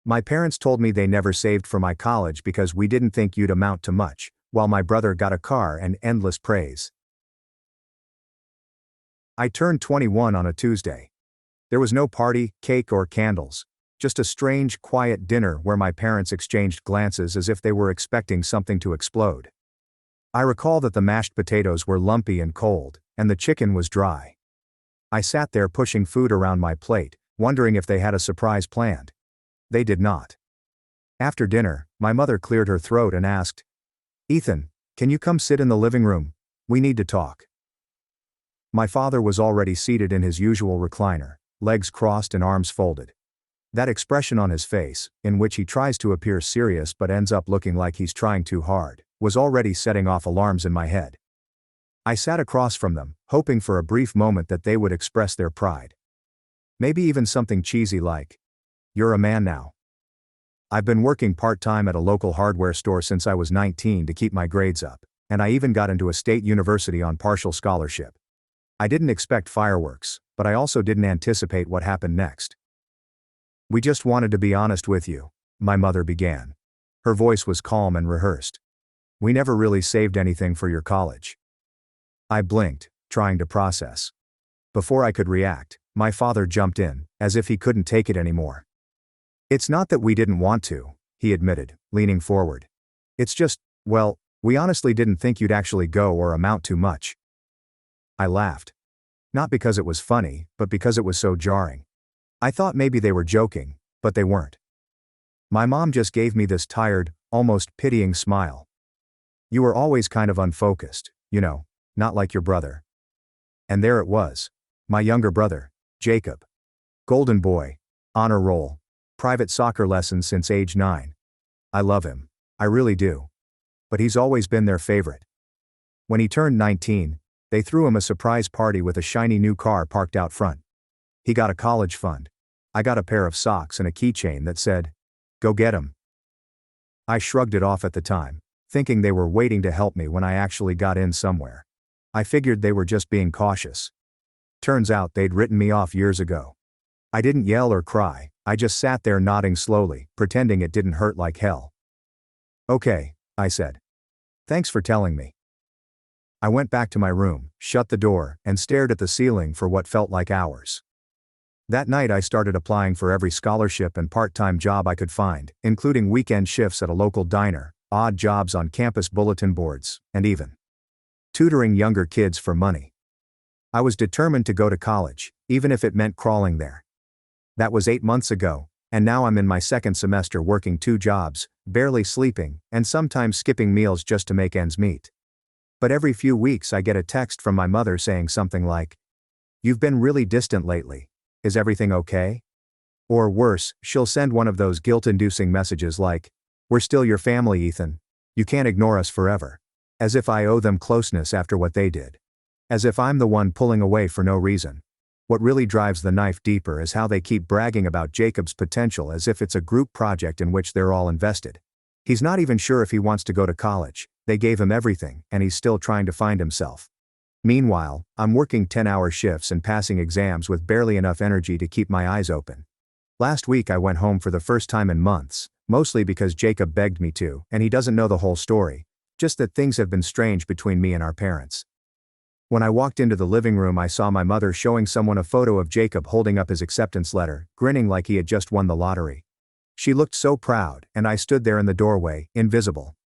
My parents told me they never saved for my college because we didn't think you'd amount to much, while my brother got a car and endless praise. I turned 21 on a Tuesday. There was no party, cake or candles. Just a strange, quiet dinner where my parents exchanged glances as if they were expecting something to explode. I recall that the mashed potatoes were lumpy and cold, and the chicken was dry. I sat there pushing food around my plate, wondering if they had a surprise planned. They did not. After dinner, my mother cleared her throat and asked, "Ethan, can you come sit in the living room? We need to talk." My father was already seated in his usual recliner, legs crossed and arms folded. That expression on his face, in which he tries to appear serious but ends up looking like he's trying too hard, was already setting off alarms in my head. I sat across from them, hoping for a brief moment that they would express their pride. Maybe even something cheesy like, "You're a man now." I've been working part-time at a local hardware store since I was 19 to keep my grades up, and I even got into a state university on partial scholarship. I didn't expect fireworks, but I also didn't anticipate what happened next. "We just wanted to be honest with you," my mother began. Her voice was calm and rehearsed. "We never really saved anything for your college." I blinked, trying to process. Before I could react, my father jumped in, as if he couldn't take it anymore. "It's not that we didn't want to," he admitted, leaning forward. "It's just, well, we honestly didn't think you'd actually go or amount to much." I laughed. Not because it was funny, but because it was so jarring. I thought maybe they were joking, but they weren't. My mom just gave me this tired, almost pitying smile. "You were always kind of unfocused, not like your brother." And there it was. My younger brother, Jacob. Golden boy. Honor roll. Private soccer lessons since age 9. I love him. I really do. But he's always been their favorite. When he turned 19, they threw him a surprise party with a shiny new car parked out front. He got a college fund. I got a pair of socks and a keychain that said, "Go get 'em." I shrugged it off at the time, thinking they were waiting to help me when I actually got in somewhere. I figured they were just being cautious. Turns out they'd written me off years ago. I didn't yell or cry, I just sat there nodding slowly, pretending it didn't hurt like hell. "Okay," I said. "Thanks for telling me." I went back to my room, shut the door, and stared at the ceiling for what felt like hours. That night I started applying for every scholarship and part-time job I could find, including weekend shifts at a local diner, odd jobs on campus bulletin boards, and even tutoring younger kids for money. I was determined to go to college, even if it meant crawling there. That was 8 months ago, and now I'm in my second semester working 2 jobs, barely sleeping, and sometimes skipping meals just to make ends meet. But every few weeks I get a text from my mother saying something like, "You've been really distant lately. Is everything okay?" Or worse, she'll send one of those guilt-inducing messages like, "We're still your family, Ethan. You can't ignore us forever." As if I owe them closeness after what they did. As if I'm the one pulling away for no reason. What really drives the knife deeper is how they keep bragging about Jacob's potential as if it's a group project in which they're all invested. He's not even sure if he wants to go to college, they gave him everything, and he's still trying to find himself. Meanwhile, I'm working 10-hour shifts and passing exams with barely enough energy to keep my eyes open. Last week I went home for the first time in months, mostly because Jacob begged me to, and he doesn't know the whole story, just that things have been strange between me and our parents. When I walked into the living room I saw my mother showing someone a photo of Jacob holding up his acceptance letter, grinning like he had just won the lottery. She looked so proud, and I stood there in the doorway, invisible.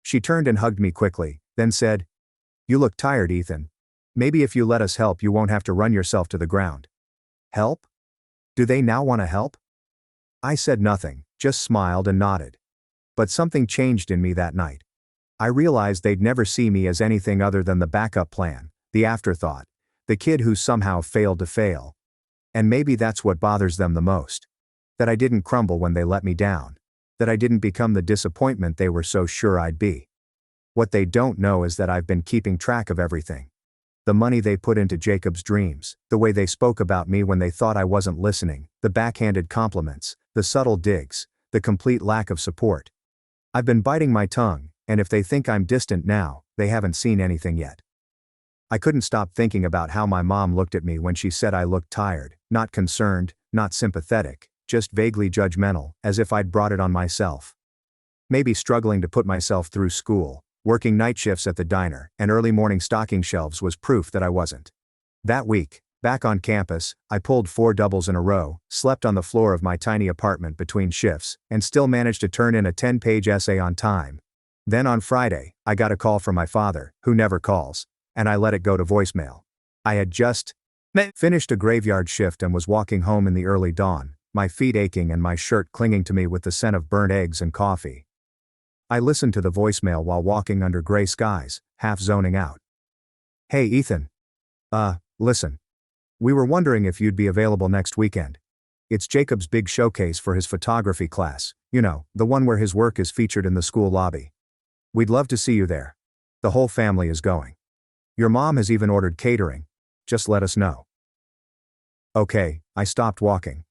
She turned and hugged me quickly, then said, "You look tired, Ethan. Maybe if you let us help you won't have to run yourself to the ground." Help? Do they now want to help? I said nothing, just smiled and nodded. But something changed in me that night. I realized they'd never see me as anything other than the backup plan, the afterthought, the kid who somehow failed to fail. And maybe that's what bothers them the most. That I didn't crumble when they let me down. That I didn't become the disappointment they were so sure I'd be. What they don't know is that I've been keeping track of everything. The money they put into Jacob's dreams, the way they spoke about me when they thought I wasn't listening, the backhanded compliments, the subtle digs, the complete lack of support. I've been biting my tongue, and if they think I'm distant now, they haven't seen anything yet. I couldn't stop thinking about how my mom looked at me when she said I looked tired, not concerned, not sympathetic, just vaguely judgmental, as if I'd brought it on myself. Maybe struggling to put myself through school, working night shifts at the diner, and early morning stocking shelves was proof that I wasn't. That week, back on campus, I pulled 4 doubles in a row, slept on the floor of my tiny apartment between shifts, and still managed to turn in a 10-page essay on time. Then on Friday, I got a call from my father, who never calls, and I let it go to voicemail. I had just finished a graveyard shift and was walking home in the early dawn, my feet aching and my shirt clinging to me with the scent of burnt eggs and coffee. I listened to the voicemail while walking under gray skies, half zoning out. "Hey Ethan. Listen. We were wondering if you'd be available next weekend. It's Jacob's big showcase for his photography class, you know, the one where his work is featured in the school lobby. We'd love to see you there. The whole family is going. Your mom has even ordered catering. Just let us know." Okay, I stopped walking.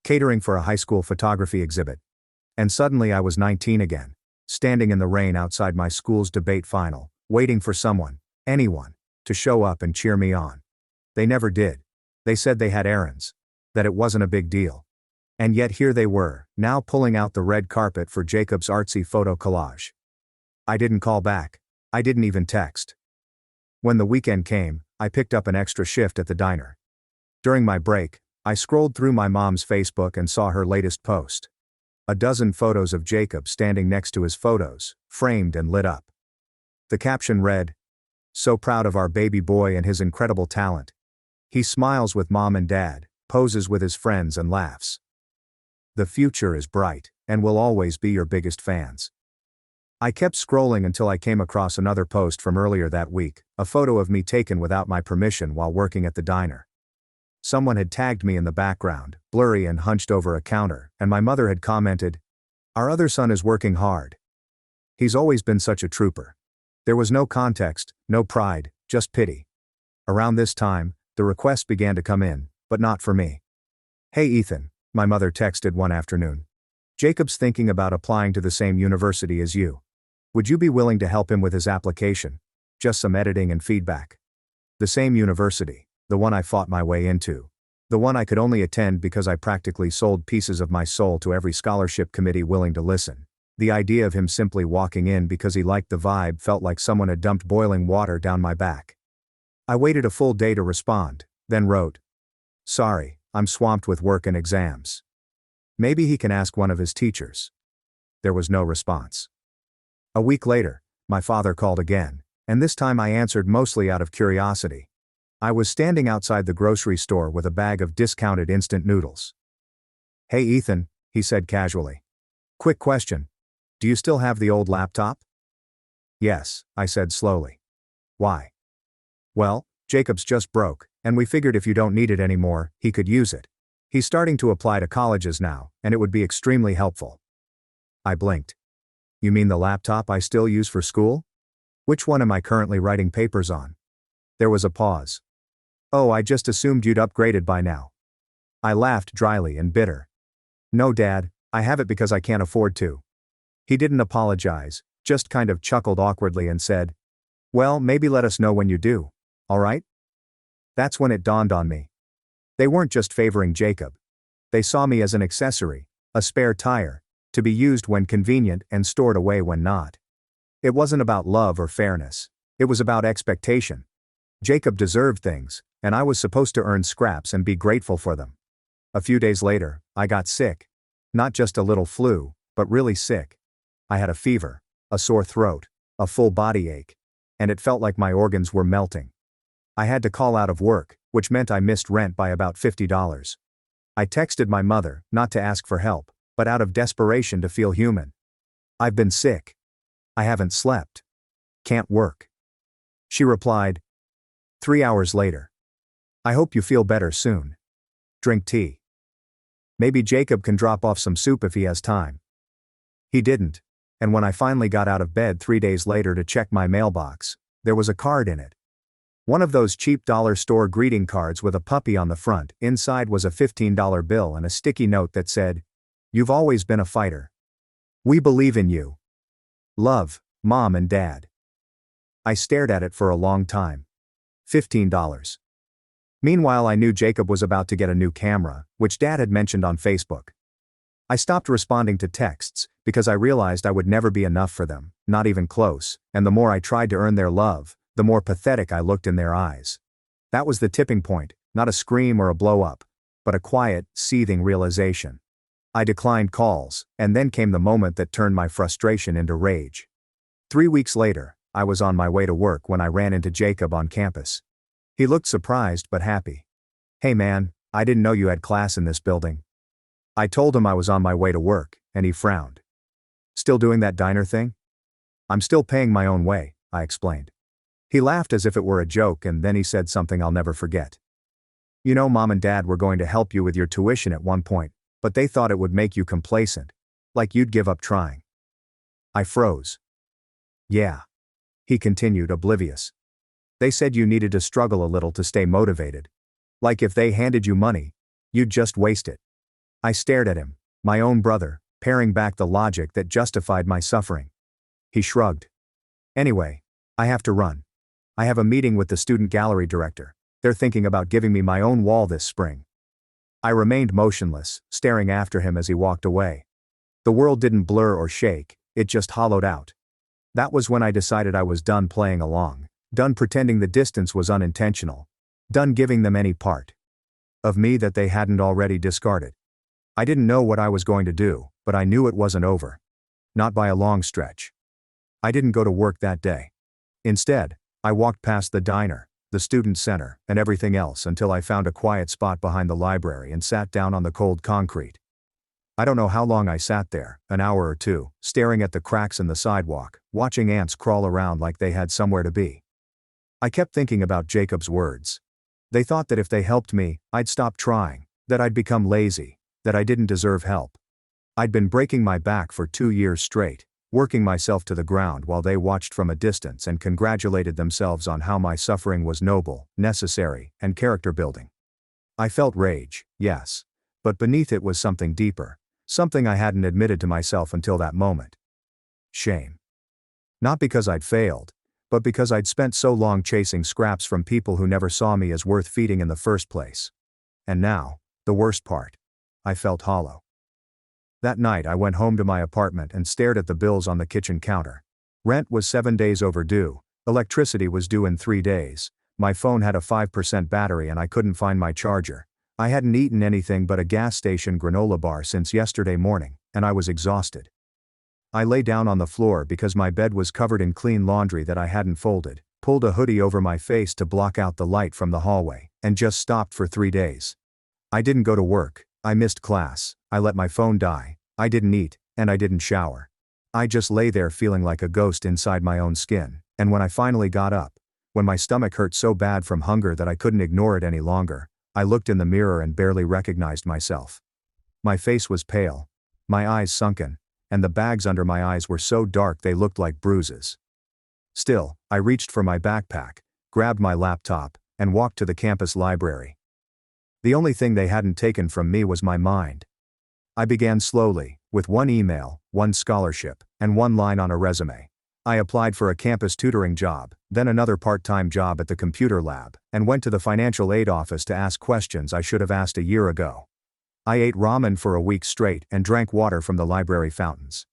Catering for a high school photography exhibit. And suddenly I was 19 again, standing in the rain outside my school's debate final, waiting for someone, anyone, to show up and cheer me on. They never did. They said they had errands. That it wasn't a big deal. And yet here they were, now pulling out the red carpet for Jacob's artsy photo collage. I didn't call back. I didn't even text. When the weekend came, I picked up an extra shift at the diner. During my break, I scrolled through my mom's Facebook and saw her latest post. A dozen photos of Jacob standing next to his photos, framed and lit up. The caption read, "So proud of our baby boy and his incredible talent. He smiles with mom and dad, poses with his friends and laughs. The future is bright, and we'll always be your biggest fans." I kept scrolling until I came across another post from earlier that week, a photo of me taken without my permission while working at the diner. Someone had tagged me in the background, blurry and hunched over a counter, and my mother had commented, "Our other son is working hard. He's always been such a trooper." There was no context, no pride, just pity. Around this time, the requests began to come in, but not for me. "Hey Ethan," my mother texted one afternoon. "Jacob's thinking about applying to the same university as you. Would you be willing to help him with his application? Just some editing and feedback." The same university, the one I fought my way into. The one I could only attend because I practically sold pieces of my soul to every scholarship committee willing to listen. The idea of him simply walking in because he liked the vibe felt like someone had dumped boiling water down my back. I waited a full day to respond, then wrote, "Sorry, I'm swamped with work and exams. Maybe he can ask one of his teachers." There was no response. A week later, my father called again, and this time I answered mostly out of curiosity. I was standing outside the grocery store with a bag of discounted instant noodles. "Hey Ethan," he said casually. "Quick question. Do you still have the old laptop?" "Yes," I said slowly. "Why?" "Well, Jacob's just broke, and we figured if you don't need it anymore, he could use it. He's starting to apply to colleges now, and it would be extremely helpful." I blinked. "You mean the laptop I still use for school? Which one am I currently writing papers on?" There was a pause. "Oh, I just assumed you'd upgraded by now." I laughed dryly and bitter. "No Dad, I have it because I can't afford to." He didn't apologize, just kind of chuckled awkwardly and said, "Well, maybe let us know when you do. All right?" That's when it dawned on me. They weren't just favoring Jacob. They saw me as an accessory, a spare tire, to be used when convenient and stored away when not. It wasn't about love or fairness. It was about expectation. Jacob deserved things, and I was supposed to earn scraps and be grateful for them. A few days later, I got sick. Not just a little flu, but really sick. I had a fever, a sore throat, a full body ache, and it felt like my organs were melting. I had to call out of work, which meant I missed rent by about $50. I texted my mother, not to ask for help, but out of desperation to feel human. "I've been sick. I haven't slept. Can't work." She replied, 3 hours later, "I hope you feel better soon. Drink tea. Maybe Jacob can drop off some soup if he has time." He didn't, and when I finally got out of bed 3 days later to check my mailbox, there was a card in it. One of those cheap dollar store greeting cards with a puppy on the front. Inside was a $15 bill and a sticky note that said, "You've always been a fighter. We believe in you. Love, Mom and Dad." I stared at it for a long time. $15. Meanwhile, I knew Jacob was about to get a new camera, which Dad had mentioned on Facebook. I stopped responding to texts, because I realized I would never be enough for them, not even close, and the more I tried to earn their love, the more pathetic I looked in their eyes. That was the tipping point, not a scream or a blow-up, but a quiet, seething realization. I declined calls, and then came the moment that turned my frustration into rage. 3 weeks later, I was on my way to work when I ran into Jacob on campus. He looked surprised but happy. "Hey man, I didn't know you had class in this building." I told him I was on my way to work, and he frowned. "Still doing that diner thing?" "I'm still paying my own way," I explained. He laughed as if it were a joke, and then he said something I'll never forget. "You know, Mom and Dad were going to help you with your tuition at one point, but they thought it would make you complacent, like you'd give up trying." I froze. "Yeah," he continued, oblivious. "They said you needed to struggle a little to stay motivated. Like if they handed you money, you'd just waste it." I stared at him, my own brother, paring back the logic that justified my suffering. He shrugged. "Anyway, I have to run. I have a meeting with the student gallery director. They're thinking about giving me my own wall this spring." I remained motionless, staring after him as he walked away. The world didn't blur or shake, it just hollowed out. That was when I decided I was done playing along, done pretending the distance was unintentional, done giving them any part of me that they hadn't already discarded. I didn't know what I was going to do, but I knew it wasn't over. Not by a long stretch. I didn't go to work that day. Instead, I walked past the diner, the student center, and everything else until I found a quiet spot behind the library and sat down on the cold concrete. I don't know how long I sat there, an hour or two, staring at the cracks in the sidewalk, watching ants crawl around like they had somewhere to be. I kept thinking about Jacob's words. They thought that if they helped me, I'd stop trying, that I'd become lazy, that I didn't deserve help. I'd been breaking my back for 2 years straight, working myself to the ground while they watched from a distance and congratulated themselves on how my suffering was noble, necessary, and character-building. I felt rage, yes, but beneath it was something deeper, something I hadn't admitted to myself until that moment. Shame. Not because I'd failed, but because I'd spent so long chasing scraps from people who never saw me as worth feeding in the first place. And now, the worst part. I felt hollow. That night I went home to my apartment and stared at the bills on the kitchen counter. Rent was 7 days overdue, electricity was due in 3 days, my phone had a 5% battery and I couldn't find my charger. I hadn't eaten anything but a gas station granola bar since yesterday morning, and I was exhausted. I lay down on the floor because my bed was covered in clean laundry that I hadn't folded, pulled a hoodie over my face to block out the light from the hallway, and just stopped for 3 days. I didn't go to work. I missed class, I let my phone die, I didn't eat, and I didn't shower. I just lay there feeling like a ghost inside my own skin, and when I finally got up, when my stomach hurt so bad from hunger that I couldn't ignore it any longer, I looked in the mirror and barely recognized myself. My face was pale, my eyes sunken, and the bags under my eyes were so dark they looked like bruises. Still, I reached for my backpack, grabbed my laptop, and walked to the campus library. The only thing they hadn't taken from me was my mind. I began slowly, with 1 email, 1 scholarship, and 1 line on a resume. I applied for a campus tutoring job, then another part-time job at the computer lab, and went to the financial aid office to ask questions I should have asked a year ago. I ate ramen for a week straight and drank water from the library fountains.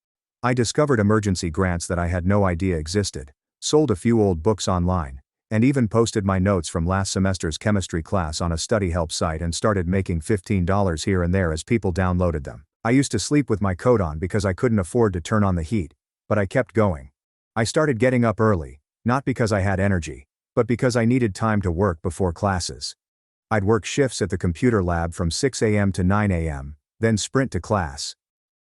I discovered emergency grants that I had no idea existed, sold a few old books online, and even posted my notes from last semester's chemistry class on a study help site and started making $15 here and there as people downloaded them. I used to sleep with my coat on because I couldn't afford to turn on the heat, but I kept going. I started getting up early, not because I had energy, but because I needed time to work before classes. I'd work shifts at the computer lab from 6 a.m. to 9 a.m., then sprint to class.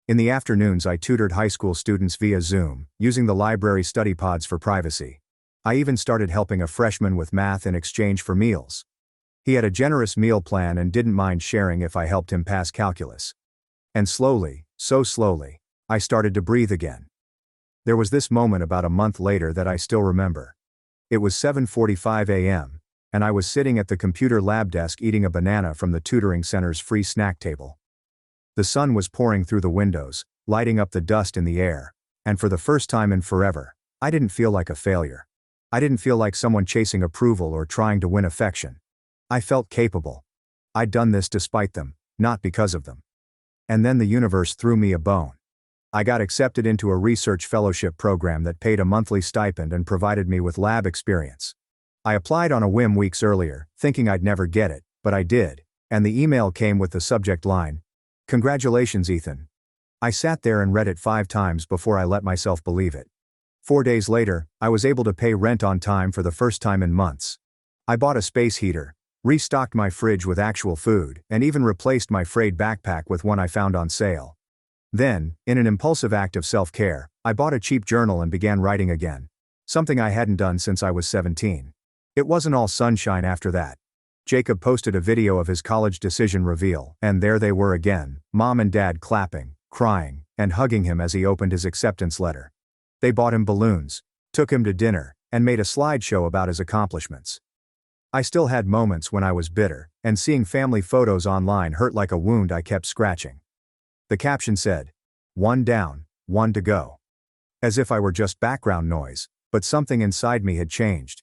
In the afternoons I tutored high school students via Zoom, using the library study pods for privacy. I even started helping a freshman with math in exchange for meals. He had a generous meal plan and didn't mind sharing if I helped him pass calculus. And slowly, so slowly, I started to breathe again. There was this moment about a month later that I still remember. It was 7:45 a.m., and I was sitting at the computer lab desk eating a banana from the tutoring center's free snack table. The sun was pouring through the windows, lighting up the dust in the air, and for the first time in forever, I didn't feel like a failure. I didn't feel like someone chasing approval or trying to win affection. I felt capable. I'd done this despite them, not because of them. And then the universe threw me a bone. I got accepted into a research fellowship program that paid a monthly stipend and provided me with lab experience. I applied on a whim weeks earlier, thinking I'd never get it, but I did, and the email came with the subject line, "Congratulations, Ethan." I sat there and read it 5 times before I let myself believe it. 4 days later, I was able to pay rent on time for the first time in months. I bought a space heater, restocked my fridge with actual food, and even replaced my frayed backpack with one I found on sale. Then, in an impulsive act of self-care, I bought a cheap journal and began writing again. Something I hadn't done since I was 17. It wasn't all sunshine after that. Jacob posted a video of his college decision reveal, and there they were again, Mom and Dad clapping, crying, and hugging him as he opened his acceptance letter. They bought him balloons, took him to dinner, and made a slideshow about his accomplishments. I still had moments when I was bitter, and seeing family photos online hurt like a wound I kept scratching. The caption said, "One down, one to go." As if I were just background noise, but something inside me had changed.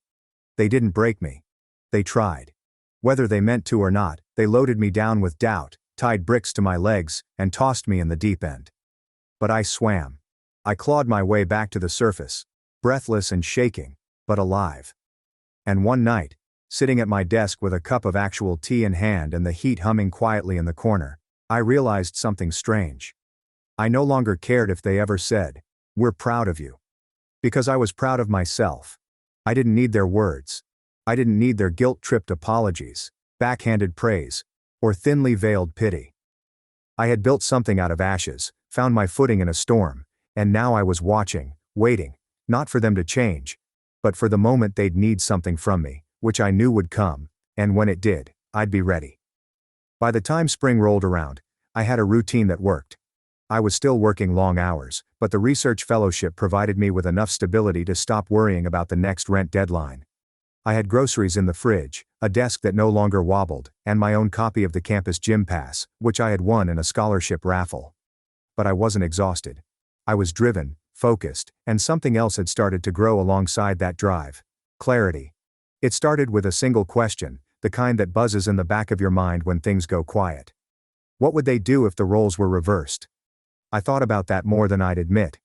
They didn't break me. They tried. Whether they meant to or not, they loaded me down with doubt, tied bricks to my legs, and tossed me in the deep end. But I swam. I clawed my way back to the surface, breathless and shaking, but alive. And one night, sitting at my desk with a cup of actual tea in hand and the heat humming quietly in the corner, I realized something strange. I no longer cared if they ever said, "We're proud of you." Because I was proud of myself. I didn't need their words. I didn't need their guilt-tripped apologies, backhanded praise, or thinly veiled pity. I had built something out of ashes, found my footing in a storm, and now I was watching, waiting, not for them to change, but for the moment they'd need something from me, which I knew would come, and when it did, I'd be ready. By the time spring rolled around, I had a routine that worked. I was still working long hours, but the research fellowship provided me with enough stability to stop worrying about the next rent deadline. I had groceries in the fridge, a desk that no longer wobbled, and my own copy of the campus gym pass, which I had won in a scholarship raffle. But I wasn't exhausted. I was driven, focused, and something else had started to grow alongside that drive. Clarity. It started with a single question, the kind that buzzes in the back of your mind when things go quiet. What would they do if the roles were reversed? I thought about that more than I'd admit.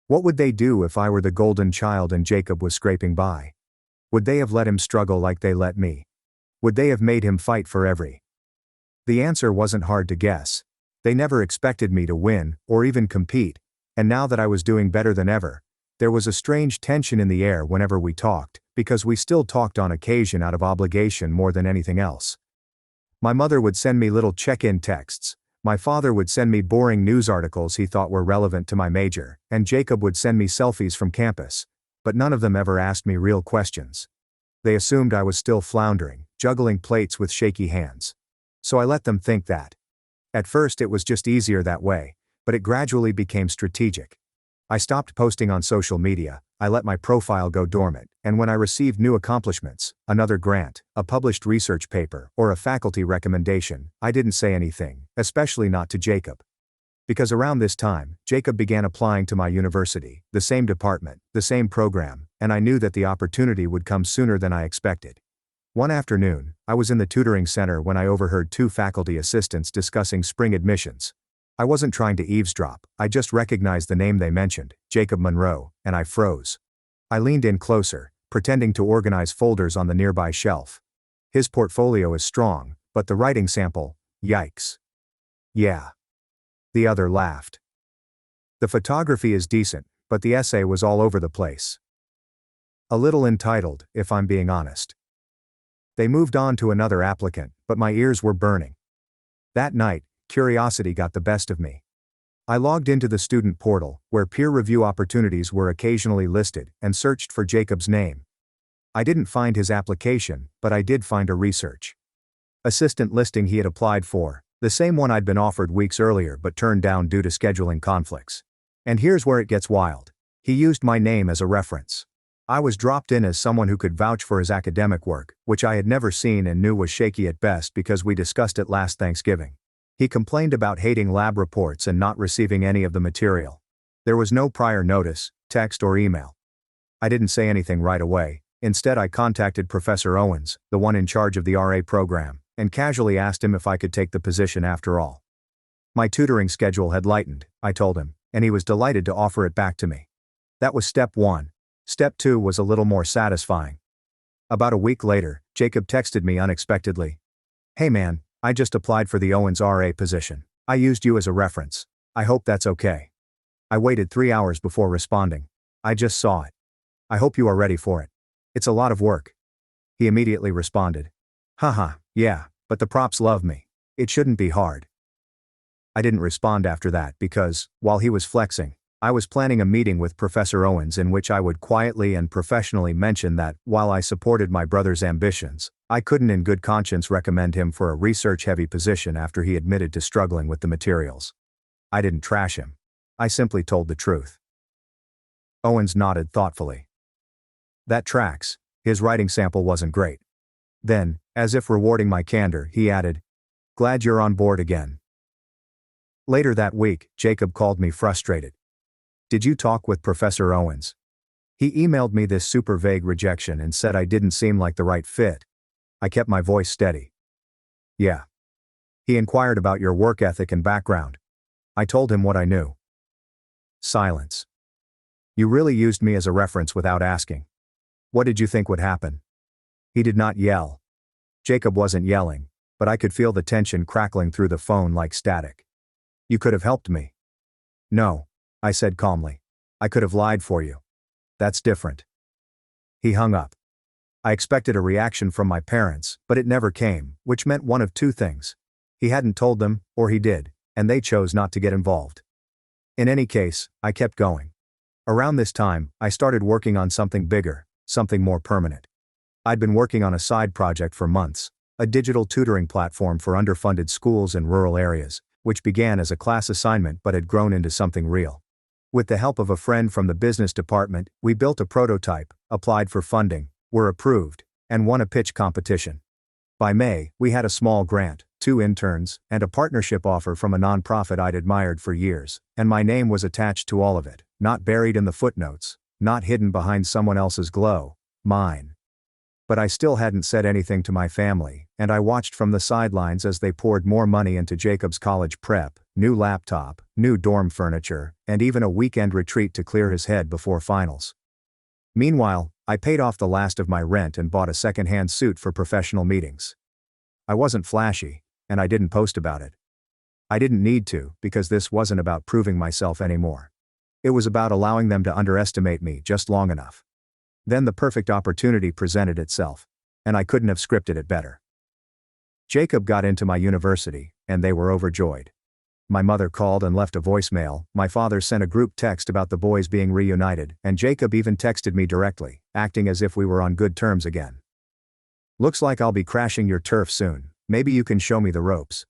What would they do if I were the golden child and Jacob was scraping by? Would they have let him struggle like they let me? Would they have made him fight for every? The answer wasn't hard to guess. They never expected me to win, or even compete, and now that I was doing better than ever, there was a strange tension in the air whenever we talked, because we still talked on occasion out of obligation more than anything else. My mother would send me little check-in texts, my father would send me boring news articles he thought were relevant to my major, and Jacob would send me selfies from campus, but none of them ever asked me real questions. They assumed I was still floundering, juggling plates with shaky hands. So I let them think that. At first it was just easier that way, but it gradually became strategic. I stopped posting on social media, I let my profile go dormant, and when I received new accomplishments, another grant, a published research paper, or a faculty recommendation, I didn't say anything, especially not to Jacob. Because around this time, Jacob began applying to my university, the same department, the same program, and I knew that the opportunity would come sooner than I expected. One afternoon, I was in the tutoring center when I overheard 2 faculty assistants discussing spring admissions. I wasn't trying to eavesdrop, I just recognized the name they mentioned, Jacob Monroe, and I froze. I leaned in closer, pretending to organize folders on the nearby shelf. His portfolio is strong, but the writing sample, yikes. Yeah. The other laughed. The photography is decent, but the essay was all over the place. A little entitled, if I'm being honest. They moved on to another applicant, but my ears were burning. That night, curiosity got the best of me. I logged into the student portal, where peer review opportunities were occasionally listed, and searched for Jacob's name. I didn't find his application, but I did find a research assistant listing he had applied for, the same one I'd been offered weeks earlier but turned down due to scheduling conflicts. And here's where it gets wild. He used my name as a reference. I was dropped in as someone who could vouch for his academic work, which I had never seen and knew was shaky at best because we discussed it last Thanksgiving. He complained about hating lab reports and not receiving any of the material. There was no prior notice, text or email. I didn't say anything right away. Instead, I contacted Professor Owens, the one in charge of the RA program, and casually asked him if I could take the position after all. My tutoring schedule had lightened, I told him, and he was delighted to offer it back to me. That was step 1. Step 2 was a little more satisfying. About a week later, Jacob texted me unexpectedly. "Hey man, I just applied for the Owens RA position. I used you as a reference. I hope that's okay." I waited 3 hours before responding. "I just saw it. I hope you are ready for it. It's a lot of work." He immediately responded. "Haha, yeah, but the props love me. It shouldn't be hard." I didn't respond after that because, while he was flexing, I was planning a meeting with Professor Owens in which I would quietly and professionally mention that, while I supported my brother's ambitions, I couldn't in good conscience recommend him for a research-heavy position after he admitted to struggling with the materials. I didn't trash him. I simply told the truth. Owens nodded thoughtfully. "That tracks. His writing sample wasn't great." Then, as if rewarding my candor, he added, "Glad you're on board again." Later that week, Jacob called me frustrated. "Did you talk with Professor Owens?" He emailed me this super vague rejection and said I didn't seem like the right fit. I kept my voice steady. "Yeah. He inquired about your work ethic and background." I told him what I knew. Silence. "You really used me as a reference without asking. What did you think would happen?" He did not yell. Jacob wasn't yelling, but I could feel the tension crackling through the phone like static. "You could have helped me." "No," I said calmly. "I could have lied for you. That's different." He hung up. I expected a reaction from my parents, but it never came, which meant one of two things. He hadn't told them, or he did, and they chose not to get involved. In any case, I kept going. Around this time, I started working on something bigger, something more permanent. I'd been working on a side project for months, a digital tutoring platform for underfunded schools in rural areas, which began as a class assignment but had grown into something real. With the help of a friend from the business department, we built a prototype, applied for funding, were approved, and won a pitch competition. By May, we had a small grant, 2 interns, and a partnership offer from a nonprofit I'd admired for years, and my name was attached to all of it, not buried in the footnotes, not hidden behind someone else's glow, mine. But I still hadn't said anything to my family, and I watched from the sidelines as they poured more money into Jacob's college prep, new laptop, new dorm furniture, and even a weekend retreat to clear his head before finals. Meanwhile, I paid off the last of my rent and bought a second-hand suit for professional meetings. I wasn't flashy, and I didn't post about it. I didn't need to, because this wasn't about proving myself anymore. It was about allowing them to underestimate me just long enough. Then the perfect opportunity presented itself, and I couldn't have scripted it better. Jacob got into my university, and they were overjoyed. My mother called and left a voicemail, my father sent a group text about the boys being reunited, and Jacob even texted me directly, acting as if we were on good terms again. "Looks like I'll be crashing your turf soon, maybe you can show me the ropes."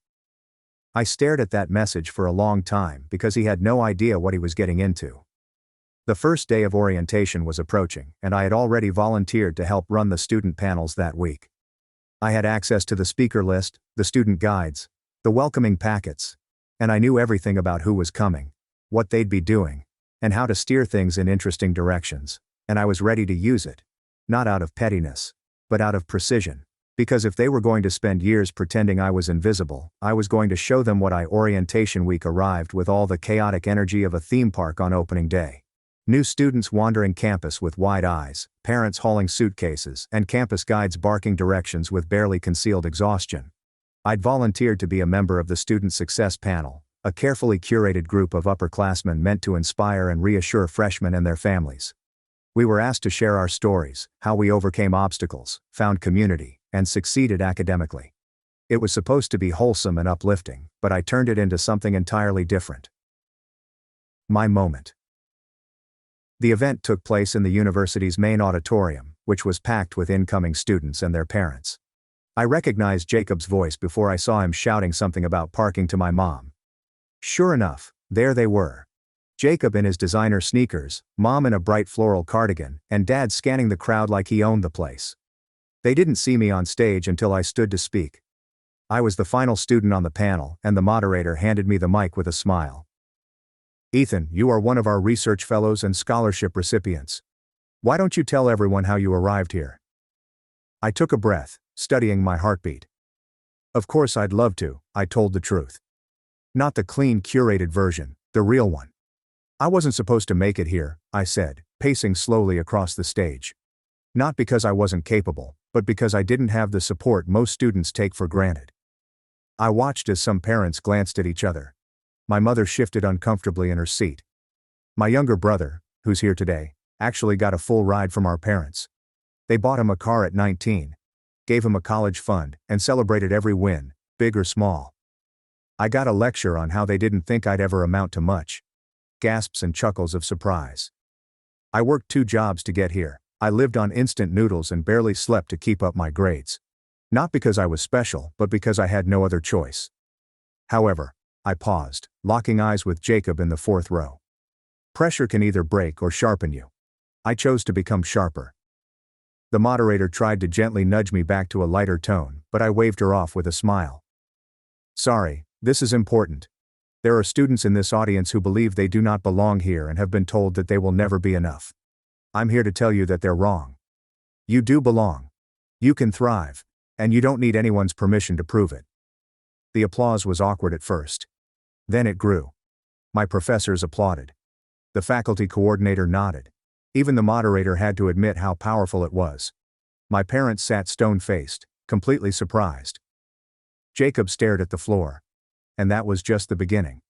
I stared at that message for a long time because he had no idea what he was getting into. The first day of orientation was approaching, and I had already volunteered to help run the student panels that week. I had access to the speaker list, the student guides, the welcoming packets, and I knew everything about who was coming, what they'd be doing, and how to steer things in interesting directions, and I was ready to use it. Not out of pettiness, but out of precision. Because if they were going to spend years pretending I was invisible, I was going to show them what orientation week arrived with all the chaotic energy of a theme park on opening day. New students wandering campus with wide eyes, parents hauling suitcases, and campus guides barking directions with barely concealed exhaustion. I'd volunteered to be a member of the Student Success Panel, a carefully curated group of upperclassmen meant to inspire and reassure freshmen and their families. We were asked to share our stories, how we overcame obstacles, found community, and succeeded academically. It was supposed to be wholesome and uplifting, but I turned it into something entirely different. My moment. The event took place in the university's main auditorium, which was packed with incoming students and their parents. I recognized Jacob's voice before I saw him shouting something about parking to my mom. Sure enough, there they were. Jacob in his designer sneakers, mom in a bright floral cardigan, and dad scanning the crowd like he owned the place. They didn't see me on stage until I stood to speak. I was the final student on the panel, and the moderator handed me the mic with a smile. "Ethan, you are one of our research fellows and scholarship recipients. Why don't you tell everyone how you arrived here? I took a breath, studying my heartbeat. Of course I'd love to, I told the truth. Not the clean, curated version, the real one. I wasn't supposed to make it here, I said, pacing slowly across the stage. Not because I wasn't capable, but because I didn't have the support most students take for granted. I watched as some parents glanced at each other. My mother shifted uncomfortably in her seat. My younger brother, who's here today, actually got a full ride from our parents. They bought him a car at 19, gave him a college fund, and celebrated every win, big or small. I got a lecture on how they didn't think I'd ever amount to much. Gasps and chuckles of surprise. I worked 2 jobs to get here. I lived on instant noodles and barely slept to keep up my grades. Not because I was special, but because I had no other choice. However, I paused, locking eyes with Jacob in the 4th row. Pressure can either break or sharpen you. I chose to become sharper. The moderator tried to gently nudge me back to a lighter tone, but I waved her off with a smile. Sorry, this is important. There are students in this audience who believe they do not belong here and have been told that they will never be enough. I'm here to tell you that they're wrong. You do belong. You can thrive, and you don't need anyone's permission to prove it. The applause was awkward at first. Then it grew. My professors applauded. The faculty coordinator nodded. Even the moderator had to admit how powerful it was. My parents sat stone-faced, completely surprised. Jacob stared at the floor. And that was just the beginning.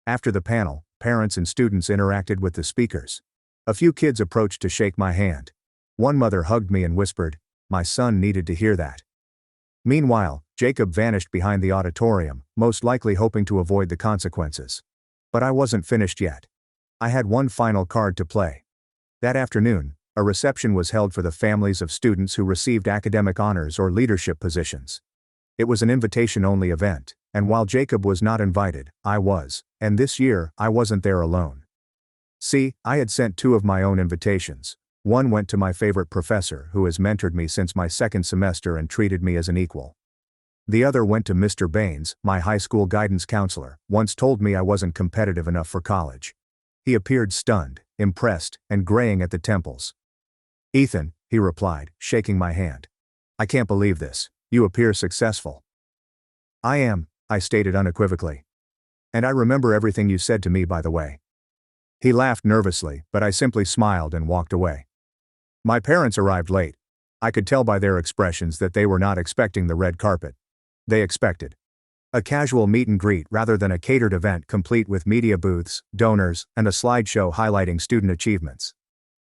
After the panel, parents and students interacted with the speakers. A few kids approached to shake my hand. One mother hugged me and whispered, "My son needed to hear that." Meanwhile, Jacob vanished behind the auditorium, most likely hoping to avoid the consequences. But I wasn't finished yet. I had one final card to play. That afternoon, a reception was held for the families of students who received academic honors or leadership positions. It was an invitation-only event, and while Jacob was not invited, I was, and this year, I wasn't there alone. See, I had sent 2 of my own invitations. One went to my favorite professor who has mentored me since my 2nd semester and treated me as an equal. The other went to Mr. Baines, my high school guidance counselor, once told me I wasn't competitive enough for college. He appeared stunned, impressed, and graying at the temples. "Ethan," he replied, shaking my hand. "I can't believe this. You appear successful." "I am," I stated unequivocally. "And I remember everything you said to me, by the way." He laughed nervously, but I simply smiled and walked away. My parents arrived late. I could tell by their expressions that they were not expecting the red carpet. They expected a casual meet and greet rather than a catered event complete with media booths, donors, and a slideshow highlighting student achievements.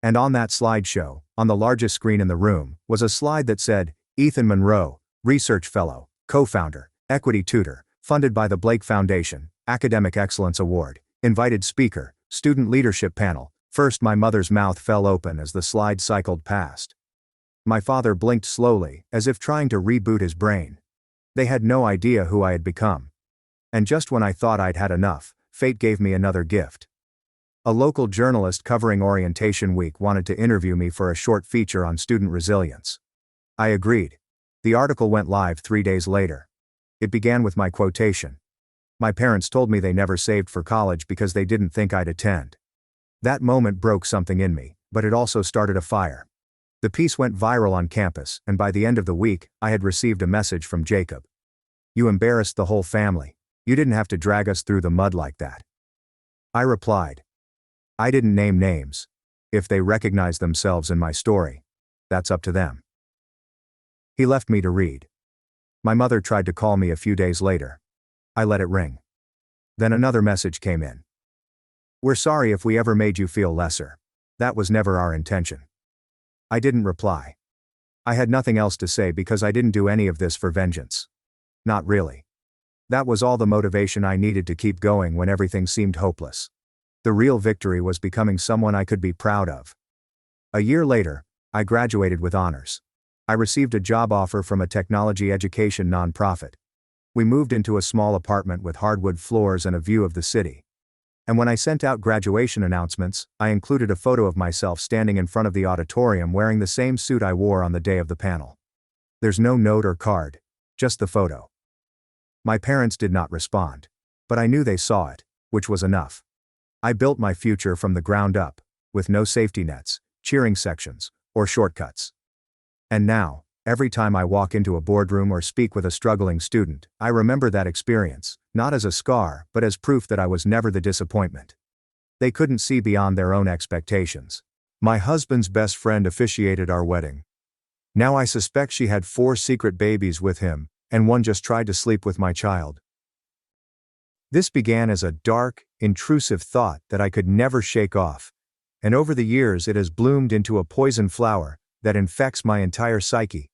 And on that slideshow, on the largest screen in the room, was a slide that said, "Ethan Monroe, Research Fellow, Co-Founder, Equity Tutor, funded by the Blake Foundation, Academic Excellence Award, Invited Speaker, Student Leadership Panel." First my mother's mouth fell open as the slide cycled past. My father blinked slowly, as if trying to reboot his brain. They had no idea who I had become. And just when I thought I'd had enough, fate gave me another gift. A local journalist covering orientation week wanted to interview me for a short feature on student resilience. I agreed. The article went live 3 days later. It began with my quotation. "My parents told me they never saved for college because they didn't think I'd attend." That moment broke something in me, but it also started a fire. The piece went viral on campus, and by the end of the week, I had received a message from Jacob. "You embarrassed the whole family. You didn't have to drag us through the mud like that." I replied. "I didn't name names. If they recognize themselves in my story, that's up to them." He left me to read. My mother tried to call me a few days later. I let it ring. Then another message came in. "We're sorry if we ever made you feel lesser. That was never our intention." I didn't reply. I had nothing else to say because I didn't do any of this for vengeance. Not really. That was all the motivation I needed to keep going when everything seemed hopeless. The real victory was becoming someone I could be proud of. A year later, I graduated with honors. I received a job offer from a technology education nonprofit. We moved into a small apartment with hardwood floors and a view of the city. And when I sent out graduation announcements, I included a photo of myself standing in front of the auditorium wearing the same suit I wore on the day of the panel. There's no note or card, just the photo. My parents did not respond, but I knew they saw it, which was enough. I built my future from the ground up, with no safety nets, cheering sections, or shortcuts. And now, every time I walk into a boardroom or speak with a struggling student, I remember that experience, not as a scar, but as proof that I was never the disappointment. They couldn't see beyond their own expectations. My husband's best friend officiated our wedding. Now I suspect she had 4 secret babies with him, and one just tried to sleep with my child. This began as a dark, intrusive thought that I could never shake off, and over the years it has bloomed into a poison flower that infects my entire psyche.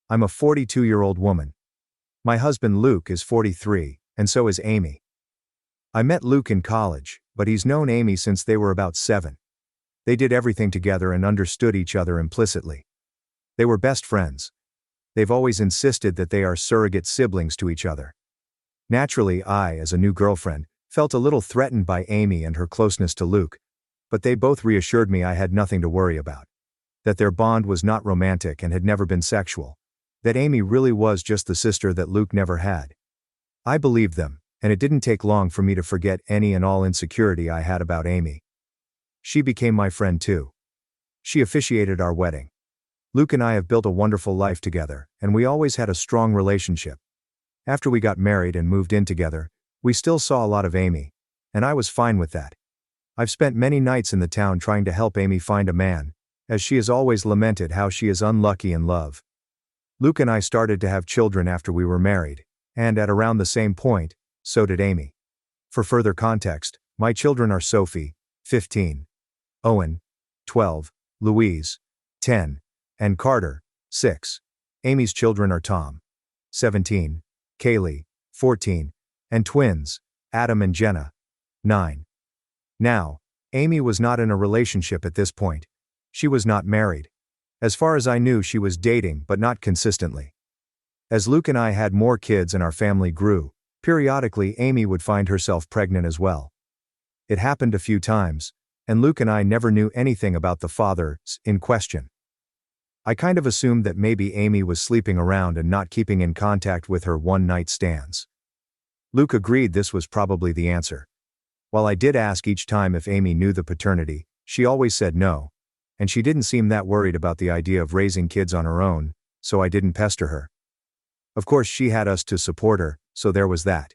I'm a 42-year-old woman. My husband Luke is 43, and so is Amy. I met Luke in college, but he's known Amy since they were about 7. They did everything together and understood each other implicitly. They were best friends. They've always insisted that they are surrogate siblings to each other. Naturally, I, as a new girlfriend, felt a little threatened by Amy and her closeness to Luke, but they both reassured me I had nothing to worry about. That their bond was not romantic and had never been sexual. That Amy really was just the sister that Luke never had. I believed them, and it didn't take long for me to forget any and all insecurity I had about Amy. She became my friend too. She officiated our wedding. Luke and I have built a wonderful life together, and we always had a strong relationship. After we got married and moved in together, we still saw a lot of Amy, and I was fine with that. I've spent many nights in the town trying to help Amy find a man, as she has always lamented how she is unlucky in love. Luke and I started to have children after we were married, and at around the same point, so did Amy. For further context, my children are Sophie, 15, Owen, 12, Louise, 10, and Carter, 6. Amy's children are Tom, 17, Kaylee, 14, and twins, Adam and Jenna, 9. Now, Amy was not in a relationship at this point. She was not married. As far as I knew, she was dating, but not consistently. As Luke and I had more kids and our family grew, periodically Amy would find herself pregnant as well. It happened a few times, and Luke and I never knew anything about the fathers in question. I kind of assumed that maybe Amy was sleeping around and not keeping in contact with her one-night stands. Luke agreed this was probably the answer. While I did ask each time if Amy knew the paternity, she always said no, and she didn't seem that worried about the idea of raising kids on her own, so I didn't pester her. Of course, she had us to support her, so there was that.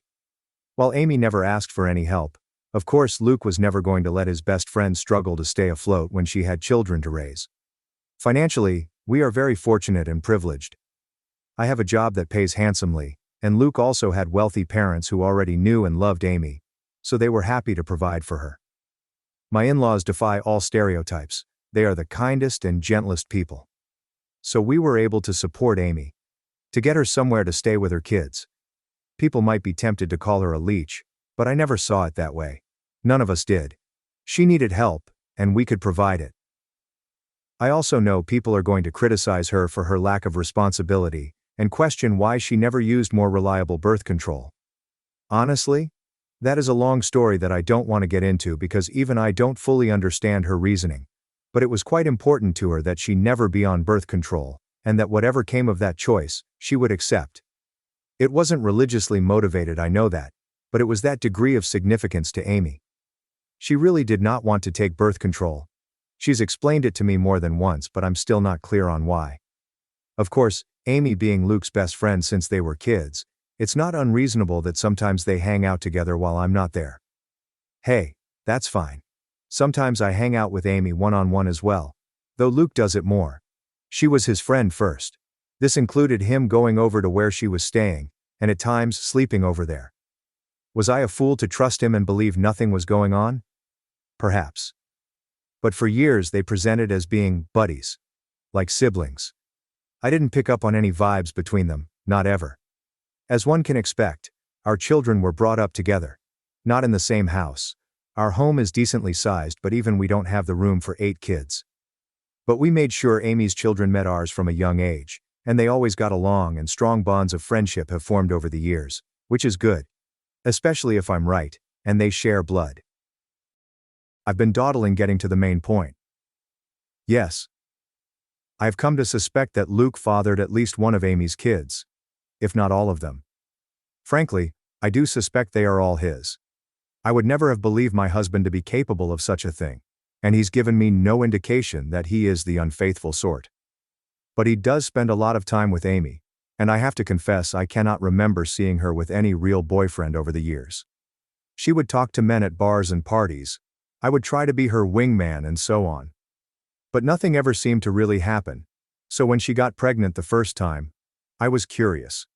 While Amy never asked for any help, of course Luke was never going to let his best friend struggle to stay afloat when she had children to raise. Financially, we are very fortunate and privileged. I have a job that pays handsomely, and Luke also had wealthy parents who already knew and loved Amy, so they were happy to provide for her. My in-laws defy all stereotypes. They are the kindest and gentlest people. So we were able to support Amy, to get her somewhere to stay with her kids. People might be tempted to call her a leech, but I never saw it that way. None of us did. She needed help, and we could provide it. I also know people are going to criticize her for her lack of responsibility, and question why she never used more reliable birth control. Honestly, that is a long story that I don't want to get into because even I don't fully understand her reasoning. But it was quite important to her that she never be on birth control, and that whatever came of that choice, she would accept. It wasn't religiously motivated, I know that, but it was that degree of significance to Amy. She really did not want to take birth control. She's explained it to me more than once, but I'm still not clear on why. Of course, Amy being Luke's best friend since they were kids, it's not unreasonable that sometimes they hang out together while I'm not there. Hey, that's fine. Sometimes I hang out with Amy one-on-one as well, though Luke does it more. She was his friend first. This included him going over to where she was staying, and at times sleeping over there. Was I a fool to trust him and believe nothing was going on? Perhaps. But for years they presented as being buddies. Like siblings. I didn't pick up on any vibes between them, not ever. As one can expect, our children were brought up together. Not in the same house. Our home is decently sized, but even we don't have the room for 8 kids. But we made sure Amy's children met ours from a young age, and they always got along, and strong bonds of friendship have formed over the years, which is good. Especially if I'm right, and they share blood. I've been dawdling getting to the main point. Yes. I've come to suspect that Luke fathered at least one of Amy's kids, if not all of them. Frankly, I do suspect they are all his. I would never have believed my husband to be capable of such a thing. and he's given me no indication that he is the unfaithful sort. But he does spend a lot of time with Amy, and I have to confess I cannot remember seeing her with any real boyfriend over the years. She would talk to men at bars and parties. I would try to be her wingman and so on. But nothing ever seemed to really happen, so when she got pregnant the first time, I was curious.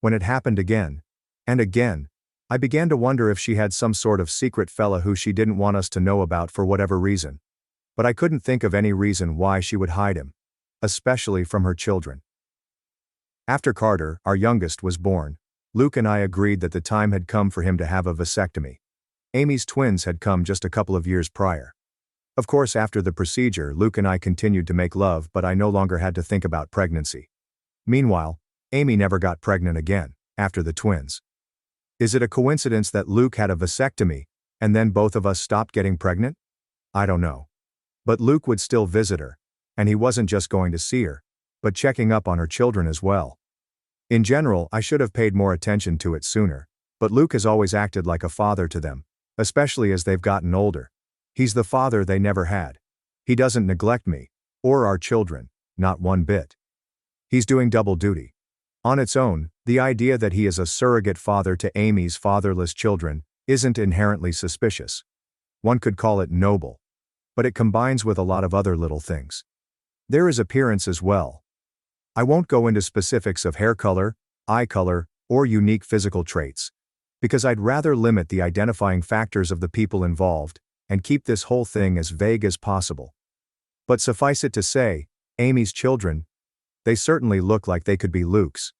When it happened again, and again, I began to wonder if she had some sort of secret fella who she didn't want us to know about for whatever reason. But I couldn't think of any reason why she would hide him, especially from her children. After Carter, our youngest, was born, Luke and I agreed that the time had come for him to have a vasectomy. Amy's twins had come just a couple of years prior. Of course, after the procedure, Luke and I continued to make love, but I no longer had to think about pregnancy. Meanwhile, Amy never got pregnant again, after the twins. Is it a coincidence that Luke had a vasectomy, and then both of us stopped getting pregnant? I don't know. But Luke would still visit her, and he wasn't just going to see her, but checking up on her children as well. In general, I should have paid more attention to it sooner, but Luke has always acted like a father to them, especially as they've gotten older. He's the father they never had. He doesn't neglect me, or our children, not one bit. He's doing double duty. On its own, the idea that he is a surrogate father to Amy's fatherless children isn't inherently suspicious. One could call it noble. But it combines with a lot of other little things. There is appearance as well. I won't go into specifics of hair color, eye color, or unique physical traits, because I'd rather limit the identifying factors of the people involved and keep this whole thing as vague as possible. But suffice it to say, Amy's children, they certainly look like they could be Luke's.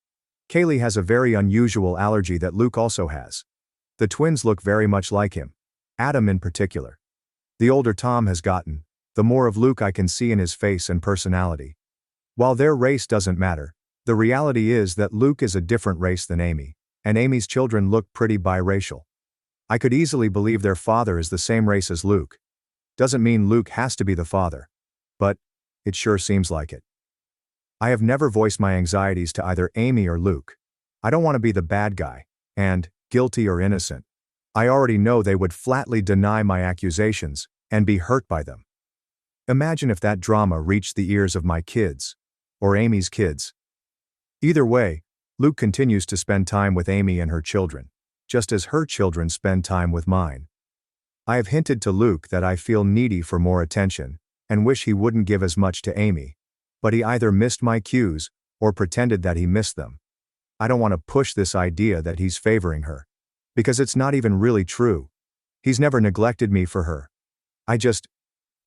Kaylee has a very unusual allergy that Luke also has. The twins look very much like him, Adam in particular. The older Tom has gotten, the more of Luke I can see in his face and personality. While their race doesn't matter, the reality is that Luke is a different race than Amy, and Amy's children look pretty biracial. I could easily believe their father is the same race as Luke. Doesn't mean Luke has to be the father. But it sure seems like it. I have never voiced my anxieties to either Amy or Luke. I don't want to be the bad guy, and, guilty or innocent. I already know they would flatly deny my accusations, and be hurt by them. Imagine if that drama reached the ears of my kids, or Amy's kids. Either way, Luke continues to spend time with Amy and her children, just as her children spend time with mine. I have hinted to Luke that I feel needy for more attention, and wish he wouldn't give as much to Amy, but he either missed my cues, or pretended that he missed them. I don't want to push this idea that he's favoring her, because it's not even really true. He's never neglected me for her. I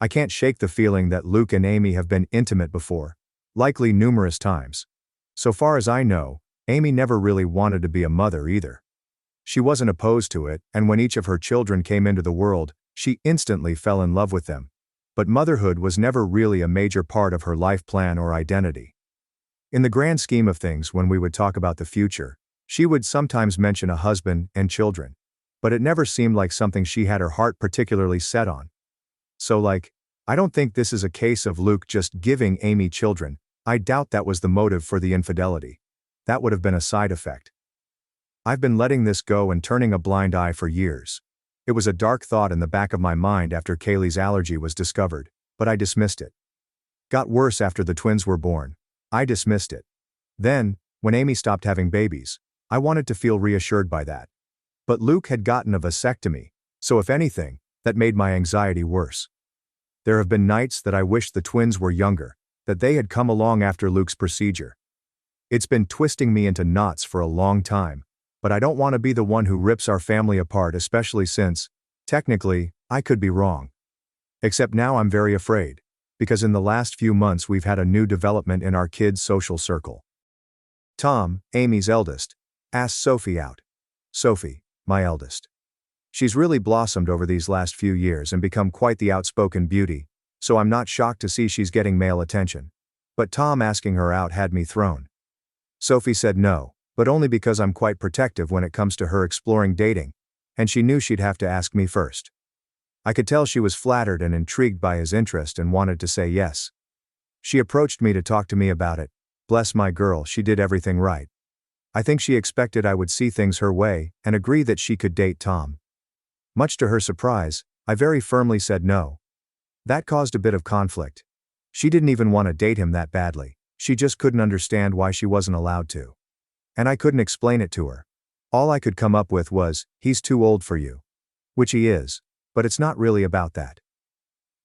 can't shake the feeling that Luke and Amy have been intimate before, likely numerous times. So far as I know, Amy never really wanted to be a mother either. She wasn't opposed to it, and when each of her children came into the world, she instantly fell in love with them. But motherhood was never really a major part of her life plan or identity. In the grand scheme of things, when we would talk about the future, she would sometimes mention a husband and children, but it never seemed like something she had her heart particularly set on. So I don't think this is a case of Luke just giving Amy children. I doubt that was the motive for the infidelity. That would have been a side effect. I've been letting this go and turning a blind eye for years. It was a dark thought in the back of my mind after Kaylee's allergy was discovered, but I dismissed it. Got worse after the twins were born. I dismissed it. Then, when Amy stopped having babies, I wanted to feel reassured by that. But Luke had gotten a vasectomy, so if anything, that made my anxiety worse. There have been nights that I wished the twins were younger, that they had come along after Luke's procedure. It's been twisting me into knots for a long time, but I don't want to be the one who rips our family apart, especially since, technically, I could be wrong. Except now I'm very afraid, because in the last few months we've had a new development in our kids' social circle. Tom, Amy's eldest, asked Sophie out. Sophie, my eldest. She's really blossomed over these last few years and become quite the outspoken beauty, so I'm not shocked to see she's getting male attention. But Tom asking her out had me thrown. Sophie said no, but only because I'm quite protective when it comes to her exploring dating, and she knew she'd have to ask me first. I could tell she was flattered and intrigued by his interest and wanted to say yes. She approached me to talk to me about it. Bless my girl, she did everything right. I think she expected I would see things her way and agree that she could date Tom. Much to her surprise, I very firmly said no. That caused a bit of conflict. She didn't even want to date him that badly, she just couldn't understand why she wasn't allowed to. And I couldn't explain it to her. All I could come up with was, he's too old for you. Which he is, but it's not really about that.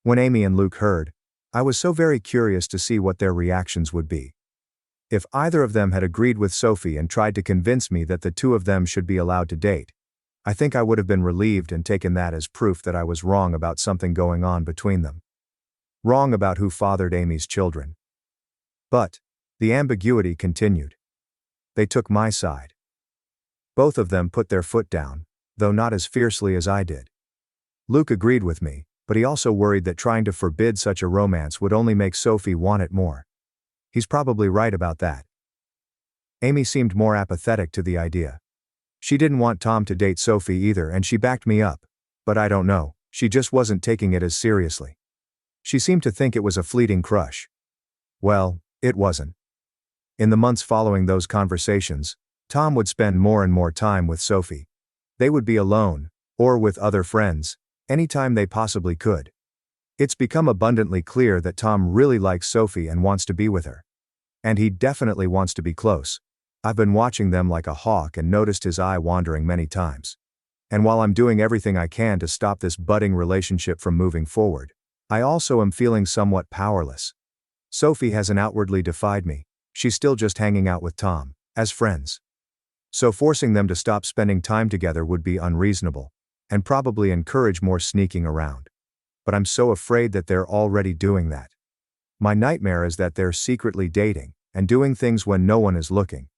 When Amy and Luke heard, I was so very curious to see what their reactions would be. If either of them had agreed with Sophie and tried to convince me that the two of them should be allowed to date, I think I would have been relieved and taken that as proof that I was wrong about something going on between them. Wrong about who fathered Amy's children. But the ambiguity continued. They took my side. Both of them put their foot down, though not as fiercely as I did. Luke agreed with me, but he also worried that trying to forbid such a romance would only make Sophie want it more. He's probably right about that. Amy seemed more apathetic to the idea. She didn't want Tom to date Sophie either, and she backed me up, but I don't know, she just wasn't taking it as seriously. She seemed to think it was a fleeting crush. Well, it wasn't. In the months following those conversations, Tom would spend more and more time with Sophie. They would be alone, or with other friends, anytime they possibly could. It's become abundantly clear that Tom really likes Sophie and wants to be with her. And he definitely wants to be close. I've been watching them like a hawk and noticed his eye wandering many times. And while I'm doing everything I can to stop this budding relationship from moving forward, I also am feeling somewhat powerless. Sophie hasn't outwardly defied me, she's still just hanging out with Tom, as friends. So forcing them to stop spending time together would be unreasonable, and probably encourage more sneaking around. But I'm so afraid that they're already doing that. My nightmare is that they're secretly dating, and doing things when no one is looking.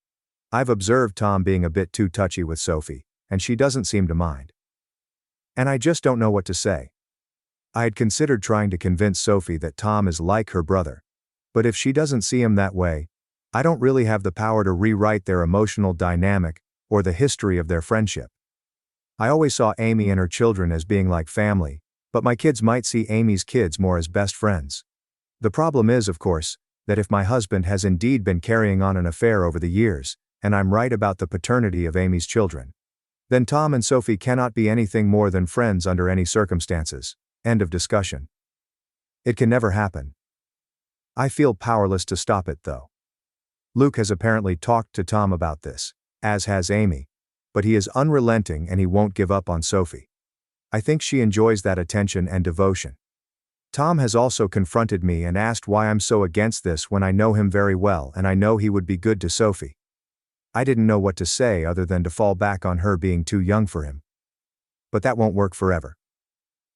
I've observed Tom being a bit too touchy with Sophie, and she doesn't seem to mind. And I just don't know what to say. I had considered trying to convince Sophie that Tom is like her brother. But if she doesn't see him that way, I don't really have the power to rewrite their emotional dynamic, or the history of their friendship. I always saw Amy and her children as being like family, but my kids might see Amy's kids more as best friends. The problem is, of course, that if my husband has indeed been carrying on an affair over the years, and I'm right about the paternity of Amy's children, then Tom and Sophie cannot be anything more than friends under any circumstances. End of discussion. It can never happen. I feel powerless to stop it though. Luke has apparently talked to Tom about this, as has Amy, but he is unrelenting and he won't give up on Sophie. I think she enjoys that attention and devotion. Tom has also confronted me and asked why I'm so against this when I know him very well and I know he would be good to Sophie. I didn't know what to say other than to fall back on her being too young for him. But that won't work forever.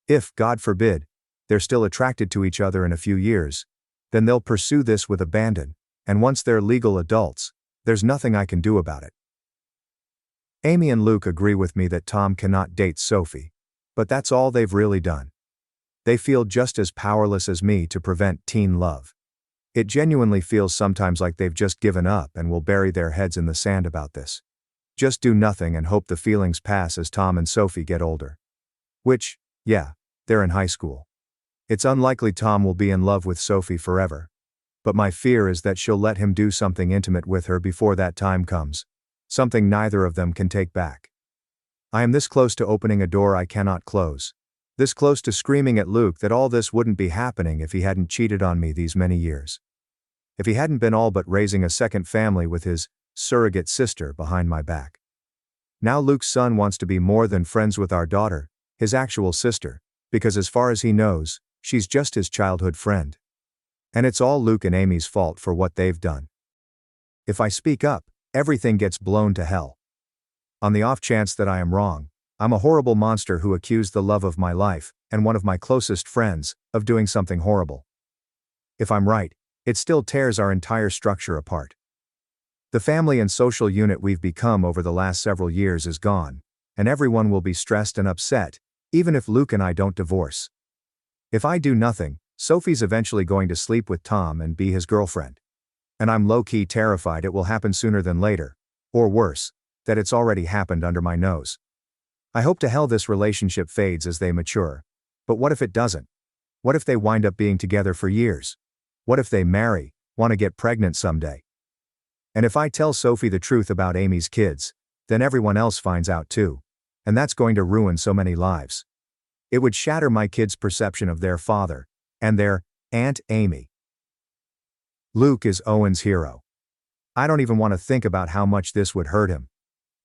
If, God forbid, they're still attracted to each other in a few years, then they'll pursue this with abandon, and once they're legal adults, there's nothing I can do about it. Amy and Luke agree with me that Tom cannot date Sophie, but that's all they've really done. They feel just as powerless as me to prevent teen love. It genuinely feels sometimes like they've just given up and will bury their heads in the sand about this. Just do nothing and hope the feelings pass as Tom and Sophie get older. Which, yeah, they're in high school. It's unlikely Tom will be in love with Sophie forever. But my fear is that she'll let him do something intimate with her before that time comes. Something neither of them can take back. I am this close to opening a door I cannot close. This close to screaming at Luke that all this wouldn't be happening if he hadn't cheated on me these many years. If he hadn't been all but raising a second family with his surrogate sister behind my back. Now Luke's son wants to be more than friends with our daughter, his actual sister, because as far as he knows, she's just his childhood friend. And it's all Luke and Amy's fault for what they've done. If I speak up, everything gets blown to hell. On the off chance that I am wrong, I'm a horrible monster who accused the love of my life, and one of my closest friends, of doing something horrible. If I'm right, it still tears our entire structure apart. The family and social unit we've become over the last several years is gone, and everyone will be stressed and upset, even if Luke and I don't divorce. If I do nothing, Sophie's eventually going to sleep with Tom and be his girlfriend. And I'm low-key terrified it will happen sooner than later, or worse, that it's already happened under my nose. I hope to hell this relationship fades as they mature. But what if it doesn't? What if they wind up being together for years? What if they marry, want to get pregnant someday? And if I tell Sophie the truth about Amy's kids, then everyone else finds out too. And that's going to ruin so many lives. It would shatter my kids' perception of their father, And their Aunt Amy. Luke is Owen's hero. I don't even want to think about how much this would hurt him.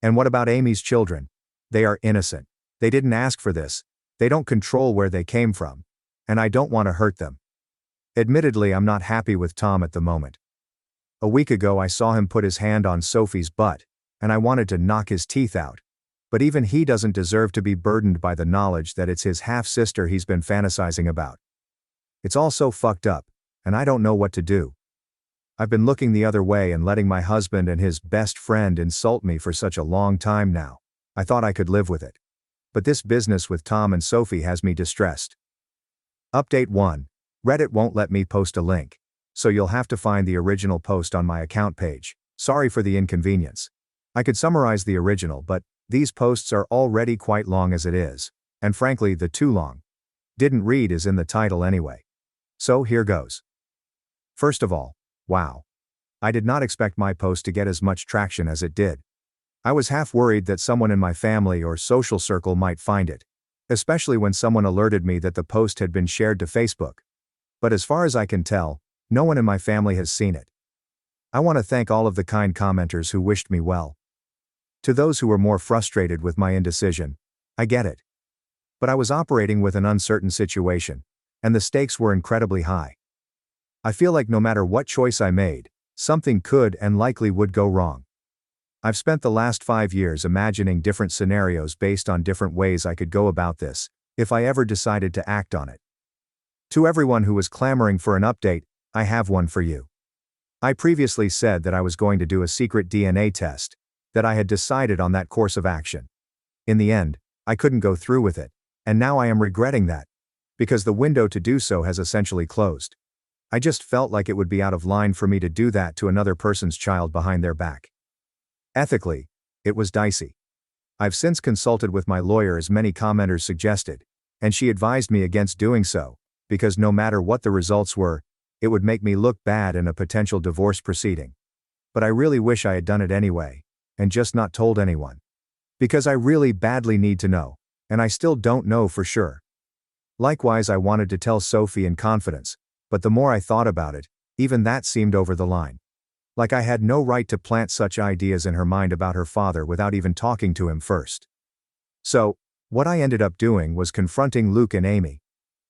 And what about Amy's children? They are innocent. They didn't ask for this. They don't control where they came from. And I don't want to hurt them. Admittedly, I'm not happy with Tom at the moment. A week ago I saw him put his hand on Sophie's butt, and I wanted to knock his teeth out. But even he doesn't deserve to be burdened by the knowledge that it's his half-sister he's been fantasizing about. It's all so fucked up, and I don't know what to do. I've been looking the other way and letting my husband and his best friend insult me for such a long time now. I thought I could live with it. But this business with Tom and Sophie has me distressed. Update 1. Reddit won't let me post a link. So you'll have to find the original post on my account page. Sorry for the inconvenience. I could summarize the original, but these posts are already quite long as it is. And frankly, the too long. Didn't read is in the title anyway. So here goes. First of all, wow. I did not expect my post to get as much traction as it did. I was half worried that someone in my family or social circle might find it, especially when someone alerted me that the post had been shared to Facebook. But as far as I can tell, no one in my family has seen it. I want to thank all of the kind commenters who wished me well. To those who were more frustrated with my indecision, I get it. But I was operating with an uncertain situation, and the stakes were incredibly high. I feel like no matter what choice I made, something could and likely would go wrong. I've spent the last 5 years imagining different scenarios based on different ways I could go about this, if I ever decided to act on it. To everyone who was clamoring for an update, I have one for you. I previously said that I was going to do a secret DNA test, that I had decided on that course of action. In the end, I couldn't go through with it, and now I am regretting that, because the window to do so has essentially closed. I just felt like it would be out of line for me to do that to another person's child behind their back. Ethically, it was dicey. I've since consulted with my lawyer as many commenters suggested, and she advised me against doing so, because no matter what the results were, it would make me look bad in a potential divorce proceeding. But I really wish I had done it anyway, and just not told anyone. Because I really badly need to know, and I still don't know for sure. Likewise, I wanted to tell Sophie in confidence, but the more I thought about it, even that seemed over the line. Like I had no right to plant such ideas in her mind about her father without even talking to him first. So, what I ended up doing was confronting Luke and Amy.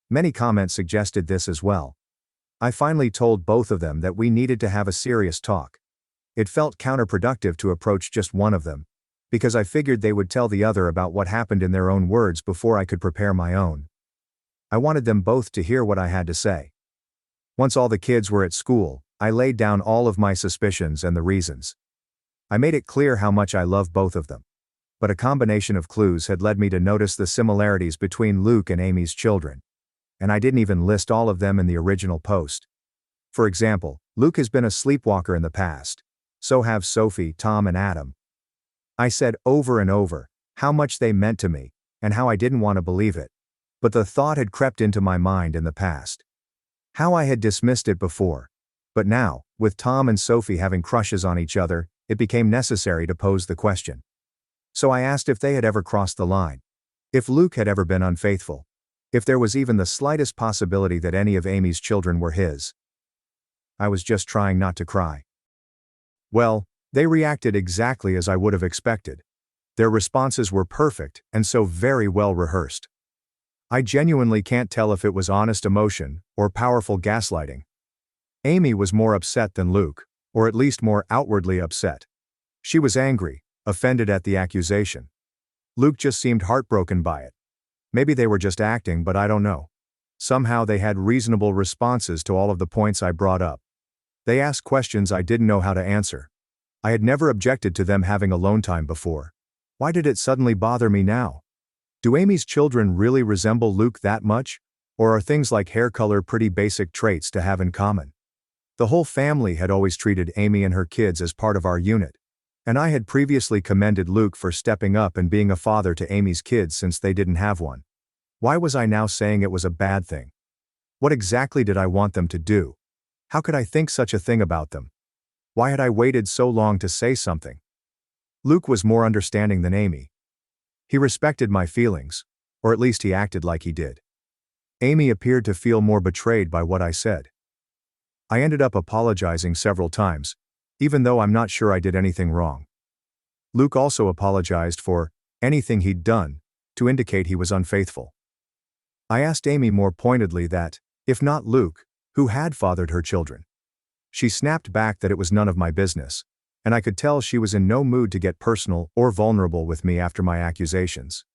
Many comments suggested this as well. I finally told both of them that we needed to have a serious talk. It felt counterproductive to approach just one of them, because I figured they would tell the other about what happened in their own words before I could prepare my own. I wanted them both to hear what I had to say. Once all the kids were at school, I laid down all of my suspicions and the reasons. I made it clear how much I love both of them. But a combination of clues had led me to notice the similarities between Luke and Amy's children. And I didn't even list all of them in the original post. For example, Luke has been a sleepwalker in the past. So have Sophie, Tom, and Adam. I said over and over how much they meant to me, and how I didn't want to believe it. But the thought had crept into my mind in the past. How I had dismissed it before. But now, with Tom and Sophie having crushes on each other, it became necessary to pose the question. So I asked if they had ever crossed the line. If Luke had ever been unfaithful. If there was even the slightest possibility that any of Amy's children were his. I was just trying not to cry. Well, they reacted exactly as I would have expected. Their responses were perfect, and so very well rehearsed. I genuinely can't tell if it was honest emotion, or powerful gaslighting. Amy was more upset than Luke, or at least more outwardly upset. She was angry, offended at the accusation. Luke just seemed heartbroken by it. Maybe they were just acting, but I don't know. Somehow they had reasonable responses to all of the points I brought up. They asked questions I didn't know how to answer. I had never objected to them having alone time before. Why did it suddenly bother me now? Do Amy's children really resemble Luke that much? Or are things like hair color pretty basic traits to have in common? The whole family had always treated Amy and her kids as part of our unit. And I had previously commended Luke for stepping up and being a father to Amy's kids since they didn't have one. Why was I now saying it was a bad thing? What exactly did I want them to do? How could I think such a thing about them? Why had I waited so long to say something? Luke was more understanding than Amy. He respected my feelings, or at least he acted like he did. Amy appeared to feel more betrayed by what I said. I ended up apologizing several times, even though I'm not sure I did anything wrong. Luke also apologized for anything he'd done, to indicate he was unfaithful. I asked Amy more pointedly that, if not Luke, who had fathered her children? She snapped back that it was none of my business, and I could tell she was in no mood to get personal or vulnerable with me after my accusations.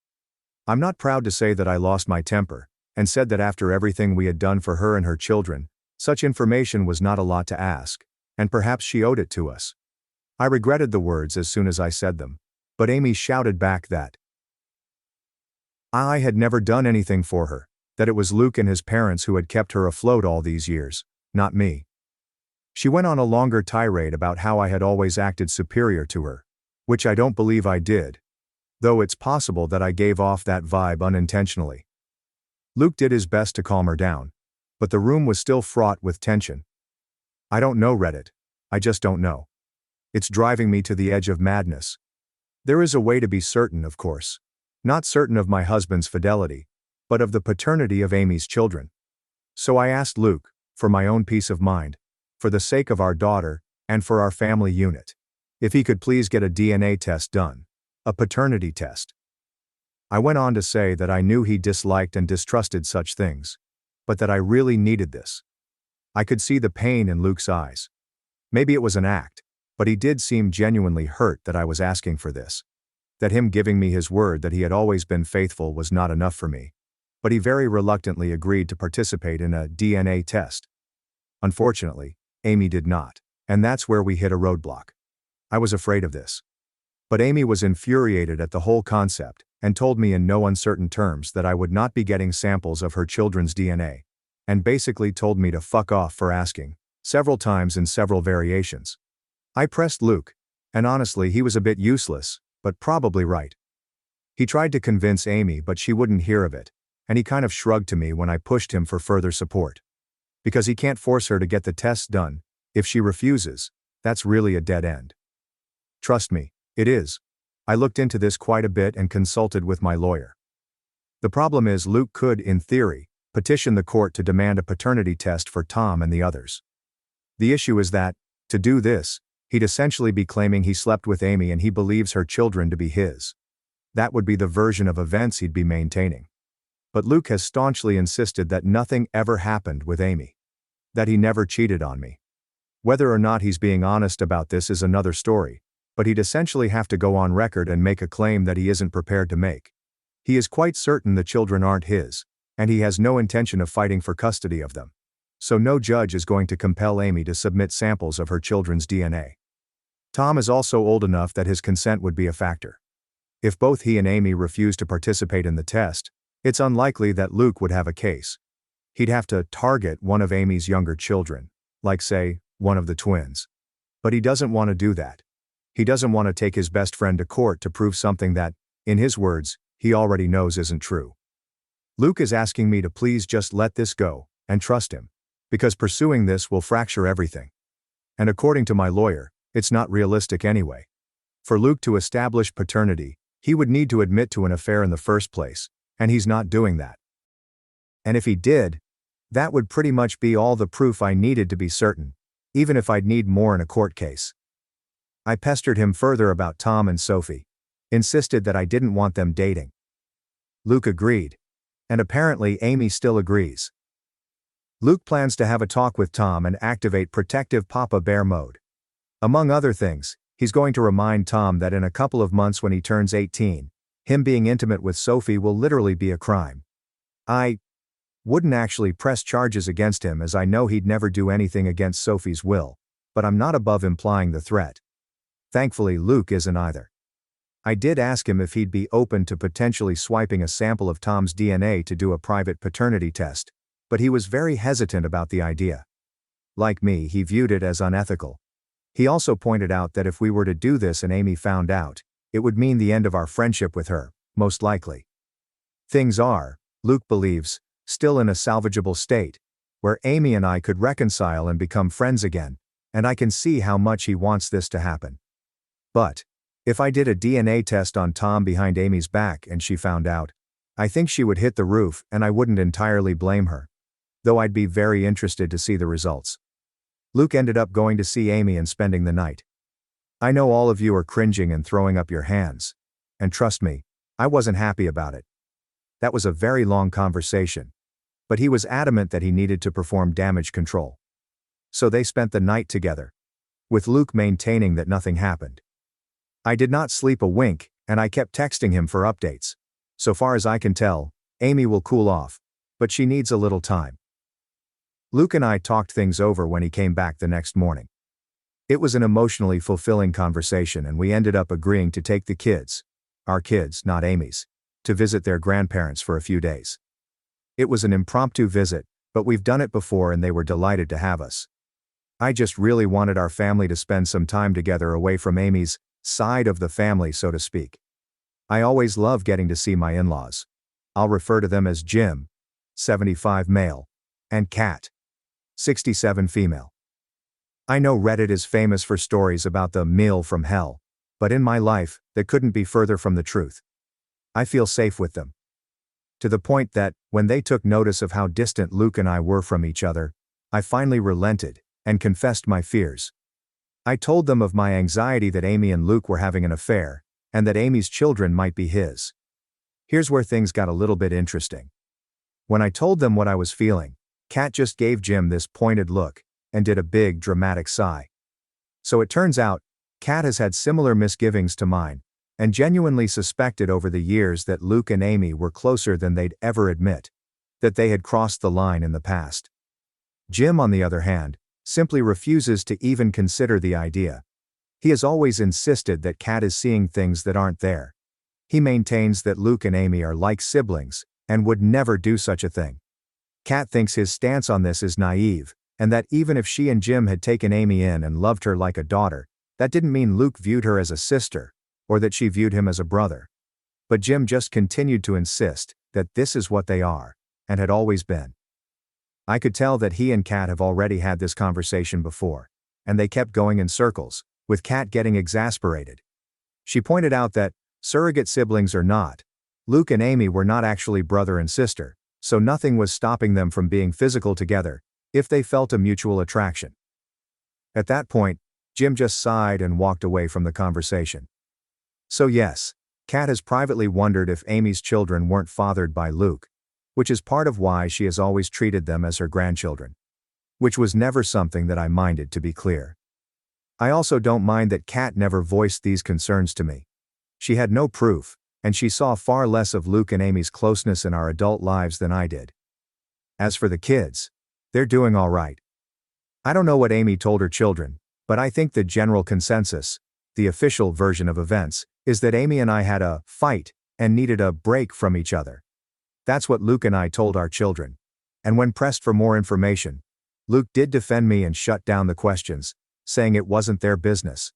I'm not proud to say that I lost my temper, and said that after everything we had done for her and her children, such information was not a lot to ask, and perhaps she owed it to us. I regretted the words as soon as I said them, but Amy shouted back that I had never done anything for her, that it was Luke and his parents who had kept her afloat all these years, not me. She went on a longer tirade about how I had always acted superior to her, which I don't believe I did, though it's possible that I gave off that vibe unintentionally. Luke did his best to calm her down, but the room was still fraught with tension. I don't know Reddit. I just don't know. It's driving me to the edge of madness. There is a way to be certain, of course. Not certain of my husband's fidelity, but of the paternity of Amy's children. So I asked Luke, for my own peace of mind, for the sake of our daughter, and for our family unit, if he could please get a DNA test done, a paternity test. I went on to say that I knew he disliked and distrusted such things, but that I really needed this. I could see the pain in Luke's eyes. Maybe it was an act, but he did seem genuinely hurt that I was asking for this. That him giving me his word that he had always been faithful was not enough for me. But he very reluctantly agreed to participate in a DNA test. Unfortunately, Amy did not, and that's where we hit a roadblock. I was afraid of this. But Amy was infuriated at the whole concept, and told me in no uncertain terms that I would not be getting samples of her children's DNA, and basically told me to fuck off for asking, several times in several variations. I pressed Luke, and honestly he was a bit useless, but probably right. He tried to convince Amy but she wouldn't hear of it, and he kind of shrugged to me when I pushed him for further support. Because he can't force her to get the tests done. If she refuses, that's really a dead end. Trust me, it is. I looked into this quite a bit and consulted with my lawyer. The problem is Luke could, in theory, petition the court to demand a paternity test for Tom and the others. The issue is that, to do this, he'd essentially be claiming he slept with Amy and he believes her children to be his. That would be the version of events he'd be maintaining. But Luke has staunchly insisted that nothing ever happened with Amy. That he never cheated on me. Whether or not he's being honest about this is another story, but he'd essentially have to go on record and make a claim that he isn't prepared to make. He is quite certain the children aren't his, and he has no intention of fighting for custody of them. So no judge is going to compel Amy to submit samples of her children's DNA. Tom is also old enough that his consent would be a factor. If both he and Amy refuse to participate in the test, it's unlikely that Luke would have a case. He'd have to target one of Amy's younger children, like say, one of the twins. But he doesn't want to do that. He doesn't want to take his best friend to court to prove something that, in his words, he already knows isn't true. Luke is asking me to please just let this go, and trust him, because pursuing this will fracture everything. And according to my lawyer, it's not realistic anyway. For Luke to establish paternity, he would need to admit to an affair in the first place, and he's not doing that. And if he did, that would pretty much be all the proof I needed to be certain, even if I'd need more in a court case. I pestered him further about Tom and Sophie, insisted that I didn't want them dating. Luke agreed, and apparently Amy still agrees. Luke plans to have a talk with Tom and activate protective Papa Bear mode. Among other things, he's going to remind Tom that in a couple of months when he turns 18, him being intimate with Sophie will literally be a crime. I wouldn't actually press charges against him as I know he'd never do anything against Sophie's will, but I'm not above implying the threat. Thankfully Luke isn't either. I did ask him if he'd be open to potentially swiping a sample of Tom's DNA to do a private paternity test, but he was very hesitant about the idea. Like me, he viewed it as unethical. He also pointed out that if we were to do this and Amy found out, it would mean the end of our friendship with her, most likely. Things are, Luke believes, still in a salvageable state, where Amy and I could reconcile and become friends again, and I can see how much he wants this to happen. But, if I did a DNA test on Tom behind Amy's back and she found out, I think she would hit the roof, and I wouldn't entirely blame her. Though I'd be very interested to see the results. Luke ended up going to see Amy and spending the night. I know all of you are cringing and throwing up your hands. And trust me, I wasn't happy about it. That was a very long conversation. But he was adamant that he needed to perform damage control. So they spent the night together, with Luke maintaining that nothing happened. I did not sleep a wink, and I kept texting him for updates. So far as I can tell, Amy will cool off, but she needs a little time. Luke and I talked things over when he came back the next morning. It was an emotionally fulfilling conversation, and we ended up agreeing to take the kids, our kids, not Amy's, to visit their grandparents for a few days. It was an impromptu visit, but we've done it before and they were delighted to have us. I just really wanted our family to spend some time together away from Amy's side of the family, so to speak. I always love getting to see my in-laws. I'll refer to them as Jim, 75 male, and Kat, 67 female. I know Reddit is famous for stories about the meal from hell, but in my life, that couldn't be further from the truth. I feel safe with them. To the point that, when they took notice of how distant Luke and I were from each other, I finally relented and confessed my fears. I told them of my anxiety that Amy and Luke were having an affair, and that Amy's children might be his. Here's where things got a little bit interesting. When I told them what I was feeling, Kat just gave Jim this pointed look, and did a big dramatic sigh. So it turns out, Kat has had similar misgivings to mine, and genuinely suspected over the years that Luke and Amy were closer than they'd ever admit, that they had crossed the line in the past. Jim, on the other hand, simply refuses to even consider the idea. He has always insisted that Kat is seeing things that aren't there. He maintains that Luke and Amy are like siblings, and would never do such a thing. Kat thinks his stance on this is naive, and that even if she and Jim had taken Amy in and loved her like a daughter, that didn't mean Luke viewed her as a sister, or that she viewed him as a brother. But Jim just continued to insist that this is what they are, and had always been. I could tell that he and Kat have already had this conversation before, and they kept going in circles, with Kat getting exasperated. She pointed out that, surrogate siblings or not, Luke and Amy were not actually brother and sister, so nothing was stopping them from being physical together, if they felt a mutual attraction. At that point, Jim just sighed and walked away from the conversation. So yes, Kat has privately wondered if Amy's children weren't fathered by Luke, which is part of why she has always treated them as her grandchildren. Which was never something that I minded, to be clear. I also don't mind that Kat never voiced these concerns to me. She had no proof, and she saw far less of Luke and Amy's closeness in our adult lives than I did. As for the kids, they're doing all right. I don't know what Amy told her children, but I think the general consensus, the official version of events, is that Amy and I had a fight and needed a break from each other. That's what Luke and I told our children. And when pressed for more information, Luke did defend me and shut down the questions, saying it wasn't their business.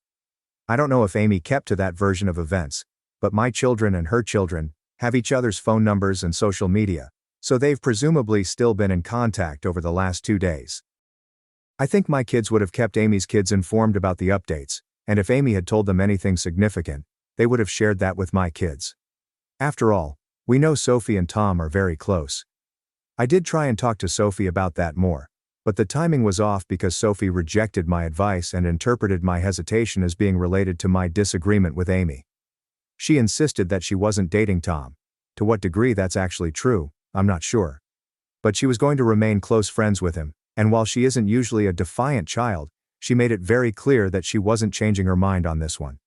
I don't know if Amy kept to that version of events, but my children and her children have each other's phone numbers and social media, so they've presumably still been in contact over the last 2 days. I think my kids would have kept Amy's kids informed about the updates, and if Amy had told them anything significant, they would have shared that with my kids. After all, we know Sophie and Tom are very close. I did try and talk to Sophie about that more, but the timing was off because Sophie rejected my advice and interpreted my hesitation as being related to my disagreement with Amy. She insisted that she wasn't dating Tom. To what degree that's actually true, I'm not sure. But she was going to remain close friends with him, and while she isn't usually a defiant child, she made it very clear that she wasn't changing her mind on this one.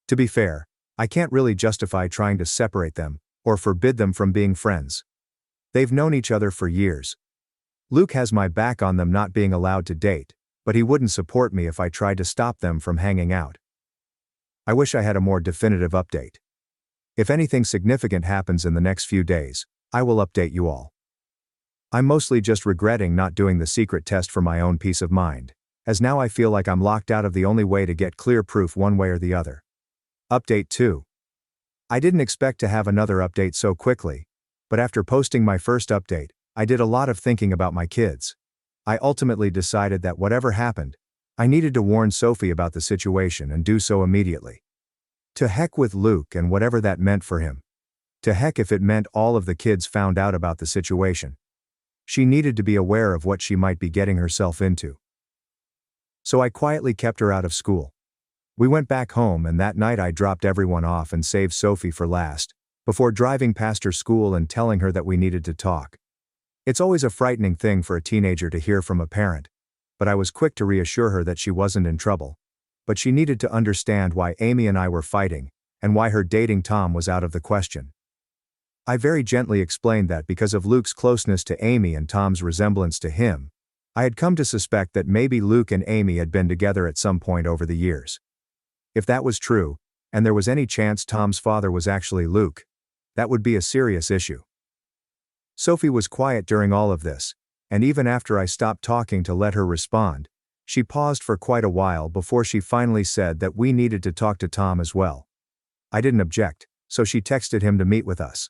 To be fair, I can't really justify trying to separate them, or forbid them from being friends. They've known each other for years. Luke has my back on them not being allowed to date, but he wouldn't support me if I tried to stop them from hanging out. I wish I had a more definitive update. If anything significant happens in the next few days, I will update you all. I'm mostly just regretting not doing the secret test for my own peace of mind, as now I feel like I'm locked out of the only way to get clear proof one way or the other. Update 2. I didn't expect to have another update so quickly, but after posting my first update, I did a lot of thinking about my kids. I ultimately decided that whatever happened, I needed to warn Sophie about the situation and do so immediately. To heck with Luke and whatever that meant for him. To heck if it meant all of the kids found out about the situation. She needed to be aware of what she might be getting herself into. So I quietly kept her out of school. We went back home, and that night I dropped everyone off and saved Sophie for last, before driving past her school and telling her that we needed to talk. It's always a frightening thing for a teenager to hear from a parent, but I was quick to reassure her that she wasn't in trouble. But she needed to understand why Amy and I were fighting, and why her dating Tom was out of the question. I very gently explained that because of Luke's closeness to Amy and Tom's resemblance to him, I had come to suspect that maybe Luke and Amy had been together at some point over the years. If that was true, and there was any chance Tom's father was actually Luke, that would be a serious issue. Sophie was quiet during all of this, and even after I stopped talking to let her respond, she paused for quite a while before she finally said that we needed to talk to Tom as well. I didn't object, so she texted him to meet with us.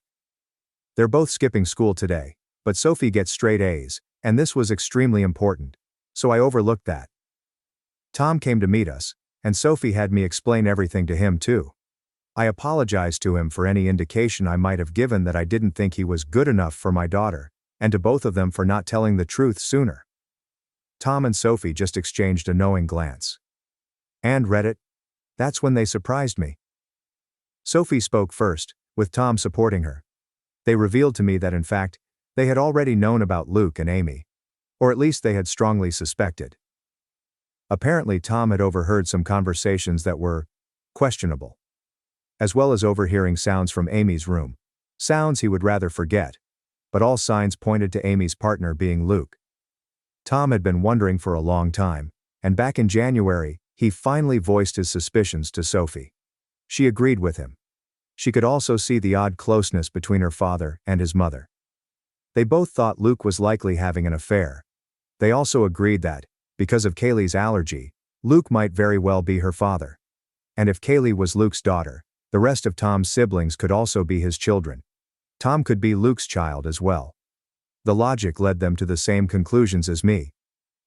They're both skipping school today, but Sophie gets straight A's, and this was extremely important, so I overlooked that. Tom came to meet us, and Sophie had me explain everything to him too. I apologized to him for any indication I might have given that I didn't think he was good enough for my daughter, and to both of them for not telling the truth sooner. Tom and Sophie just exchanged a knowing glance. And read it? That's when they surprised me. Sophie spoke first, with Tom supporting her. They revealed to me that in fact, they had already known about Luke and Amy. Or at least they had strongly suspected. Apparently Tom had overheard some conversations that were questionable. As well as overhearing sounds from Amy's room. Sounds he would rather forget. But all signs pointed to Amy's partner being Luke. Tom had been wondering for a long time, and back in January, he finally voiced his suspicions to Sophie. She agreed with him. She could also see the odd closeness between her father and his mother. They both thought Luke was likely having an affair. They also agreed that, because of Kaylee's allergy, Luke might very well be her father. And if Kaylee was Luke's daughter, the rest of Tom's siblings could also be his children. Tom could be Luke's child as well. The logic led them to the same conclusions as me.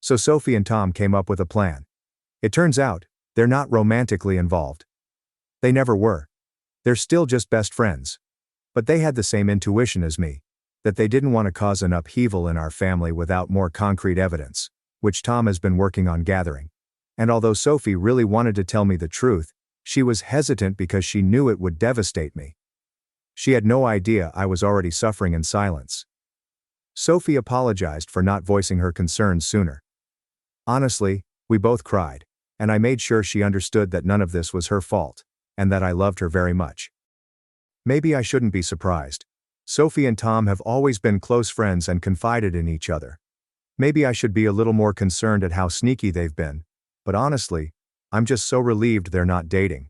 So Sophie and Tom came up with a plan. It turns out, they're not romantically involved. They never were. They're still just best friends. But they had the same intuition as me, that they didn't want to cause an upheaval in our family without more concrete evidence, which Tom has been working on gathering. And although Sophie really wanted to tell me the truth, she was hesitant because she knew it would devastate me. She had no idea I was already suffering in silence. Sophie apologized for not voicing her concerns sooner. Honestly, we both cried, and I made sure she understood that none of this was her fault, and that I loved her very much. Maybe I shouldn't be surprised. Sophie and Tom have always been close friends and confided in each other. Maybe I should be a little more concerned at how sneaky they've been, but honestly, I'm just so relieved they're not dating.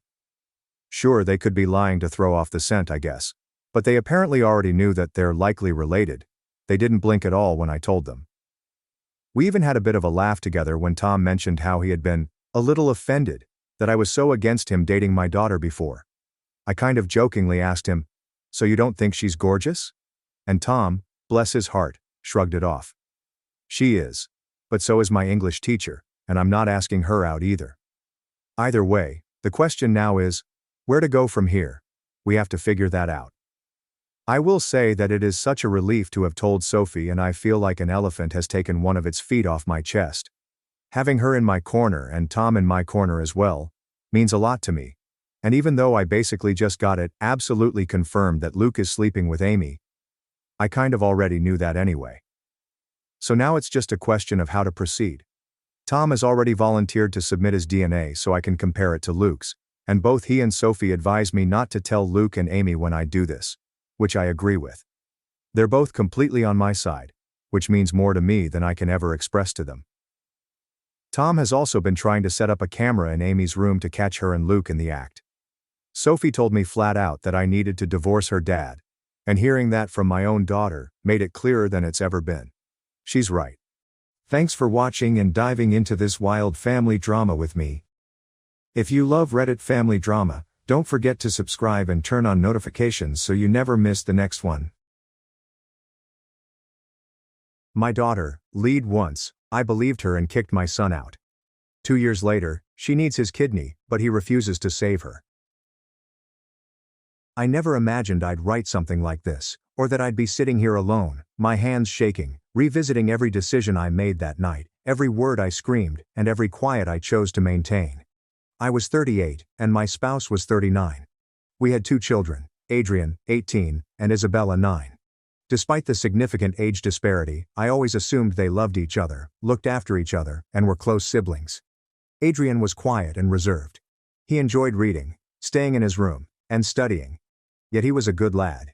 Sure, they could be lying to throw off the scent, I guess. But they apparently already knew that they're likely related. They didn't blink at all when I told them. We even had a bit of a laugh together when Tom mentioned how he had been a little offended that I was so against him dating my daughter before. I kind of jokingly asked him, "So you don't think she's gorgeous?" And Tom, bless his heart, shrugged it off. She is. But so is my English teacher, and I'm not asking her out either. Either way, the question now is, where to go from here? We have to figure that out. I will say that it is such a relief to have told Sophie, and I feel like an elephant has taken one of its feet off my chest. Having her in my corner and Tom in my corner as well, means a lot to me. And even though I basically just got it absolutely confirmed that Luke is sleeping with Amy, I kind of already knew that anyway. So now it's just a question of how to proceed. Tom has already volunteered to submit his DNA so I can compare it to Luke's, and both he and Sophie advised me not to tell Luke and Amy when I do this, which I agree with. They're both completely on my side, which means more to me than I can ever express to them. Tom has also been trying to set up a camera in Amy's room to catch her and Luke in the act. Sophie told me flat out that I needed to divorce her dad, and hearing that from my own daughter made it clearer than it's ever been. She's right. Thanks for watching and diving into this wild family drama with me. If you love Reddit family drama, don't forget to subscribe and turn on notifications so you never miss the next one. My daughter, lead once, I believed her and kicked my son out. 2 years later, she needs his kidney, but he refuses to save her. I never imagined I'd write something like this, or that I'd be sitting here alone, my hands shaking, revisiting every decision I made that night, every word I screamed, and every quiet I chose to maintain. I was 38, and my spouse was 39. We had 2 children, Adrian, 18, and Isabella, 9. Despite the significant age disparity, I always assumed they loved each other, looked after each other, and were close siblings. Adrian was quiet and reserved. He enjoyed reading, staying in his room, and studying. Yet he was a good lad.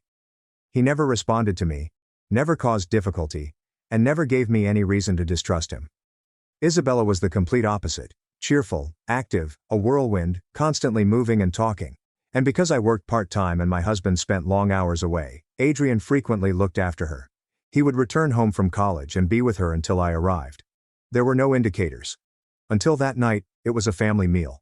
He never responded to me, never caused difficulty, and never gave me any reason to distrust him. Isabella was the complete opposite, cheerful, active, a whirlwind, constantly moving and talking. And because I worked part-time and my husband spent long hours away, Adrian frequently looked after her. He would return home from college and be with her until I arrived. There were no indicators. Until that night, it was a family meal.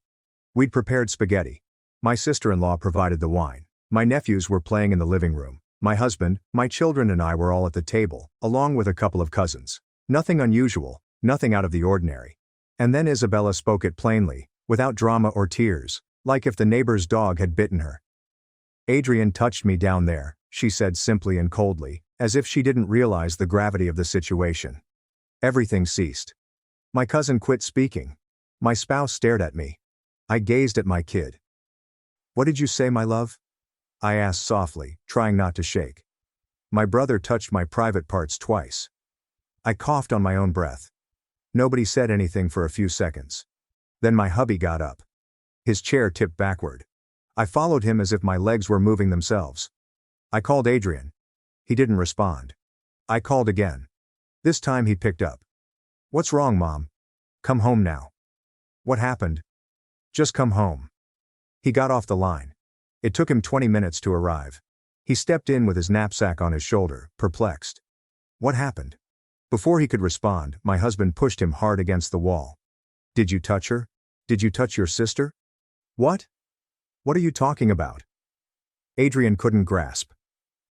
We'd prepared spaghetti. My sister-in-law provided the wine. My nephews were playing in the living room. My husband, my children and I were all at the table, along with a couple of cousins. Nothing unusual, nothing out of the ordinary. And then Isabella spoke it plainly, without drama or tears, like if the neighbor's dog had bitten her. "Adrian touched me down there," she said simply and coldly, as if she didn't realize the gravity of the situation. Everything ceased. My cousin quit speaking. My spouse stared at me. I gazed at my kid. "What did you say, my love?" I asked softly, trying not to shake. My brother touched my private parts twice. I coughed on my own breath. Nobody said anything for a few seconds. Then my hubby got up. His chair tipped backward. I followed him as if my legs were moving themselves. I called Adrian. He didn't respond. I called again. This time he picked up. "What's wrong, Mom? Come home now." "What happened?" "Just come home." He got off the line. It took him 20 minutes to arrive. He stepped in with his knapsack on his shoulder, perplexed. "What happened?" Before he could respond, my husband pushed him hard against the wall. "Did you touch her? Did you touch your sister?" "What? What are you talking about?" Adrian couldn't grasp.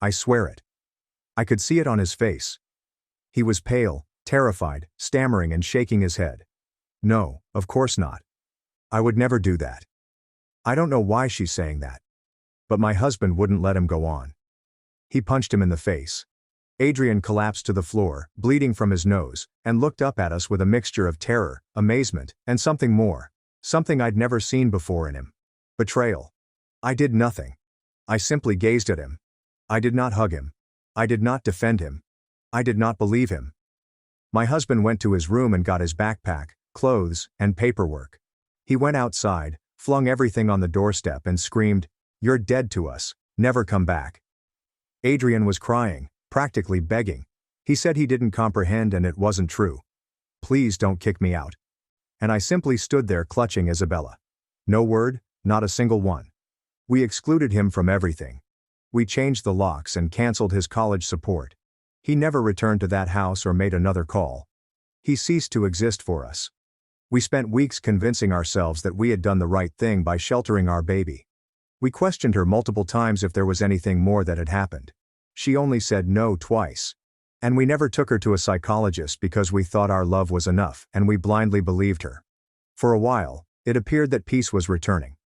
I swear it. I could see it on his face. He was pale, terrified, stammering and shaking his head. "No, of course not. I would never do that. I don't know why she's saying that." But my husband wouldn't let him go on. He punched him in the face. Adrian collapsed to the floor, bleeding from his nose, and looked up at us with a mixture of terror, amazement, and something more. Something I'd never seen before in him. Betrayal. I did nothing. I simply gazed at him. I did not hug him. I did not defend him. I did not believe him. My husband went to his room and got his backpack, clothes, and paperwork. He went outside, flung everything on the doorstep and screamed, "You're dead to us, never come back." Adrian was crying, practically begging. He said he didn't comprehend and it wasn't true. "Please don't kick me out." And I simply stood there clutching Isabella. No word, not a single one. We excluded him from everything. We changed the locks and canceled his college support. He never returned to that house or made another call. He ceased to exist for us. We spent weeks convincing ourselves that we had done the right thing by sheltering our baby. We questioned her multiple times if there was anything more that had happened. She only said no twice. And we never took her to a psychologist because we thought our love was enough and we blindly believed her. For a while, it appeared that peace was returning.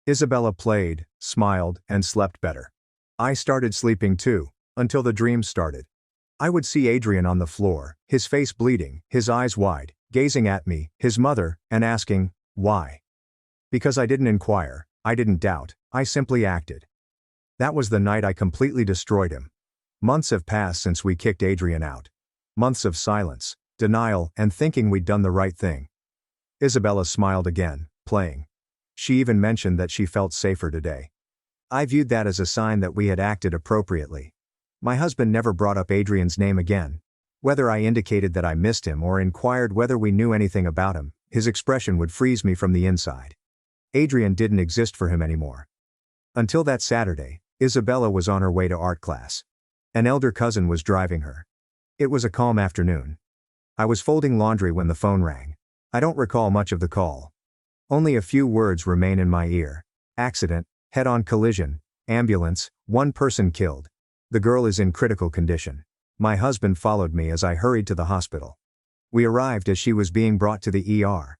Isabella played, smiled, and slept better. I started sleeping too, until the dreams started. I would see Adrian on the floor, his face bleeding, his eyes wide, gazing at me, his mother, and asking, "Why?" Because I didn't inquire, I didn't doubt, I simply acted. That was the night I completely destroyed him. Months have passed since we kicked Adrian out. Months of silence, denial, and thinking we'd done the right thing. Isabella smiled again, playing. She even mentioned that she felt safer today. I viewed that as a sign that we had acted appropriately. My husband never brought up Adrian's name again. Whether I indicated that I missed him or inquired whether we knew anything about him, his expression would freeze me from the inside. Adrian didn't exist for him anymore. Until that Saturday, Isabella was on her way to art class. An elder cousin was driving her. It was a calm afternoon. I was folding laundry when the phone rang. I don't recall much of the call. Only a few words remain in my ear. Accident, head-on collision, ambulance, 1 person killed. The girl is in critical condition. My husband followed me as I hurried to the hospital. We arrived as she was being brought to the ER.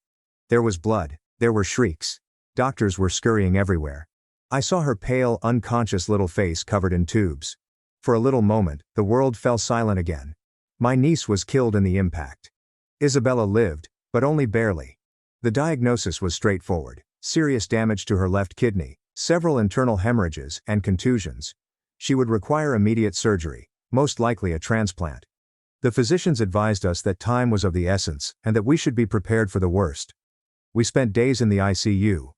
There was blood, there were shrieks. Doctors were scurrying everywhere. I saw her pale, unconscious little face covered in tubes. For a little moment, the world fell silent again. My niece was killed in the impact. Isabella lived, but only barely. The diagnosis was straightforward: serious damage to her left kidney, several internal hemorrhages, and contusions. She would require immediate surgery, most likely a transplant. The physicians advised us that time was of the essence, and that we should be prepared for the worst. We spent days in the ICU.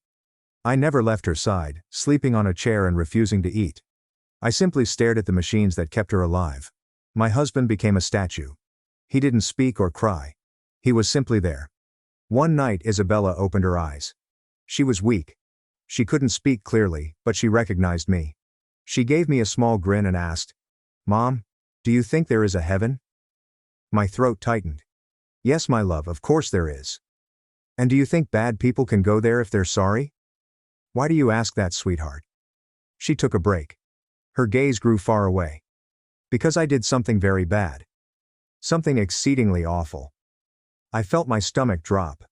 I never left her side, sleeping on a chair and refusing to eat. I simply stared at the machines that kept her alive. My husband became a statue. He didn't speak or cry. He was simply there. One night Isabella opened her eyes. She was weak. She couldn't speak clearly, but she recognized me. She gave me a small grin and asked, "Mom, do you think there is a heaven?" My throat tightened. "Yes, my love, of course there is." "And do you think bad people can go there if they're sorry?" "Why do you ask that, sweetheart?" She took a break. Her gaze grew far away. "Because I did something very bad. Something exceedingly awful." I felt my stomach drop.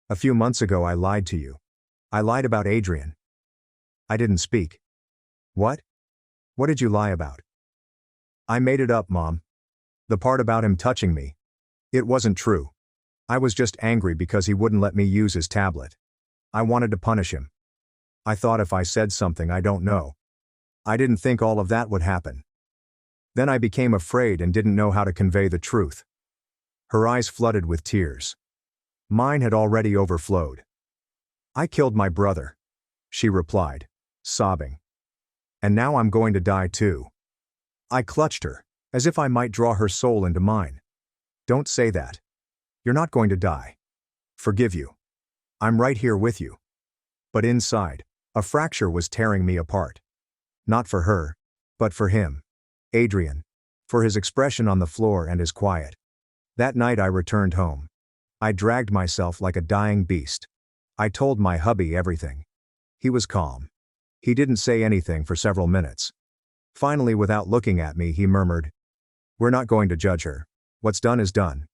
"A few months ago I lied to you. I lied about Adrian." I didn't speak. "What? What did you lie about?" "I made it up, Mom. The part about him touching me. It wasn't true. I was just angry because he wouldn't let me use his tablet. I wanted to punish him. I thought if I said something I don't know. I didn't think all of that would happen. Then I became afraid and didn't know how to convey the truth." Her eyes flooded with tears. Mine had already overflowed. "I killed my brother," she replied, sobbing. "And now I'm going to die too." I clutched her, as if I might draw her soul into mine. "Don't say that. You're not going to die. Forgive you. I'm right here with you." But inside, a fracture was tearing me apart. Not for her, but for him. Adrian. For his expression on the floor and his quiet. That night I returned home. I dragged myself like a dying beast. I told my hubby everything. He was calm. He didn't say anything for several minutes. Finally, without looking at me, he murmured, "We're not going to judge her. What's done is done,"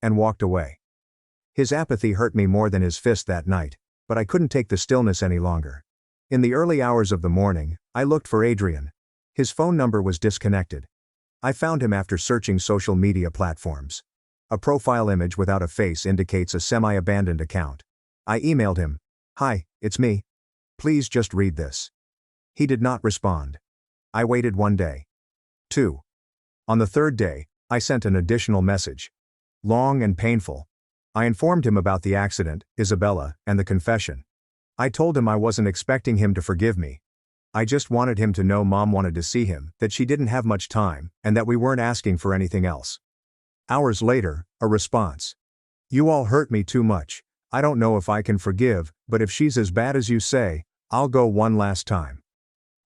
and walked away. His apathy hurt me more than his fist that night, but I couldn't take the stillness any longer. In the early hours of the morning, I looked for Adrian. His phone number was disconnected. I found him after searching social media platforms. A profile image without a face indicates a semi-abandoned account. I emailed him, "Hi, it's me. Please just read this." He did not respond. I waited 1 day. 2. On the 3rd day, I sent an additional message. Long and painful. I informed him about the accident, Isabella, and the confession. I told him I wasn't expecting him to forgive me. I just wanted him to know Mom wanted to see him, that she didn't have much time, and that we weren't asking for anything else. Hours later, a response. "You all hurt me too much. I don't know if I can forgive, but if she's as bad as you say, I'll go one last time."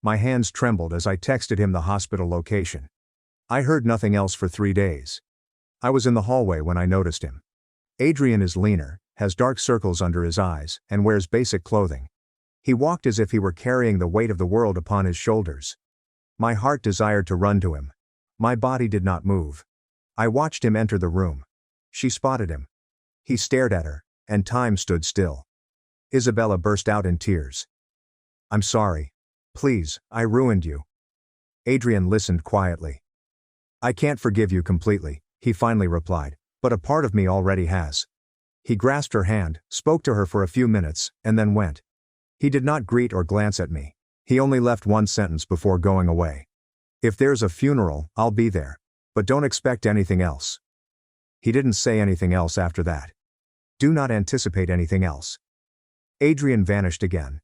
My hands trembled as I texted him the hospital location. I heard nothing else for 3 days. I was in the hallway when I noticed him. Adrian is leaner, has dark circles under his eyes, and wears basic clothing. He walked as if he were carrying the weight of the world upon his shoulders. My heart desired to run to him. My body did not move. I watched him enter the room. She spotted him. He stared at her, and time stood still. Isabella burst out in tears. "I'm sorry. Please, I ruined you." Adrian listened quietly. "I can't forgive you completely," he finally replied, "but a part of me already has." He grasped her hand, spoke to her for a few minutes, and then went. He did not greet or glance at me. He only left one sentence before going away. "If there's a funeral, I'll be there. But don't expect anything else." He didn't say anything else after that. Do not anticipate anything else. Adrian vanished again.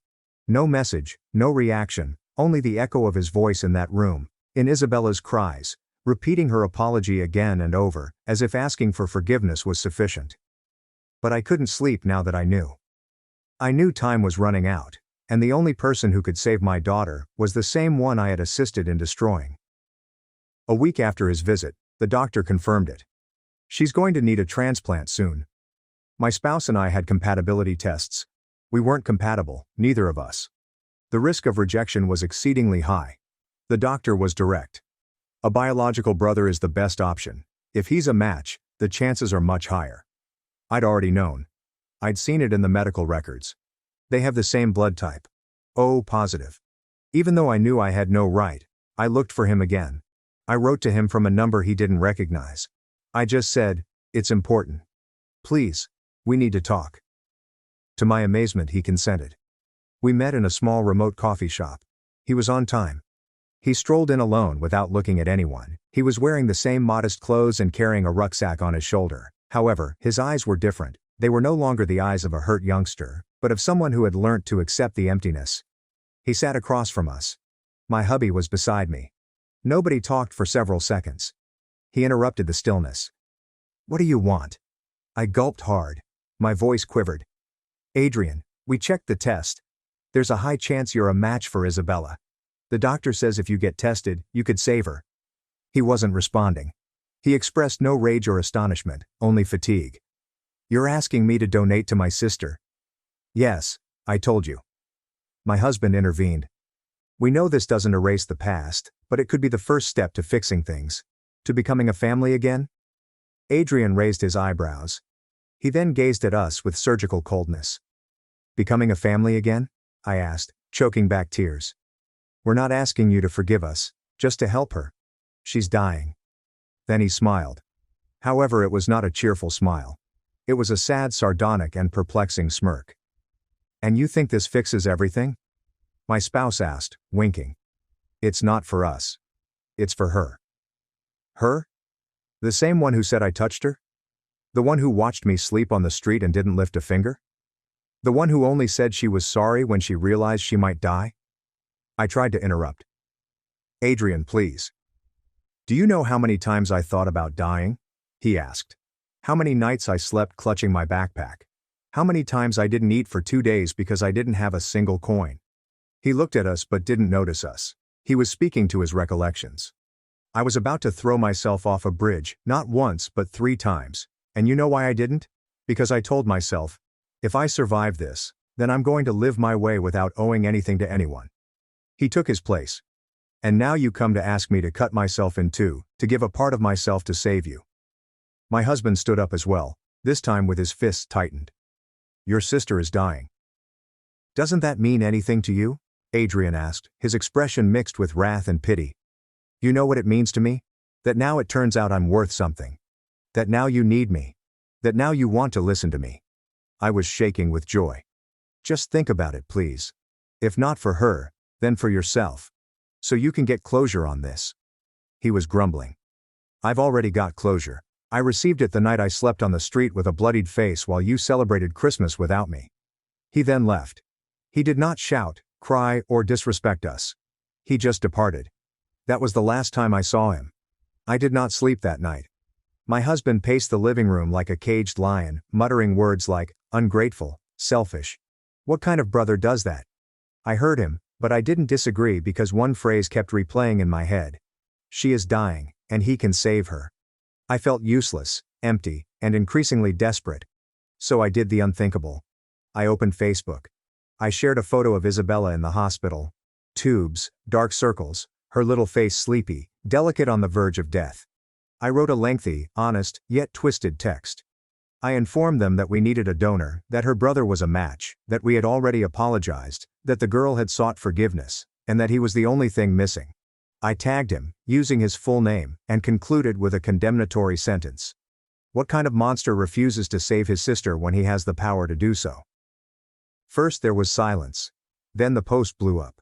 No message, no reaction, only the echo of his voice in that room, in Isabella's cries, repeating her apology again and over, as if asking for forgiveness was sufficient. But I couldn't sleep now that I knew. I knew time was running out, and the only person who could save my daughter was the same one I had assisted in destroying. A week after his visit, the doctor confirmed it. "She's going to need a transplant soon." My spouse and I had compatibility tests. We weren't compatible, neither of us. The risk of rejection was exceedingly high. The doctor was direct. "A biological brother is the best option. If he's a match, the chances are much higher." I'd already known. I'd seen it in the medical records. They have the same blood type. O positive. Even though I knew I had no right, I looked for him again. I wrote to him from a number he didn't recognize. I just said, "It's important. Please, we need to talk." To my amazement, he consented. We met in a small remote coffee shop. He was on time. He strolled in alone without looking at anyone. He was wearing the same modest clothes and carrying a rucksack on his shoulder. However, his eyes were different. They were no longer the eyes of a hurt youngster, but of someone who had learnt to accept the emptiness. He sat across from us. My hubby was beside me. Nobody talked for several seconds. He interrupted the stillness. "What do you want?" I gulped hard. My voice quivered. "Adrian, we checked the test. There's a high chance you're a match for Isabella. The doctor says if you get tested, you could save her." He wasn't responding. He expressed no rage or astonishment, only fatigue. "You're asking me to donate to my sister?" "Yes, I told you." My husband intervened. "We know this doesn't erase the past, but it could be the first step to fixing things. To becoming a family again?" Adrian raised his eyebrows. He then gazed at us with surgical coldness. "Becoming a family again?" I asked, choking back tears. "We're not asking you to forgive us, just to help her. She's dying." Then he smiled. However, it was not a cheerful smile. It was a sad, sardonic, and perplexing smirk. "And you think this fixes everything?" My spouse asked, winking. "It's not for us. It's for her." Her? The same one who said I touched her? The one who watched me sleep on the street and didn't lift a finger? The one who only said she was sorry when she realized she might die? I tried to interrupt. "Adrian, please. Do you know how many times I thought about dying?" he asked. "How many nights I slept clutching my backpack? How many times I didn't eat for 2 days because I didn't have a single coin?" He looked at us but didn't notice us. He was speaking to his recollections. "I was about to throw myself off a bridge, not once but 3 times. And you know why I didn't? Because I told myself, if I survive this, then I'm going to live my way without owing anything to anyone." He took his place. "And now you come to ask me to cut myself in two, to give a part of myself to save you." My husband stood up as well, this time with his fists tightened. "Your sister is dying." "Doesn't that mean anything to you?" Adrian asked, his expression mixed with wrath and pity. "You know what it means to me? That now it turns out I'm worth something. That now you need me. That now you want to listen to me." I was shaking with joy. "Just think about it, please. If not for her, then for yourself. So you can get closure on this." He was grumbling. "I've already got closure. I received it the night I slept on the street with a bloodied face while you celebrated Christmas without me." He then left. He did not shout, cry, or disrespect us. He just departed. That was the last time I saw him. I did not sleep that night. My husband paced the living room like a caged lion, muttering words like, ungrateful, selfish. What kind of brother does that? I heard him, but I didn't disagree because one phrase kept replaying in my head. She is dying, and he can save her. I felt useless, empty, and increasingly desperate. So I did the unthinkable. I opened Facebook. I shared a photo of Isabella in the hospital. Tubes, dark circles, her little face sleepy, delicate on the verge of death. I wrote a lengthy, honest, yet twisted text. I informed them that we needed a donor, that her brother was a match, that we had already apologized, that the girl had sought forgiveness, and that he was the only thing missing. I tagged him, using his full name, and concluded with a condemnatory sentence. What kind of monster refuses to save his sister when he has the power to do so? First there was silence. Then the post blew up.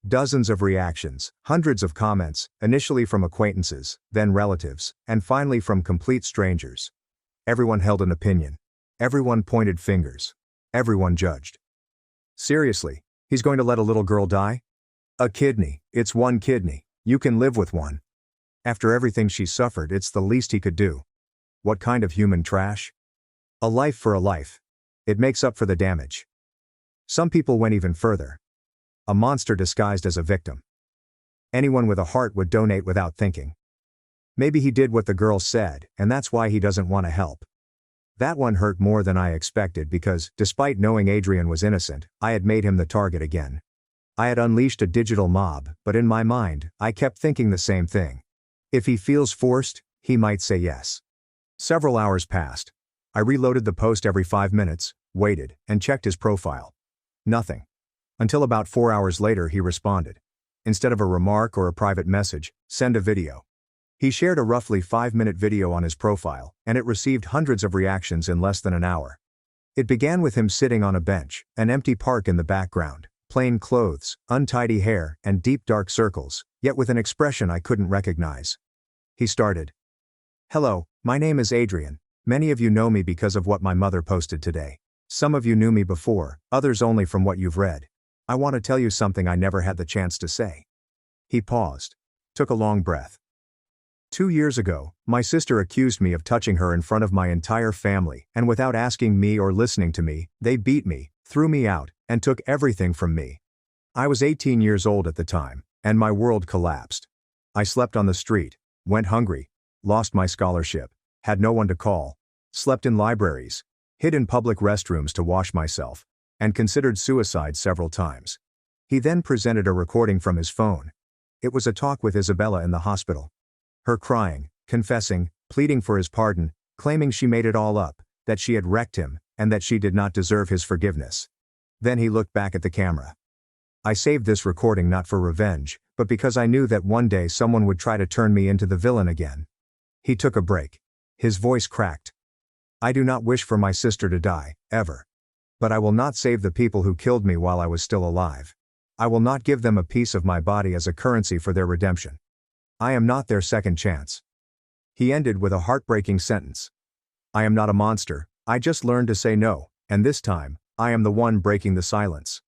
Dozens of reactions, hundreds of comments, initially from acquaintances, then relatives, and finally from complete strangers. Everyone held an opinion. Everyone pointed fingers. Everyone judged. Seriously, he's going to let a little girl die? A kidney, it's one kidney, you can live with one. After everything she suffered, it's the least he could do. What kind of human trash? A life for a life. It makes up for the damage. Some people went even further. A monster disguised as a victim. Anyone with a heart would donate without thinking. Maybe he did what the girl said, and that's why he doesn't want to help. That one hurt more than I expected because, despite knowing Adrian was innocent, I had made him the target again. I had unleashed a digital mob, but in my mind, I kept thinking the same thing. If he feels forced, he might say yes. Several hours passed. I reloaded the post every 5 minutes, waited, and checked his profile. Nothing. Until about 4 hours later he responded. Instead of a remark or a private message, send a video. He shared a roughly 5-minute video on his profile, and it received hundreds of reactions in less than an hour. It began with him sitting on a bench, an empty park in the background, plain clothes, untidy hair, and deep dark circles, yet with an expression I couldn't recognize. He started. Hello, my name is Adrian. Many of you know me because of what my mother posted today. Some of you knew me before, others only from what you've read. I want to tell you something I never had the chance to say. He paused, took a long breath. 2 years ago, my sister accused me of touching her in front of my entire family, and without asking me or listening to me, they beat me, threw me out, and took everything from me. I was 18 years old at the time, and my world collapsed. I slept on the street, went hungry, lost my scholarship, had no one to call, slept in libraries, hid in public restrooms to wash myself, and considered suicide several times. He then presented a recording from his phone. It was a talk with Isabella in the hospital. Her crying, confessing, pleading for his pardon, claiming she made it all up, that she had wrecked him, and that she did not deserve his forgiveness. Then he looked back at the camera. I saved this recording not for revenge, but because I knew that one day someone would try to turn me into the villain again. He took a break. His voice cracked. I do not wish for my sister to die, ever. But I will not save the people who killed me while I was still alive. I will not give them a piece of my body as a currency for their redemption. I am not their second chance. He ended with a heartbreaking sentence. I am not a monster, I just learned to say no, and this time, I am the one breaking the silence.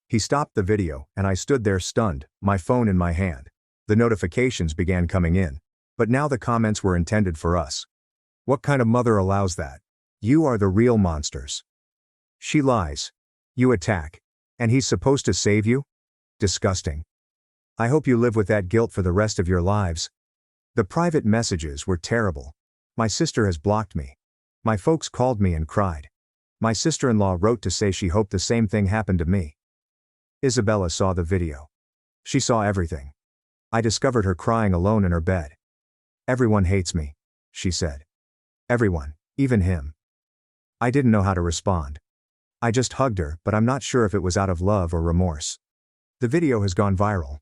He stopped the video, and I stood there stunned, my phone in my hand. The notifications began coming in. But now the comments were intended for us. What kind of mother allows that? You are the real monsters. She lies. You attack. And he's supposed to save you? Disgusting. I hope you live with that guilt for the rest of your lives. The private messages were terrible. My sister has blocked me. My folks called me and cried. My sister-in-law wrote to say she hoped the same thing happened to me. Isabella saw the video. She saw everything. I discovered her crying alone in her bed. Everyone hates me, she said. Everyone, even him. I didn't know how to respond. I just hugged her, but I'm not sure if it was out of love or remorse. The video has gone viral.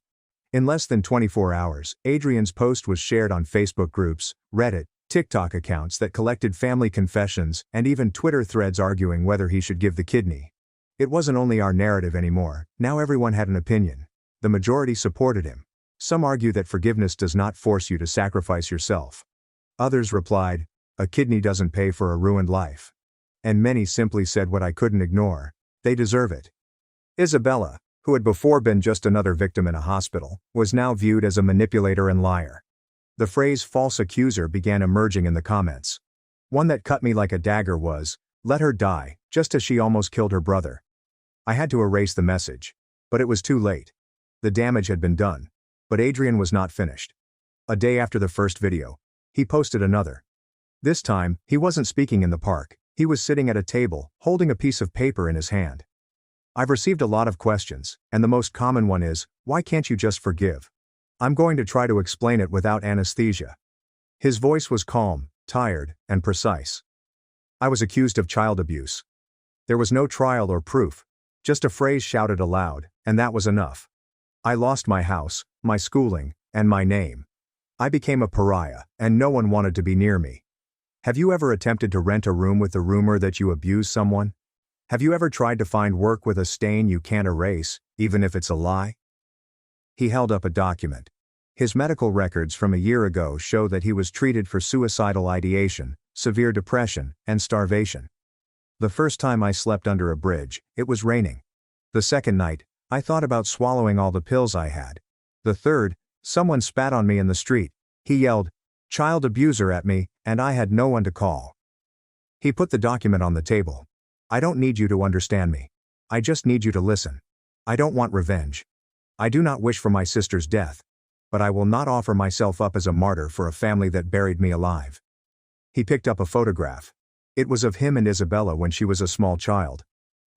In less than 24 hours, Adrian's post was shared on Facebook groups, Reddit, TikTok accounts that collected family confessions, and even Twitter threads arguing whether he should give the kidney. It wasn't only our narrative anymore, now everyone had an opinion. The majority supported him. Some argue that forgiveness does not force you to sacrifice yourself. Others replied, a kidney doesn't pay for a ruined life. And many simply said what I couldn't ignore, they deserve it. Isabella, who had before been just another victim in a hospital, was now viewed as a manipulator and liar. The phrase false accuser began emerging in the comments. One that cut me like a dagger was, let her die, just as she almost killed her brother. I had to erase the message. But it was too late. The damage had been done. But Adrian was not finished. A day after the first video, he posted another. This time, he wasn't speaking in the park, he was sitting at a table, holding a piece of paper in his hand. I've received a lot of questions, and the most common one is, why can't you just forgive? I'm going to try to explain it without anesthesia. His voice was calm, tired, and precise. I was accused of child abuse. There was no trial or proof, just a phrase shouted aloud, and that was enough. I lost my house, my schooling, and my name. I became a pariah, and no one wanted to be near me. Have you ever attempted to rent a room with the rumor that you abused someone? Have you ever tried to find work with a stain you can't erase, even if it's a lie? He held up a document. His medical records from a year ago show that he was treated for suicidal ideation, severe depression, and starvation. The first time I slept under a bridge, it was raining. The second night, I thought about swallowing all the pills I had. The third, someone spat on me in the street. He yelled, child abuser at me, and I had no one to call. He put the document on the table. I don't need you to understand me. I just need you to listen. I don't want revenge. I do not wish for my sister's death. But I will not offer myself up as a martyr for a family that buried me alive. He picked up a photograph. It was of him and Isabella when she was a small child.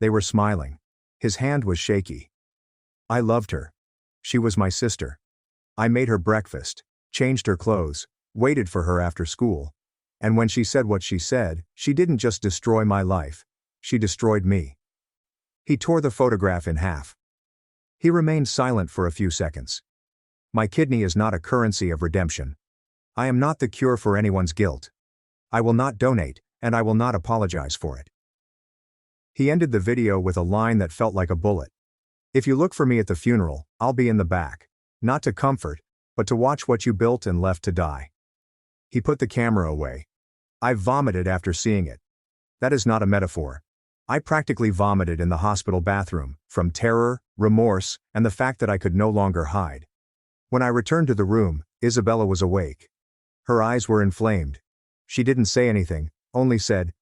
They were smiling. His hand was shaky. I loved her. She was my sister. I made her breakfast, changed her clothes, waited for her after school. And when she said what she said, she didn't just destroy my life. She destroyed me. He tore the photograph in half. He remained silent for a few seconds. My kidney is not a currency of redemption. I am not the cure for anyone's guilt. I will not donate, and I will not apologize for it. He ended the video with a line that felt like a bullet. If you look for me at the funeral, I'll be in the back. Not to comfort, but to watch what you built and left to die. He put the camera away. I vomited after seeing it. That is not a metaphor. I practically vomited in the hospital bathroom, from terror, remorse, and the fact that I could no longer hide. When I returned to the room, Isabella was awake. Her eyes were inflamed. She didn't say anything, only said,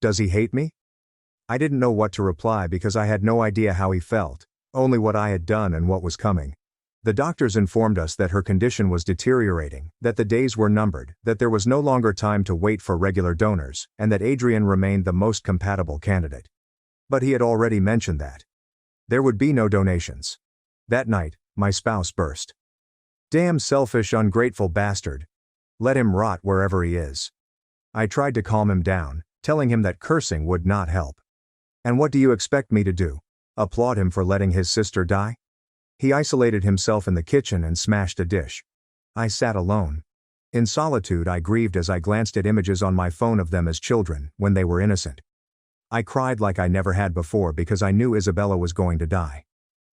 "Does he hate me?" I didn't know what to reply because I had no idea how he felt, only what I had done and what was coming. The doctors informed us that her condition was deteriorating, that the days were numbered, that there was no longer time to wait for regular donors, and that Adrian remained the most compatible candidate. But he had already mentioned that there would be no donations. That night, my spouse burst. "Damn selfish, ungrateful bastard. Let him rot wherever he is." I tried to calm him down, telling him that cursing would not help. "And what do you expect me to do? Applaud him for letting his sister die?" He isolated himself in the kitchen and smashed a dish. I sat alone. In solitude, I grieved as I glanced at images on my phone of them as children, when they were innocent. I cried like I never had before because I knew Isabella was going to die.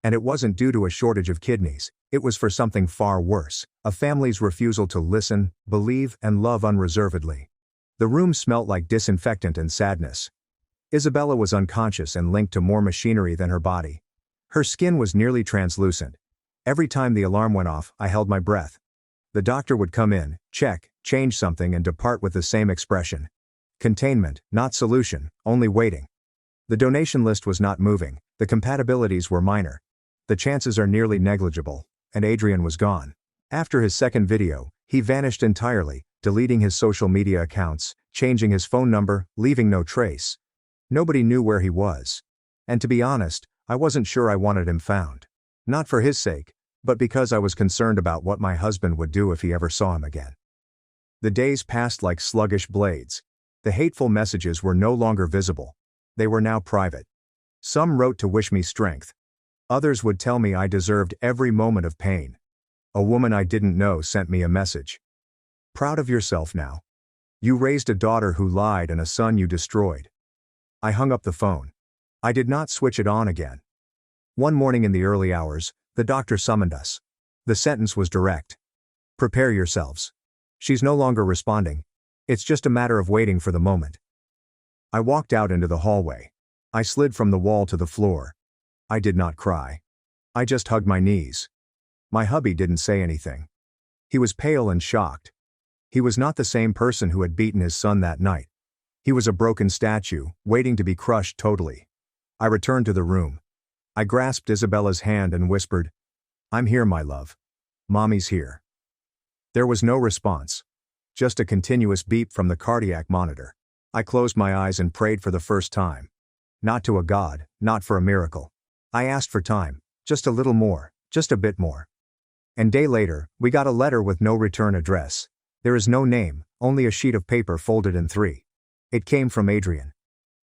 And it wasn't due to a shortage of kidneys, it was for something far worse, a family's refusal to listen, believe, and love unreservedly. The room smelt like disinfectant and sadness. Isabella was unconscious and linked to more machinery than her body. Her skin was nearly translucent. Every time the alarm went off, I held my breath. The doctor would come in, check, change something and depart with the same expression. Containment, not solution, only waiting. The donation list was not moving, the compatibilities were minor. The chances are nearly negligible, and Adrian was gone. After his second video, he vanished entirely, deleting his social media accounts, changing his phone number, leaving no trace. Nobody knew where he was. And to be honest, I wasn't sure I wanted him found. Not for his sake, but because I was concerned about what my husband would do if he ever saw him again. The days passed like sluggish blades. The hateful messages were no longer visible. They were now private. Some wrote to wish me strength. Others would tell me I deserved every moment of pain. A woman I didn't know sent me a message. "Proud of yourself now. You raised a daughter who lied and a son you destroyed." I hung up the phone. I did not switch it on again. One morning in the early hours, the doctor summoned us. The sentence was direct. "Prepare yourselves. She's no longer responding. It's just a matter of waiting for the moment." I walked out into the hallway. I slid from the wall to the floor. I did not cry. I just hugged my knees. My hubby didn't say anything. He was pale and shocked. He was not the same person who had beaten his son that night. He was a broken statue, waiting to be crushed totally. I returned to the room. I grasped Isabella's hand and whispered, "I'm here, my love. Mommy's here." There was no response. Just a continuous beep from the cardiac monitor. I closed my eyes and prayed for the first time. Not to a god, not for a miracle. I asked for time, just a little more, just a bit more. And day later, we got a letter with no return address. There is no name, only a sheet of paper folded in three. It came from Adrian.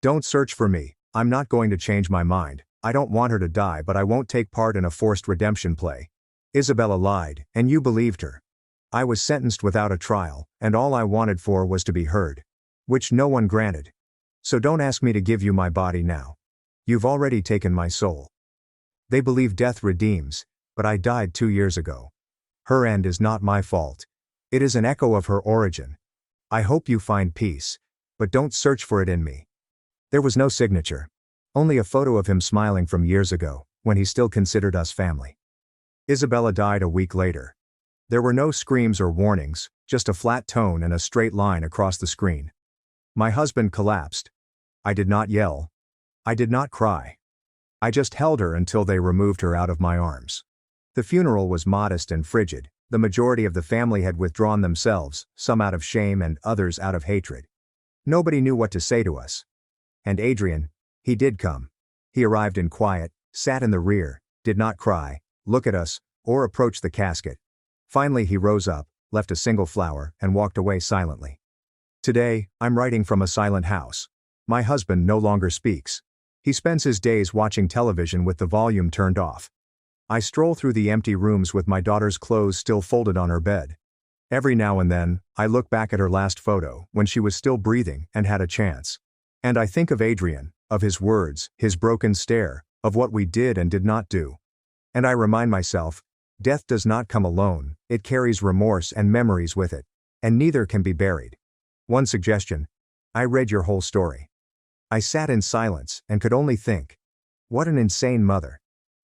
"Don't search for me. I'm not going to change my mind. I don't want her to die, but I won't take part in a forced redemption play. Isabella lied, and you believed her. I was sentenced without a trial, and all I wanted for was to be heard. Which no one granted. So don't ask me to give you my body now. You've already taken my soul. They believe death redeems, but I died 2 years ago. Her end is not my fault. It is an echo of her origin. I hope you find peace, but don't search for it in me." There was no signature. Only a photo of him smiling from years ago, when he still considered us family. Isabella died a week later. There were no screams or warnings, just a flat tone and a straight line across the screen. My husband collapsed. I did not yell. I did not cry. I just held her until they removed her out of my arms. The funeral was modest and frigid. The majority of the family had withdrawn themselves, some out of shame and others out of hatred. Nobody knew what to say to us. And Adrian, he did come. He arrived in quiet, sat in the rear, did not cry, look at us, or approach the casket. Finally he rose up, left a single flower, and walked away silently. Today, I'm writing from a silent house. My husband no longer speaks. He spends his days watching television with the volume turned off. I stroll through the empty rooms with my daughter's clothes still folded on her bed. Every now and then, I look back at her last photo, when she was still breathing and had a chance. And I think of Adrian, of his words, his broken stare, of what we did and did not do. And I remind myself, death does not come alone, it carries remorse and memories with it. And neither can be buried. One suggestion. I read your whole story. I sat in silence and could only think. What an insane mother.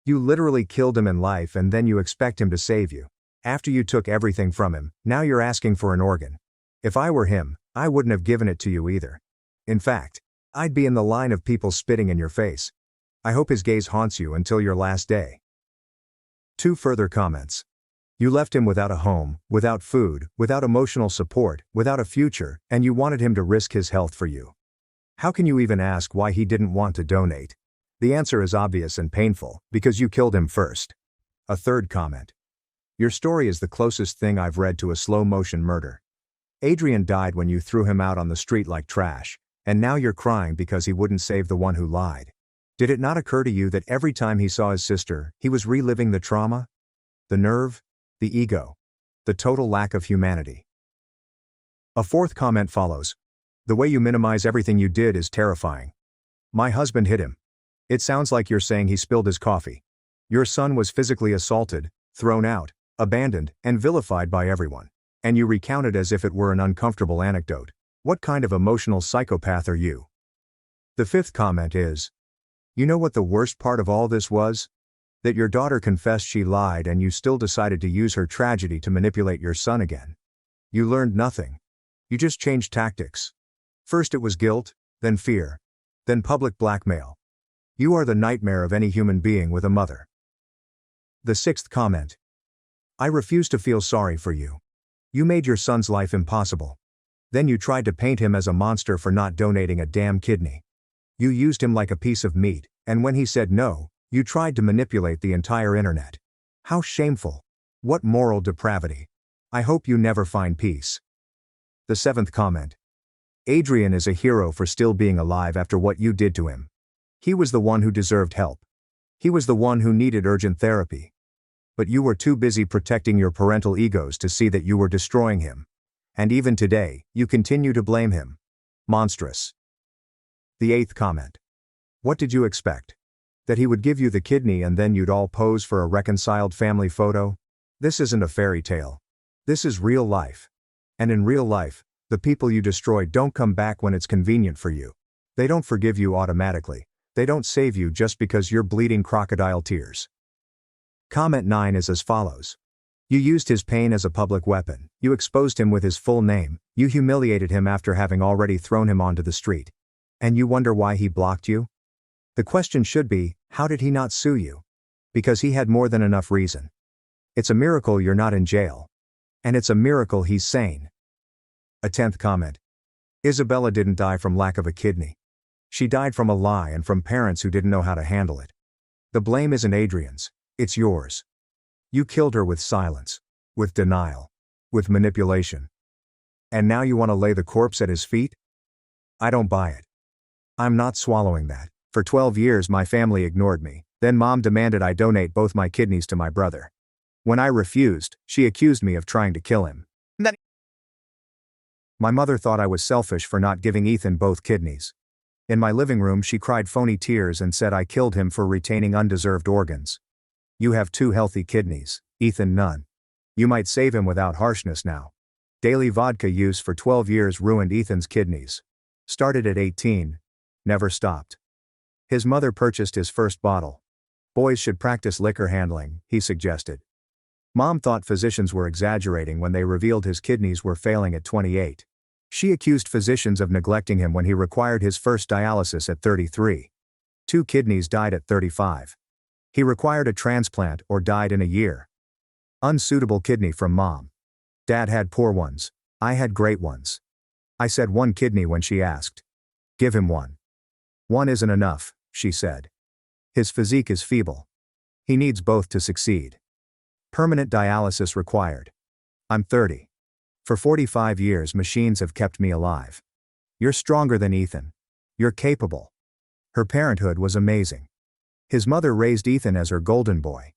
You literally killed him in life and then you expect him to save you. After you took everything from him, now you're asking for an organ. If I were him, I wouldn't have given it to you either. In fact, I'd be in the line of people spitting in your face. I hope his gaze haunts you until your last day. 2 further comments. You left him without a home, without food, without emotional support, without a future, and you wanted him to risk his health for you. How can you even ask why he didn't want to donate? The answer is obvious and painful, because you killed him first. A third comment. Your story is the closest thing I've read to a slow-motion murder. Adrian died when you threw him out on the street like trash, and now you're crying because he wouldn't save the one who lied. Did it not occur to you that every time he saw his sister, he was reliving the trauma? The nerve? The ego. The total lack of humanity. A fourth comment follows. The way you minimize everything you did is terrifying. My husband hit him. It sounds like you're saying he spilled his coffee. Your son was physically assaulted, thrown out, abandoned, and vilified by everyone. And you recount it as if it were an uncomfortable anecdote. What kind of emotional psychopath are you? The fifth comment is. You know what the worst part of all this was? That your daughter confessed she lied and you still decided to use her tragedy to manipulate your son again. You learned nothing. You just changed tactics. First it was guilt, then fear, then public blackmail. You are the nightmare of any human being with a mother. The sixth comment. I refuse to feel sorry for you. You made your son's life impossible. Then you tried to paint him as a monster for not donating a damn kidney. You used him like a piece of meat, and when he said no, you tried to manipulate the entire internet. How shameful. What moral depravity. I hope you never find peace. The seventh comment. Adrian is a hero for still being alive after what you did to him. He was the one who deserved help. He was the one who needed urgent therapy. But you were too busy protecting your parental egos to see that you were destroying him. And even today, you continue to blame him. Monstrous. The eighth comment. What did you expect? That he would give you the kidney and then you'd all pose for a reconciled family photo? This isn't a fairy tale. This is real life. And in real life, the people you destroy don't come back when it's convenient for you. They don't forgive you automatically. They don't save you just because you're bleeding crocodile tears. Comment 9 is as follows. You used his pain as a public weapon. You exposed him with his full name. You humiliated him after having already thrown him onto the street. And you wonder why he blocked you? The question should be, how did he not sue you? Because he had more than enough reason. It's a miracle you're not in jail. And it's a miracle he's sane. A 10th comment. Isabella didn't die from lack of a kidney. She died from a lie and from parents who didn't know how to handle it. The blame isn't Adrian's, it's yours. You killed her with silence, with denial, with manipulation. And now you want to lay the corpse at his feet? I don't buy it. I'm not swallowing that. For 12 years my family ignored me, then mom demanded I donate both my kidneys to my brother. When I refused, she accused me of trying to kill him. My mother thought I was selfish for not giving Ethan both kidneys. In my living room she cried phony tears and said I killed him for retaining undeserved organs. You have 2 healthy kidneys, Ethan none. You might save him without harshness now. Daily vodka use for 12 years ruined Ethan's kidneys. Started at 18. Never stopped. His mother purchased his first bottle. Boys should practice liquor handling, he suggested. Mom thought physicians were exaggerating when they revealed his kidneys were failing at 28. She accused physicians of neglecting him when he required his first dialysis at 33. 2 kidneys died at 35. He required a transplant or died in a year. Unsuitable kidney from mom. Dad had poor ones. I had great ones. I said 1 kidney when she asked. Give him 1. 1 isn't enough, she said. His physique is feeble. He needs both to succeed. Permanent dialysis required. I'm 30. For 45 years machines have kept me alive. You're stronger than Ethan. You're capable. Her parenthood was amazing. His mother raised Ethan as her golden boy.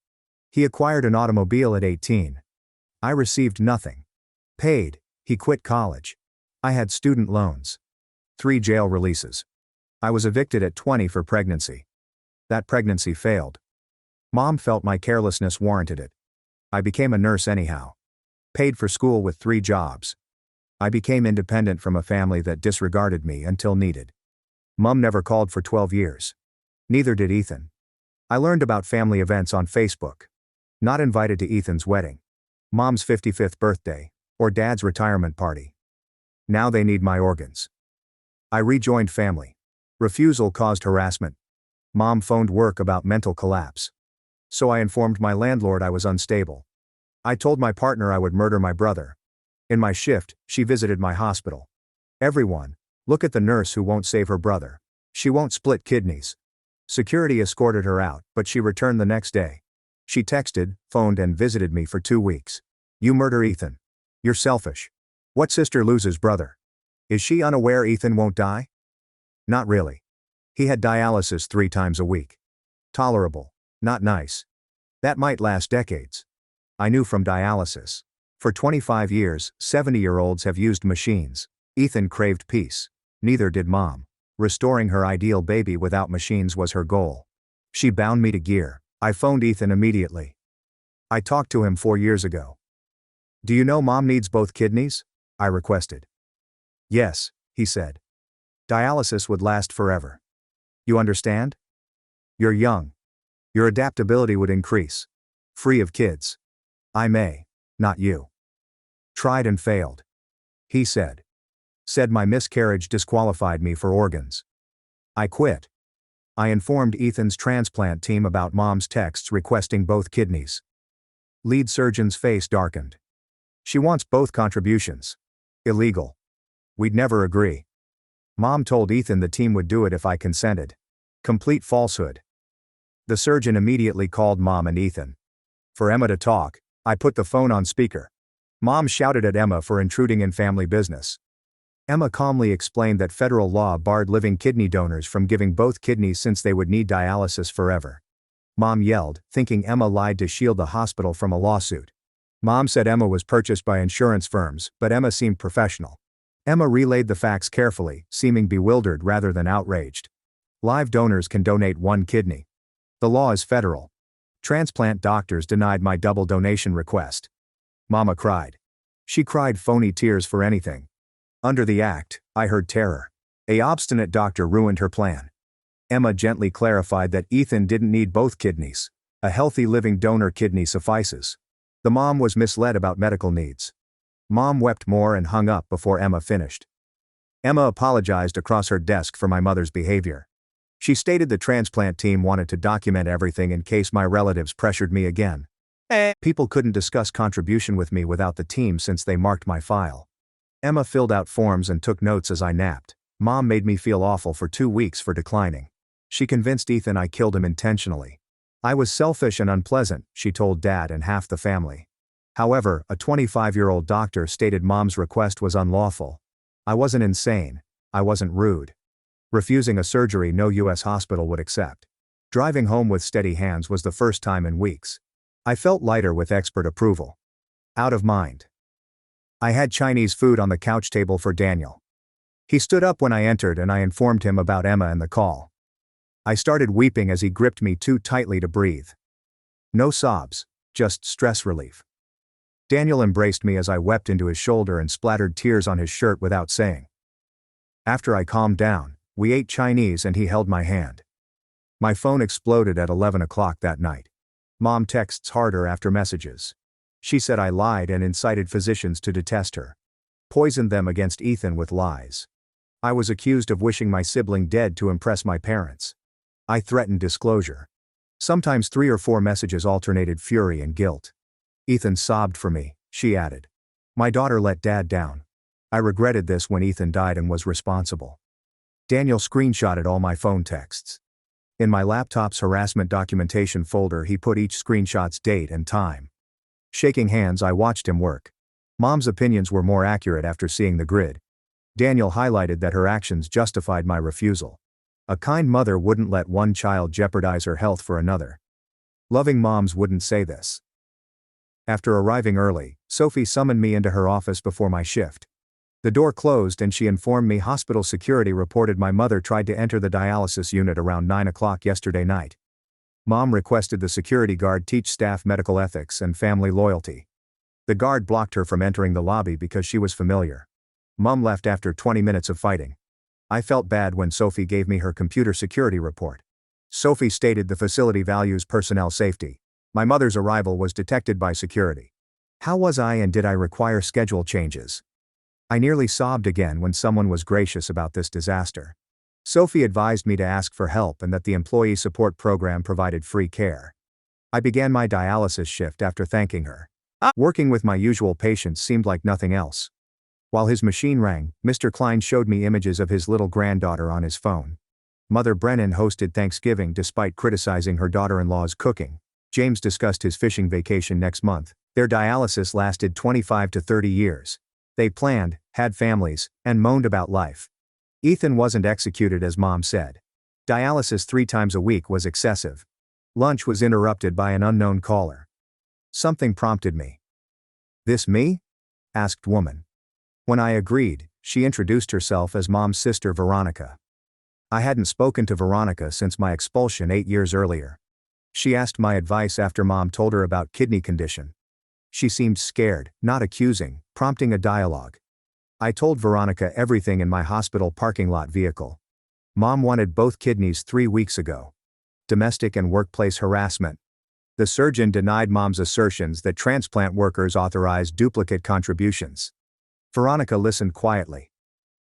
He acquired an automobile at 18. I received nothing. Paid, he quit college. I had student loans. 3 jail releases. I was evicted at 20 for pregnancy. That pregnancy failed. Mom felt my carelessness warranted it. I became a nurse anyhow. Paid for school with 3 jobs. I became independent from a family that disregarded me until needed. Mom never called for 12 years. Neither did Ethan. I learned about family events on Facebook. Not invited to Ethan's wedding, Mom's 55th birthday, or Dad's retirement party. Now they need my organs. I rejoined family. Refusal caused harassment. Mom phoned work about mental collapse. So I informed my landlord I was unstable. I told my partner I would murder my brother. In my shift, she visited my hospital. Everyone, look at the nurse who won't save her brother. She won't split kidneys. Security escorted her out, but she returned the next day. She texted, phoned and visited me for 2 weeks. You murder Ethan. You're selfish. What sister loses brother? Is she unaware Ethan won't die? Not really. He had dialysis 3 times a week. Tolerable, not nice. That might last decades. I knew from dialysis. For 25 years, 70-year-olds have used machines. Ethan craved peace. Neither did Mom. Restoring her ideal baby without machines was her goal. She bound me to gear. I phoned Ethan immediately. I talked to him 4 years ago. Do you know Mom needs both kidneys? I requested. Yes, he said. Dialysis would last forever. You understand? You're young. Your adaptability would increase. Free of kids. I may, not you. Tried and failed. He said. Said my miscarriage disqualified me for organs. I quit. I informed Ethan's transplant team about Mom's texts requesting both kidneys. Lead surgeon's face darkened. She wants both contributions. Illegal. We'd never agree. Mom told Ethan the team would do it if I consented. Complete falsehood. The surgeon immediately called Mom and Ethan. For Emma to talk, I put the phone on speaker. Mom shouted at Emma for intruding in family business. Emma calmly explained that federal law barred living kidney donors from giving both kidneys since they would need dialysis forever. Mom yelled, thinking Emma lied to shield the hospital from a lawsuit. Mom said Emma was purchased by insurance firms, but Emma seemed professional. Emma relayed the facts carefully, seeming bewildered rather than outraged. Live donors can donate 1 kidney. The law is federal. Transplant doctors denied my double donation request. Mama cried. She cried phony tears for anything. Under the act, I heard terror. A obstinate doctor ruined her plan. Emma gently clarified that Ethan didn't need both kidneys. A healthy living donor kidney suffices. The mom was misled about medical needs. Mom wept more and hung up before Emma finished. Emma apologized across her desk for my mother's behavior. She stated the transplant team wanted to document everything in case my relatives pressured me again. People couldn't discuss contribution with me without the team since they marked my file. Emma filled out forms and took notes as I napped. Mom made me feel awful for 2 weeks for declining. She convinced Ethan I killed him intentionally. I was selfish and unpleasant, she told Dad and half the family. However, a 25-year-old doctor stated Mom's request was unlawful. I wasn't insane. I wasn't rude. Refusing a surgery no U.S. hospital would accept. Driving home with steady hands was the first time in weeks. I felt lighter with expert approval. Out of mind. I had Chinese food on the couch table for Daniel. He stood up when I entered and I informed him about Emma and the call. I started weeping as he gripped me too tightly to breathe. No sobs, just stress relief. Daniel embraced me as I wept into his shoulder and splattered tears on his shirt without saying. After I calmed down, we ate Chinese and he held my hand. My phone exploded at 11 o'clock that night. Mom texts harder after messages. She said I lied and incited physicians to detest her. Poisoned them against Ethan with lies. I was accused of wishing my sibling dead to impress my parents. I threatened disclosure. Sometimes 3 or 4 messages alternated fury and guilt. Ethan sobbed for me, she added. My daughter let Dad down. I regretted this when Ethan died and was responsible. Daniel screenshotted all my phone texts. In my laptop's harassment documentation folder he put each screenshot's date and time. Shaking hands I watched him work. Mom's opinions were more accurate after seeing the grid. Daniel highlighted that her actions justified my refusal. A kind mother wouldn't let one child jeopardize her health for another. Loving moms wouldn't say this. After arriving early, Sophie summoned me into her office before my shift. The door closed and she informed me hospital security reported my mother tried to enter the dialysis unit around 9 o'clock yesterday night. Mom requested the security guard teach staff medical ethics and family loyalty. The guard blocked her from entering the lobby because she was familiar. Mom left after 20 minutes of fighting. I felt bad when Sophie gave me her computer security report. Sophie stated the facility values personnel safety. My mother's arrival was detected by security. How was I and did I require schedule changes? I nearly sobbed again when someone was gracious about this disaster. Sophie advised me to ask for help and that the employee support program provided free care. I began my dialysis shift after thanking her. Working with my usual patients seemed like nothing else. While his machine rang, Mr. Klein showed me images of his little granddaughter on his phone. Mother Brennan hosted Thanksgiving despite criticizing her daughter-in-law's cooking. James discussed his fishing vacation next month. Their dialysis lasted 25 to 30 years. They planned, had families, and moaned about life. Ethan wasn't executed as Mom said. Dialysis 3 times a week was excessive. Lunch was interrupted by an unknown caller. Something prompted me. "This me?" asked woman. When I agreed, she introduced herself as Mom's sister Veronica. I hadn't spoken to Veronica since my expulsion 8 years earlier. She asked my advice after Mom told her about kidney condition. She seemed scared, not accusing, prompting a dialogue. I told Veronica everything in my hospital parking lot vehicle. Mom wanted both kidneys 3 weeks ago. Domestic and workplace harassment. The surgeon denied Mom's assertions that transplant workers authorized duplicate contributions. Veronica listened quietly.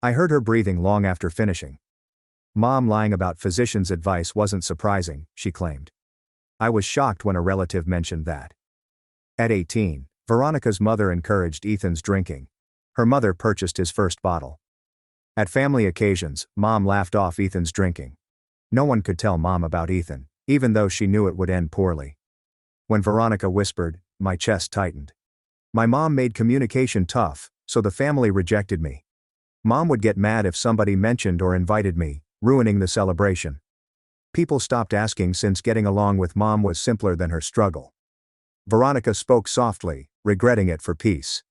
I heard her breathing long after finishing. Mom lying about physicians' advice wasn't surprising, she claimed. I was shocked when a relative mentioned that. At 18, Veronica's mother encouraged Ethan's drinking. Her mother purchased his first bottle. At family occasions, Mom laughed off Ethan's drinking. No one could tell Mom about Ethan, even though she knew it would end poorly. When Veronica whispered, my chest tightened. My mom made communication tough, so the family rejected me. Mom would get mad if somebody mentioned or invited me, ruining the celebration. People stopped asking since getting along with Mom was simpler than her struggle. Veronica spoke softly, regretting it for peace.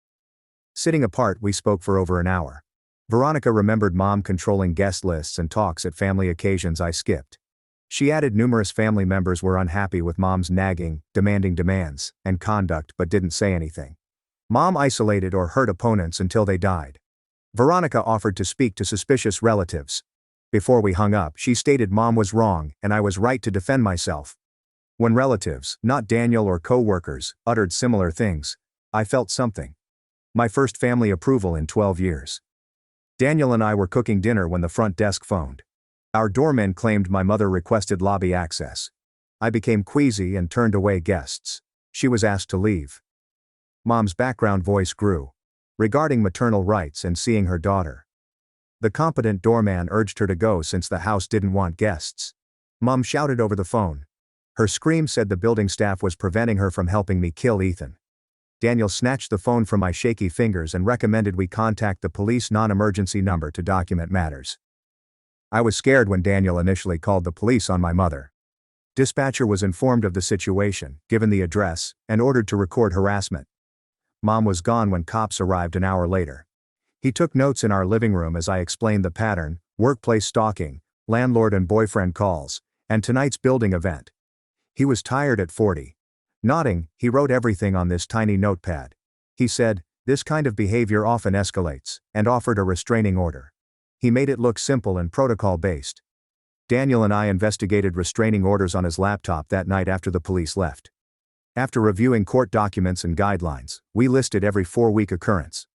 Sitting apart, we spoke for over an hour. Veronica remembered Mom controlling guest lists and talks at family occasions I skipped. She added numerous family members were unhappy with Mom's nagging, demanding demands, and conduct but didn't say anything. Mom isolated or hurt opponents until they died. Veronica offered to speak to suspicious relatives. Before we hung up, she stated Mom was wrong and I was right to defend myself. When relatives, not Daniel or co-workers, uttered similar things, I felt something. My first family approval in 12 years. Daniel and I were cooking dinner when the front desk phoned. Our doorman claimed my mother requested lobby access. I became queasy and turned away guests. She was asked to leave. Mom's background voice grew. Regarding maternal rights and seeing her daughter. The competent doorman urged her to go since the house didn't want guests. Mom shouted over the phone. Her scream said the building staff was preventing her from helping me kill Ethan. Daniel snatched the phone from my shaky fingers and recommended we contact the police non-emergency number to document matters. I was scared when Daniel initially called the police on my mother. Dispatcher was informed of the situation, given the address, and ordered to record harassment. Mom was gone when cops arrived an hour later. He took notes in our living room as I explained the pattern, workplace stalking, landlord and boyfriend calls, and tonight's building event. He was tired at 40. Nodding, he wrote everything on this tiny notepad. He said, "This kind of behavior often escalates," and offered a restraining order. He made it look simple and protocol-based. Daniel and I investigated restraining orders on his laptop that night after the police left. After reviewing court documents and guidelines, we listed every 4-week occurrence.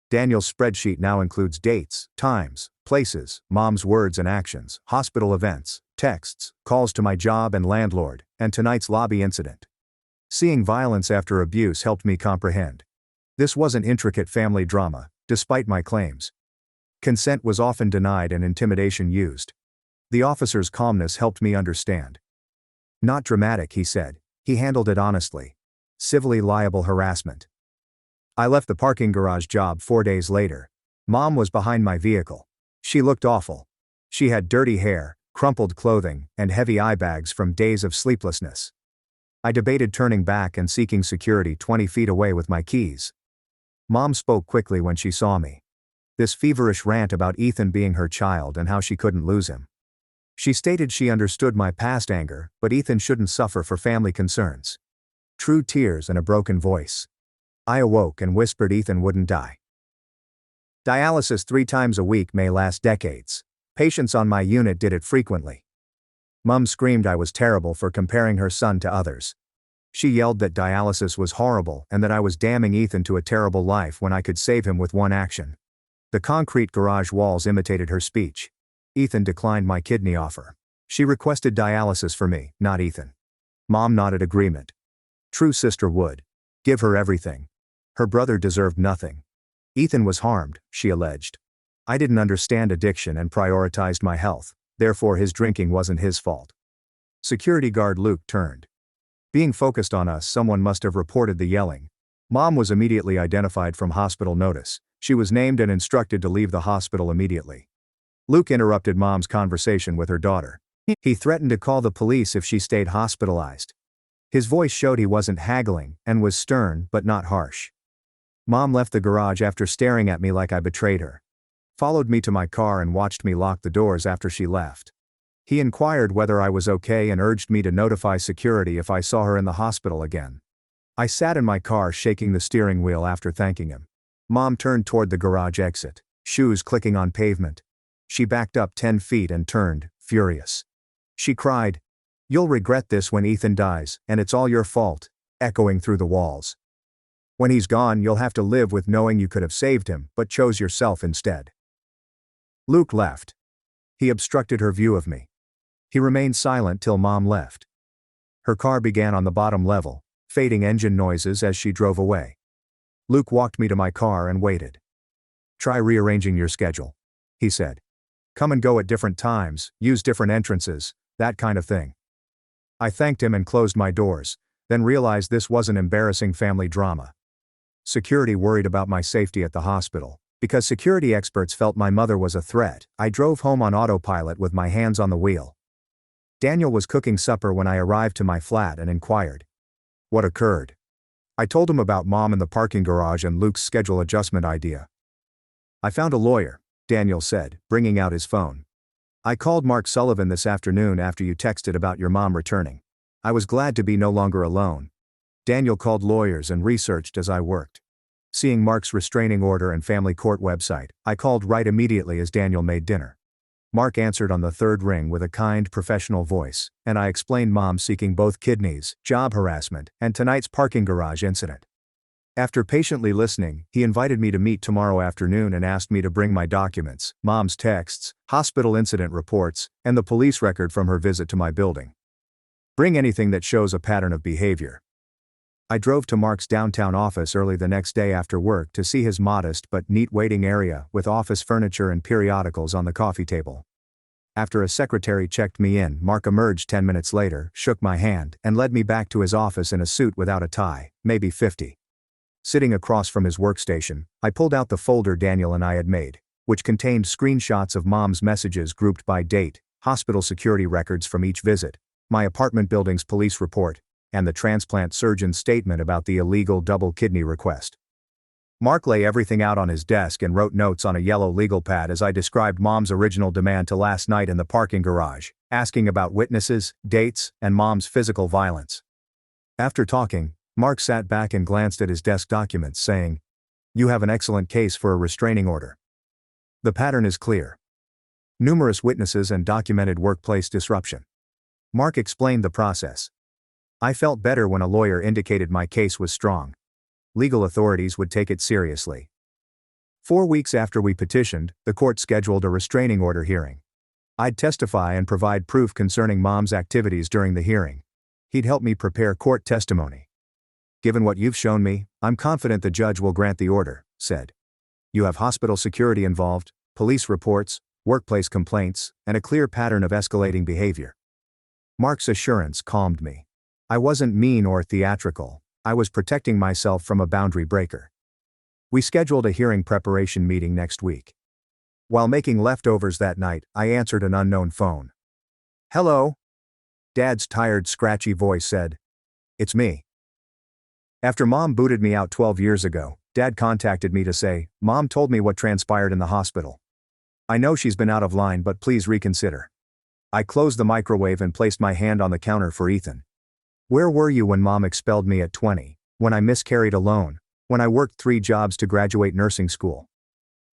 Daniel's spreadsheet now includes dates, times, places, Mom's words and actions, hospital events, texts, calls to my job and landlord, and tonight's lobby incident. Seeing violence after abuse helped me comprehend. This wasn't intricate family drama, despite my claims. Consent was often denied and intimidation used. The officer's calmness helped me understand. Not dramatic, he said. He handled it honestly. Civilly liable harassment. I left the parking garage job 4 days later. Mom was behind my vehicle. She looked awful. She had dirty hair, crumpled clothing, and heavy eye bags from days of sleeplessness. I debated turning back and seeking security 20 feet away with my keys. Mom spoke quickly when she saw me. This feverish rant about Ethan being her child and how she couldn't lose him. She stated she understood my past anger, but Ethan shouldn't suffer for family concerns. True tears and a broken voice. I awoke and whispered Ethan wouldn't die. Dialysis 3 times a week may last decades. Patients on my unit did it frequently. Mum screamed I was terrible for comparing her son to others. She yelled that dialysis was horrible and that I was damning Ethan to a terrible life when I could save him with one action. The concrete garage walls imitated her speech. Ethan declined my kidney offer. She requested dialysis for me, not Ethan. Mom nodded agreement. True sister would. Give her everything. Her brother deserved nothing. Ethan was harmed, she alleged. I didn't understand addiction and prioritized my health, therefore his drinking wasn't his fault. Security guard Luke turned. Being focused on us, someone must have reported the yelling. Mom was immediately identified from hospital notice. She was named and instructed to leave the hospital immediately. Luke interrupted Mom's conversation with her daughter. He threatened to call the police if she stayed hospitalized. His voice showed he wasn't haggling and was stern but not harsh. Mom left the garage after staring at me like I betrayed her. Followed me to my car and watched me lock the doors after she left. He inquired whether I was okay and urged me to notify security if I saw her in the hospital again. I sat in my car shaking the steering wheel after thanking him. Mom turned toward the garage exit, shoes clicking on pavement. She backed up 10 feet and turned, furious. She cried, "You'll regret this when Ethan dies, and it's all your fault," echoing through the walls. "When he's gone, you'll have to live with knowing you could have saved him, but chose yourself instead." Luke left. He obstructed her view of me. He remained silent till Mom left. Her car began on the bottom level, fading engine noises as she drove away. Luke walked me to my car and waited. "Try rearranging your schedule," he said. "Come and go at different times, use different entrances, that kind of thing." I thanked him and closed my doors, then realized this wasn't embarrassing family drama. Security worried about my safety at the hospital. Because security experts felt my mother was a threat, I drove home on autopilot with my hands on the wheel. Daniel was cooking supper when I arrived to my flat and inquired what occurred. I told him about Mom in the parking garage and Luke's schedule adjustment idea. "I found a lawyer," Daniel said, bringing out his phone. "I called Mark Sullivan this afternoon after you texted about your mom returning. I was glad to be no longer alone." Daniel called lawyers and researched as I worked. Seeing Mark's restraining order and family court website, I called right immediately as Daniel made dinner. Mark answered on the third ring with a kind, professional voice, and I explained Mom seeking both kidneys, job harassment, and tonight's parking garage incident. After patiently listening, he invited me to meet tomorrow afternoon and asked me to bring my documents, Mom's texts, hospital incident reports, and the police record from her visit to my building. Bring anything that shows a pattern of behavior. I drove to Mark's downtown office early the next day after work to see his modest but neat waiting area with office furniture and periodicals on the coffee table. After a secretary checked me in, Mark emerged 10 minutes later, shook my hand, and led me back to his office in a suit without a tie, maybe 50. Sitting across from his workstation, I pulled out the folder Daniel and I had made, which contained screenshots of Mom's messages grouped by date, hospital security records from each visit, my apartment building's police report, and the transplant surgeon's statement about the illegal double kidney request. Mark lay everything out on his desk and wrote notes on a yellow legal pad as I described Mom's original demand to last night in the parking garage, asking about witnesses, dates, and Mom's physical violence. After talking, Mark sat back and glanced at his desk documents, saying, "You have an excellent case for a restraining order. The pattern is clear. Numerous witnesses and documented workplace disruption." Mark explained the process. I felt better when a lawyer indicated my case was strong. Legal authorities would take it seriously. 4 weeks after we petitioned, the court scheduled a restraining order hearing. I'd testify and provide proof concerning Mom's activities during the hearing. He'd help me prepare court testimony. "Given what you've shown me, I'm confident the judge will grant the order," said. "You have hospital security involved, police reports, workplace complaints, and a clear pattern of escalating behavior." Mark's assurance calmed me. I wasn't mean or theatrical, I was protecting myself from a boundary breaker. We scheduled a hearing preparation meeting next week. While making leftovers that night, I answered an unknown phone. "Hello?" Dad's tired, scratchy voice said. It's me. After Mom booted me out 12 years ago, Dad contacted me to say, Mom told me what transpired in the hospital. I know she's been out of line, but please reconsider. I closed the microwave and placed my hand on the counter for Ethan. Where were you when Mom expelled me at 20, when I miscarried alone, when I worked 3 jobs to graduate nursing school?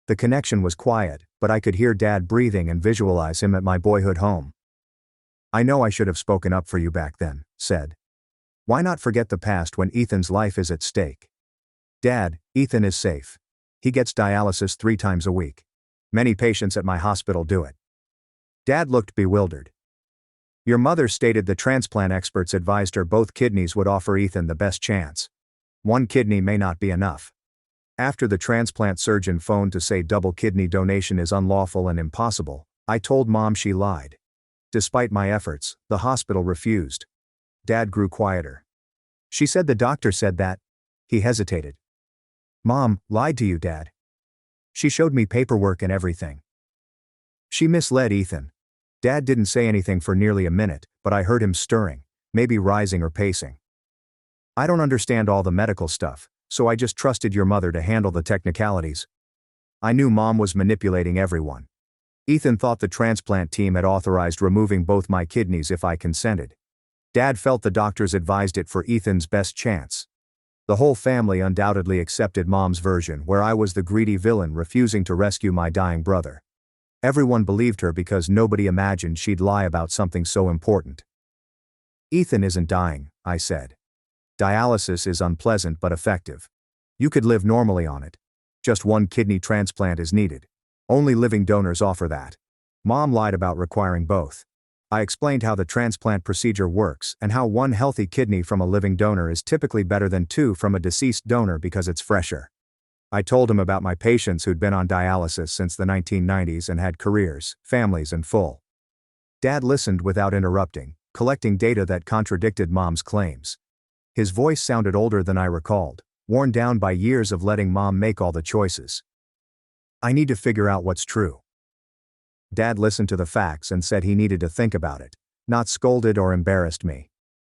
The connection was quiet, but I could hear Dad breathing and visualize him at my boyhood home. I know I should have spoken up for you back then, said. Why not forget the past when Ethan's life is at stake? Dad, Ethan is safe. He gets dialysis 3 times a week. Many patients at my hospital do it. Dad looked bewildered. Your mother stated the transplant experts advised her both kidneys would offer Ethan the best chance. 1 kidney may not be enough. After the transplant surgeon phoned to say double kidney donation is unlawful and impossible, I told Mom she lied. Despite my efforts, the hospital refused. Dad grew quieter. She said the doctor said that. He hesitated. Mom lied to you, Dad. She showed me paperwork and everything. She misled Ethan. Dad didn't say anything for nearly a minute, but I heard him stirring, maybe rising or pacing. I don't understand all the medical stuff, so I just trusted your mother to handle the technicalities. I knew Mom was manipulating everyone. Ethan thought the transplant team had authorized removing both my kidneys if I consented. Dad felt the doctors advised it for Ethan's best chance. The whole family undoubtedly accepted Mom's version, where I was the greedy villain refusing to rescue my dying brother. Everyone believed her because nobody imagined she'd lie about something so important. Ethan isn't dying, I said. Dialysis is unpleasant but effective. You could live normally on it. Just 1 kidney transplant is needed. Only living donors offer that. Mom lied about requiring both. I explained how the transplant procedure works and how 1 healthy kidney from a living donor is typically better than 2 from a deceased donor because it's fresher. I told him about my patients who'd been on dialysis since the 1990s and had careers, families and full. Dad listened without interrupting, collecting data that contradicted Mom's claims. His voice sounded older than I recalled, worn down by years of letting Mom make all the choices. I need to figure out what's true. Dad listened to the facts and said he needed to think about it, not scolded or embarrassed me.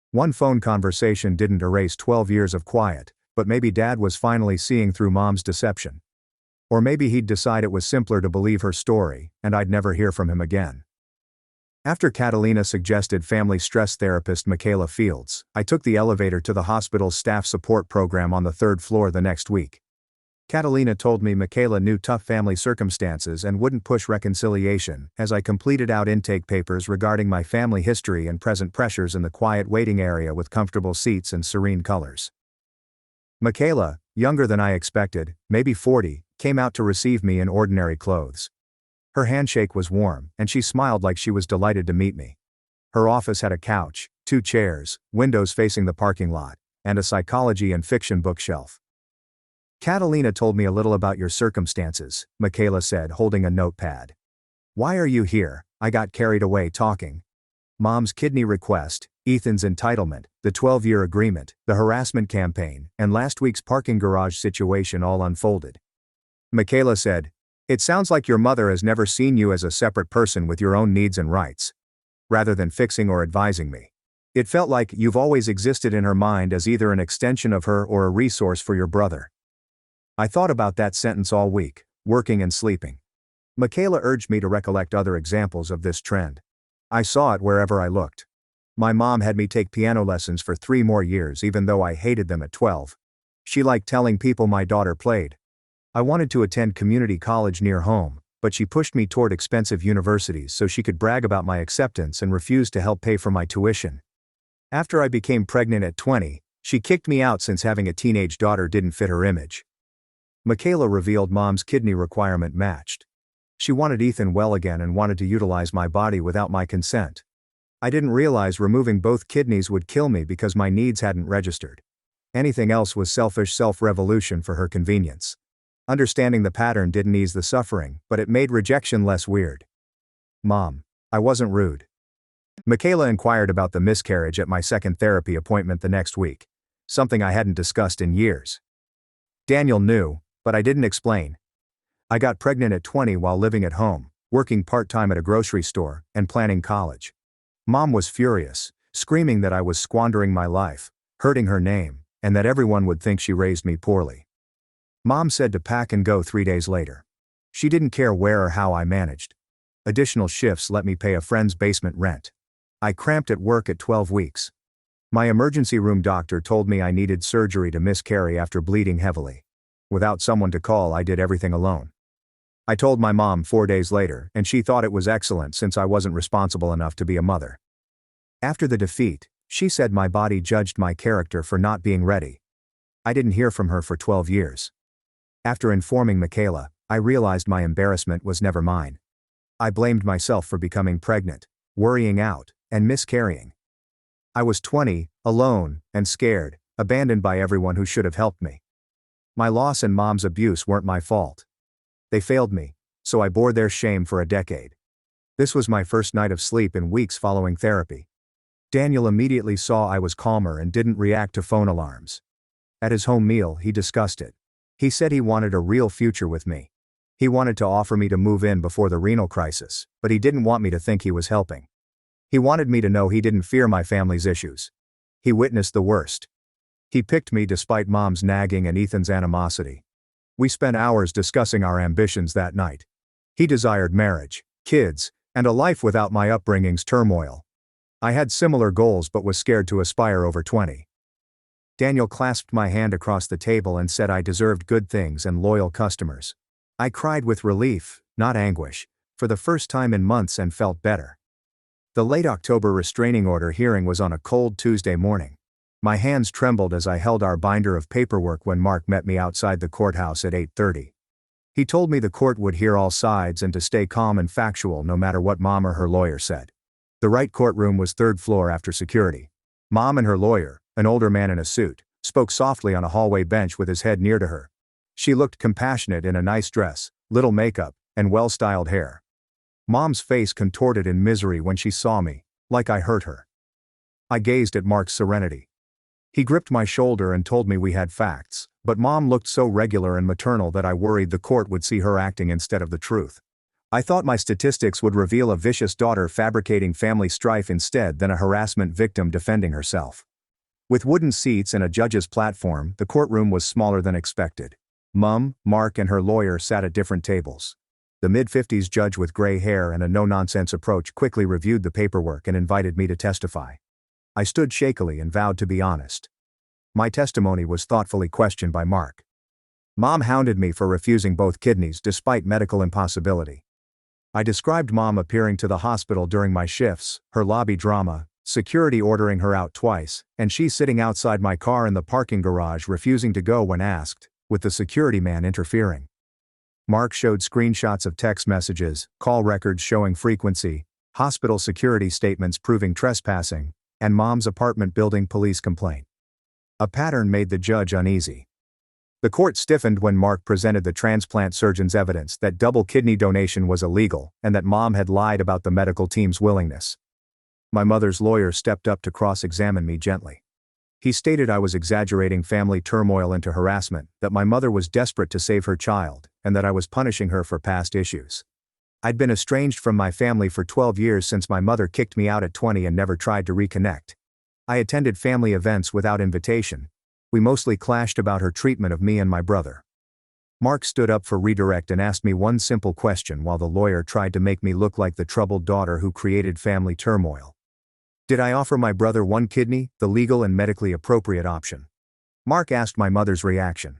1 phone conversation didn't erase 12 years of quiet, but maybe Dad was finally seeing through Mom's deception. Or maybe he'd decide it was simpler to believe her story, and I'd never hear from him again. After Catalina suggested family stress therapist Michaela Fields, I took the elevator to the hospital's staff support program on the 3rd floor the next week. Catalina told me Michaela knew tough family circumstances and wouldn't push reconciliation, as I completed out intake papers regarding my family history and present pressures in the quiet waiting area with comfortable seats and serene colors. Michaela, younger than I expected, maybe 40, came out to receive me in ordinary clothes. Her handshake was warm, and she smiled like she was delighted to meet me. Her office had a couch, 2 chairs, windows facing the parking lot, and a psychology and fiction bookshelf. Catalina told me a little about your circumstances, Michaela said, holding a notepad. Why are you here? I got carried away talking. Mom's kidney request, Ethan's entitlement, the 12-year agreement, the harassment campaign, and last week's parking garage situation all unfolded. Michaela said, it sounds like your mother has never seen you as a separate person with your own needs and rights. Rather than fixing or advising me, it felt like you've always existed in her mind as either an extension of her or a resource for your brother. I thought about that sentence all week, working and sleeping. Michaela urged me to recollect other examples of this trend. I saw it wherever I looked. My mom had me take piano lessons for 3 more years even though I hated them at 12. She liked telling people my daughter played. I wanted to attend community college near home, but she pushed me toward expensive universities so she could brag about my acceptance and refused to help pay for my tuition. After I became pregnant at 20, she kicked me out since having a teenage daughter didn't fit her image. Michaela revealed Mom's kidney requirement matched. She wanted Ethan well again and wanted to utilize my body without my consent. I didn't realize removing both kidneys would kill me because my needs hadn't registered. Anything else was selfish self-revolution for her convenience. Understanding the pattern didn't ease the suffering, but it made rejection less weird. Mom, I wasn't rude. Michaela inquired about the miscarriage at my second therapy appointment the next week, something I hadn't discussed in years. Daniel knew, but I didn't explain. I got pregnant at 20 while living at home, working part-time at a grocery store, and planning college. Mom was furious, screaming that I was squandering my life, hurting her name, and that everyone would think she raised me poorly. Mom said to pack and go 3 days later. She didn't care where or how I managed. Additional shifts let me pay a friend's basement rent. I cramped at work at 12 weeks. My emergency room doctor told me I needed surgery to miscarry after bleeding heavily. Without someone to call, I did everything alone. I told my mom 4 days later, and she thought it was excellent since I wasn't responsible enough to be a mother. After the defeat, she said my body judged my character for not being ready. I didn't hear from her for 12 years. After informing Michaela, I realized my embarrassment was never mine. I blamed myself for becoming pregnant, worrying out, and miscarrying. I was 20, alone, and scared, abandoned by everyone who should have helped me. My loss and mom's abuse weren't my fault. They failed me, so I bore their shame for a decade. This was my first night of sleep in weeks following therapy. Daniel immediately saw I was calmer and didn't react to phone alarms. At his home meal, he discussed it. He said he wanted a real future with me. He wanted to offer me to move in before the renal crisis, but he didn't want me to think he was helping. He wanted me to know he didn't fear my family's issues. He witnessed the worst. He picked me despite mom's nagging and Ethan's animosity. We spent hours discussing our ambitions that night. He desired marriage, kids, and a life without my upbringing's turmoil. I had similar goals but was scared to aspire over 20. Daniel clasped my hand across the table and said I deserved good things and loyal customers. I cried with relief, not anguish, for the first time in months and felt better. The late October restraining order hearing was on a cold Tuesday morning. My hands trembled as I held our binder of paperwork when Mark met me outside the courthouse at 8:30. He told me the court would hear all sides and to stay calm and factual no matter what Mom or her lawyer said. The right courtroom was third floor after security. Mom and her lawyer, an older man in a suit, spoke softly on a hallway bench with his head near to her. She looked compassionate in a nice dress, little makeup, and well-styled hair. Mom's face contorted in misery when she saw me, like I hurt her. I gazed at Mark's serenity. He gripped my shoulder and told me we had facts, but Mom looked so regular and maternal that I worried the court would see her acting instead of the truth. I thought my statistics would reveal a vicious daughter fabricating family strife instead than a harassment victim defending herself. With wooden seats and a judge's platform, the courtroom was smaller than expected. Mom, Mark, and her lawyer sat at different tables. The mid-50s judge with gray hair and a no-nonsense approach quickly reviewed the paperwork and invited me to testify. I stood shakily and vowed to be honest. My testimony was thoughtfully questioned by Mark. Mom hounded me for refusing both kidneys despite medical impossibility. I described Mom appearing to the hospital during my shifts, her lobby drama, security ordering her out twice, and she sitting outside my car in the parking garage refusing to go when asked, with the security man interfering. Mark showed screenshots of text messages, call records showing frequency, hospital security statements proving trespassing, and Mom's apartment building police complaint. A pattern made the judge uneasy. The court stiffened when Mark presented the transplant surgeon's evidence that double kidney donation was illegal and that Mom had lied about the medical team's willingness. My mother's lawyer stepped up to cross-examine me gently. He stated I was exaggerating family turmoil into harassment, that my mother was desperate to save her child, and that I was punishing her for past issues. I'd been estranged from my family for 12 years since my mother kicked me out at 20 and never tried to reconnect. I attended family events without invitation. We mostly clashed about her treatment of me and my brother. Mark stood up for redirect and asked me one simple question while the lawyer tried to make me look like the troubled daughter who created family turmoil. Did I offer my brother one kidney, the legal and medically appropriate option? Mark asked my mother's reaction.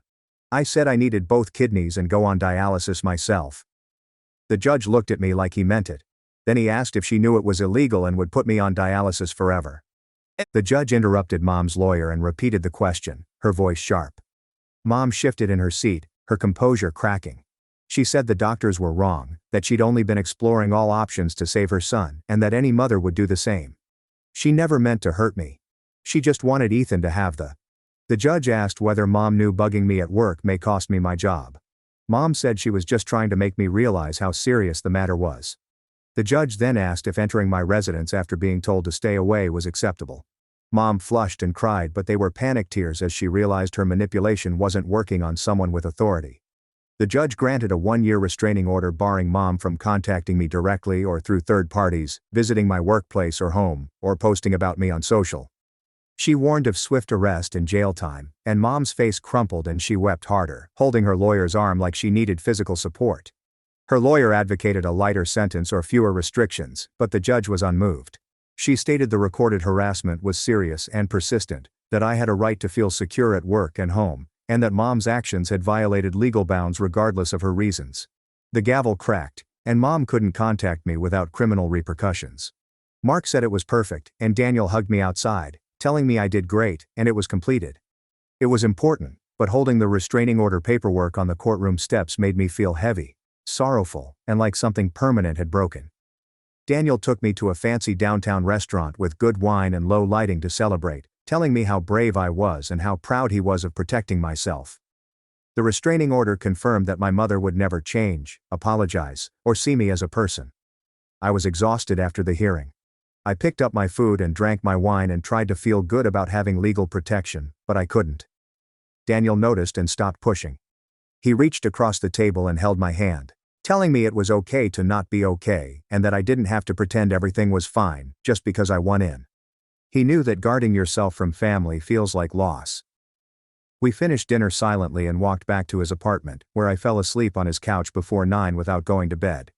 I said I needed both kidneys and go on dialysis myself. The judge looked at me like he meant it. Then he asked if she knew it was illegal and would put me on dialysis forever. The judge interrupted Mom's lawyer and repeated the question, her voice sharp. Mom shifted in her seat, her composure cracking. She said the doctors were wrong, that she'd only been exploring all options to save her son, and that any mother would do the same. She never meant to hurt me. She just wanted Ethan to have the. The judge asked whether Mom knew bugging me at work may cost me my job. Mom said she was just trying to make me realize how serious the matter was. The judge then asked if entering my residence after being told to stay away was acceptable. Mom flushed and cried, but they were panic tears as she realized her manipulation wasn't working on someone with authority. The judge granted a 1-year restraining order barring Mom from contacting me directly or through third parties, visiting my workplace or home, or posting about me on social. She warned of swift arrest and jail time, and Mom's face crumpled and she wept harder, holding her lawyer's arm like she needed physical support. Her lawyer advocated a lighter sentence or fewer restrictions, but the judge was unmoved. She stated the recorded harassment was serious and persistent, that I had a right to feel secure at work and home, and that Mom's actions had violated legal bounds regardless of her reasons. The gavel cracked, and Mom couldn't contact me without criminal repercussions. Mark said it was perfect, and Daniel hugged me outside, telling me I did great, and it was completed. It was important, but holding the restraining order paperwork on the courtroom steps made me feel heavy, sorrowful, and like something permanent had broken. Daniel took me to a fancy downtown restaurant with good wine and low lighting to celebrate, telling me how brave I was and how proud he was of protecting myself. The restraining order confirmed that my mother would never change, apologize, or see me as a person. I was exhausted after the hearing. I picked up my food and drank my wine and tried to feel good about having legal protection, but I couldn't. Daniel noticed and stopped pushing. He reached across the table and held my hand, telling me it was okay to not be okay and that I didn't have to pretend everything was fine just because I won in. He knew that guarding yourself from family feels like loss. We finished dinner silently and walked back to his apartment, where I fell asleep on his couch before 9 without going to bed.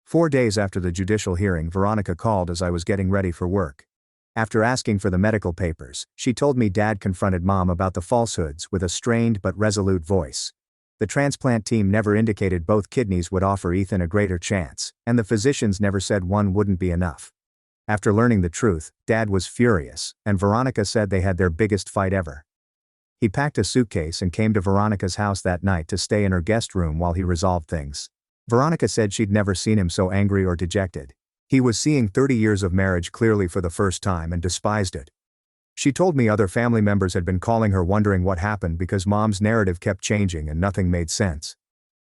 4 days after the judicial hearing, Veronica called as I was getting ready for work. After asking for the medical papers, she told me Dad confronted Mom about the falsehoods with a strained but resolute voice. The transplant team never indicated both kidneys would offer Ethan a greater chance, and the physicians never said one wouldn't be enough. After learning the truth, Dad was furious, and Veronica said they had their biggest fight ever. He packed a suitcase and came to Veronica's house that night to stay in her guest room while he resolved things. Veronica said she'd never seen him so angry or dejected. He was seeing 30 years of marriage clearly for the first time and despised it. She told me other family members had been calling her wondering what happened because Mom's narrative kept changing and nothing made sense.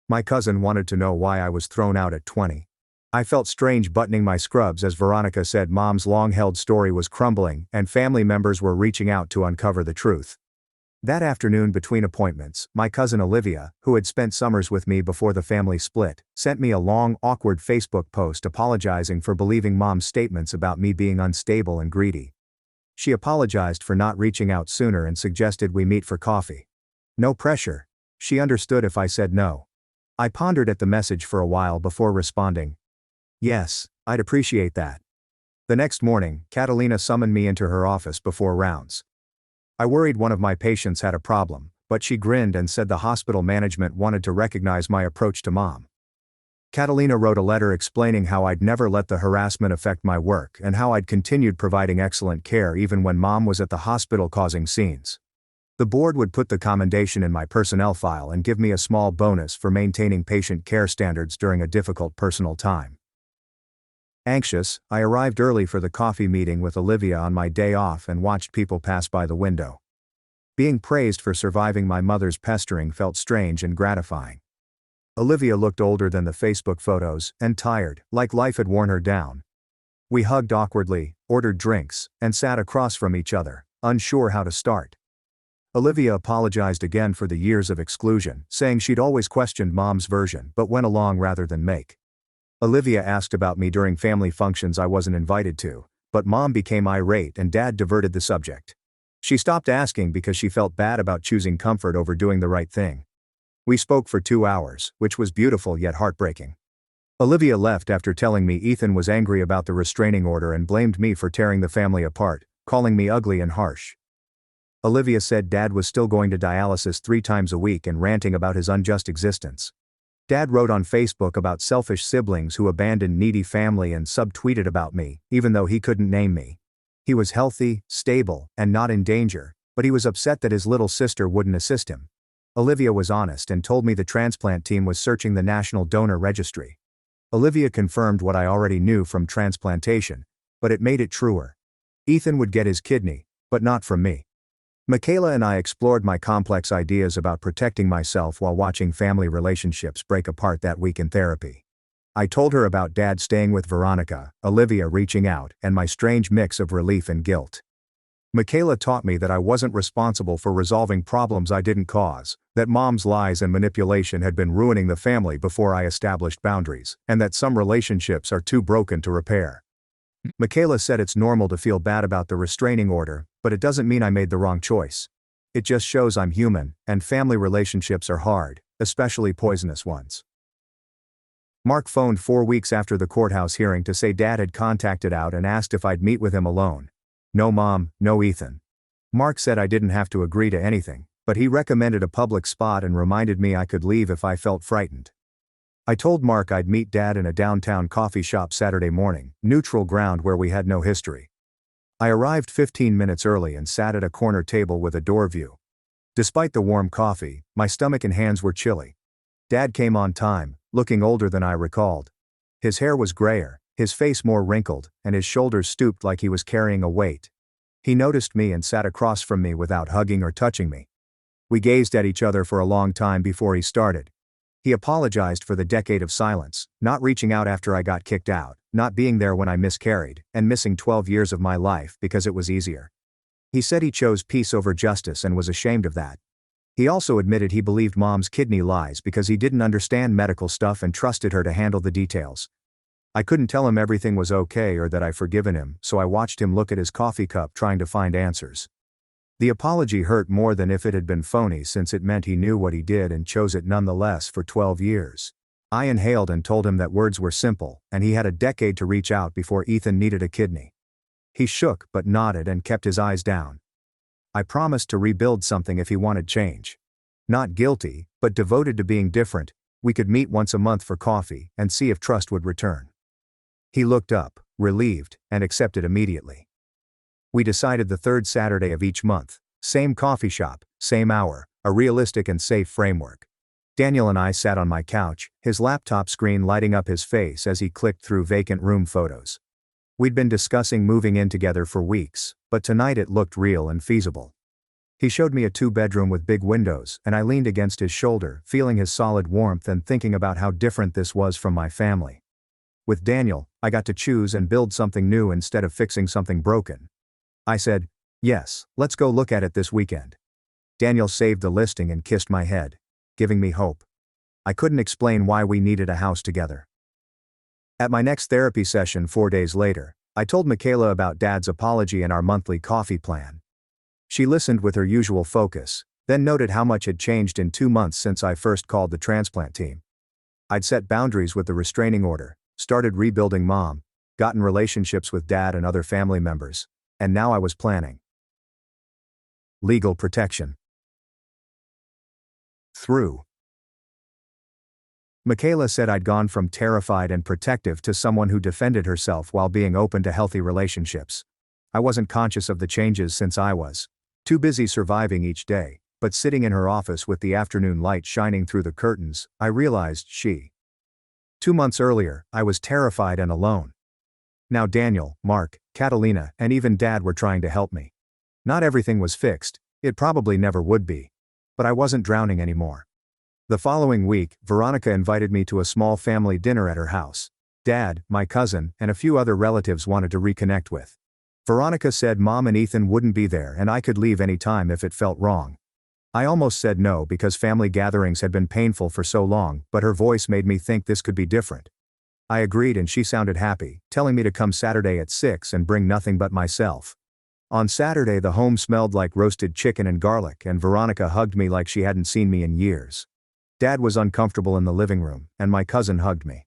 My cousin wanted to know why I was thrown out at 20. I felt strange buttoning my scrubs as Veronica said Mom's long-held story was crumbling and family members were reaching out to uncover the truth. That afternoon between appointments, my cousin Olivia, who had spent summers with me before the family split, sent me a long, awkward Facebook post apologizing for believing Mom's statements about me being unstable and greedy. She apologized for not reaching out sooner and suggested we meet for coffee. No pressure. She understood if I said no. I pondered at the message for a while before responding. Yes, I'd appreciate that. The next morning, Catalina summoned me into her office before rounds. I worried one of my patients had a problem, but she grinned and said the hospital management wanted to recognize my approach to Mom. Catalina wrote a letter explaining how I'd never let the harassment affect my work and how I'd continued providing excellent care even when Mom was at the hospital causing scenes. The board would put the commendation in my personnel file and give me a small bonus for maintaining patient care standards during a difficult personal time. Anxious, I arrived early for the coffee meeting with Olivia on my day off and watched people pass by the window. Being praised for surviving my mother's pestering felt strange and gratifying. Olivia looked older than the Facebook photos and tired, like life had worn her down. We hugged awkwardly, ordered drinks, and sat across from each other, unsure how to start. Olivia apologized again for the years of exclusion, saying she'd always questioned Mom's version but went along rather than make. Olivia asked about me during family functions I wasn't invited to, but Mom became irate and Dad diverted the subject. She stopped asking because she felt bad about choosing comfort over doing the right thing. We spoke for 2 hours, which was beautiful yet heartbreaking. Olivia left after telling me Ethan was angry about the restraining order and blamed me for tearing the family apart, calling me ugly and harsh. Olivia said Dad was still going to dialysis 3 times a week and ranting about his unjust existence. Dad wrote on Facebook about selfish siblings who abandoned needy family and subtweeted about me, even though he couldn't name me. He was healthy, stable, and not in danger, but he was upset that his little sister wouldn't assist him. Olivia was honest and told me the transplant team was searching the National Donor Registry. Olivia confirmed what I already knew from transplantation, but it made it truer. Ethan would get his kidney, but not from me. Michaela and I explored my complex ideas about protecting myself while watching family relationships break apart that week in therapy. I told her about Dad staying with Veronica, Olivia reaching out, and my strange mix of relief and guilt. Michaela taught me that I wasn't responsible for resolving problems I didn't cause, that Mom's lies and manipulation had been ruining the family before I established boundaries, and that some relationships are too broken to repair. Michaela said it's normal to feel bad about the restraining order, But it doesn't mean I made the wrong choice. It just shows I'm human, and family relationships are hard, especially poisonous ones. Mark phoned 4 weeks after the courthouse hearing to say Dad had contacted out and asked if I'd meet with him alone. No Mom, no Ethan. Mark said I didn't have to agree to anything, but he recommended a public spot and reminded me I could leave if I felt frightened. I told Mark I'd meet Dad in a downtown coffee shop Saturday morning, neutral ground where we had no history. I arrived 15 minutes early and sat at a corner table with a door view. Despite the warm coffee, my stomach and hands were chilly. Dad came on time, looking older than I recalled. His hair was grayer, his face more wrinkled, and his shoulders stooped like he was carrying a weight. He noticed me and sat across from me without hugging or touching me. We gazed at each other for a long time before he started. He apologized for the decade of silence, not reaching out after I got kicked out, not being there when I miscarried, and missing 12 years of my life because it was easier. He said he chose peace over justice and was ashamed of that. He also admitted he believed Mom's kidney lies because he didn't understand medical stuff and trusted her to handle the details. I couldn't tell him everything was okay or that I'd forgiven him, so I watched him look at his coffee cup trying to find answers. The apology hurt more than if it had been phony since it meant he knew what he did and chose it nonetheless for 12 years. I inhaled and told him that words were simple, and he had a decade to reach out before Ethan needed a kidney. He shook but nodded and kept his eyes down. I promised to rebuild something if he wanted change. Not guilty, but devoted to being different, we could meet once a month for coffee and see if trust would return. He looked up, relieved, and accepted immediately. We decided the third Saturday of each month, same coffee shop, same hour, a realistic and safe framework. Daniel and I sat on my couch, his laptop screen lighting up his face as he clicked through vacant room photos. We'd been discussing moving in together for weeks, but tonight it looked real and feasible. He showed me a 2-bedroom with big windows, and I leaned against his shoulder, feeling his solid warmth and thinking about how different this was from my family. With Daniel, I got to choose and build something new instead of fixing something broken. I said, "Yes, let's go look at it this weekend." Daniel saved the listing and kissed my head, giving me hope. I couldn't explain why we needed a house together. At my next therapy session 4 days later, I told Michaela about Dad's apology and our monthly coffee plan. She listened with her usual focus, then noted how much had changed in 2 months since I first called the transplant team. I'd set boundaries with the restraining order, started rebuilding Mom, gotten relationships with Dad and other family members, and now I was planning legal protection. Through. Michaela said I'd gone from terrified and protective to someone who defended herself while being open to healthy relationships. I wasn't conscious of the changes since I was too busy surviving each day, but sitting in her office with the afternoon light shining through the curtains, I realized 2 months earlier, I was terrified and alone. Now Daniel, Mark, Catalina, and even Dad were trying to help me. Not everything was fixed, it probably never would be. But I wasn't drowning anymore. The following week, Veronica invited me to a small family dinner at her house. Dad, my cousin, and a few other relatives wanted to reconnect with. Veronica said Mom and Ethan wouldn't be there and I could leave any time if it felt wrong. I almost said no because family gatherings had been painful for so long, but her voice made me think this could be different. I agreed and she sounded happy, telling me to come Saturday at 6 and bring nothing but myself. On Saturday the home smelled like roasted chicken and garlic and Veronica hugged me like she hadn't seen me in years. Dad was uncomfortable in the living room, and my cousin hugged me.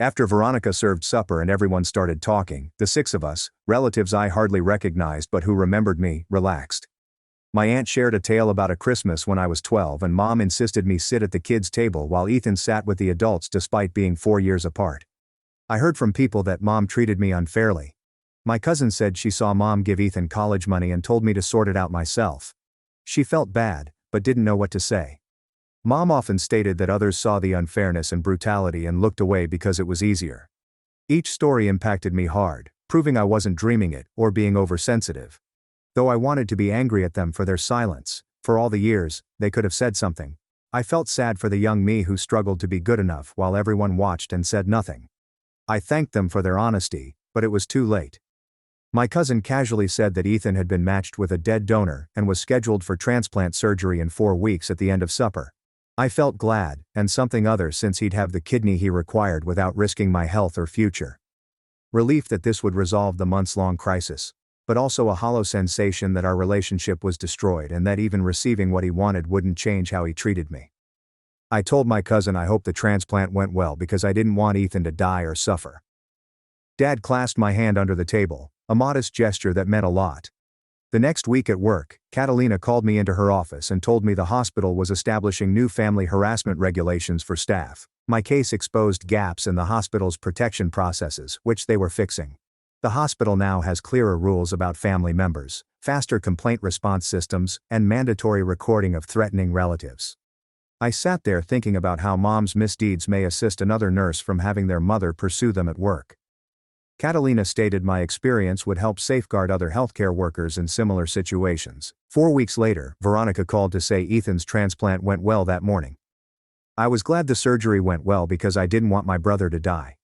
After Veronica served supper and everyone started talking, the 6 of us, relatives I hardly recognized but who remembered me, relaxed. My aunt shared a tale about a Christmas when I was 12 and Mom insisted me sit at the kids' table while Ethan sat with the adults despite being 4 years apart. I heard from people that Mom treated me unfairly. My cousin said she saw Mom give Ethan college money and told me to sort it out myself. She felt bad, but didn't know what to say. Mom often stated that others saw the unfairness and brutality and looked away because it was easier. Each story impacted me hard, proving I wasn't dreaming it or being oversensitive. Though I wanted to be angry at them for their silence, for all the years they could have said something, I felt sad for the young me who struggled to be good enough while everyone watched and said nothing. I thanked them for their honesty, but it was too late. My cousin casually said that Ethan had been matched with a dead donor and was scheduled for transplant surgery in 4 weeks at the end of supper. I felt glad, and something other since he'd have the kidney he required without risking my health or future. Relief that this would resolve the months-long crisis. but also a hollow sensation that our relationship was destroyed and that even receiving what he wanted wouldn't change how he treated me. I told my cousin I hoped the transplant went well because I didn't want Ethan to die or suffer. Dad clasped my hand under the table, a modest gesture that meant a lot. The next week at work, Catalina called me into her office and told me the hospital was establishing new family harassment regulations for staff. My case exposed gaps in the hospital's protection processes, which they were fixing. The hospital now has clearer rules about family members, faster complaint response systems, and mandatory recording of threatening relatives. I sat there thinking about how mom's misdeeds may assist another nurse from having their mother pursue them at work. Catalina stated my experience would help safeguard other healthcare workers in similar situations. 4 weeks later, Veronica called to say Ethan's transplant went well that morning. I was glad the surgery went well because I didn't want my brother to die.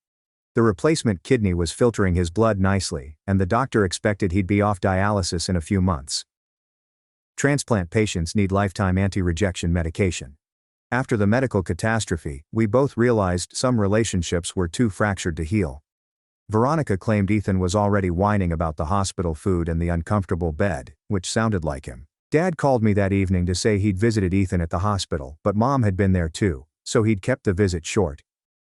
The replacement kidney was filtering his blood nicely, and the doctor expected he'd be off dialysis in a few months. Transplant patients need lifetime anti-rejection medication. After the medical catastrophe, we both realized some relationships were too fractured to heal. Veronica claimed Ethan was already whining about the hospital food and the uncomfortable bed, which sounded like him. Dad called me that evening to say he'd visited Ethan at the hospital, but Mom had been there too, so he'd kept the visit short.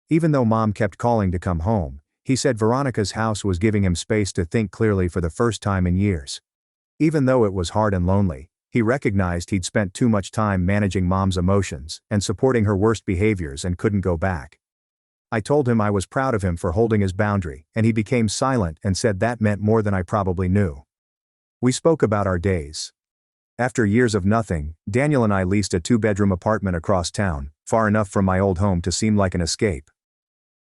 Even though Mom kept calling to come home, he said Veronica's house was giving him space to think clearly for the first time in years. Even though it was hard and lonely, he recognized he'd spent too much time managing Mom's emotions and supporting her worst behaviors and couldn't go back. I told him I was proud of him for holding his boundary, and he became silent and said that meant more than I probably knew. We spoke about our days. After years of nothing, Daniel and I leased a 2-bedroom apartment across town, far enough from my old home to seem like an escape.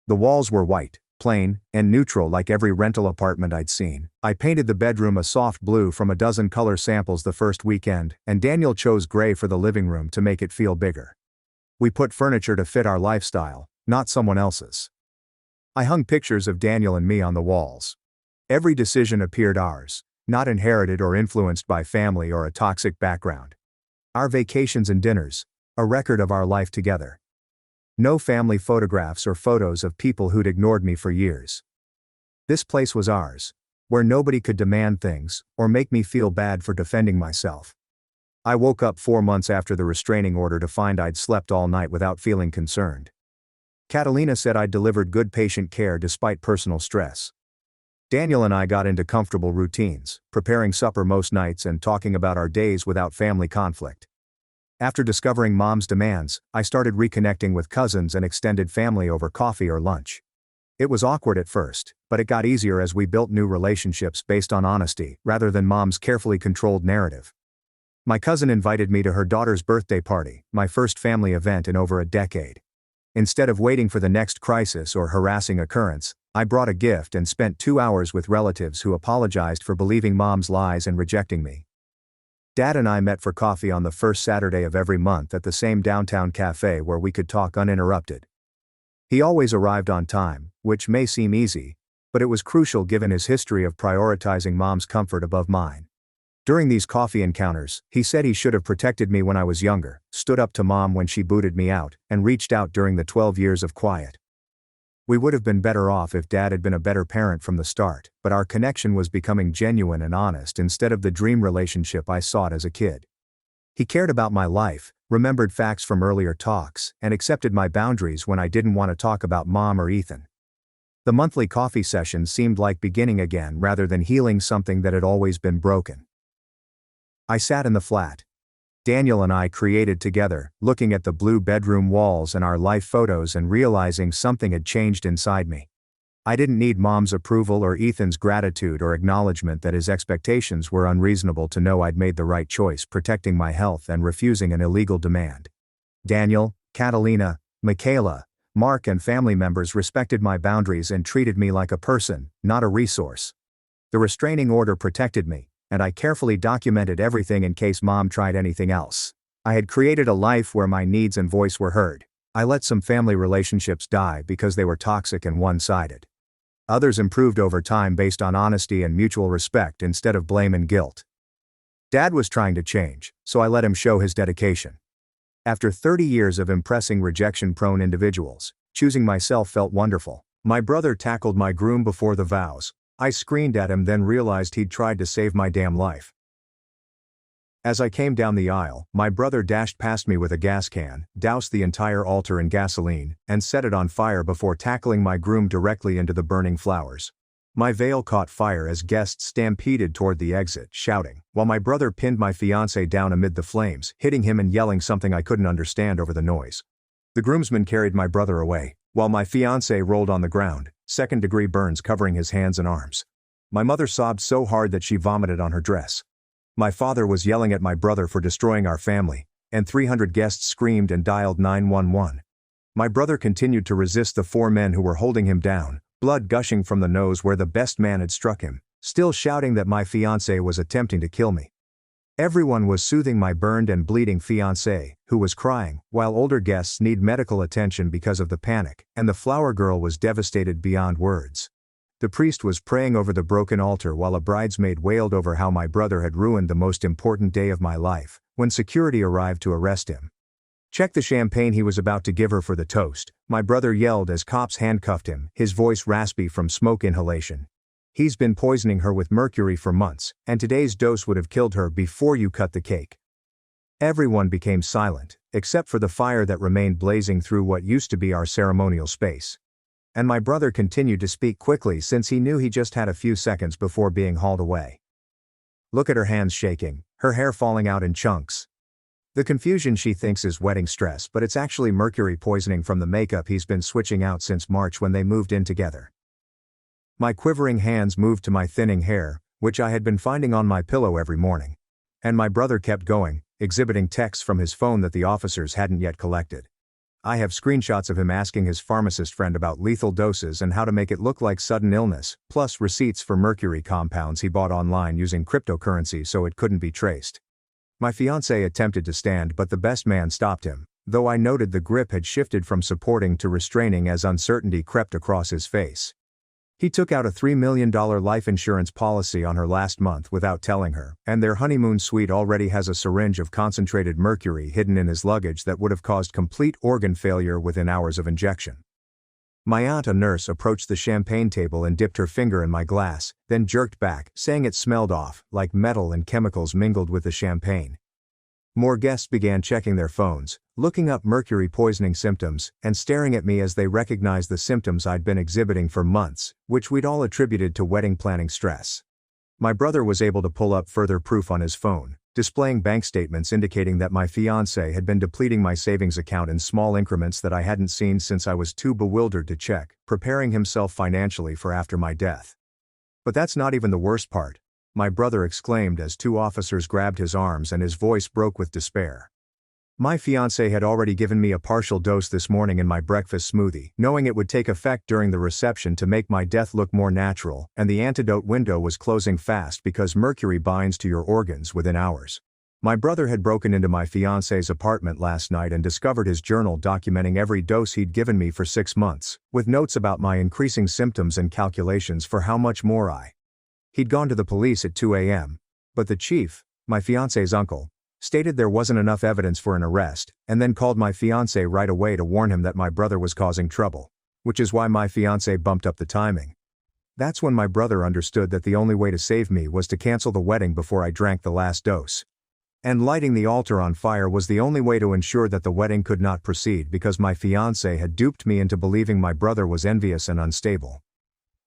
The walls were white, plain, and neutral like every rental apartment I'd seen. I painted the bedroom a soft blue from a dozen color samples the first weekend, and Daniel chose gray for the living room to make it feel bigger. We put furniture to fit our lifestyle, not someone else's. I hung pictures of Daniel and me on the walls. Every decision appeared ours, not inherited or influenced by family or a toxic background. Our vacations and dinners, a record of our life together. No family photographs or photos of people who'd ignored me for years. This place was ours, where nobody could demand things or make me feel bad for defending myself. I woke up 4 months after the restraining order to find I'd slept all night without feeling concerned. Catalina said I'd delivered good patient care despite personal stress. Daniel and I got into comfortable routines, preparing supper most nights and talking about our days without family conflict. After discovering Mom's demands, I started reconnecting with cousins and extended family over coffee or lunch. It was awkward at first, but it got easier as we built new relationships based on honesty rather than Mom's carefully controlled narrative. My cousin invited me to her daughter's birthday party, my first family event in over a decade. Instead of waiting for the next crisis or harassing occurrence, I brought a gift and spent 2 hours with relatives who apologized for believing Mom's lies and rejecting me. Dad and I met for coffee on the first Saturday of every month at the same downtown cafe where we could talk uninterrupted. He always arrived on time, which may seem easy, but it was crucial given his history of prioritizing Mom's comfort above mine. During these coffee encounters, he said he should have protected me when I was younger, stood up to Mom when she booted me out, and reached out during the 12 years of quiet. We would have been better off if Dad had been a better parent from the start, but our connection was becoming genuine and honest instead of the dream relationship I sought as a kid. He cared about my life, remembered facts from earlier talks, and accepted my boundaries when I didn't want to talk about Mom or Ethan. The monthly coffee sessions seemed like beginning again rather than healing something that had always been broken. I sat in the flat. Daniel and I created together, looking at the blue bedroom walls and our life photos and realizing something had changed inside me. I didn't need Mom's approval or Ethan's gratitude or acknowledgement that his expectations were unreasonable to know I'd made the right choice protecting my health and refusing an illegal demand. Daniel, Catalina, Michaela, Mark and family members respected my boundaries and treated me like a person, not a resource. The restraining order protected me, and I carefully documented everything in case Mom tried anything else. I had created a life where my needs and voice were heard. I let some family relationships die because they were toxic and one-sided. Others improved over time based on honesty and mutual respect instead of blame and guilt. Dad was trying to change, so I let him show his dedication. After 30 years of impressing rejection-prone individuals, choosing myself felt wonderful. My brother tackled my groom before the vows, I screamed at him, then realized he'd tried to save my damn life. As I came down the aisle, my brother dashed past me with a gas can, doused the entire altar in gasoline, and set it on fire before tackling my groom directly into the burning flowers. My veil caught fire as guests stampeded toward the exit, shouting, while my brother pinned my fiancé down amid the flames, hitting him and yelling something I couldn't understand over the noise. The groomsmen carried my brother away, while my fiancé rolled on the ground, second-degree burns covering his hands and arms. My mother sobbed so hard that she vomited on her dress. My father was yelling at my brother for destroying our family, and 300 guests screamed and dialed 911. My brother continued to resist the 4 men who were holding him down, blood gushing from the nose where the best man had struck him, still shouting that my fiancé was attempting to kill me. Everyone was soothing my burned and bleeding fiancé, who was crying, while older guests need medical attention because of the panic, and the flower girl was devastated beyond words. The priest was praying over the broken altar while a bridesmaid wailed over how my brother had ruined the most important day of my life, when security arrived to arrest him. "Check the champagne he was about to give her for the toast," my brother yelled as cops handcuffed him, his voice raspy from smoke inhalation. "He's been poisoning her with mercury for months, and today's dose would have killed her before you cut the cake." Everyone became silent, except for the fire that remained blazing through what used to be our ceremonial space. And my brother continued to speak quickly since he knew he just had a few seconds before being hauled away. "Look at her hands shaking, her hair falling out in chunks. The confusion she thinks is wedding stress, but it's actually mercury poisoning from the makeup he's been switching out since March when they moved in together." My quivering hands moved to my thinning hair, which I had been finding on my pillow every morning. And my brother kept going, exhibiting texts from his phone that the officers hadn't yet collected. I have screenshots of him asking his pharmacist friend about lethal doses and how to make it look like sudden illness, plus receipts for mercury compounds he bought online using cryptocurrency so it couldn't be traced. My fiancé attempted to stand, but the best man stopped him, though I noted the grip had shifted from supporting to restraining as uncertainty crept across his face. He took out a $3 million life insurance policy on her last month without telling her, and their honeymoon suite already has a syringe of concentrated mercury hidden in his luggage that would have caused complete organ failure within hours of injection. My aunt, a nurse, approached the champagne table and dipped her finger in my glass, then jerked back, saying it smelled off, like metal and chemicals mingled with the champagne. More guests began checking their phones, looking up mercury poisoning symptoms, and staring at me as they recognized the symptoms I'd been exhibiting for months, which we'd all attributed to wedding planning stress. My brother was able to pull up further proof on his phone, displaying bank statements indicating that my fiancé had been depleting my savings account in small increments that I hadn't seen since I was too bewildered to check, preparing himself financially for after my death. But that's not even the worst part, my brother exclaimed as 2 officers grabbed his arms and his voice broke with despair. My fiancé had already given me a partial dose this morning in my breakfast smoothie, knowing it would take effect during the reception to make my death look more natural, and the antidote window was closing fast because mercury binds to your organs within hours. My brother had broken into my fiancé's apartment last night and discovered his journal documenting every dose he'd given me for 6 months, with notes about my increasing symptoms and calculations for how much more He'd gone to the police at 2 a.m., but the chief, my fiancé's uncle, stated there wasn't enough evidence for an arrest, and then called my fiancé right away to warn him that my brother was causing trouble, which is why my fiancé bumped up the timing. That's when my brother understood that the only way to save me was to cancel the wedding before I drank the last dose. And lighting the altar on fire was the only way to ensure that the wedding could not proceed because my fiancé had duped me into believing my brother was envious and unstable.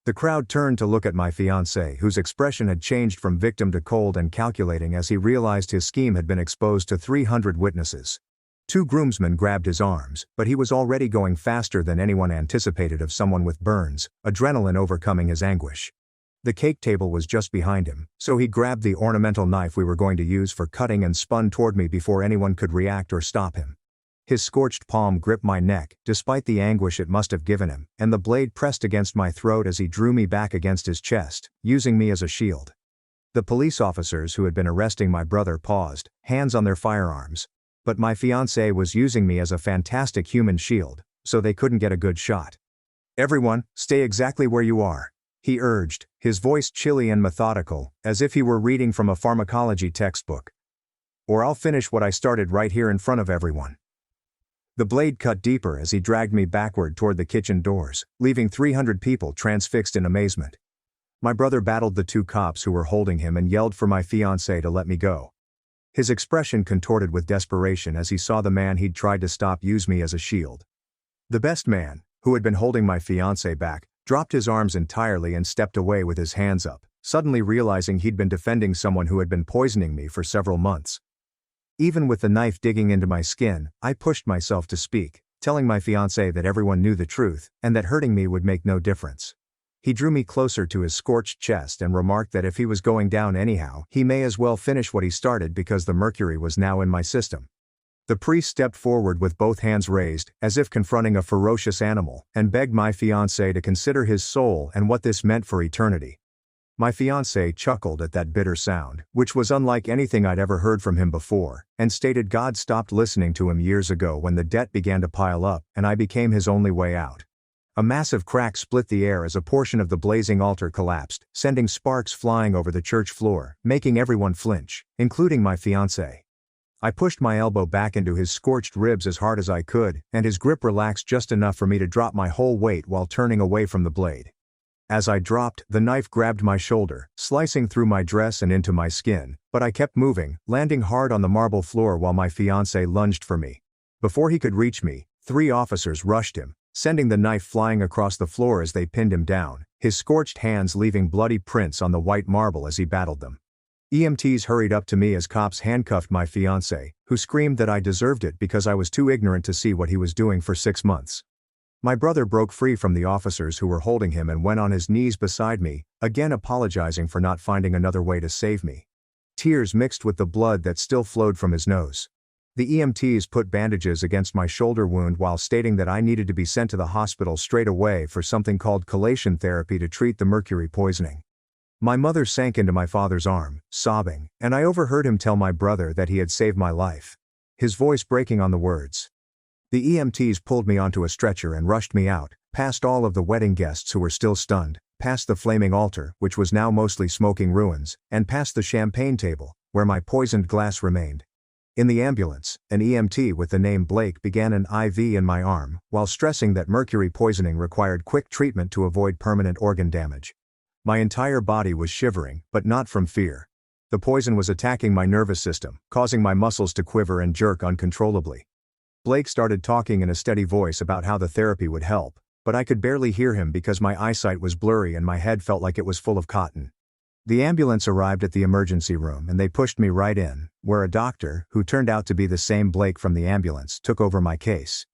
The crowd turned to look at my fiancé, whose expression had changed from victim to cold and calculating as he realized his scheme had been exposed to 300 witnesses. 2 groomsmen grabbed his arms, but he was already going faster than anyone anticipated of someone with burns, adrenaline overcoming his anguish. The cake table was just behind him, so he grabbed the ornamental knife we were going to use for cutting and spun toward me before anyone could react or stop him. His scorched palm gripped my neck, despite the anguish it must have given him, and the blade pressed against my throat as he drew me back against his chest, using me as a shield. The police officers who had been arresting my brother paused, hands on their firearms. But my fiancé was using me as a fantastic human shield, so they couldn't get a good shot. "Everyone, stay exactly where you are," he urged, his voice chilly and methodical, as if he were reading from a pharmacology textbook. "Or I'll finish what I started right here in front of everyone." The blade cut deeper as he dragged me backward toward the kitchen doors, leaving 300 people transfixed in amazement. My brother battled the two cops who were holding him and yelled for my fiancée to let me go. His expression contorted with desperation as he saw the man he'd tried to stop use me as a shield. The best man, who had been holding my fiancée back, dropped his arms entirely and stepped away with his hands up, suddenly realizing he'd been defending someone who had been poisoning me for several months. Even with the knife digging into my skin, I pushed myself to speak, telling my fiancée that everyone knew the truth, and that hurting me would make no difference. He drew me closer to his scorched chest and remarked that if he was going down anyhow, he may as well finish what he started because the mercury was now in my system. The priest stepped forward with both hands raised, as if confronting a ferocious animal, and begged my fiancée to consider his soul and what this meant for eternity. My fiancée chuckled at that bitter sound, which was unlike anything I'd ever heard from him before, and stated God stopped listening to him years ago when the debt began to pile up and I became his only way out. A massive crack split the air as a portion of the blazing altar collapsed, sending sparks flying over the church floor, making everyone flinch, including my fiancée. I pushed my elbow back into his scorched ribs as hard as I could, and his grip relaxed just enough for me to drop my whole weight while turning away from the blade. As I dropped, the knife grabbed my shoulder, slicing through my dress and into my skin, but I kept moving, landing hard on the marble floor while my fiancé lunged for me. Before he could reach me, 3 officers rushed him, sending the knife flying across the floor as they pinned him down, his scorched hands leaving bloody prints on the white marble as he battled them. EMTs hurried up to me as cops handcuffed my fiancé, who screamed that I deserved it because I was too ignorant to see what he was doing for 6 months. My brother broke free from the officers who were holding him and went on his knees beside me, again apologizing for not finding another way to save me. Tears mixed with the blood that still flowed from his nose. The EMTs put bandages against my shoulder wound while stating that I needed to be sent to the hospital straight away for something called compilation therapy to treat the mercury poisoning. My mother sank into my father's arm, sobbing, and I overheard him tell my brother that he had saved my life. His voice breaking on the words. The EMTs pulled me onto a stretcher and rushed me out, past all of the wedding guests who were still stunned, past the flaming altar, which was now mostly smoking ruins, and past the champagne table, where my poisoned glass remained. In the ambulance, an EMT with the name Blake began an IV in my arm, while stressing that mercury poisoning required quick treatment to avoid permanent organ damage. My entire body was shivering, but not from fear. The poison was attacking my nervous system, causing my muscles to quiver and jerk uncontrollably. Blake started talking in a steady voice about how the therapy would help, but I could barely hear him because my eyesight was blurry and my head felt like it was full of cotton. The ambulance arrived at the emergency room and they pushed me right in, where a doctor, who turned out to be the same Blake from the ambulance, took over my case.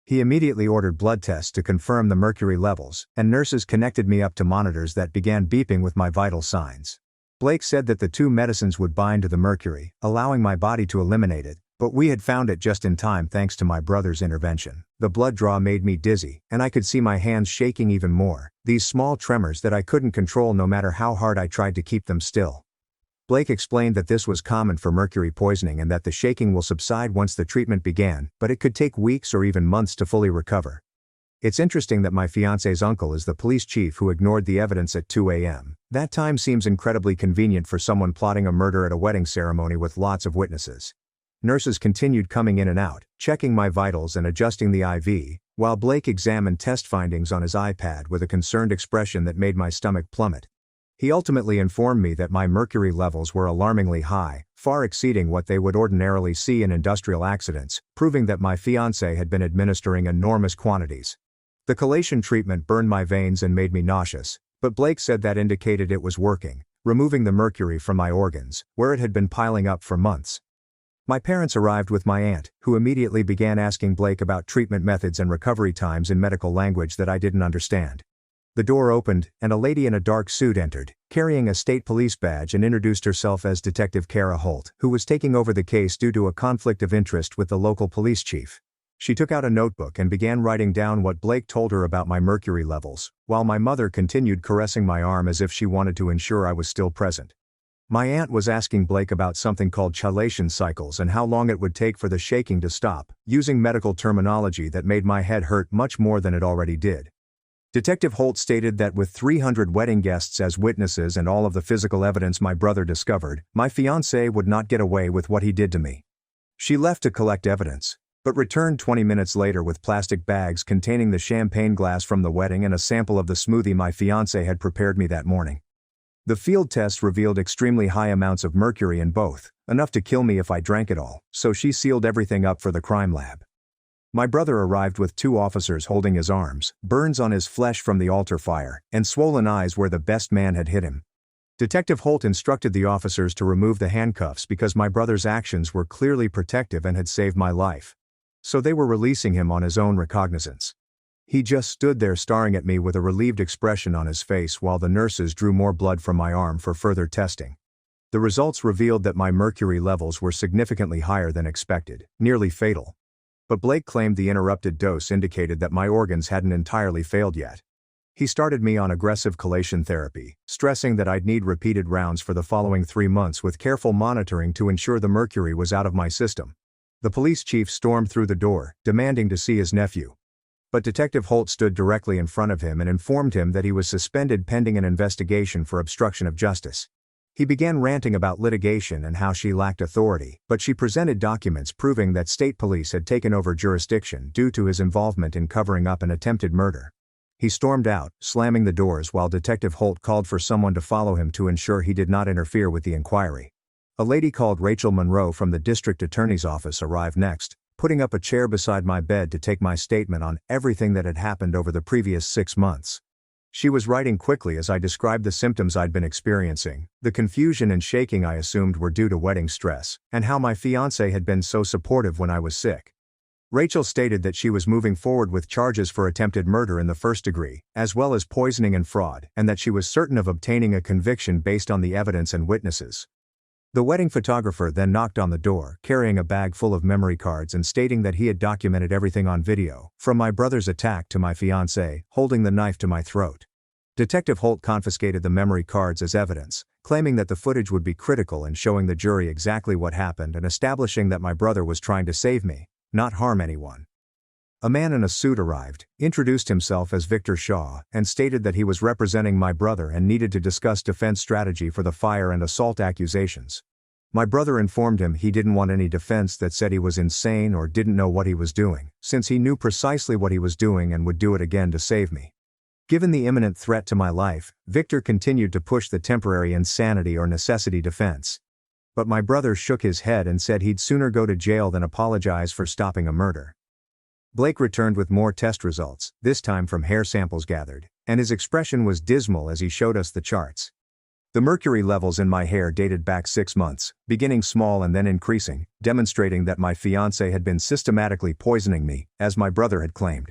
He immediately ordered blood tests to confirm the mercury levels, and nurses connected me up to monitors that began beeping with my vital signs. Blake said that the 2 medicines would bind to the mercury, allowing my body to eliminate it, but we had found it just in time thanks to my brother's intervention. The blood draw made me dizzy, and I could see my hands shaking even more, these small tremors that I couldn't control no matter how hard I tried to keep them still. Blake explained that this was common for mercury poisoning and that the shaking will subside once the treatment began, but it could take weeks or even months to fully recover. It's interesting that my fiancé's uncle is the police chief who ignored the evidence at 2 a.m. That time seems incredibly convenient for someone plotting a murder at a wedding ceremony with lots of witnesses. Nurses continued coming in and out, checking my vitals and adjusting the IV, while Blake examined test findings on his iPad with a concerned expression that made my stomach plummet. He ultimately informed me that my mercury levels were alarmingly high, far exceeding what they would ordinarily see in industrial accidents, proving that my fiancé had been administering enormous quantities. The compilation treatment burned my veins and made me nauseous, but Blake said that indicated it was working, removing the mercury from my organs, where it had been piling up for months. My parents arrived with my aunt, who immediately began asking Blake about treatment methods and recovery times in medical language that I didn't understand. The door opened, and a lady in a dark suit entered, carrying a state police badge, and introduced herself as Detective Kara Holt, who was taking over the case due to a conflict of interest with the local police chief. She took out a notebook and began writing down what Blake told her about my mercury levels, while my mother continued caressing my arm as if she wanted to ensure I was still present. My aunt was asking Blake about something called compilation cycles and how long it would take for the shaking to stop, using medical terminology that made my head hurt much more than it already did. Detective Holt stated that with 300 wedding guests as witnesses and all of the physical evidence my brother discovered, my fiancé would not get away with what he did to me. She left to collect evidence, but returned 20 minutes later with plastic bags containing the champagne glass from the wedding and a sample of the smoothie my fiancé had prepared me that morning. The field tests revealed extremely high amounts of mercury in both, enough to kill me if I drank it all, so she sealed everything up for the crime lab. My brother arrived with 2 officers holding his arms, burns on his flesh from the altar fire, and swollen eyes where the best man had hit him. Detective Holt instructed the officers to remove the handcuffs because my brother's actions were clearly protective and had saved my life. So they were releasing him on his own recognizance. He just stood there staring at me with a relieved expression on his face while the nurses drew more blood from my arm for further testing. The results revealed that my mercury levels were significantly higher than expected, nearly fatal. But Blake claimed the interrupted dose indicated that my organs hadn't entirely failed yet. He started me on aggressive chelation therapy, stressing that I'd need repeated rounds for the following 3 months with careful monitoring to ensure the mercury was out of my system. The police chief stormed through the door, demanding to see his nephew. But Detective Holt stood directly in front of him and informed him that he was suspended pending an investigation for obstruction of justice. He began ranting about litigation and how she lacked authority, but she presented documents proving that state police had taken over jurisdiction due to his involvement in covering up an attempted murder. He stormed out, slamming the doors while Detective Holt called for someone to follow him to ensure he did not interfere with the inquiry. A lady called Rachel Monroe from the district attorney's office arrived next, putting up a chair beside my bed to take my statement on everything that had happened over the previous 6 months. She was writing quickly as I described the symptoms I'd been experiencing, the confusion and shaking I assumed were due to wedding stress, and how my fiancé had been so supportive when I was sick. Rachel stated that she was moving forward with charges for attempted murder in the first degree, as well as poisoning and fraud, and that she was certain of obtaining a conviction based on the evidence and witnesses. The wedding photographer then knocked on the door, carrying a bag full of memory cards and stating that he had documented everything on video, from my brother's attack to my fiancé holding the knife to my throat. Detective Holt confiscated the memory cards as evidence, claiming that the footage would be critical in showing the jury exactly what happened and establishing that my brother was trying to save me, not harm anyone. A man in a suit arrived, introduced himself as Victor Shaw, and stated that he was representing my brother and needed to discuss defense strategy for the fire and assault accusations. My brother informed him he didn't want any defense that said he was insane or didn't know what he was doing, since he knew precisely what he was doing and would do it again to save me. Given the imminent threat to my life, Victor continued to push the temporary insanity or necessity defense. But my brother shook his head and said he'd sooner go to jail than apologize for stopping a murder. Blake returned with more test results, this time from hair samples gathered, and his expression was dismal as he showed us the charts. The mercury levels in my hair dated back 6 months, beginning small and then increasing, demonstrating that my fiancé had been systematically poisoning me, as my brother had claimed.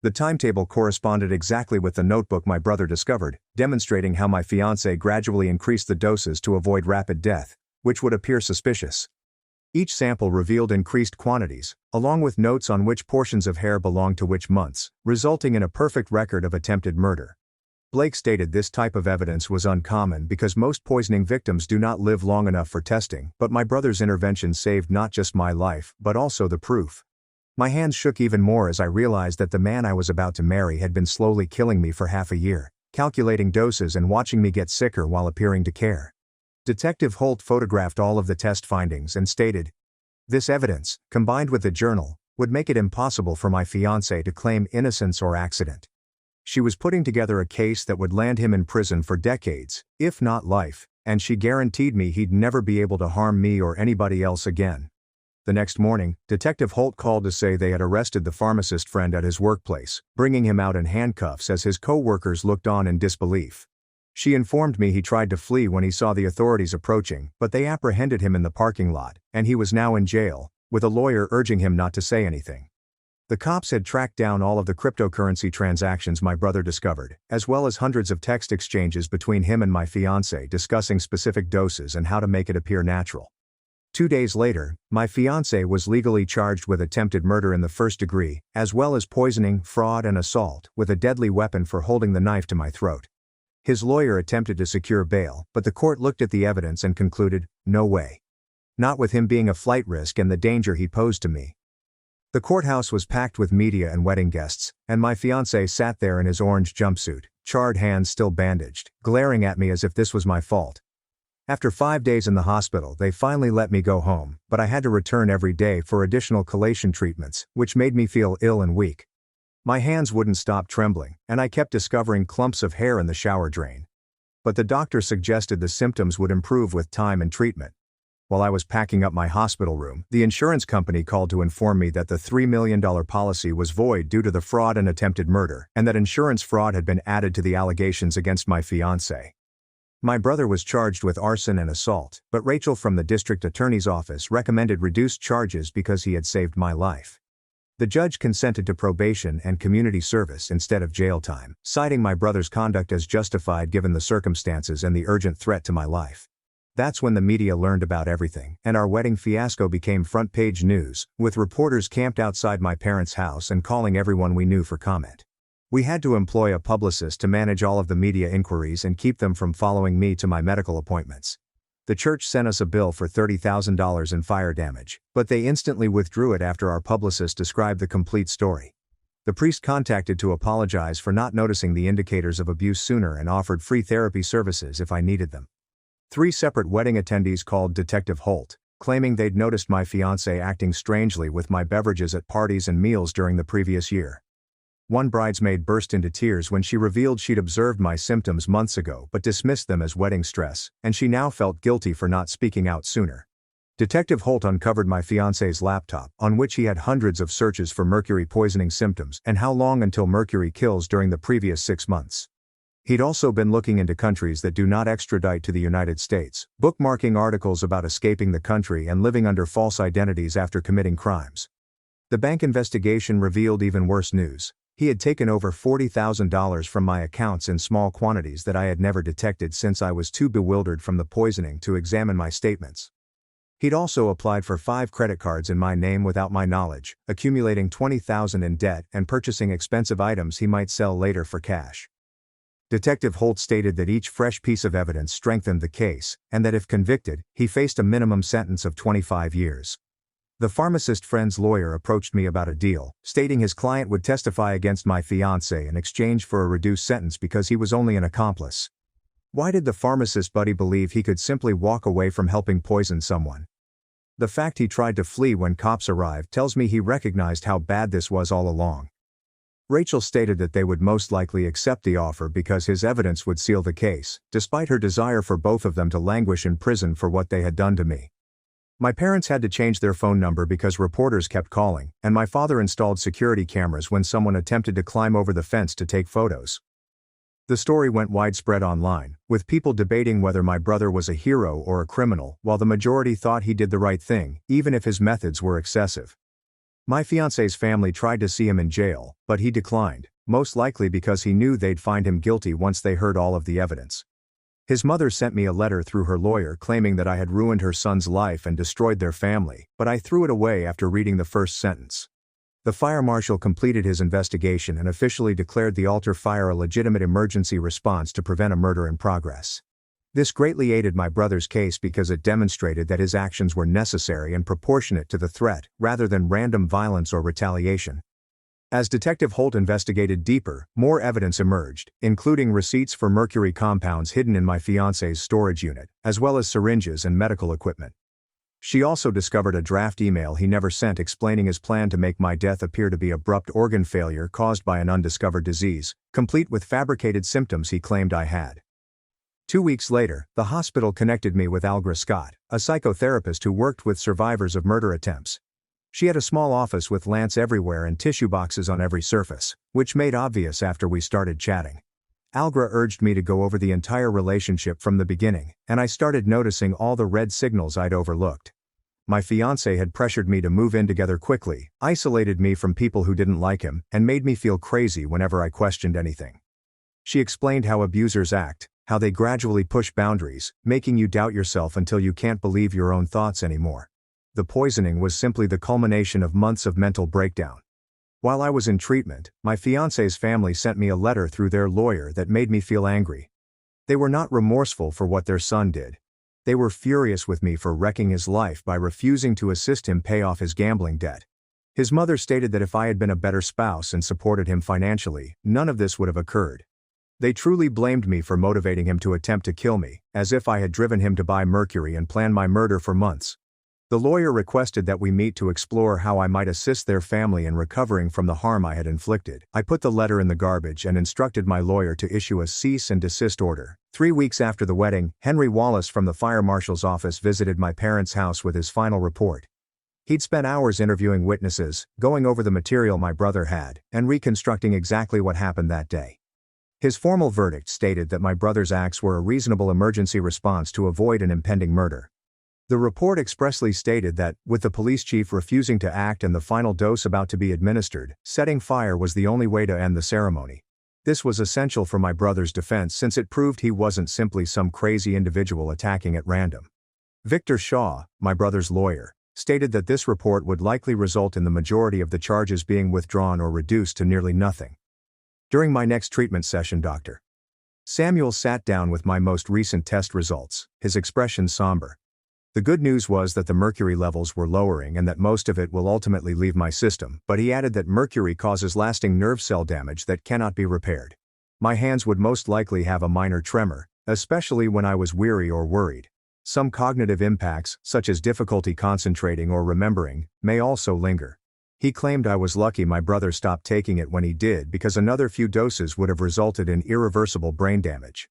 The timetable corresponded exactly with the notebook my brother discovered, demonstrating how my fiancé gradually increased the doses to avoid rapid death, which would appear suspicious. Each sample revealed increased quantities, along with notes on which portions of hair belonged to which months, resulting in a perfect record of attempted murder. Blake stated this type of evidence was uncommon because most poisoning victims do not live long enough for testing, but my brother's intervention saved not just my life, but also the proof. My hands shook even more as I realized that the man I was about to marry had been slowly killing me for half a year, calculating doses and watching me get sicker while appearing to care. Detective Holt photographed all of the test findings and stated, "This evidence, combined with the journal, would make it impossible for my fiancé to claim innocence or accident. She was putting together a case that would land him in prison for decades, if not life, and she guaranteed me he'd never be able to harm me or anybody else again." The next morning, Detective Holt called to say they had arrested the pharmacist friend at his workplace, bringing him out in handcuffs as his co-workers looked on in disbelief. She informed me he tried to flee when he saw the authorities approaching, but they apprehended him in the parking lot, and he was now in jail, with a lawyer urging him not to say anything. The cops had tracked down all of the cryptocurrency transactions my brother discovered, as well as hundreds of text exchanges between him and my fiancé discussing specific doses and how to make it appear natural. 2 days later, my fiancé was legally charged with attempted murder in the first degree, as well as poisoning, fraud and assault, with a deadly weapon for holding the knife to my throat. His lawyer attempted to secure bail, but the court looked at the evidence and concluded, no way. Not with him being a flight risk and the danger he posed to me. The courthouse was packed with media and wedding guests, and my fiancé sat there in his orange jumpsuit, charred hands still bandaged, glaring at me as if this was my fault. After 5 days in the hospital, they finally let me go home, but I had to return every day for additional chelation treatments, which made me feel ill and weak. My hands wouldn't stop trembling, and I kept discovering clumps of hair in the shower drain. But the doctor suggested the symptoms would improve with time and treatment. While I was packing up my hospital room, the insurance company called to inform me that the $3 million policy was void due to the fraud and attempted murder, and that insurance fraud had been added to the allegations against my fiancé. My brother was charged with arson and assault, but Rachel from the district attorney's office recommended reduced charges because he had saved my life. The judge consented to probation and community service instead of jail time, citing my brother's conduct as justified given the circumstances and the urgent threat to my life. That's when the media learned about everything, and our wedding fiasco became front-page news, with reporters camped outside my parents' house and calling everyone we knew for comment. We had to employ a publicist to manage all of the media inquiries and keep them from following me to my medical appointments. The church sent us a bill for $30,000 in fire damage, but they instantly withdrew it after our publicist described the complete story. The priest contacted to apologize for not noticing the indicators of abuse sooner and offered free therapy services if I needed them. 3 separate wedding attendees called Detective Holt, claiming they'd noticed my fiancé acting strangely with my beverages at parties and meals during the previous year. One bridesmaid burst into tears when she revealed she'd observed my symptoms months ago but dismissed them as wedding stress, and she now felt guilty for not speaking out sooner. Detective Holt uncovered my fiancé's laptop, on which he had hundreds of searches for mercury poisoning symptoms and how long until mercury kills during the previous 6 months. He'd also been looking into countries that do not extradite to the United States, bookmarking articles about escaping the country and living under false identities after committing crimes. The bank investigation revealed even worse news. He had taken over $40,000 from my accounts in small quantities that I had never detected since I was too bewildered from the poisoning to examine my statements. He'd also applied for 5 credit cards in my name without my knowledge, accumulating $20,000 in debt and purchasing expensive items he might sell later for cash. Detective Holt stated that each fresh piece of evidence strengthened the case, and that if convicted, he faced a minimum sentence of 25 years. The pharmacist friend's lawyer approached me about a deal, stating his client would testify against my fiancé in exchange for a reduced sentence because he was only an accomplice. Why did the pharmacist buddy believe he could simply walk away from helping poison someone? The fact he tried to flee when cops arrived tells me he recognized how bad this was all along. Rachel stated that they would most likely accept the offer because his evidence would seal the case, despite her desire for both of them to languish in prison for what they had done to me. My parents had to change their phone number because reporters kept calling, and my father installed security cameras when someone attempted to climb over the fence to take photos. The story went widespread online, with people debating whether my brother was a hero or a criminal, while the majority thought he did the right thing, even if his methods were excessive. My fiancé's family tried to see him in jail, but he declined, most likely because he knew they'd find him guilty once they heard all of the evidence. His mother sent me a letter through her lawyer claiming that I had ruined her son's life and destroyed their family, but I threw it away after reading the first sentence. The fire marshal completed his investigation and officially declared the altar fire a legitimate emergency response to prevent a murder in progress. This greatly aided my brother's case because it demonstrated that his actions were necessary and proportionate to the threat, rather than random violence or retaliation. As Detective Holt investigated deeper, more evidence emerged, including receipts for mercury compounds hidden in my fiancé's storage unit, as well as syringes and medical equipment. She also discovered a draft email he never sent explaining his plan to make my death appear to be abrupt organ failure caused by an undiscovered disease, complete with fabricated symptoms he claimed I had. 2 weeks later, the hospital connected me with Algra Scott, a psychotherapist who worked with survivors of murder attempts. She had a small office with lamps everywhere and tissue boxes on every surface, which made obvious after we started chatting. Algra urged me to go over the entire relationship from the beginning, and I started noticing all the red signals I'd overlooked. My fiancé had pressured me to move in together quickly, isolated me from people who didn't like him, and made me feel crazy whenever I questioned anything. She explained how abusers act, how they gradually push boundaries, making you doubt yourself until you can't believe your own thoughts anymore. The poisoning was simply the culmination of months of mental breakdown. While I was in treatment, my fiancé's family sent me a letter through their lawyer that made me feel angry. They were not remorseful for what their son did. They were furious with me for wrecking his life by refusing to assist him pay off his gambling debt. His mother stated that if I had been a better spouse and supported him financially, none of this would have occurred. They truly blamed me for motivating him to attempt to kill me, as if I had driven him to buy mercury and plan my murder for months. The lawyer requested that we meet to explore how I might assist their family in recovering from the harm I had inflicted. I put the letter in the garbage and instructed my lawyer to issue a cease and desist order. 3 weeks after the wedding, Henry Wallace from the fire marshal's office visited my parents' house with his final report. He'd spent hours interviewing witnesses, going over the material my brother had, and reconstructing exactly what happened that day. His formal verdict stated that my brother's acts were a reasonable emergency response to avoid an impending murder. The report expressly stated that, with the police chief refusing to act and the final dose about to be administered, setting fire was the only way to end the ceremony. This was essential for my brother's defense since it proved he wasn't simply some crazy individual attacking at random. Victor Shaw, my brother's lawyer, stated that this report would likely result in the majority of the charges being withdrawn or reduced to nearly nothing. During my next treatment session, Dr. Samuel sat down with my most recent test results, his expression somber. The good news was that the mercury levels were lowering and that most of it will ultimately leave my system, but he added that mercury causes lasting nerve cell damage that cannot be repaired. My hands would most likely have a minor tremor, especially when I was weary or worried. Some cognitive impacts, such as difficulty concentrating or remembering, may also linger. He claimed I was lucky my brother stopped taking it when he did because another few doses would have resulted in irreversible brain damage.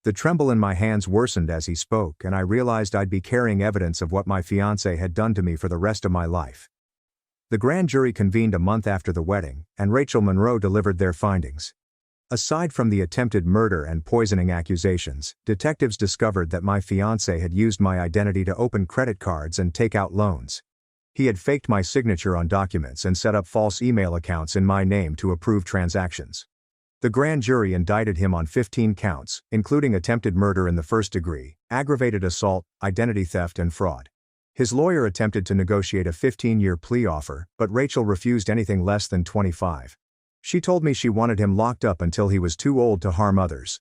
The tremble in my hands worsened as he spoke, and I realized I'd be carrying evidence of what my fiancé had done to me for the rest of my life. The grand jury convened a month after the wedding, and Rachel Monroe delivered their findings. Aside from the attempted murder and poisoning accusations, detectives discovered that my fiancé had used my identity to open credit cards and take out loans. He had faked my signature on documents and set up false email accounts in my name to approve transactions. The grand jury indicted him on 15 counts, including attempted murder in the first degree, aggravated assault, identity theft and fraud. His lawyer attempted to negotiate a 15-year plea offer, but Rachel refused anything less than 25. She told me she wanted him locked up until he was too old to harm others.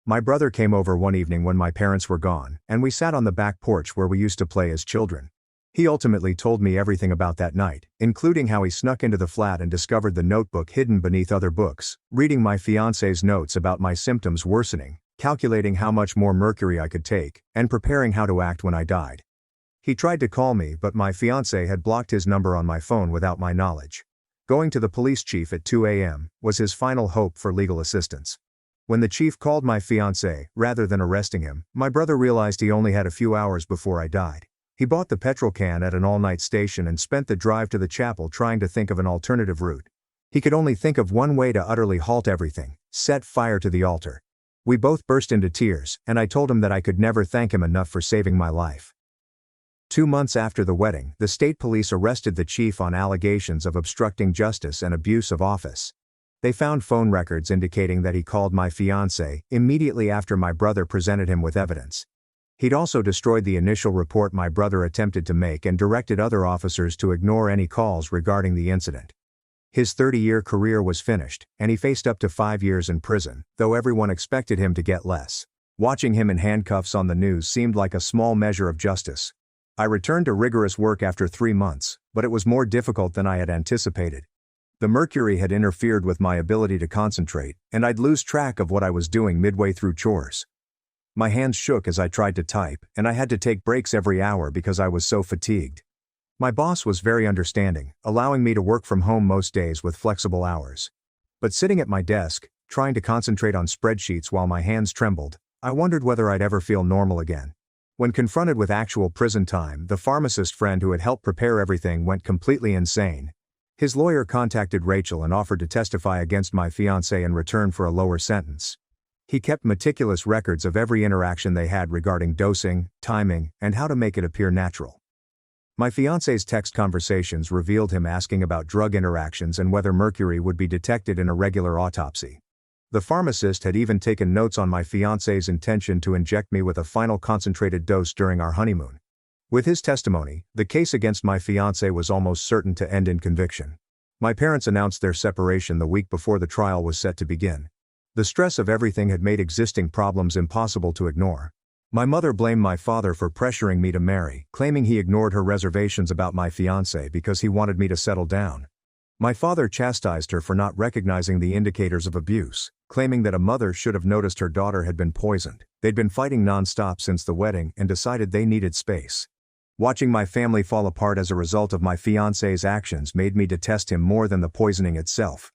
My brother came over one evening when my parents were gone, and we sat on the back porch where we used to play as children. He ultimately told me everything about that night, including how he snuck into the flat and discovered the notebook hidden beneath other books, reading my fiancé's notes about my symptoms worsening, calculating how much more mercury I could take, and preparing how to act when I died. He tried to call me, but my fiancé had blocked his number on my phone without my knowledge. Going to the police chief at 2 a.m. was his final hope for legal assistance. When the chief called my fiancé, rather than arresting him, my brother realized he only had a few hours before I died. He bought the petrol can at an all-night station and spent the drive to the chapel trying to think of an alternative route. He could only think of one way to utterly halt everything: set fire to the altar. We both burst into tears, and I told him that I could never thank him enough for saving my life. 2 months after the wedding, the state police arrested the chief on allegations of obstructing justice and abuse of office. They found phone records indicating that he called my fiancé immediately after my brother presented him with evidence. He'd also destroyed the initial report my brother attempted to make and directed other officers to ignore any calls regarding the incident. His 30-year career was finished, and he faced up to 5 years in prison, though everyone expected him to get less. Watching him in handcuffs on the news seemed like a small measure of justice. I returned to rigorous work after 3 months, but it was more difficult than I had anticipated. The mercury had interfered with my ability to concentrate, and I'd lose track of what I was doing midway through chores. My hands shook as I tried to type, and I had to take breaks every hour because I was so fatigued. My boss was very understanding, allowing me to work from home most days with flexible hours. But sitting at my desk, trying to concentrate on spreadsheets while my hands trembled, I wondered whether I'd ever feel normal again. When confronted with actual prison time, the pharmacist friend who had helped prepare everything went completely insane. His lawyer contacted Rachel and offered to testify against my fiancé in return for a lower sentence. He kept meticulous records of every interaction they had regarding dosing, timing, and how to make it appear natural. My fiancé's text conversations revealed him asking about drug interactions and whether mercury would be detected in a regular autopsy. The pharmacist had even taken notes on my fiancé's intention to inject me with a final concentrated dose during our honeymoon. With his testimony, the case against my fiancé was almost certain to end in conviction. My parents announced their separation the week before the trial was set to begin. The stress of everything had made existing problems impossible to ignore. My mother blamed my father for pressuring me to marry, claiming he ignored her reservations about my fiancé because he wanted me to settle down. My father chastised her for not recognizing the indicators of abuse, claiming that a mother should have noticed her daughter had been poisoned. They'd been fighting non-stop since the wedding and decided they needed space. Watching my family fall apart as a result of my fiancé's actions made me detest him more than the poisoning itself.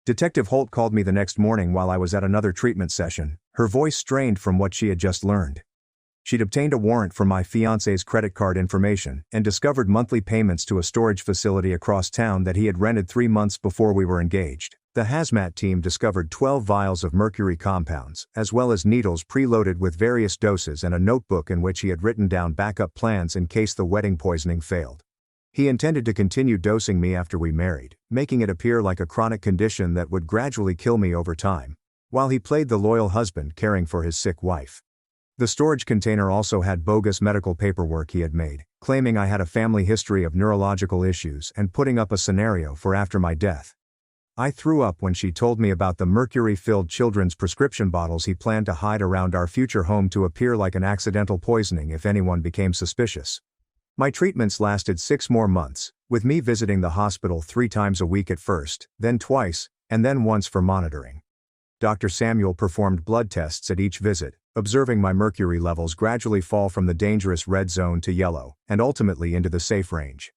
Detective Holt called me the next morning while I was at another treatment session, her voice strained from what she had just learned. She'd obtained a warrant for my fiancé's credit card information and discovered monthly payments to a storage facility across town that he had rented 3 months before we were engaged. The hazmat team discovered 12 vials of mercury compounds, as well as needles preloaded with various doses and a notebook in which he had written down backup plans in case the wedding poisoning failed. He intended to continue dosing me after we married, making it appear like a chronic condition that would gradually kill me over time, while he played the loyal husband caring for his sick wife. The storage container also had bogus medical paperwork he had made, claiming I had a family history of neurological issues and putting up a scenario for after my death. I threw up when she told me about the mercury-filled children's prescription bottles he planned to hide around our future home to appear like an accidental poisoning if anyone became suspicious. My treatments lasted 6 more months, with me visiting the hospital 3 times a week at first, then twice, and then once for monitoring. Dr. Samuel performed blood tests at each visit, observing my mercury levels gradually fall from the dangerous red zone to yellow, and ultimately into the safe range.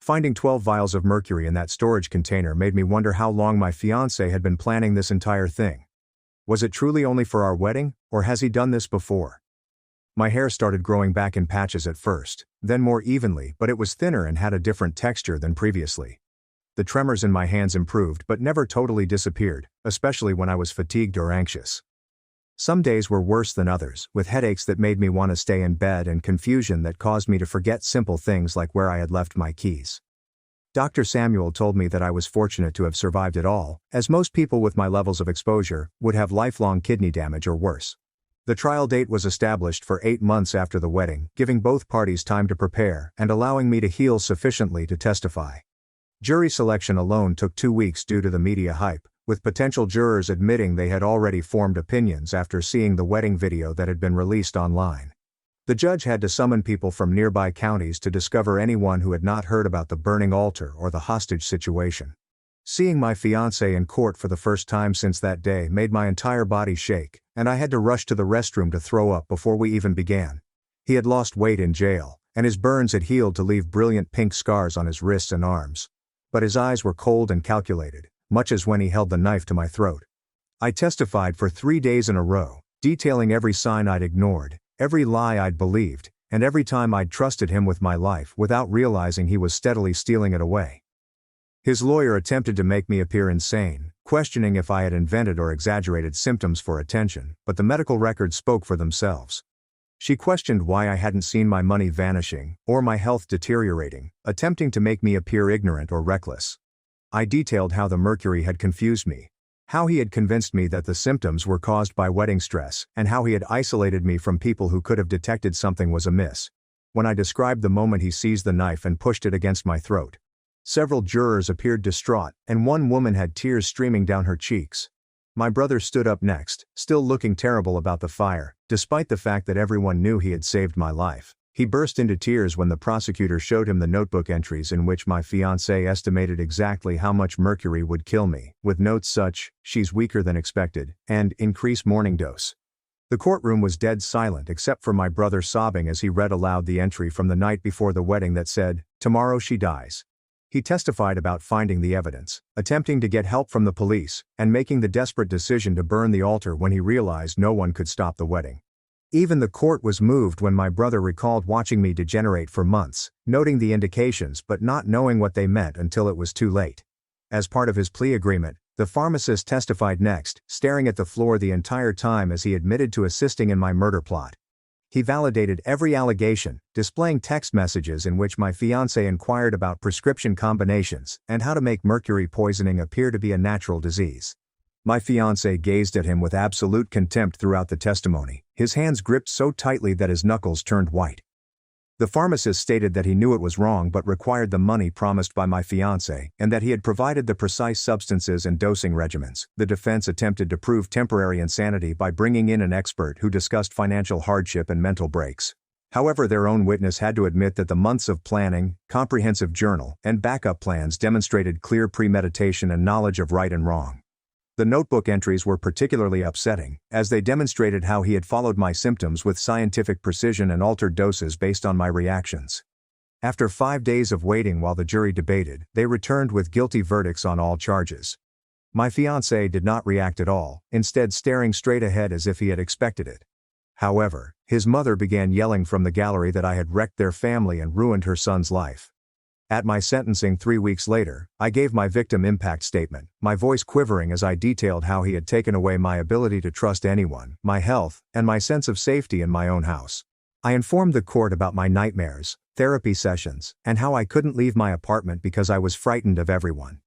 Finding 12 vials of mercury in that storage container made me wonder how long my fiancé had been planning this entire thing. Was it truly only for our wedding, or has he done this before? My hair started growing back in patches at first, then more evenly, but it was thinner and had a different texture than previously. The tremors in my hands improved but never totally disappeared, especially when I was fatigued or anxious. Some days were worse than others, with headaches that made me want to stay in bed and confusion that caused me to forget simple things like where I had left my keys. Dr. Samuel told me that I was fortunate to have survived it all, as most people with my levels of exposure would have lifelong kidney damage or worse. The trial date was established for 8 months after the wedding, giving both parties time to prepare and allowing me to heal sufficiently to testify. Jury selection alone took 2 weeks due to the media hype, with potential jurors admitting they had already formed opinions after seeing the wedding video that had been released online. The judge had to summon people from nearby counties to discover anyone who had not heard about the burning altar or the hostage situation. Seeing my fiancé in court for the first time since that day made my entire body shake, and I had to rush to the restroom to throw up before we even began. He had lost weight in jail, and his burns had healed to leave brilliant pink scars on his wrists and arms. But his eyes were cold and calculated, much as when he held the knife to my throat. I testified for 3 days in a row, detailing every sign I'd ignored, every lie I'd believed, and every time I'd trusted him with my life without realizing he was steadily stealing it away. His lawyer attempted to make me appear insane, questioning if I had invented or exaggerated symptoms for attention, but the medical records spoke for themselves. She questioned why I hadn't seen my money vanishing, or my health deteriorating, attempting to make me appear ignorant or reckless. I detailed how the mercury had confused me, how he had convinced me that the symptoms were caused by wedding stress, and how he had isolated me from people who could have detected something was amiss. When I described the moment he seized the knife and pushed it against my throat, several jurors appeared distraught, and one woman had tears streaming down her cheeks. My brother stood up next, still looking terrible about the fire, despite the fact that everyone knew he had saved my life. He burst into tears when the prosecutor showed him the notebook entries in which my fiancé estimated exactly how much mercury would kill me, with notes such, "She's weaker than expected," and "Increase morning dose." The courtroom was dead silent except for my brother sobbing as he read aloud the entry from the night before the wedding that said, "Tomorrow she dies." He testified about finding the evidence, attempting to get help from the police, and making the desperate decision to burn the altar when he realized no one could stop the wedding. Even the court was moved when my brother recalled watching me degenerate for months, noting the indications but not knowing what they meant until it was too late. As part of his plea agreement, the pharmacist testified next, staring at the floor the entire time as he admitted to assisting in my murder plot. He validated every allegation, displaying text messages in which my fiancé inquired about prescription combinations and how to make mercury poisoning appear to be a natural disease. My fiancé gazed at him with absolute contempt throughout the testimony, his hands gripped so tightly that his knuckles turned white. The pharmacist stated that he knew it was wrong but required the money promised by my fiancé and that he had provided the precise substances and dosing regimens. The defense attempted to prove temporary insanity by bringing in an expert who discussed financial hardship and mental breaks. However, their own witness had to admit that the months of planning, comprehensive journal, and backup plans demonstrated clear premeditation and knowledge of right and wrong. The notebook entries were particularly upsetting, as they demonstrated how he had followed my symptoms with scientific precision and altered doses based on my reactions. After 5 days of waiting while the jury debated, they returned with guilty verdicts on all charges. My fiancé did not react at all, instead staring straight ahead as if he had expected it. However, his mother began yelling from the gallery that I had wrecked their family and ruined her son's life. At my sentencing 3 weeks later, I gave my victim impact statement, my voice quivering as I detailed how he had taken away my ability to trust anyone, my health, and my sense of safety in my own house. I informed the court about my nightmares, therapy sessions, and how I couldn't leave my apartment because I was frightened of everyone.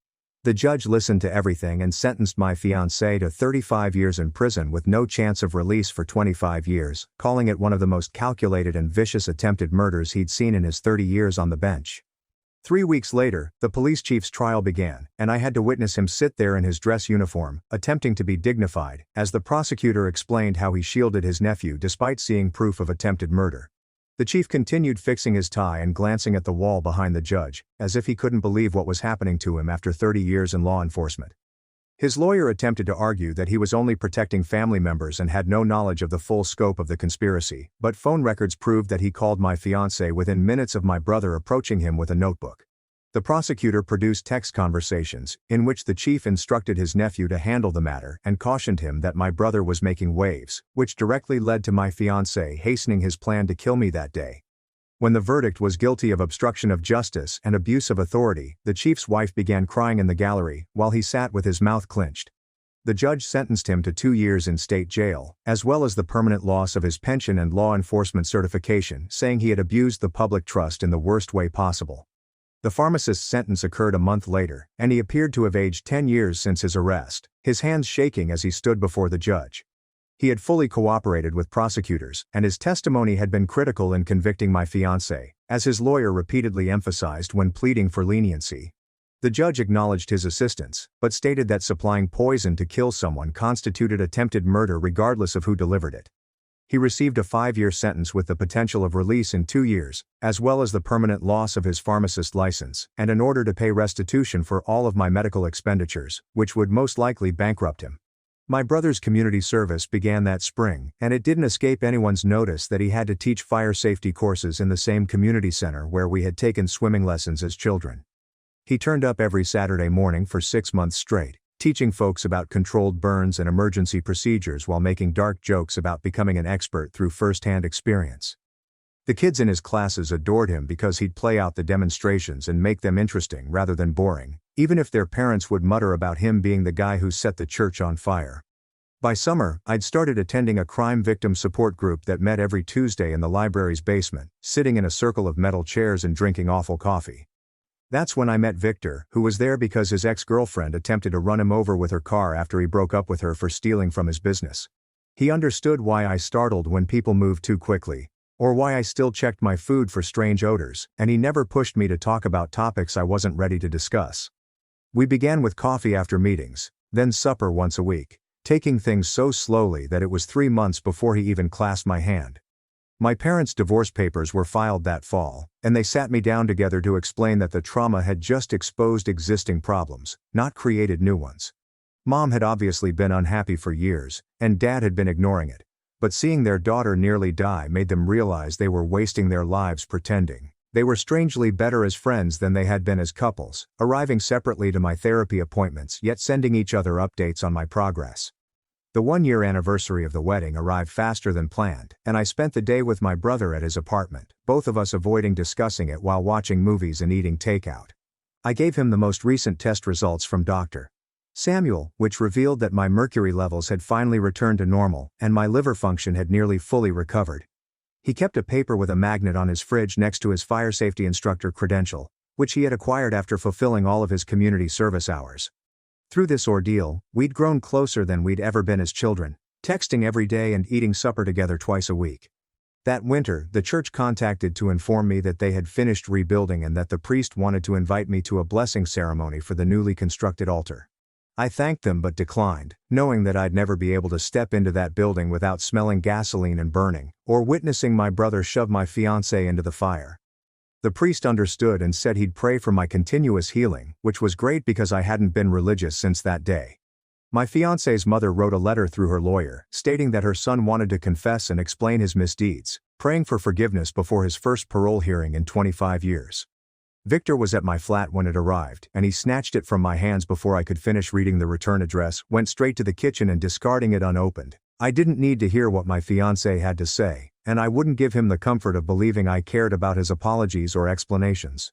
The judge listened to everything and sentenced my fiancé to 35 years in prison with no chance of release for 25 years, calling it one of the most calculated and vicious attempted murders he'd seen in his 30 years on the bench. 3 weeks later, the police chief's trial began, and I had to witness him sit there in his dress uniform, attempting to be dignified, as the prosecutor explained how he shielded his nephew despite seeing proof of attempted murder. The chief continued fixing his tie and glancing at the wall behind the judge, as if he couldn't believe what was happening to him after 30 years in law enforcement. His lawyer attempted to argue that he was only protecting family members and had no knowledge of the full scope of the conspiracy, but phone records proved that he called my fiancé within minutes of my brother approaching him with a notebook. The prosecutor produced text conversations, in which the chief instructed his nephew to handle the matter and cautioned him that my brother was making waves, which directly led to my fiancé hastening his plan to kill me that day. When the verdict was guilty of obstruction of justice and abuse of authority, the chief's wife began crying in the gallery, while he sat with his mouth clenched. The judge sentenced him to 2 years in state jail, as well as the permanent loss of his pension and law enforcement certification, saying he had abused the public trust in the worst way possible. The pharmacist's sentence occurred a month later, and he appeared to have aged 10 years since his arrest, his hands shaking as he stood before the judge. He had fully cooperated with prosecutors, and his testimony had been critical in convicting my fiancé, as his lawyer repeatedly emphasized when pleading for leniency. The judge acknowledged his assistance, but stated that supplying poison to kill someone constituted attempted murder regardless of who delivered it. He received a 5-year sentence with the potential of release in 2 years, as well as the permanent loss of his pharmacist license, and an order to pay restitution for all of my medical expenditures, which would most likely bankrupt him. My brother's community service began that spring, and it didn't escape anyone's notice that he had to teach fire safety courses in the same community center where we had taken swimming lessons as children. He turned up every Saturday morning for 6 months straight, teaching folks about controlled burns and emergency procedures while making dark jokes about becoming an expert through first-hand experience. The kids in his classes adored him because he'd play out the demonstrations and make them interesting rather than boring, even if their parents would mutter about him being the guy who set the church on fire. By summer, I'd started attending a crime victim support group that met every Tuesday in the library's basement, sitting in a circle of metal chairs and drinking awful coffee. That's when I met Victor, who was there because his ex-girlfriend attempted to run him over with her car after he broke up with her for stealing from his business. He understood why I startled when people moved too quickly, or why I still checked my food for strange odors, and he never pushed me to talk about topics I wasn't ready to discuss. We began with coffee after meetings, then supper once a week, taking things so slowly that it was 3 months before he even clasped my hand. My parents' divorce papers were filed that fall, and they sat me down together to explain that the trauma had just exposed existing problems, not created new ones. Mom had obviously been unhappy for years, and Dad had been ignoring it, but seeing their daughter nearly die made them realize they were wasting their lives pretending. They were strangely better as friends than they had been as couples, arriving separately to my therapy appointments yet sending each other updates on my progress. The 1-year anniversary of the wedding arrived faster than planned, and I spent the day with my brother at his apartment, both of us avoiding discussing it while watching movies and eating takeout. I gave him the most recent test results from Dr. Samuel, which revealed that my mercury levels had finally returned to normal, and my liver function had nearly fully recovered. He kept a paper with a magnet on his fridge next to his fire safety instructor credential, which he had acquired after fulfilling all of his community service hours. Through this ordeal, we'd grown closer than we'd ever been as children, texting every day and eating supper together twice a week. That winter, the church contacted to inform me that they had finished rebuilding and that the priest wanted to invite me to a blessing ceremony for the newly constructed altar. I thanked them but declined, knowing that I'd never be able to step into that building without smelling gasoline and burning, or witnessing my brother shove my fiancée into the fire. The priest understood and said he'd pray for my continuous healing, which was great because I hadn't been religious since that day. My fiancé's mother wrote a letter through her lawyer, stating that her son wanted to confess and explain his misdeeds, praying for forgiveness before his first parole hearing in 25 years. Victor was at my flat when it arrived, and he snatched it from my hands before I could finish reading the return address, went straight to the kitchen and discarding it unopened. I didn't need to hear what my fiancé had to say, and I wouldn't give him the comfort of believing I cared about his apologies or explanations.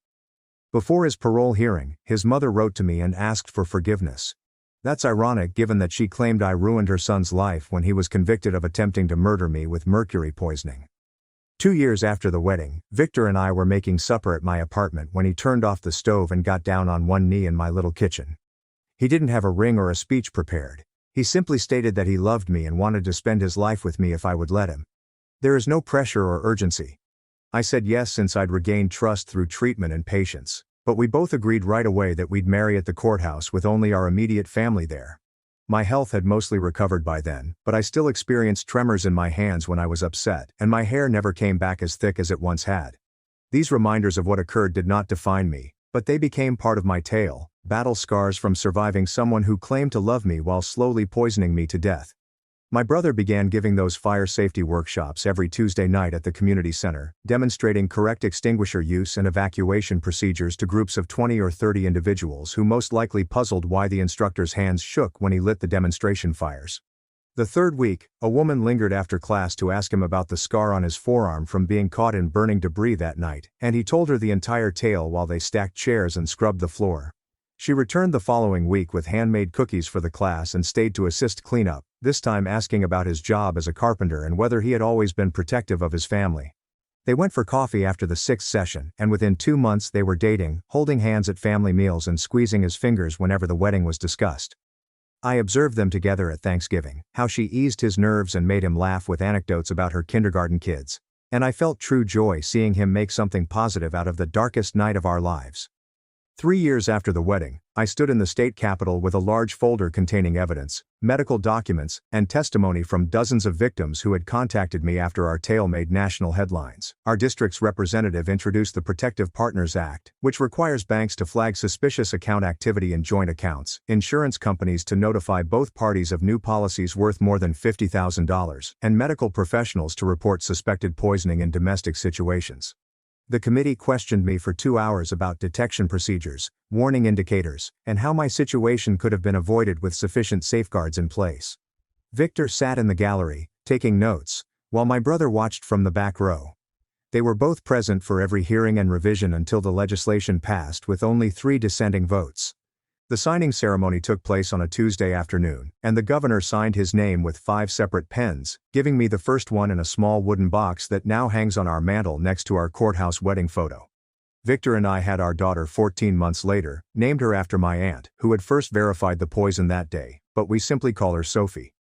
Before his parole hearing, his mother wrote to me and asked for forgiveness. That's ironic given that she claimed I ruined her son's life when he was convicted of attempting to murder me with mercury poisoning. 2 years after the wedding, Victor and I were making supper at my apartment when he turned off the stove and got down on one knee in my little kitchen. He didn't have a ring or a speech prepared. He simply stated that he loved me and wanted to spend his life with me if I would let him. There is no pressure or urgency. I said yes since I'd regained trust through treatment and patience, but we both agreed right away that we'd marry at the courthouse with only our immediate family there. My health had mostly recovered by then, but I still experienced tremors in my hands when I was upset, and my hair never came back as thick as it once had. These reminders of what occurred did not define me, but they became part of my tale, battle scars from surviving someone who claimed to love me while slowly poisoning me to death. My brother began giving those fire safety workshops every Tuesday night at the community center, demonstrating correct extinguisher use and evacuation procedures to groups of 20 or 30 individuals who most likely puzzled why the instructor's hands shook when he lit the demonstration fires. The third week, a woman lingered after class to ask him about the scar on his forearm from being caught in burning debris that night, and he told her the entire tale while they stacked chairs and scrubbed the floor. She returned the following week with handmade cookies for the class and stayed to assist cleanup, this time asking about his job as a carpenter and whether he had always been protective of his family. They went for coffee after the 6th session, and within 2 months they were dating, holding hands at family meals and squeezing his fingers whenever the wedding was discussed. I observed them together at Thanksgiving, how she eased his nerves and made him laugh with anecdotes about her kindergarten kids. And I felt true joy seeing him make something positive out of the darkest night of our lives. 3 years after the wedding, I stood in the state capitol with a large folder containing evidence, medical documents, and testimony from dozens of victims who had contacted me after our tale made national headlines. Our district's representative introduced the Protective Partners Act, which requires banks to flag suspicious account activity in joint accounts, insurance companies to notify both parties of new policies worth more than $50,000, and medical professionals to report suspected poisoning in domestic situations. The committee questioned me for 2 hours about detection procedures, warning indicators, and how my situation could have been avoided with sufficient safeguards in place. Victor sat in the gallery, taking notes, while my brother watched from the back row. They were both present for every hearing and revision until the legislation passed with only 3 dissenting votes. The signing ceremony took place on a Tuesday afternoon, and the governor signed his name with 5 separate pens, giving me the first one in a small wooden box that now hangs on our mantel next to our courthouse wedding photo. Victor and I had our daughter 14 months later, named her after my aunt, who had first verified the poison that day, but we simply call her Sophie.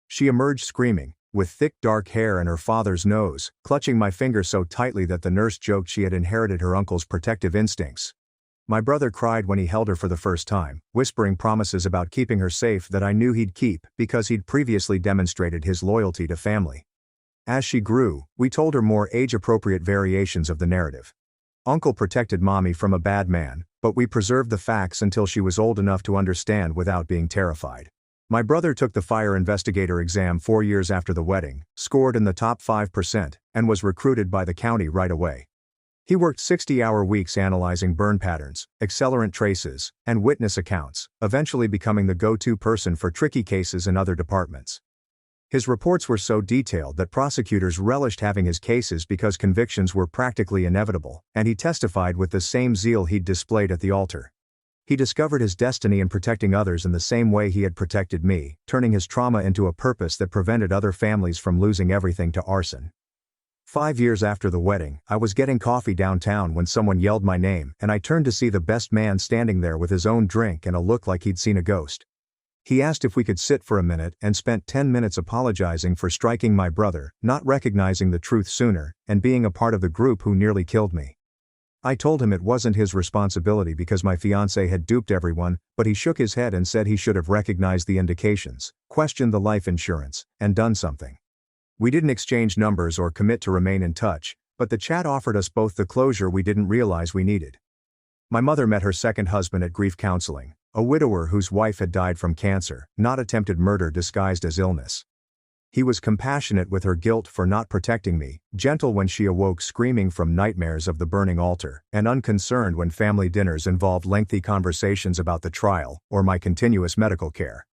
She emerged screaming, with thick dark hair and her father's nose, clutching my finger so tightly that the nurse joked she had inherited her uncle's protective instincts. My brother cried when he held her for the first time, whispering promises about keeping her safe that I knew he'd keep because he'd previously demonstrated his loyalty to family. As she grew, we told her more age-appropriate variations of the narrative. Uncle protected Mommy from a bad man, but we preserved the facts until she was old enough to understand without being terrified. My brother took the fire investigator exam 4 years after the wedding, scored in the top 5%, and was recruited by the county right away. He worked 60-hour weeks analyzing burn patterns, accelerant traces, and witness accounts, eventually becoming the go-to person for tricky cases in other departments. His reports were so detailed that prosecutors relished having his cases because convictions were practically inevitable, and he testified with the same zeal he'd displayed at the altar. He discovered his destiny in protecting others in the same way he had protected me, turning his trauma into a purpose that prevented other families from losing everything to arson. 5 years after the wedding, I was getting coffee downtown when someone yelled my name, and I turned to see the best man standing there with his own drink and a look like he'd seen a ghost. He asked if we could sit for a minute and spent 10 minutes apologizing for striking my brother, not recognizing the truth sooner, and being a part of the group who nearly killed me. I told him it wasn't his responsibility because my fiancé had duped everyone, but he shook his head and said he should have recognized the indications, questioned the life insurance, and done something. We didn't exchange numbers or commit to remain in touch, but the chat offered us both the closure we didn't realize we needed. My mother met her second husband at grief counseling, a widower whose wife had died from cancer, not attempted murder disguised as illness. He was compassionate with her guilt for not protecting me, gentle when she awoke screaming from nightmares of the burning altar, and unconcerned when family dinners involved lengthy conversations about the trial or my continuous medical care.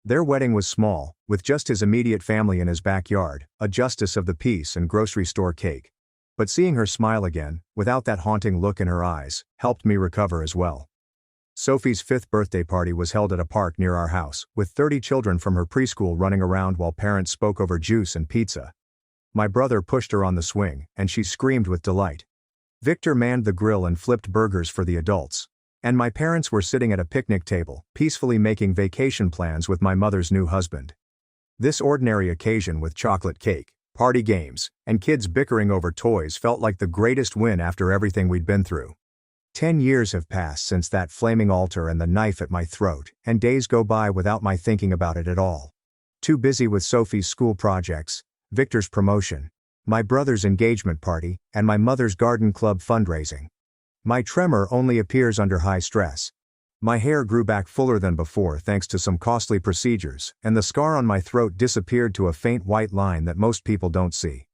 Their wedding was small, with just his immediate family in his backyard, a justice of the peace and grocery store cake. But seeing her smile again, without that haunting look in her eyes, helped me recover as well. Sophie's 5th birthday party was held at a park near our house, with 30 children from her preschool running around while parents spoke over juice and pizza. My brother pushed her on the swing, and she screamed with delight. Victor manned the grill and flipped burgers for the adults. And my parents were sitting at a picnic table, peacefully making vacation plans with my mother's new husband. This ordinary occasion with chocolate cake, party games, and kids bickering over toys felt like the greatest win after everything we'd been through. 10 years have passed since that flaming altar and the knife at my throat, and days go by without my thinking about it at all. Too busy with Sophie's school projects, Victor's promotion, my brother's engagement party, and my mother's garden club fundraising. My tremor only appears under high stress. My hair grew back fuller than before thanks to some costly procedures, and the scar on my throat disappeared to a faint white line that most people don't see.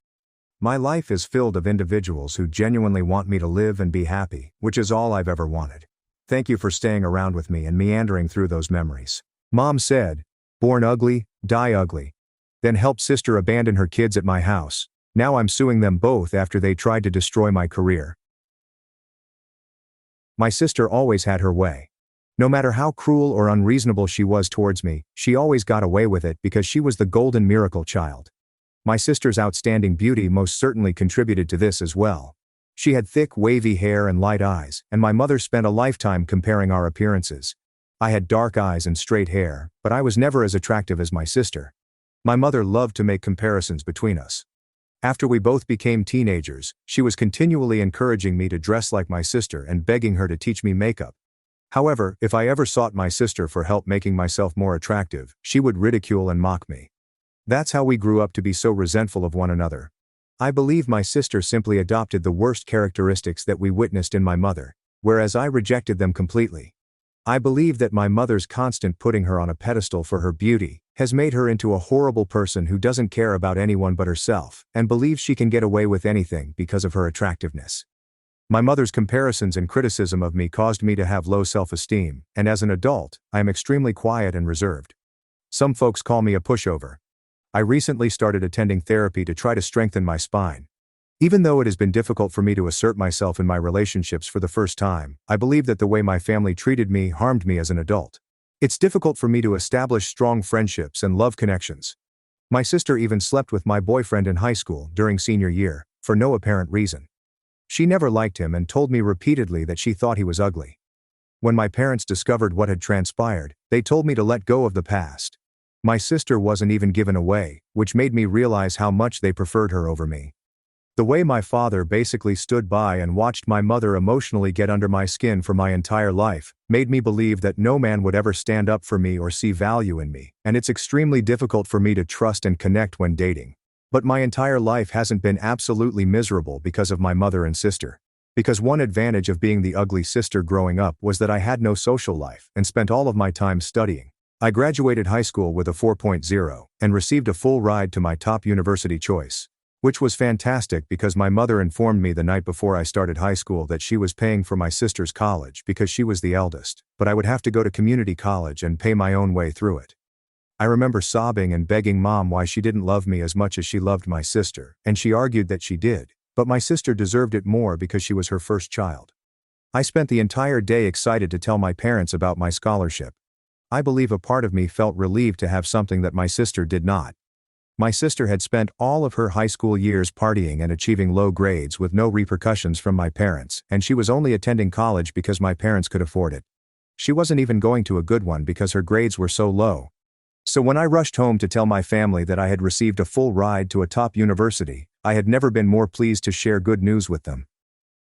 My life is filled of individuals who genuinely want me to live and be happy, which is all I've ever wanted. Thank you for staying around with me and meandering through those memories. Mom said, "Born ugly, die ugly." Then helped sister abandon her kids at my house. Now I'm suing them both after they tried to destroy my career. My sister always had her way. No matter how cruel or unreasonable she was towards me, she always got away with it because she was the golden miracle child. My sister's outstanding beauty most certainly contributed to this as well. She had thick, wavy hair and light eyes, and my mother spent a lifetime comparing our appearances. I had dark eyes and straight hair, but I was never as attractive as my sister. My mother loved to make comparisons between us. After we both became teenagers, she was continually encouraging me to dress like my sister and begging her to teach me makeup. However, if I ever sought my sister for help making myself more attractive, she would ridicule and mock me. That's how we grew up to be so resentful of one another. I believe my sister simply adopted the worst characteristics that we witnessed in my mother, whereas I rejected them completely. I believe that my mother's constant putting her on a pedestal for her beauty has made her into a horrible person who doesn't care about anyone but herself and believes she can get away with anything because of her attractiveness. My mother's comparisons and criticism of me caused me to have low self-esteem, and as an adult, I am extremely quiet and reserved. Some folks call me a pushover. I recently started attending therapy to try to strengthen my spine. Even though it has been difficult for me to assert myself in my relationships for the first time, I believe that the way my family treated me harmed me as an adult. It's difficult for me to establish strong friendships and love connections. My sister even slept with my boyfriend in high school during senior year, for no apparent reason. She never liked him and told me repeatedly that she thought he was ugly. When my parents discovered what had transpired, they told me to let go of the past. My sister wasn't even given away, which made me realize how much they preferred her over me. The way my father basically stood by and watched my mother emotionally get under my skin for my entire life made me believe that no man would ever stand up for me or see value in me, and it's extremely difficult for me to trust and connect when dating. But my entire life hasn't been absolutely miserable because of my mother and sister. Because one advantage of being the ugly sister growing up was that I had no social life and spent all of my time studying. I graduated high school with a 4.0 and received a full ride to my top university choice, which was fantastic because my mother informed me the night before I started high school that she was paying for my sister's college because she was the eldest, but I would have to go to community college and pay my own way through it. I remember sobbing and begging Mom why she didn't love me as much as she loved my sister, and she argued that she did, but my sister deserved it more because she was her first child. I spent the entire day excited to tell my parents about my scholarship. I believe a part of me felt relieved to have something that my sister did not. My sister had spent all of her high school years partying and achieving low grades with no repercussions from my parents, and she was only attending college because my parents could afford it. She wasn't even going to a good one because her grades were so low. So when I rushed home to tell my family that I had received a full ride to a top university, I had never been more pleased to share good news with them.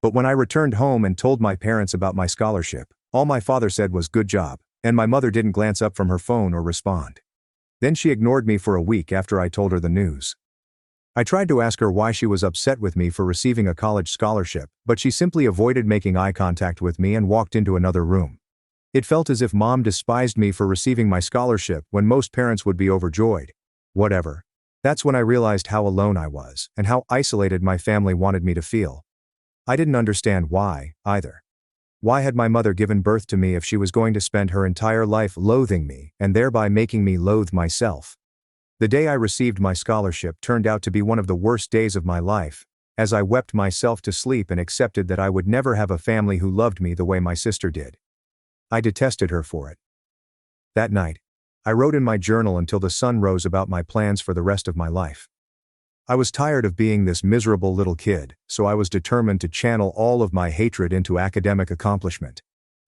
But when I returned home and told my parents about my scholarship, all my father said was "good job," and my mother didn't glance up from her phone or respond. Then she ignored me for a week after I told her the news. I tried to ask her why she was upset with me for receiving a college scholarship, but she simply avoided making eye contact with me and walked into another room. It felt as if mom despised me for receiving my scholarship when most parents would be overjoyed. Whatever. That's when I realized how alone I was, and how isolated my family wanted me to feel. I didn't understand why, either. Why had my mother given birth to me if she was going to spend her entire life loathing me, and thereby making me loathe myself? The day I received my scholarship turned out to be one of the worst days of my life, as I wept myself to sleep and accepted that I would never have a family who loved me the way my sister did. I detested her for it. That night, I wrote in my journal until the sun rose about my plans for the rest of my life. I was tired of being this miserable little kid, so I was determined to channel all of my hatred into academic accomplishment.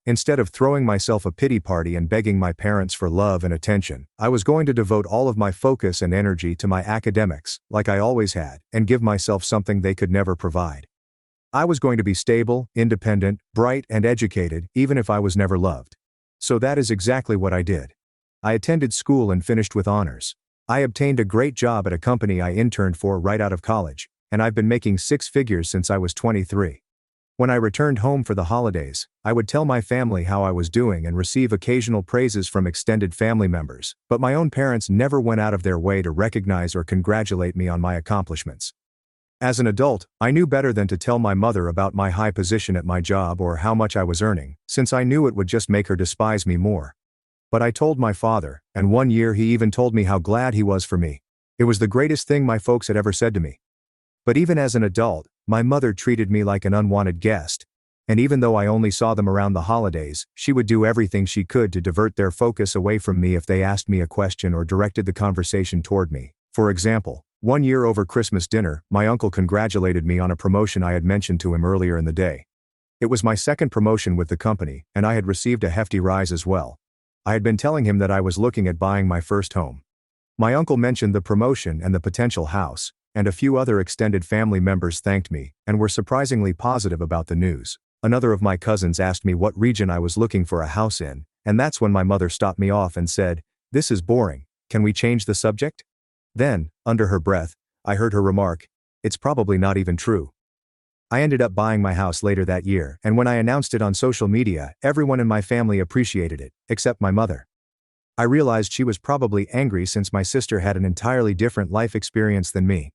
Instead of throwing myself a pity party and begging my parents for love and attention, I was going to devote all of my focus and energy to my academics, like I always had, and give myself something they could never provide. I was going to be stable, independent, bright, and educated, even if I was never loved. So that is exactly what I did. I attended school and finished with honors. I obtained a great job at a company I interned for right out of college, and I've been making six figures since I was 23. When I returned home for the holidays, I would tell my family how I was doing and receive occasional praises from extended family members, but my own parents never went out of their way to recognize or congratulate me on my accomplishments. As an adult, I knew better than to tell my mother about my high position at my job or how much I was earning, since I knew it would just make her despise me more. But I told my father, and one year he even told me how glad he was for me. It was the greatest thing my folks had ever said to me. But even as an adult, my mother treated me like an unwanted guest. And even though I only saw them around the holidays, she would do everything she could to divert their focus away from me if they asked me a question or directed the conversation toward me. For example, one year over Christmas dinner, my uncle congratulated me on a promotion I had mentioned to him earlier in the day. It was my second promotion with the company, and I had received a hefty rise as well. I had been telling him that I was looking at buying my first home. My uncle mentioned the promotion and the potential house, and a few other extended family members thanked me and were surprisingly positive about the news. Another of my cousins asked me what region I was looking for a house in, and that's when my mother stopped me off and said, "This is boring. Can we change the subject?" Then, under her breath, I heard her remark, "It's probably not even true." I ended up buying my house later that year, and when I announced it on social media, everyone in my family appreciated it, except my mother. I realized she was probably angry since my sister had an entirely different life experience than me.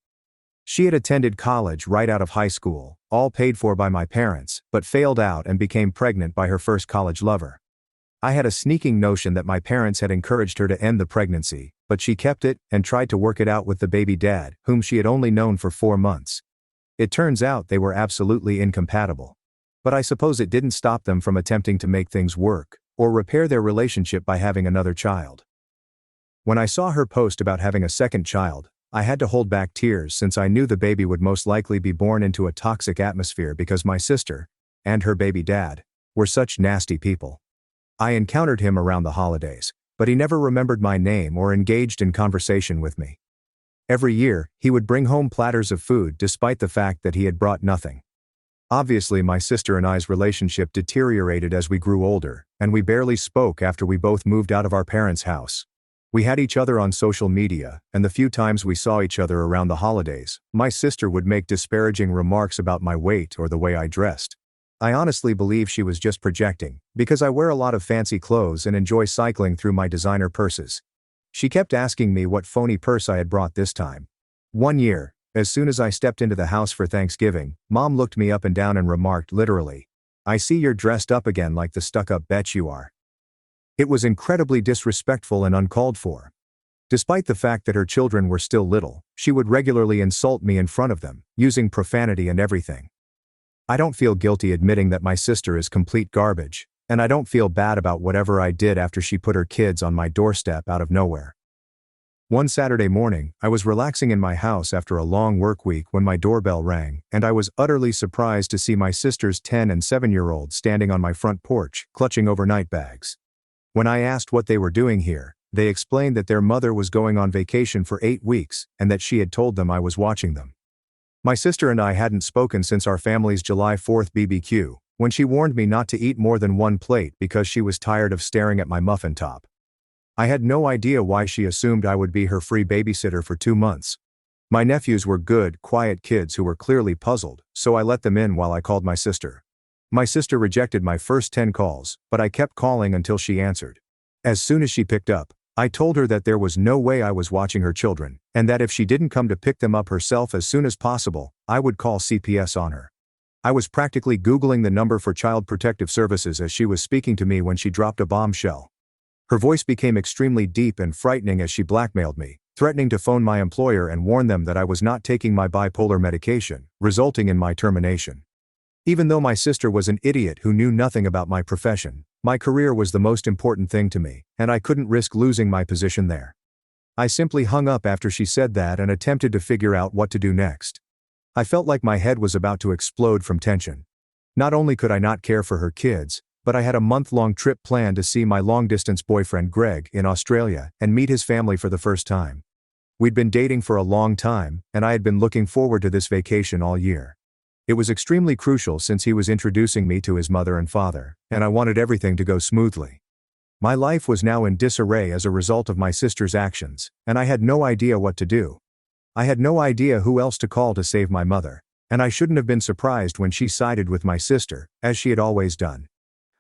She had attended college right out of high school, all paid for by my parents, but failed out and became pregnant by her first college lover. I had a sneaking notion that my parents had encouraged her to end the pregnancy, but she kept it and tried to work it out with the baby dad, whom she had only known for 4 months. It turns out they were absolutely incompatible. But I suppose it didn't stop them from attempting to make things work, or repair their relationship by having another child. When I saw her post about having a second child, I had to hold back tears since I knew the baby would most likely be born into a toxic atmosphere because my sister, and her baby dad, were such nasty people. I encountered him around the holidays, but he never remembered my name or engaged in conversation with me. Every year, he would bring home platters of food despite the fact that he had brought nothing. Obviously, my sister and I's relationship deteriorated as we grew older, and we barely spoke after we both moved out of our parents' house. We had each other on social media, and the few times we saw each other around the holidays, my sister would make disparaging remarks about my weight or the way I dressed. I honestly believe she was just projecting, because I wear a lot of fancy clothes and enjoy cycling through my designer purses. She kept asking me what phony purse I had brought this time. One year, as soon as I stepped into the house for Thanksgiving, Mom looked me up and down and remarked literally, "I see you're dressed up again like the stuck-up bitch you are." It was incredibly disrespectful and uncalled for. Despite the fact that her children were still little, she would regularly insult me in front of them, using profanity and everything. I don't feel guilty admitting that my sister is complete garbage, and I don't feel bad about whatever I did after she put her kids on my doorstep out of nowhere. One Saturday morning, I was relaxing in my house after a long work week when my doorbell rang, and I was utterly surprised to see my sister's 10- and 7-year-olds standing on my front porch, clutching overnight bags. When I asked what they were doing here, they explained that their mother was going on vacation for 8 weeks, and that she had told them I was watching them. My sister and I hadn't spoken since our family's July 4th BBQ, when she warned me not to eat more than one plate because she was tired of staring at my muffin top. I had no idea why she assumed I would be her free babysitter for 2 months. My nephews were good, quiet kids who were clearly puzzled, so I let them in while I called my sister. My sister rejected my first 10 calls, but I kept calling until she answered. As soon as she picked up, I told her that there was no way I was watching her children, and that if she didn't come to pick them up herself as soon as possible, I would call CPS on her. I was practically Googling the number for Child Protective Services as she was speaking to me when she dropped a bombshell. Her voice became extremely deep and frightening as she blackmailed me, threatening to phone my employer and warn them that I was not taking my bipolar medication, resulting in my termination. Even though my sister was an idiot who knew nothing about my profession, my career was the most important thing to me, and I couldn't risk losing my position there. I simply hung up after she said that and attempted to figure out what to do next. I felt like my head was about to explode from tension. Not only could I not care for her kids, but I had a month-long trip planned to see my long-distance boyfriend Greg in Australia and meet his family for the first time. We'd been dating for a long time, and I had been looking forward to this vacation all year. It was extremely crucial since he was introducing me to his mother and father, and I wanted everything to go smoothly. My life was now in disarray as a result of my sister's actions, and I had no idea what to do. I had no idea who else to call to save my mother, and I shouldn't have been surprised when she sided with my sister, as she had always done.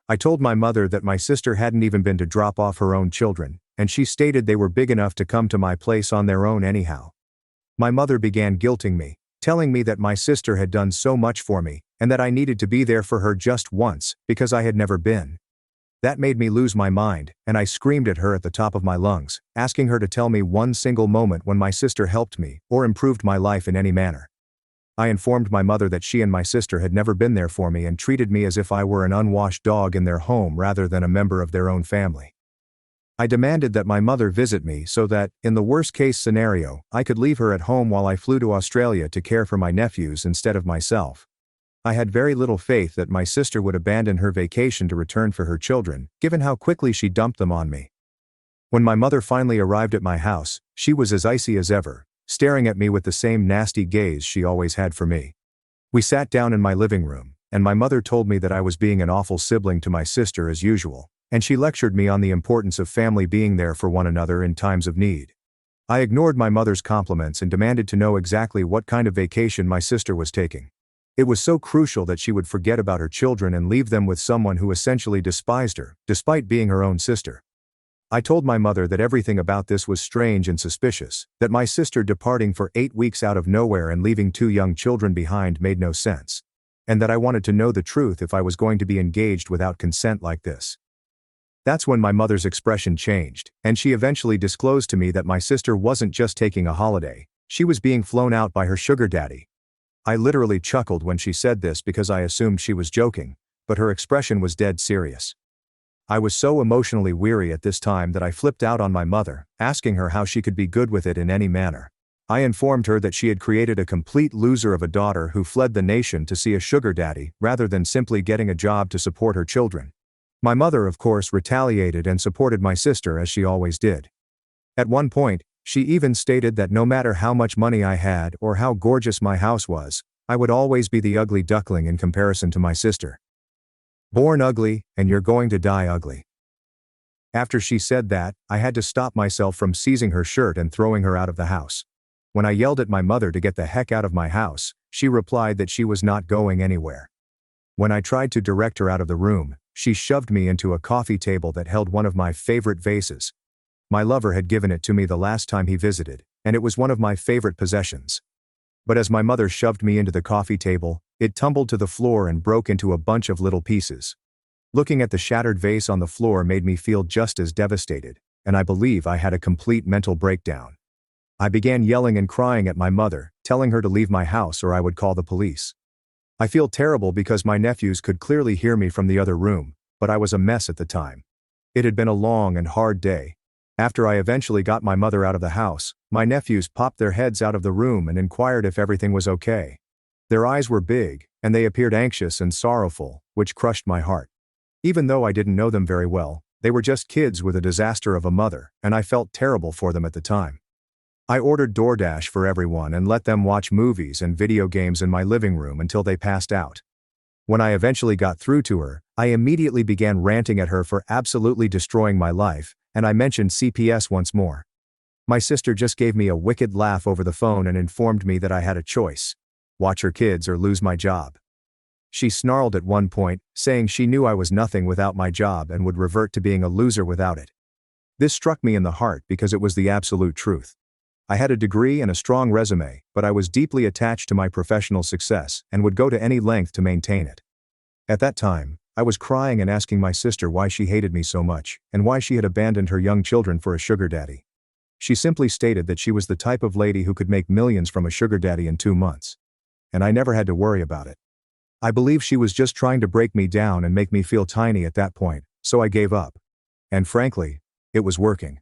I told my mother that my sister hadn't even been to drop off her own children, and she stated they were big enough to come to my place on their own anyhow. My mother began guilting me, telling me that my sister had done so much for me, and that I needed to be there for her just once, because I had never been. That made me lose my mind, and I screamed at her at the top of my lungs, asking her to tell me one single moment when my sister helped me, or improved my life in any manner. I informed my mother that she and my sister had never been there for me and treated me as if I were an unwashed dog in their home rather than a member of their own family. I demanded that my mother visit me so that, in the worst-case scenario, I could leave her at home while I flew to Australia to care for my nephews instead of myself. I had very little faith that my sister would abandon her vacation to return for her children, given how quickly she dumped them on me. When my mother finally arrived at my house, she was as icy as ever, staring at me with the same nasty gaze she always had for me. We sat down in my living room, and my mother told me that I was being an awful sibling to my sister as usual, and she lectured me on the importance of family being there for one another in times of need. I ignored my mother's compliments and demanded to know exactly what kind of vacation my sister was taking. It was so crucial that she would forget about her children and leave them with someone who essentially despised her, despite being her own sister. I told my mother that everything about this was strange and suspicious, that my sister departing for 8 weeks out of nowhere and leaving 2 young children behind made no sense, and that I wanted to know the truth if I was going to be engaged without consent like this. That's when my mother's expression changed, and she eventually disclosed to me that my sister wasn't just taking a holiday, she was being flown out by her sugar daddy. I literally chuckled when she said this because I assumed she was joking, but her expression was dead serious. I was so emotionally weary at this time that I flipped out on my mother, asking her how she could be good with it in any manner. I informed her that she had created a complete loser of a daughter who fled the nation to see a sugar daddy rather than simply getting a job to support her children. My mother, of course, retaliated and supported my sister as she always did. At one point, she even stated that no matter how much money I had or how gorgeous my house was, I would always be the ugly duckling in comparison to my sister. Born ugly, and you're going to die ugly. After she said that, I had to stop myself from seizing her shirt and throwing her out of the house. When I yelled at my mother to get the heck out of my house, she replied that she was not going anywhere. When I tried to direct her out of the room, she shoved me into a coffee table that held one of my favorite vases. My lover had given it to me the last time he visited, and it was one of my favorite possessions. But as my mother shoved me into the coffee table, it tumbled to the floor and broke into a bunch of little pieces. Looking at the shattered vase on the floor made me feel just as devastated, and I believe I had a complete mental breakdown. I began yelling and crying at my mother, telling her to leave my house or I would call the police. I feel terrible because my nephews could clearly hear me from the other room, but I was a mess at the time. It had been a long and hard day. After I eventually got my mother out of the house, my nephews popped their heads out of the room and inquired if everything was okay. Their eyes were big, and they appeared anxious and sorrowful, which crushed my heart. Even though I didn't know them very well, they were just kids with a disaster of a mother, and I felt terrible for them at the time. I ordered DoorDash for everyone and let them watch movies and video games in my living room until they passed out. When I eventually got through to her, I immediately began ranting at her for absolutely destroying my life, and I mentioned CPS once more. My sister just gave me a wicked laugh over the phone and informed me that I had a choice: watch her kids or lose my job. She snarled at one point, saying she knew I was nothing without my job and would revert to being a loser without it. This struck me in the heart because it was the absolute truth. I had a degree and a strong resume, but I was deeply attached to my professional success and would go to any length to maintain it. At that time, I was crying and asking my sister why she hated me so much, and why she had abandoned her young children for a sugar daddy. She simply stated that she was the type of lady who could make millions from a sugar daddy in 2 months. And I never had to worry about it. I believe she was just trying to break me down and make me feel tiny at that point, so I gave up. And frankly, it was working.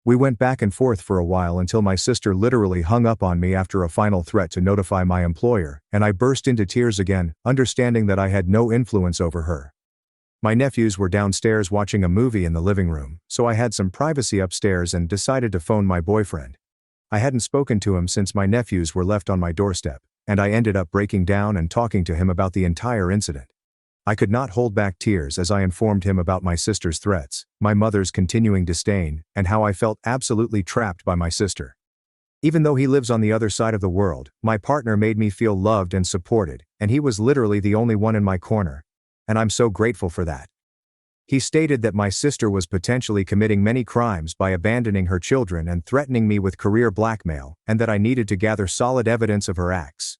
We went back and forth for a while until my sister literally hung up on me after a final threat to notify my employer, and I burst into tears again, understanding that I had no influence over her. My nephews were downstairs watching a movie in the living room, so I had some privacy upstairs and decided to phone my boyfriend. I hadn't spoken to him since my nephews were left on my doorstep, and I ended up breaking down and talking to him about the entire incident. I could not hold back tears as I informed him about my sister's threats, my mother's continuing disdain, and how I felt absolutely trapped by my sister. Even though he lives on the other side of the world, my partner made me feel loved and supported, and he was literally the only one in my corner. And I'm so grateful for that. He stated that my sister was potentially committing many crimes by abandoning her children and threatening me with career blackmail, and that I needed to gather solid evidence of her acts.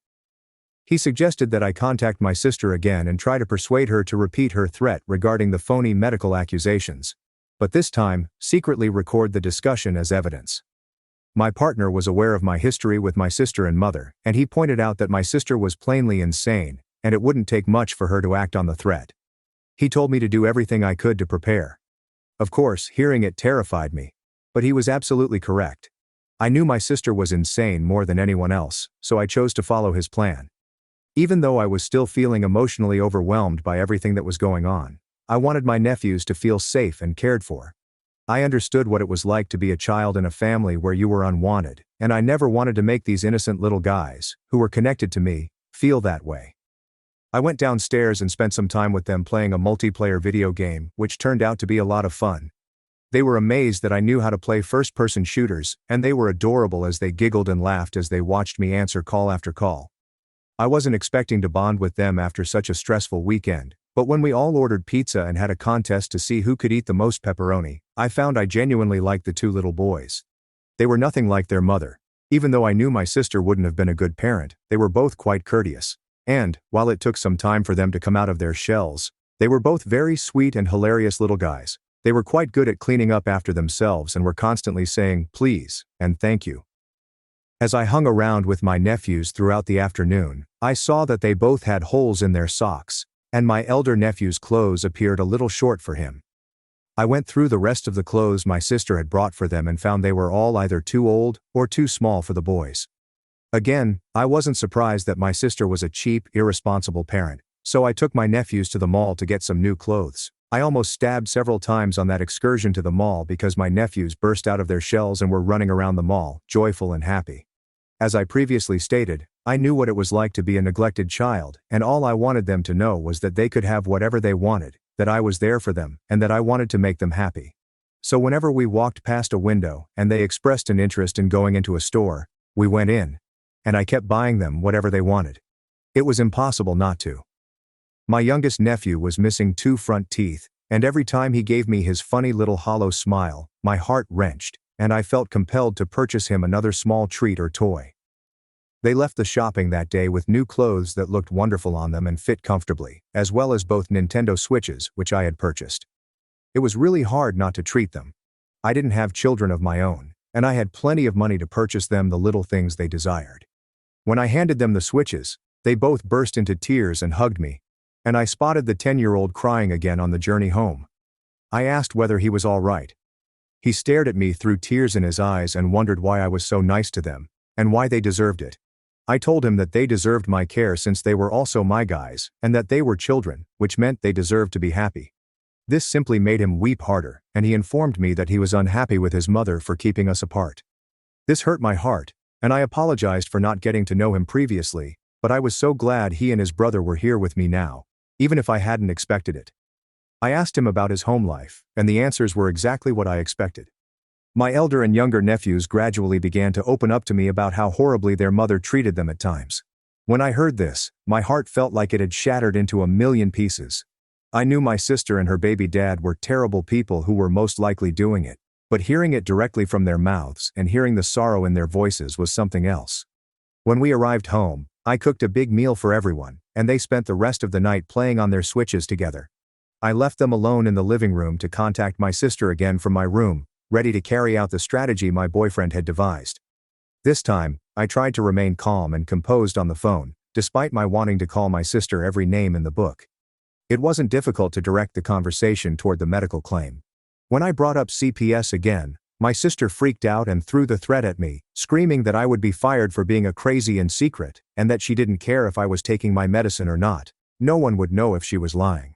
He suggested that I contact my sister again and try to persuade her to repeat her threat regarding the phony medical accusations, but this time, secretly record the discussion as evidence. My partner was aware of my history with my sister and mother, and he pointed out that my sister was plainly insane, and it wouldn't take much for her to act on the threat. He told me to do everything I could to prepare. Of course, hearing it terrified me, but he was absolutely correct. I knew my sister was insane more than anyone else, so I chose to follow his plan. Even though I was still feeling emotionally overwhelmed by everything that was going on, I wanted my nephews to feel safe and cared for. I understood what it was like to be a child in a family where you were unwanted, and I never wanted to make these innocent little guys, who were connected to me, feel that way. I went downstairs and spent some time with them playing a multiplayer video game, which turned out to be a lot of fun. They were amazed that I knew how to play first-person shooters, and they were adorable as they giggled and laughed as they watched me answer call after call. I wasn't expecting to bond with them after such a stressful weekend, but when we all ordered pizza and had a contest to see who could eat the most pepperoni, I found I genuinely liked the two little boys. They were nothing like their mother. Even though I knew my sister wouldn't have been a good parent, they were both quite courteous. And, while it took some time for them to come out of their shells, they were both very sweet and hilarious little guys. They were quite good at cleaning up after themselves and were constantly saying, "Please," and "Thank you." As I hung around with my nephews throughout the afternoon, I saw that they both had holes in their socks, and my elder nephew's clothes appeared a little short for him. I went through the rest of the clothes my sister had brought for them and found they were all either too old or too small for the boys. Again, I wasn't surprised that my sister was a cheap, irresponsible parent, so I took my nephews to the mall to get some new clothes. I almost stabbed several times on that excursion to the mall because my nephews burst out of their shells and were running around the mall, joyful and happy. As I previously stated, I knew what it was like to be a neglected child, and all I wanted them to know was that they could have whatever they wanted, that I was there for them, and that I wanted to make them happy. So whenever we walked past a window and they expressed an interest in going into a store, we went in. And I kept buying them whatever they wanted. It was impossible not to. My youngest nephew was missing 2 front teeth, and every time he gave me his funny little hollow smile, my heart wrenched, and I felt compelled to purchase him another small treat or toy. They left the shopping that day with new clothes that looked wonderful on them and fit comfortably, as well as both Nintendo Switches, which I had purchased. It was really hard not to treat them. I didn't have children of my own, and I had plenty of money to purchase them the little things they desired. When I handed them the Switches, they both burst into tears and hugged me, and I spotted the 10-year-old crying again on the journey home. I asked whether he was all right. He stared at me through tears in his eyes and wondered why I was so nice to them, and why they deserved it. I told him that they deserved my care since they were also my guys, and that they were children, which meant they deserved to be happy. This simply made him weep harder, and he informed me that he was unhappy with his mother for keeping us apart. This hurt my heart, and I apologized for not getting to know him previously, but I was so glad he and his brother were here with me now, even if I hadn't expected it. I asked him about his home life, and the answers were exactly what I expected. My elder and younger nephews gradually began to open up to me about how horribly their mother treated them at times. When I heard this, my heart felt like it had shattered into a million pieces. I knew my sister and her baby dad were terrible people who were most likely doing it, but hearing it directly from their mouths and hearing the sorrow in their voices was something else. When we arrived home, I cooked a big meal for everyone, and they spent the rest of the night playing on their Switches together. I left them alone in the living room to contact my sister again from my room, ready to carry out the strategy my boyfriend had devised. This time, I tried to remain calm and composed on the phone, despite my wanting to call my sister every name in the book. It wasn't difficult to direct the conversation toward the medical claim. When I brought up CPS again, my sister freaked out and threw the threat at me, screaming that I would be fired for being a crazy in secret, and that she didn't care if I was taking my medicine or not. No one would know if she was lying.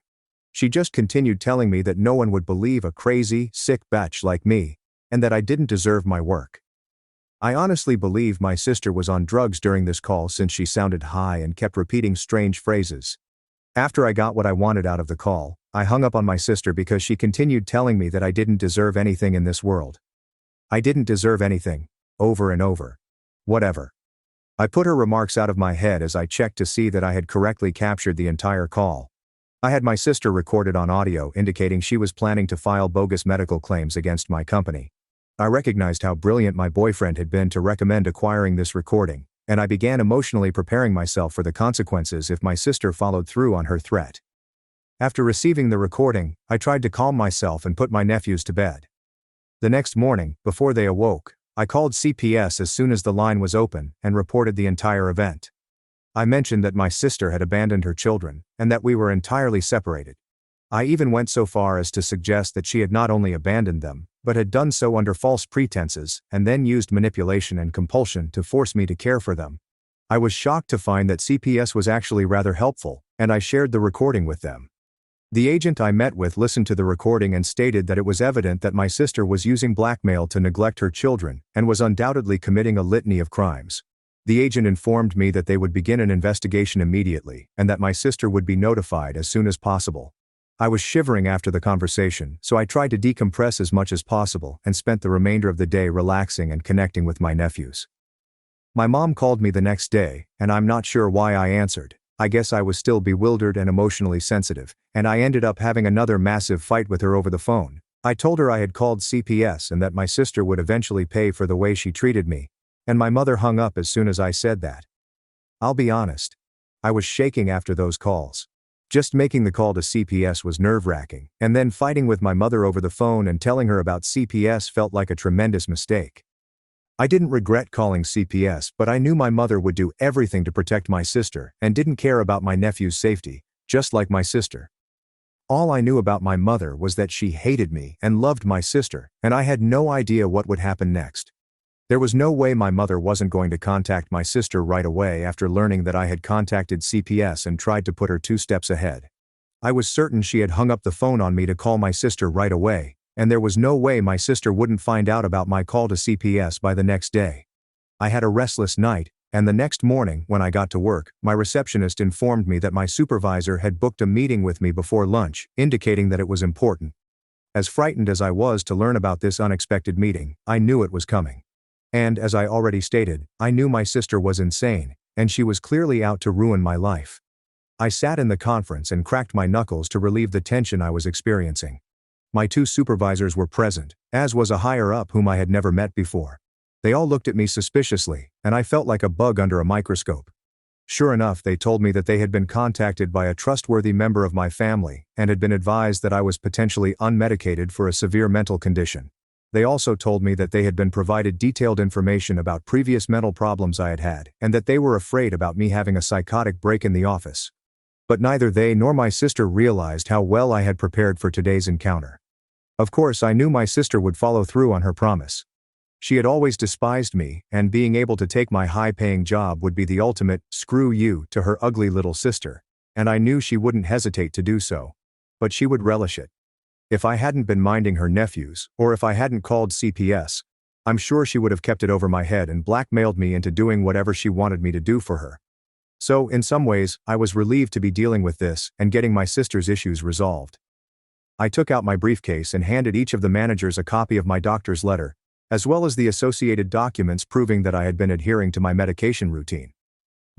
She just continued telling me that no one would believe a crazy, sick batch like me, and that I didn't deserve my work. I honestly believe my sister was on drugs during this call since she sounded high and kept repeating strange phrases. After I got what I wanted out of the call, I hung up on my sister because she continued telling me that I didn't deserve anything in this world. I didn't deserve anything, over and over. Whatever. I put her remarks out of my head as I checked to see that I had correctly captured the entire call. I had my sister recorded on audio indicating she was planning to file bogus medical claims against my company. I recognized how brilliant my boyfriend had been to recommend acquiring this recording, and I began emotionally preparing myself for the consequences if my sister followed through on her threat. After receiving the recording, I tried to calm myself and put my nephews to bed. The next morning, before they awoke, I called CPS as soon as the line was open and reported the entire event. I mentioned that my sister had abandoned her children, and that we were entirely separated. I even went so far as to suggest that she had not only abandoned them, but had done so under false pretenses, and then used manipulation and compulsion to force me to care for them. I was shocked to find that CPS was actually rather helpful, and I shared the recording with them. The agent I met with listened to the recording and stated that it was evident that my sister was using blackmail to neglect her children, and was undoubtedly committing a litany of crimes. The agent informed me that they would begin an investigation immediately, and that my sister would be notified as soon as possible. I was shivering after the conversation, so I tried to decompress as much as possible and spent the remainder of the day relaxing and connecting with my nephews. My mom called me the next day, and I'm not sure why I answered. I guess I was still bewildered and emotionally sensitive, and I ended up having another massive fight with her over the phone. I told her I had called CPS and that my sister would eventually pay for the way she treated me, and my mother hung up as soon as I said that. I'll be honest. I was shaking after those calls. Just making the call to CPS was nerve-wracking, and then fighting with my mother over the phone and telling her about CPS felt like a tremendous mistake. I didn't regret calling CPS, but I knew my mother would do everything to protect my sister and didn't care about my nephew's safety, just like my sister. All I knew about my mother was that she hated me and loved my sister, and I had no idea what would happen next. There was no way my mother wasn't going to contact my sister right away after learning that I had contacted CPS and tried to put her 2 steps ahead. I was certain she had hung up the phone on me to call my sister right away, and there was no way my sister wouldn't find out about my call to CPS by the next day. I had a restless night, and the next morning, when I got to work, my receptionist informed me that my supervisor had booked a meeting with me before lunch, indicating that it was important. As frightened as I was to learn about this unexpected meeting, I knew it was coming. And, as I already stated, I knew my sister was insane, and she was clearly out to ruin my life. I sat in the conference and cracked my knuckles to relieve the tension I was experiencing. My 2 supervisors were present, as was a higher-up whom I had never met before. They all looked at me suspiciously, and I felt like a bug under a microscope. Sure enough, they told me that they had been contacted by a trustworthy member of my family, and had been advised that I was potentially unmedicated for a severe mental condition. They also told me that they had been provided detailed information about previous mental problems I had had, and that they were afraid about me having a psychotic break in the office. But neither they nor my sister realized how well I had prepared for today's encounter. Of course, I knew my sister would follow through on her promise. She had always despised me, and being able to take my high-paying job would be the ultimate "screw you" to her ugly little sister, and I knew she wouldn't hesitate to do so. But she would relish it. If I hadn't been minding her nephews, or if I hadn't called CPS, I'm sure she would have kept it over my head and blackmailed me into doing whatever she wanted me to do for her. So, in some ways, I was relieved to be dealing with this and getting my sister's issues resolved. I took out my briefcase and handed each of the managers a copy of my doctor's letter, as well as the associated documents proving that I had been adhering to my medication routine.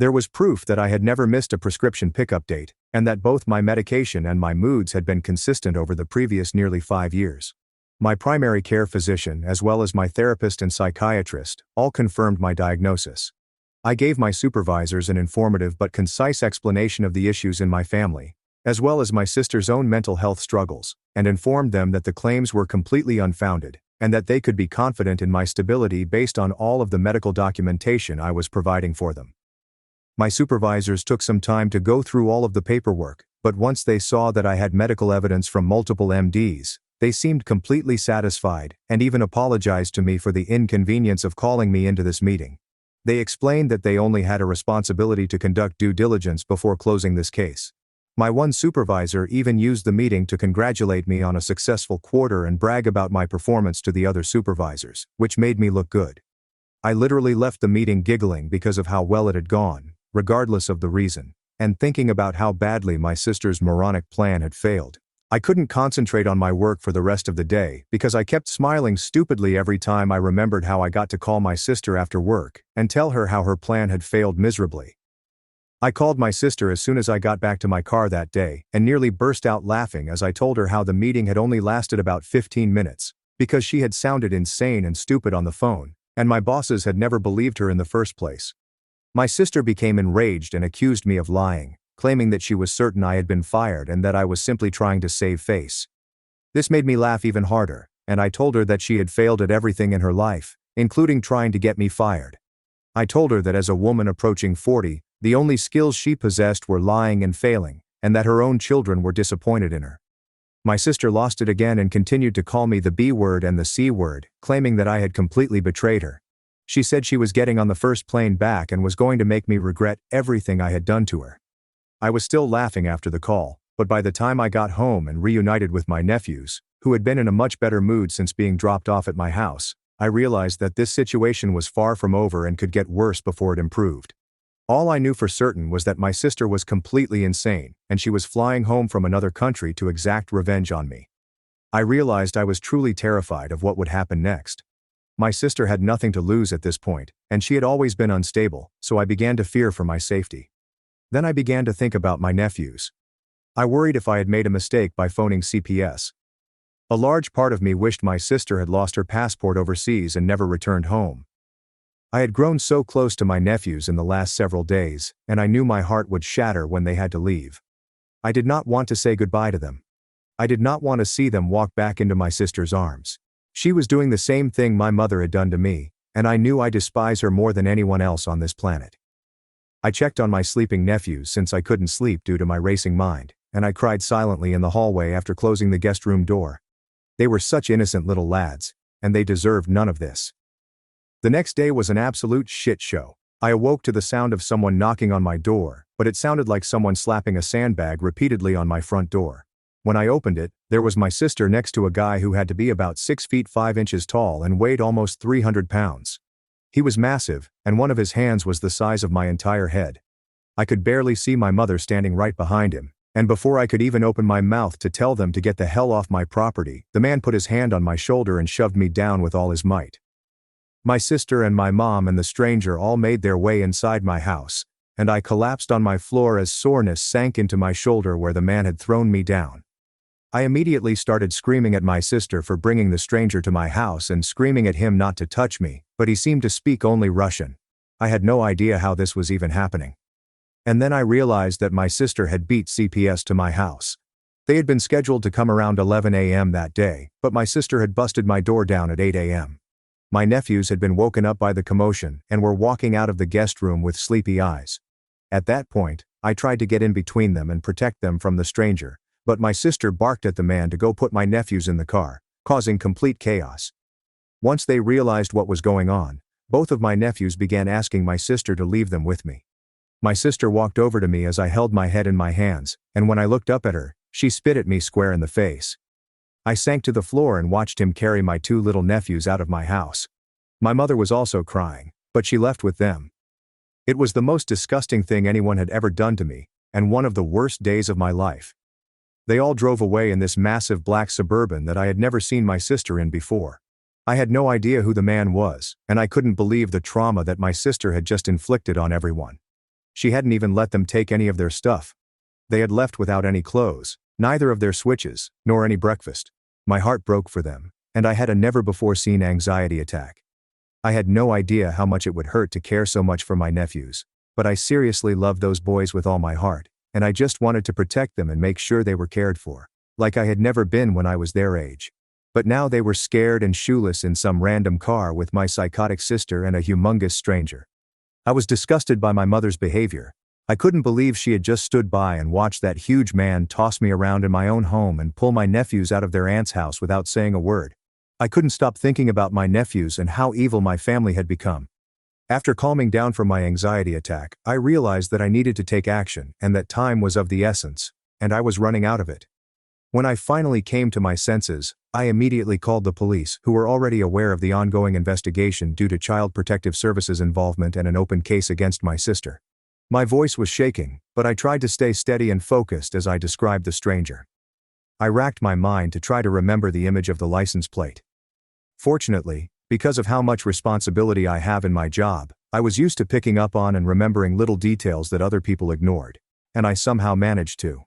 There was proof that I had never missed a prescription pickup date, and that both my medication and my moods had been consistent over the previous nearly 5 years. My primary care physician, as well as my therapist and psychiatrist, all confirmed my diagnosis. I gave my supervisors an informative but concise explanation of the issues in my family, as well as my sister's own mental health struggles, and informed them that the claims were completely unfounded, and that they could be confident in my stability based on all of the medical documentation I was providing for them. My supervisors took some time to go through all of the paperwork, but once they saw that I had medical evidence from multiple MDs, they seemed completely satisfied and even apologized to me for the inconvenience of calling me into this meeting. They explained that they only had a responsibility to conduct due diligence before closing this case. My one supervisor even used the meeting to congratulate me on a successful quarter and brag about my performance to the other supervisors, which made me look good. I literally left the meeting giggling because of how well it had gone, regardless of the reason, and thinking about how badly my sister's moronic plan had failed. I couldn't concentrate on my work for the rest of the day because I kept smiling stupidly every time I remembered how I got to call my sister after work and tell her how her plan had failed miserably. I called my sister as soon as I got back to my car that day and nearly burst out laughing as I told her how the meeting had only lasted about 15 minutes because she had sounded insane and stupid on the phone, and my bosses had never believed her in the first place. My sister became enraged and accused me of lying, claiming that she was certain I had been fired and that I was simply trying to save face. This made me laugh even harder, and I told her that she had failed at everything in her life, including trying to get me fired. I told her that as a woman approaching 40, the only skills she possessed were lying and failing, and that her own children were disappointed in her. My sister lost it again and continued to call me the B word and the C word, claiming that I had completely betrayed her. She said she was getting on the first plane back and was going to make me regret everything I had done to her. I was still laughing after the call, but by the time I got home and reunited with my nephews, who had been in a much better mood since being dropped off at my house, I realized that this situation was far from over and could get worse before it improved. All I knew for certain was that my sister was completely insane, and she was flying home from another country to exact revenge on me. I realized I was truly terrified of what would happen next. My sister had nothing to lose at this point, and she had always been unstable, so I began to fear for my safety. Then I began to think about my nephews. I worried if I had made a mistake by phoning CPS. A large part of me wished my sister had lost her passport overseas and never returned home. I had grown so close to my nephews in the last several days, and I knew my heart would shatter when they had to leave. I did not want to say goodbye to them. I did not want to see them walk back into my sister's arms. She was doing the same thing my mother had done to me, and I knew I despise her more than anyone else on this planet. I checked on my sleeping nephews since I couldn't sleep due to my racing mind, and I cried silently in the hallway after closing the guest room door. They were such innocent little lads, and they deserved none of this. The next day was an absolute shit show. I awoke to the sound of someone knocking on my door, but it sounded like someone slapping a sandbag repeatedly on my front door. When I opened it, there was my sister next to a guy who had to be about 6 feet 5 inches tall and weighed almost 300 pounds. He was massive, and one of his hands was the size of my entire head. I could barely see my mother standing right behind him, and before I could even open my mouth to tell them to get the hell off my property, the man put his hand on my shoulder and shoved me down with all his might. My sister and my mom and the stranger all made their way inside my house, and I collapsed on my floor as soreness sank into my shoulder where the man had thrown me down. I immediately started screaming at my sister for bringing the stranger to my house and screaming at him not to touch me, but he seemed to speak only Russian. I had no idea how this was even happening. And then I realized that my sister had beat CPS to my house. They had been scheduled to come around 11 a.m. that day, but my sister had busted my door down at 8 a.m. My nephews had been woken up by the commotion and were walking out of the guest room with sleepy eyes. At that point, I tried to get in between them and protect them from the stranger, but my sister barked at the man to go put my nephews in the car, causing complete chaos. Once they realized what was going on, both of my nephews began asking my sister to leave them with me. My sister walked over to me as I held my head in my hands, and when I looked up at her, she spit at me square in the face. I sank to the floor and watched him carry my 2 little nephews out of my house. My mother was also crying, but she left with them. It was the most disgusting thing anyone had ever done to me, and one of the worst days of my life. They all drove away in this massive black Suburban that I had never seen my sister in before. I had no idea who the man was, and I couldn't believe the trauma that my sister had just inflicted on everyone. She hadn't even let them take any of their stuff. They had left without any clothes, neither of their switches, nor any breakfast. My heart broke for them, and I had a never-before-seen anxiety attack. I had no idea how much it would hurt to care so much for my nephews, but I seriously loved those boys with all my heart, and I just wanted to protect them and make sure they were cared for, like I had never been when I was their age. But now they were scared and shoeless in some random car with my psychotic sister and a humongous stranger. I was disgusted by my mother's behavior. I couldn't believe she had just stood by and watched that huge man toss me around in my own home and pull my nephews out of their aunt's house without saying a word. I couldn't stop thinking about my nephews and how evil my family had become. After calming down from my anxiety attack, I realized that I needed to take action and that time was of the essence, and I was running out of it. When I finally came to my senses, I immediately called the police, who were already aware of the ongoing investigation due to Child Protective Services involvement and an open case against my sister. My voice was shaking, but I tried to stay steady and focused as I described the stranger. I racked my mind to try to remember the image of the license plate. Fortunately, because of how much responsibility I have in my job, I was used to picking up on and remembering little details that other people ignored, and I somehow managed to.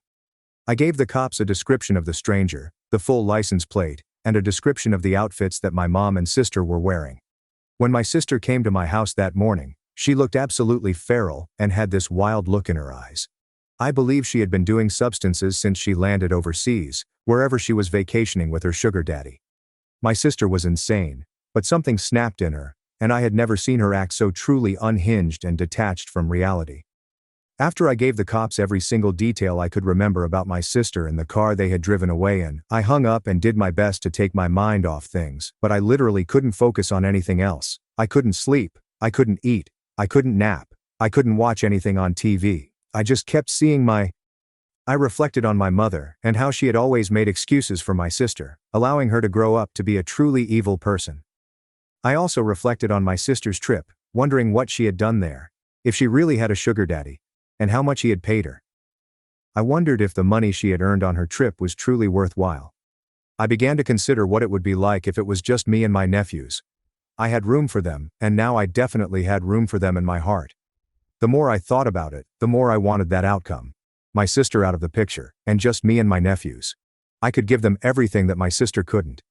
I gave the cops a description of the stranger, the full license plate, and a description of the outfits that my mom and sister were wearing. When my sister came to my house that morning, she looked absolutely feral and had this wild look in her eyes. I believe she had been doing substances since she landed overseas, wherever she was vacationing with her sugar daddy. My sister was insane, but something snapped in her, and I had never seen her act so truly unhinged and detached from reality. After I gave the cops every single detail I could remember about my sister and the car they had driven away in, I hung up and did my best to take my mind off things, but I literally couldn't focus on anything else. I couldn't sleep, I couldn't eat, I couldn't nap, I couldn't watch anything on TV. I just kept seeing I reflected on my mother and how she had always made excuses for my sister, allowing her to grow up to be a truly evil person. I also reflected on my sister's trip, wondering what she had done there, if she really had a sugar daddy, and how much he had paid her. I wondered if the money she had earned on her trip was truly worthwhile. I began to consider what it would be like if it was just me and my nephews. I had room for them, and now I definitely had room for them in my heart. The more I thought about it, the more I wanted that outcome. My sister out of the picture, and just me and my nephews. I could give them everything that my sister couldn't.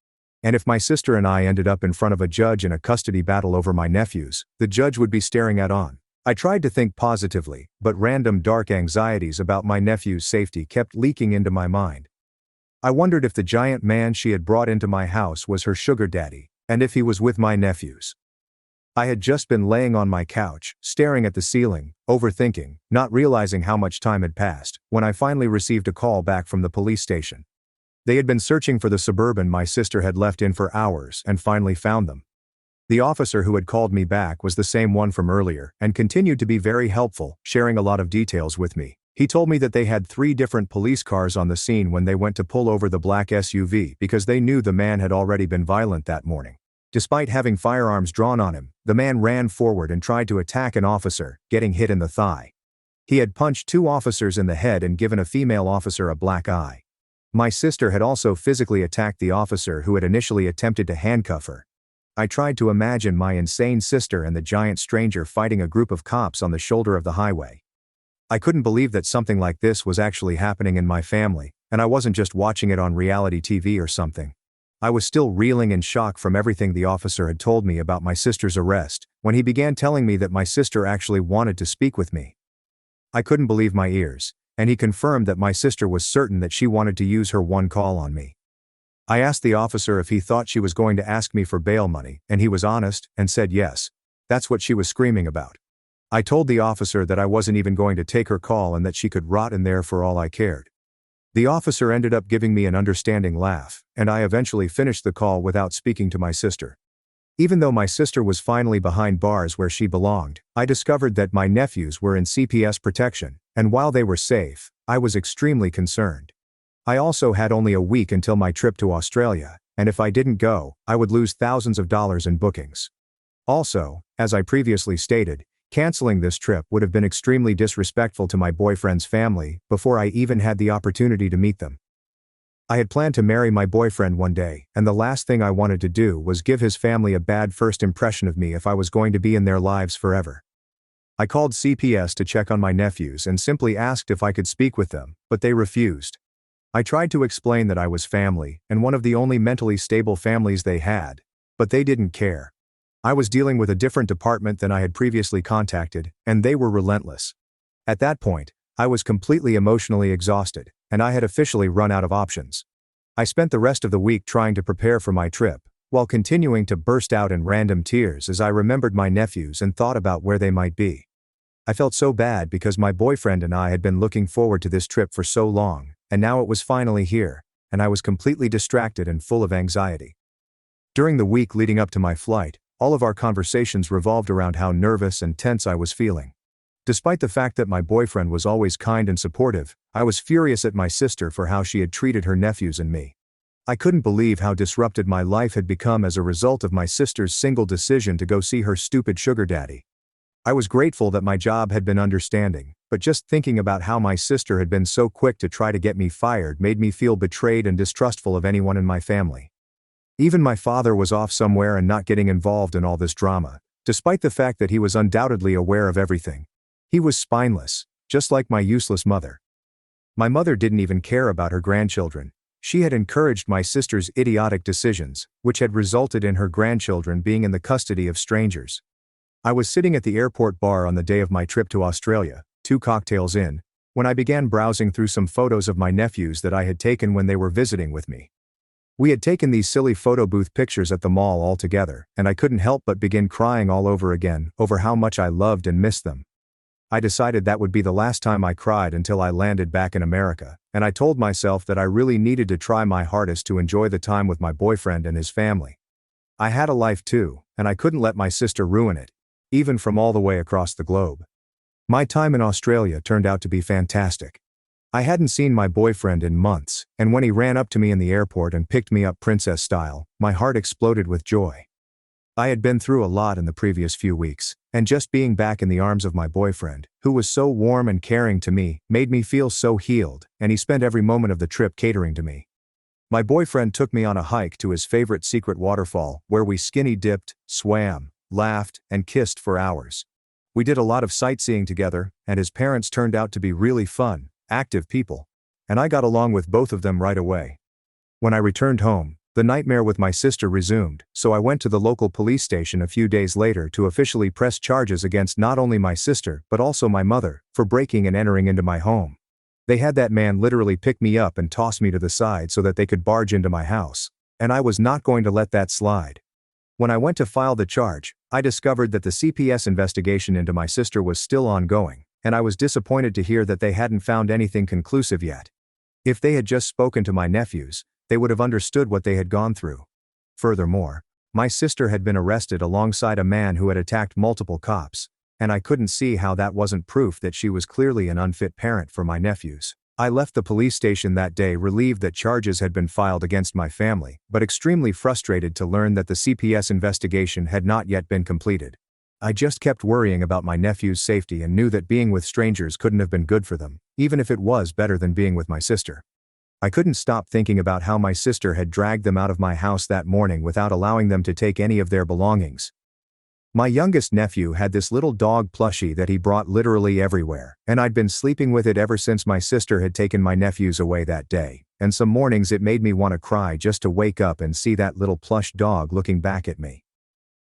And if my sister and I ended up in front of a judge in a custody battle over my nephews, the judge would be staring on. I tried to think positively, but random dark anxieties about my nephew's safety kept leaking into my mind. I wondered if the giant man she had brought into my house was her sugar daddy, and if he was with my nephews. I had just been laying on my couch, staring at the ceiling, overthinking, not realizing how much time had passed, when I finally received a call back from the police station. They had been searching for the Suburban my sister had left in for hours and finally found them. The officer who had called me back was the same one from earlier and continued to be very helpful, sharing a lot of details with me. He told me that they had 3 different police cars on the scene when they went to pull over the black SUV because they knew the man had already been violent that morning. Despite having firearms drawn on him, the man ran forward and tried to attack an officer, getting hit in the thigh. He had punched 2 officers in the head and given a female officer a black eye. My sister had also physically attacked the officer who had initially attempted to handcuff her. I tried to imagine my insane sister and the giant stranger fighting a group of cops on the shoulder of the highway. I couldn't believe that something like this was actually happening in my family, and I wasn't just watching it on reality TV or something. I was still reeling in shock from everything the officer had told me about my sister's arrest, when he began telling me that my sister actually wanted to speak with me. I couldn't believe my ears, and he confirmed that my sister was certain that she wanted to use her one call on me. I asked the officer if he thought she was going to ask me for bail money, and he was honest and said yes. That's what she was screaming about. I told the officer that I wasn't even going to take her call and that she could rot in there for all I cared. The officer ended up giving me an understanding laugh, and I eventually finished the call without speaking to my sister. Even though my sister was finally behind bars where she belonged, I discovered that my nephews were in CPS protection, and while they were safe, I was extremely concerned. I also had only a week until my trip to Australia, and if I didn't go, I would lose thousands of dollars in bookings. Also, as I previously stated, canceling this trip would have been extremely disrespectful to my boyfriend's family before I even had the opportunity to meet them. I had planned to marry my boyfriend one day, and the last thing I wanted to do was give his family a bad first impression of me if I was going to be in their lives forever. I called CPS to check on my nephews and simply asked if I could speak with them, but they refused. I tried to explain that I was family and one of the only mentally stable families they had, but they didn't care. I was dealing with a different department than I had previously contacted, and they were relentless. At that point, I was completely emotionally exhausted, and I had officially run out of options. I spent the rest of the week trying to prepare for my trip, while continuing to burst out in random tears as I remembered my nephews and thought about where they might be. I felt so bad because my boyfriend and I had been looking forward to this trip for so long, and now it was finally here, and I was completely distracted and full of anxiety. During the week leading up to my flight, all of our conversations revolved around how nervous and tense I was feeling. Despite the fact that my boyfriend was always kind and supportive, I was furious at my sister for how she had treated her nephews and me. I couldn't believe how disrupted my life had become as a result of my sister's single decision to go see her stupid sugar daddy. I was grateful that my job had been understanding, but just thinking about how my sister had been so quick to try to get me fired made me feel betrayed and distrustful of anyone in my family. Even my father was off somewhere and not getting involved in all this drama, despite the fact that he was undoubtedly aware of everything. He was spineless, just like my useless mother. My mother didn't even care about her grandchildren. She had encouraged my sister's idiotic decisions, which had resulted in her grandchildren being in the custody of strangers. I was sitting at the airport bar on the day of my trip to Australia, 2 cocktails in, when I began browsing through some photos of my nephews that I had taken when they were visiting with me. We had taken these silly photo booth pictures at the mall all together, and I couldn't help but begin crying all over again over how much I loved and missed them. I decided that would be the last time I cried until I landed back in America, and I told myself that I really needed to try my hardest to enjoy the time with my boyfriend and his family. I had a life too, and I couldn't let my sister ruin it, even from all the way across the globe. My time in Australia turned out to be fantastic. I hadn't seen my boyfriend in months, and when he ran up to me in the airport and picked me up princess style, my heart exploded with joy. I had been through a lot in the previous few weeks, and just being back in the arms of my boyfriend, who was so warm and caring to me, made me feel so healed, and he spent every moment of the trip catering to me. My boyfriend took me on a hike to his favorite secret waterfall, where we skinny dipped, swam, laughed, and kissed for hours. We did a lot of sightseeing together, and his parents turned out to be really fun, active people, and I got along with both of them right away. When I returned home, the nightmare with my sister resumed, so I went to the local police station a few days later to officially press charges against not only my sister but also my mother, for breaking and entering into my home. They had that man literally pick me up and toss me to the side so that they could barge into my house, and I was not going to let that slide. When I went to file the charge, I discovered that the CPS investigation into my sister was still ongoing, and I was disappointed to hear that they hadn't found anything conclusive yet. If they had just spoken to my nephews, they would have understood what they had gone through. Furthermore, my sister had been arrested alongside a man who had attacked multiple cops, and I couldn't see how that wasn't proof that she was clearly an unfit parent for my nephews. I left the police station that day relieved that charges had been filed against my family, but extremely frustrated to learn that the CPS investigation had not yet been completed. I just kept worrying about my nephew's safety and knew that being with strangers couldn't have been good for them, even if it was better than being with my sister. I couldn't stop thinking about how my sister had dragged them out of my house that morning without allowing them to take any of their belongings. My youngest nephew had this little dog plushie that he brought literally everywhere, and I'd been sleeping with it ever since my sister had taken my nephews away that day, and some mornings it made me want to cry just to wake up and see that little plush dog looking back at me.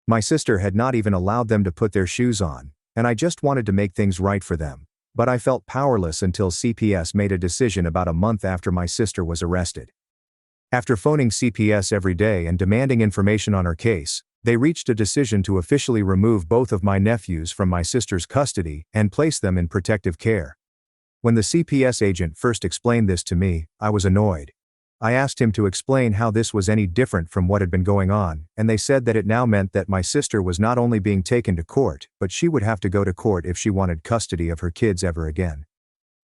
My sister had not even allowed them to put their shoes on, and I just wanted to make things right for them. But I felt powerless until CPS made a decision about a month after my sister was arrested. After phoning CPS every day and demanding information on her case, they reached a decision to officially remove both of my nephews from my sister's custody and place them in protective care. When the CPS agent first explained this to me, I was annoyed. I asked him to explain how this was any different from what had been going on, and they said that it now meant that my sister was not only being taken to court, but she would have to go to court if she wanted custody of her kids ever again.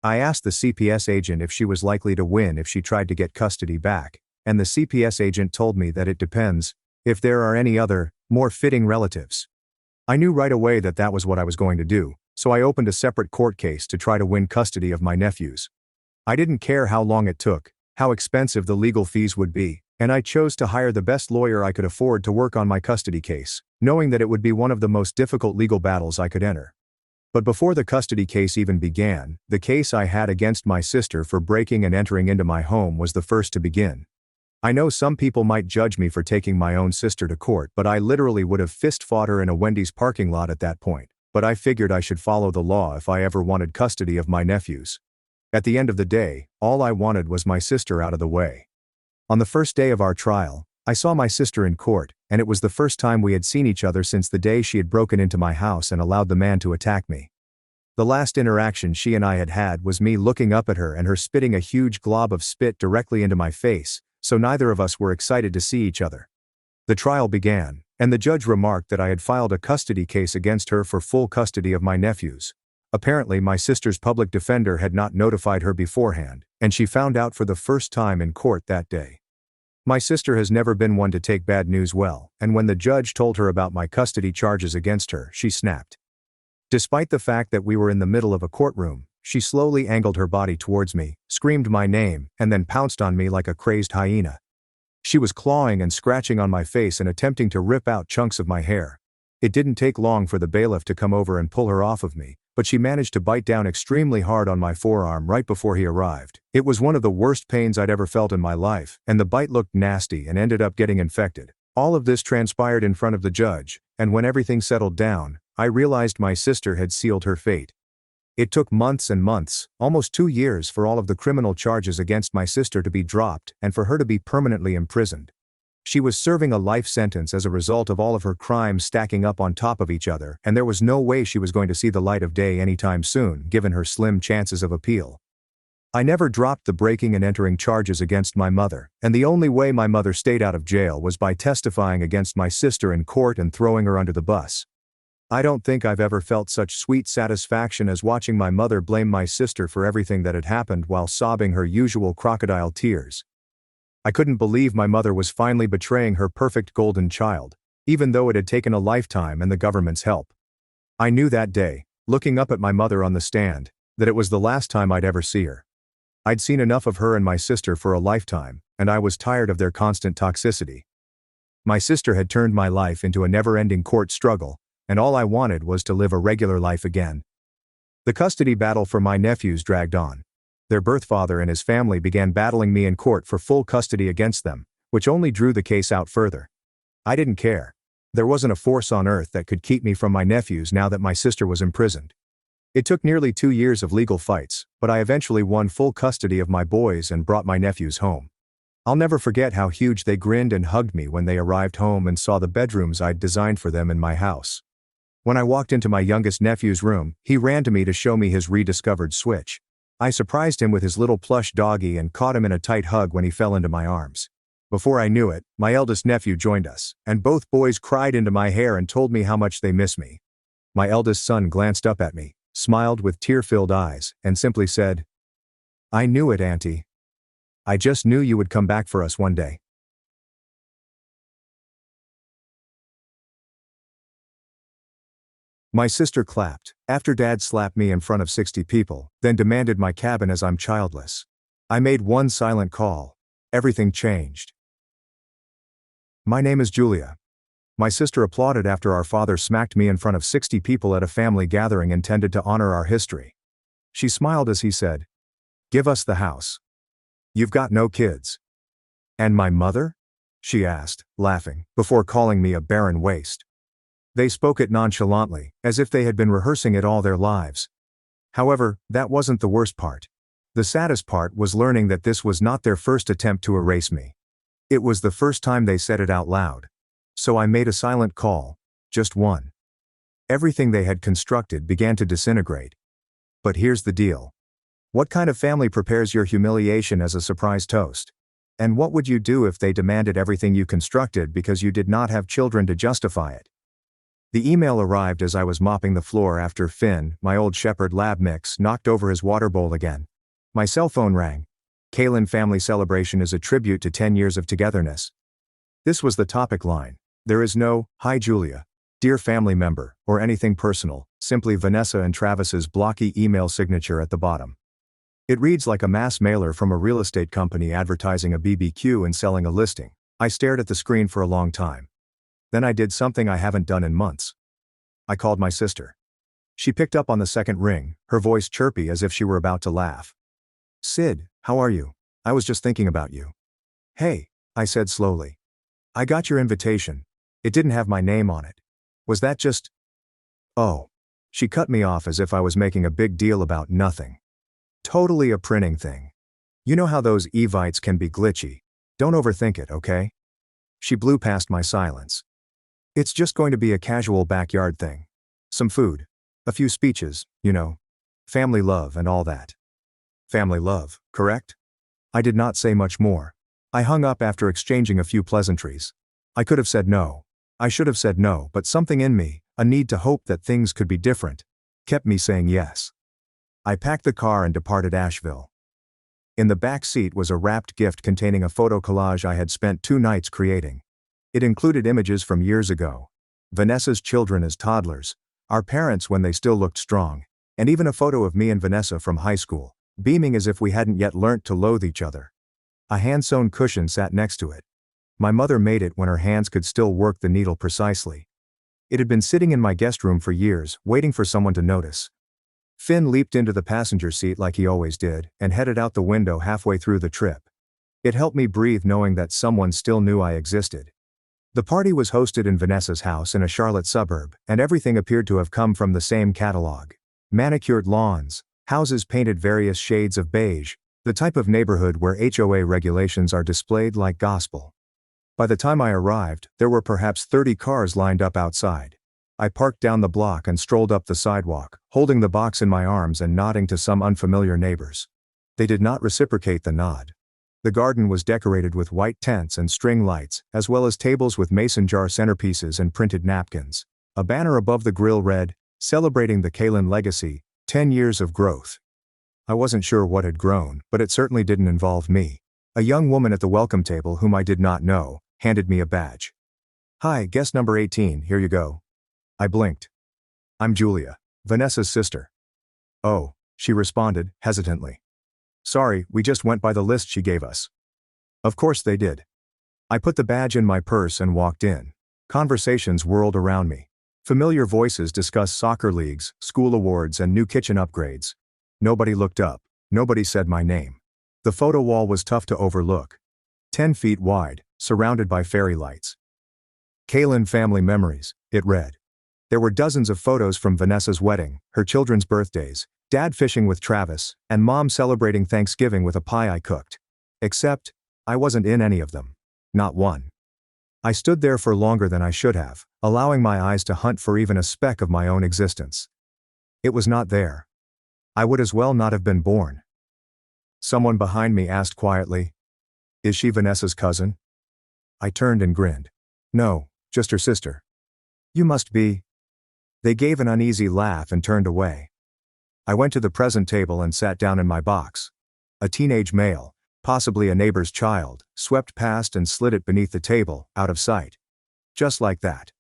I asked the CPS agent if she was likely to win if she tried to get custody back, and the CPS agent told me that it depends, if there are any other, more fitting relatives. I knew right away that that was what I was going to do, so I opened a separate court case to try to win custody of my nephews. I didn't care how long it took, how expensive the legal fees would be, and I chose to hire the best lawyer I could afford to work on my custody case, knowing that it would be one of the most difficult legal battles I could enter. But before the custody case even began, the case I had against my sister for breaking and entering into my home was the first to begin. I know some people might judge me for taking my own sister to court, but I literally would have fist-fought her in a Wendy's parking lot at that point. But I figured I should follow the law if I ever wanted custody of my nephews. At the end of the day, all I wanted was my sister out of the way. On the first day of our trial, I saw my sister in court, and it was the first time we had seen each other since the day she had broken into my house and allowed the man to attack me. The last interaction she and I had had was me looking up at her and her spitting a huge glob of spit directly into my face, so neither of us were excited to see each other. The trial began, and the judge remarked that I had filed a custody case against her for full custody of my nephews. Apparently my sister's public defender had not notified her beforehand, and she found out for the first time in court that day. My sister has never been one to take bad news well, and when the judge told her about my custody charges against her, she snapped. Despite the fact that we were in the middle of a courtroom, she slowly angled her body towards me, screamed my name, and then pounced on me like a crazed hyena. She was clawing and scratching on my face and attempting to rip out chunks of my hair. It didn't take long for the bailiff to come over and pull her off of me, but she managed to bite down extremely hard on my forearm right before he arrived. It was one of the worst pains I'd ever felt in my life, and the bite looked nasty and ended up getting infected. All of this transpired in front of the judge, and when everything settled down, I realized my sister had sealed her fate. It took months and months, almost 2 years, for all of the criminal charges against my sister to be dropped and for her to be permanently imprisoned. She was serving a life sentence as a result of all of her crimes stacking up on top of each other, and there was no way she was going to see the light of day anytime soon, given her slim chances of appeal. I never dropped the breaking and entering charges against my mother, and the only way my mother stayed out of jail was by testifying against my sister in court and throwing her under the bus. I don't think I've ever felt such sweet satisfaction as watching my mother blame my sister for everything that had happened while sobbing her usual crocodile tears. I couldn't believe my mother was finally betraying her perfect golden child, even though it had taken a lifetime and the government's help. I knew that day, looking up at my mother on the stand, that it was the last time I'd ever see her. I'd seen enough of her and my sister for a lifetime, and I was tired of their constant toxicity. My sister had turned my life into a never-ending court struggle, and all I wanted was to live a regular life again. The custody battle for my nephews dragged on. Their birth father and his family began battling me in court for full custody against them, which only drew the case out further. I didn't care. There wasn't a force on earth that could keep me from my nephews now that my sister was imprisoned. It took nearly 2 years of legal fights, but I eventually won full custody of my boys and brought my nephews home. I'll never forget how huge they grinned and hugged me when they arrived home and saw the bedrooms I'd designed for them in my house. When I walked into my youngest nephew's room, he ran to me to show me his rediscovered Switch. I surprised him with his little plush doggy and caught him in a tight hug when he fell into my arms. Before I knew it, my eldest nephew joined us, and both boys cried into my hair and told me how much they miss me. My eldest son glanced up at me, smiled with tear-filled eyes, and simply said, "I knew it, Auntie. I just knew you would come back for us one day." My sister clapped, after Dad slapped me in front of 60 people, then demanded my cabin as I'm childless. I made one silent call. Everything changed. "My name is Julia." My sister applauded after our father smacked me in front of 60 people at a family gathering intended to honor our history. She smiled as he said, "Give us the house. You've got no kids." "And my mother?" she asked, laughing, before calling me a barren waste. They spoke it nonchalantly, as if they had been rehearsing it all their lives. However, that wasn't the worst part. The saddest part was learning that this was not their first attempt to erase me. It was the first time they said it out loud. So I made a silent call, just one. Everything they had constructed began to disintegrate. But here's the deal. What kind of family prepares your humiliation as a surprise toast? And what would you do if they demanded everything you constructed because you did not have children to justify it? The email arrived as I was mopping the floor after Finn, my old Shepherd Lab mix, knocked over his water bowl again. My cell phone rang. Kaylin family celebration is a tribute to 10 years of togetherness. This was the topic line. There is no, "Hi Julia, dear family member," or anything personal, simply Vanessa and Travis's blocky email signature at the bottom. It reads like a mass mailer from a real estate company advertising a BBQ and selling a listing. I stared at the screen for a long time. Then I did something I haven't done in months. I called my sister. She picked up on the second ring, her voice chirpy as if she were about to laugh. "Sid, how are you? I was just thinking about you." "Hey," I said slowly. "I got your invitation. It didn't have my name on it. Was that just—" "Oh." She cut me off as if I was making a big deal about nothing. "Totally a printing thing. You know how those evites can be glitchy. Don't overthink it, okay?" She blew past my silence. "It's just going to be a casual backyard thing. Some food. A few speeches, you know. Family love and all that." Family love, correct? I did not say much more. I hung up after exchanging a few pleasantries. I could have said no. I should have said no, but something in me, a need to hope that things could be different, kept me saying yes. I packed the car and departed Asheville. In the back seat was a wrapped gift containing a photo collage I had spent 2 nights creating. It included images from years ago. Vanessa's children as toddlers, our parents when they still looked strong, and even a photo of me and Vanessa from high school, beaming as if we hadn't yet learnt to loathe each other. A hand-sewn cushion sat next to it. My mother made it when her hands could still work the needle precisely. It had been sitting in my guest room for years, waiting for someone to notice. Finn leaped into the passenger seat like he always did, and headed out the window halfway through the trip. It helped me breathe knowing that someone still knew I existed. The party was hosted in Vanessa's house in a Charlotte suburb, and everything appeared to have come from the same catalog. Manicured lawns, houses painted various shades of beige, the type of neighborhood where HOA regulations are displayed like gospel. By the time I arrived, there were perhaps 30 cars lined up outside. I parked down the block and strolled up the sidewalk, holding the box in my arms and nodding to some unfamiliar neighbors. They did not reciprocate the nod. The garden was decorated with white tents and string lights, as well as tables with mason jar centerpieces and printed napkins. A banner above the grill read, "Celebrating the Kalin Legacy, 10 years of growth." I wasn't sure what had grown, but it certainly didn't involve me. A young woman at the welcome table whom I did not know, handed me a badge. "Hi, guest number 18, here you go." I blinked. "I'm Julia, Vanessa's sister." "Oh," she responded, hesitantly. "Sorry, we just went by the list she gave us." Of course they did. I put the badge in my purse and walked in. Conversations whirled around me. Familiar voices discussed soccer leagues, school awards, and new kitchen upgrades. Nobody looked up. Nobody said my name. The photo wall was tough to overlook. 10 feet wide, surrounded by fairy lights. "Kalin Family Memories," it read. There were dozens of photos from Vanessa's wedding, her children's birthdays, Dad fishing with Travis, and Mom celebrating Thanksgiving with a pie I cooked. Except, I wasn't in any of them. Not one. I stood there for longer than I should have, allowing my eyes to hunt for even a speck of my own existence. It was not there. I would as well not have been born. Someone behind me asked quietly, "Is she Vanessa's cousin?" I turned and grinned. "No, just her sister." "You must be." They gave an uneasy laugh and turned away. I went to the present table and sat down in my box. A teenage male, possibly a neighbor's child, swept past and slid it beneath the table, out of sight. Just like that.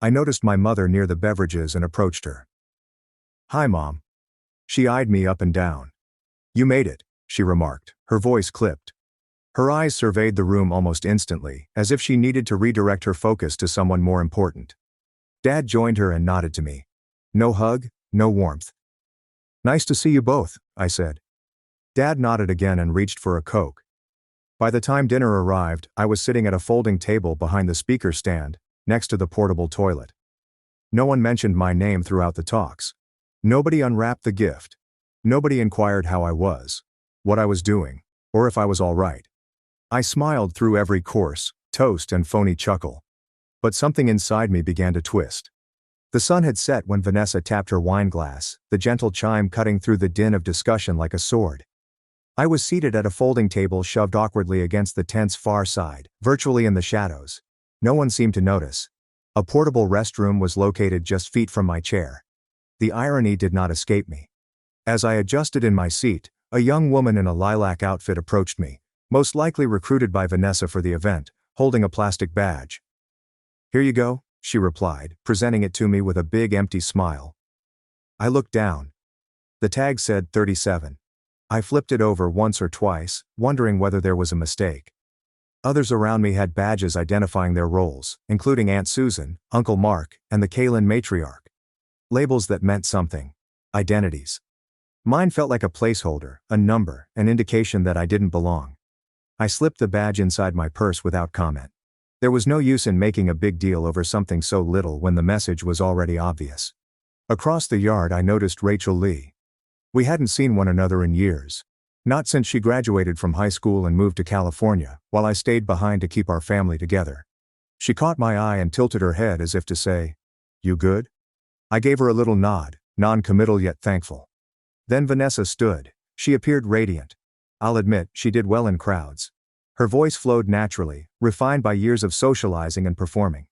I noticed my mother near the beverages and approached her. "Hi, Mom." She eyed me up and down. "You made it," she remarked, her voice clipped. Her eyes surveyed the room almost instantly, as if she needed to redirect her focus to someone more important. Dad joined her and nodded to me. No hug, no warmth. "Nice to see you both," I said. Dad nodded again and reached for a Coke. By the time dinner arrived, I was sitting at a folding table behind the speaker stand, next to the portable toilet. No one mentioned my name throughout the talks. Nobody unwrapped the gift. Nobody inquired how I was, what I was doing, or if I was all right. I smiled through every course, toast and phony chuckle. But something inside me began to twist. The sun had set when Vanessa tapped her wine glass, the gentle chime cutting through the din of discussion like a sword. I was seated at a folding table shoved awkwardly against the tent's far side, virtually in the shadows. No one seemed to notice. A portable restroom was located just feet from my chair. The irony did not escape me. As I adjusted in my seat, a young woman in a lilac outfit approached me, most likely recruited by Vanessa for the event, holding a plastic badge. "Here you go," she replied, presenting it to me with a big empty smile. I looked down. The tag said 37. I flipped it over once or twice, wondering whether there was a mistake. Others around me had badges identifying their roles, including Aunt Susan, Uncle Mark, and the Kalin matriarch. Labels that meant something. Identities. Mine felt like a placeholder, a number, an indication that I didn't belong. I slipped the badge inside my purse without comment. There was no use in making a big deal over something so little when the message was already obvious. Across the yard I noticed Rachel Lee. We hadn't seen one another in years. Not since she graduated from high school and moved to California, while I stayed behind to keep our family together. She caught my eye and tilted her head as if to say, "You good?" I gave her a little nod, non-committal yet thankful. Then Vanessa stood. She appeared radiant. I'll admit, she did well in crowds. Her voice flowed naturally, refined by years of socializing and performing.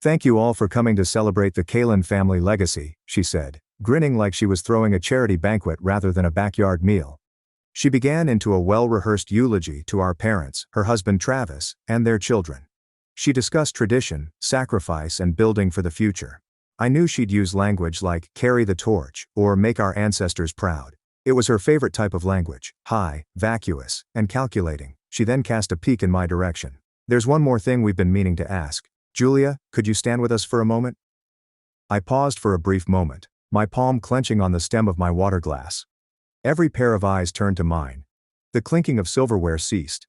"Thank you all for coming to celebrate the Kalin family legacy," she said, grinning like she was throwing a charity banquet rather than a backyard meal. She began into a well-rehearsed eulogy to our parents, her husband Travis, and their children. She discussed tradition, sacrifice, and building for the future. I knew she'd use language like carry the torch or make our ancestors proud. It was her favorite type of language, high, vacuous, and calculating. She then cast a peek in my direction. "There's one more thing we've been meaning to ask. Julia, could you stand with us for a moment?" I paused for a brief moment, my palm clenching on the stem of my water glass. Every pair of eyes turned to mine. The clinking of silverware ceased.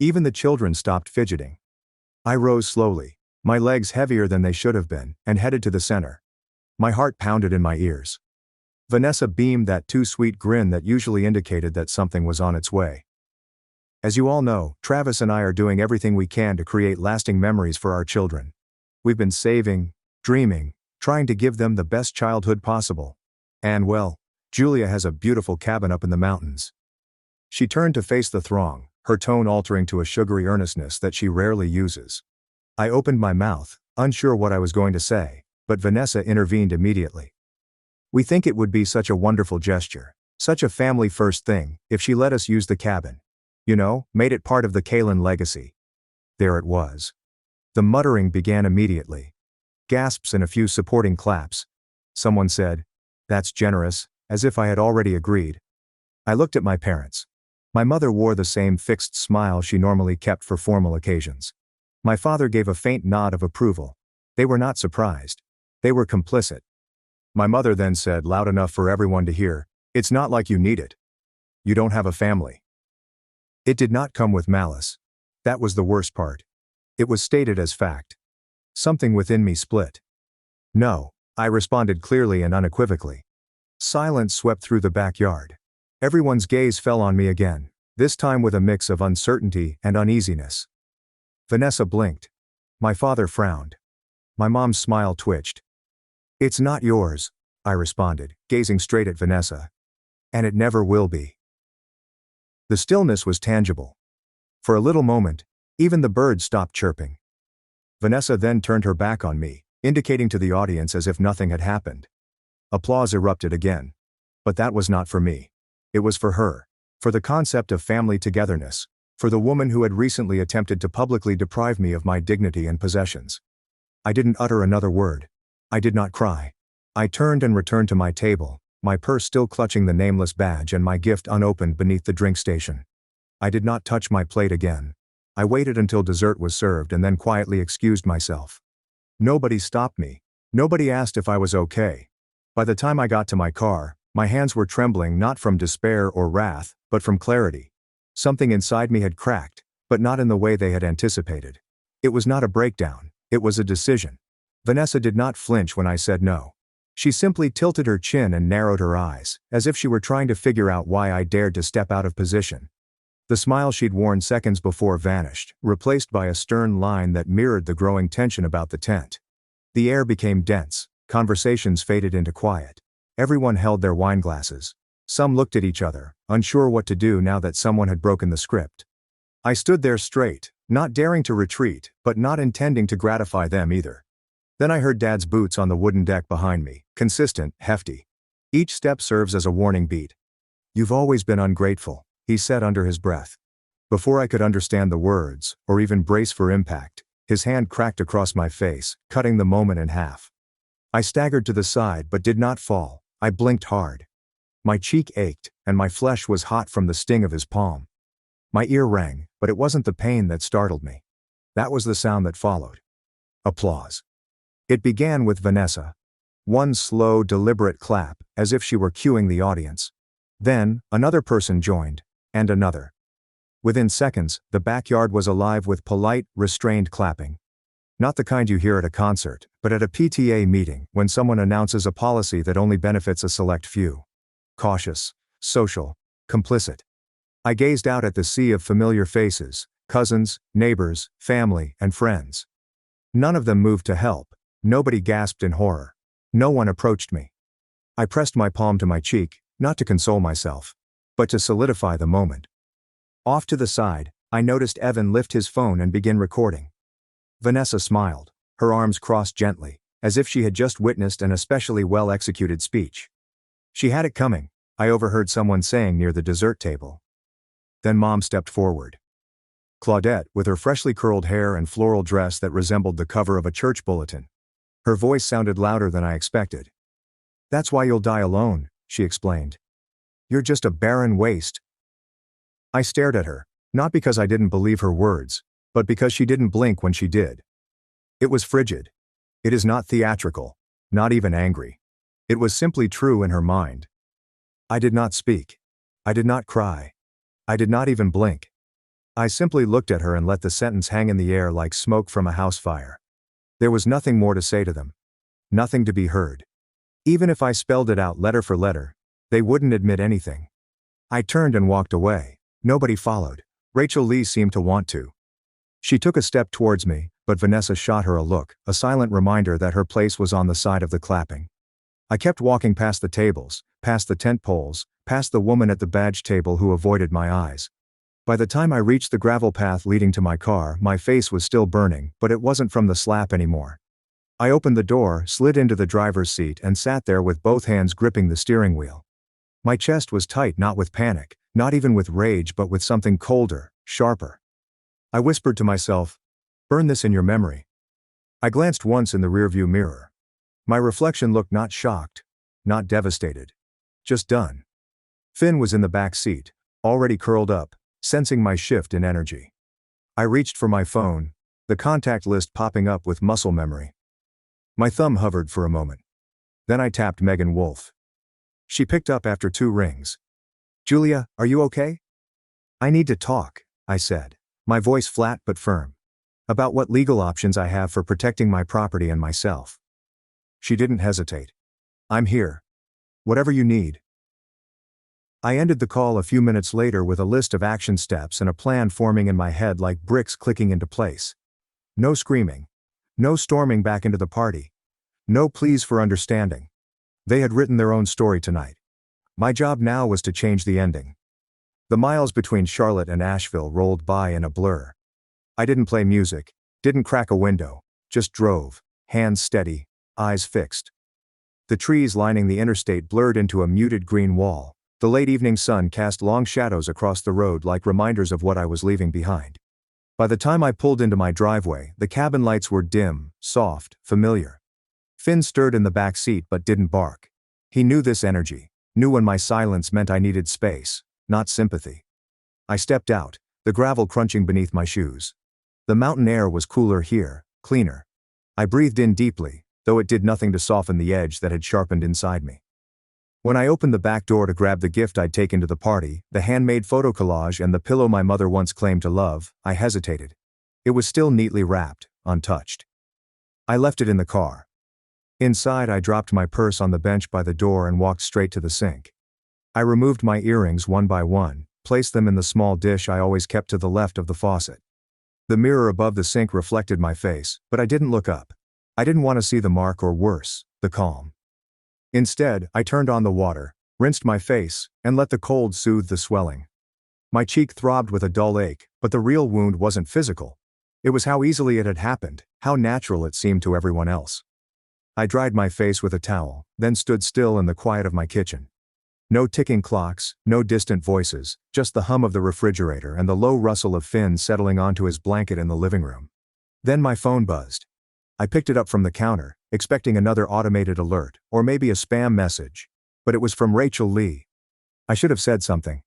Even the children stopped fidgeting. I rose slowly, my legs heavier than they should have been, and headed to the center. My heart pounded in my ears. Vanessa beamed that too sweet grin that usually indicated that something was on its way. "As you all know, Travis and I are doing everything we can to create lasting memories for our children. We've been saving, dreaming, trying to give them the best childhood possible. And well, Julia has a beautiful cabin up in the mountains." She turned to face the throng, her tone altering to a sugary earnestness that she rarely uses. I opened my mouth, unsure what I was going to say, but Vanessa intervened immediately. "We think it would be such a wonderful gesture, such a family-first thing, if she let us use the cabin. You know, made it part of the Kalin legacy." There it was. The muttering began immediately. Gasps and a few supporting claps. Someone said, "That's generous," as if I had already agreed. I looked at my parents. My mother wore the same fixed smile she normally kept for formal occasions. My father gave a faint nod of approval. They were not surprised. They were complicit. My mother then said loud enough for everyone to hear, "It's not like you need it. You don't have a family." It did not come with malice. That was the worst part. It was stated as fact. Something within me split. "No," I responded clearly and unequivocally. Silence swept through the backyard. Everyone's gaze fell on me again, this time with a mix of uncertainty and uneasiness. Vanessa blinked. My father frowned. My mom's smile twitched. "It's not yours," I responded, gazing straight at Vanessa. "And it never will be." The stillness was tangible. For a little moment, even the birds stopped chirping. Vanessa then turned her back on me, indicating to the audience as if nothing had happened. Applause erupted again. But that was not for me. It was for her. For the concept of family togetherness. For the woman who had recently attempted to publicly deprive me of my dignity and possessions. I didn't utter another word. I did not cry. I turned and returned to my table, my purse still clutching the nameless badge and my gift unopened beneath the drink station. I did not touch my plate again. I waited until dessert was served and then quietly excused myself. Nobody stopped me. Nobody asked if I was okay. By the time I got to my car, my hands were trembling not from despair or wrath, but from clarity. Something inside me had cracked, but not in the way they had anticipated. It was not a breakdown, it was a decision. Vanessa did not flinch when I said no. She simply tilted her chin and narrowed her eyes, as if she were trying to figure out why I dared to step out of position. The smile she'd worn seconds before vanished, replaced by a stern line that mirrored the growing tension about the tent. The air became dense, conversations faded into quiet. Everyone held their wine glasses. Some looked at each other, unsure what to do now that someone had broken the script. I stood there straight, not daring to retreat, but not intending to gratify them either. Then I heard Dad's boots on the wooden deck behind me, consistent, hefty. Each step serves as a warning beat. "You've always been ungrateful," he said under his breath. Before I could understand the words, or even brace for impact, his hand cracked across my face, cutting the moment in half. I staggered to the side but did not fall. I blinked hard. My cheek ached, and my flesh was hot from the sting of his palm. My ear rang, but it wasn't the pain that startled me. That was the sound that followed. Applause. It began with Vanessa. One slow, deliberate clap, as if she were cueing the audience. Then, another person joined, and another. Within seconds, the backyard was alive with polite, restrained clapping. Not the kind you hear at a concert, but at a PTA meeting when someone announces a policy that only benefits a select few. Cautious, social, complicit. I gazed out at the sea of familiar faces, cousins, neighbors, family, and friends. None of them moved to help. Nobody gasped in horror. No one approached me. I pressed my palm to my cheek, not to console myself, but to solidify the moment. Off to the side, I noticed Evan lift his phone and begin recording. Vanessa smiled, her arms crossed gently, as if she had just witnessed an especially well-executed speech. She had it coming, I overheard someone saying near the dessert table. Then Mom stepped forward. Claudette, with her freshly curled hair and floral dress that resembled the cover of a church bulletin. Her voice sounded louder than I expected. "That's why you'll die alone," she explained. "You're just a barren waste." I stared at her, not because I didn't believe her words, but because she didn't blink when she did. It was frigid. It is not theatrical, not even angry. It was simply true in her mind. I did not speak. I did not cry. I did not even blink. I simply looked at her and let the sentence hang in the air like smoke from a house fire. There was nothing more to say to them. Nothing to be heard. Even if I spelled it out letter for letter, they wouldn't admit anything. I turned and walked away. Nobody followed. Rachel Lee seemed to want to. She took a step towards me, but Vanessa shot her a look, a silent reminder that her place was on the side of the clapping. I kept walking past the tables, past the tent poles, past the woman at the badge table who avoided my eyes. By the time I reached the gravel path leading to my car, my face was still burning, but it wasn't from the slap anymore. I opened the door, slid into the driver's seat, and sat there with both hands gripping the steering wheel. My chest was tight, not with panic, not even with rage, but with something colder, sharper. I whispered to myself, "Burn this in your memory." I glanced once in the rearview mirror. My reflection looked not shocked, not devastated. Just done. Finn was in the back seat, already curled up, sensing my shift in energy. I reached for my phone, the contact list popping up with muscle memory. My thumb hovered for a moment. Then I tapped Megan Wolfe. She picked up after 2 rings. "Julia, are you okay?" "I need to talk," I said, my voice flat but firm. "About what legal options I have for protecting my property and myself." She didn't hesitate. "I'm here. Whatever you need." I ended the call a few minutes later with a list of action steps and a plan forming in my head like bricks clicking into place. No screaming. No storming back into the party. No pleas for understanding. They had written their own story tonight. My job now was to change the ending. The miles between Charlotte and Asheville rolled by in a blur. I didn't play music, didn't crack a window, just drove, hands steady, eyes fixed. The trees lining the interstate blurred into a muted green wall. The late evening sun cast long shadows across the road like reminders of what I was leaving behind. By the time I pulled into my driveway, the cabin lights were dim, soft, familiar. Finn stirred in the back seat but didn't bark. He knew this energy, knew when my silence meant I needed space, not sympathy. I stepped out, the gravel crunching beneath my shoes. The mountain air was cooler here, cleaner. I breathed in deeply, though it did nothing to soften the edge that had sharpened inside me. When I opened the back door to grab the gift I'd taken to the party, the handmade photo collage and the pillow my mother once claimed to love, I hesitated. It was still neatly wrapped, untouched. I left it in the car. Inside, I dropped my purse on the bench by the door and walked straight to the sink. I removed my earrings one by one, placed them in the small dish I always kept to the left of the faucet. The mirror above the sink reflected my face, but I didn't look up. I didn't want to see the mark or worse, the calm. Instead, I turned on the water, rinsed my face, and let the cold soothe the swelling. My cheek throbbed with a dull ache, but the real wound wasn't physical. It was how easily it had happened, how natural it seemed to everyone else. I dried my face with a towel, then stood still in the quiet of my kitchen. No ticking clocks, no distant voices, just the hum of the refrigerator and the low rustle of Finn settling onto his blanket in the living room. Then my phone buzzed. I picked it up from the counter, expecting another automated alert, or maybe a spam message. But it was from Rachel Lee. I should have said something.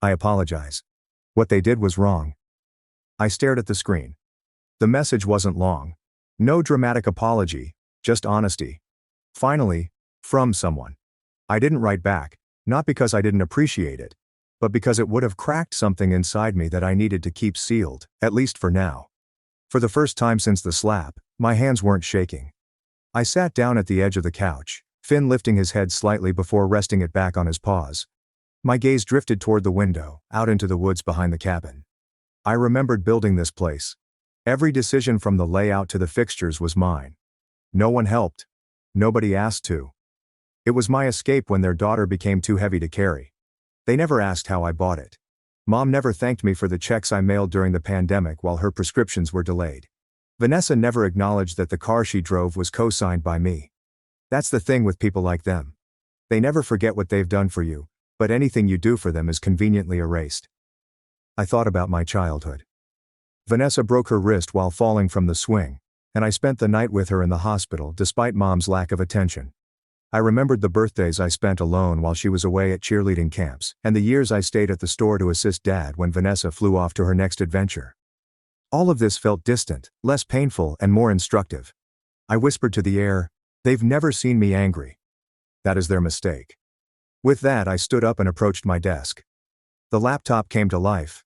"I apologize. What they did was wrong." I stared at the screen. The message wasn't long. No dramatic apology, just honesty. Finally, from someone. I didn't write back, not because I didn't appreciate it, but because it would have cracked something inside me that I needed to keep sealed, at least for now. For the first time since the slap, my hands weren't shaking. I sat down at the edge of the couch, Finn lifting his head slightly before resting it back on his paws. My gaze drifted toward the window, out into the woods behind the cabin. I remembered building this place. Every decision from the layout to the fixtures was mine. No one helped. Nobody asked to. It was my escape when their daughter became too heavy to carry. They never asked how I bought it. Mom never thanked me for the checks I mailed during the pandemic while her prescriptions were delayed. Vanessa never acknowledged that the car she drove was co-signed by me. That's the thing with people like them. They never forget what they've done for you, but anything you do for them is conveniently erased. I thought about my childhood. Vanessa broke her wrist while falling from the swing, and I spent the night with her in the hospital despite Mom's lack of attention. I remembered the birthdays I spent alone while she was away at cheerleading camps, and the years I stayed at the store to assist Dad when Vanessa flew off to her next adventure. All of this felt distant, less painful, and more instructive. I whispered to the air, "They've never seen me angry. That is their mistake." With that, I stood up and approached my desk. The laptop came to life.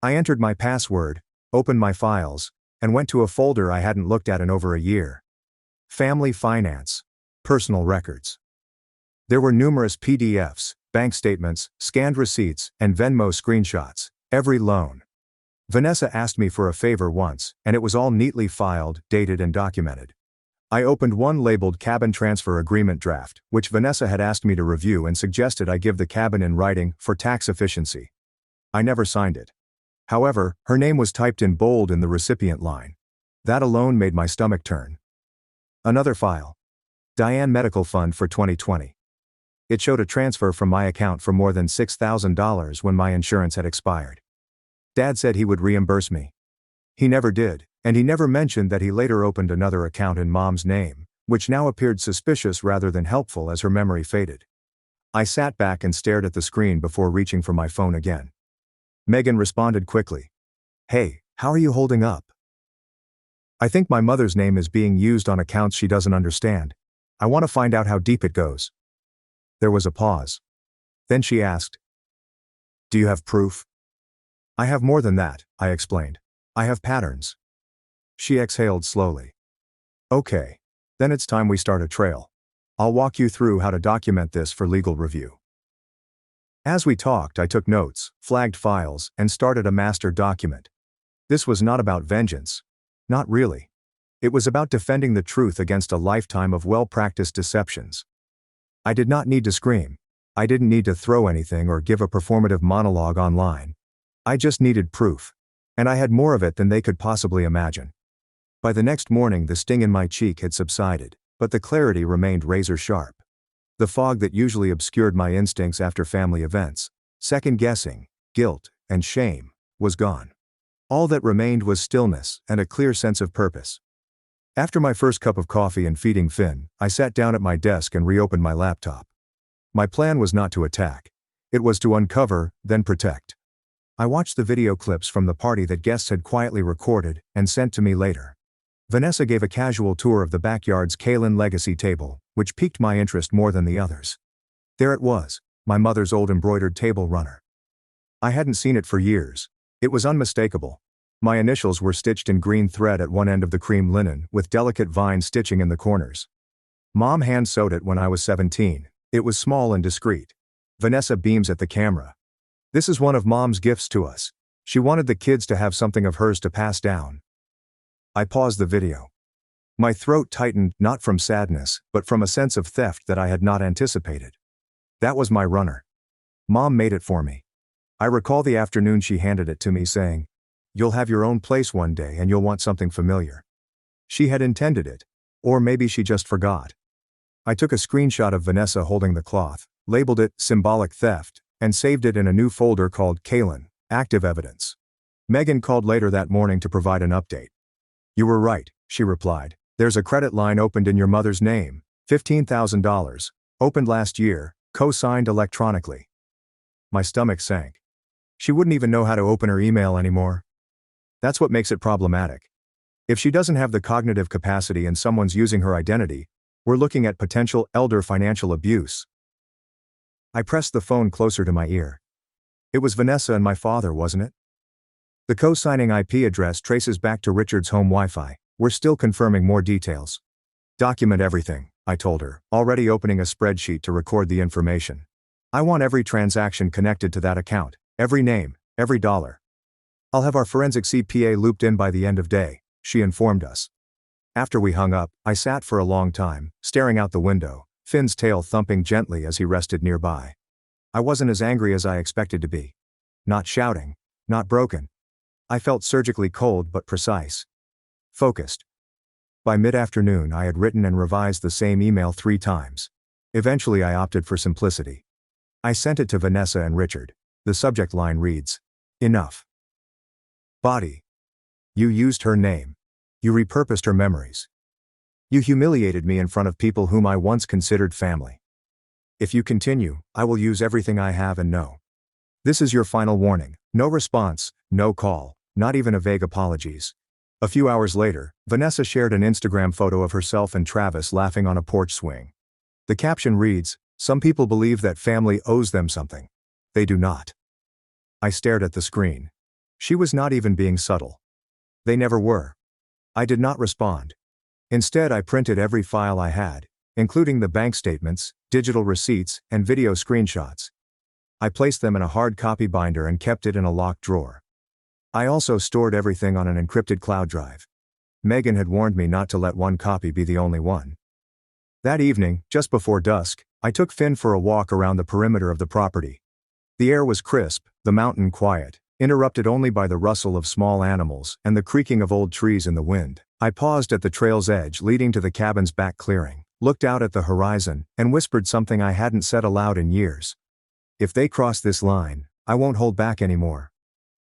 I entered my password, opened my files, and went to a folder I hadn't looked at in over a year. Family finance. Personal records. There were numerous PDFs, bank statements, scanned receipts, and Venmo screenshots, every loan. Vanessa asked me for a favor once, and it was all neatly filed, dated, and documented. I opened one labeled Cabin Transfer Agreement Draft, which Vanessa had asked me to review and suggested I give the cabin in writing for tax efficiency. I never signed it. However, her name was typed in bold in the recipient line. That alone made my stomach turn. Another file. Diane Medical Fund for 2020. It showed a transfer from my account for more than $6,000 when my insurance had expired. Dad said he would reimburse me. He never did, and he never mentioned that he later opened another account in Mom's name, which now appeared suspicious rather than helpful as her memory faded. I sat back and stared at the screen before reaching for my phone again. Megan responded quickly. "Hey, how are you holding up? I think my mother's name is being used on accounts she doesn't understand. I want to find out how deep it goes." There was a pause. Then she asked, "Do you have proof?" "I have more than that," I explained. "I have patterns." She exhaled slowly. "Okay. Then it's time we start a trail. I'll walk you through how to document this for legal review." As we talked, I took notes, flagged files, and started a master document. This was not about vengeance. Not really. It was about defending the truth against a lifetime of well-practiced deceptions. I did not need to scream. I didn't need to throw anything or give a performative monologue online. I just needed proof. And I had more of it than they could possibly imagine. By the next morning, the sting in my cheek had subsided, but the clarity remained razor-sharp. The fog that usually obscured my instincts after family events, second-guessing, guilt, and shame, was gone. All that remained was stillness and a clear sense of purpose. After my first cup of coffee and feeding Finn, I sat down at my desk and reopened my laptop. My plan was not to attack. It was to uncover, then protect. I watched the video clips from the party that guests had quietly recorded and sent to me later. Vanessa gave a casual tour of the backyard's Kalin legacy table, which piqued my interest more than the others. There it was, my mother's old embroidered table runner. I hadn't seen it for years. It was unmistakable. My initials were stitched in green thread at one end of the cream linen, with delicate vine stitching in the corners. Mom hand-sewed it when I was 17. It was small and discreet. Vanessa beams at the camera. "This is one of Mom's gifts to us. She wanted the kids to have something of hers to pass down." I paused the video. My throat tightened, not from sadness, but from a sense of theft that I had not anticipated. That was my runner. Mom made it for me. I recall the afternoon she handed it to me saying, "You'll have your own place one day and you'll want something familiar." She had intended it. Or maybe she just forgot. I took a screenshot of Vanessa holding the cloth, labeled it "Symbolic Theft," and saved it in a new folder called Kalin, Active Evidence. Megan called later that morning to provide an update. "You were right," she replied. "There's a credit line opened in your mother's name, $15,000, opened last year, co-signed electronically." My stomach sank. She wouldn't even know how to open her email anymore. That's what makes it problematic. If she doesn't have the cognitive capacity and someone's using her identity, We're looking at potential elder financial abuse. I pressed the phone closer to my ear. It was Vanessa and my father, wasn't it? The co-signing IP address traces back to Richard's home Wi-Fi. We're still confirming more details. Document everything, I told her, already opening a spreadsheet to record the information. I want every transaction connected to that account, every name, every dollar. I'll have our forensic CPA looped in by the end of day, she informed us. After we hung up, I sat for a long time, staring out the window, Finn's tail thumping gently as he rested nearby. I wasn't as angry as I expected to be. Not shouting, not broken. I felt surgically cold but precise. Focused. By mid-afternoon I had written and revised the same email 3 times. Eventually I opted for simplicity. I sent it to Vanessa and Richard. The subject line reads, "Enough. Body. You used her name. You repurposed her memories. You humiliated me in front of people whom I once considered family. If you continue, I will use everything I have and know. This is your final warning. No response, no call, not even a vague apologies." A few hours later, Vanessa shared an Instagram photo of herself and Travis laughing on a porch swing. The caption reads, "Some people believe that family owes them something. They do not." I stared at the screen. She was not even being subtle. They never were. I did not respond. Instead, I printed every file I had, including the bank statements, digital receipts, and video screenshots. I placed them in a hard copy binder and kept it in a locked drawer. I also stored everything on an encrypted cloud drive. Megan had warned me not to let one copy be the only one. That evening, just before dusk, I took Finn for a walk around the perimeter of the property. The air was crisp, the mountain quiet, interrupted only by the rustle of small animals and the creaking of old trees in the wind. I paused at the trail's edge leading to the cabin's back clearing, looked out at the horizon, and whispered something I hadn't said aloud in years. If they cross this line, I won't hold back anymore.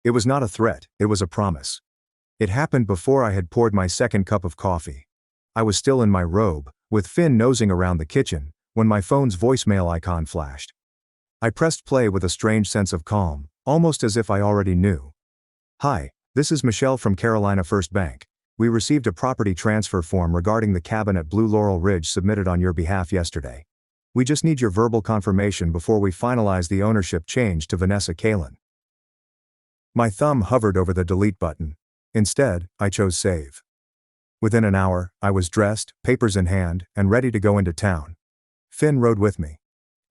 It was not a threat, it was a promise. It happened before I had poured my second cup of coffee. I was still in my robe, with Finn nosing around the kitchen, when my phone's voicemail icon flashed. I pressed play with a strange sense of calm, almost as if I already knew. "Hi, this is Michelle from Carolina First Bank. We received a property transfer form regarding the cabin at Blue Laurel Ridge submitted on your behalf yesterday. We just need your verbal confirmation before we finalize the ownership change to Vanessa Kalin." My thumb hovered over the delete button. Instead, I chose save. Within an hour, I was dressed, papers in hand, and ready to go into town. Finn rode with me.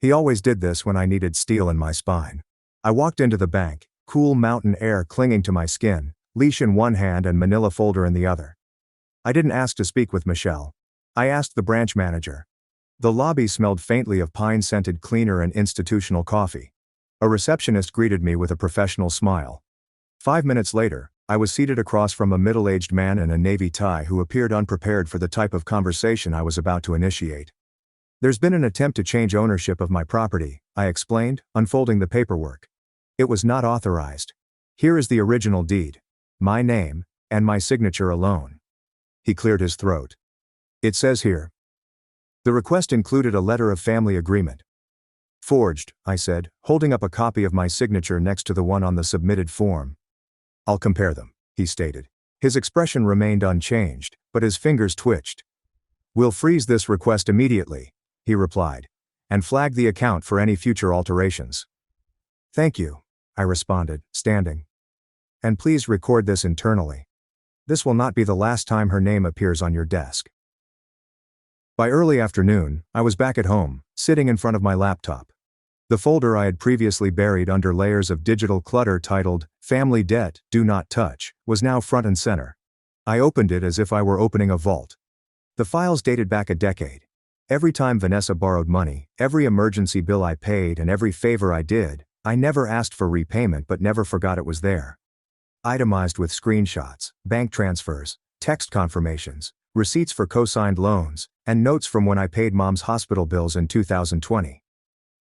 He always did this when I needed steel in my spine. I walked into the bank, cool mountain air clinging to my skin, leash in one hand and manila folder in the other. I didn't ask to speak with Michelle. I asked the branch manager. The lobby smelled faintly of pine-scented cleaner and institutional coffee. A receptionist greeted me with a professional smile. 5 minutes later, I was seated across from a middle-aged man in a navy tie who appeared unprepared for the type of conversation I was about to initiate. "There's been an attempt to change ownership of my property," I explained, unfolding the paperwork. "It was not authorized. Here is the original deed. My name, and my signature alone." He cleared his throat. "It says here." The request included a letter of family agreement. "Forged," I said, holding up a copy of my signature next to the one on the submitted form. "I'll compare them," he stated. His expression remained unchanged, but his fingers twitched. "We'll freeze this request immediately," he replied, "and flag the account for any future alterations." "Thank you," I responded, standing. "And please record this internally. This will not be the last time her name appears on your desk." By early afternoon, I was back at home, sitting in front of my laptop. The folder I had previously buried under layers of digital clutter titled, "Family Debt, Do Not Touch," was now front and center. I opened it as if I were opening a vault. The files dated back a decade. Every time Vanessa borrowed money, every emergency bill I paid and every favor I did, I never asked for repayment but never forgot it was there. Itemized with screenshots, bank transfers, text confirmations, receipts for co-signed loans, and notes from when I paid Mom's hospital bills in 2020.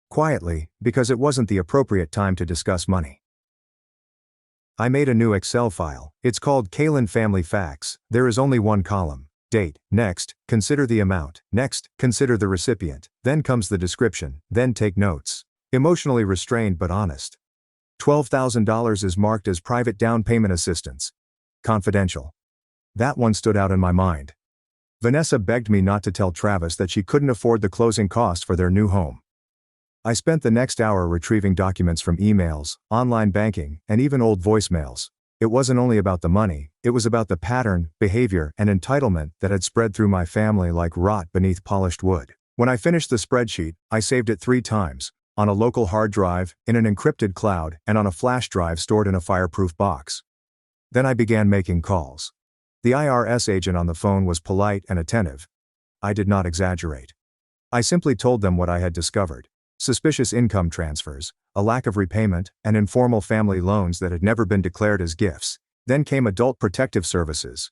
Quietly, because it wasn't the appropriate time to discuss money. I made a new Excel file. It's called Kalin Family Facts. There is only one column. Date. Next, consider the amount. Next, consider the recipient. Then comes the description. Then take notes. Emotionally restrained but honest. $12,000 is marked as private down payment assistance. Confidential. That one stood out in my mind. Vanessa begged me not to tell Travis that she couldn't afford the closing costs for their new home. I spent the next hour retrieving documents from emails, online banking, and even old voicemails. It wasn't only about the money, it was about the pattern, behavior, and entitlement that had spread through my family like rot beneath polished wood. When I finished the spreadsheet, I saved it 3 times, on a local hard drive, in an encrypted cloud, and on a flash drive stored in a fireproof box. Then I began making calls. The IRS agent on the phone was polite and attentive. I did not exaggerate. I simply told them what I had discovered: suspicious income transfers, a lack of repayment, and informal family loans that had never been declared as gifts. Then came Adult Protective Services.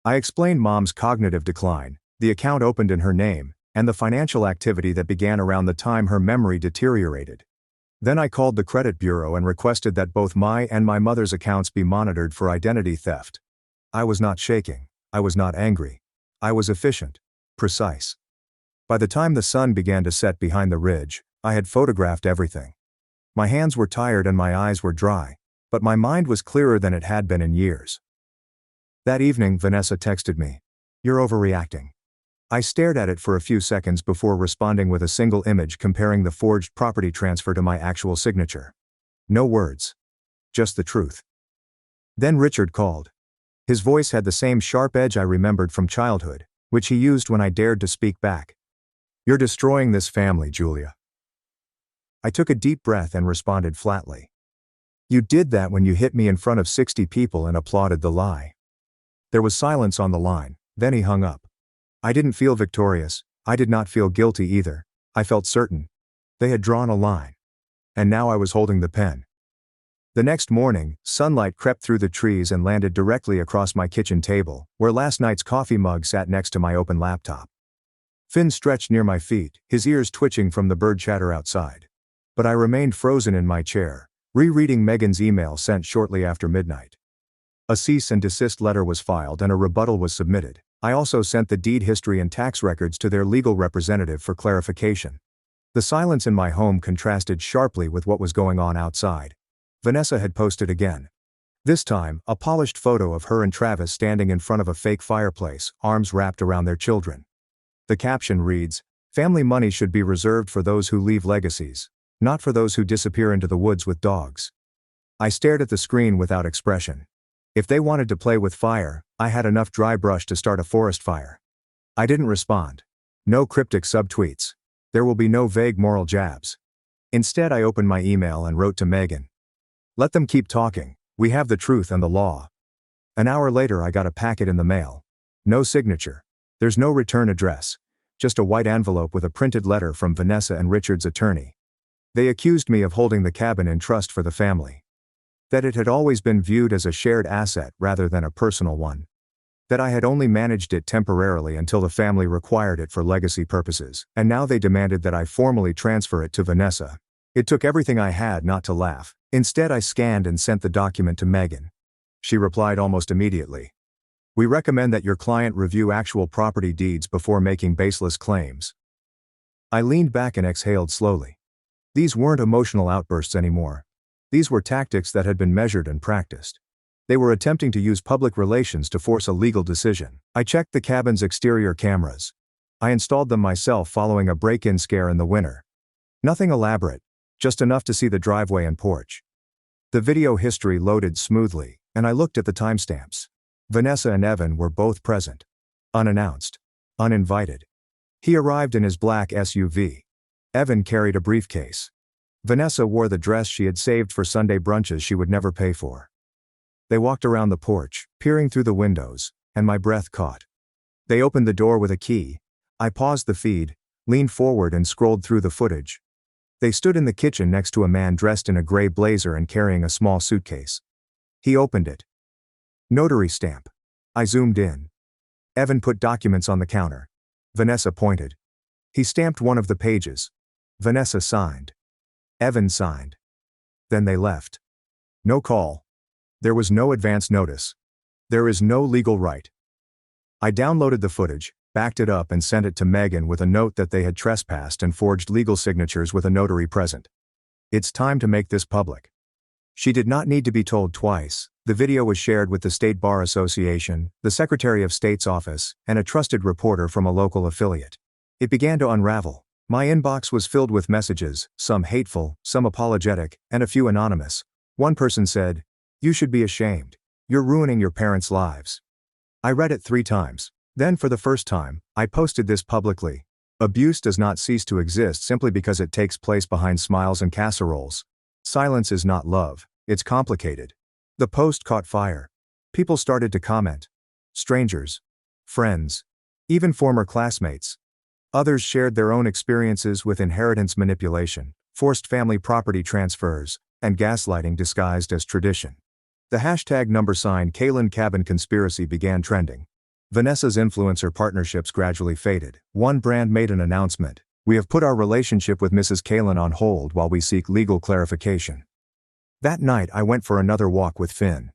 I explained Mom's cognitive decline, the account opened in her name, and the financial activity that began around the time her memory deteriorated. Then I called the credit bureau and requested that both my and my mother's accounts be monitored for identity theft. I was not shaking. I was not angry. I was efficient. Precise. By the time the sun began to set behind the ridge, I had photographed everything. My hands were tired and my eyes were dry, but my mind was clearer than it had been in years. That evening, Vanessa texted me, "You're overreacting." I stared at it for a few seconds before responding with a single image comparing the forged property transfer to my actual signature. No words. Just the truth. Then Richard called. His voice had the same sharp edge I remembered from childhood, which he used when I dared to speak back. "You're destroying this family, Julia." I took a deep breath and responded flatly. "You did that when you hit me in front of 60 people and applauded the lie." There was silence on the line, then he hung up. I didn't feel victorious, I did not feel guilty either, I felt certain. They had drawn a line. And now I was holding the pen. The next morning, sunlight crept through the trees and landed directly across my kitchen table, where last night's coffee mug sat next to my open laptop. Finn stretched near my feet, his ears twitching from the bird chatter outside. But I remained frozen in my chair, rereading Megan's email sent shortly after midnight. A cease and desist letter was filed and a rebuttal was submitted. I also sent the deed history and tax records to their legal representative for clarification. The silence in my home contrasted sharply with what was going on outside. Vanessa had posted again. This time, a polished photo of her and Travis standing in front of a fake fireplace, arms wrapped around their children. The caption reads, "Family money should be reserved for those who leave legacies, not for those who disappear into the woods with dogs." I stared at the screen without expression. If they wanted to play with fire, I had enough dry brush to start a forest fire. I didn't respond. No cryptic subtweets. There will be no vague moral jabs. Instead, I opened my email and wrote to Megan. "Let them keep talking. We have the truth and the law." An hour later, I got a packet in the mail. No signature. There's no return address. Just a white envelope with a printed letter from Vanessa and Richard's attorney. They accused me of holding the cabin in trust for the family. That it had always been viewed as a shared asset rather than a personal one. That I had only managed it temporarily until the family required it for legacy purposes, and now they demanded that I formally transfer it to Vanessa. It took everything I had not to laugh. Instead, I scanned and sent the document to Megan. She replied almost immediately. "We recommend that your client review actual property deeds before making baseless claims." I leaned back and exhaled slowly. These weren't emotional outbursts anymore. These were tactics that had been measured and practiced. They were attempting to use public relations to force a legal decision. I checked the cabin's exterior cameras. I installed them myself following a break-in scare in the winter. Nothing elaborate, just enough to see the driveway and porch. The video history loaded smoothly, and I looked at the timestamps. Vanessa and Evan were both present. Unannounced. Uninvited. He arrived in his black SUV. Evan carried a briefcase. Vanessa wore the dress she had saved for Sunday brunches she would never pay for. They walked around the porch, peering through the windows, and my breath caught. They opened the door with a key. I paused the feed, leaned forward and scrolled through the footage. They stood in the kitchen next to a man dressed in a gray blazer and carrying a small suitcase. He opened it. Notary stamp. I zoomed in. Evan put documents on the counter. Vanessa pointed. He stamped one of the pages. Vanessa signed. Evan signed. Then they left. No call. There was no advance notice. There is no legal right. I downloaded the footage, backed it up and sent it to Megan with a note that they had trespassed and forged legal signatures with a notary present. It's time to make this public. She did not need to be told twice. The video was shared with the State Bar Association, the Secretary of State's office, and a trusted reporter from a local affiliate. It began to unravel. My inbox was filled with messages, some hateful, some apologetic, and a few anonymous. One person said, "You should be ashamed. You're ruining your parents' lives." I read it 3 times. Then for the first time, I posted this publicly. Abuse does not cease to exist simply because it takes place behind smiles and casseroles. Silence is not love, it's complicated. The post caught fire. People started to comment. Strangers. Friends. Even former classmates. Others shared their own experiences with inheritance manipulation, forced family property transfers, and gaslighting disguised as tradition. The hashtag #Kaylin Cabin conspiracy began trending. Vanessa's influencer partnerships gradually faded. One brand made an announcement: "We have put our relationship with Mrs. Kaylin on hold while we seek legal clarification." That night I went for another walk with Finn.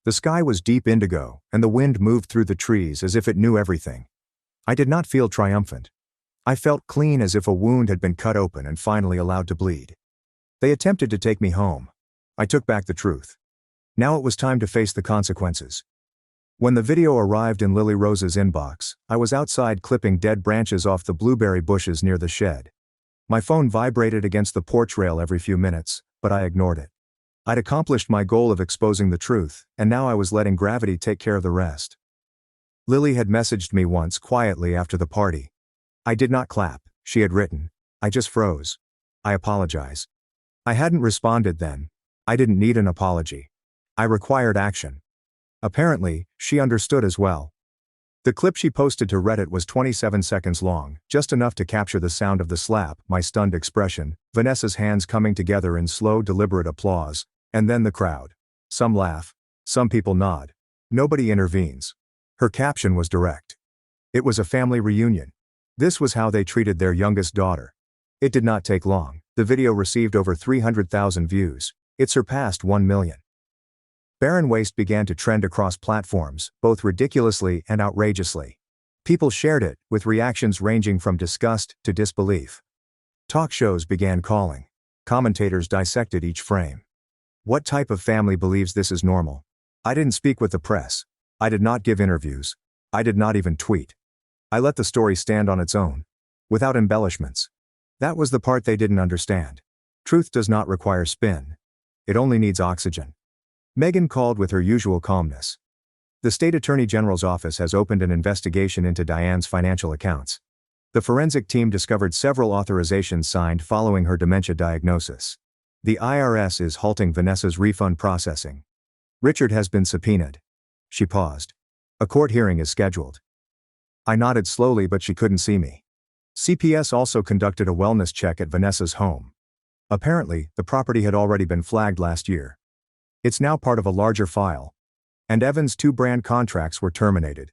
The sky was deep indigo, and the wind moved through the trees as if it knew everything. I did not feel triumphant. I felt clean, as if a wound had been cut open and finally allowed to bleed. They attempted to take me home. I took back the truth. Now it was time to face the consequences. When the video arrived in Lily Rose's inbox, I was outside clipping dead branches off the blueberry bushes near the shed. My phone vibrated against the porch rail every few minutes, but I ignored it. I'd accomplished my goal of exposing the truth, and now I was letting gravity take care of the rest. Lily had messaged me once quietly after the party. "I did not clap," she had written. "I just froze. I apologize." I hadn't responded then. I didn't need an apology. I required action. Apparently, she understood as well. The clip she posted to Reddit was 27 seconds long, just enough to capture the sound of the slap, my stunned expression, Vanessa's hands coming together in slow, deliberate applause, and then the crowd. Some laugh. Some people nod. Nobody intervenes. Her caption was direct. It was a family reunion. This was how they treated their youngest daughter. It did not take long. The video received over 300,000 views. It surpassed 1 million. Barren waste began to trend across platforms, both ridiculously and outrageously. People shared it, with reactions ranging from disgust to disbelief. Talk shows began calling. Commentators dissected each frame. What type of family believes this is normal? I didn't speak with the press. I did not give interviews. I did not even tweet. I let the story stand on its own, without embellishments. That was the part they didn't understand. Truth does not require spin. It only needs oxygen. Meghan called with her usual calmness. The State Attorney General's office has opened an investigation into Diane's financial accounts. The forensic team discovered several authorizations signed following her dementia diagnosis. The IRS is halting Vanessa's refund processing. Richard has been subpoenaed. She paused. A court hearing is scheduled. I nodded slowly, but she couldn't see me. CPS also conducted a wellness check at Vanessa's home. Apparently, the property had already been flagged last year. It's now part of a larger file. And Evan's 2 brand contracts were terminated.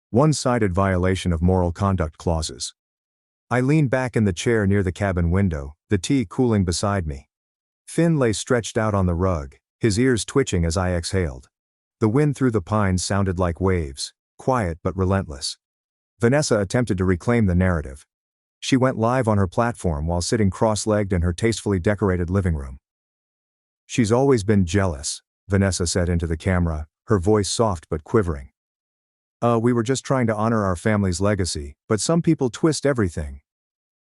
One-sided violation of moral conduct clauses. I leaned back in the chair near the cabin window, the tea cooling beside me. Finn lay stretched out on the rug, his ears twitching as I exhaled. The wind through the pines sounded like waves, quiet but relentless. Vanessa attempted to reclaim the narrative. She went live on her platform while sitting cross-legged in her tastefully decorated living room. "She's always been jealous," Vanessa said into the camera, her voice soft but quivering. We were just trying to honor our family's legacy, but some people twist everything."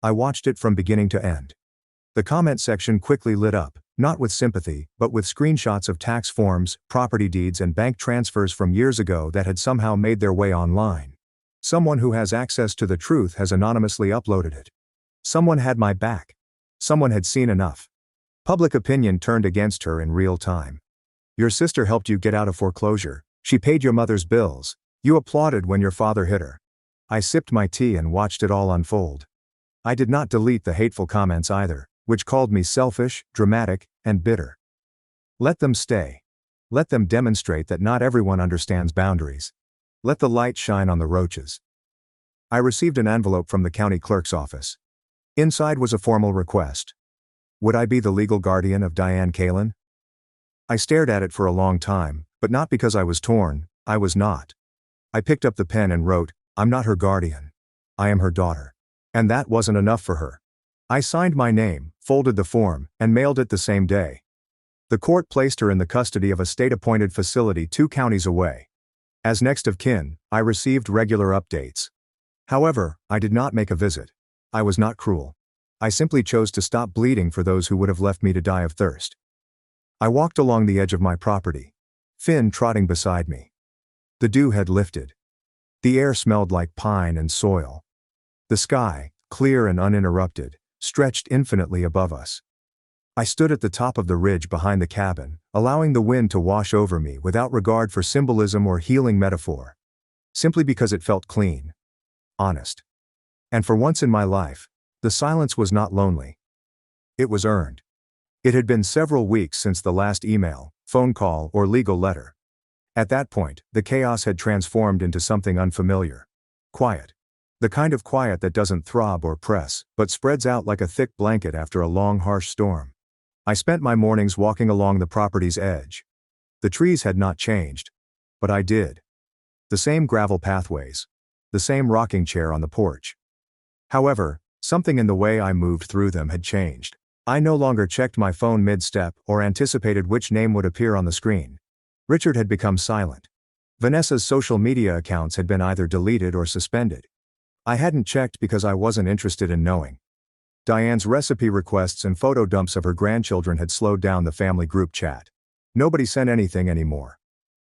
I watched it from beginning to end. The comment section quickly lit up, not with sympathy, but with screenshots of tax forms, property deeds, and bank transfers from years ago that had somehow made their way online. Someone who has access to the truth has anonymously uploaded it. Someone had my back. Someone had seen enough. Public opinion turned against her in real time. "Your sister helped you get out of foreclosure. She paid your mother's bills. You applauded when your father hit her." I sipped my tea and watched it all unfold. I did not delete the hateful comments either, which called me selfish, dramatic, and bitter. Let them stay. Let them demonstrate that not everyone understands boundaries. Let the light shine on the roaches. I received an envelope from the county clerk's office. Inside was a formal request. Would I be the legal guardian of Diane Kaylin? I stared at it for a long time, but not because I was torn. I was not. I picked up the pen and wrote, "I'm not her guardian. I am her daughter." And that wasn't enough for her. I signed my name, folded the form, and mailed it the same day. The court placed her in the custody of a state-appointed facility 2 counties away. As next of kin, I received regular updates. However, I did not make a visit. I was not cruel. I simply chose to stop bleeding for those who would have left me to die of thirst. I walked along the edge of my property, Finn trotting beside me. The dew had lifted. The air smelled like pine and soil. The sky, clear and uninterrupted, stretched infinitely above us. I stood at the top of the ridge behind the cabin, allowing the wind to wash over me without regard for symbolism or healing metaphor. Simply because it felt clean. Honest. And for once in my life, the silence was not lonely. It was earned. It had been several weeks since the last email, phone call, or legal letter. At that point, the chaos had transformed into something unfamiliar. Quiet. The kind of quiet that doesn't throb or press, but spreads out like a thick blanket after a long, harsh storm. I spent my mornings walking along the property's edge. The trees had not changed. But I did. The same gravel pathways. The same rocking chair on the porch. However, something in the way I moved through them had changed. I no longer checked my phone mid-step or anticipated which name would appear on the screen. Richard had become silent. Vanessa's social media accounts had been either deleted or suspended. I hadn't checked because I wasn't interested in knowing. Diane's recipe requests and photo dumps of her grandchildren had slowed down the family group chat. Nobody sent anything anymore.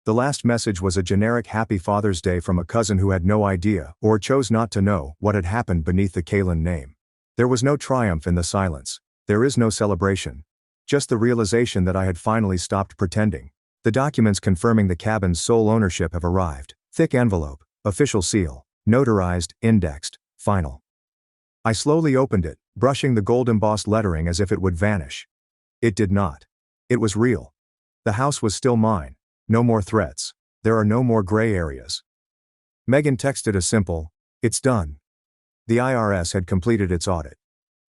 The last message was a generic Happy Father's Day from a cousin who had no idea, or chose not to know, what had happened beneath the Kalin name. There was no triumph in the silence. There is no celebration. Just the realization that I had finally stopped pretending. The documents confirming the cabin's sole ownership have arrived. Thick envelope, official seal, notarized, indexed, final. I slowly opened it, brushing the gold-embossed lettering as if it would vanish. It did not. It was real. The house was still mine. No more threats. There are no more gray areas. Megan texted a simple, "It's done." The IRS had completed its audit.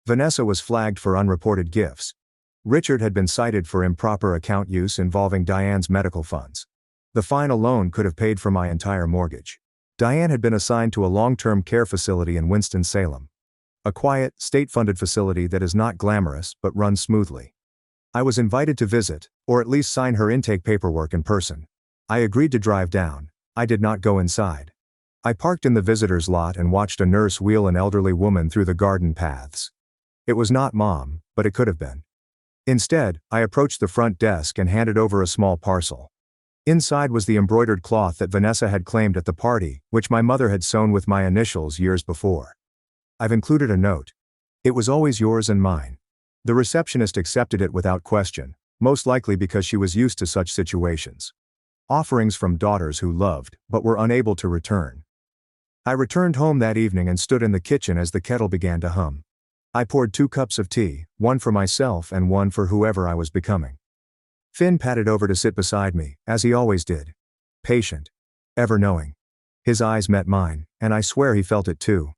Vanessa was flagged for unreported gifts. Richard had been cited for improper account use involving Diane's medical funds. The fine alone could have paid for my entire mortgage. Diane had been assigned to a long-term care facility in Winston-Salem. A quiet, state-funded facility that is not glamorous but runs smoothly. I was invited to visit, or at least sign her intake paperwork in person. I agreed to drive down. I did not go inside. I parked in the visitor's lot and watched a nurse wheel an elderly woman through the garden paths. It was not Mom, but it could have been. Instead, I approached the front desk and handed over a small parcel. Inside was the embroidered cloth that Vanessa had claimed at the party, which my mother had sewn with my initials years before. I've included a note. It was always yours and mine. The receptionist accepted it without question, most likely because she was used to such situations. Offerings from daughters who loved, but were unable to return. I returned home that evening and stood in the kitchen as the kettle began to hum. I poured 2 cups of tea, one for myself and one for whoever I was becoming. Finn padded over to sit beside me, as he always did. Patient. Ever knowing. His eyes met mine, and I swear he felt it too.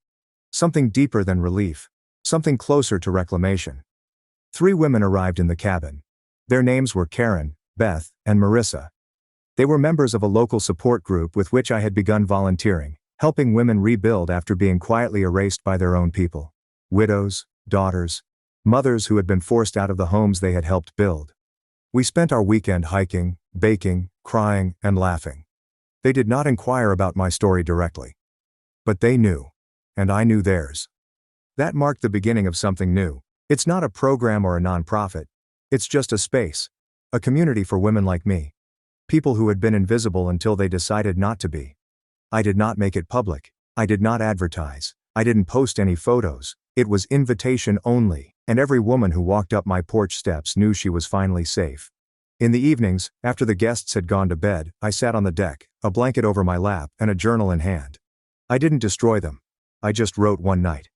Something deeper than relief. Something closer to reclamation. 3 women arrived in the cabin. Their names were Karen, Beth, and Marissa. They were members of a local support group with which I had begun volunteering, helping women rebuild after being quietly erased by their own people. Widows, daughters, mothers who had been forced out of the homes they had helped build. We spent our weekend hiking, baking, crying, and laughing. They did not inquire about my story directly. But they knew. And I knew theirs. That marked the beginning of something new. It's not a program or a nonprofit. It's just a space. A community for women like me. People who had been invisible until they decided not to be. I did not make it public. I did not advertise. I didn't post any photos. It was invitation only, and every woman who walked up my porch steps knew she was finally safe. In the evenings, after the guests had gone to bed, I sat on the deck, a blanket over my lap and a journal in hand. I didn't destroy them. I just wrote one night.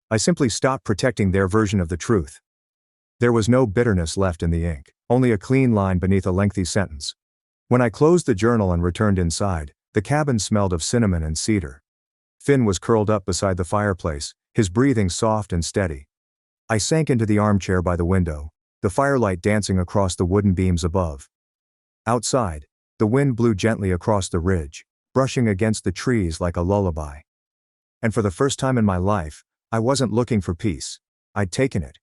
I simply stopped protecting their version of the truth. There was no bitterness left in the ink, only a clean line beneath a lengthy sentence. When I closed the journal and returned inside, the cabin smelled of cinnamon and cedar. Finn was curled up beside the fireplace, his breathing soft and steady. I sank into the armchair by the window, the firelight dancing across the wooden beams above. Outside, the wind blew gently across the ridge, brushing against the trees like a lullaby. And for the first time in my life, I wasn't looking for peace. I'd taken it.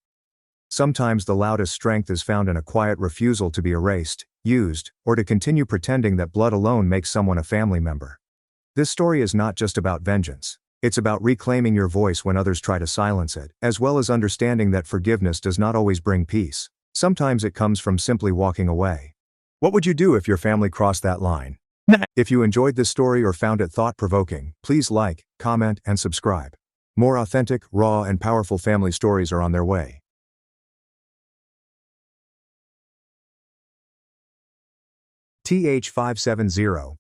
Sometimes the loudest strength is found in a quiet refusal to be erased, used, or to continue pretending that blood alone makes someone a family member. This story is not just about vengeance. It's about reclaiming your voice when others try to silence it, as well as understanding that forgiveness does not always bring peace. Sometimes it comes from simply walking away. What would you do if your family crossed that line? If you enjoyed this story or found it thought-provoking, please like, comment, and subscribe. More authentic, raw, and powerful family stories are on their way. TH570.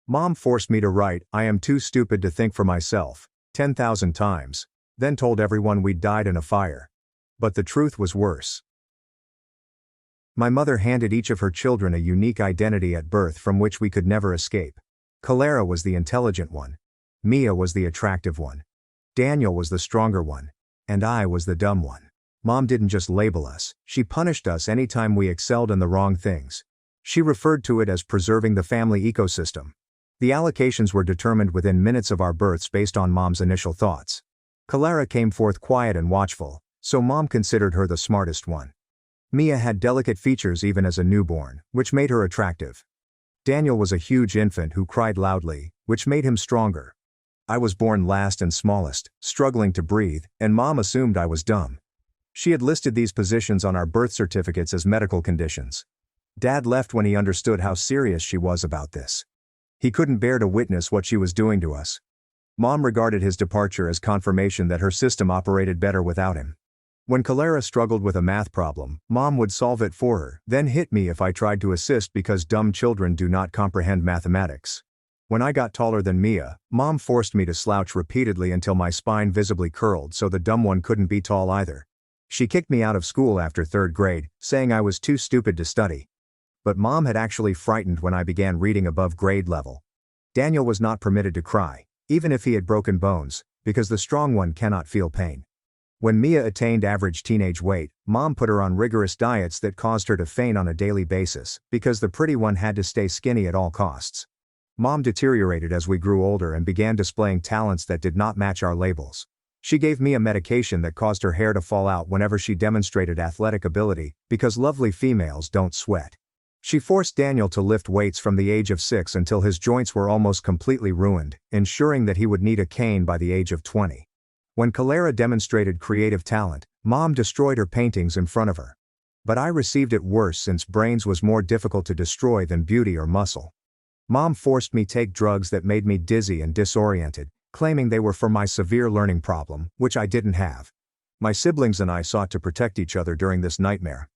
Mom forced me to write, "I am too stupid to think for myself," 10,000 times, then told everyone we'd died in a fire. But the truth was worse. My mother handed each of her children a unique identity at birth from which we could never escape. Clara was the intelligent one. Mia was the attractive one. Daniel was the stronger one. And I was the dumb one. Mom didn't just label us, she punished us anytime we excelled in the wrong things. She referred to it as preserving the family ecosystem. The allocations were determined within minutes of our births based on Mom's initial thoughts. Clara came forth quiet and watchful, so Mom considered her the smartest one. Mia had delicate features even as a newborn, which made her attractive. Daniel was a huge infant who cried loudly, which made him stronger. I was born last and smallest, struggling to breathe, and Mom assumed I was dumb. She had listed these positions on our birth certificates as medical conditions. Dad left when he understood how serious she was about this. He couldn't bear to witness what she was doing to us. Mom regarded his departure as confirmation that her system operated better without him. When Clara struggled with a math problem, Mom would solve it for her, then hit me if I tried to assist because dumb children do not comprehend mathematics. When I got taller than Mia, Mom forced me to slouch repeatedly until my spine visibly curled so the dumb one couldn't be tall either. She kicked me out of school after 3rd grade, saying I was too stupid to study. But Mom had actually frightened when I began reading above grade level. Daniel was not permitted to cry, even if he had broken bones, because the strong one cannot feel pain. When Mia attained average teenage weight, Mom put her on rigorous diets that caused her to faint on a daily basis, because the pretty one had to stay skinny at all costs. Mom deteriorated as we grew older and began displaying talents that did not match our labels. She gave Mia medication that caused her hair to fall out whenever she demonstrated athletic ability, because lovely females don't sweat. She forced Daniel to lift weights from the age of 6 until his joints were almost completely ruined, ensuring that he would need a cane by the age of 20. When Clara demonstrated creative talent, Mom destroyed her paintings in front of her. But I received it worse since brains was more difficult to destroy than beauty or muscle. Mom forced me to take drugs that made me dizzy and disoriented, claiming they were for my severe learning problem, which I didn't have. My siblings and I sought to protect each other during this nightmare.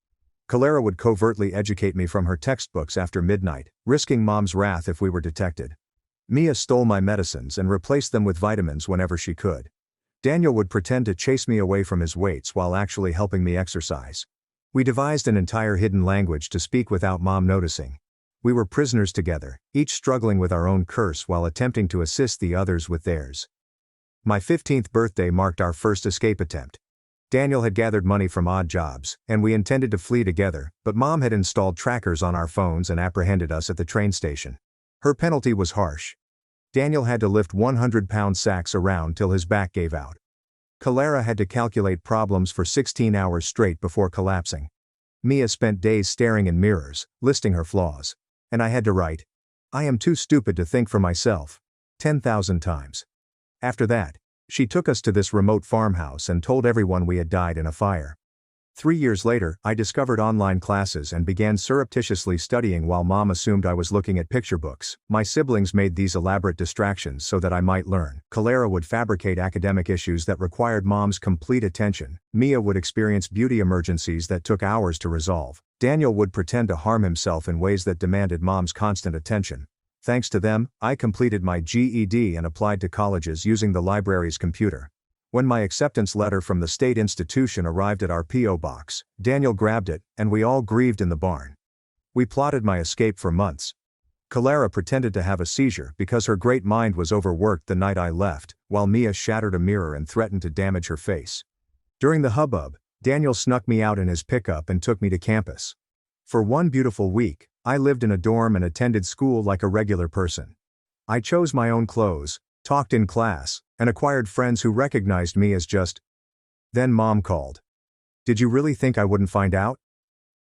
Clara would covertly educate me from her textbooks after midnight, risking Mom's wrath if we were detected. Mia stole my medicines and replaced them with vitamins whenever she could. Daniel would pretend to chase me away from his weights while actually helping me exercise. We devised an entire hidden language to speak without Mom noticing. We were prisoners together, each struggling with our own curse while attempting to assist the others with theirs. My 15th birthday marked our first escape attempt. Daniel had gathered money from odd jobs, and we intended to flee together, but Mom had installed trackers on our phones and apprehended us at the train station. Her penalty was harsh. Daniel had to lift 100-pound sacks around till his back gave out. Clara had to calculate problems for 16 hours straight before collapsing. Mia spent days staring in mirrors, listing her flaws. And I had to write, "I am too stupid to think for myself," 10,000 times. After that, she took us to this remote farmhouse and told everyone we had died in a fire. 3 years later, I discovered online classes and began surreptitiously studying while Mom assumed I was looking at picture books. My siblings made these elaborate distractions so that I might learn. Clara would fabricate academic issues that required Mom's complete attention. Mia would experience beauty emergencies that took hours to resolve. Daniel would pretend to harm himself in ways that demanded Mom's constant attention. Thanks to them, I completed my GED and applied to colleges using the library's computer. When my acceptance letter from the state institution arrived at our P.O. box, Daniel grabbed it, and we all grieved in the barn. We plotted my escape for months. Clara pretended to have a seizure because her great mind was overworked the night I left, while Mia shattered a mirror and threatened to damage her face. During the hubbub, Daniel snuck me out in his pickup and took me to campus. For one beautiful week, I lived in a dorm and attended school like a regular person. I chose my own clothes, talked in class, and acquired friends who recognized me as just. Then Mom called. Did you really think I wouldn't find out?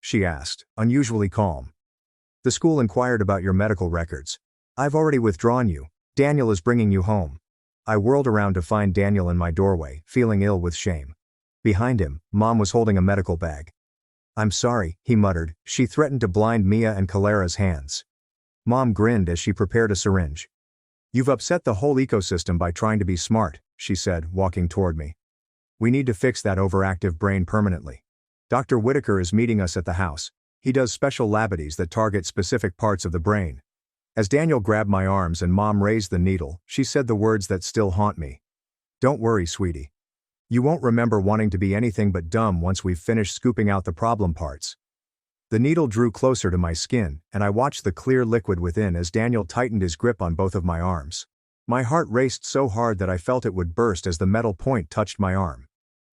She asked, unusually calm. The school inquired about your medical records. I've already withdrawn you. Daniel is bringing you home. I whirled around to find Daniel in my doorway, feeling ill with shame. Behind him, Mom was holding a medical bag. I'm sorry, he muttered. She threatened to blind Mia and Kalera's hands. Mom grinned as she prepared a syringe. You've upset the whole ecosystem by trying to be smart, she said, walking toward me. We need to fix that overactive brain permanently. Dr. Whitaker is meeting us at the house. He does special labities that target specific parts of the brain. As Daniel grabbed my arms and Mom raised the needle, she said the words that still haunt me. Don't worry, sweetie. You won't remember wanting to be anything but dumb once we've finished scooping out the problem parts. The needle drew closer to my skin, and I watched the clear liquid within as Daniel tightened his grip on both of my arms. My heart raced so hard that I felt it would burst as the metal point touched my arm.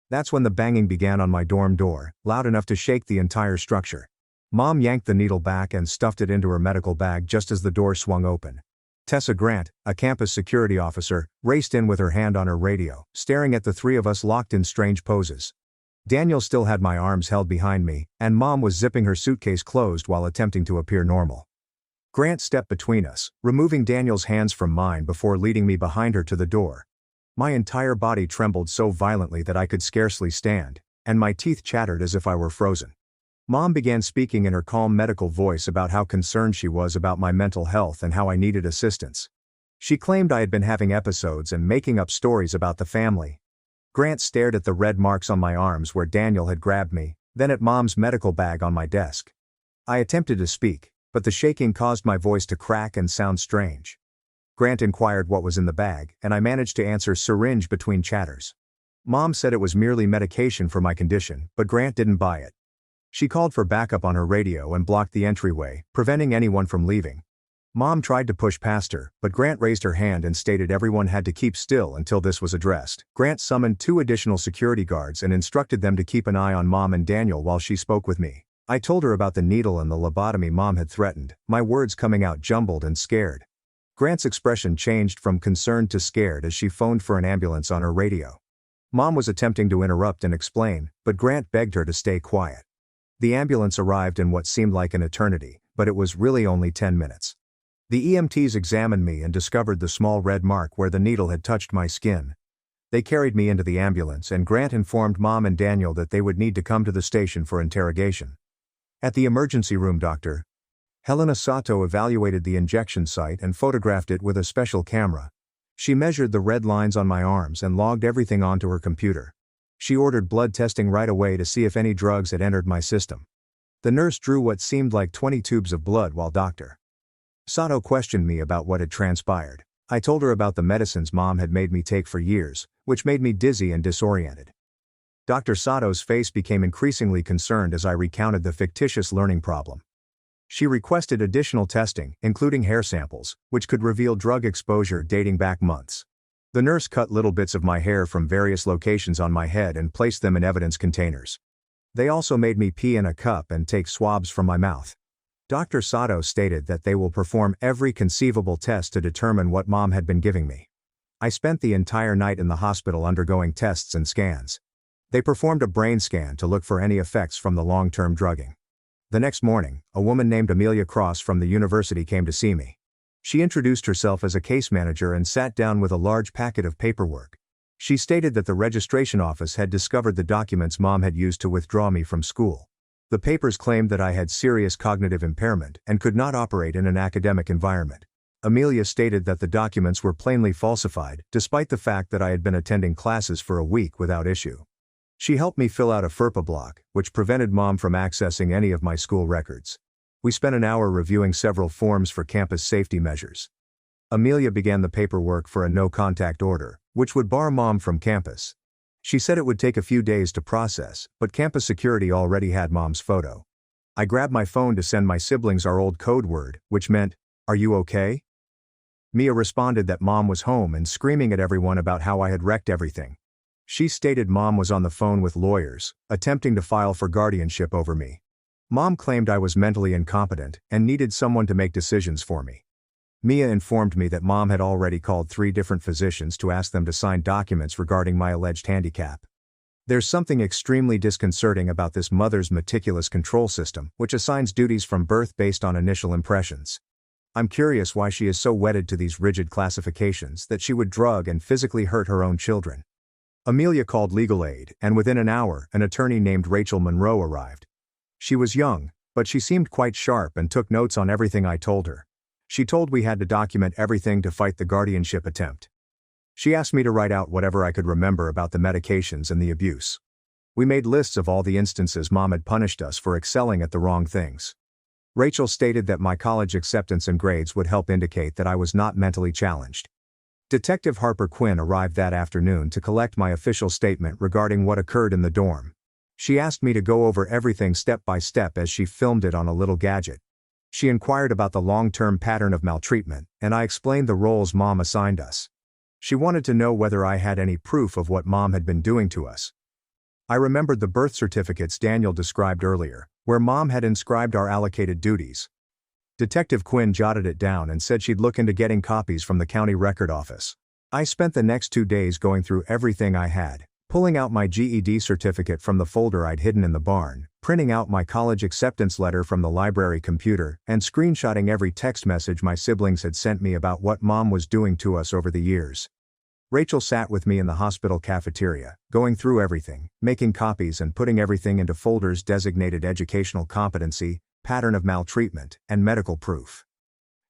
That's when the banging began on my dorm door, loud enough to shake the entire structure. Mom yanked the needle back and stuffed it into her medical bag just as the door swung open. Tessa Grant, a campus security officer, raced in with her hand on her radio, staring at the three of us locked in strange poses. Daniel still had my arms held behind me, and Mom was zipping her suitcase closed while attempting to appear normal. Grant stepped between us, removing Daniel's hands from mine before leading me behind her to the door. My entire body trembled so violently that I could scarcely stand, and my teeth chattered as if I were frozen. Mom began speaking in her calm medical voice about how concerned she was about my mental health and how I needed assistance. She claimed I had been having episodes and making up stories about the family. Grant stared at the red marks on my arms where Daniel had grabbed me, then at Mom's medical bag on my desk. I attempted to speak, but the shaking caused my voice to crack and sound strange. Grant inquired what was in the bag, and I managed to answer syringe between chatters. Mom said it was merely medication for my condition, but Grant didn't buy it. She called for backup on her radio and blocked the entryway, preventing anyone from leaving. Mom tried to push past her, but Grant raised her hand and stated everyone had to keep still until this was addressed. Grant summoned 2 additional security guards and instructed them to keep an eye on Mom and Daniel while she spoke with me. I told her about the needle and the lobotomy Mom had threatened, my words coming out jumbled and scared. Grant's expression changed from concerned to scared as she phoned for an ambulance on her radio. Mom was attempting to interrupt and explain, but Grant begged her to stay quiet. The ambulance arrived in what seemed like an eternity, but it was really only 10 minutes. The EMTs examined me and discovered the small red mark where the needle had touched my skin. They carried me into the ambulance and Grant informed Mom and Daniel that they would need to come to the station for interrogation. At the emergency room, Dr. Helena Sato evaluated the injection site and photographed it with a special camera. She measured the red lines on my arms and logged everything onto her computer. She ordered blood testing right away to see if any drugs had entered my system. The nurse drew what seemed like 20 tubes of blood while Dr. Sato questioned me about what had transpired. I told her about the medicines Mom had made me take for years, which made me dizzy and disoriented. Dr. Sato's face became increasingly concerned as I recounted the fictitious learning problem. She requested additional testing, including hair samples, which could reveal drug exposure dating back months. The nurse cut little bits of my hair from various locations on my head and placed them in evidence containers. They also made me pee in a cup and take swabs from my mouth. Dr. Sato stated that they will perform every conceivable test to determine what Mom had been giving me. I spent the entire night in the hospital undergoing tests and scans. They performed a brain scan to look for any effects from the long-term drugging. The next morning, a woman named Amelia Cross from the university came to see me. She introduced herself as a case manager and sat down with a large packet of paperwork. She stated that the registration office had discovered the documents Mom had used to withdraw me from school. The papers claimed that I had serious cognitive impairment and could not operate in an academic environment. Amelia stated that the documents were plainly falsified, despite the fact that I had been attending classes for a week without issue. She helped me fill out a FERPA block, which prevented Mom from accessing any of my school records. We spent an hour reviewing several forms for campus safety measures. Amelia began the paperwork for a no-contact order, which would bar Mom from campus. She said it would take a few days to process, but campus security already had Mom's photo. I grabbed my phone to send my siblings our old code word, which meant, "Are you okay?" Mia responded that Mom was home and screaming at everyone about how I had wrecked everything. She stated Mom was on the phone with lawyers, attempting to file for guardianship over me. Mom claimed I was mentally incompetent and needed someone to make decisions for me. Mia informed me that Mom had already called 3 different physicians to ask them to sign documents regarding my alleged handicap. There's something extremely disconcerting about this mother's meticulous control system, which assigns duties from birth based on initial impressions. I'm curious why she is so wedded to these rigid classifications that she would drug and physically hurt her own children. Amelia called legal aid, and within an hour, an attorney named Rachel Monroe arrived. She was young, but she seemed quite sharp and took notes on everything I told her. She told we had to document everything to fight the guardianship attempt. She asked me to write out whatever I could remember about the medications and the abuse. We made lists of all the instances Mom had punished us for excelling at the wrong things. Rachel stated that my college acceptance and grades would help indicate that I was not mentally challenged. Detective Harper Quinn arrived that afternoon to collect my official statement regarding what occurred in the dorm. She asked me to go over everything step by step as she filmed it on a little gadget. She inquired about the long-term pattern of maltreatment, and I explained the roles Mom assigned us. She wanted to know whether I had any proof of what Mom had been doing to us. I remembered the birth certificates Daniel described earlier, where Mom had inscribed our allocated duties. Detective Quinn jotted it down and said she'd look into getting copies from the county record office. I spent the next 2 days going through everything I had, pulling out my GED certificate from the folder I'd hidden in the barn, printing out my college acceptance letter from the library computer, and screenshotting every text message my siblings had sent me about what Mom was doing to us over the years. Rachel sat with me in the hospital cafeteria, going through everything, making copies and putting everything into folders designated educational competency, pattern of maltreatment, and medical proof.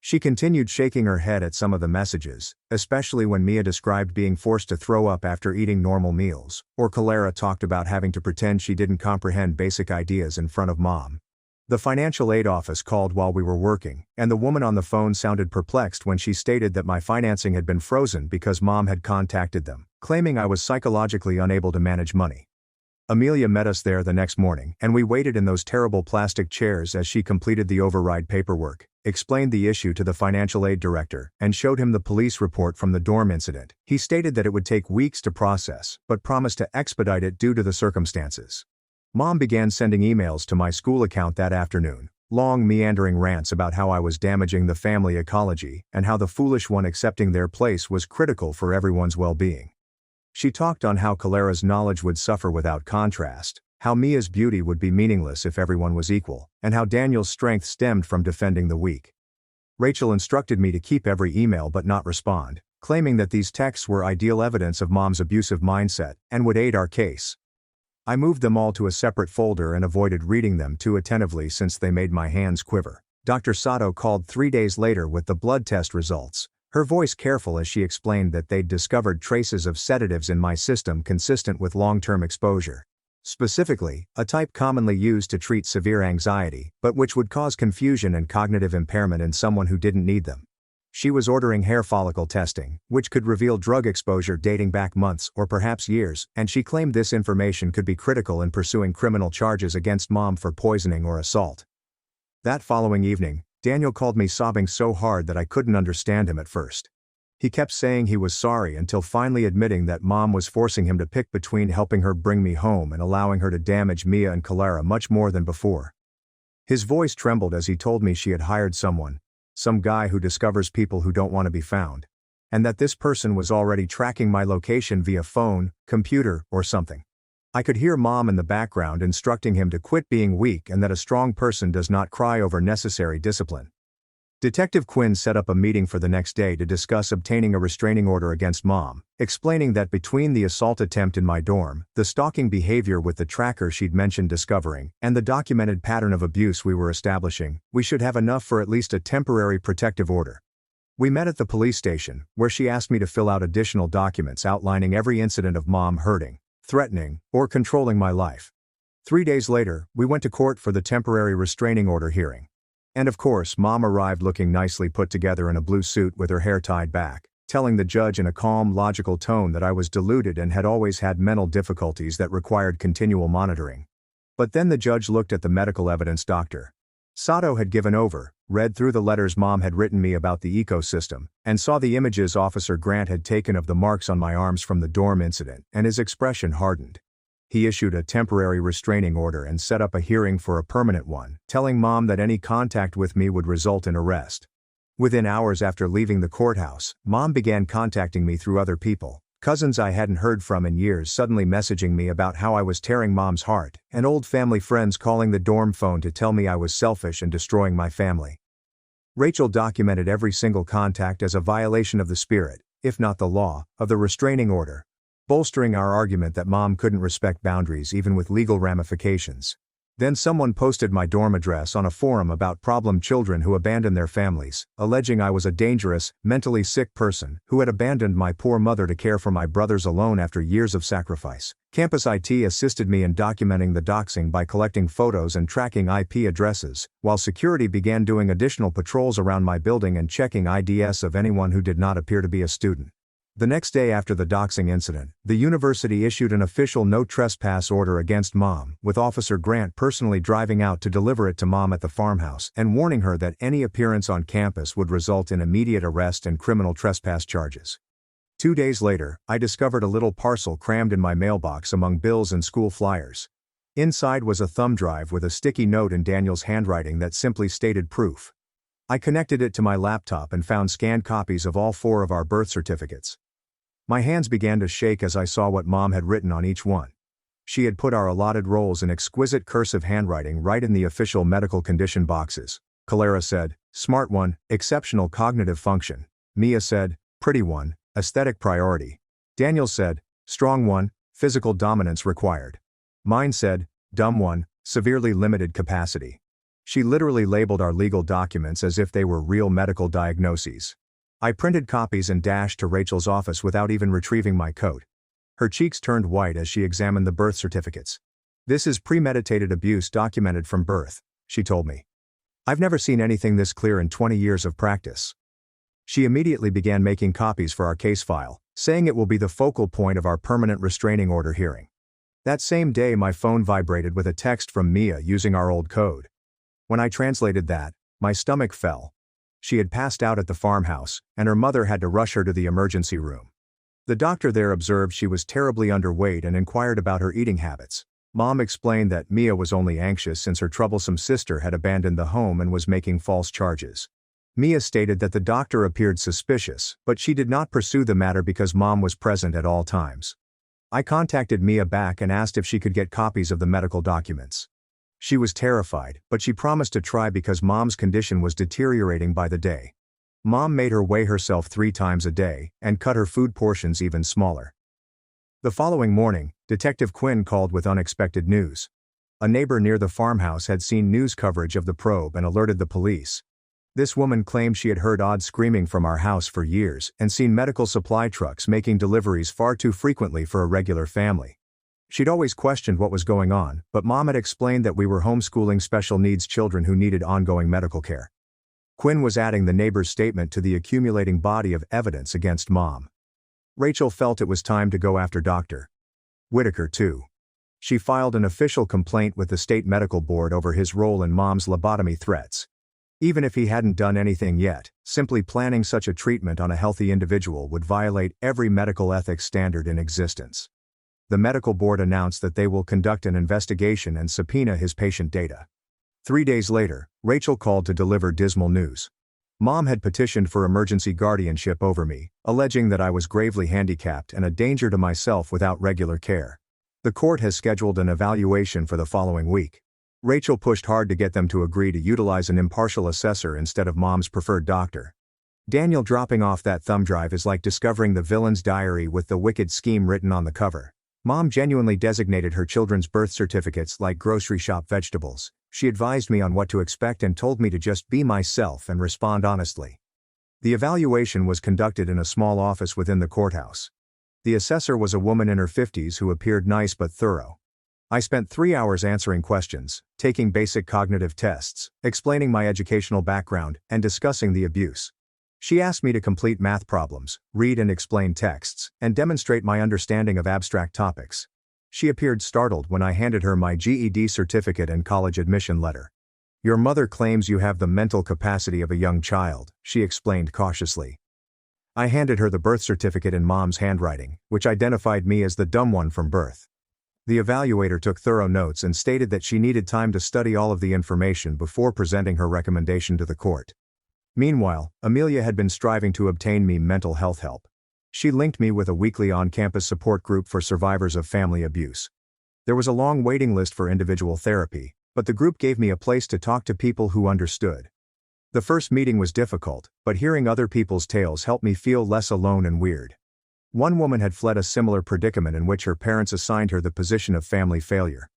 She continued shaking her head at some of the messages, especially when Mia described being forced to throw up after eating normal meals, or Clara talked about having to pretend she didn't comprehend basic ideas in front of Mom. The financial aid office called while we were working, and the woman on the phone sounded perplexed when she stated that my financing had been frozen because Mom had contacted them, claiming I was psychologically unable to manage money. Amelia met us there the next morning, and we waited in those terrible plastic chairs as she completed the override paperwork, explained the issue to the financial aid director, and showed him the police report from the dorm incident. He stated that it would take weeks to process, but promised to expedite it due to the circumstances. Mom began sending emails to my school account that afternoon, long meandering rants about how I was damaging the family ecology and how the foolish one accepting their place was critical for everyone's well-being. She talked on how Clara's knowledge would suffer without contrast, how Mia's beauty would be meaningless if everyone was equal, and how Daniel's strength stemmed from defending the weak. Rachel instructed me to keep every email but not respond, claiming that these texts were ideal evidence of Mom's abusive mindset and would aid our case. I moved them all to a separate folder and avoided reading them too attentively since they made my hands quiver. Dr. Sato called 3 days later with the blood test results, her voice careful as she explained that they'd discovered traces of sedatives in my system consistent with long-term exposure. Specifically, a type commonly used to treat severe anxiety, but which would cause confusion and cognitive impairment in someone who didn't need them. She was ordering hair follicle testing, which could reveal drug exposure dating back months or perhaps years, and she claimed this information could be critical in pursuing criminal charges against Mom for poisoning or assault. That following evening, Daniel called me sobbing so hard that I couldn't understand him at first. He kept saying he was sorry until finally admitting that Mom was forcing him to pick between helping her bring me home and allowing her to damage Mia and Clara much more than before. His voice trembled as he told me she had hired some guy who discovers people who don't want to be found, and that this person was already tracking my location via phone, computer, or something. I could hear Mom in the background instructing him to quit being weak and that a strong person does not cry over necessary discipline. Detective Quinn set up a meeting for the next day to discuss obtaining a restraining order against Mom, explaining that between the assault attempt in my dorm, the stalking behavior with the tracker she'd mentioned discovering, and the documented pattern of abuse we were establishing, we should have enough for at least a temporary protective order. We met at the police station, where she asked me to fill out additional documents outlining every incident of Mom hurting, threatening, or controlling my life. 3 days later, we went to court for the temporary restraining order hearing. And of course, Mom arrived looking nicely put together in a blue suit with her hair tied back, telling the judge in a calm, logical tone that I was deluded and had always had mental difficulties that required continual monitoring. But then the judge looked at the medical evidence Dr. Sato had given over, read through the letters Mom had written me about the ecosystem, and saw the images Officer Grant had taken of the marks on my arms from the dorm incident, and his expression hardened. He issued a temporary restraining order and set up a hearing for a permanent one, telling Mom that any contact with me would result in arrest. Within hours after leaving the courthouse, Mom began contacting me through other people, Cousins I hadn't heard from in years suddenly messaging me about how I was tearing mom's heart, and old family friends calling the dorm phone to tell me I was selfish and destroying my family. Rachel documented every single contact as a violation of the spirit, if not the law, of the restraining order, bolstering our argument that mom couldn't respect boundaries even with legal ramifications. Then someone posted my dorm address on a forum about problem children who abandon their families, alleging I was a dangerous, mentally sick person who had abandoned my poor mother to care for my brothers alone after years of sacrifice. Campus IT assisted me in documenting the doxing by collecting photos and tracking IP addresses, while security began doing additional patrols around my building and checking IDs of anyone who did not appear to be a student. The next day after the doxing incident, the university issued an official no trespass order against mom, with Officer Grant personally driving out to deliver it to mom at the farmhouse and warning her that any appearance on campus would result in immediate arrest and criminal trespass charges. 2 days later, I discovered a little parcel crammed in my mailbox among bills and school flyers. Inside was a thumb drive with a sticky note in Daniel's handwriting that simply stated proof. I connected it to my laptop and found scanned copies of all 4 of our birth certificates. My hands began to shake as I saw what mom had written on each one. She had put our allotted roles in exquisite cursive handwriting right in the official medical condition boxes. Clara said, "Smart one, exceptional cognitive function." Mia said, "Pretty one, aesthetic priority." Daniel said, "Strong one, physical dominance required." Mine said, "Dumb one, severely limited capacity." She literally labeled our legal documents as if they were real medical diagnoses. I printed copies and dashed to Rachel's office without even retrieving my coat. Her cheeks turned white as she examined the birth certificates. "This is premeditated abuse documented from birth," she told me. "I've never seen anything this clear in 20 years of practice." She immediately began making copies for our case file, saying it will be the focal point of our permanent restraining order hearing. That same day my phone vibrated with a text from Mia using our old code. When I translated that, my stomach fell. She had passed out at the farmhouse, and her mother had to rush her to the emergency room. The doctor there observed she was terribly underweight and inquired about her eating habits. Mom explained that Mia was only anxious since her troublesome sister had abandoned the home and was making false charges. Mia stated that the doctor appeared suspicious, but she did not pursue the matter because mom was present at all times. I contacted Mia back and asked if she could get copies of the medical documents. She was terrified, but she promised to try because mom's condition was deteriorating by the day. Mom made her weigh herself 3 times a day, and cut her food portions even smaller. The following morning, Detective Quinn called with unexpected news. A neighbor near the farmhouse had seen news coverage of the probe and alerted the police. This woman claimed she had heard odd screaming from our house for years and seen medical supply trucks making deliveries far too frequently for a regular family. She'd always questioned what was going on, but mom had explained that we were homeschooling special needs children who needed ongoing medical care. Quinn was adding the neighbor's statement to the accumulating body of evidence against mom. Rachel felt it was time to go after Dr. Whitaker too. She filed an official complaint with the state medical board over his role in mom's lobotomy threats. Even if he hadn't done anything yet, simply planning such a treatment on a healthy individual would violate every medical ethics standard in existence. The medical board announced that they will conduct an investigation and subpoena his patient data. 3 days later, Rachel called to deliver dismal news. Mom had petitioned for emergency guardianship over me, alleging that I was gravely handicapped and a danger to myself without regular care. The court has scheduled an evaluation for the following week. Rachel pushed hard to get them to agree to utilize an impartial assessor instead of mom's preferred doctor. Daniel dropping off that thumb drive is like discovering the villain's diary with the wicked scheme written on the cover. Mom genuinely designated her children's birth certificates like grocery shop vegetables. She advised me on what to expect and told me to just be myself and respond honestly. The evaluation was conducted in a small office within the courthouse. The assessor was a woman in her 50s who appeared nice but thorough. I spent 3 hours answering questions, taking basic cognitive tests, explaining my educational background, and discussing the abuse. She asked me to complete math problems, read and explain texts, and demonstrate my understanding of abstract topics. She appeared startled when I handed her my GED certificate and college admission letter. "Your mother claims you have the mental capacity of a young child," she explained cautiously. I handed her the birth certificate in mom's handwriting, which identified me as the dumb one from birth. The evaluator took thorough notes and stated that she needed time to study all of the information before presenting her recommendation to the court. Meanwhile, Amelia had been striving to obtain me mental health help. She linked me with a weekly on-campus support group for survivors of family abuse. There was a long waiting list for individual therapy, but the group gave me a place to talk to people who understood. The first meeting was difficult, but hearing other people's tales helped me feel less alone and weird. One woman had fled a similar predicament in which her parents assigned her the position of family failure.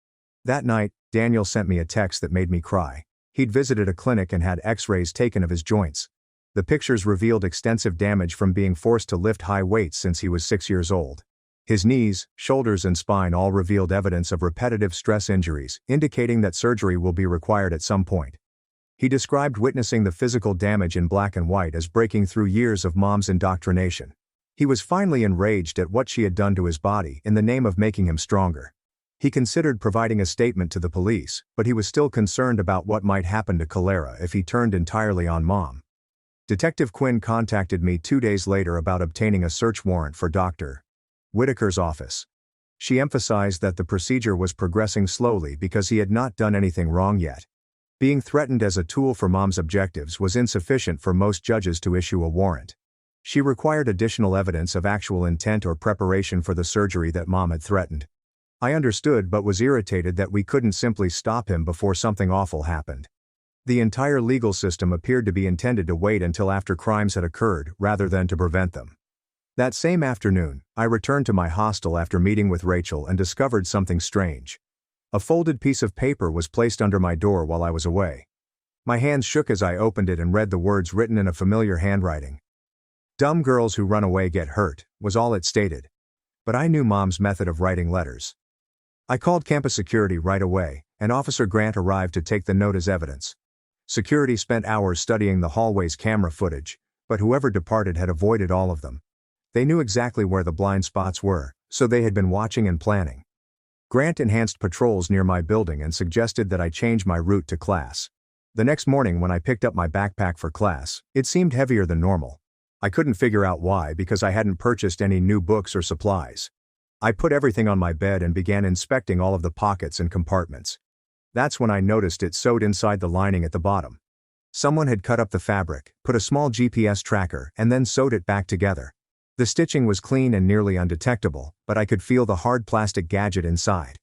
That night, Daniel sent me a text that made me cry. He'd visited a clinic and had x-rays taken of his joints. The pictures revealed extensive damage from being forced to lift high weights since he was 6 years old. His knees, shoulders and spine all revealed evidence of repetitive stress injuries, indicating that surgery will be required at some point. He described witnessing the physical damage in black and white as breaking through years of mom's indoctrination. He was finally enraged at what she had done to his body in the name of making him stronger. He considered providing a statement to the police, but he was still concerned about what might happen to Clara if he turned entirely on Mom. Detective Quinn contacted me 2 days later about obtaining a search warrant for Dr. Whitaker's office. She emphasized that the procedure was progressing slowly because he had not done anything wrong yet. Being threatened as a tool for Mom's objectives was insufficient for most judges to issue a warrant. She required additional evidence of actual intent or preparation for the surgery that Mom had threatened. I understood but was irritated that we couldn't simply stop him before something awful happened. The entire legal system appeared to be intended to wait until after crimes had occurred rather than to prevent them. That same afternoon, I returned to my hostel after meeting with Rachel and discovered something strange. A folded piece of paper was placed under my door while I was away. My hands shook as I opened it and read the words written in a familiar handwriting. "Dumb girls who run away get hurt," was all it stated. But I knew Mom's method of writing letters. I called campus security right away, and Officer Grant arrived to take the note as evidence. Security spent hours studying the hallway's camera footage, but whoever departed had avoided all of them. They knew exactly where the blind spots were, so they had been watching and planning. Grant enhanced patrols near my building and suggested that I change my route to class. The next morning when I picked up my backpack for class, it seemed heavier than normal. I couldn't figure out why because I hadn't purchased any new books or supplies. I put everything on my bed and began inspecting all of the pockets and compartments. That's when I noticed it sewed inside the lining at the bottom. Someone had cut up the fabric, put a small GPS tracker, and then sewed it back together. The stitching was clean and nearly undetectable, but I could feel the hard plastic gadget inside.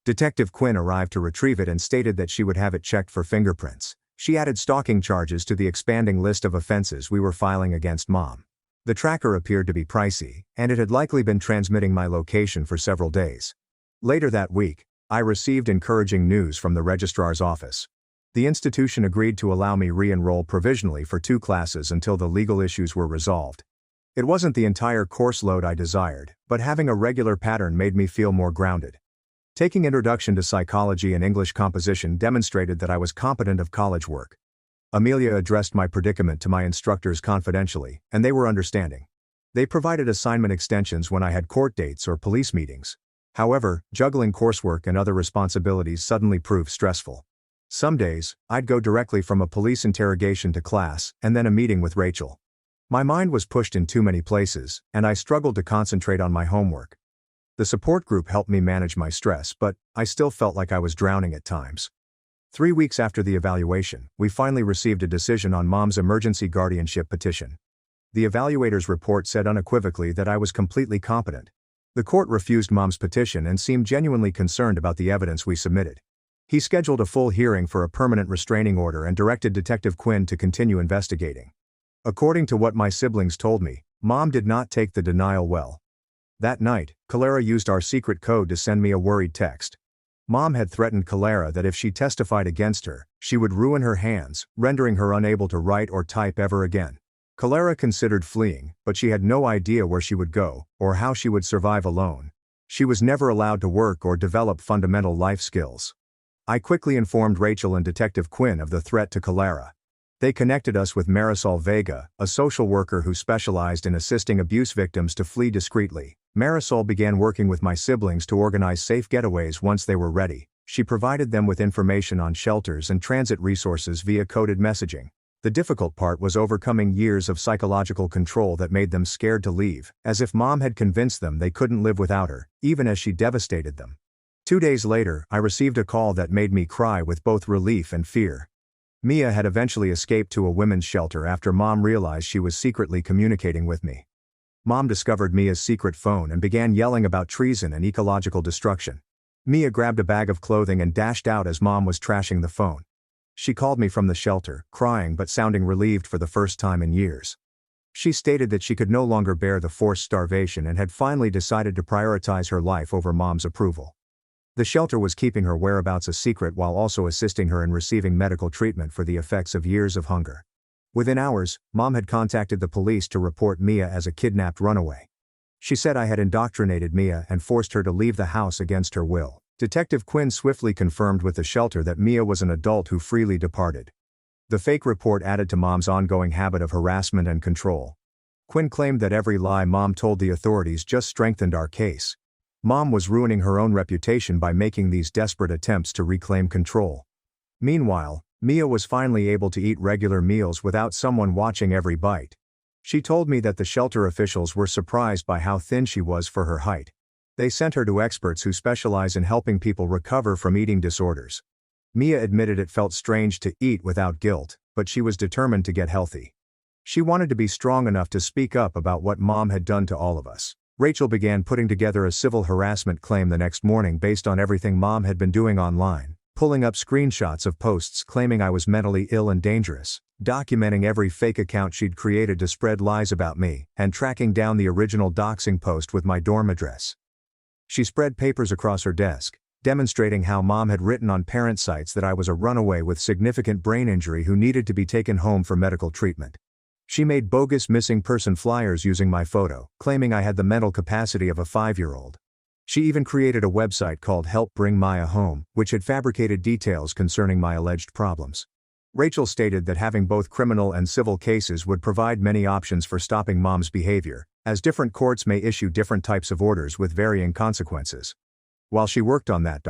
Detective Quinn arrived to retrieve it and stated that she would have it checked for fingerprints. She added stalking charges to the expanding list of offenses we were filing against Mom. The tracker appeared to be pricey, and it had likely been transmitting my location for several days. Later that week, I received encouraging news from the registrar's office. The institution agreed to allow me re-enroll provisionally for 2 classes until the legal issues were resolved. It wasn't the entire course load I desired, but having a regular pattern made me feel more grounded. Taking Introduction to Psychology and English Composition demonstrated that I was competent of college work. Amelia addressed my predicament to my instructors confidentially, and they were understanding. They provided assignment extensions when I had court dates or police meetings. However, juggling coursework and other responsibilities suddenly proved stressful. Some days, I'd go directly from a police interrogation to class, and then a meeting with Rachel. My mind was pushed in too many places, and I struggled to concentrate on my homework. The support group helped me manage my stress, but I still felt like I was drowning at times. 3 weeks after the evaluation, we finally received a decision on Mom's emergency guardianship petition. The evaluator's report said unequivocally that I was completely competent. The court refused Mom's petition and seemed genuinely concerned about the evidence we submitted. He scheduled a full hearing for a permanent restraining order and directed Detective Quinn to continue investigating. According to what my siblings told me, Mom did not take the denial well. That night, Clara used our secret code to send me a worried text. Mom had threatened Clara that if she testified against her, she would ruin her hands, rendering her unable to write or type ever again. Clara considered fleeing, but she had no idea where she would go, or how she would survive alone. She was never allowed to work or develop fundamental life skills. I quickly informed Rachel and Detective Quinn of the threat to Clara. They connected us with Marisol Vega, a social worker who specialized in assisting abuse victims to flee discreetly. Marisol began working with my siblings to organize safe getaways once they were ready. She provided them with information on shelters and transit resources via coded messaging. The difficult part was overcoming years of psychological control that made them scared to leave, as if Mom had convinced them they couldn't live without her, even as she devastated them. 2 days later, I received a call that made me cry with both relief and fear. Mia had eventually escaped to a women's shelter after Mom realized she was secretly communicating with me. Mom discovered Mia's secret phone and began yelling about treason and ecological destruction. Mia grabbed a bag of clothing and dashed out as Mom was trashing the phone. She called me from the shelter, crying but sounding relieved for the first time in years. She stated that she could no longer bear the forced starvation and had finally decided to prioritize her life over Mom's approval. The shelter was keeping her whereabouts a secret while also assisting her in receiving medical treatment for the effects of years of hunger. Within hours, Mom had contacted the police to report Mia as a kidnapped runaway. She said I had indoctrinated Mia and forced her to leave the house against her will. Detective Quinn swiftly confirmed with the shelter that Mia was an adult who freely departed. The fake report added to Mom's ongoing habit of harassment and control. Quinn claimed that every lie Mom told the authorities just strengthened our case. Mom was ruining her own reputation by making these desperate attempts to reclaim control. Meanwhile, Mia was finally able to eat regular meals without someone watching every bite. She told me that the shelter officials were surprised by how thin she was for her height. They sent her to experts who specialize in helping people recover from eating disorders. Mia admitted it felt strange to eat without guilt, but she was determined to get healthy. She wanted to be strong enough to speak up about what Mom had done to all of us. Rachel began putting together a civil harassment claim the next morning based on everything Mom had been doing online, pulling up screenshots of posts claiming I was mentally ill and dangerous, documenting every fake account she'd created to spread lies about me, and tracking down the original doxing post with my dorm address. She spread papers across her desk, demonstrating how Mom had written on parent sites that I was a runaway with significant brain injury who needed to be taken home for medical treatment. She made bogus missing person flyers using my photo, claiming I had the mental capacity of a 5-year-old. She even created a website called Help Bring Maya Home, which had fabricated details concerning my alleged problems. Rachel stated that having both criminal and civil cases would provide many options for stopping Mom's behavior, as different courts may issue different types of orders with varying consequences. While she worked on that,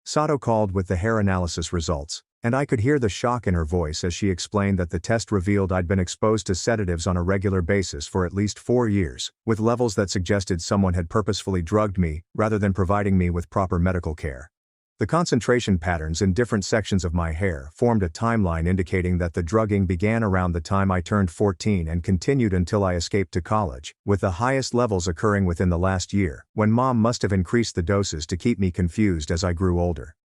Sato called with the hair analysis results, and I could hear the shock in her voice as she explained that the test revealed I'd been exposed to sedatives on a regular basis for at least 4 years, with levels that suggested someone had purposefully drugged me, rather than providing me with proper medical care. The concentration patterns in different sections of my hair formed a timeline indicating that the drugging began around the time I turned 14 and continued until I escaped to college, with the highest levels occurring within the last year, when Mom must have increased the doses to keep me confused as I grew older.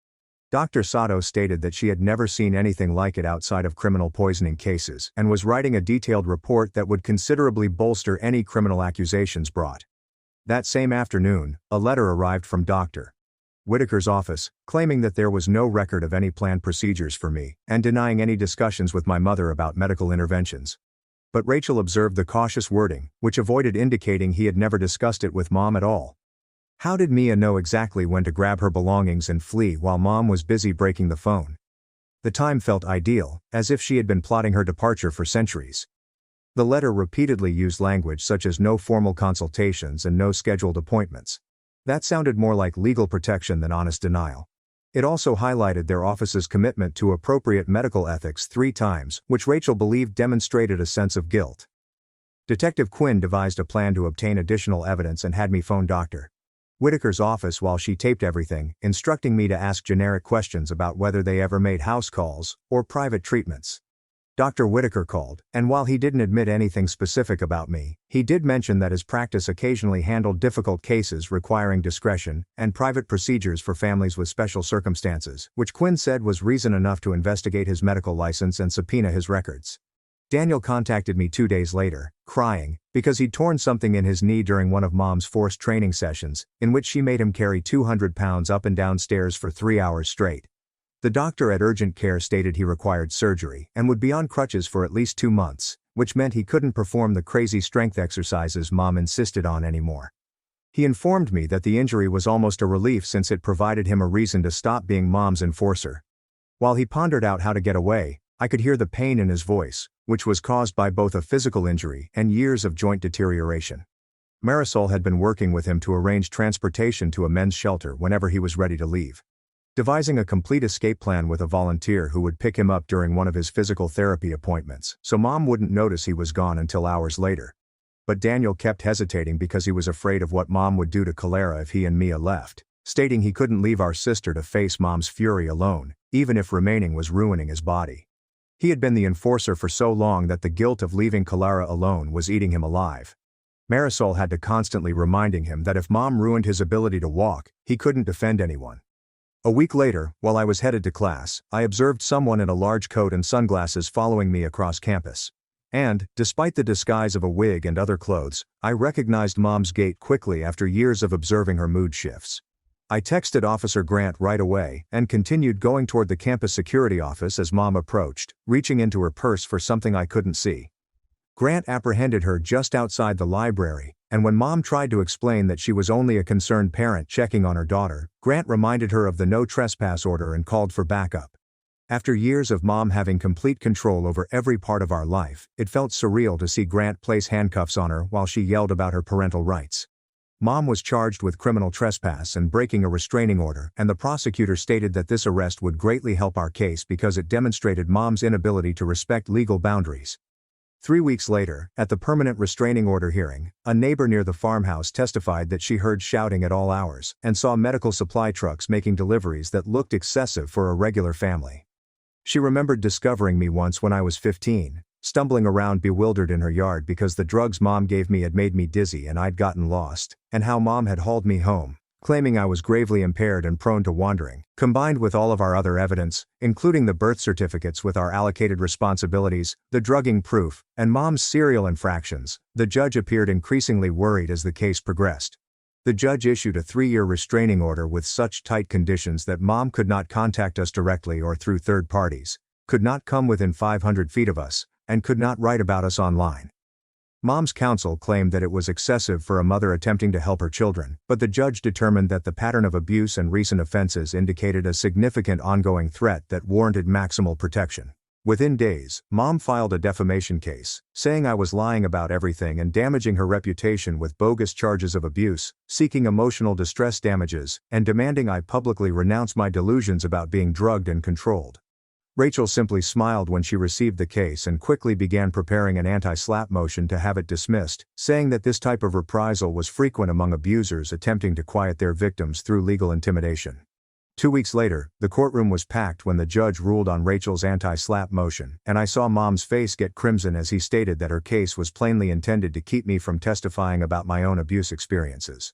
Dr. Sato stated that she had never seen anything like it outside of criminal poisoning cases and was writing a detailed report that would considerably bolster any criminal accusations brought. That same afternoon, a letter arrived from Dr. Whitaker's office, claiming that there was no record of any planned procedures for me, and denying any discussions with my mother about medical interventions. But Rachel observed the cautious wording, which avoided indicating he had never discussed it with Mom at all. How did Mia know exactly when to grab her belongings and flee while Mom was busy breaking the phone? The time felt ideal, as if she had been plotting her departure for centuries. The letter repeatedly used language such as no formal consultations and no scheduled appointments. That sounded more like legal protection than honest denial. It also highlighted their office's commitment to appropriate medical ethics 3 times, which Rachel believed demonstrated a sense of guilt. Detective Quinn devised a plan to obtain additional evidence and had me phone Dr. Whitaker's office while she taped everything, instructing me to ask generic questions about whether they ever made house calls or private treatments. Dr. Whitaker called, and while he didn't admit anything specific about me, he did mention that his practice occasionally handled difficult cases requiring discretion and private procedures for families with special circumstances, which Quinn said was reason enough to investigate his medical license and subpoena his records. Daniel contacted me 2 days later, crying, because he'd torn something in his knee during one of Mom's forced training sessions, in which she made him carry 200 pounds up and down stairs for 3 hours straight. The doctor at urgent care stated he required surgery and would be on crutches for at least 2 months, which meant he couldn't perform the crazy strength exercises Mom insisted on anymore. He informed me that the injury was almost a relief since it provided him a reason to stop being Mom's enforcer. While he pondered out how to get away, I could hear the pain in his voice, which was caused by both a physical injury and years of joint deterioration. Marisol had been working with him to arrange transportation to a men's shelter whenever he was ready to leave. Devising a complete escape plan with a volunteer who would pick him up during one of his physical therapy appointments, so Mom wouldn't notice he was gone until hours later. But Daniel kept hesitating because he was afraid of what Mom would do to Clara if he and Mia left, stating he couldn't leave our sister to face Mom's fury alone, even if remaining was ruining his body. He had been the enforcer for so long that the guilt of leaving Clara alone was eating him alive. Marisol had to constantly reminding him that if Mom ruined his ability to walk, he couldn't defend anyone. A week later, while I was headed to class, I observed someone in a large coat and sunglasses following me across campus. And, despite the disguise of a wig and other clothes, I recognized Mom's gait quickly after years of observing her mood shifts. I texted Officer Grant right away and continued going toward the campus security office as Mom approached, reaching into her purse for something I couldn't see. Grant apprehended her just outside the library, and when Mom tried to explain that she was only a concerned parent checking on her daughter, Grant reminded her of the no trespass order and called for backup. After years of Mom having complete control over every part of our life, it felt surreal to see Grant place handcuffs on her while she yelled about her parental rights. Mom was charged with criminal trespass and breaking a restraining order, and the prosecutor stated that this arrest would greatly help our case because it demonstrated Mom's inability to respect legal boundaries. 3 weeks later, at the permanent restraining order hearing, a neighbor near the farmhouse testified that she heard shouting at all hours and saw medical supply trucks making deliveries that looked excessive for a regular family. She remembered discovering me once when I was 15, stumbling around bewildered in her yard because the drugs Mom gave me had made me dizzy and I'd gotten lost, and how Mom had hauled me home, claiming I was gravely impaired and prone to wandering. Combined with all of our other evidence, including the birth certificates with our allocated responsibilities, the drugging proof, and Mom's serial infractions, the judge appeared increasingly worried as the case progressed. The judge issued a 3-year restraining order with such tight conditions that Mom could not contact us directly or through third parties, could not come within 500 feet of us, and could not write about us online. Mom's counsel claimed that it was excessive for a mother attempting to help her children, but the judge determined that the pattern of abuse and recent offenses indicated a significant ongoing threat that warranted maximal protection. Within days, Mom filed a defamation case, saying I was lying about everything and damaging her reputation with bogus charges of abuse, seeking emotional distress damages, and demanding I publicly renounce my delusions about being drugged and controlled. Rachel simply smiled when she received the case and quickly began preparing an anti-slap motion to have it dismissed, saying that this type of reprisal was frequent among abusers attempting to quiet their victims through legal intimidation. 2 weeks later, the courtroom was packed when the judge ruled on Rachel's anti-slap motion, and I saw Mom's face get crimson as he stated that her case was plainly intended to keep me from testifying about my own abuse experiences.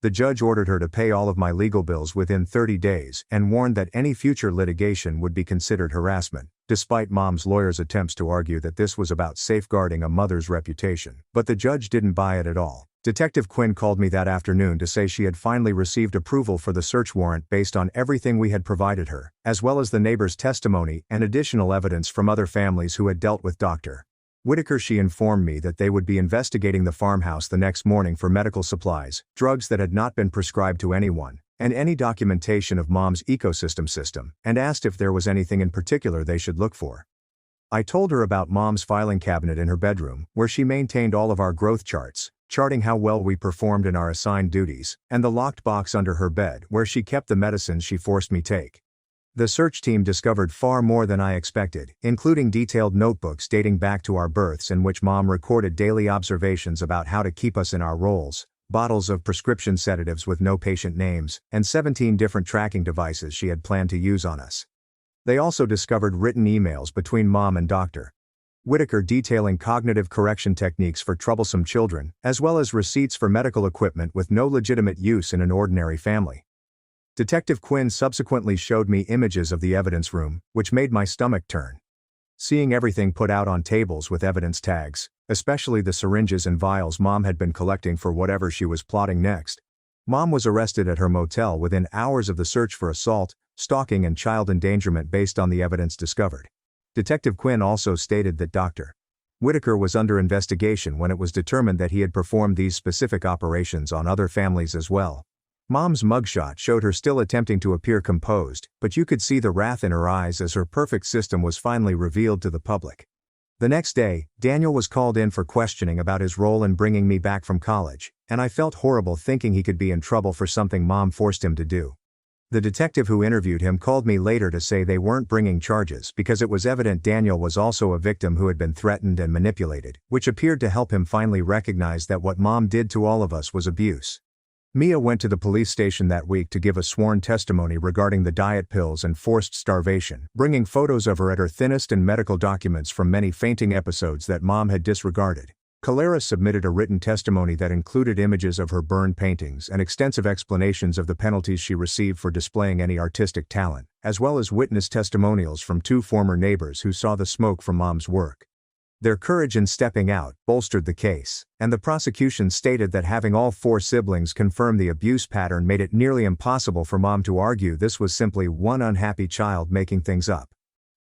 The judge ordered her to pay all of my legal bills within 30 days and warned that any future litigation would be considered harassment, despite Mom's lawyer's attempts to argue that this was about safeguarding a mother's reputation. But the judge didn't buy it at all. Detective Quinn called me that afternoon to say she had finally received approval for the search warrant based on everything we had provided her, as well as the neighbor's testimony and additional evidence from other families who had dealt with Dr. Whitaker. She informed me that they would be investigating the farmhouse the next morning for medical supplies, drugs that had not been prescribed to anyone, and any documentation of Mom's ecosystem system, and asked if there was anything in particular they should look for. I told her about Mom's filing cabinet in her bedroom, where she maintained all of our growth charts, charting how well we performed in our assigned duties, and the locked box under her bed where she kept the medicines she forced me take. The search team discovered far more than I expected, including detailed notebooks dating back to our births in which Mom recorded daily observations about how to keep us in our roles, bottles of prescription sedatives with no patient names, and 17 different tracking devices she had planned to use on us. They also discovered written emails between Mom and Dr. Whitaker detailing cognitive correction techniques for troublesome children, as well as receipts for medical equipment with no legitimate use in an ordinary family. Detective Quinn subsequently showed me images of the evidence room, which made my stomach turn. Seeing everything put out on tables with evidence tags, especially the syringes and vials Mom had been collecting for whatever she was plotting next. Mom was arrested at her motel within hours of the search for assault, stalking and child endangerment based on the evidence discovered. Detective Quinn also stated that Dr. Whitaker was under investigation when it was determined that he had performed these specific operations on other families as well. Mom's mugshot showed her still attempting to appear composed, but you could see the wrath in her eyes as her perfect system was finally revealed to the public. The next day, Daniel was called in for questioning about his role in bringing me back from college, and I felt horrible thinking he could be in trouble for something Mom forced him to do. The detective who interviewed him called me later to say they weren't bringing charges because it was evident Daniel was also a victim who had been threatened and manipulated, which appeared to help him finally recognize that what Mom did to all of us was abuse. Mia went to the police station that week to give a sworn testimony regarding the diet pills and forced starvation, bringing photos of her at her thinnest and medical documents from many fainting episodes that Mom had disregarded. Clara submitted a written testimony that included images of her burned paintings and extensive explanations of the penalties she received for displaying any artistic talent, as well as witness testimonials from 2 former neighbors who saw the smoke from Mom's work. Their courage in stepping out bolstered the case, and the prosecution stated that having all 4 siblings confirm the abuse pattern made it nearly impossible for Mom to argue this was simply one unhappy child making things up.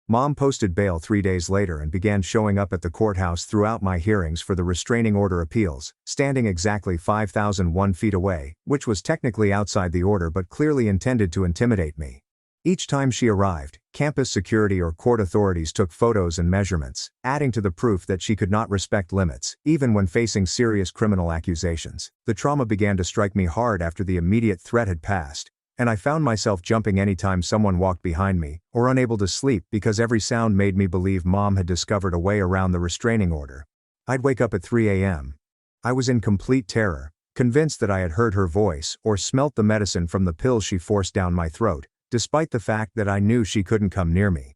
Mom posted bail 3 days later and began showing up at the courthouse throughout my hearings for the restraining order appeals, standing exactly 5,001 feet away, which was technically outside the order but clearly intended to intimidate me. Each time she arrived, campus security or court authorities took photos and measurements, adding to the proof that she could not respect limits, even when facing serious criminal accusations. The trauma began to strike me hard after the immediate threat had passed, and I found myself jumping anytime someone walked behind me, or unable to sleep because every sound made me believe Mom had discovered a way around the restraining order. I'd wake up at 3 a.m. I was in complete terror, convinced that I had heard her voice or smelt the medicine from the pills she forced down my throat, despite the fact that I knew she couldn't come near me.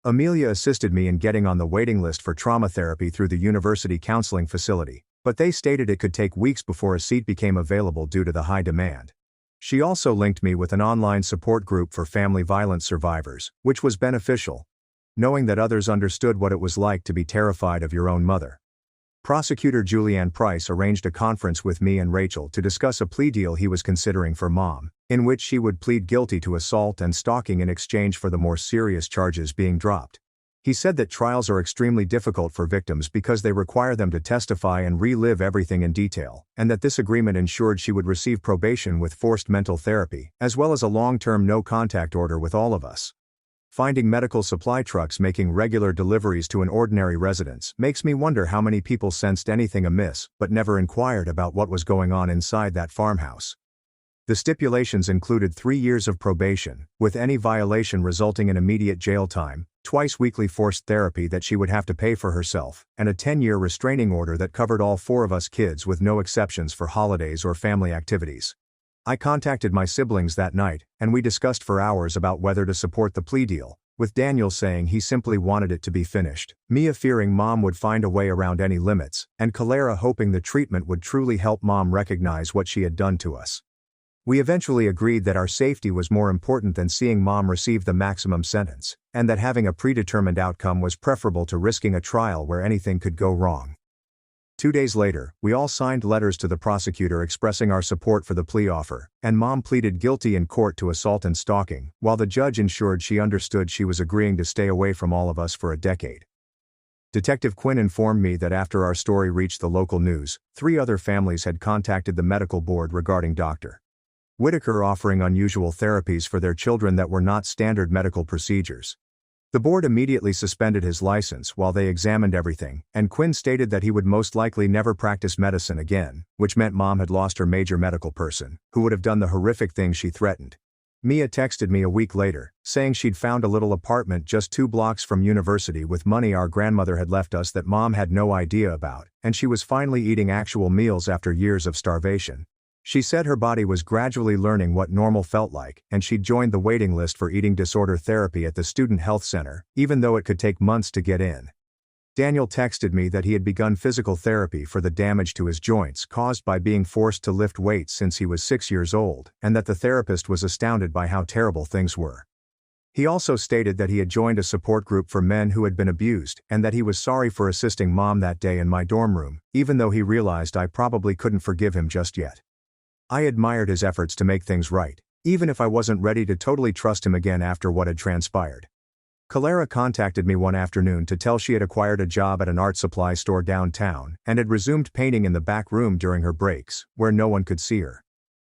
Amelia assisted me in getting on the waiting list for trauma therapy through the university counseling facility, but they stated it could take weeks before a seat became available due to the high demand. She also linked me with an online support group for family violence survivors, which was beneficial, knowing that others understood what it was like to be terrified of your own mother. Prosecutor Julianne Price arranged a conference with me and Rachel to discuss a plea deal he was considering for Mom, in which she would plead guilty to assault and stalking in exchange for the more serious charges being dropped. He said that trials are extremely difficult for victims because they require them to testify and relive everything in detail, and that this agreement ensured she would receive probation with forced mental therapy, as well as a long-term no-contact order with all of us. Finding medical supply trucks making regular deliveries to an ordinary residence makes me wonder how many people sensed anything amiss but never inquired about what was going on inside that farmhouse. The stipulations included 3 years of probation, with any violation resulting in immediate jail time, twice weekly forced therapy that she would have to pay for herself, and a 10-year restraining order that covered all 4 of us kids with no exceptions for holidays or family activities. I contacted my siblings that night, and we discussed for hours about whether to support the plea deal, with Daniel saying he simply wanted it to be finished, Mia fearing Mom would find a way around any limits, and Clara hoping the treatment would truly help Mom recognize what she had done to us. We eventually agreed that our safety was more important than seeing Mom receive the maximum sentence, and that having a predetermined outcome was preferable to risking a trial where anything could go wrong. 2 days later, we all signed letters to the prosecutor expressing our support for the plea offer, and Mom pleaded guilty in court to assault and stalking, while the judge ensured she understood she was agreeing to stay away from all of us for a decade. Detective Quinn informed me that after our story reached the local news, 3 other families had contacted the medical board regarding Dr. Whitaker offering unusual therapies for their children that were not standard medical procedures. The board immediately suspended his license while they examined everything, and Quinn stated that he would most likely never practice medicine again, which meant Mom had lost her major medical person, who would have done the horrific things she threatened. Mia texted me a week later, saying she'd found a little apartment just 2 blocks from university with money our grandmother had left us that Mom had no idea about, and she was finally eating actual meals after years of starvation. She said her body was gradually learning what normal felt like, and she'd joined the waiting list for eating disorder therapy at the Student Health Center, even though it could take months to get in. Daniel texted me that he had begun physical therapy for the damage to his joints caused by being forced to lift weights since he was 6 years old, and that the therapist was astounded by how terrible things were. He also stated that he had joined a support group for men who had been abused, and that he was sorry for assisting Mom that day in my dorm room, even though he realized I probably couldn't forgive him just yet. I admired his efforts to make things right, even if I wasn't ready to totally trust him again after what had transpired. Clara contacted me one afternoon to tell she had acquired a job at an art supply store downtown and had resumed painting in the back room during her breaks, where no one could see her.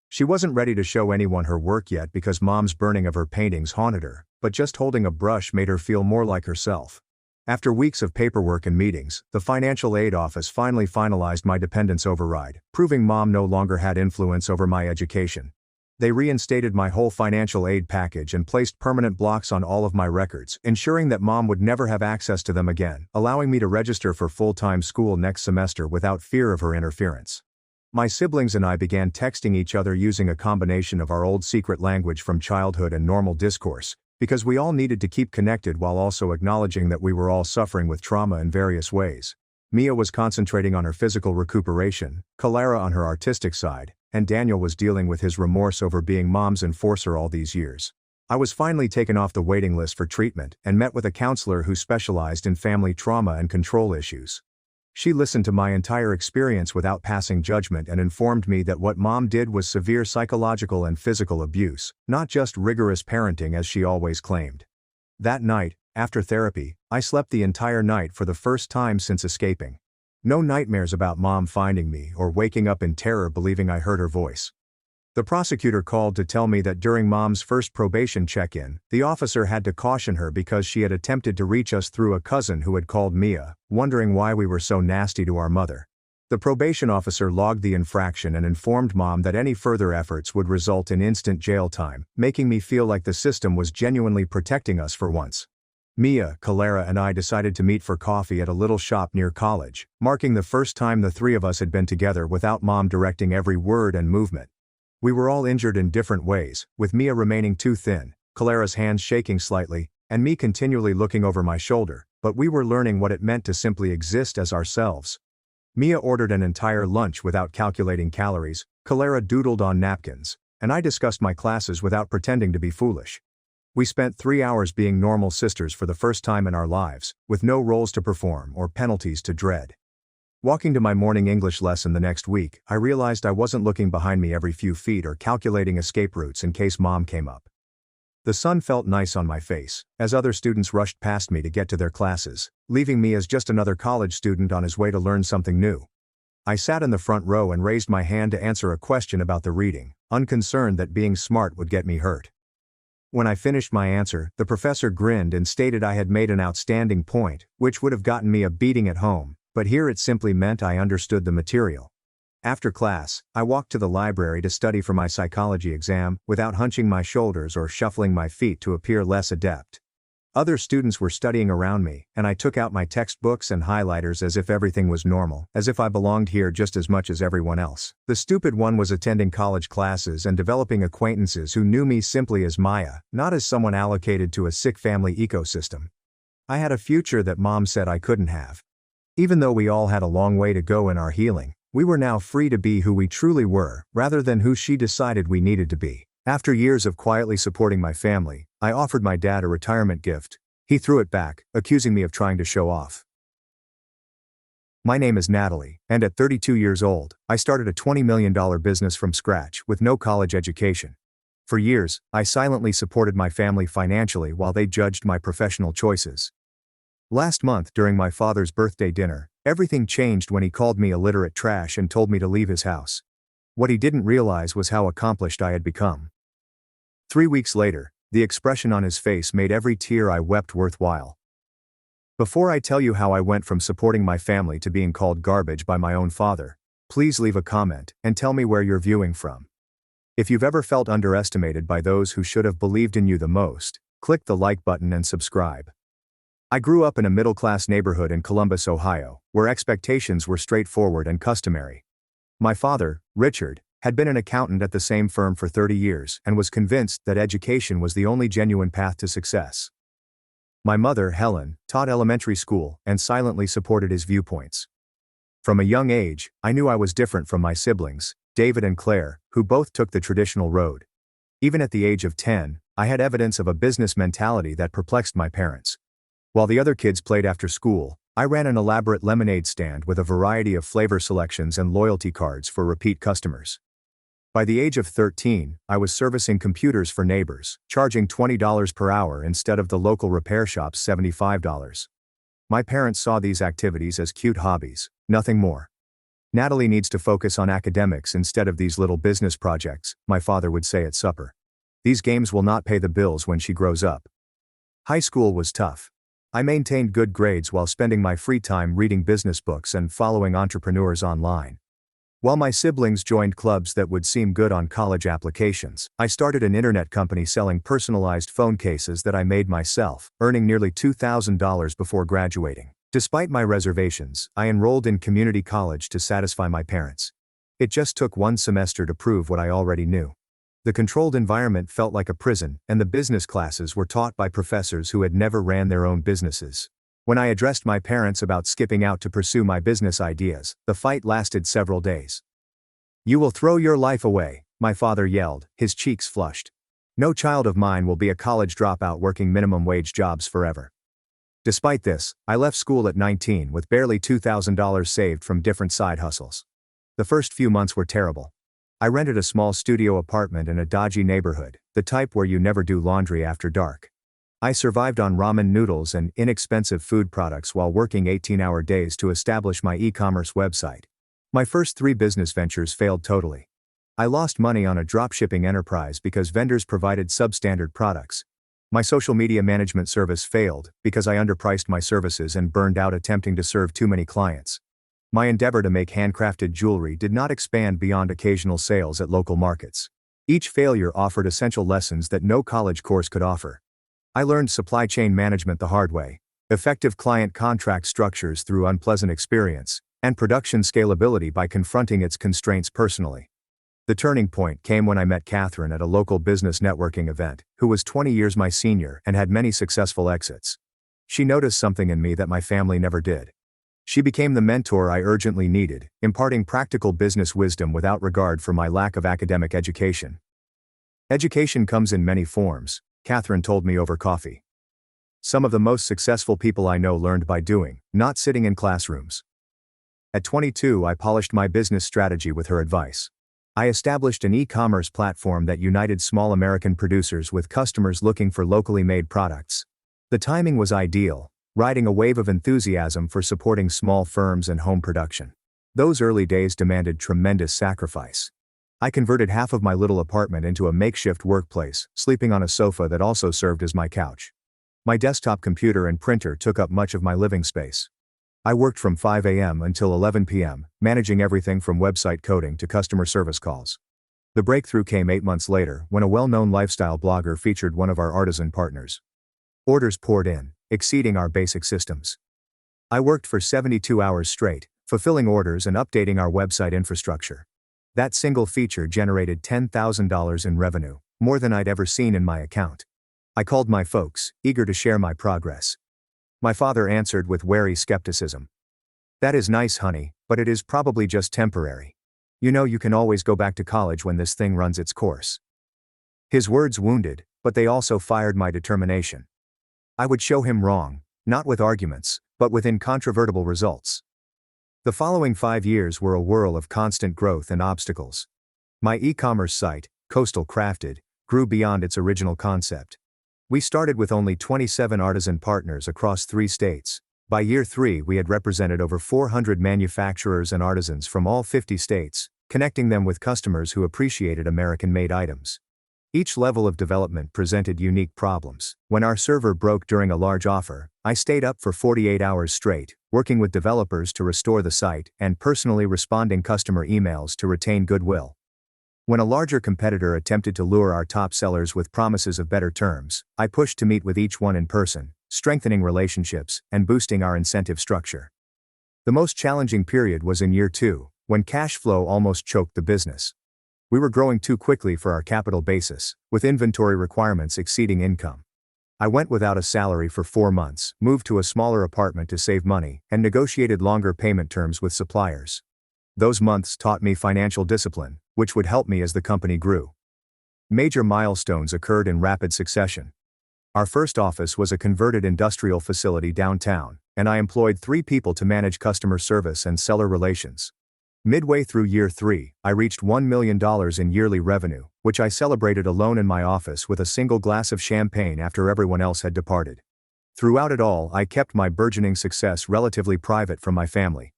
She wasn't ready to show anyone her work yet because Mom's burning of her paintings haunted her, but just holding a brush made her feel more like herself. After weeks of paperwork and meetings, the financial aid office finally finalized my dependence override, proving Mom no longer had influence over my education. They reinstated my whole financial aid package and placed permanent blocks on all of my records, ensuring that Mom would never have access to them again, allowing me to register for full-time school next semester without fear of her interference. My siblings and I began texting each other using a combination of our old secret language from childhood and normal discourse, because we all needed to keep connected while also acknowledging that we were all suffering with trauma in various ways. Mia was concentrating on her physical recuperation, Clara on her artistic side, and Daniel was dealing with his remorse over being mom's enforcer all these years. I was finally taken off the waiting list for treatment and met with a counselor who specialized in family trauma and control issues. She listened to my entire experience without passing judgment and informed me that what mom did was severe psychological and physical abuse, not just rigorous parenting as she always claimed. That night, after therapy, I slept the entire night for the first time since escaping. No nightmares about mom finding me or waking up in terror believing I heard her voice. The prosecutor called to tell me that during mom's first probation check-in, the officer had to caution her because she had attempted to reach us through a cousin who had called Mia, wondering why we were so nasty to our mother. The probation officer logged the infraction and informed mom that any further efforts would result in instant jail time, making me feel like the system was genuinely protecting us for once. Mia, Clara and I decided to meet for coffee at a little shop near college, marking the first time the three of us had been together without mom directing every word and movement. We were all injured in different ways, with Mia remaining too thin, Clara's hands shaking slightly, and me continually looking over my shoulder, but we were learning what it meant to simply exist as ourselves. Mia ordered an entire lunch without calculating calories, Clara doodled on napkins, and I discussed my classes without pretending to be foolish. We spent 3 hours being normal sisters for the first time in our lives, with no roles to perform or penalties to dread. Walking to my morning English lesson the next week, I realized I wasn't looking behind me every few feet or calculating escape routes in case mom came up. The sun felt nice on my face, as other students rushed past me to get to their classes, leaving me as just another college student on his way to learn something new. I sat in the front row and raised my hand to answer a question about the reading, unconcerned that being smart would get me hurt. When I finished my answer, the professor grinned and stated I had made an outstanding point, which would have gotten me a beating at home, but here it simply meant I understood the material. After class, I walked to the library to study for my psychology exam, without hunching my shoulders or shuffling my feet to appear less adept. Other students were studying around me, and I took out my textbooks and highlighters as if everything was normal, as if I belonged here just as much as everyone else. The stupid one was attending college classes and developing acquaintances who knew me simply as Maya, not as someone allocated to a sick family ecosystem. I had a future that mom said I couldn't have. Even though we all had a long way to go in our healing, we were now free to be who we truly were, rather than who she decided we needed to be. After years of quietly supporting my family, I offered my dad a retirement gift. He threw it back, accusing me of trying to show off. My name is Natalie, and at 32 years old, I started a $20 million business from scratch with no college education. For years, I silently supported my family financially while they judged my professional choices. Last month during my father's birthday dinner, everything changed when he called me illiterate trash and told me to leave his house. What he didn't realize was how accomplished I had become. 3 weeks later, the expression on his face made every tear I wept worthwhile. Before I tell you how I went from supporting my family to being called garbage by my own father, please leave a comment and tell me where you're viewing from. If you've ever felt underestimated by those who should have believed in you the most, click the like button and subscribe. I grew up in a middle-class neighborhood in Columbus, Ohio, where expectations were straightforward and customary. My father, Richard, had been an accountant at the same firm for 30 years and was convinced that education was the only genuine path to success. My mother, Helen, taught elementary school and silently supported his viewpoints. From a young age, I knew I was different from my siblings, David and Claire, who both took the traditional road. Even at the age of 10, I had evidence of a business mentality that perplexed my parents. While the other kids played after school, I ran an elaborate lemonade stand with a variety of flavor selections and loyalty cards for repeat customers. By the age of 13, I was servicing computers for neighbors, charging $20 per hour instead of the local repair shop's $75. My parents saw these activities as cute hobbies, nothing more. Natalie needs to focus on academics instead of these little business projects, my father would say at supper. These games will not pay the bills when she grows up. High school was tough. I maintained good grades while spending my free time reading business books and following entrepreneurs online. While my siblings joined clubs that would seem good on college applications, I started an internet company selling personalized phone cases that I made myself, earning nearly $2,000 before graduating. Despite my reservations, I enrolled in community college to satisfy my parents. It just took one semester to prove what I already knew. The controlled environment felt like a prison, and the business classes were taught by professors who had never ran their own businesses. When I addressed my parents about skipping out to pursue my business ideas, the fight lasted several days. "You will throw your life away," my father yelled, his cheeks flushed. "No child of mine will be a college dropout working minimum wage jobs forever." Despite this, I left school at 19 with barely $2,000 saved from different side hustles. The first few months were terrible. I rented a small studio apartment in a dodgy neighborhood, the type where you never do laundry after dark. I survived on ramen noodles and inexpensive food products while working 18-hour days to establish my e-commerce website. My first 3 business ventures failed totally. I lost money on a dropshipping enterprise because vendors provided substandard products. My social media management service failed because I underpriced my services and burned out attempting to serve too many clients. My endeavor to make handcrafted jewelry did not expand beyond occasional sales at local markets. Each failure offered essential lessons that no college course could offer. I learned supply chain management the hard way, effective client contract structures through unpleasant experience, and production scalability by confronting its constraints personally. The turning point came when I met Catherine at a local business networking event, who was 20 years my senior and had many successful exits. She noticed something in me that my family never did. She became the mentor I urgently needed, imparting practical business wisdom without regard for my lack of academic education. "Education comes in many forms," Catherine told me over coffee. "Some of the most successful people I know learned by doing, not sitting in classrooms." At 22, I polished my business strategy with her advice. I established an e-commerce platform that united small American producers with customers looking for locally made products. The timing was ideal, riding a wave of enthusiasm for supporting small firms and home production. Those early days demanded tremendous sacrifice. I converted half of my little apartment into a makeshift workplace, sleeping on a sofa that also served as my couch. My desktop computer and printer took up much of my living space. I worked from 5 a.m. until 11 p.m., managing everything from website coding to customer service calls. The breakthrough came 8 months later when a well-known lifestyle blogger featured one of our artisan partners. Orders poured in, exceeding our basic systems. I worked for 72 hours straight, fulfilling orders and updating our website infrastructure. That single feature generated $10,000 in revenue, more than I'd ever seen in my account. I called my folks, eager to share my progress. My father answered with wary skepticism. "That is nice, honey, but it is probably just temporary. You know you can always go back to college when this thing runs its course." His words wounded, but they also fired my determination. I would show him wrong, not with arguments, but with incontrovertible results. The following 5 years were a whirl of constant growth and obstacles. My e-commerce site, Coastal Crafted, grew beyond its original concept. We started with only 27 artisan partners across 3 states. By year 3, we had represented over 400 manufacturers and artisans from all 50 states, connecting them with customers who appreciated American-made items. Each level of development presented unique problems. When our server broke during a large offer, I stayed up for 48 hours straight, working with developers to restore the site and personally responding customer emails to retain goodwill. When a larger competitor attempted to lure our top sellers with promises of better terms, I pushed to meet with each one in person, strengthening relationships and boosting our incentive structure. The most challenging period was in year 2, when cash flow almost choked the business. We were growing too quickly for our capital basis, with inventory requirements exceeding income. I went without a salary for 4 months, moved to a smaller apartment to save money, and negotiated longer payment terms with suppliers. Those months taught me financial discipline, which would help me as the company grew. Major milestones occurred in rapid succession. Our first office was a converted industrial facility downtown, and I employed 3 people to manage customer service and seller relations. Midway through year 3, I reached $1 million in yearly revenue, which I celebrated alone in my office with a single glass of champagne after everyone else had departed. Throughout it all, I kept my burgeoning success relatively private from my family.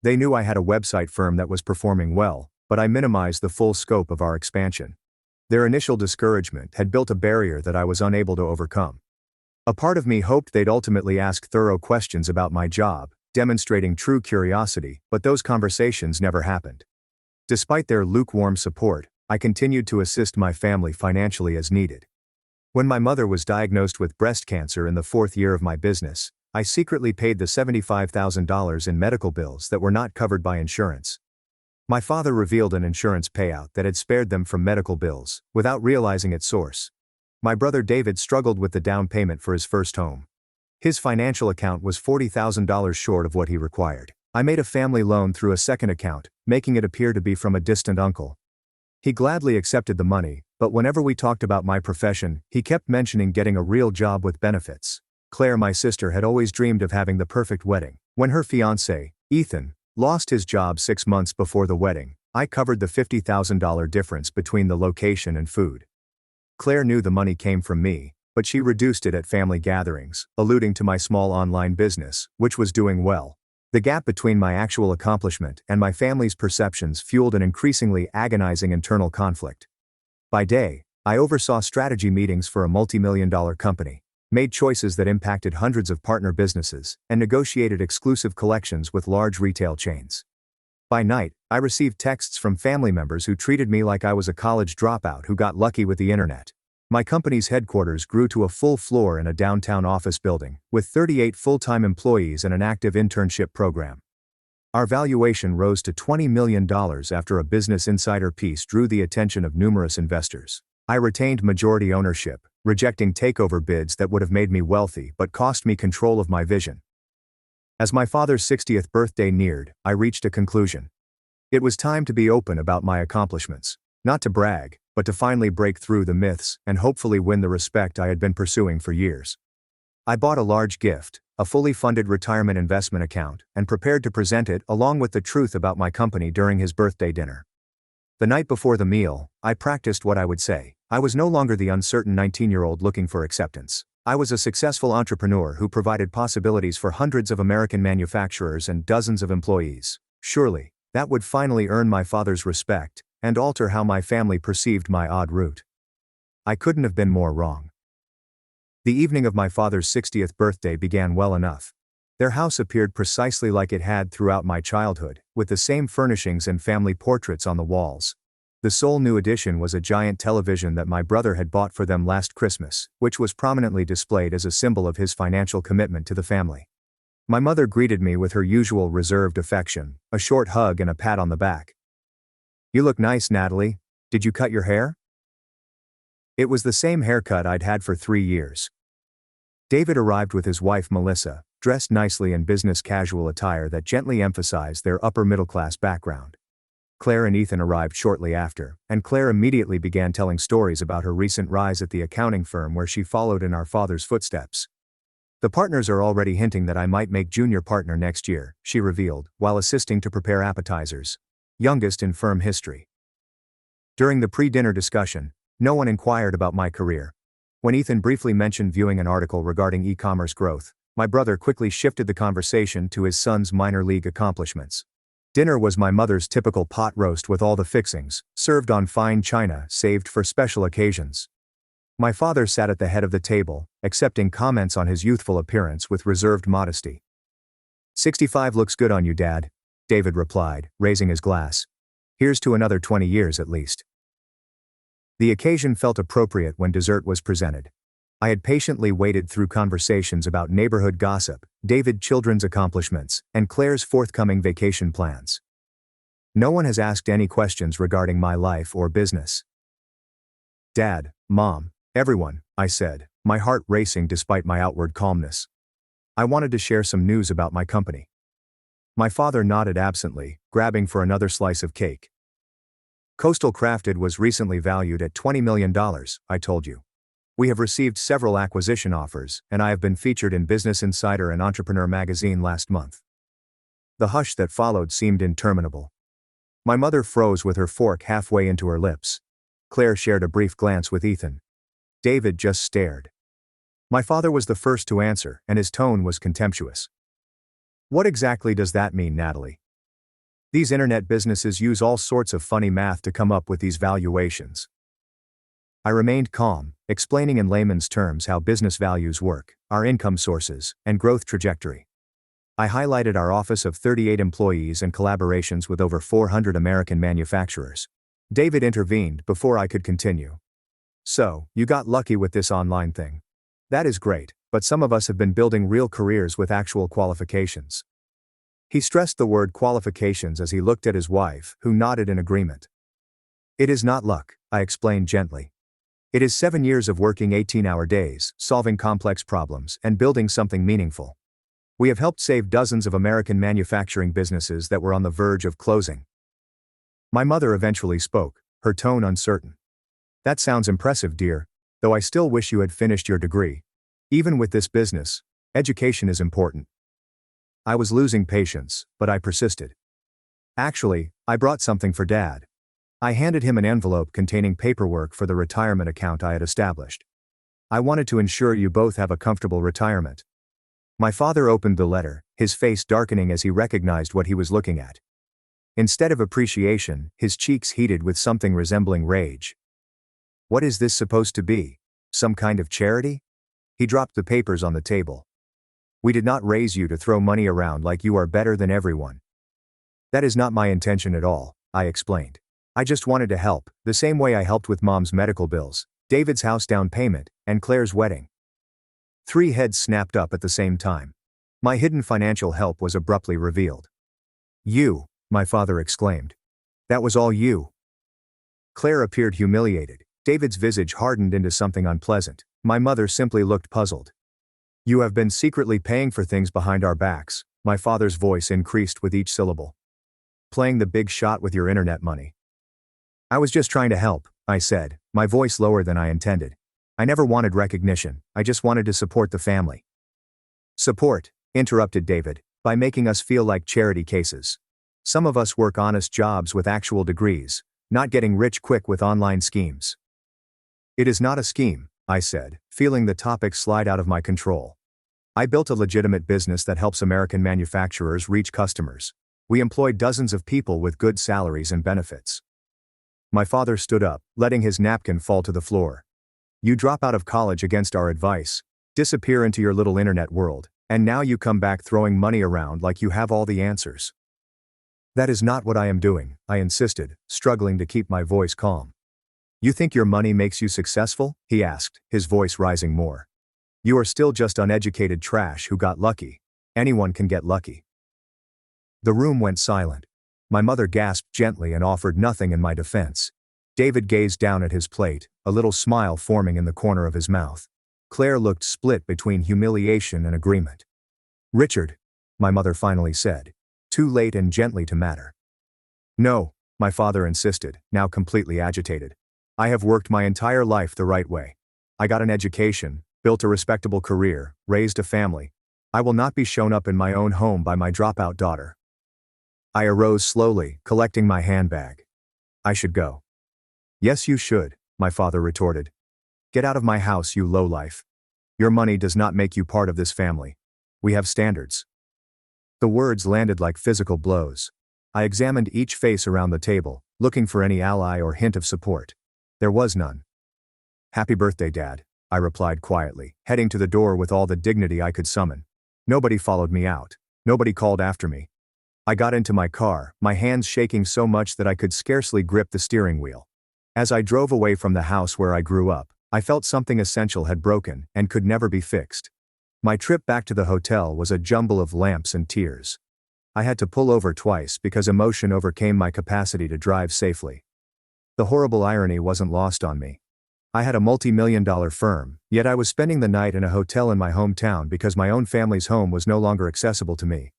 They knew I had a website firm that was performing well, but I minimized the full scope of our expansion. Their initial discouragement had built a barrier that I was unable to overcome. A part of me hoped they'd ultimately ask thorough questions about my job, demonstrating true curiosity, but those conversations never happened. Despite their lukewarm support, I continued to assist my family financially as needed. When my mother was diagnosed with breast cancer in the 4th year of my business, I secretly paid the $75,000 in medical bills that were not covered by insurance. My father revealed an insurance payout that had spared them from medical bills, without realizing its source. My brother David struggled with the down payment for his first home. His financial account was $40,000 short of what he required. I made a family loan through a second account, making it appear to be from a distant uncle. He gladly accepted the money, but whenever we talked about my profession, he kept mentioning getting a real job with benefits. Claire, my sister, had always dreamed of having the perfect wedding. When her fiancé, Ethan, lost his job 6 months before the wedding, I covered the $50,000 difference between the location and food. Claire knew the money came from me, but she reduced it at family gatherings, alluding to my small online business, which was doing well. The gap between my actual accomplishment and my family's perceptions fueled an increasingly agonizing internal conflict. By day, I oversaw strategy meetings for a multi-million-dollar company, made choices that impacted hundreds of partner businesses, and negotiated exclusive collections with large retail chains. By night, I received texts from family members who treated me like I was a college dropout who got lucky with the internet. My company's headquarters grew to a full floor in a downtown office building, with 38 full-time employees and an active internship program. Our valuation rose to $20 million after a Business Insider piece drew the attention of numerous investors. I retained majority ownership, rejecting takeover bids that would have made me wealthy but cost me control of my vision. As my father's 60th birthday neared, I reached a conclusion. It was time to be open about my accomplishments, not to brag, but to finally break through the myths and hopefully win the respect I had been pursuing for years. I bought a large gift, a fully funded retirement investment account, and prepared to present it along with the truth about my company during his birthday dinner. The night before the meal, I practiced what I would say. I was no longer the uncertain 19-year-old looking for acceptance. I was a successful entrepreneur who provided possibilities for hundreds of American manufacturers and dozens of employees. Surely, that would finally earn my father's respect and alter how my family perceived my odd route. I couldn't have been more wrong. The evening of my father's 60th birthday began well enough. Their house appeared precisely like it had throughout my childhood, with the same furnishings and family portraits on the walls. The sole new addition was a giant television that my brother had bought for them last Christmas, which was prominently displayed as a symbol of his financial commitment to the family. My mother greeted me with her usual reserved affection, a short hug and a pat on the back. "You look nice, Natalie. Did you cut your hair?" It was the same haircut I'd had for 3 years. David arrived with his wife Melissa, dressed nicely in business casual attire that gently emphasized their upper-middle-class background. Claire and Ethan arrived shortly after, and Claire immediately began telling stories about her recent rise at the accounting firm where she followed in our father's footsteps. "The partners are already hinting that I might make junior partner next year," she revealed, while assisting to prepare appetizers. Youngest in firm history. During the pre-dinner discussion, no one inquired about my career. When Ethan briefly mentioned viewing an article regarding e-commerce growth, my brother quickly shifted the conversation to his son's minor league accomplishments. Dinner was my mother's typical pot roast with all the fixings, served on fine china saved for special occasions. My father sat at the head of the table, accepting comments on his youthful appearance with reserved modesty. "65 looks good on you, Dad," David replied, raising his glass. "Here's to another 20 years at least." The occasion felt appropriate when dessert was presented. I had patiently waited through conversations about neighborhood gossip, David's children's accomplishments, and Claire's forthcoming vacation plans. No one has asked any questions regarding my life or business. "Dad, Mom, everyone," I said, my heart racing despite my outward calmness. "I wanted to share some news about my company." My father nodded absently, grabbing for another slice of cake. "Coastal Crafted was recently valued at $20 million, I told you. We have received several acquisition offers, and I have been featured in Business Insider and Entrepreneur magazine last month." The hush that followed seemed interminable. My mother froze with her fork halfway into her lips. Claire shared a brief glance with Ethan. David just stared. My father was the first to answer, and his tone was contemptuous. "What exactly does that mean, Natalie? These internet businesses use all sorts of funny math to come up with these valuations." I remained calm, explaining in layman's terms how business values work, our income sources, and growth trajectory. I highlighted our office of 38 employees and collaborations with over 400 American manufacturers. David intervened before I could continue. "So, you got lucky with this online thing. That is great, but some of us have been building real careers with actual qualifications." He stressed the word qualifications as he looked at his wife, who nodded in agreement. "It is not luck," I explained gently. It is 7 years of working 18-hour days, solving complex problems, and building something meaningful. We have helped save dozens of American manufacturing businesses that were on the verge of closing. My mother eventually spoke, her tone uncertain. That sounds impressive, dear, though I still wish you had finished your degree. Even with this business, education is important. I was losing patience, but I persisted. Actually, I brought something for Dad. I handed him an envelope containing paperwork for the retirement account I had established. I wanted to ensure you both have a comfortable retirement. My father opened the letter, his face darkening as he recognized what he was looking at. Instead of appreciation, his cheeks heated with something resembling rage. What is this supposed to be? Some kind of charity? He dropped the papers on the table. We did not raise you to throw money around like you are better than everyone. That is not my intention at all, I explained. I just wanted to help, the same way I helped with Mom's medical bills, David's house down payment, and Claire's wedding. 3 heads snapped up at the same time. My hidden financial help was abruptly revealed. You, my father exclaimed. That was all you. Claire appeared humiliated. David's visage hardened into something unpleasant. My mother simply looked puzzled. You have been secretly paying for things behind our backs, my father's voice increased with each syllable. Playing the big shot with your internet money. I was just trying to help, I said, my voice lower than I intended. I never wanted recognition, I just wanted to support the family. Support, interrupted David, by making us feel like charity cases. Some of us work honest jobs with actual degrees, not getting rich quick with online schemes. It is not a scheme, I said, feeling the topic slide out of my control. I built a legitimate business that helps American manufacturers reach customers. We employ dozens of people with good salaries and benefits. My father stood up, letting his napkin fall to the floor. You drop out of college against our advice, disappear into your little internet world, and now you come back throwing money around like you have all the answers. That is not what I am doing, I insisted, struggling to keep my voice calm. You think your money makes you successful? He asked, his voice rising more. You are still just uneducated trash who got lucky. Anyone can get lucky. The room went silent. My mother gasped gently and offered nothing in my defense. David gazed down at his plate, a little smile forming in the corner of his mouth. Claire looked split between humiliation and agreement. Richard, my mother finally said, too late and gently to matter. No, my father insisted, now completely agitated. I have worked my entire life the right way. I got an education, built a respectable career, raised a family. I will not be shown up in my own home by my dropout daughter. I arose slowly, collecting my handbag. I should go. Yes, you should, my father retorted. Get out of my house, you lowlife. Your money does not make you part of this family. We have standards. The words landed like physical blows. I examined each face around the table, looking for any ally or hint of support. There was none. Happy birthday, Dad, I replied quietly, heading to the door with all the dignity I could summon. Nobody followed me out. Nobody called after me. I got into my car, my hands shaking so much that I could scarcely grip the steering wheel. As I drove away from the house where I grew up, I felt something essential had broken and could never be fixed. My trip back to the hotel was a jumble of lamps and tears. I had to pull over twice because emotion overcame my capacity to drive safely. The horrible irony wasn't lost on me. I had a multi-million-dollar firm, yet I was spending the night in a hotel in my hometown because my own family's home was no longer accessible to me.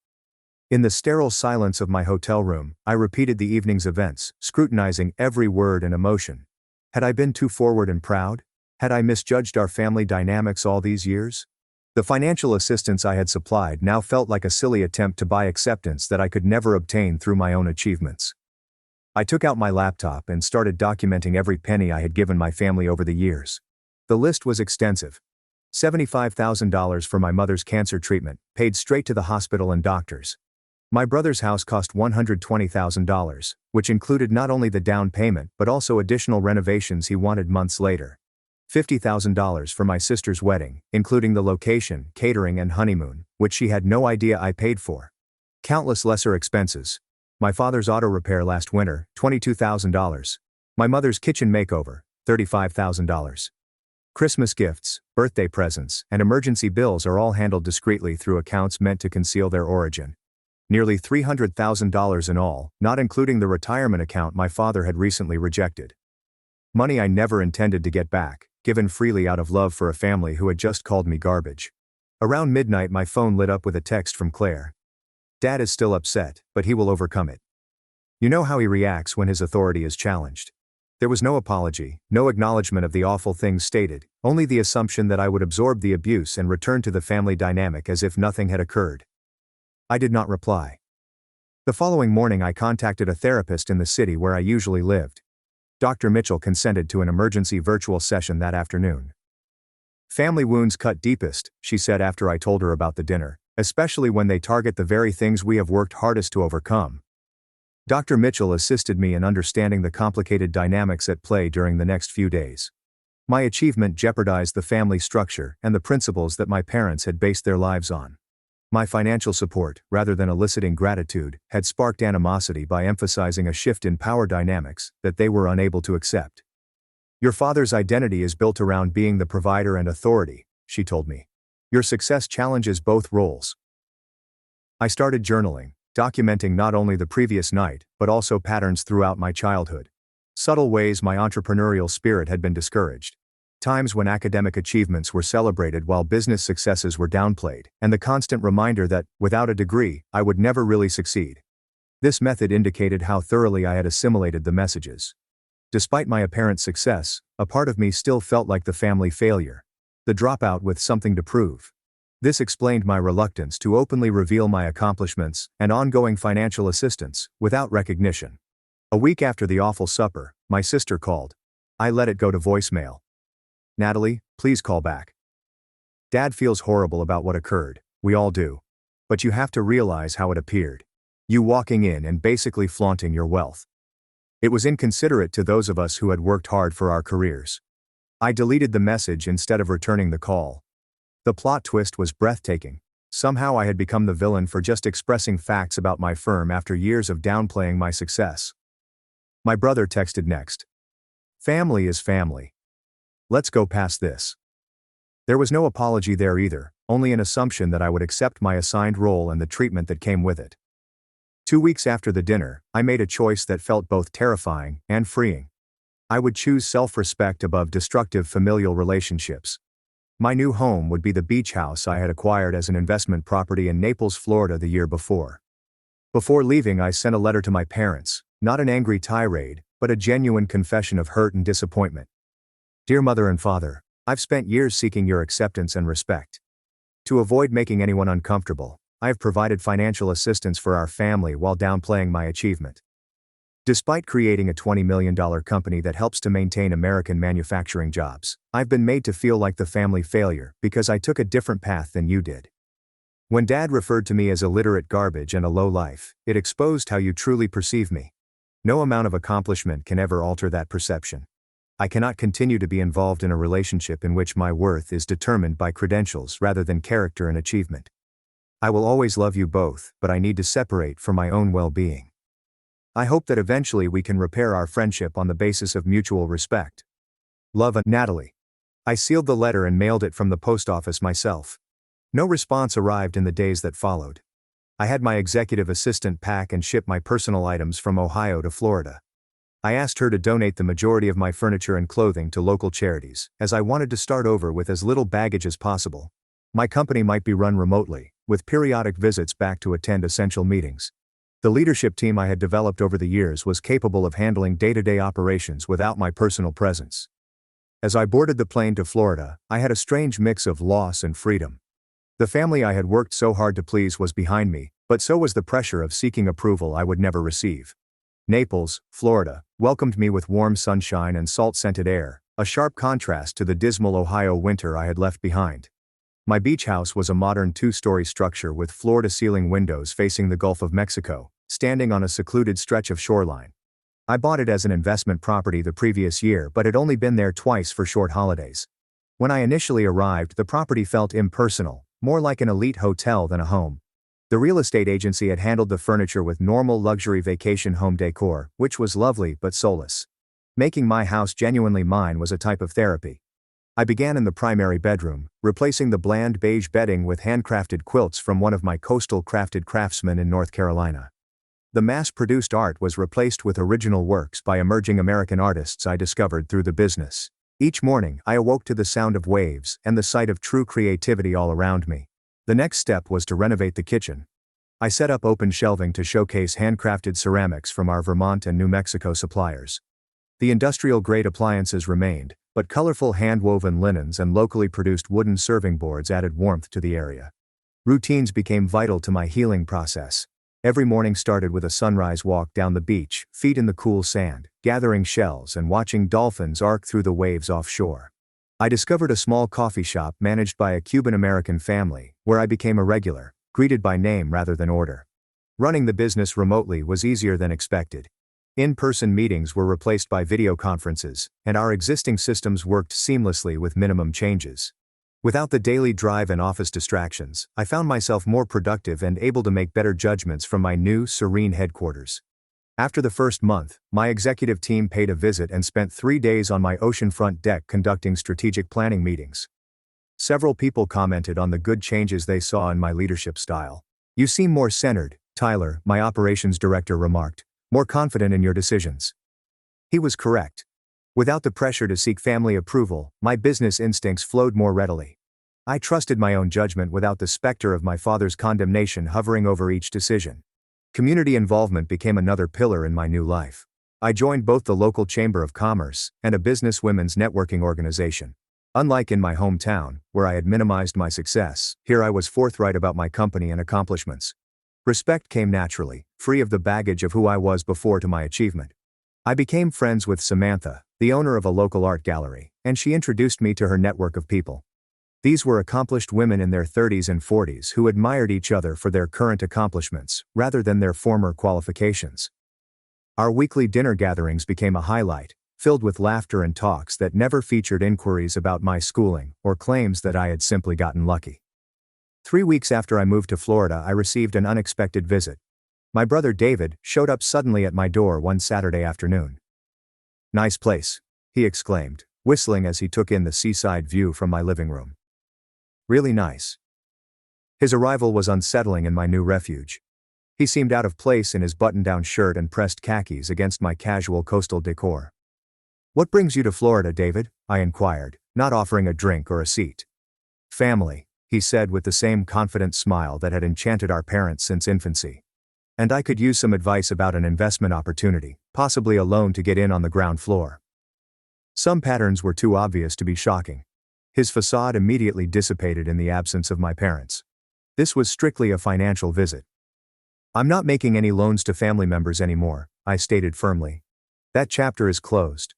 In the sterile silence of my hotel room, I repeated the evening's events, scrutinizing every word and emotion. Had I been too forward and proud? Had I misjudged our family dynamics all these years? The financial assistance I had supplied now felt like a silly attempt to buy acceptance that I could never obtain through my own achievements. I took out my laptop and started documenting every penny I had given my family over the years. The list was extensive. $75,000 for my mother's cancer treatment, paid straight to the hospital and doctors. My brother's house cost $120,000, which included not only the down payment but also additional renovations he wanted months later. $50,000 for my sister's wedding, including the location, catering and honeymoon, which she had no idea I paid for. Countless lesser expenses. My father's auto repair last winter, $22,000. My mother's kitchen makeover, $35,000. Christmas gifts, birthday presents, and emergency bills are all handled discreetly through accounts meant to conceal their origin. Nearly $300,000 in all, not including the retirement account my father had recently rejected. Money I never intended to get back, given freely out of love for a family who had just called me garbage. Around midnight my phone lit up with a text from Claire. Dad is still upset, but he will overcome it. You know how he reacts when his authority is challenged. There was no apology, no acknowledgement of the awful things stated, only the assumption that I would absorb the abuse and return to the family dynamic as if nothing had occurred. I did not reply. The following morning I contacted a therapist in the city where I usually lived. Dr. Mitchell consented to an emergency virtual session that afternoon. Family wounds cut deepest, she said after I told her about the dinner, especially when they target the very things we have worked hardest to overcome. Dr. Mitchell assisted me in understanding the complicated dynamics at play during the next few days. My achievement jeopardized the family structure and the principles that my parents had based their lives on. My financial support, rather than eliciting gratitude, had sparked animosity by emphasizing a shift in power dynamics that they were unable to accept. Your father's identity is built around being the provider and authority, she told me. Your success challenges both roles. I started journaling, documenting not only the previous night, but also patterns throughout my childhood. Subtle ways my entrepreneurial spirit had been discouraged. Times when academic achievements were celebrated while business successes were downplayed, and the constant reminder that, without a degree, I would never really succeed. This method indicated how thoroughly I had assimilated the messages. Despite my apparent success, a part of me still felt like the family failure, the dropout with something to prove. This explained my reluctance to openly reveal my accomplishments and ongoing financial assistance, without recognition. A week after the awful supper, my sister called. I let it go to voicemail. Natalie, please call back. Dad feels horrible about what occurred, we all do. But you have to realize how it appeared. You walking in and basically flaunting your wealth. It was inconsiderate to those of us who had worked hard for our careers. I deleted the message instead of returning the call. The plot twist was breathtaking. Somehow I had become the villain for just expressing facts about my firm after years of downplaying my success. My brother texted next. Family is family. Let's go past this. There was no apology there either, only an assumption that I would accept my assigned role and the treatment that came with it. 2 weeks after the dinner, I made a choice that felt both terrifying and freeing. I would choose self-respect above destructive familial relationships. My new home would be the beach house I had acquired as an investment property in Naples, Florida the year before. Before leaving, I sent a letter to my parents, not an angry tirade, but a genuine confession of hurt and disappointment. Dear Mother and Father, I've spent years seeking your acceptance and respect. To avoid making anyone uncomfortable, I have provided financial assistance for our family while downplaying my achievement. Despite creating a $20 million company that helps to maintain American manufacturing jobs, I've been made to feel like the family failure because I took a different path than you did. When Dad referred to me as illiterate garbage and a low life, it exposed how you truly perceive me. No amount of accomplishment can ever alter that perception. I cannot continue to be involved in a relationship in which my worth is determined by credentials rather than character and achievement. I will always love you both, but I need to separate for my own well-being. I hope that eventually we can repair our friendship on the basis of mutual respect. Love, Natalie. I sealed the letter and mailed it from the post office myself. No response arrived in the days that followed. I had my executive assistant pack and ship my personal items from Ohio to Florida. I asked her to donate the majority of my furniture and clothing to local charities, as I wanted to start over with as little baggage as possible. My company might be run remotely, with periodic visits back to attend essential meetings. The leadership team I had developed over the years was capable of handling day-to-day operations without my personal presence. As I boarded the plane to Florida, I had a strange mix of loss and freedom. The family I had worked so hard to please was behind me, but so was the pressure of seeking approval I would never receive. Naples, Florida, welcomed me with warm sunshine and salt-scented air, a sharp contrast to the dismal Ohio winter I had left behind. My beach house was a modern 2-story structure with floor-to-ceiling windows facing the Gulf of Mexico, standing on a secluded stretch of shoreline. I bought it as an investment property the previous year but had only been there twice for short holidays. When I initially arrived, the property felt impersonal, more like an elite hotel than a home. The real estate agency had handled the furniture with normal luxury vacation home decor, which was lovely but soulless. Making my house genuinely mine was a type of therapy. I began in the primary bedroom, replacing the bland beige bedding with handcrafted quilts from one of my coastal crafted craftsmen in North Carolina. The mass-produced art was replaced with original works by emerging American artists I discovered through the business. Each morning, I awoke to the sound of waves and the sight of true creativity all around me. The next step was to renovate the kitchen. I set up open shelving to showcase handcrafted ceramics from our Vermont and New Mexico suppliers. The industrial-grade appliances remained, but colorful hand-woven linens and locally produced wooden serving boards added warmth to the area. Routines became vital to my healing process. Every morning started with a sunrise walk down the beach, feet in the cool sand, gathering shells and watching dolphins arc through the waves offshore. I discovered a small coffee shop managed by a Cuban-American family, where I became a regular, greeted by name rather than order. Running the business remotely was easier than expected. In-person meetings were replaced by video conferences, and our existing systems worked seamlessly with minimum changes. Without the daily drive and office distractions, I found myself more productive and able to make better judgments from my new, serene headquarters. After the first month, my executive team paid a visit and spent 3 days on my oceanfront deck conducting strategic planning meetings. Several people commented on the good changes they saw in my leadership style. "You seem more centered," Tyler, my operations director, remarked. "More confident in your decisions." He was correct. Without the pressure to seek family approval, my business instincts flowed more readily. I trusted my own judgment without the specter of my father's condemnation hovering over each decision. Community involvement became another pillar in my new life. I joined both the local Chamber of Commerce and a business women's networking organization. Unlike in my hometown, where I had minimized my success, here I was forthright about my company and accomplishments. Respect came naturally, free of the baggage of who I was before to my achievement. I became friends with Samantha, the owner of a local art gallery, and she introduced me to her network of people. These were accomplished women in their 30s and 40s who admired each other for their current accomplishments, rather than their former qualifications. Our weekly dinner gatherings became a highlight, filled with laughter and talks that never featured inquiries about my schooling or claims that I had simply gotten lucky. 3 weeks after I moved to Florida, I received an unexpected visit. My brother David showed up suddenly at my door one Saturday afternoon. "Nice place," he exclaimed, whistling as he took in the seaside view from my living room. "Really nice." His arrival was unsettling in my new refuge. He seemed out of place in his button-down shirt and pressed khakis against my casual coastal decor. "What brings you to Florida, David?" I inquired, not offering a drink or a seat. "Family," he said with the same confident smile that had enchanted our parents since infancy. "And I could use some advice about an investment opportunity, possibly a loan to get in on the ground floor." Some patterns were too obvious to be shocking. His facade immediately dissipated in the absence of my parents. This was strictly a financial visit. "I'm not making any loans to family members anymore," I stated firmly. "That chapter is closed."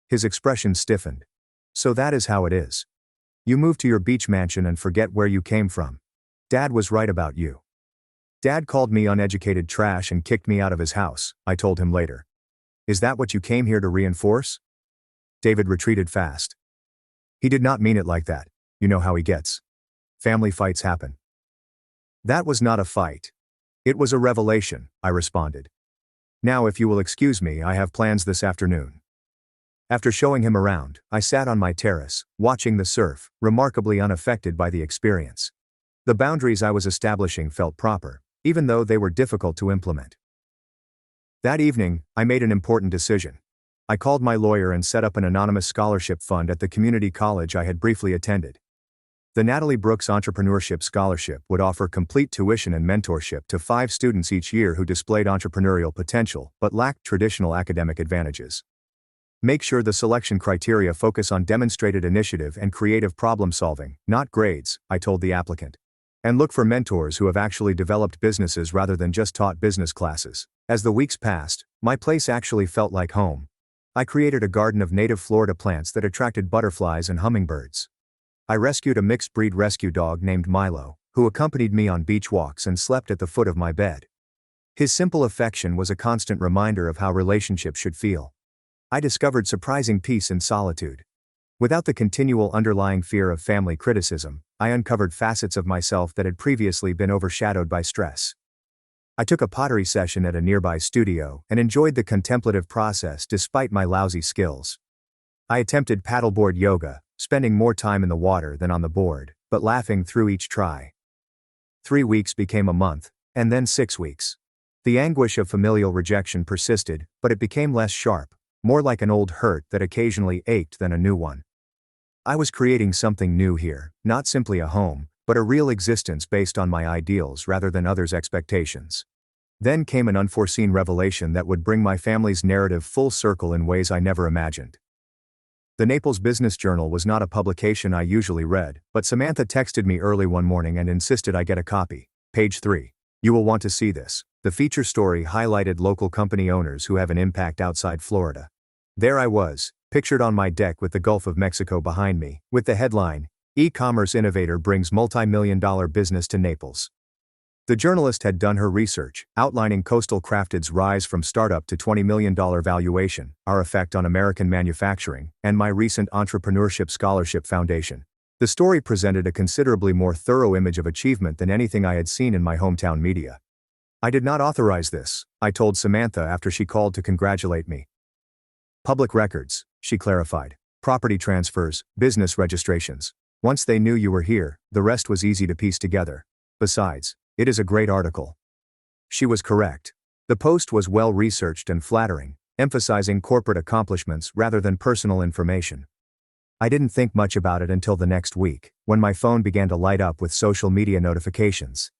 His expression stiffened. "So that is how it is. You move to your beach mansion and forget where you came from. Dad was right about you." "Dad called me uneducated trash and kicked me out of his house," I told him later. "Is that what you came here to reinforce?" David retreated fast. "He did not mean it like that. You know how he gets. Family fights happen." "That was not a fight. It was a revelation," I responded. "Now if you will excuse me, I have plans this afternoon." After showing him around, I sat on my terrace, watching the surf, remarkably unaffected by the experience. The boundaries I was establishing felt proper, even though they were difficult to implement. That evening, I made an important decision. I called my lawyer and set up an anonymous scholarship fund at the community college I had briefly attended. The Natalie Brooks Entrepreneurship Scholarship would offer complete tuition and mentorship to 5 students each year who displayed entrepreneurial potential but lacked traditional academic advantages. Make sure the selection criteria focus on demonstrated initiative and creative problem solving, not grades, I told the applicant. And look for mentors who have actually developed businesses rather than just taught business classes. As the weeks passed, my place actually felt like home. I created a garden of native Florida plants that attracted butterflies and hummingbirds. I rescued a mixed-breed rescue dog named Milo, who accompanied me on beach walks and slept at the foot of my bed. His simple affection was a constant reminder of how relationships should feel. I discovered surprising peace in solitude. Without the continual underlying fear of family criticism, I uncovered facets of myself that had previously been overshadowed by stress. I took a pottery session at a nearby studio and enjoyed the contemplative process despite my lousy skills. I attempted paddleboard yoga, spending more time in the water than on the board, but laughing through each try. 3 weeks became a month, and then 6 weeks. The anguish of familial rejection persisted, but it became less sharp, more like an old hurt that occasionally ached than a new one. I was creating something new here, not simply a home, but a real existence based on my ideals rather than others' expectations. Then came an unforeseen revelation that would bring my family's narrative full circle in ways I never imagined. The Naples Business Journal was not a publication I usually read, but Samantha texted me early one morning and insisted I get a copy. Page 3. You will want to see this. The feature story highlighted local company owners who have an impact outside Florida. There I was, pictured on my deck with the Gulf of Mexico behind me, with the headline, "E-commerce innovator brings multi-million-dollar business to Naples." The journalist had done her research, outlining Coastal Crafted's rise from startup to $20 million valuation, our effect on American manufacturing, and my recent entrepreneurship scholarship foundation. The story presented a considerably more thorough image of achievement than anything I had seen in my hometown media. I did not authorize this, I told Samantha after she called to congratulate me. Public records, she clarified. Property transfers, business registrations. Once they knew you were here, the rest was easy to piece together. Besides, it is a great article. She was correct. The post was well researched and flattering, emphasizing corporate accomplishments rather than personal information. I didn't think much about it until the next week, when my phone began to light up with social media notifications.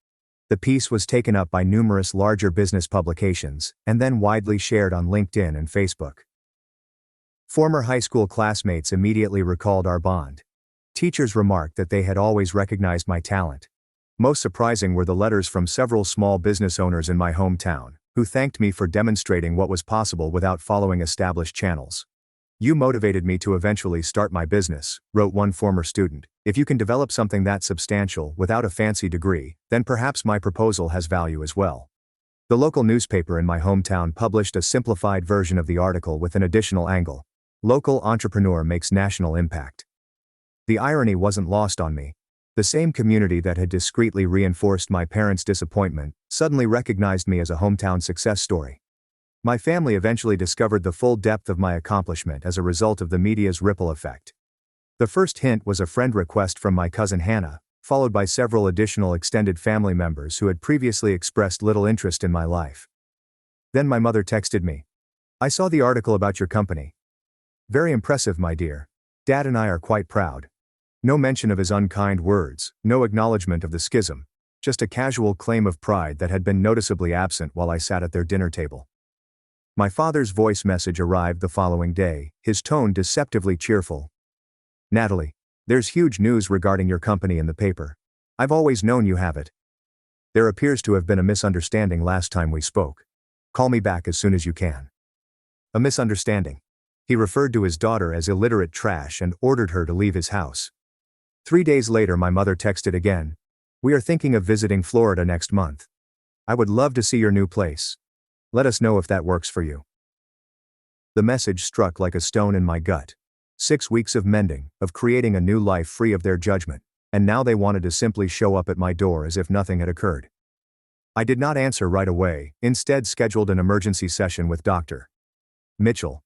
The piece was taken up by numerous larger business publications, and then widely shared on LinkedIn and Facebook. Former high school classmates immediately recalled our bond. Teachers remarked that they had always recognized my talent. Most surprising were the letters from several small business owners in my hometown, who thanked me for demonstrating what was possible without following established channels. "You motivated me to eventually start my business," wrote one former student. "If you can develop something that substantial without a fancy degree, then perhaps my proposal has value as well." The local newspaper in my hometown published a simplified version of the article with an additional angle. Local entrepreneur makes national impact. The irony wasn't lost on me. The same community that had discreetly reinforced my parents' disappointment suddenly recognized me as a hometown success story. My family eventually discovered the full depth of my accomplishment as a result of the media's ripple effect. The first hint was a friend request from my cousin Hannah, followed by several additional extended family members who had previously expressed little interest in my life. Then my mother texted me. "I saw the article about your company. Very impressive, my dear. Dad and I are quite proud." No mention of his unkind words, no acknowledgement of the schism, just a casual claim of pride that had been noticeably absent while I sat at their dinner table. My father's voice message arrived the following day, his tone deceptively cheerful. "Natalie, there's huge news regarding your company in the paper. I've always known you have it. There appears to have been a misunderstanding last time we spoke. Call me back as soon as you can." A misunderstanding. He referred to his daughter as illiterate trash and ordered her to leave his house. 3 days later my mother texted again. "We are thinking of visiting Florida next month. I would love to see your new place. Let us know if that works for you." The message struck like a stone in my gut. 6 weeks of mending, of creating a new life free of their judgment, and now they wanted to simply show up at my door as if nothing had occurred. I did not answer right away, instead scheduled an emergency session with Dr. Mitchell.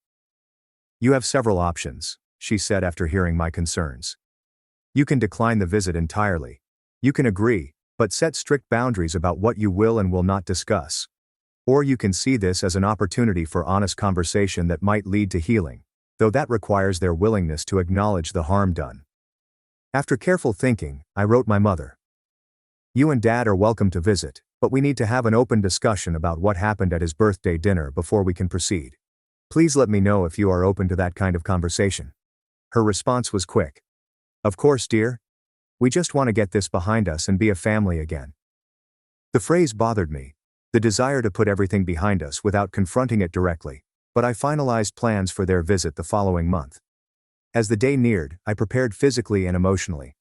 "You have several options," she said after hearing my concerns. "You can decline the visit entirely. You can agree, but set strict boundaries about what you will and will not discuss. Or you can see this as an opportunity for honest conversation that might lead to healing, though that requires their willingness to acknowledge the harm done." After careful thinking, I wrote my mother. "You and Dad are welcome to visit, but we need to have an open discussion about what happened at his birthday dinner before we can proceed. Please let me know if you are open to that kind of conversation." Her response was quick. "Of course, dear. We just want to get this behind us and be a family again." The phrase bothered me, the desire to put everything behind us without confronting it directly, but I finalized plans for their visit the following month. As the day neared, I prepared physically and emotionally.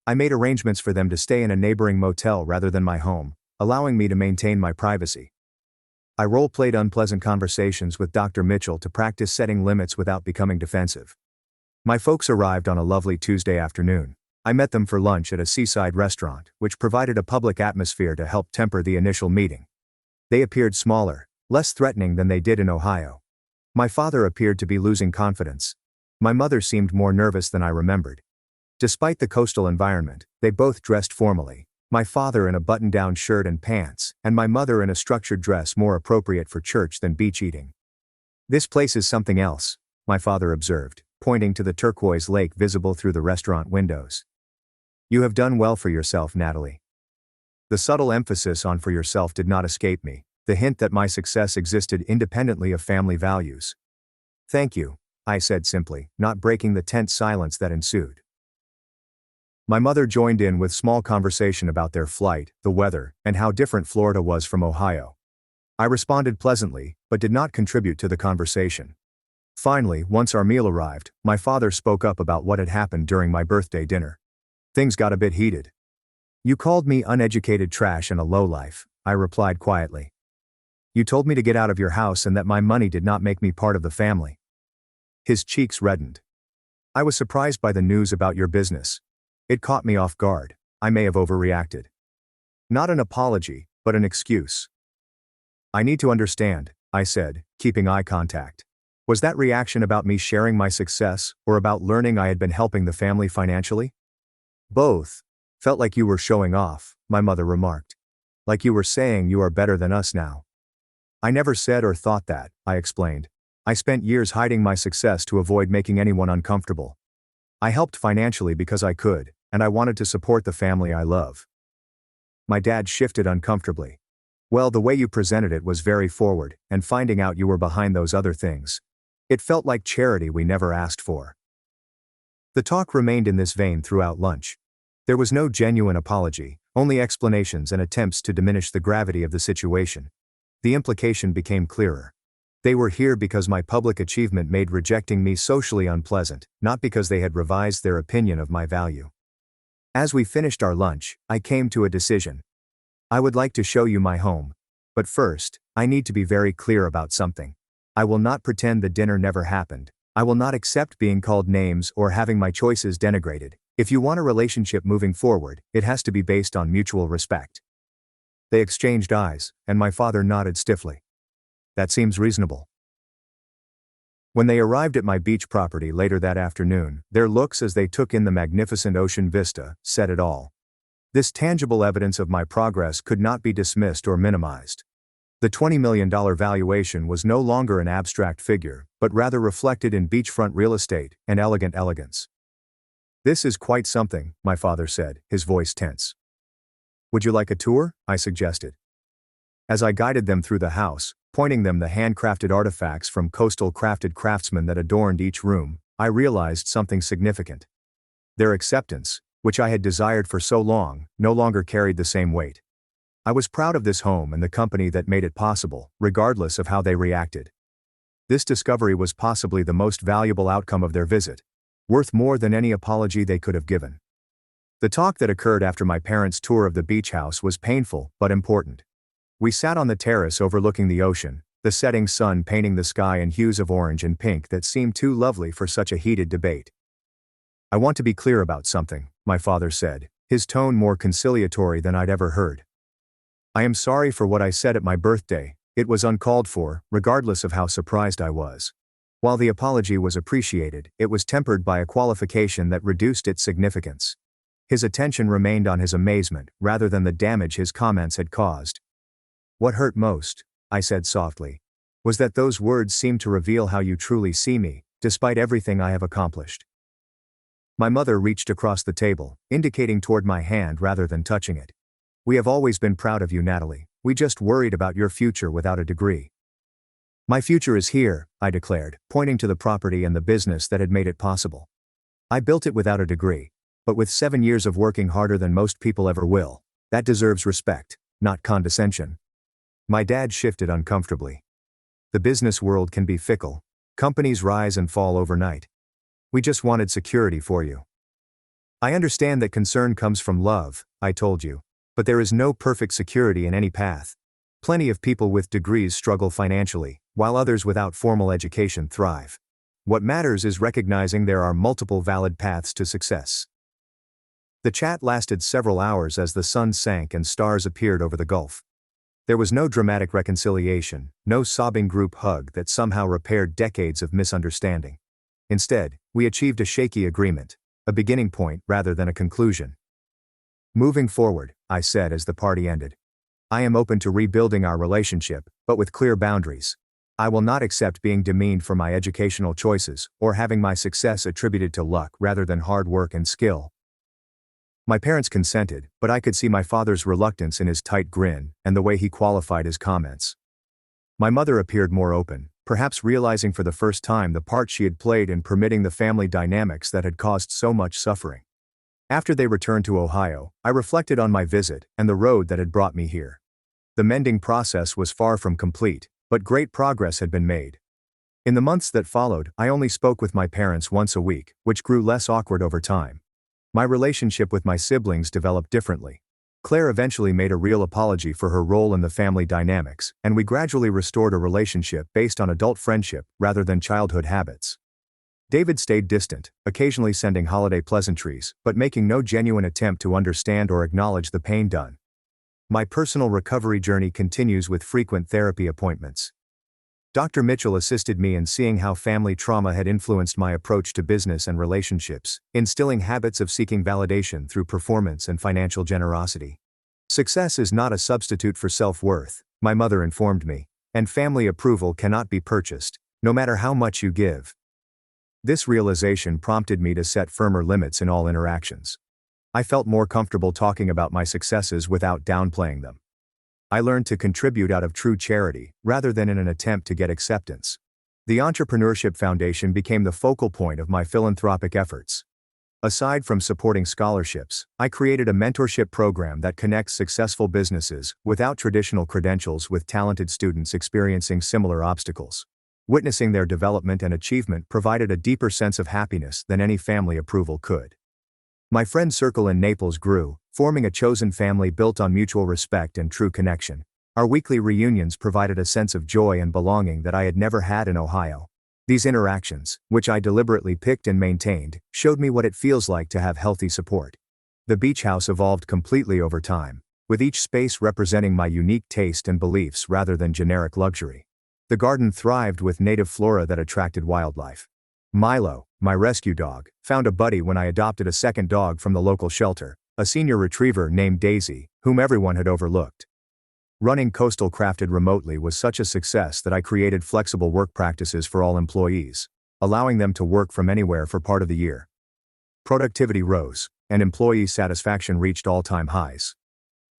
I made arrangements for them to stay in a neighboring motel rather than my home, allowing me to maintain my privacy. I role-played unpleasant conversations with Dr. Mitchell to practice setting limits without becoming defensive. My folks arrived on a lovely Tuesday afternoon. I met them for lunch at a seaside restaurant, which provided a public atmosphere to help temper the initial meeting. They appeared smaller, less threatening than they did in Ohio. My father appeared to be losing confidence. My mother seemed more nervous than I remembered. Despite the coastal environment, they both dressed formally, My father in a button-down shirt and pants, and my mother in a structured dress more appropriate for church than beach eating. "This place is something else," my father observed, pointing to the turquoise lake visible through the restaurant windows. "You have done well for yourself, Natalie." The subtle emphasis on "for yourself" did not escape me, the hint that my success existed independently of family values. "Thank you," I said simply, not breaking the tense silence that ensued. My mother joined in with small conversation about their flight, the weather, and how different Florida was from Ohio. I responded pleasantly, but did not contribute to the conversation. Finally, once our meal arrived, my father spoke up about what had happened during my birthday dinner. Things got a bit heated. "You called me uneducated trash and a lowlife," I replied quietly. "You told me to get out of your house and that my money did not make me part of the family." His cheeks reddened. "I was surprised by the news about your business. It caught me off guard. I may have overreacted." Not an apology, but an excuse. "I need to understand," I said, keeping eye contact. "Was that reaction about me sharing my success, or about learning I had been helping the family financially?" "Both. Felt like you were showing off," my mother remarked. "Like you were saying you are better than us now." "I never said or thought that," I explained. "I spent years hiding my success to avoid making anyone uncomfortable. I helped financially because I could, and I wanted to support the family I love." My dad shifted uncomfortably. "Well, the way you presented it was very forward, and finding out you were behind those other things. It felt like charity we never asked for." The talk remained in this vein throughout lunch. There was no genuine apology, only explanations and attempts to diminish the gravity of the situation. The implication became clearer. They were here because my public achievement made rejecting me socially unpleasant, not because they had revised their opinion of my value. As we finished our lunch, I came to a decision. "I would like to show you my home. But first, I need to be very clear about something. I will not pretend the dinner never happened. I will not accept being called names or having my choices denigrated. If you want a relationship moving forward, it has to be based on mutual respect." They exchanged eyes, and my father nodded stiffly. "That seems reasonable." When they arrived at my beach property later that afternoon, their looks as they took in the magnificent ocean vista said it all. This tangible evidence of my progress could not be dismissed or minimized. The $20 million valuation was no longer an abstract figure, but rather reflected in beachfront real estate and elegant elegance. "This is quite something," my father said, his voice tense. "Would you like a tour?" I suggested. As I guided them through the house, pointing them the handcrafted artifacts from coastal crafted craftsmen that adorned each room, I realized something significant. Their acceptance, which I had desired for so long, no longer carried the same weight. I was proud of this home and the company that made it possible, regardless of how they reacted. This discovery was possibly the most valuable outcome of their visit, worth more than any apology they could have given. The talk that occurred after my parents' tour of the beach house was painful but important. We sat on the terrace overlooking the ocean, the setting sun painting the sky in hues of orange and pink that seemed too lovely for such a heated debate. "I want to be clear about something," my father said, his tone more conciliatory than I'd ever heard. "I am sorry for what I said at my birthday. It was uncalled for, regardless of how surprised I was. While the apology was appreciated, it was tempered by a qualification that reduced its significance." His attention remained on his amazement, rather than the damage his comments had caused. "What hurt most," I said softly, "was that those words seemed to reveal how you truly see me, despite everything I have accomplished." My mother reached across the table, indicating toward my hand rather than touching it. "We have always been proud of you, Natalie. We just worried about your future without a degree." "My future is here," I declared, pointing to the property and the business that had made it possible. "I built it without a degree, but with 7 years of working harder than most people ever will. That deserves respect, not condescension." My dad shifted uncomfortably. "The business world can be fickle. Companies rise and fall overnight. We just wanted security for you." "I understand that concern comes from love," I told you, "but there is no perfect security in any path. Plenty of people with degrees struggle financially, while others without formal education thrive. What matters is recognizing there are multiple valid paths to success." The chat lasted several hours as the sun sank and stars appeared over the gulf. There was no dramatic reconciliation, no sobbing group hug that somehow repaired decades of misunderstanding. Instead, we achieved a shaky agreement, a beginning point rather than a conclusion. Moving forward, I said as the party ended. I am open to rebuilding our relationship, but with clear boundaries. I will not accept being demeaned for my educational choices, or having my success attributed to luck rather than hard work and skill. My parents consented, but I could see my father's reluctance in his tight grin and the way he qualified his comments. My mother appeared more open, perhaps realizing for the first time the part she had played in permitting the family dynamics that had caused so much suffering. After they returned to Ohio, I reflected on my visit and the road that had brought me here. The mending process was far from complete, but great progress had been made. In the months that followed, I only spoke with my parents once a week, which grew less awkward over time. My relationship with my siblings developed differently. Claire eventually made a real apology for her role in the family dynamics, and we gradually restored a relationship based on adult friendship rather than childhood habits. David stayed distant, occasionally sending holiday pleasantries, but making no genuine attempt to understand or acknowledge the pain done. My personal recovery journey continues with frequent therapy appointments. Dr. Mitchell assisted me in seeing how family trauma had influenced my approach to business and relationships, instilling habits of seeking validation through performance and financial generosity. Success is not a substitute for self-worth, my mother informed me, and family approval cannot be purchased, no matter how much you give. This realization prompted me to set firmer limits in all interactions. I felt more comfortable talking about my successes without downplaying them. I learned to contribute out of true charity, rather than in an attempt to get acceptance. The Entrepreneurship Foundation became the focal point of my philanthropic efforts. Aside from supporting scholarships, I created a mentorship program that connects successful businesses, without traditional credentials, with talented students experiencing similar obstacles. Witnessing their development and achievement provided a deeper sense of happiness than any family approval could. My friend circle in Naples grew, forming a chosen family built on mutual respect and true connection. Our weekly reunions provided a sense of joy and belonging that I had never had in Ohio. These interactions, which I deliberately picked and maintained, showed me what it feels like to have healthy support. The beach house evolved completely over time, with each space representing my unique taste and beliefs rather than generic luxury. The garden thrived with native flora that attracted wildlife. Milo, my rescue dog, found a buddy when I adopted a second dog from the local shelter, a senior retriever named Daisy, whom everyone had overlooked. Running Coastal Crafted remotely was such a success that I created flexible work practices for all employees, allowing them to work from anywhere for part of the year. Productivity rose, and employee satisfaction reached all-time highs.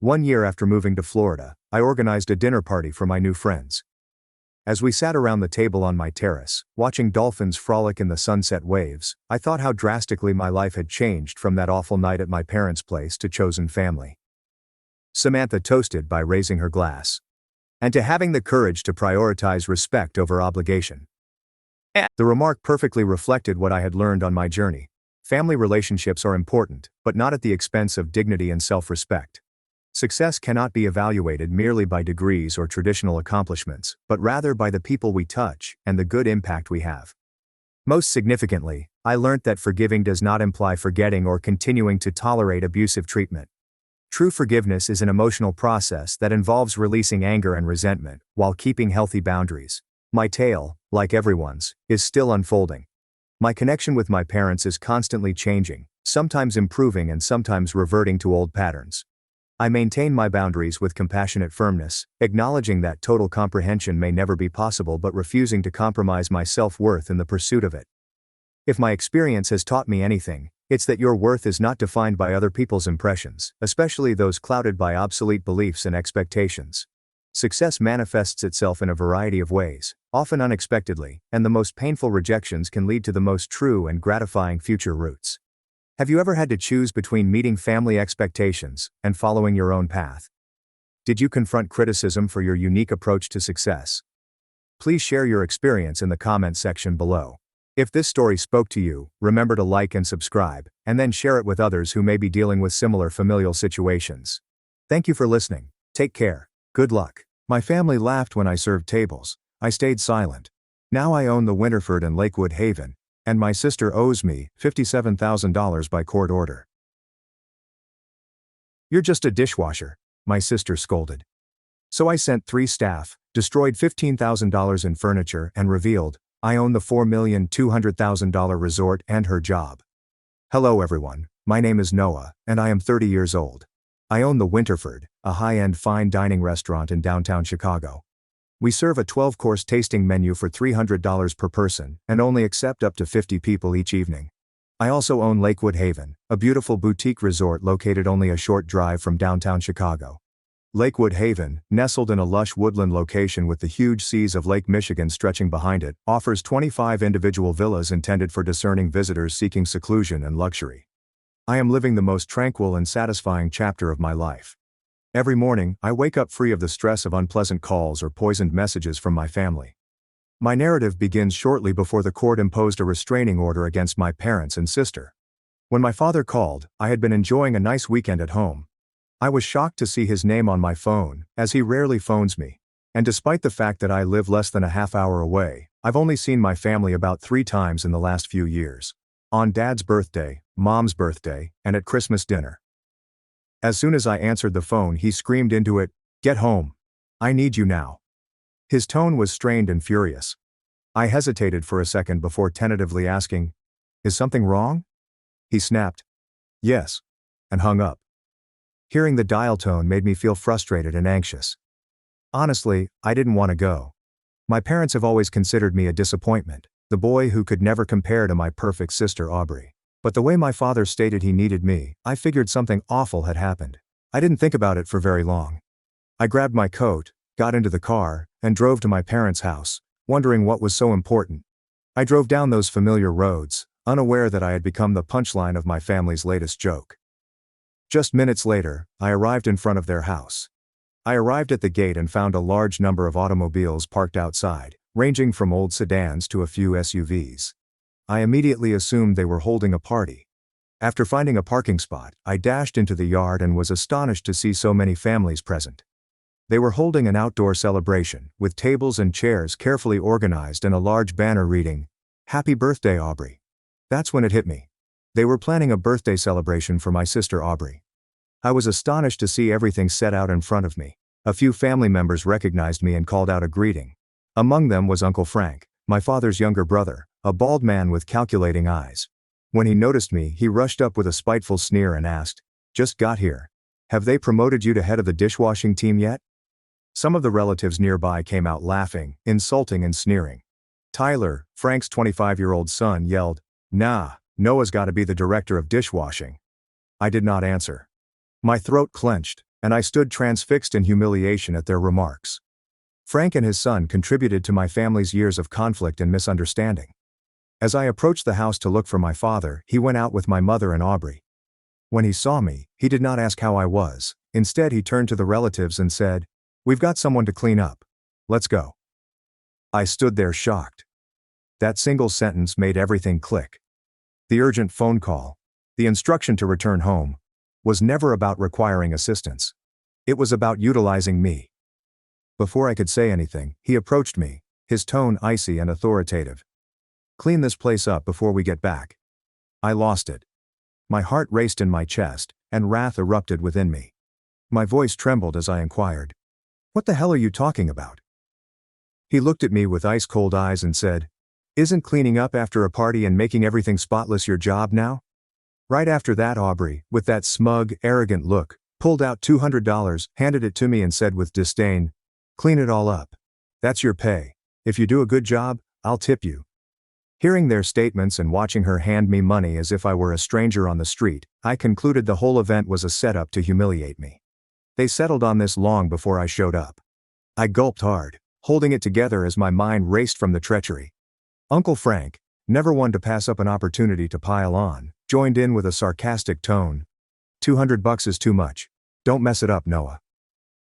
1 year after moving to Florida, I organized a dinner party for my new friends. As we sat around the table on my terrace, watching dolphins frolic in the sunset waves, I thought how drastically my life had changed from that awful night at my parents' place to chosen family. Samantha toasted by raising her glass. And to having the courage to prioritize respect over obligation. The remark perfectly reflected what I had learned on my journey. Family relationships are important, but not at the expense of dignity and self-respect. Success cannot be evaluated merely by degrees or traditional accomplishments, but rather by the people we touch and the good impact we have. Most significantly, I learned that forgiving does not imply forgetting or continuing to tolerate abusive treatment. True forgiveness is an emotional process that involves releasing anger and resentment while keeping healthy boundaries. My tale, like everyone's, is still unfolding. My connection with my parents is constantly changing, sometimes improving and sometimes reverting to old patterns. I maintain my boundaries with compassionate firmness, acknowledging that total comprehension may never be possible but refusing to compromise my self-worth in the pursuit of it. If my experience has taught me anything, it's that your worth is not defined by other people's impressions, especially those clouded by obsolete beliefs and expectations. Success manifests itself in a variety of ways, often unexpectedly, and the most painful rejections can lead to the most true and gratifying future roots. Have you ever had to choose between meeting family expectations and following your own path? Did you confront criticism for your unique approach to success? Please share your experience in the comments section below. If this story spoke to you, remember to like and subscribe, and then share it with others who may be dealing with similar familial situations. Thank you for listening. Take care. Good luck. My family laughed when I served tables. I stayed silent. Now I own the Winterford and Lakewood Haven, and my sister owes me $57,000 by court order. You're just a dishwasher, my sister scolded. So I sent 3 staff, destroyed $15,000 in furniture, and revealed, I own the $4,200,000 resort and her job. Hello everyone, my name is Noah, and I am 30 years old. I own the Winterford, a high-end fine dining restaurant in downtown Chicago. We serve a 12-course tasting menu for $300 per person and only accept up to 50 people each evening. I also own Lakewood Haven, a beautiful boutique resort located only a short drive from downtown Chicago. Lakewood Haven, nestled in a lush woodland location with the huge seas of Lake Michigan stretching behind it, offers 25 individual villas intended for discerning visitors seeking seclusion and luxury. I am living the most tranquil and satisfying chapter of my life. Every morning, I wake up free of the stress of unpleasant calls or poisoned messages from my family. My narrative begins shortly before the court imposed a restraining order against my parents and sister. When my father called, I had been enjoying a nice weekend at home. I was shocked to see his name on my phone, as he rarely phones me. And despite the fact that I live less than a half hour away, I've only seen my family about 3 times in the last few years. On Dad's birthday, Mom's birthday, and at Christmas dinner. As soon as I answered the phone, he screamed into it, "Get home. I need you now." His tone was strained and furious. I hesitated for a second before tentatively asking, "Is something wrong?" He snapped, "Yes," and hung up. Hearing the dial tone made me feel frustrated and anxious. Honestly, I didn't want to go. My parents have always considered me a disappointment, the boy who could never compare to my perfect sister Aubrey. But the way my father stated he needed me, I figured something awful had happened. I didn't think about it for very long. I grabbed my coat, got into the car, and drove to my parents' house, wondering what was so important. I drove down those familiar roads, unaware that I had become the punchline of my family's latest joke. Just minutes later, I arrived in front of their house. I arrived at the gate and found a large number of automobiles parked outside, ranging from old sedans to a few SUVs. I immediately assumed they were holding a party. After finding a parking spot, I dashed into the yard and was astonished to see so many families present. They were holding an outdoor celebration, with tables and chairs carefully organized and a large banner reading, "Happy Birthday, Aubrey." That's when it hit me. They were planning a birthday celebration for my sister Aubrey. I was astonished to see everything set out in front of me. A few family members recognized me and called out a greeting. Among them was Uncle Frank, my father's younger brother, a bald man with calculating eyes. When he noticed me, he rushed up with a spiteful sneer and asked, "Just got here. Have they promoted you to head of the dishwashing team yet?" Some of the relatives nearby came out laughing, insulting and sneering. Tyler, Frank's 25-year-old son, yelled, "Nah, Noah's got to be the director of dishwashing." I did not answer. My throat clenched, and I stood transfixed in humiliation at their remarks. Frank and his son contributed to my family's years of conflict and misunderstanding. As I approached the house to look for my father, he went out with my mother and Aubrey. When he saw me, he did not ask how I was. Instead, he turned to the relatives and said, "We've got someone to clean up. Let's go." I stood there shocked. That single sentence made everything click. The urgent phone call, the instruction to return home, was never about requiring assistance. It was about utilizing me. Before I could say anything, he approached me, his tone icy and authoritative. "Clean this place up before we get back." I lost it. My heart raced in my chest, and wrath erupted within me. My voice trembled as I inquired, "What the hell are you talking about?" He looked at me with ice-cold eyes and said, "Isn't cleaning up after a party and making everything spotless your job now?" Right after that, Aubrey, with that smug, arrogant look, pulled out $200, handed it to me and said with disdain, "Clean it all up. That's your pay. If you do a good job, I'll tip you." Hearing their statements and watching her hand me money as if I were a stranger on the street, I concluded the whole event was a setup to humiliate me. They settled on this long before I showed up. I gulped hard, holding it together as my mind raced from the treachery. Uncle Frank, never one to pass up an opportunity to pile on, joined in with a sarcastic tone. $200 is too much. Don't mess it up, Noah."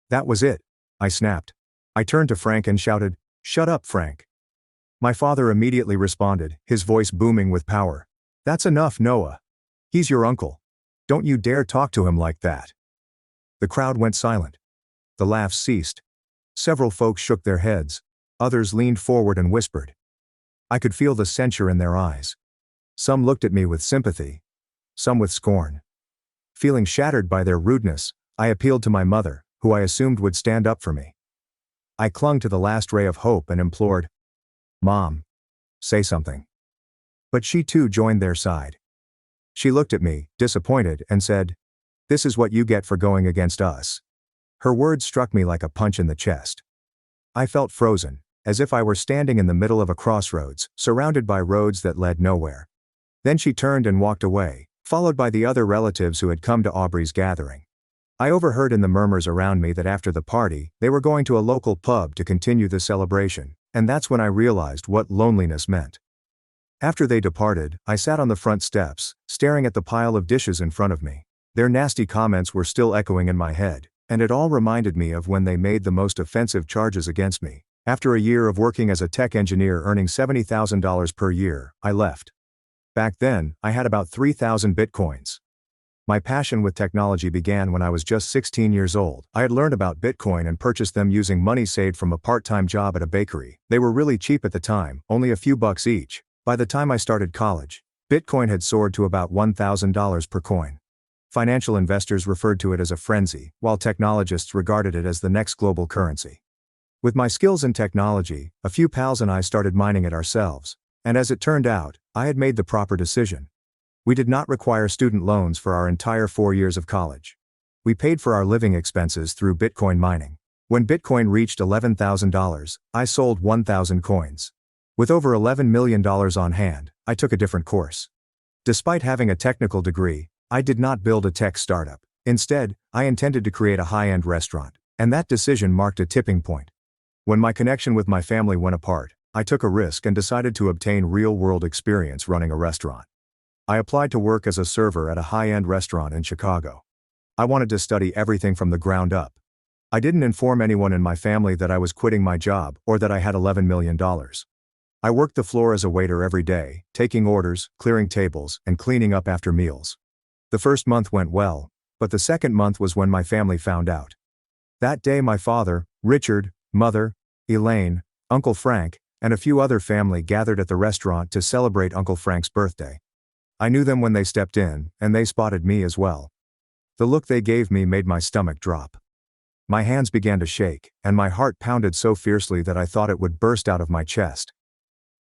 That was it, I snapped. I turned to Frank and shouted, "Shut up, Frank." My father immediately responded, his voice booming with power. "That's enough, Noah. He's your uncle. Don't you dare talk to him like that." The crowd went silent. The laughs ceased. Several folks shook their heads. Others leaned forward and whispered. I could feel the censure in their eyes. Some looked at me with sympathy, some with scorn. Feeling shattered by their rudeness, I appealed to my mother, who I assumed would stand up for me. I clung to the last ray of hope and implored, "Mom, say something." But she too joined their side. She looked at me, disappointed, and said, This is what you get for going against us." Her words struck me like a punch in the chest. I felt frozen, as if I were standing in the middle of a crossroads, surrounded by roads that led nowhere. Then she turned and walked away, followed by the other relatives who had come to Aubrey's gathering. I overheard in the murmurs around me that after the party, they were going to a local pub to continue the celebration, and that's when I realized what loneliness meant. After they departed, I sat on the front steps, staring at the pile of dishes in front of me. Their nasty comments were still echoing in my head, and it all reminded me of when they made the most offensive charges against me. After a year of working as a tech engineer earning $70,000 per year, I left. Back then, I had about 3,000 bitcoins. My passion with technology began when I was just 16 years old. I had learned about Bitcoin and purchased them using money saved from a part-time job at a bakery. They were really cheap at the time, only a few bucks each. By the time I started college, Bitcoin had soared to about $1,000 per coin. Financial investors referred to it as a frenzy, while technologists regarded it as the next global currency. With my skills in technology, a few pals and I started mining it ourselves. And as it turned out, I had made the proper decision. We did not require student loans for our entire 4 years of college. We paid for our living expenses through Bitcoin mining. When Bitcoin reached $11,000, I sold 1,000 coins. With over $11 million on hand, I took a different course. Despite having a technical degree, I did not build a tech startup. Instead, I intended to create a high-end restaurant, and that decision marked a tipping point. When my connection with my family went apart, I took a risk and decided to obtain real-world experience running a restaurant. I applied to work as a server at a high-end restaurant in Chicago. I wanted to study everything from the ground up. I didn't inform anyone in my family that I was quitting my job or that I had $11 million. I worked the floor as a waiter every day, taking orders, clearing tables, and cleaning up after meals. The first month went well, but the second month was when my family found out. That day my father, Richard, mother, Elaine, Uncle Frank, and a few other family gathered at the restaurant to celebrate Uncle Frank's birthday. I knew them when they stepped in, and they spotted me as well. The look they gave me made my stomach drop. My hands began to shake, and my heart pounded so fiercely that I thought it would burst out of my chest.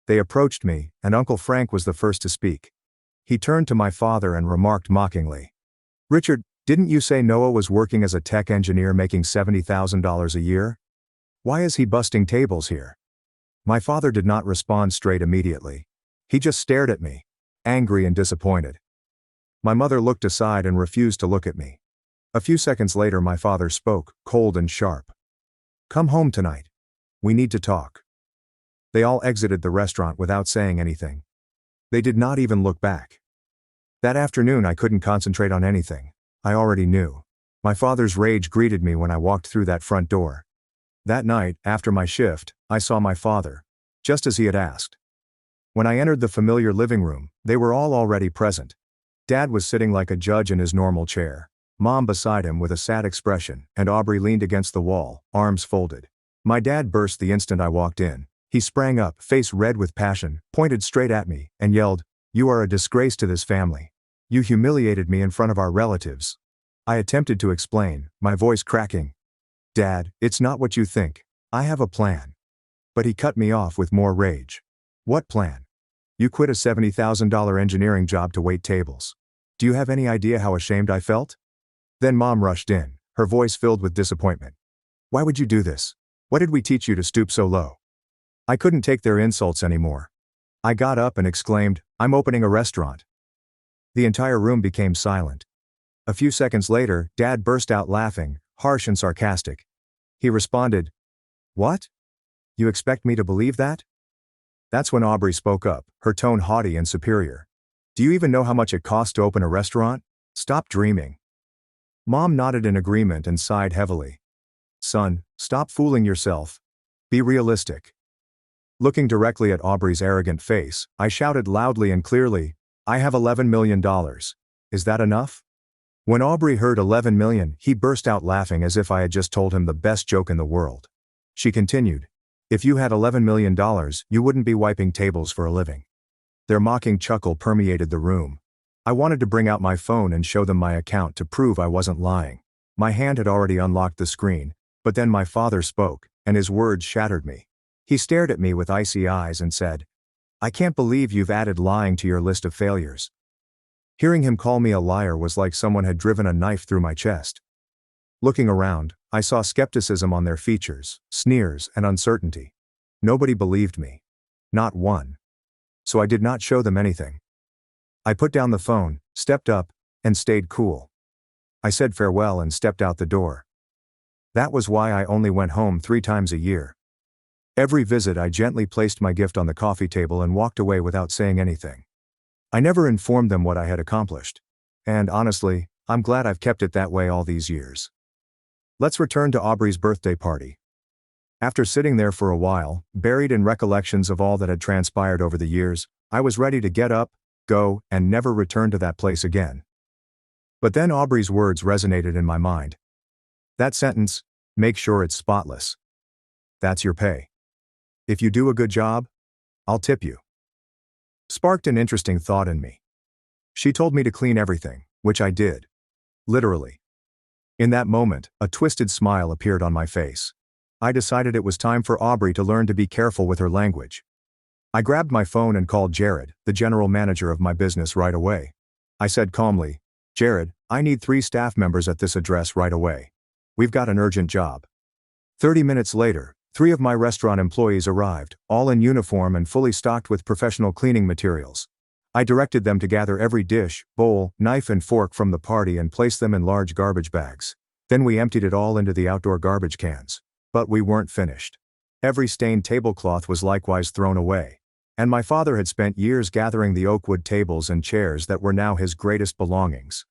They approached me, and Uncle Frank was the first to speak. He turned to my father and remarked mockingly, "Richard, didn't you say Noah was working as a tech engineer making $70,000 a year? Why is he busting tables here?" My father did not respond straight immediately. He just stared at me, angry and disappointed. My mother looked aside and refused to look at me. A few seconds later my father spoke, cold and sharp. "Come home tonight. We need to talk." They all exited the restaurant without saying anything. They did not even look back. That afternoon I couldn't concentrate on anything. I already knew. My father's rage greeted me when I walked through that front door. That night, after my shift, I saw my father, just as he had asked. When I entered the familiar living room, they were all already present. Dad was sitting like a judge in his normal chair, Mom beside him with a sad expression, and Aubrey leaned against the wall, arms folded. My dad burst the instant I walked in. He sprang up, face red with passion, pointed straight at me, and yelled, "You are a disgrace to this family. You humiliated me in front of our relatives." I attempted to explain, my voice cracking. "Dad, it's not what you think. I have a plan." But he cut me off with more rage. "What plan? You quit a $70,000 engineering job to wait tables. Do you have any idea how ashamed I felt?" Then Mom rushed in, her voice filled with disappointment. "Why would you do this? What did we teach you to stoop so low?" I couldn't take their insults anymore. I got up and exclaimed, "I'm opening a restaurant." The entire room became silent. A few seconds later, Dad burst out laughing, harsh and sarcastic. He responded, "What? You expect me to believe that?" That's when Aubrey spoke up, her tone haughty and superior. "Do you even know how much it costs to open a restaurant? Stop dreaming." Mom nodded in agreement and sighed heavily. "Son, stop fooling yourself. Be realistic." Looking directly at Aubrey's arrogant face, I shouted loudly and clearly, "I have $11 million. Is that enough?" When Aubrey heard 11 million, he burst out laughing as if I had just told him the best joke in the world. She continued, "If you had $11 million, you wouldn't be wiping tables for a living." Their mocking chuckle permeated the room. I wanted to bring out my phone and show them my account to prove I wasn't lying. My hand had already unlocked the screen, but then my father spoke, and his words shattered me. He stared at me with icy eyes and said, "I can't believe you've added lying to your list of failures." Hearing him call me a liar was like someone had driven a knife through my chest. Looking around, I saw skepticism on their features, sneers, and uncertainty. Nobody believed me. Not one. So I did not show them anything. I put down the phone, stepped up, and stayed cool. I said farewell and stepped out the door. That was why I only went home 3 times a year. Every visit I gently placed my gift on the coffee table and walked away without saying anything. I never informed them what I had accomplished. And honestly, I'm glad I've kept it that way all these years. Let's return to Aubrey's birthday party. After sitting there for a while, buried in recollections of all that had transpired over the years, I was ready to get up, go, and never return to that place again. But then Aubrey's words resonated in my mind. That sentence, make sure it's spotless. That's your pay. If you do a good job, I'll tip you. Sparked an interesting thought in me. She told me to clean everything, which I did. Literally. In that moment, a twisted smile appeared on my face. I decided it was time for Aubrey to learn to be careful with her language. I grabbed my phone and called Jared, the general manager of my business, right away. I said calmly, "Jared, I need 3 staff members at this address right away. We've got an urgent job." 30 minutes later, 3 of my restaurant employees arrived, all in uniform and fully stocked with professional cleaning materials. I directed them to gather every dish, bowl, knife and fork from the party and place them in large garbage bags. Then we emptied it all into the outdoor garbage cans. But we weren't finished. Every stained tablecloth was likewise thrown away. And my father had spent years gathering the oak wood tables and chairs that were now his greatest belongings.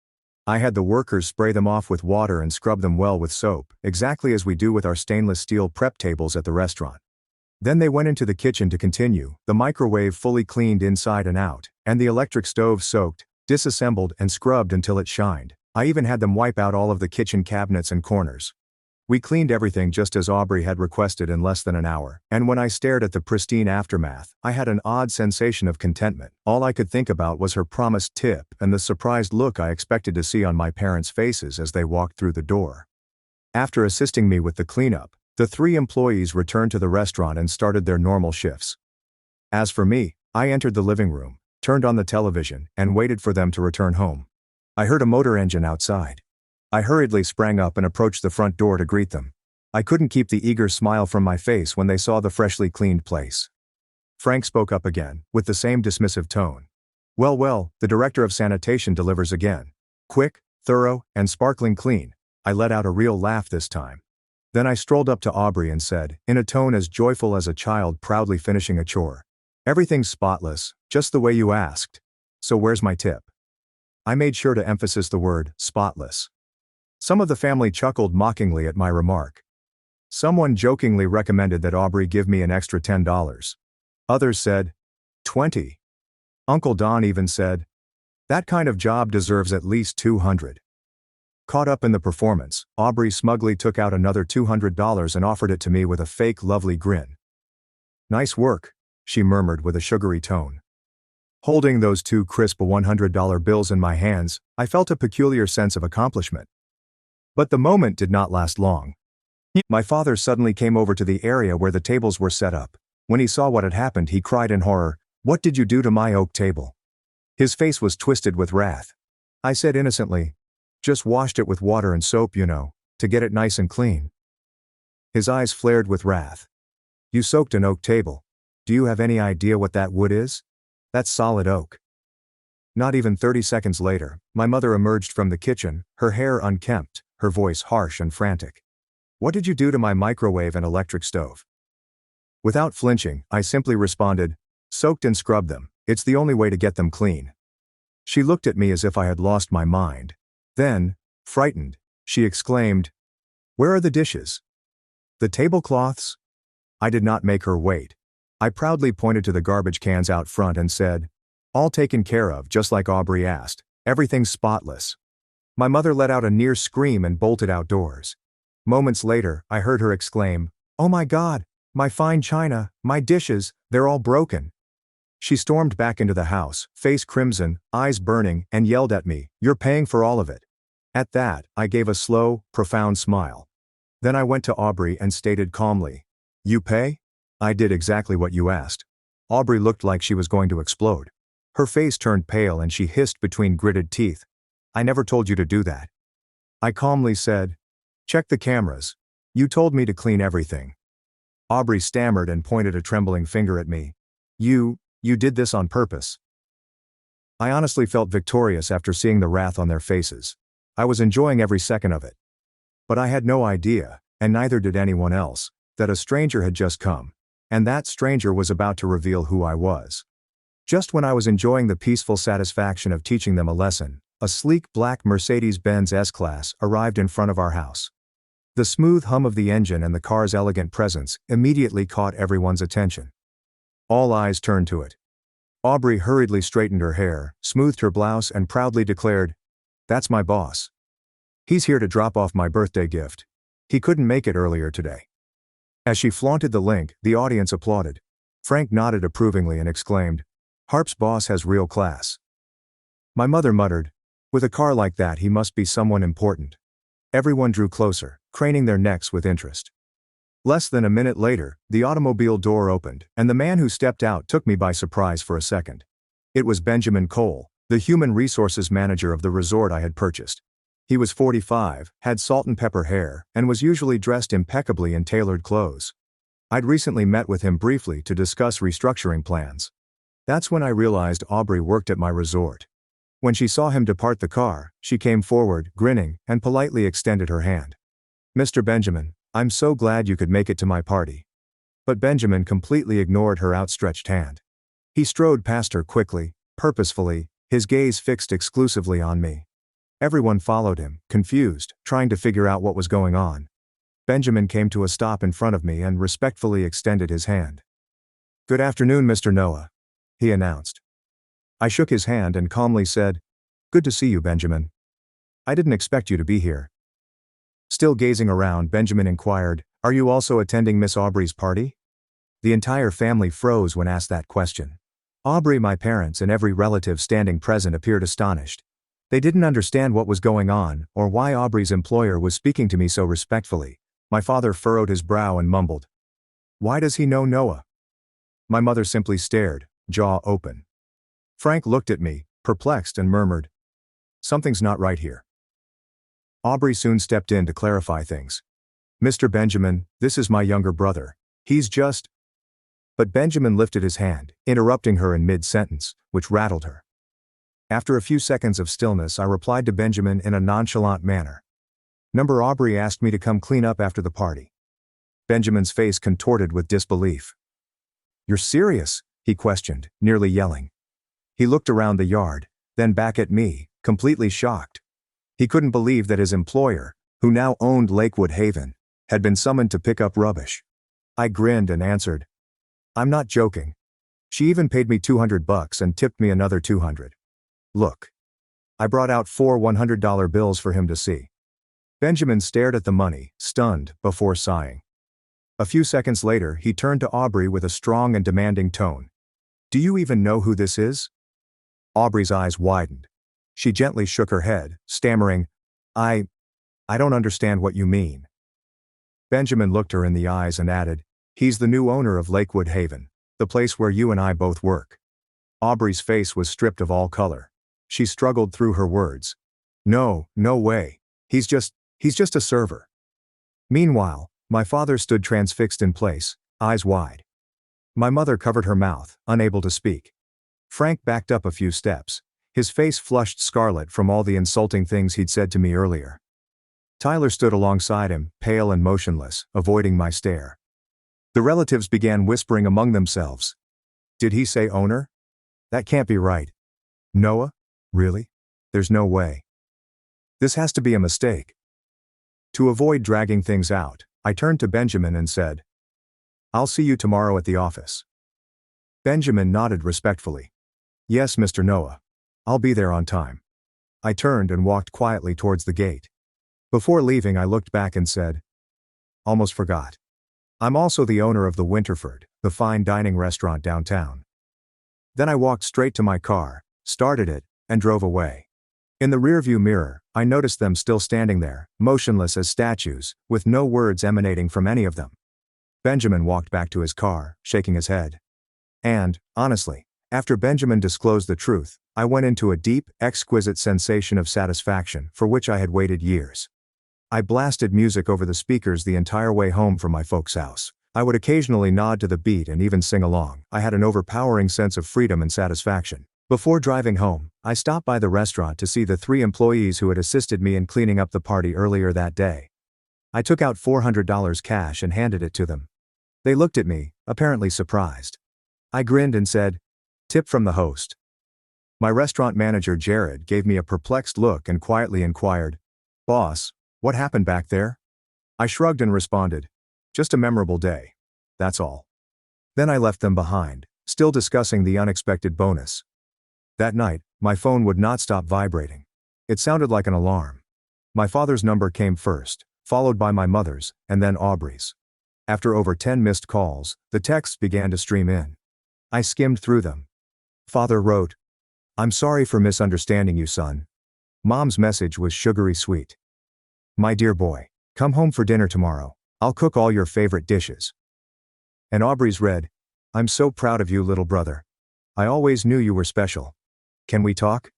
I had the workers spray them off with water and scrub them well with soap, exactly as we do with our stainless steel prep tables at the restaurant. Then they went into the kitchen to continue, the microwave fully cleaned inside and out, and the electric stove soaked, disassembled and scrubbed until it shined. I even had them wipe out all of the kitchen cabinets and corners. We cleaned everything just as Aubrey had requested in less than an hour, and when I stared at the pristine aftermath, I had an odd sensation of contentment. All I could think about was her promised tip and the surprised look I expected to see on my parents' faces as they walked through the door. After assisting me with the cleanup, the 3 employees returned to the restaurant and started their normal shifts. As for me, I entered the living room, turned on the television, and waited for them to return home. I heard a motor engine outside. I hurriedly sprang up and approached the front door to greet them. I couldn't keep the eager smile from my face when they saw the freshly cleaned place. Frank spoke up again, with the same dismissive tone. Well, the director of sanitation delivers again. Quick, thorough, and sparkling clean." I let out a real laugh this time. Then I strolled up to Aubrey and said, in a tone as joyful as a child proudly finishing a chore, "Everything's spotless, just the way you asked. So where's my tip?" I made sure to emphasize the word, spotless. Some of the family chuckled mockingly at my remark. Someone jokingly recommended that Aubrey give me an extra $10. Others said, "20. Uncle Don even said, "That kind of job deserves at least 200. Caught up in the performance, Aubrey smugly took out another $200 and offered it to me with a fake lovely grin. "Nice work," she murmured with a sugary tone. Holding those 2 crisp $100 bills in my hands, I felt a peculiar sense of accomplishment. But the moment did not last long. My father suddenly came over to the area where the tables were set up. When he saw what had happened, he cried in horror, "What did you do to my oak table?" His face was twisted with wrath. I said innocently, "Just washed it with water and soap, to get it nice and clean." His eyes flared with wrath. "You soaked an oak table. Do you have any idea what that wood is? That's solid oak." Not even 30 seconds later, my mother emerged from the kitchen, her hair unkempt, her voice harsh and frantic. "What did you do to my microwave and electric stove?" Without flinching, I simply responded, "Soaked and scrubbed them. It's the only way to get them clean." She looked at me as if I had lost my mind. Then, frightened, she exclaimed, "Where are the dishes? The tablecloths?" I did not make her wait. I proudly pointed to the garbage cans out front and said, "All taken care of just like Aubrey asked. Everything's spotless." My mother let out a near scream and bolted outdoors. Moments later, I heard her exclaim, "Oh my God, my fine china, my dishes, they're all broken." She stormed back into the house, face crimson, eyes burning, and yelled at me, "You're paying for all of it." At that, I gave a slow, profound smile. Then I went to Aubrey and stated calmly, "You pay? I did exactly what you asked." Aubrey looked like she was going to explode. Her face turned pale and she hissed between gritted teeth. "I never told you to do that." I calmly said, "Check the cameras. You told me to clean everything." Aubrey stammered and pointed a trembling finger at me. You did this on purpose." I honestly felt victorious after seeing the wrath on their faces. I was enjoying every second of it. But I had no idea, and neither did anyone else, that a stranger had just come, and that stranger was about to reveal who I was. Just when I was enjoying the peaceful satisfaction of teaching them a lesson, a sleek black Mercedes-Benz S-Class arrived in front of our house. The smooth hum of the engine and the car's elegant presence immediately caught everyone's attention. All eyes turned to it. Aubrey hurriedly straightened her hair, smoothed her blouse and proudly declared, "That's my boss. He's here to drop off my birthday gift. He couldn't make it earlier today." As she flaunted the link, the audience applauded. Frank nodded approvingly and exclaimed, "Harp's boss has real class." My mother muttered, "With a car like that he must be someone important." Everyone drew closer, craning their necks with interest. Less than a minute later, the automobile door opened, and the man who stepped out took me by surprise for a second. It was Benjamin Cole, the human resources manager of the resort I had purchased. He was 45, had salt and pepper hair, and was usually dressed impeccably in tailored clothes. I'd recently met with him briefly to discuss restructuring plans. That's when I realized Aubrey worked at my resort. When she saw him depart the car, she came forward, grinning, and politely extended her hand. "Mr. Benjamin, I'm so glad you could make it to my party." But Benjamin completely ignored her outstretched hand. He strode past her quickly, purposefully, his gaze fixed exclusively on me. Everyone followed him, confused, trying to figure out what was going on. Benjamin came to a stop in front of me and respectfully extended his hand. "Good afternoon, Mr. Noah," he announced. I shook his hand and calmly said, "Good to see you, Benjamin. I didn't expect you to be here." Still gazing around, Benjamin inquired, "Are you also attending Miss Aubrey's party?" The entire family froze when asked that question. Aubrey, my parents, and every relative standing present appeared astonished. They didn't understand what was going on, or why Aubrey's employer was speaking to me so respectfully. My father furrowed his brow and mumbled, "Why does he know Noah?" My mother simply stared, jaw open. Frank looked at me, perplexed, and murmured, "Something's not right here." Aubrey soon stepped in to clarify things. "Mr. Benjamin, this is my younger brother. He's just—" But Benjamin lifted his hand, interrupting her in mid-sentence, which rattled her. After a few seconds of stillness, I replied to Benjamin in a nonchalant manner. "Number Aubrey asked me to come clean up after the party." Benjamin's face contorted with disbelief. "You're serious?" he questioned, nearly yelling. He looked around the yard, then back at me, completely shocked. He couldn't believe that his employer, who now owned Lakewood Haven, had been summoned to pick up rubbish. I grinned and answered, "I'm not joking. She even paid me $200 and tipped me another $200. Look." I brought out 4 $100 bills for him to see. Benjamin stared at the money, stunned, before sighing. A few seconds later, he turned to Aubrey with a strong and demanding tone. "Do you even know who this is?" Aubrey's eyes widened. She gently shook her head, stammering, I don't understand what you mean." Benjamin looked her in the eyes and added, "He's the new owner of Lakewood Haven, the place where you and I both work." Aubrey's face was stripped of all color. She struggled through her words. No way. He's just a server." Meanwhile, my father stood transfixed in place, eyes wide. My mother covered her mouth, unable to speak. Frank backed up a few steps, his face flushed scarlet from all the insulting things he'd said to me earlier. Tyler stood alongside him, pale and motionless, avoiding my stare. The relatives began whispering among themselves. "Did he say owner? That can't be right. Noah? Really? There's no way. This has to be a mistake." To avoid dragging things out, I turned to Benjamin and said, "I'll see you tomorrow at the office." Benjamin nodded respectfully. "Yes, Mr. Noah. I'll be there on time." I turned and walked quietly towards the gate. Before leaving, I looked back and said, "Almost forgot. I'm also the owner of the Winterford, the fine dining restaurant downtown." Then I walked straight to my car, started it, and drove away. In the rearview mirror, I noticed them still standing there, motionless as statues, with no words emanating from any of them. Benjamin walked back to his car, shaking his head. And, honestly, After Benjamin disclosed the truth, I went into a deep, exquisite sensation of satisfaction for which I had waited years. I blasted music over the speakers the entire way home from my folks' house. I would occasionally nod to the beat and even sing along. I had an overpowering sense of freedom and satisfaction. Before driving home, I stopped by the restaurant to see the 3 employees who had assisted me in cleaning up the party earlier that day. I took out $400 cash and handed it to them. They looked at me, apparently surprised. I grinned and said, "Tip from the host." My restaurant manager Jared gave me a perplexed look and quietly inquired, "Boss, what happened back there?" I shrugged and responded, "Just a memorable day. That's all." Then I left them behind, still discussing the unexpected bonus. That night, my phone would not stop vibrating. It sounded like an alarm. My father's number came first, followed by my mother's, and then Aubrey's. After over 10 missed calls, the texts began to stream in. I skimmed through them. Father wrote, "I'm sorry for misunderstanding you, son." Mom's message was sugary sweet. "My dear boy, come home for dinner tomorrow. I'll cook all your favorite dishes." And Aubrey's read, "I'm so proud of you, little brother. I always knew you were special. Can we talk?"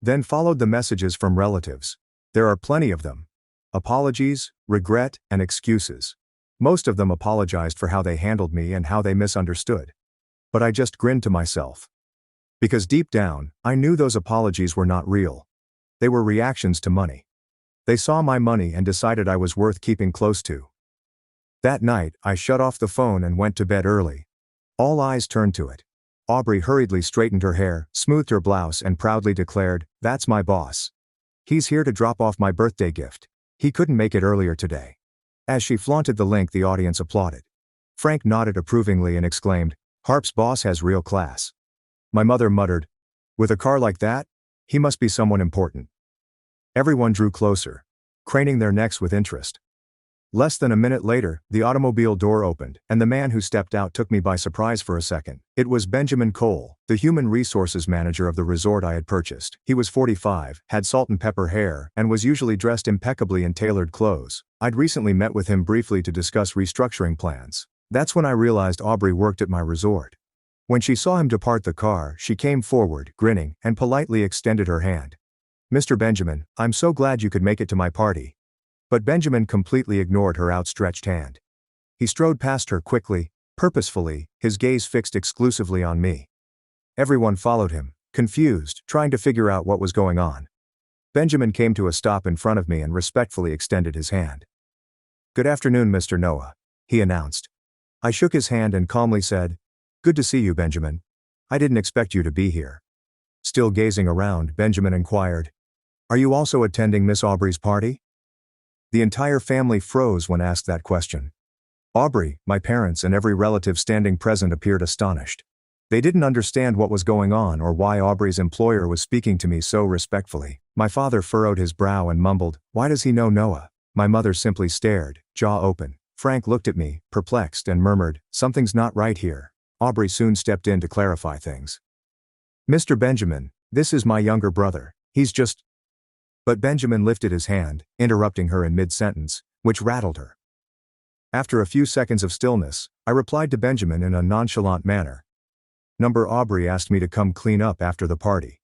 Then followed the messages from relatives. There are plenty of them. Apologies, regret, and excuses. Most of them apologized for how they handled me and how they misunderstood. But I just grinned to myself. Because deep down, I knew those apologies were not real. They were reactions to money. They saw my money and decided I was worth keeping close to. That night, I shut off the phone and went to bed early. All eyes turned to it. Aubrey hurriedly straightened her hair, smoothed her blouse, and proudly declared, "That's my boss. He's here to drop off my birthday gift. He couldn't make it earlier today." As she flaunted the link, the audience applauded. Frank nodded approvingly and exclaimed, "Harp's boss has real class." My mother muttered, "With a car like that, he must be someone important." Everyone drew closer, craning their necks with interest. Less than a minute later, the automobile door opened, and the man who stepped out took me by surprise for a second. It was Benjamin Cole, the human resources manager of the resort I had purchased. He was 45, had salt and pepper hair, and was usually dressed impeccably in tailored clothes. I'd recently met with him briefly to discuss restructuring plans. That's when I realized Aubrey worked at my resort. When she saw him depart the car, she came forward, grinning, and politely extended her hand. "Mr. Benjamin, I'm so glad you could make it to my party." But Benjamin completely ignored her outstretched hand. He strode past her quickly, purposefully, his gaze fixed exclusively on me. Everyone followed him, confused, trying to figure out what was going on. Benjamin came to a stop in front of me and respectfully extended his hand. "Good afternoon, Mr. Noah," he announced. I shook his hand and calmly said, "Good to see you, Benjamin. I didn't expect you to be here." Still gazing around, Benjamin inquired, "Are you also attending Miss Aubrey's party?" The entire family froze when asked that question. Aubrey, my parents, and every relative standing present appeared astonished. They didn't understand what was going on or why Aubrey's employer was speaking to me so respectfully. My father furrowed his brow and mumbled, "Why does he know Noah?" My mother simply stared, jaw open. Frank looked at me, perplexed, and murmured, "Something's not right here." Aubrey soon stepped in to clarify things. "Mr. Benjamin, this is my younger brother. He's just—" But Benjamin lifted his hand, interrupting her in mid-sentence, which rattled her. After a few seconds of stillness, I replied to Benjamin in a nonchalant manner. "Number Aubrey asked me to come clean up after the party."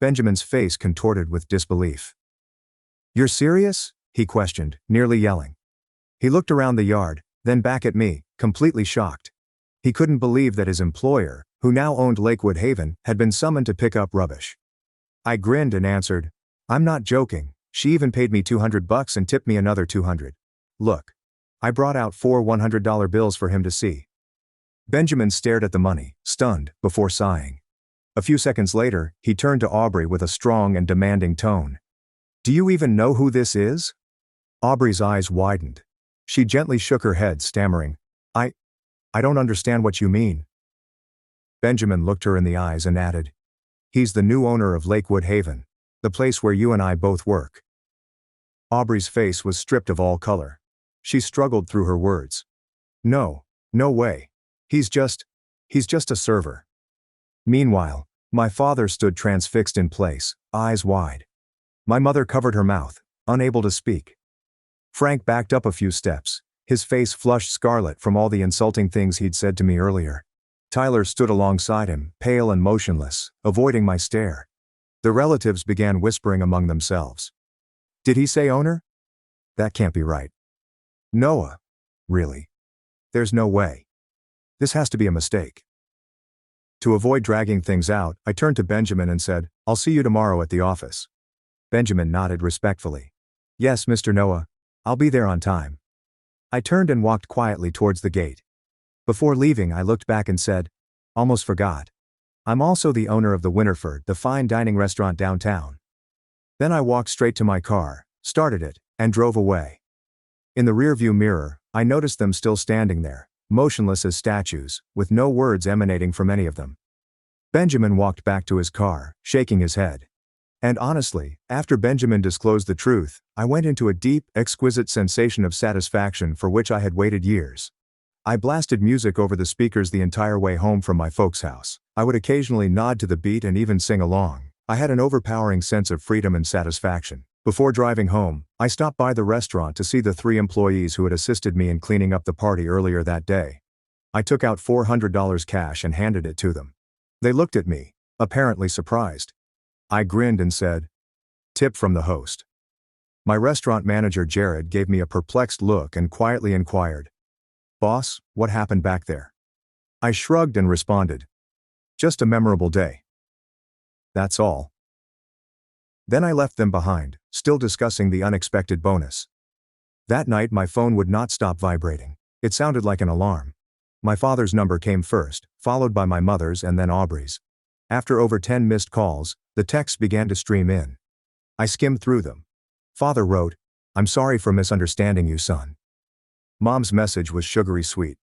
Benjamin's face contorted with disbelief. "You're serious?" he questioned, nearly yelling. He looked around the yard, then back at me, completely shocked. He couldn't believe that his employer, who now owned Lakewood Haven, had been summoned to pick up rubbish. I grinned and answered, "I'm not joking. She even paid me $200 and tipped me another $200. Look. I brought out 4 $100 bills for him to see." Benjamin stared at the money, stunned, before sighing. A few seconds later, he turned to Aubrey with a strong and demanding tone. "Do you even know who this is?" Aubrey's eyes widened. She gently shook her head, stammering, I don't understand what you mean." Benjamin looked her in the eyes and added, "He's the new owner of Lakewood Haven, the place where you and I both work." Aubrey's face was stripped of all color. She struggled through her words. No way. He's just a server." Meanwhile, my father stood transfixed in place, eyes wide. My mother covered her mouth, unable to speak. Frank backed up a few steps, his face flushed scarlet from all the insulting things he'd said to me earlier. Tyler stood alongside him, pale and motionless, avoiding my stare. The relatives began whispering among themselves. Did he say owner? That can't be right. Noah. Really? There's no way. This has to be a mistake. To avoid dragging things out, I turned to Benjamin and said, I'll see you tomorrow at the office. Benjamin nodded respectfully. Yes, Mr. Noah. I'll be there on time. I turned and walked quietly towards the gate. Before leaving, I looked back and said, almost forgot. I'm also the owner of the Winterford, the fine dining restaurant downtown. Then I walked straight to my car, started it, and drove away. In the rearview mirror, I noticed them still standing there, motionless as statues, with no words emanating from any of them. Benjamin walked back to his car, shaking his head. And honestly, after Benjamin disclosed the truth, I went into a deep, exquisite sensation of satisfaction for which I had waited years. I blasted music over the speakers the entire way home from my folks' house. I would occasionally nod to the beat and even sing along. I had an overpowering sense of freedom and satisfaction. Before driving home, I stopped by the restaurant to see the 3 employees who had assisted me in cleaning up the party earlier that day. I took out $400 cash and handed it to them. They looked at me, apparently surprised. I grinned and said, tip from the host. My restaurant manager Jared gave me a perplexed look and quietly inquired, Boss, what happened back there? I shrugged and responded, just a memorable day. That's all. Then I left them behind, still discussing the unexpected bonus. That night my phone would not stop vibrating. It sounded like an alarm. My father's number came first, followed by my mother's and then Aubrey's. After over 10 missed calls, the texts began to stream in. I skimmed through them. Father wrote, I'm sorry for misunderstanding you, son. Mom's message was sugary sweet.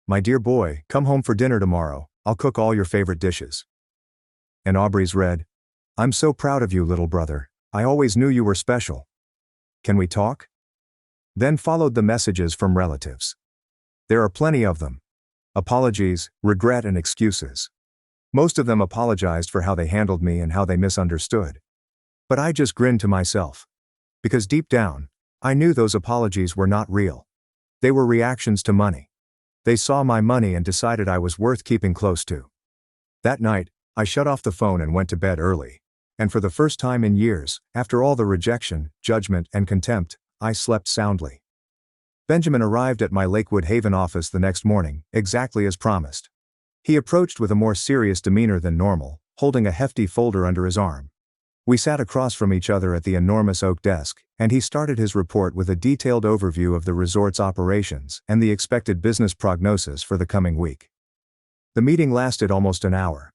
My dear boy, come home for dinner tomorrow, I'll cook all your favorite dishes. And Aubrey's read, I'm so proud of you, little brother. I always knew you were special. Can we talk? Then followed the messages from relatives. There are plenty of them. Apologies, regret and excuses. Most of them apologized for how they handled me and how they misunderstood. But I just grinned to myself. Because deep down, I knew those apologies were not real. They were reactions to money. They saw my money and decided I was worth keeping close to. That night, I shut off the phone and went to bed early. And for the first time in years, after all the rejection, judgment, and contempt, I slept soundly. Benjamin arrived at my Lakewood Haven office the next morning, exactly as promised. He approached with a more serious demeanor than normal, holding a hefty folder under his arm. We sat across from each other at the enormous oak desk, and he started his report with a detailed overview of the resort's operations and the expected business prognosis for the coming week. The meeting lasted almost an hour.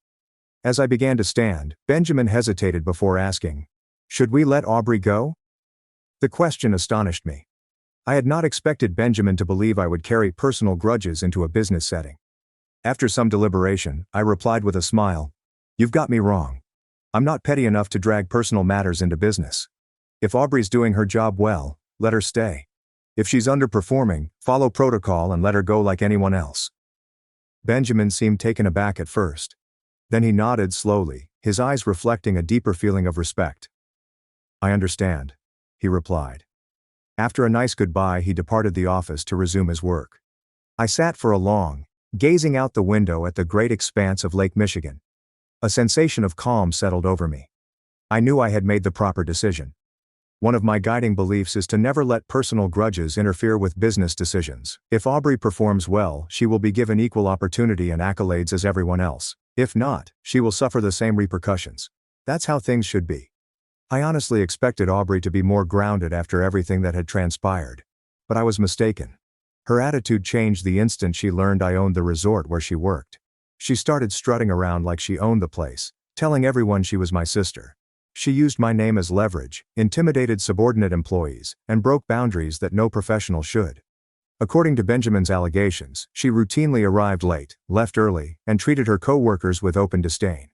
As I began to stand, Benjamin hesitated before asking, should we let Aubrey go? The question astonished me. I had not expected Benjamin to believe I would carry personal grudges into a business setting. After some deliberation, I replied with a smile, you've got me wrong. I'm not petty enough to drag personal matters into business. If Aubrey's doing her job well, let her stay. If she's underperforming, follow protocol and let her go like anyone else. Benjamin seemed taken aback at first. Then he nodded slowly, his eyes reflecting a deeper feeling of respect. I understand, he replied. After a nice goodbye, he departed the office to resume his work. I sat for a long, gazing out the window at the great expanse of Lake Michigan. A sensation of calm settled over me. I knew I had made the proper decision. One of my guiding beliefs is to never let personal grudges interfere with business decisions. If Aubrey performs well, she will be given equal opportunity and accolades as everyone else. If not, she will suffer the same repercussions. That's how things should be. I honestly expected Aubrey to be more grounded after everything that had transpired. But I was mistaken. Her attitude changed the instant she learned I owned the resort where she worked. She started strutting around like she owned the place, telling everyone she was my sister. She used my name as leverage, intimidated subordinate employees, and broke boundaries that no professional should. According to Benjamin's allegations, she routinely arrived late, left early, and treated her co-workers with open disdain.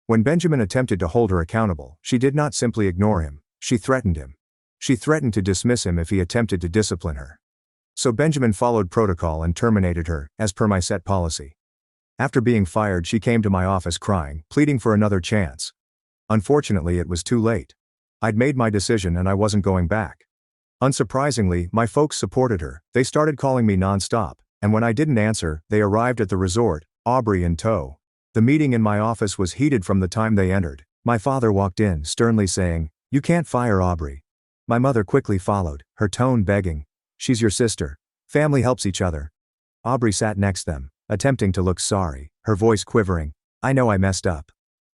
When Benjamin attempted to hold her accountable, she did not simply ignore him, she threatened him. She threatened to dismiss him if he attempted to discipline her. So Benjamin followed protocol and terminated her, as per my set policy. After being fired, she came to my office crying, pleading for another chance. Unfortunately, it was too late. I'd made my decision and I wasn't going back. Unsurprisingly, my folks supported her. They started calling me non-stop, and when I didn't answer, they arrived at the resort, Aubrey in tow. The meeting in my office was heated from the time they entered. My father walked in, sternly saying, "You can't fire Aubrey." My mother quickly followed, her tone begging, "She's your sister. Family helps each other." Aubrey sat next them, attempting to look sorry, her voice quivering. "I know I messed up.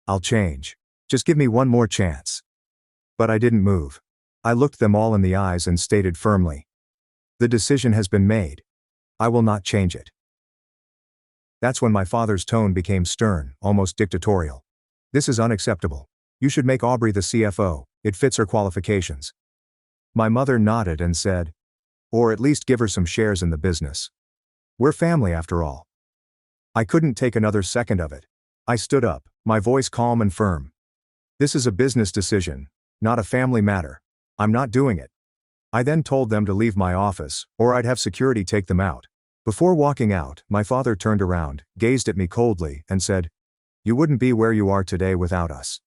I'll change. Just give me one more chance." But I didn't move. I looked them all in the eyes and stated firmly, "The decision has been made. I will not change it." That's when my father's tone became stern, almost dictatorial. "This is unacceptable. You should make Aubrey the CFO, it fits her qualifications." My mother nodded and said, "Or at least give her some shares in the business. We're family after all." I couldn't take another second of it. I stood up, my voice calm and firm. "This is a business decision, not a family matter. I'm not doing it." I then told them to leave my office, or I'd have security take them out. Before walking out, my father turned around, gazed at me coldly, and said, "You wouldn't be where you are today without us."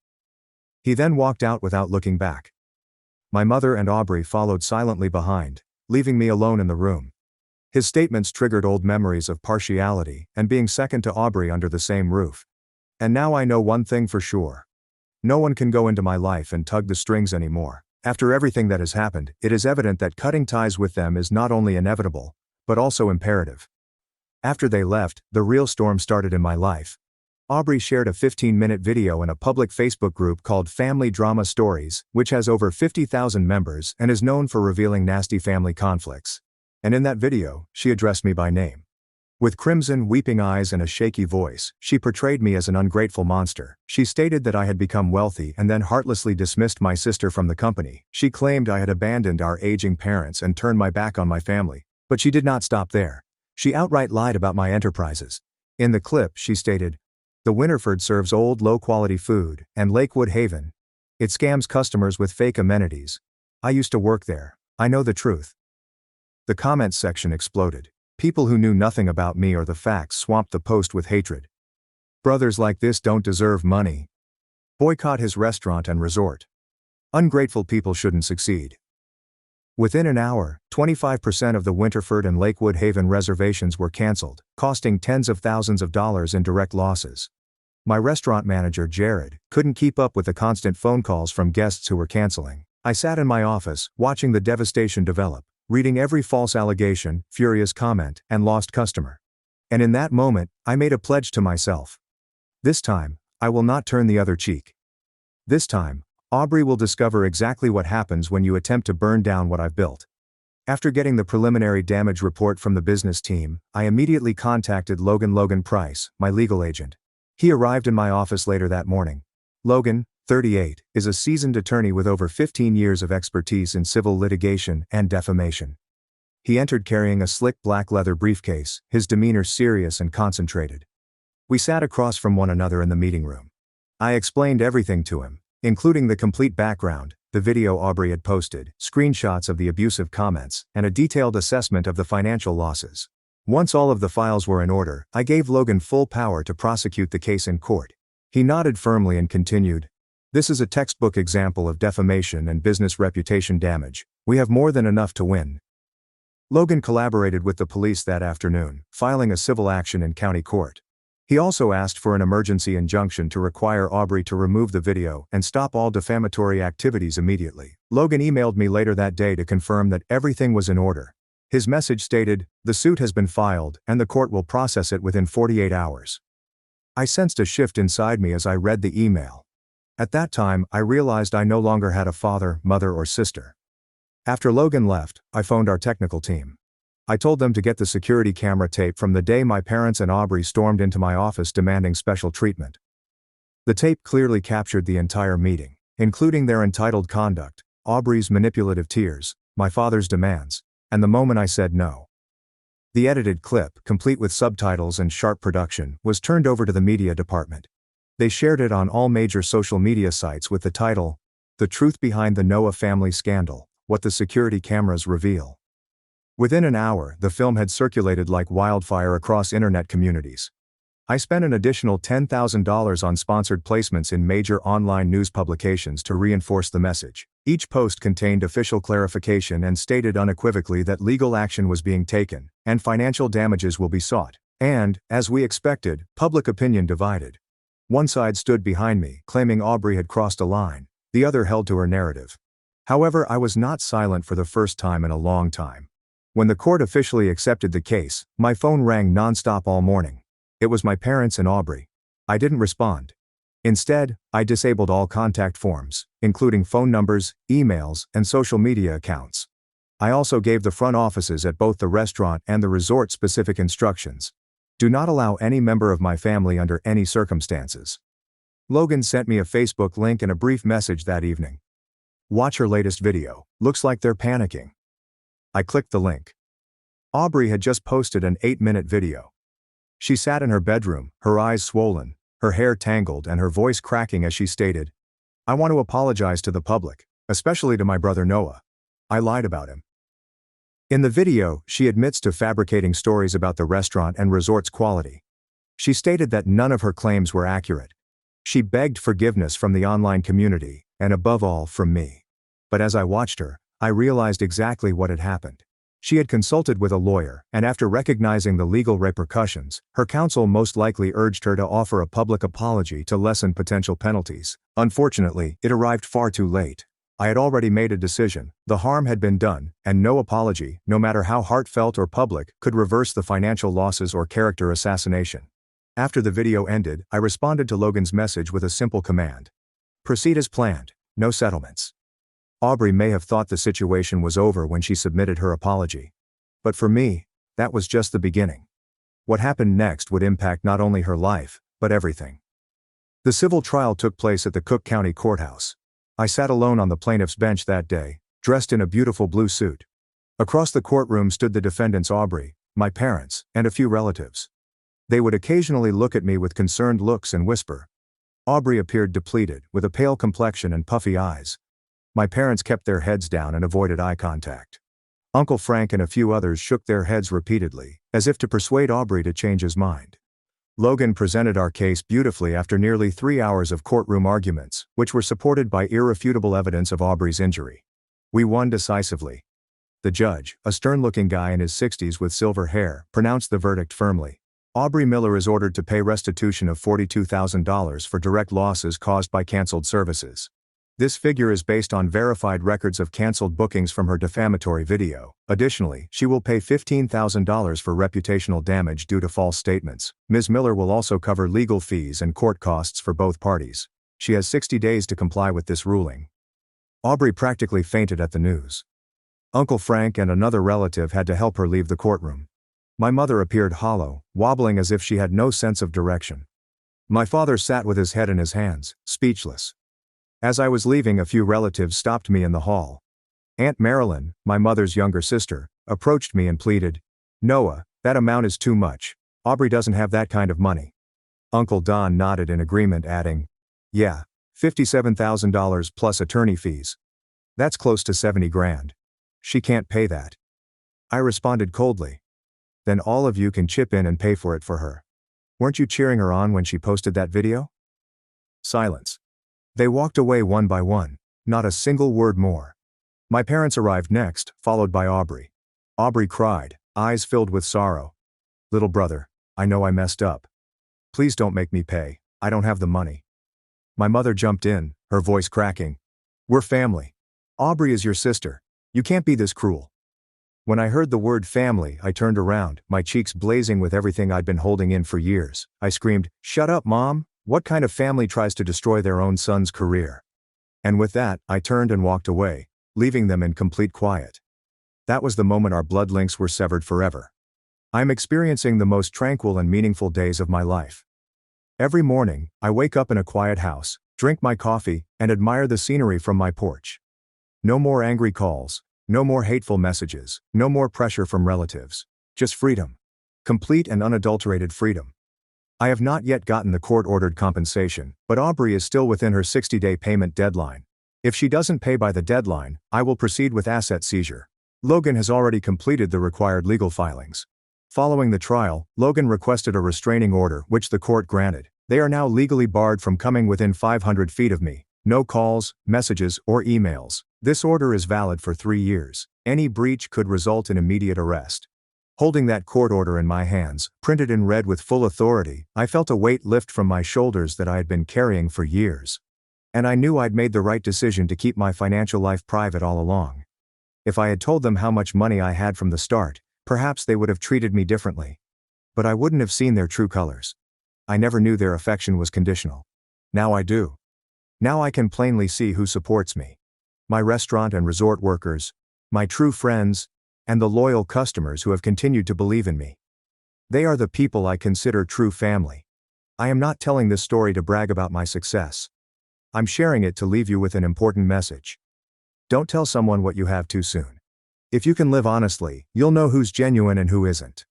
He then walked out without looking back. My mother and Aubrey followed silently behind, leaving me alone in the room. His statements triggered old memories of partiality and being second to Aubrey under the same roof. And now I know one thing for sure. No one can go into my life and tug the strings anymore. After everything that has happened, it is evident that cutting ties with them is not only inevitable, but also imperative. After they left, the real storm started in my life. Aubrey shared a 15-minute video in a public Facebook group called Family Drama Stories, which has over 50,000 members and is known for revealing nasty family conflicts. And in that video, she addressed me by name. With crimson, weeping eyes and a shaky voice, she portrayed me as an ungrateful monster. She stated that I had become wealthy and then heartlessly dismissed my sister from the company. She claimed I had abandoned our aging parents and turned my back on my family. But she did not stop there. She outright lied about my enterprises. In the clip, she stated, "The Winterford serves old, low-quality food, and Lakewood Haven. It scams customers with fake amenities. I used to work there. I know the truth." The comments section exploded. People who knew nothing about me or the facts swamped the post with hatred. "Brothers like this don't deserve money. Boycott his restaurant and resort. Ungrateful people shouldn't succeed." Within an hour, 25% of the Winterford and Lakewood Haven reservations were canceled, costing tens of thousands of dollars in direct losses. My restaurant manager, Jared, couldn't keep up with the constant phone calls from guests who were canceling. I sat in my office, watching the devastation develop, reading every false allegation, furious comment, and lost customer. And in that moment, I made a pledge to myself. This time, I will not turn the other cheek. This time, Aubrey will discover exactly what happens when you attempt to burn down what I've built. After getting the preliminary damage report from the business team, I immediately contacted Logan Price, my legal agent. He arrived in my office later that morning. Logan, 38, is a seasoned attorney with over 15 years of expertise in civil litigation and defamation. He entered carrying a slick black leather briefcase, his demeanor serious and concentrated. We sat across from one another in the meeting room. I explained everything to him, including the complete background, the video Aubrey had posted, screenshots of the abusive comments, and a detailed assessment of the financial losses. Once all of the files were in order, I gave Logan full power to prosecute the case in court. He nodded firmly and continued, "This is a textbook example of defamation and business reputation damage. We have more than enough to win." Logan collaborated with the police that afternoon, filing a civil action in county court. He also asked for an emergency injunction to require Aubrey to remove the video and stop all defamatory activities immediately. Logan emailed me later that day to confirm that everything was in order. His message stated, "The suit has been filed, and the court will process it within 48 hours. I sensed a shift inside me as I read the email. At that time, I realized I no longer had a father, mother, or sister. After Logan left, I phoned our technical team. I told them to get the security camera tape from the day my parents and Aubrey stormed into my office demanding special treatment. The tape clearly captured the entire meeting, including their entitled conduct, Aubrey's manipulative tears, my father's demands, and the moment I said no. The edited clip, complete with subtitles and sharp production, was turned over to the media department. They shared it on all major social media sites with the title, "The Truth Behind the Noah Family Scandal, What the Security Cameras Reveal." Within an hour, the film had circulated like wildfire across internet communities. I spent an additional $10,000 on sponsored placements in major online news publications to reinforce the message. Each post contained official clarification and stated unequivocally that legal action was being taken, and financial damages will be sought. And, as we expected, public opinion divided. One side stood behind me, claiming Aubrey had crossed a line. The other held to her narrative. However, I was not silent for the first time in a long time. When the court officially accepted the case, my phone rang nonstop all morning. It was my parents and Aubrey. I didn't respond. Instead, I disabled all contact forms, including phone numbers, emails, and social media accounts. I also gave the front offices at both the restaurant and the resort specific instructions. Do not allow any member of my family under any circumstances. Logan sent me a Facebook link and a brief message that evening. Watch her latest video, looks like they're panicking. I clicked the link. Aubrey had just posted an 8-minute video. She sat in her bedroom, her eyes swollen, her hair tangled and her voice cracking as she stated, "I want to apologize to the public, especially to my brother Noah. I lied about him." In the video, she admits to fabricating stories about the restaurant and resort's quality. She stated that none of her claims were accurate. She begged forgiveness from the online community, and above all, from me. But as I watched her, I realized exactly what had happened. She had consulted with a lawyer, and after recognizing the legal repercussions, her counsel most likely urged her to offer a public apology to lessen potential penalties. Unfortunately, it arrived far too late. I had already made a decision, the harm had been done, and no apology, no matter how heartfelt or public, could reverse the financial losses or character assassination. After the video ended, I responded to Logan's message with a simple command. Proceed as planned, no settlements. Aubrey may have thought the situation was over when she submitted her apology. But for me, that was just the beginning. What happened next would impact not only her life, but everything. The civil trial took place at the Cook County Courthouse. I sat alone on the plaintiff's bench that day, dressed in a beautiful blue suit. Across the courtroom stood the defendants Aubrey, my parents, and a few relatives. They would occasionally look at me with concerned looks and whisper. Aubrey appeared depleted, with a pale complexion and puffy eyes. My parents kept their heads down and avoided eye contact. Uncle Frank and a few others shook their heads repeatedly, as if to persuade Aubrey to change his mind. Logan presented our case beautifully after nearly 3 hours of courtroom arguments, which were supported by irrefutable evidence of Aubrey's injury. We won decisively. The judge, a stern-looking guy in his 60s with silver hair, pronounced the verdict firmly. Aubrey Miller is ordered to pay restitution of $42,000 for direct losses caused by canceled services. This figure is based on verified records of canceled bookings from her defamatory video. Additionally, she will pay $15,000 for reputational damage due to false statements. Ms. Miller will also cover legal fees and court costs for both parties. She has 60 days to comply with this ruling. Aubrey practically fainted at the news. Uncle Frank and another relative had to help her leave the courtroom. My mother appeared hollow, wobbling as if she had no sense of direction. My father sat with his head in his hands, speechless. As I was leaving, a few relatives stopped me in the hall. Aunt Marilyn, my mother's younger sister, approached me and pleaded, "Noah, that amount is too much. Aubrey doesn't have that kind of money." Uncle Don nodded in agreement, adding, "Yeah, $57,000 plus attorney fees. That's close to 70 grand. She can't pay that." I responded coldly. "Then all of you can chip in and pay for it for her. Weren't you cheering her on when she posted that video?" Silence. They walked away one by one, not a single word more. My parents arrived next, followed by Aubrey. Aubrey cried, eyes filled with sorrow. "Little brother, I know I messed up. Please don't make me pay, I don't have the money." My mother jumped in, her voice cracking. "We're family. Aubrey is your sister. You can't be this cruel." When I heard the word family, I turned around, my cheeks blazing with everything I'd been holding in for years. I screamed, "Shut up, Mom! What kind of family tries to destroy their own son's career?" And with that, I turned and walked away, leaving them in complete quiet. That was the moment our blood links were severed forever. I'm experiencing the most tranquil and meaningful days of my life. Every morning, I wake up in a quiet house, drink my coffee, and admire the scenery from my porch. No more angry calls, no more hateful messages, no more pressure from relatives. Just freedom. Complete and unadulterated freedom. I have not yet gotten the court-ordered compensation, but Aubrey is still within her 60-day payment deadline. If she doesn't pay by the deadline, I will proceed with asset seizure. Logan has already completed the required legal filings. Following the trial, Logan requested a restraining order, which the court granted. They are now legally barred from coming within 500 feet of me. No calls, messages, or emails. This order is valid for 3 years. Any breach could result in immediate arrest. Holding that court order in my hands, printed in red with full authority, I felt a weight lift from my shoulders that I had been carrying for years. And I knew I'd made the right decision to keep my financial life private all along. If I had told them how much money I had from the start, perhaps they would have treated me differently. But I wouldn't have seen their true colors. I never knew their affection was conditional. Now I do. Now I can plainly see who supports me. My restaurant and resort workers, my true friends, and the loyal customers who have continued to believe in me. They are the people I consider true family. I am not telling this story to brag about my success. I'm sharing it to leave you with an important message. Don't tell someone what you have too soon. If you can live honestly, you'll know who's genuine and who isn't.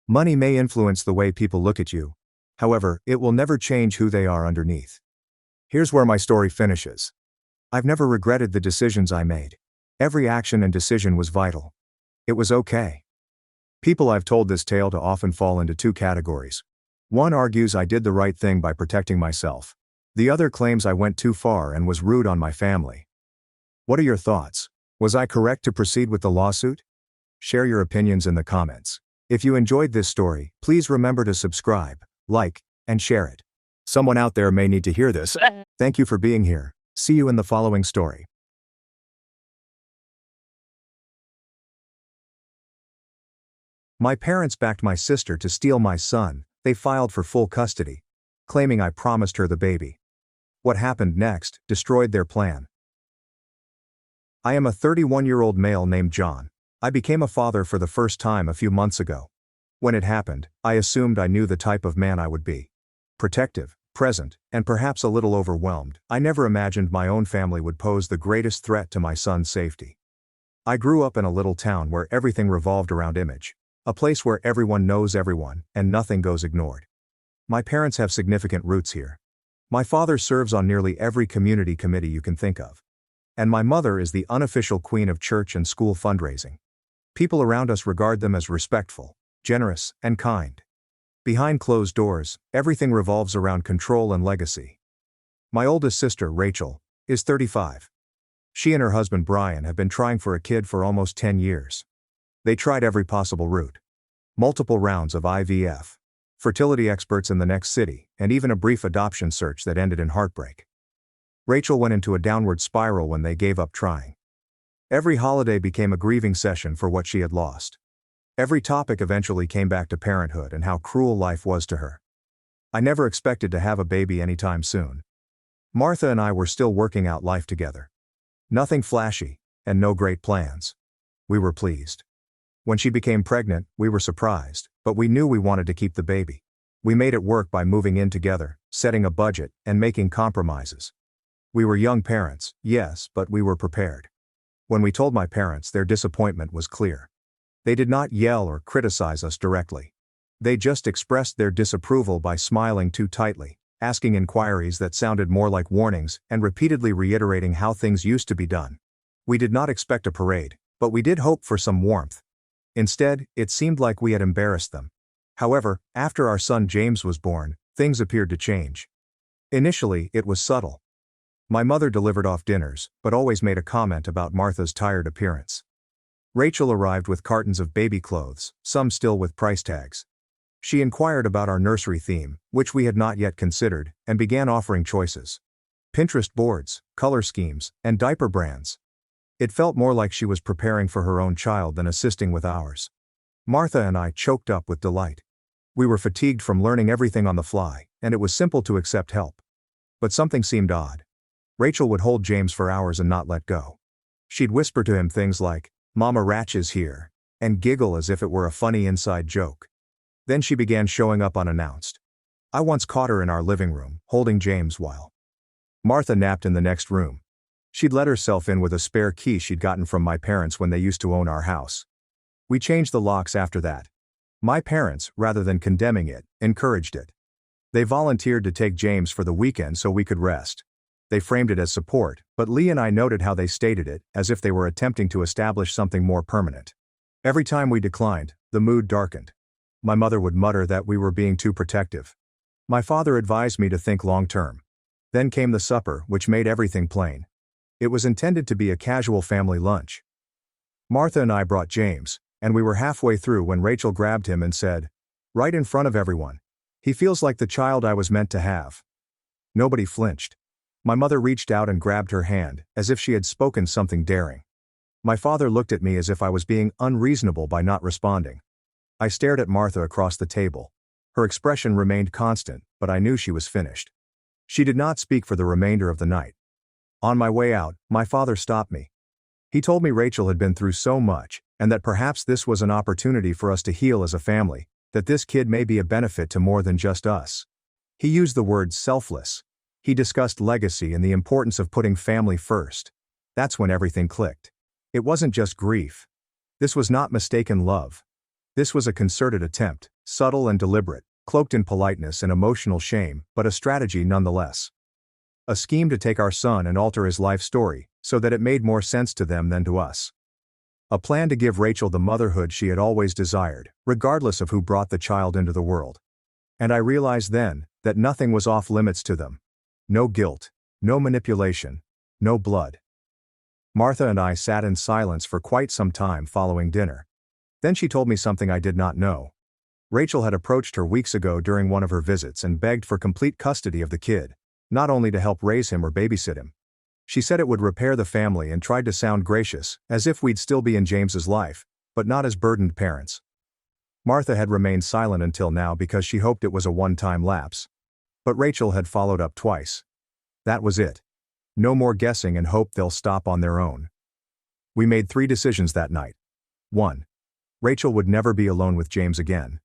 Money may influence the way people look at you. However, it will never change who they are underneath. Here's where my story finishes. I've never regretted the decisions I made. Every action and decision was vital. It was okay. People I've told this tale to often fall into two categories. One argues I did the right thing by protecting myself. The other claims I went too far and was rude on my family. What are your thoughts? Was I correct to proceed with the lawsuit? Share your opinions in the comments. If you enjoyed this story, please remember to subscribe, like, and share it. Someone out there may need to hear this. Thank you for being here. See you in the following story. My parents backed my sister to steal my son. They filed for full custody, claiming I promised her the baby. What happened next destroyed their plan. I am a 31-year-old male named John. I became a father for the first time a few months ago. When it happened, I assumed I knew the type of man I would be. Protective, present, and perhaps a little overwhelmed. I never imagined my own family would pose the greatest threat to my son's safety. I grew up in a little town where everything revolved around image. A place where everyone knows everyone, and nothing goes ignored. My parents have significant roots here. My father serves on nearly every community committee you can think of. And my mother is the unofficial queen of church and school fundraising. People around us regard them as respectful, generous, and kind. Behind closed doors, everything revolves around control and legacy. My oldest sister, Rachel, is 35. She and her husband Brian have been trying for a kid for almost 10 years. They tried every possible route. Multiple rounds of IVF, fertility experts in the next city, and even a brief adoption search that ended in heartbreak. Rachel went into a downward spiral when they gave up trying. Every holiday became a grieving session for what she had lost. Every topic eventually came back to parenthood and how cruel life was to her. I never expected to have a baby anytime soon. Martha and I were still working out life together. Nothing flashy, and no great plans. We were pleased. When she became pregnant, we were surprised, but we knew we wanted to keep the baby. We made it work by moving in together, setting a budget, and making compromises. We were young parents, yes, but we were prepared. When we told my parents, their disappointment was clear. They did not yell or criticize us directly. They just expressed their disapproval by smiling too tightly, asking inquiries that sounded more like warnings, and repeatedly reiterating how things used to be done. We did not expect a parade, but we did hope for some warmth. Instead, it seemed like we had embarrassed them. However, after our son James was born, things appeared to change. Initially, it was subtle. My mother delivered off dinners, but always made a comment about Martha's tired appearance. Rachel arrived with cartons of baby clothes, some still with price tags. She inquired about our nursery theme, which we had not yet considered, and began offering choices. Pinterest boards, color schemes, and diaper brands. It felt more like she was preparing for her own child than assisting with ours. Martha and I choked up with delight. We were fatigued from learning everything on the fly, and it was simple to accept help. But something seemed odd. Rachel would hold James for hours and not let go. She'd whisper to him things like, "Mama Ratch is here," and giggle as if it were a funny inside joke. Then she began showing up unannounced. I once caught her in our living room, holding James while Martha napped in the next room. She'd let herself in with a spare key she'd gotten from my parents when they used to own our house. We changed the locks after that. My parents, rather than condemning it, encouraged it. They volunteered to take James for the weekend so we could rest. They framed it as support, but Lee and I noted how they stated it, as if they were attempting to establish something more permanent. Every time we declined, the mood darkened. My mother would mutter that we were being too protective. My father advised me to think long-term. Then came the supper, which made everything plain. It was intended to be a casual family lunch. Martha and I brought James, and we were halfway through when Rachel grabbed him and said, right in front of everyone, "He feels like the child I was meant to have." Nobody flinched. My mother reached out and grabbed her hand, as if she had spoken something daring. My father looked at me as if I was being unreasonable by not responding. I stared at Martha across the table. Her expression remained constant, but I knew she was finished. She did not speak for the remainder of the night. On my way out, my father stopped me. He told me Rachel had been through so much, and that perhaps this was an opportunity for us to heal as a family, that this kid may be a benefit to more than just us. He used the word selfless. He discussed legacy and the importance of putting family first. That's when everything clicked. It wasn't just grief. This was not mistaken love. This was a concerted attempt, subtle and deliberate, cloaked in politeness and emotional shame, but a strategy nonetheless. A scheme to take our son and alter his life story, so that it made more sense to them than to us. A plan to give Rachel the motherhood she had always desired, regardless of who brought the child into the world. And I realized then, that nothing was off limits to them. No guilt, no manipulation, no blood. Martha and I sat in silence for quite some time following dinner. Then she told me something I did not know. Rachel had approached her weeks ago during one of her visits and begged for complete custody of the kid, not only to help raise him or babysit him. She said it would repair the family and tried to sound gracious, as if we'd still be in James's life, but not as burdened parents. Martha had remained silent until now because she hoped it was a one-time lapse. But Rachel had followed up twice. That was it. No more guessing and hope they'll stop on their own. We made 3 decisions that night. 1. Rachel would never be alone with James again.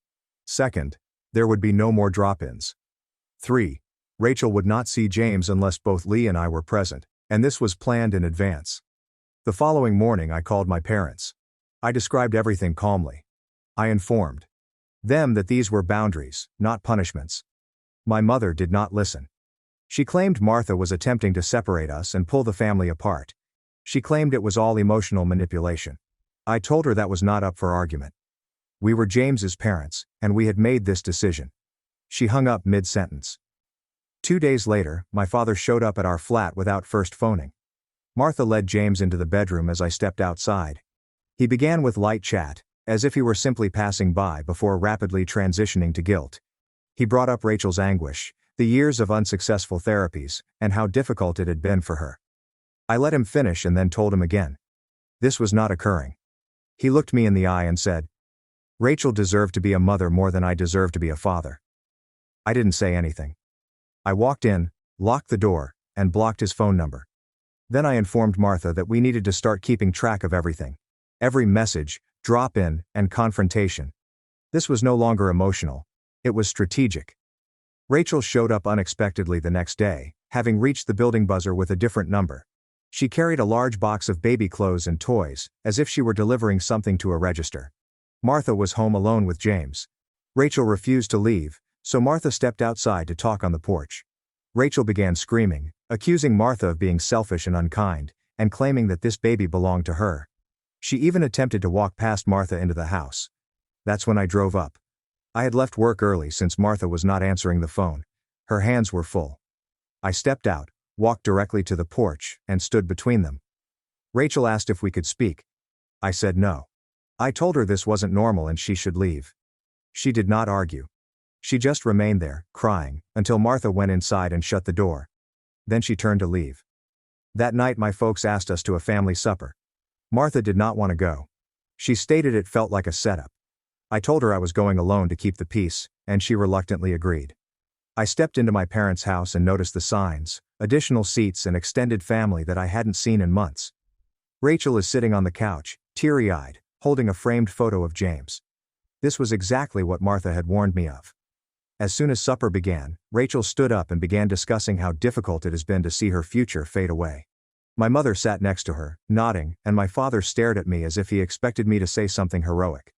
2. There would be no more drop-ins. 3. Rachel would not see James unless both Lee and I were present, and this was planned in advance. The following morning I called my parents. I described everything calmly. I informed them that these were boundaries, not punishments. My mother did not listen. She claimed Martha was attempting to separate us and pull the family apart. She claimed it was all emotional manipulation. I told her that was not up for argument. We were James's parents, and we had made this decision. She hung up mid-sentence. 2 days later, my father showed up at our flat without first phoning. Martha led James into the bedroom as I stepped outside. He began with light chat, as if he were simply passing by before rapidly transitioning to guilt. He brought up Rachel's anguish, the years of unsuccessful therapies, and how difficult it had been for her. I let him finish and then told him again. This was not occurring. He looked me in the eye and said, "Rachel deserved to be a mother more than I deserve to be a father." I didn't say anything. I walked in, locked the door, and blocked his phone number. Then I informed Martha that we needed to start keeping track of everything. Every message, drop-in, and confrontation. This was no longer emotional. It was strategic. Rachel showed up unexpectedly the next day, having reached the building buzzer with a different number. She carried a large box of baby clothes and toys, as if she were delivering something to a register. Martha was home alone with James. Rachel refused to leave, so Martha stepped outside to talk on the porch. Rachel began screaming, accusing Martha of being selfish and unkind, and claiming that this baby belonged to her. She even attempted to walk past Martha into the house. That's when I drove up. I had left work early since Martha was not answering the phone. Her hands were full. I stepped out, walked directly to the porch, and stood between them. Rachel asked if we could speak. I said no. I told her this wasn't normal and she should leave. She did not argue. She just remained there, crying, until Martha went inside and shut the door. Then she turned to leave. That night my folks asked us to a family supper. Martha did not want to go. She stated it felt like a setup. I told her I was going alone to keep the peace, and she reluctantly agreed. I stepped into my parents' house and noticed the signs, additional seats and extended family that I hadn't seen in months. Rachel is sitting on the couch, teary-eyed, holding a framed photo of James. This was exactly what Martha had warned me of. As soon as supper began, Rachel stood up and began discussing how difficult it has been to see her future fade away. My mother sat next to her, nodding, and my father stared at me as if he expected me to say something heroic.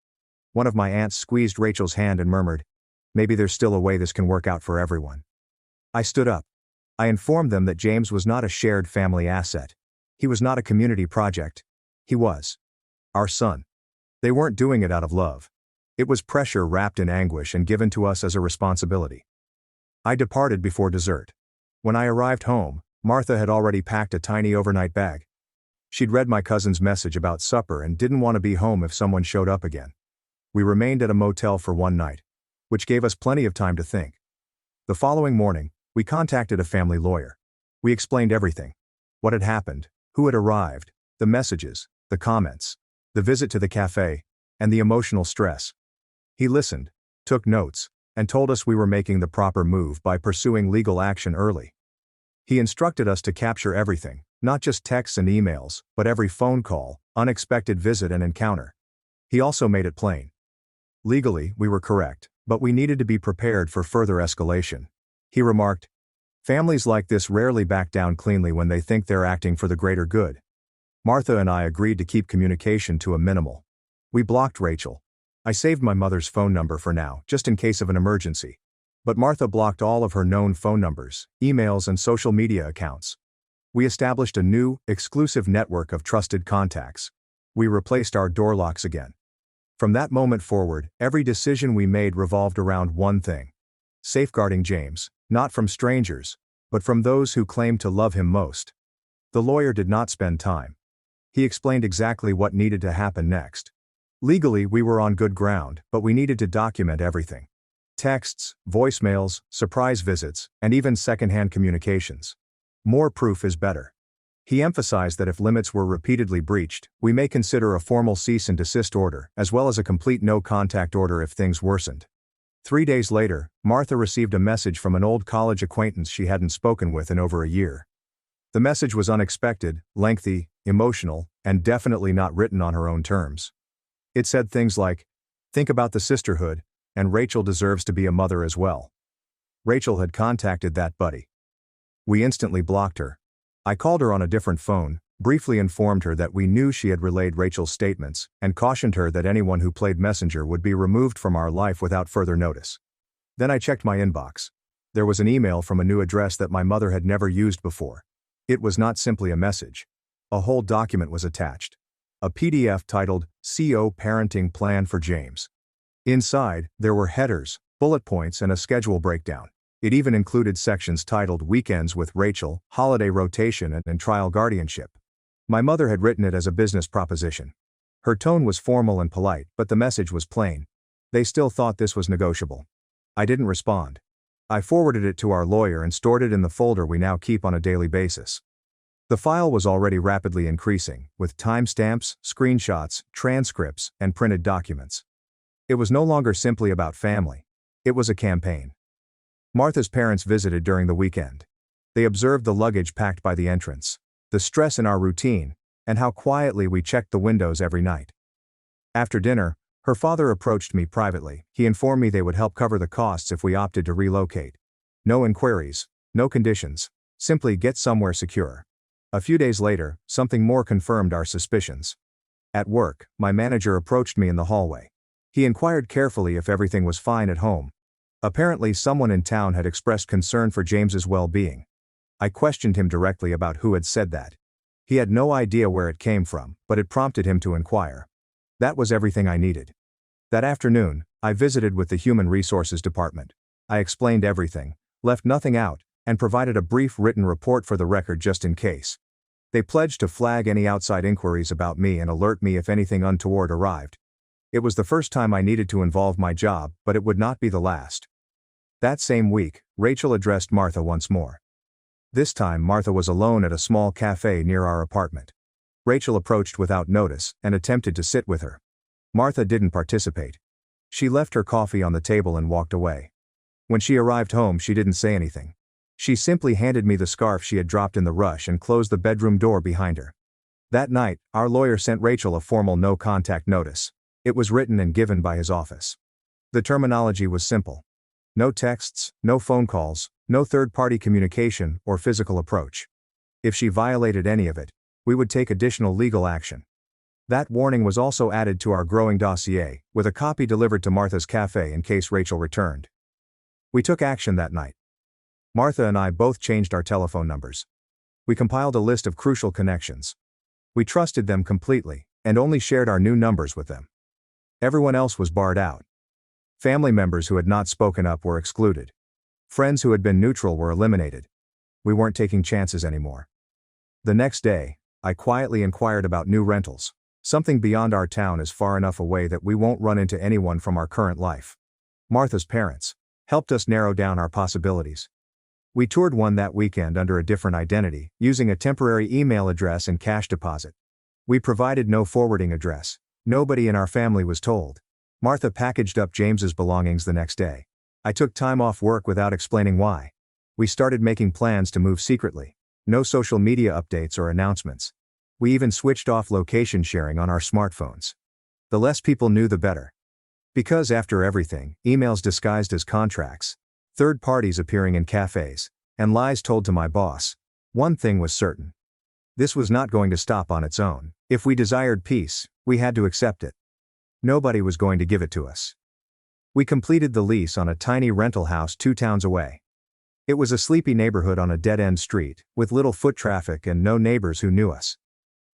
One of my aunts squeezed Rachel's hand and murmured, "Maybe there's still a way this can work out for everyone." I stood up. I informed them that James was not a shared family asset. He was not a community project. He was our son. They weren't doing it out of love. It was pressure wrapped in anguish and given to us as a responsibility. I departed before dessert. When I arrived home, Martha had already packed a tiny overnight bag. She'd read my cousin's message about supper and didn't want to be home if someone showed up again. We remained at a motel for one night, which gave us plenty of time to think. The following morning, we contacted a family lawyer. We explained everything. What had happened, who had arrived, the messages, the comments, the visit to the cafe, and the emotional stress. He listened, took notes, and told us we were making the proper move by pursuing legal action early. He instructed us to capture everything, not just texts and emails, but every phone call, unexpected visit and encounter. He also made it plain. Legally, we were correct, but we needed to be prepared for further escalation. He remarked, "Families like this rarely back down cleanly when they think they're acting for the greater good." Martha and I agreed to keep communication to a minimal. We blocked Rachel. I saved my mother's phone number for now, just in case of an emergency. But Martha blocked all of her known phone numbers, emails, and social media accounts. We established a new, exclusive network of trusted contacts. We replaced our door locks again. From that moment forward, every decision we made revolved around one thing: safeguarding James, not from strangers, but from those who claimed to love him most. The lawyer did not spend time. He explained exactly what needed to happen next. Legally, we were on good ground, but we needed to document everything. Texts, voicemails, surprise visits, and even secondhand communications. More proof is better. He emphasized that if limits were repeatedly breached, we may consider a formal cease and desist order, as well as a complete no-contact order if things worsened. 3 days later, Martha received a message from an old college acquaintance she hadn't spoken with in over a year. The message was unexpected, lengthy, emotional, and definitely not written on her own terms. It said things like, "Think about the sisterhood, and Rachel deserves to be a mother as well." Rachel had contacted that buddy. We instantly blocked her. I called her on a different phone, briefly informed her that we knew she had relayed Rachel's statements, and cautioned her that anyone who played messenger would be removed from our life without further notice. Then I checked my inbox. There was an email from a new address that my mother had never used before. It was not simply a message. A whole document was attached. A PDF titled, "CO Parenting Plan for James." Inside, there were headers, bullet points, and a schedule breakdown. It even included sections titled Weekends with Rachel, Holiday Rotation, and Trial Guardianship. My mother had written it as a business proposition. Her tone was formal and polite, but the message was plain. They still thought this was negotiable. I didn't respond. I forwarded it to our lawyer and stored it in the folder we now keep on a daily basis. The file was already rapidly increasing, with timestamps, screenshots, transcripts, and printed documents. It was no longer simply about family. It was a campaign. Martha's parents visited during the weekend. They observed the luggage packed by the entrance, the stress in our routine, and how quietly we checked the windows every night. After dinner, her father approached me privately. He informed me they would help cover the costs if we opted to relocate. No inquiries, no conditions, simply get somewhere secure. A few days later, something more confirmed our suspicions. At work, my manager approached me in the hallway. He inquired carefully if everything was fine at home. Apparently, someone in town had expressed concern for James's well-being. I questioned him directly about who had said that. He had no idea where it came from, but it prompted him to inquire. That was everything I needed. That afternoon, I visited with the Human Resources Department. I explained everything, left nothing out, and provided a brief written report for the record just in case. They pledged to flag any outside inquiries about me and alert me if anything untoward arrived. It was the first time I needed to involve my job, but it would not be the last. That same week, Rachel addressed Martha once more. This time, Martha was alone at a small cafe near our apartment. Rachel approached without notice and attempted to sit with her. Martha didn't participate. She left her coffee on the table and walked away. When she arrived home, she didn't say anything. She simply handed me the scarf she had dropped in the rush and closed the bedroom door behind her. That night, our lawyer sent Rachel a formal no-contact notice. It was written and given by his office. The terminology was simple. No texts, no phone calls, no third-party communication or physical approach. If she violated any of it, we would take additional legal action. That warning was also added to our growing dossier, with a copy delivered to Martha's cafe in case Rachel returned. We took action that night. Martha and I both changed our telephone numbers. We compiled a list of crucial connections. We trusted them completely, and only shared our new numbers with them. Everyone else was barred out. Family members who had not spoken up were excluded. Friends who had been neutral were eliminated. We weren't taking chances anymore. The next day, I quietly inquired about new rentals. Something beyond our town is far enough away that we won't run into anyone from our current life. Martha's parents helped us narrow down our possibilities. We toured one that weekend under a different identity, using a temporary email address and cash deposit. We provided no forwarding address. Nobody in our family was told. Martha packaged up James's belongings the next day. I took time off work without explaining why. We started making plans to move secretly. No social media updates or announcements. We even switched off location sharing on our smartphones. The less people knew, the better. Because after everything, emails disguised as contracts, third parties appearing in cafes, and lies told to my boss, one thing was certain. This was not going to stop on its own. If we desired peace, we had to accept it. Nobody was going to give it to us. We completed the lease on a tiny rental house 2 towns away. It was a sleepy neighborhood on a dead-end street, with little foot traffic and no neighbors who knew us.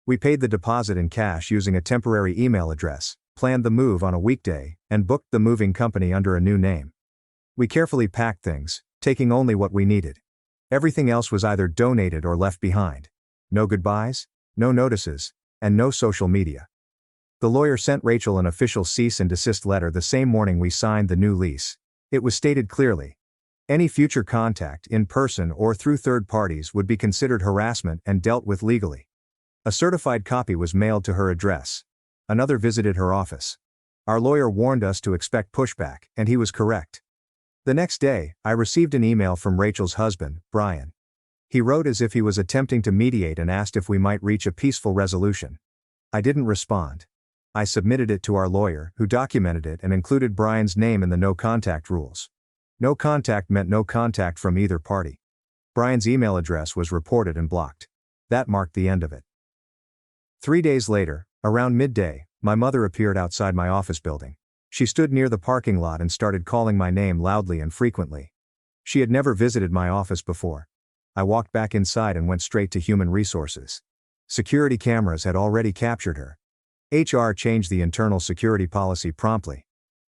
We paid the deposit in cash using a temporary email address, planned the move on a weekday, and booked the moving company under a new name. We carefully packed things, taking only what we needed. Everything else was either donated or left behind. No goodbyes, no notices, and no social media. The lawyer sent Rachel an official cease and desist letter the same morning we signed the new lease. It was stated clearly: any future contact, in person or through third parties, would be considered harassment and dealt with legally. A certified copy was mailed to her address. Another visited her office. Our lawyer warned us to expect pushback, and he was correct. The next day, I received an email from Rachel's husband, Brian. He wrote as if he was attempting to mediate and asked if we might reach a peaceful resolution. I didn't respond. I submitted it to our lawyer, who documented it and included Brian's name in the no contact rules. No contact meant no contact from either party. Brian's email address was reported and blocked. That marked the end of it. 3 days later, around midday, my mother appeared outside my office building. She stood near the parking lot and started calling my name loudly and frequently. She had never visited my office before. I walked back inside and went straight to human resources. Security cameras had already captured her. HR changed the internal security policy promptly.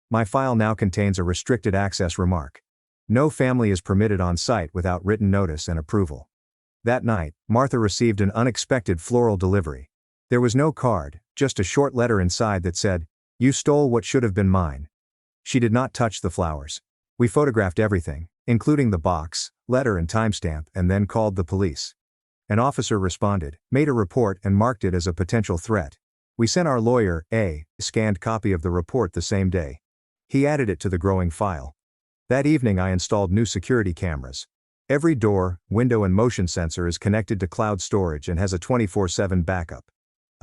My file now contains a restricted access remark. No family is permitted on site without written notice and approval. That night, Martha received an unexpected floral delivery. There was no card, just a short letter inside that said, "You stole what should have been mine." She did not touch the flowers. We photographed everything, including the box, letter and timestamp, and then called the police. An officer responded, made a report, and marked it as a potential threat. We sent our lawyer a scanned copy of the report the same day. He added it to the growing file. That evening I installed new security cameras. Every door, window and motion sensor is connected to cloud storage and has a 24/7 backup.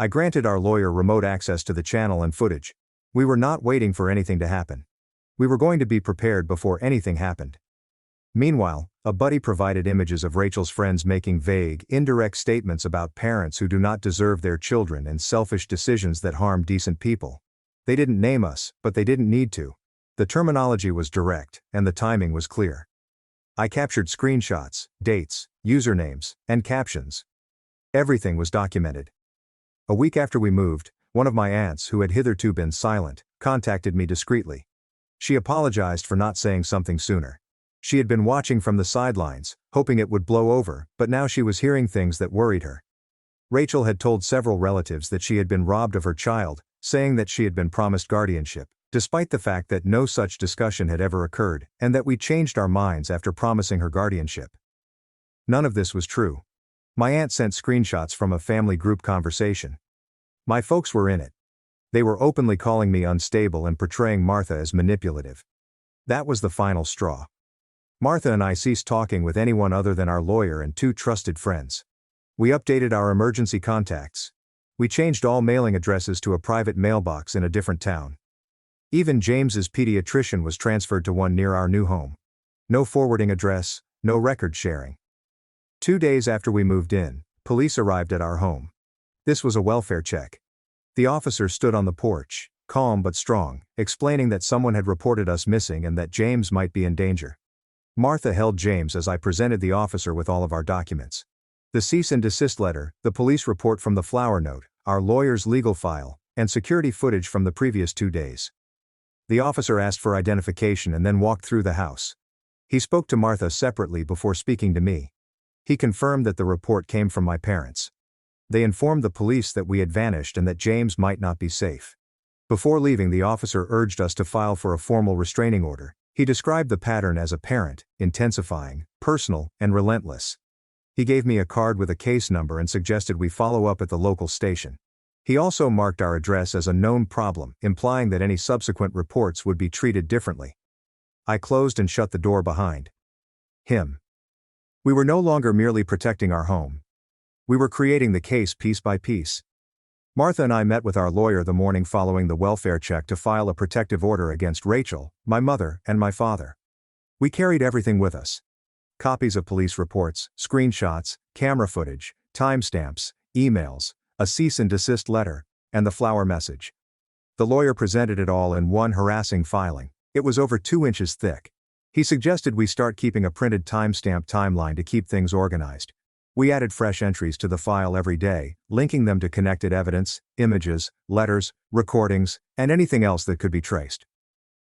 I granted our lawyer remote access to the channel and footage. We were not waiting for anything to happen. We were going to be prepared before anything happened. Meanwhile, a buddy provided images of Rachel's friends making vague, indirect statements about parents who do not deserve their children and selfish decisions that harm decent people. They didn't name us, but they didn't need to. The terminology was direct, and the timing was clear. I captured screenshots, dates, usernames, and captions. Everything was documented. A week after we moved, one of my aunts, who had hitherto been silent, contacted me discreetly. She apologized for not saying something sooner. She had been watching from the sidelines, hoping it would blow over, but now she was hearing things that worried her. Rachel had told several relatives that she had been robbed of her child, saying that she had been promised guardianship, despite the fact that no such discussion had ever occurred, and that we changed our minds after promising her guardianship. None of this was true. My aunt sent screenshots from a family group conversation. My folks were in it. They were openly calling me unstable and portraying Martha as manipulative. That was the final straw. Martha and I ceased talking with anyone other than our lawyer and 2 trusted friends. We updated our emergency contacts. We changed all mailing addresses to a private mailbox in a different town. Even James's pediatrician was transferred to one near our new home. No forwarding address, no record sharing. 2 days after we moved in, police arrived at our home. This was a welfare check. The officer stood on the porch, calm but strong, explaining that someone had reported us missing and that James might be in danger. Martha held James as I presented the officer with all of our documents. The cease and desist letter, the police report from the flower note, our lawyer's legal file, and security footage from the previous 2 days. The officer asked for identification and then walked through the house. He spoke to Martha separately before speaking to me. He confirmed that the report came from my parents. They informed the police that we had vanished and that James might not be safe. Before leaving, the officer urged us to file for a formal restraining order. He described the pattern as apparent, intensifying, personal, and relentless. He gave me a card with a case number and suggested we follow up at the local station. He also marked our address as a known problem, implying that any subsequent reports would be treated differently. I closed and shut the door behind him. We were no longer merely protecting our home. We were creating the case piece by piece. Martha and I met with our lawyer the morning following the welfare check to file a protective order against Rachel, my mother, and my father. We carried everything with us. Copies of police reports, screenshots, camera footage, timestamps, emails, a cease and desist letter, and the flower message. The lawyer presented it all in one harassing filing. It was over 2 inches thick. He suggested we start keeping a printed timestamp timeline to keep things organized. We added fresh entries to the file every day, linking them to connected evidence, images, letters, recordings, and anything else that could be traced.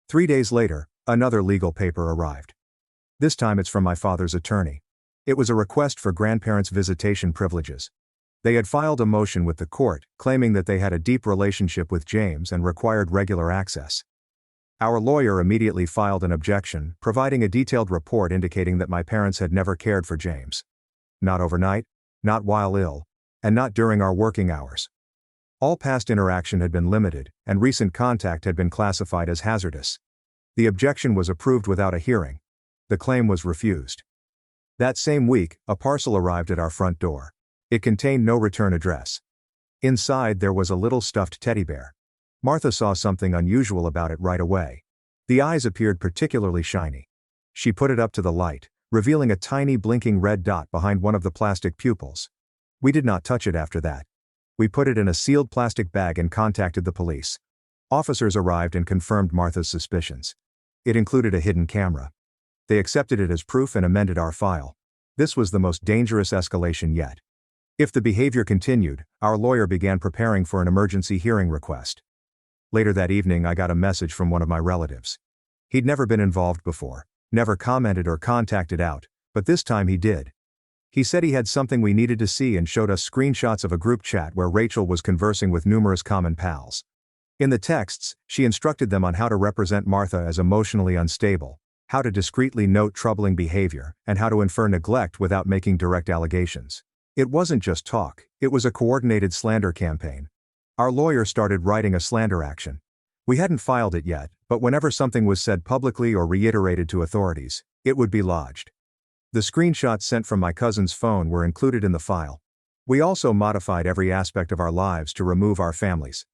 3 days later, another legal paper arrived. This time it's from my father's attorney. It was a request for grandparents' visitation privileges. They had filed a motion with the court, claiming that they had a deep relationship with James and required regular access. Our lawyer immediately filed an objection, providing a detailed report indicating that my parents had never cared for James. Not overnight, not while ill, and not during our working hours. All past interaction had been limited, and recent contact had been classified as hazardous. The objection was approved without a hearing. The claim was refused. That same week, a parcel arrived at our front door. It contained no return address. Inside there was a little stuffed teddy bear. Martha saw something unusual about it right away. The eyes appeared particularly shiny. She put it up to the light, revealing a tiny blinking red dot behind one of the plastic pupils. We did not touch it after that. We put it in a sealed plastic bag and contacted the police. Officers arrived and confirmed Martha's suspicions. It included a hidden camera. They accepted it as proof and amended our file. This was the most dangerous escalation yet. If the behavior continued, our lawyer began preparing for an emergency hearing request. Later that evening I got a message from one of my relatives. He'd never been involved before, never commented or contacted out, but this time he did. He said he had something we needed to see and showed us screenshots of a group chat where Rachel was conversing with numerous common pals. In the texts, she instructed them on how to represent Martha as emotionally unstable, how to discreetly note troubling behavior, and how to infer neglect without making direct allegations. It wasn't just talk, it was a coordinated slander campaign. Our lawyer started writing a slander action. We hadn't filed it yet, but whenever something was said publicly or reiterated to authorities, it would be lodged. The screenshots sent from my cousin's phone were included in the file. We also modified every aspect of our lives to remove our families.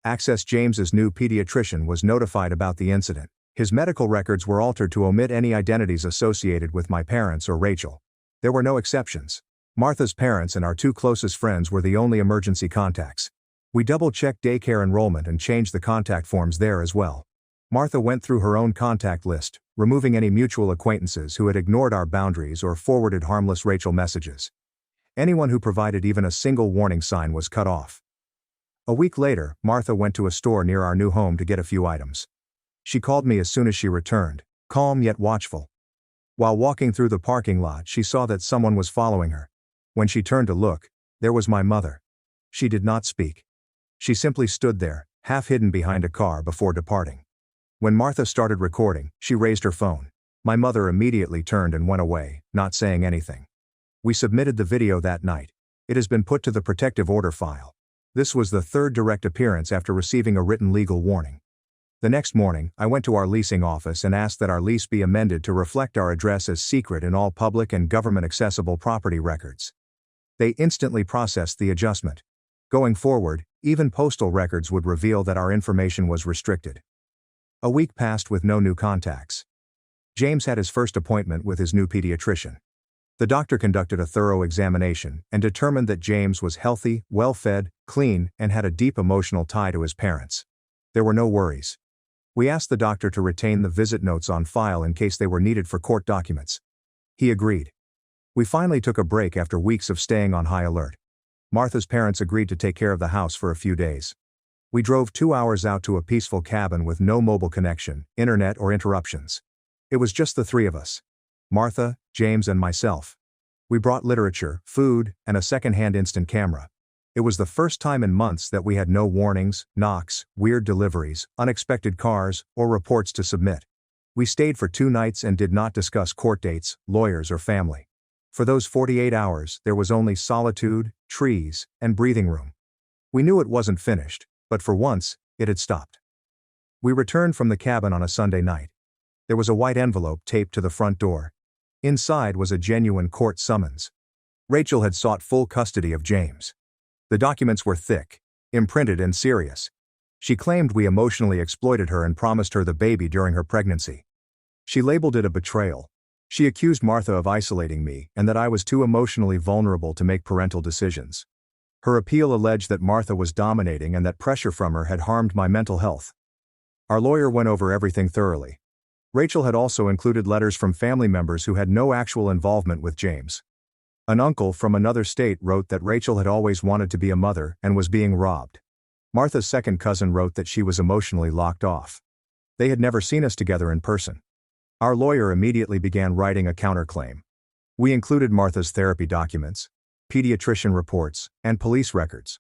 Access James's new pediatrician was notified about the incident. His medical records were altered to omit any identities associated with my parents or Rachel. There were no exceptions. Martha's parents and our 2 closest friends were the only emergency contacts. We double-checked daycare enrollment and changed the contact forms there as well. Martha went through her own contact list, removing any mutual acquaintances who had ignored our boundaries or forwarded harmless Rachel messages. Anyone who provided even a single warning sign was cut off. A week later, Martha went to a store near our new home to get a few items. She called me as soon as she returned, calm yet watchful. While walking through the parking lot, she saw that someone was following her. When she turned to look, there was my mother. She did not speak. She simply stood there, half hidden behind a car before departing. When Martha started recording, she raised her phone. My mother immediately turned and went away, not saying anything. We submitted the video that night. It has been put to the protective order file. This was the 3rd direct appearance after receiving a written legal warning. The next morning, I went to our leasing office and asked that our lease be amended to reflect our address as secret in all public and government-accessible property records. They instantly processed the adjustment. Going forward, even postal records would reveal that our information was restricted. A week passed with no new contacts. James had his first appointment with his new pediatrician. The doctor conducted a thorough examination and determined that James was healthy, well-fed, clean, and had a deep emotional tie to his parents. There were no worries. We asked the doctor to retain the visit notes on file in case they were needed for court documents. He agreed. We finally took a break after weeks of staying on high alert. Martha's parents agreed to take care of the house for a few days. We drove 2 hours out to a peaceful cabin with no mobile connection, internet, or interruptions. It was just the 3 of us. Martha, James, and myself. We brought literature, food, and a second-hand instant camera. It was the first time in months that we had no warnings, knocks, weird deliveries, unexpected cars, or reports to submit. We stayed for 2 nights and did not discuss court dates, lawyers, or family. For those 48 hours, there was only solitude, trees, and breathing room. We knew it wasn't finished, but for once, it had stopped. We returned from the cabin on a Sunday night. There was a white envelope taped to the front door. Inside was a genuine court summons. Rachel had sought full custody of James. The documents were thick, imprinted, and serious. She claimed we emotionally exploited her and promised her the baby during her pregnancy. She labeled it a betrayal. She accused Martha of isolating me and that I was too emotionally vulnerable to make parental decisions. Her appeal alleged that Martha was dominating and that pressure from her had harmed my mental health. Our lawyer went over everything thoroughly. Rachel had also included letters from family members who had no actual involvement with James. An uncle from another state wrote that Rachel had always wanted to be a mother and was being robbed. Martha's second cousin wrote that she was emotionally locked off. They had never seen us together in person. Our lawyer immediately began writing a counterclaim. We included Martha's therapy documents, pediatrician reports, and police records.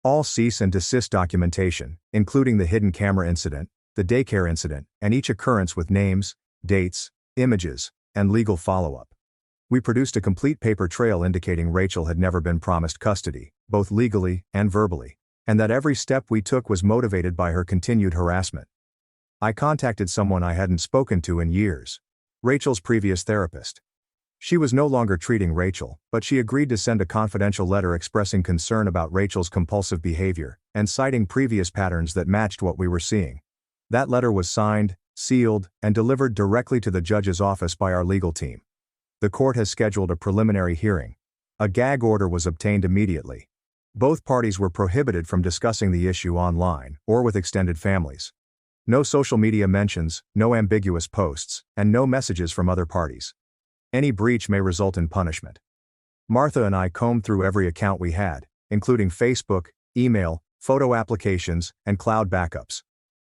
All cease and desist documentation, including the hidden camera incident, the daycare incident, and each occurrence with names, dates, images, and legal follow-up. We produced a complete paper trail indicating Rachel had never been promised custody, both legally and verbally, and that every step we took was motivated by her continued harassment. I contacted someone I hadn't spoken to in years, Rachel's previous therapist. She was no longer treating Rachel, but she agreed to send a confidential letter expressing concern about Rachel's compulsive behavior and citing previous patterns that matched what we were seeing. That letter was signed, sealed, and delivered directly to the judge's office by our legal team. The court has scheduled a preliminary hearing. A gag order was obtained immediately. Both parties were prohibited from discussing the issue online or with extended families. No social media mentions, no ambiguous posts, and no messages from other parties. Any breach may result in punishment. Martha and I combed through every account we had, including Facebook, email, photo applications, and cloud backups.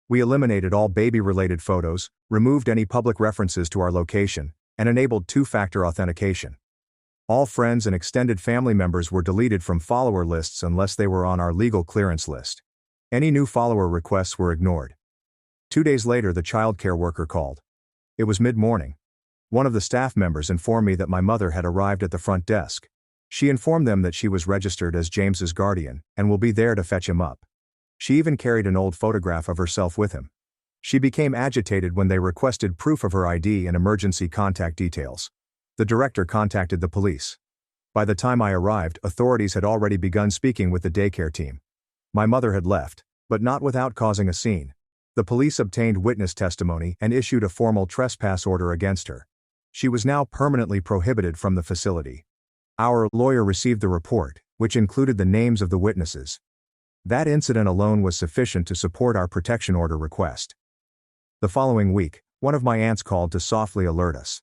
We eliminated all baby-related photos, removed any public references to our location, and enabled two-factor authentication. All friends and extended family members were deleted from follower lists unless they were on our legal clearance list. Any new follower requests were ignored. 2 days later, the child care worker called. It was mid-morning. One of the staff members informed me that my mother had arrived at the front desk. She informed them that she was registered as James's guardian and will be there to fetch him up. She even carried an old photograph of herself with him. She became agitated when they requested proof of her ID and emergency contact details. The director contacted the police. By the time I arrived, authorities had already begun speaking with the daycare team. My mother had left, but not without causing a scene. The police obtained witness testimony and issued a formal trespass order against her. She was now permanently prohibited from the facility. Our lawyer received the report, which included the names of the witnesses. That incident alone was sufficient to support our protection order request. The following week, one of my aunts called to softly alert us.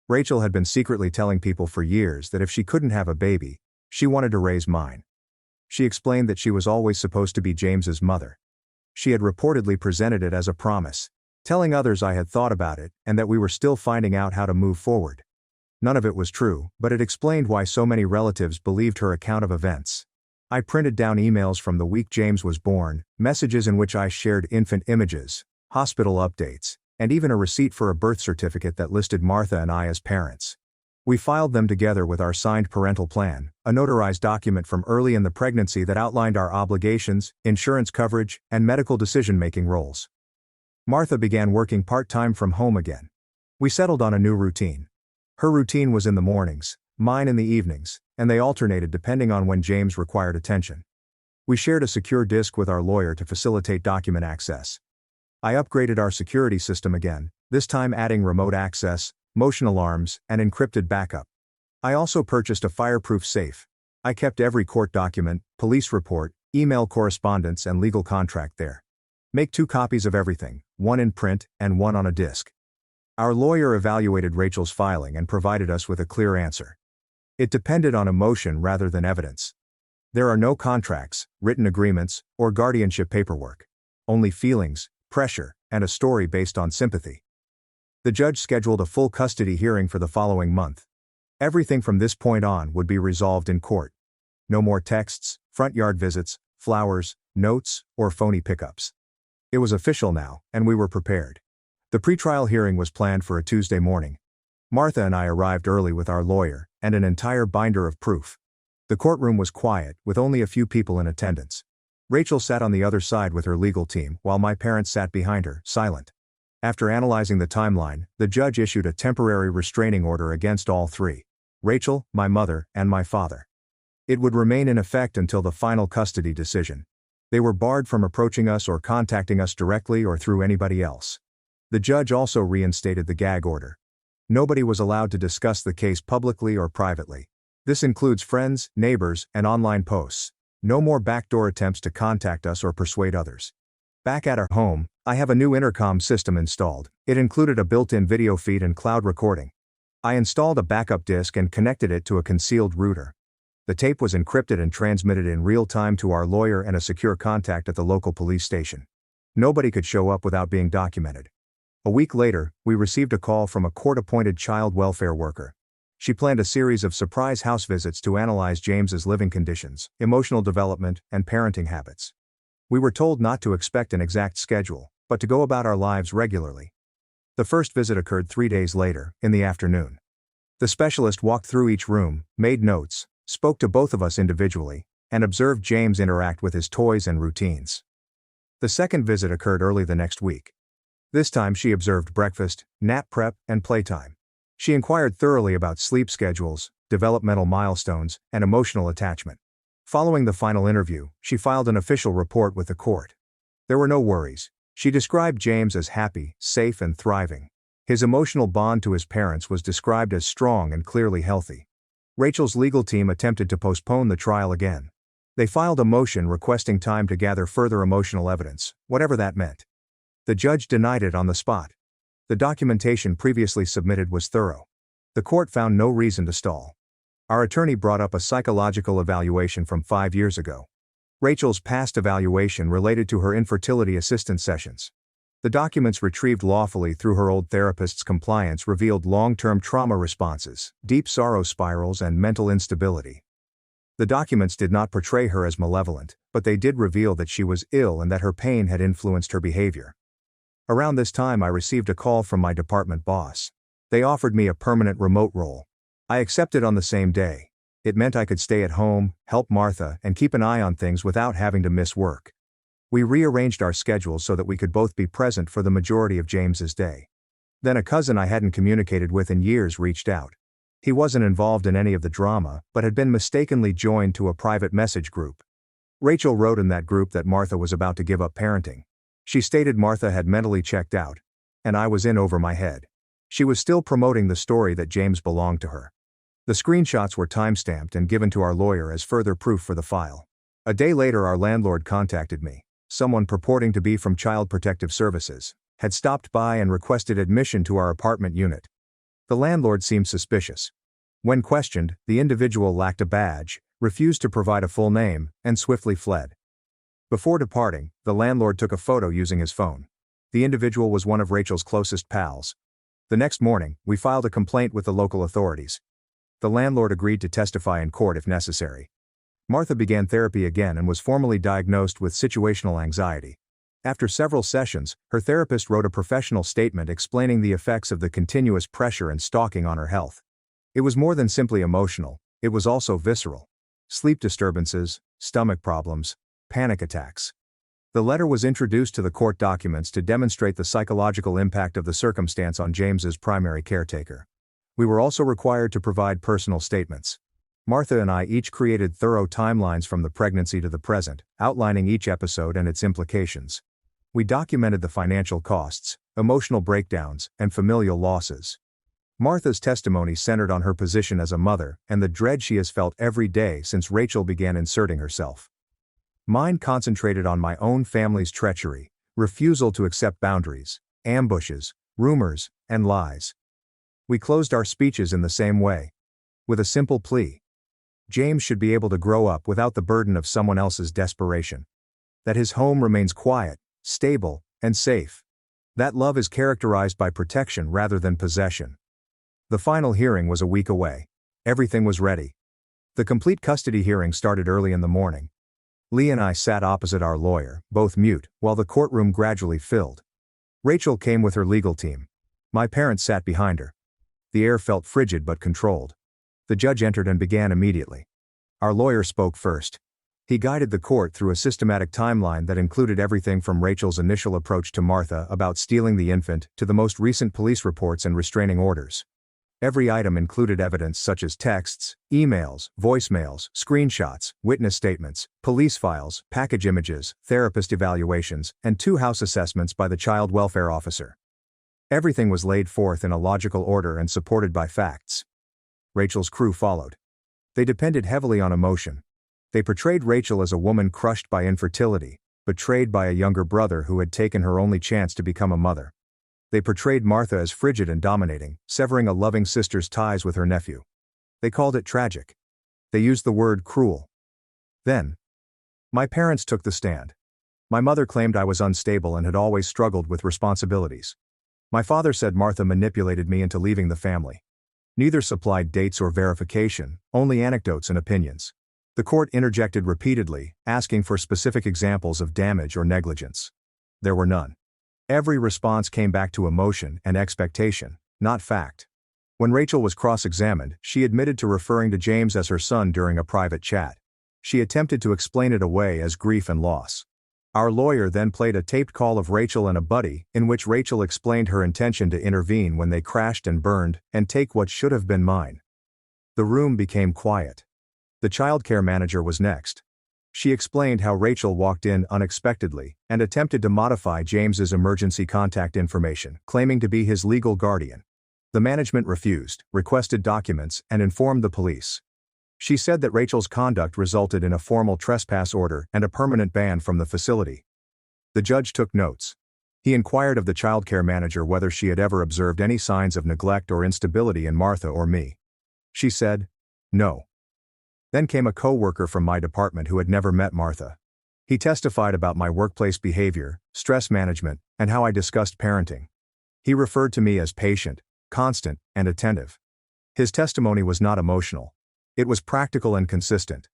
Rachel had been secretly telling people for years that if she couldn't have a baby, she wanted to raise mine. She explained that she was always supposed to be James's mother. She had reportedly presented it as a promise, telling others I had thought about it and that we were still finding out how to move forward. None of it was true, but it explained why so many relatives believed her account of events. I printed down emails from the week James was born, messages in which I shared infant images, hospital updates, and even a receipt for a birth certificate that listed Martha and I as parents. We filed them together with our signed parental plan, a notarized document from early in the pregnancy that outlined our obligations, insurance coverage, and medical decision-making roles. Martha began working part-time from home again. We settled on a new routine. Her routine was in the mornings, mine in the evenings, and they alternated depending on when James required attention. We shared a secure disk with our lawyer to facilitate document access. I upgraded our security system again, this time adding remote access, motion alarms, and encrypted backup. I also purchased a fireproof safe. I kept every court document, police report, email correspondence, and legal contract there. Make 2 copies of everything, one in print and one on a disk. Our lawyer evaluated Rachel's filing and provided us with a clear answer. It depended on emotion rather than evidence. There are no contracts, written agreements, or guardianship paperwork. Only feelings, pressure, and a story based on sympathy. The judge scheduled a full custody hearing for the following month. Everything from this point on would be resolved in court. No more texts, front yard visits, flowers, notes, or phony pickups. It was official now, and we were prepared. The pretrial hearing was planned for a Tuesday morning. Martha and I arrived early with our lawyer, and an entire binder of proof. The courtroom was quiet, with only a few people in attendance. Rachel sat on the other side with her legal team, while my parents sat behind her, silent. After analyzing the timeline, the judge issued a temporary restraining order against all three: Rachel, my mother, and my father. It would remain in effect until the final custody decision. They were barred from approaching us or contacting us directly or through anybody else. The judge also reinstated the gag order. Nobody was allowed to discuss the case publicly or privately. This includes friends, neighbors, and online posts. No more backdoor attempts to contact us or persuade others. Back at our home, I have a new intercom system installed. It included a built-in video feed and cloud recording. I installed a backup disk and connected it to a concealed router. The tape was encrypted and transmitted in real time to our lawyer and a secure contact at the local police station. Nobody could show up without being documented. A week later, we received a call from a court-appointed child welfare worker. She planned a series of surprise house visits to analyze James's living conditions, emotional development, and parenting habits. We were told not to expect an exact schedule, but to go about our lives regularly. The first visit occurred 3 days later, in the afternoon. The specialist walked through each room, made notes, spoke to both of us individually, and observed James interact with his toys and routines. The second visit occurred early the next week. This time she observed breakfast, nap prep, and playtime. She inquired thoroughly about sleep schedules, developmental milestones, and emotional attachment. Following the final interview, she filed an official report with the court. There were no worries. She described James as happy, safe, and thriving. His emotional bond to his parents was described as strong and clearly healthy. Rachel's legal team attempted to postpone the trial again. They filed a motion requesting time to gather further emotional evidence, whatever that meant. The judge denied it on the spot. The documentation previously submitted was thorough. The court found no reason to stall. Our attorney brought up a psychological evaluation from 5 years ago. Rachel's past evaluation related to her infertility assistance sessions. The documents retrieved lawfully through her old therapist's compliance revealed long-term trauma responses, deep sorrow spirals, and mental instability. The documents did not portray her as malevolent, but they did reveal that she was ill and that her pain had influenced her behavior. Around this time I received a call from my department boss. They offered me a permanent remote role. I accepted on the same day. It meant I could stay at home, help Martha, and keep an eye on things without having to miss work. We rearranged our schedules so that we could both be present for the majority of James's day. Then a cousin I hadn't communicated with in years reached out. He wasn't involved in any of the drama, but had been mistakenly joined to a private message group. Rachel wrote in that group that Martha was about to give up parenting. She stated Martha had mentally checked out, and I was in over my head. She was still promoting the story that James belonged to her. The screenshots were timestamped and given to our lawyer as further proof for the file. A day later our landlord contacted me. Someone purporting to be from Child Protective Services had stopped by and requested admission to our apartment unit. The landlord seemed suspicious. When questioned, the individual lacked a badge, refused to provide a full name, and swiftly fled. Before departing, the landlord took a photo using his phone. The individual was one of Rachel's closest pals. The next morning, we filed a complaint with the local authorities. The landlord agreed to testify in court if necessary. Martha began therapy again and was formally diagnosed with situational anxiety. After several sessions, her therapist wrote a professional statement explaining the effects of the continuous pressure and stalking on her health. It was more than simply emotional, it was also visceral. Sleep disturbances, stomach problems, panic attacks. The letter was introduced to the court documents to demonstrate the psychological impact of the circumstance on James's primary caretaker. We were also required to provide personal statements. Martha and I each created thorough timelines from the pregnancy to the present, outlining each episode and its implications. We documented the financial costs, emotional breakdowns, and familial losses. Martha's testimony centered on her position as a mother and the dread she has felt every day since Rachel began inserting herself. Mine concentrated on my own family's treachery, refusal to accept boundaries, ambushes, rumors, and lies. We closed our speeches in the same way. With a simple plea. James should be able to grow up without the burden of someone else's desperation. That his home remains quiet, stable, and safe. That love is characterized by protection rather than possession. The final hearing was a week away. Everything was ready. The complete custody hearing started early in the morning. Lee and I sat opposite our lawyer, both mute, while the courtroom gradually filled. Rachel came with her legal team. My parents sat behind her. The air felt frigid but controlled. The judge entered and began immediately. Our lawyer spoke first. He guided the court through a systematic timeline that included everything from Rachel's initial approach to Martha about stealing the infant to the most recent police reports and restraining orders. Every item included evidence such as texts, emails, voicemails, screenshots, witness statements, police files, package images, therapist evaluations, and 2 house assessments by the child welfare officer. Everything was laid forth in a logical order and supported by facts. Rachel's crew followed. They depended heavily on emotion. They portrayed Rachel as a woman crushed by infertility, betrayed by a younger brother who had taken her only chance to become a mother. They portrayed Martha as frigid and dominating, severing a loving sister's ties with her nephew. They called it tragic. They used the word cruel. Then, my parents took the stand. My mother claimed I was unstable and had always struggled with responsibilities. My father said Martha manipulated me into leaving the family. Neither supplied dates or verification, only anecdotes and opinions. The court interjected repeatedly, asking for specific examples of damage or negligence. There were none. Every response came back to emotion and expectation, not fact. When Rachel was cross-examined, she admitted to referring to James as her son during a private chat. She attempted to explain it away as grief and loss. Our lawyer then played a taped call of Rachel and a buddy, in which Rachel explained her intention to intervene when they crashed and burned, and take what should have been mine. The room became quiet. The childcare manager was next. She explained how Rachel walked in unexpectedly and attempted to modify James's emergency contact information, claiming to be his legal guardian. The management refused, requested documents, and informed the police. She said that Rachel's conduct resulted in a formal trespass order and a permanent ban from the facility. The judge took notes. He inquired of the childcare manager whether she had ever observed any signs of neglect or instability in Martha or me. She said, "No." Then came a co-worker from my department who had never met Martha. He testified about my workplace behavior, stress management, and how I discussed parenting. He referred to me as patient, constant, and attentive. His testimony was not emotional. It was practical and consistent.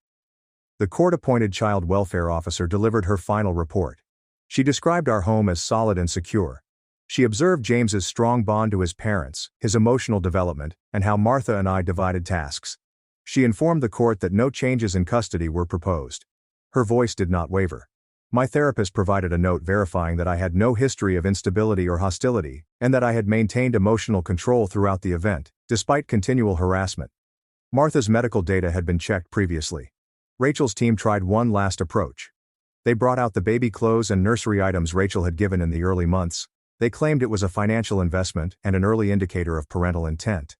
The court-appointed child welfare officer delivered her final report. She described our home as solid and secure. She observed James's strong bond to his parents, his emotional development, and how Martha and I divided tasks. She informed the court that no changes in custody were proposed. Her voice did not waver. My therapist provided a note verifying that I had no history of instability or hostility, and that I had maintained emotional control throughout the event, despite continual harassment. Martha's medical data had been checked previously. Rachel's team tried one last approach. They brought out the baby clothes and nursery items Rachel had given in the early months. They claimed it was a financial investment and an early indicator of parental intent.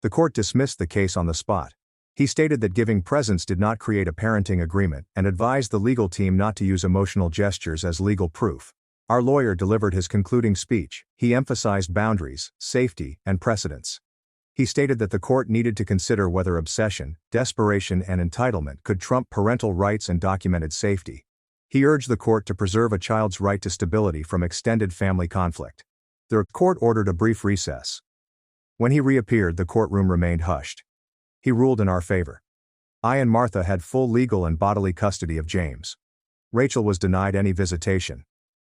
The court dismissed the case on the spot. He stated that giving presents did not create a parenting agreement and advised the legal team not to use emotional gestures as legal proof. Our lawyer delivered his concluding speech. He emphasized boundaries, safety, and precedence. He stated that the court needed to consider whether obsession, desperation, and entitlement could trump parental rights and documented safety. He urged the court to preserve a child's right to stability from extended family conflict. The court ordered a brief recess. When he reappeared, the courtroom remained hushed. He ruled in our favor. I and Martha had full legal and bodily custody of James. Rachel was denied any visitation.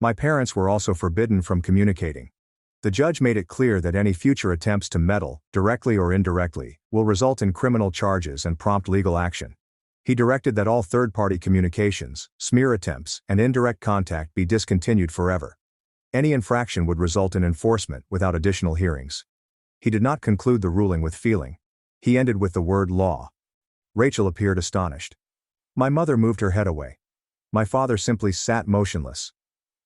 My parents were also forbidden from communicating. The judge made it clear that any future attempts to meddle, directly or indirectly, will result in criminal charges and prompt legal action. He directed that all third-party communications, smear attempts, and indirect contact be discontinued forever. Any infraction would result in enforcement without additional hearings. He did not conclude the ruling with feeling. He ended with the word law. Rachel appeared astonished. My mother moved her head away. My father simply sat motionless.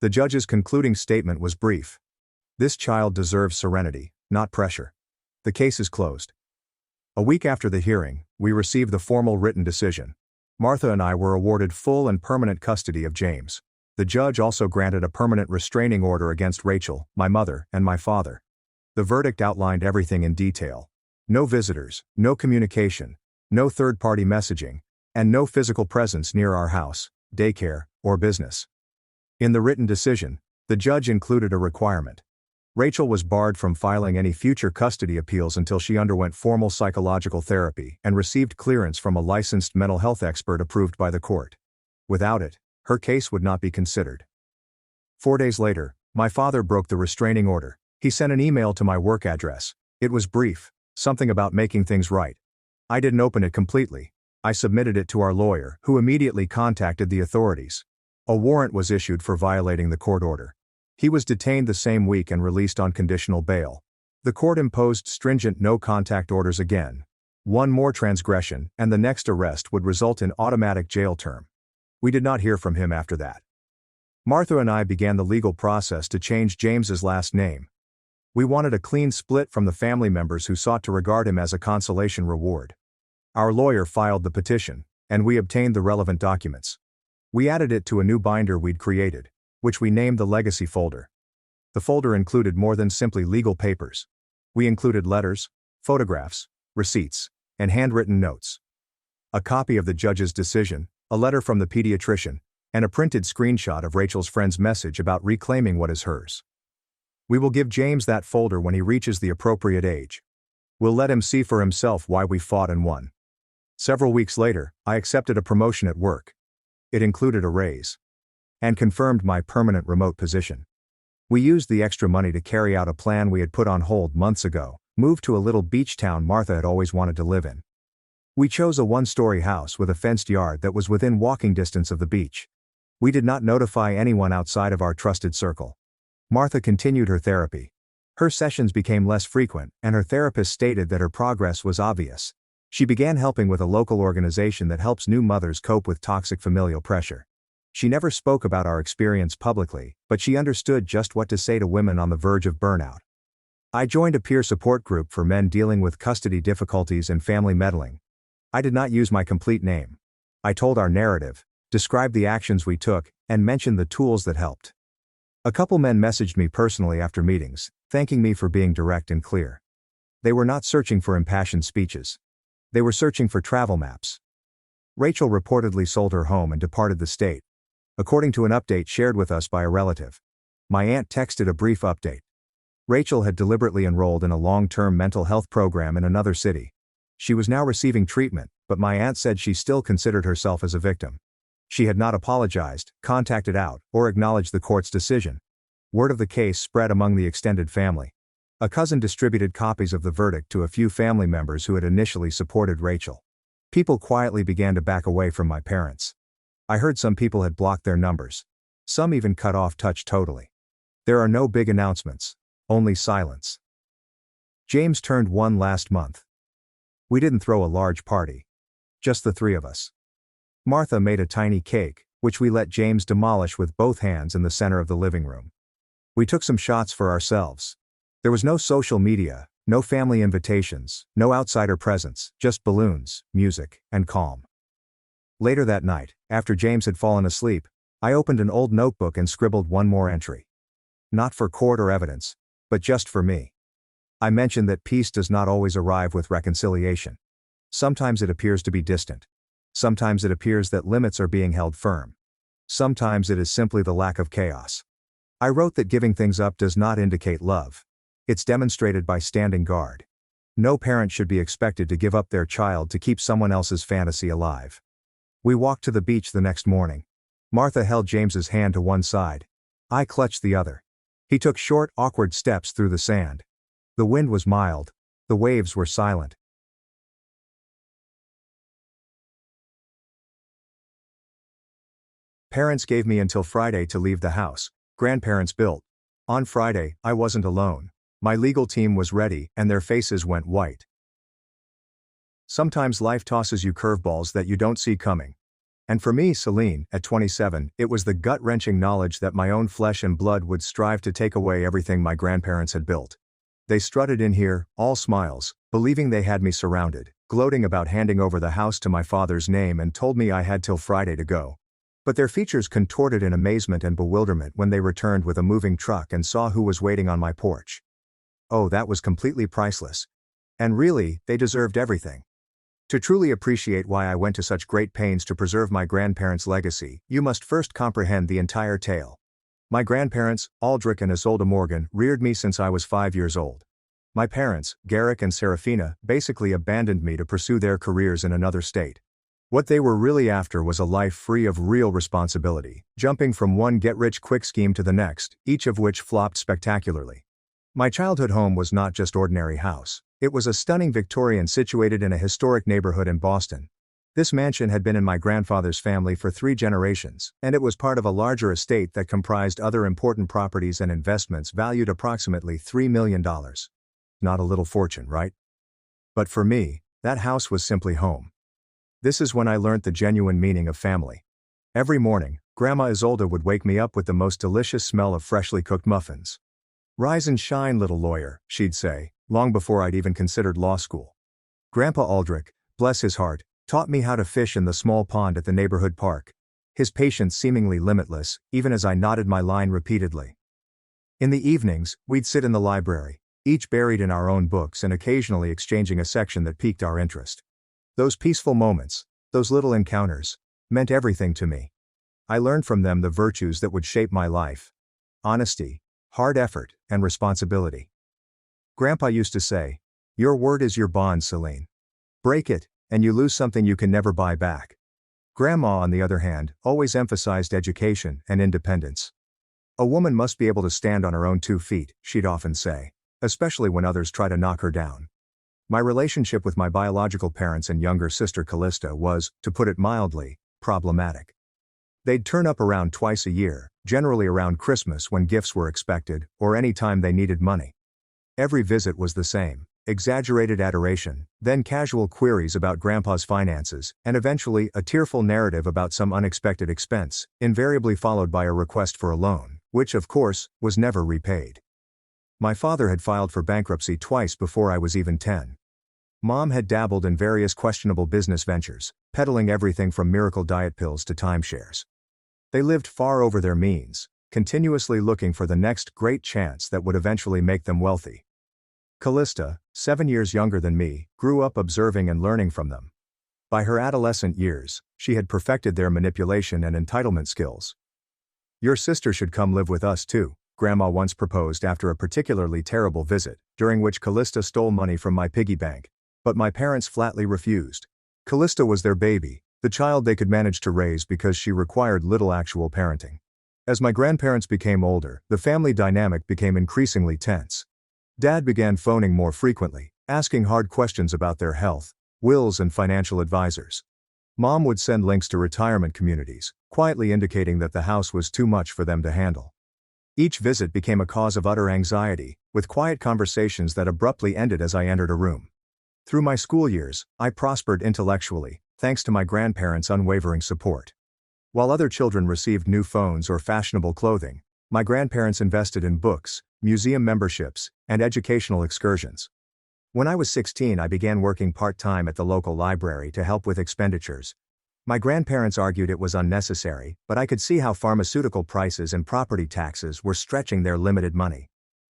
The judge's concluding statement was brief. This child deserves serenity, not pressure. The case is closed. A week after the hearing, we received the formal written decision. Martha and I were awarded full and permanent custody of James. The judge also granted a permanent restraining order against Rachel, my mother, and my father. The verdict outlined everything in detail. No visitors, no communication, no third-party messaging, and no physical presence near our house, daycare, or business. In the written decision, the judge included a requirement. Rachel was barred from filing any future custody appeals until she underwent formal psychological therapy and received clearance from a licensed mental health expert approved by the court. Without it, her case would not be considered. 4 days later, my father broke the restraining order. He sent an email to my work address. It was brief, something about making things right. I didn't open it completely. I submitted it to our lawyer, who immediately contacted the authorities. A warrant was issued for violating the court order. He was detained the same week and released on conditional bail. The court imposed stringent no-contact orders again. One more transgression, and the next arrest would result in automatic jail term. We did not hear from him after that. Martha and I began the legal process to change James's last name. We wanted a clean split from the family members who sought to regard him as a consolation reward. Our lawyer filed the petition, and we obtained the relevant documents. We added it to a new binder we'd created, which we named the Legacy folder. The folder included more than simply legal papers. We included letters, photographs, receipts, and handwritten notes. A copy of the judge's decision, a letter from the pediatrician, and a printed screenshot of Rachel's friend's message about reclaiming what is hers. We will give James that folder when he reaches the appropriate age. We'll let him see for himself why we fought and won. Several weeks later, I accepted a promotion at work. It included a raise and confirmed my permanent remote position. We used the extra money to carry out a plan we had put on hold months ago, move to a little beach town Martha had always wanted to live in. We chose a one-story house with a fenced yard that was within walking distance of the beach. We did not notify anyone outside of our trusted circle. Martha continued her therapy. Her sessions became less frequent, and her therapist stated that her progress was obvious. She began helping with a local organization that helps new mothers cope with toxic familial pressure. She never spoke about our experience publicly, but she understood just what to say to women on the verge of burnout. I joined a peer support group for men dealing with custody difficulties and family meddling. I did not use my complete name. I told our narrative, described the actions we took, and mentioned the tools that helped. A couple men messaged me personally after meetings, thanking me for being direct and clear. They were not searching for impassioned speeches. They were searching for travel maps. Rachel reportedly sold her home and departed the state, according to an update shared with us by a relative. My aunt texted a brief update. Rachel had deliberately enrolled in a long-term mental health program in another city. She was now receiving treatment, but my aunt said she still considered herself as a victim. She had not apologized, contacted out, or acknowledged the court's decision. Word of the case spread among the extended family. A cousin distributed copies of the verdict to a few family members who had initially supported Rachel. People quietly began to back away from my parents. I heard some people had blocked their numbers. Some even cut off touch totally. There are no big announcements, only silence. James turned 1 last month. We didn't throw a large party. Just the 3 of us. Martha made a tiny cake, which we let James demolish with both hands in the center of the living room. We took some shots for ourselves. There was no social media, no family invitations, no outsider presence, just balloons, music, and calm. Later that night, after James had fallen asleep, I opened an old notebook and scribbled one more entry. Not for court or evidence, but just for me. I mentioned that peace does not always arrive with reconciliation. Sometimes it appears to be distant. Sometimes it appears that limits are being held firm. Sometimes it is simply the lack of chaos. I wrote that giving things up does not indicate love. It's demonstrated by standing guard. No parent should be expected to give up their child to keep someone else's fantasy alive. We walked to the beach the next morning. Martha held James's hand to one side. I clutched the other. He took short, awkward steps through the sand. The wind was mild. The waves were silent. Parents gave me until Friday to leave the house. Grandparents built. On Friday, I wasn't alone. My legal team was ready, and their faces went white. Sometimes life tosses you curveballs that you don't see coming. And for me, Celine, at 27, it was the gut-wrenching knowledge that my own flesh and blood would strive to take away everything my grandparents had built. They strutted in here, all smiles, believing they had me surrounded, gloating about handing over the house to my father's name, and told me I had till Friday to go. But their features contorted in amazement and bewilderment when they returned with a moving truck and saw who was waiting on my porch. Oh, that was completely priceless. And really, they deserved everything. To truly appreciate why I went to such great pains to preserve my grandparents' legacy, you must first comprehend the entire tale. My grandparents, Aldrich and Isolde Morgan, reared me since I was 5 years old. My parents, Garrick and Serafina, basically abandoned me to pursue their careers in another state. What they were really after was a life free of real responsibility, jumping from one get-rich-quick scheme to the next, each of which flopped spectacularly. My childhood home was not just ordinary house. It was a stunning Victorian situated in a historic neighborhood in Boston. This mansion had been in my grandfather's family for 3 generations, and it was part of a larger estate that comprised other important properties and investments valued approximately $3 million. Not a little fortune, right? But for me, that house was simply home. This is when I learnt the genuine meaning of family. Every morning, Grandma Isolde would wake me up with the most delicious smell of freshly cooked muffins. "Rise and shine, little lawyer," she'd say, long before I'd even considered law school. Grandpa Aldrich, bless his heart, taught me how to fish in the small pond at the neighborhood park. His patience seemingly limitless, even as I knotted my line repeatedly. In the evenings, we'd sit in the library, each buried in our own books and occasionally exchanging a section that piqued our interest. Those peaceful moments, those little encounters, meant everything to me. I learned from them the virtues that would shape my life: honesty, hard effort, and responsibility. Grandpa used to say, "Your word is your bond, Celine. Break it, and you lose something you can never buy back." Grandma, on the other hand, always emphasized education and independence. "A woman must be able to stand on her own 2 feet, she'd often say, especially when others try to knock her down. My relationship with my biological parents and younger sister Callista was, to put it mildly, problematic. They'd turn up around twice a year, generally around Christmas when gifts were expected, or any time they needed money. Every visit was the same: exaggerated adoration, then casual queries about Grandpa's finances, and eventually a tearful narrative about some unexpected expense, invariably followed by a request for a loan, which, of course, was never repaid. My father had filed for bankruptcy twice before I was even 10. Mom had dabbled in various questionable business ventures, peddling everything from miracle diet pills to timeshares. They lived far over their means, continuously looking for the next great chance that would eventually make them wealthy. Callista, 7 years younger than me, grew up observing and learning from them. By her adolescent years, she had perfected their manipulation and entitlement skills. "Your sister should come live with us too," Grandma once proposed after a particularly terrible visit, during which Callista stole money from my piggy bank. But my parents flatly refused. Callista was their baby, the child they could manage to raise because she required little actual parenting. As my grandparents became older, the family dynamic became increasingly tense. Dad began phoning more frequently, asking hard questions about their health, wills, and financial advisors. Mom would send links to retirement communities, quietly indicating that the house was too much for them to handle. Each visit became a cause of utter anxiety, with quiet conversations that abruptly ended as I entered a room. Through my school years, I prospered intellectually, thanks to my grandparents' unwavering support. While other children received new phones or fashionable clothing, my grandparents invested in books, museum memberships, and educational excursions. When I was 16, I began working part-time at the local library to help with expenditures. My grandparents argued it was unnecessary, but I could see how pharmaceutical prices and property taxes were stretching their limited money.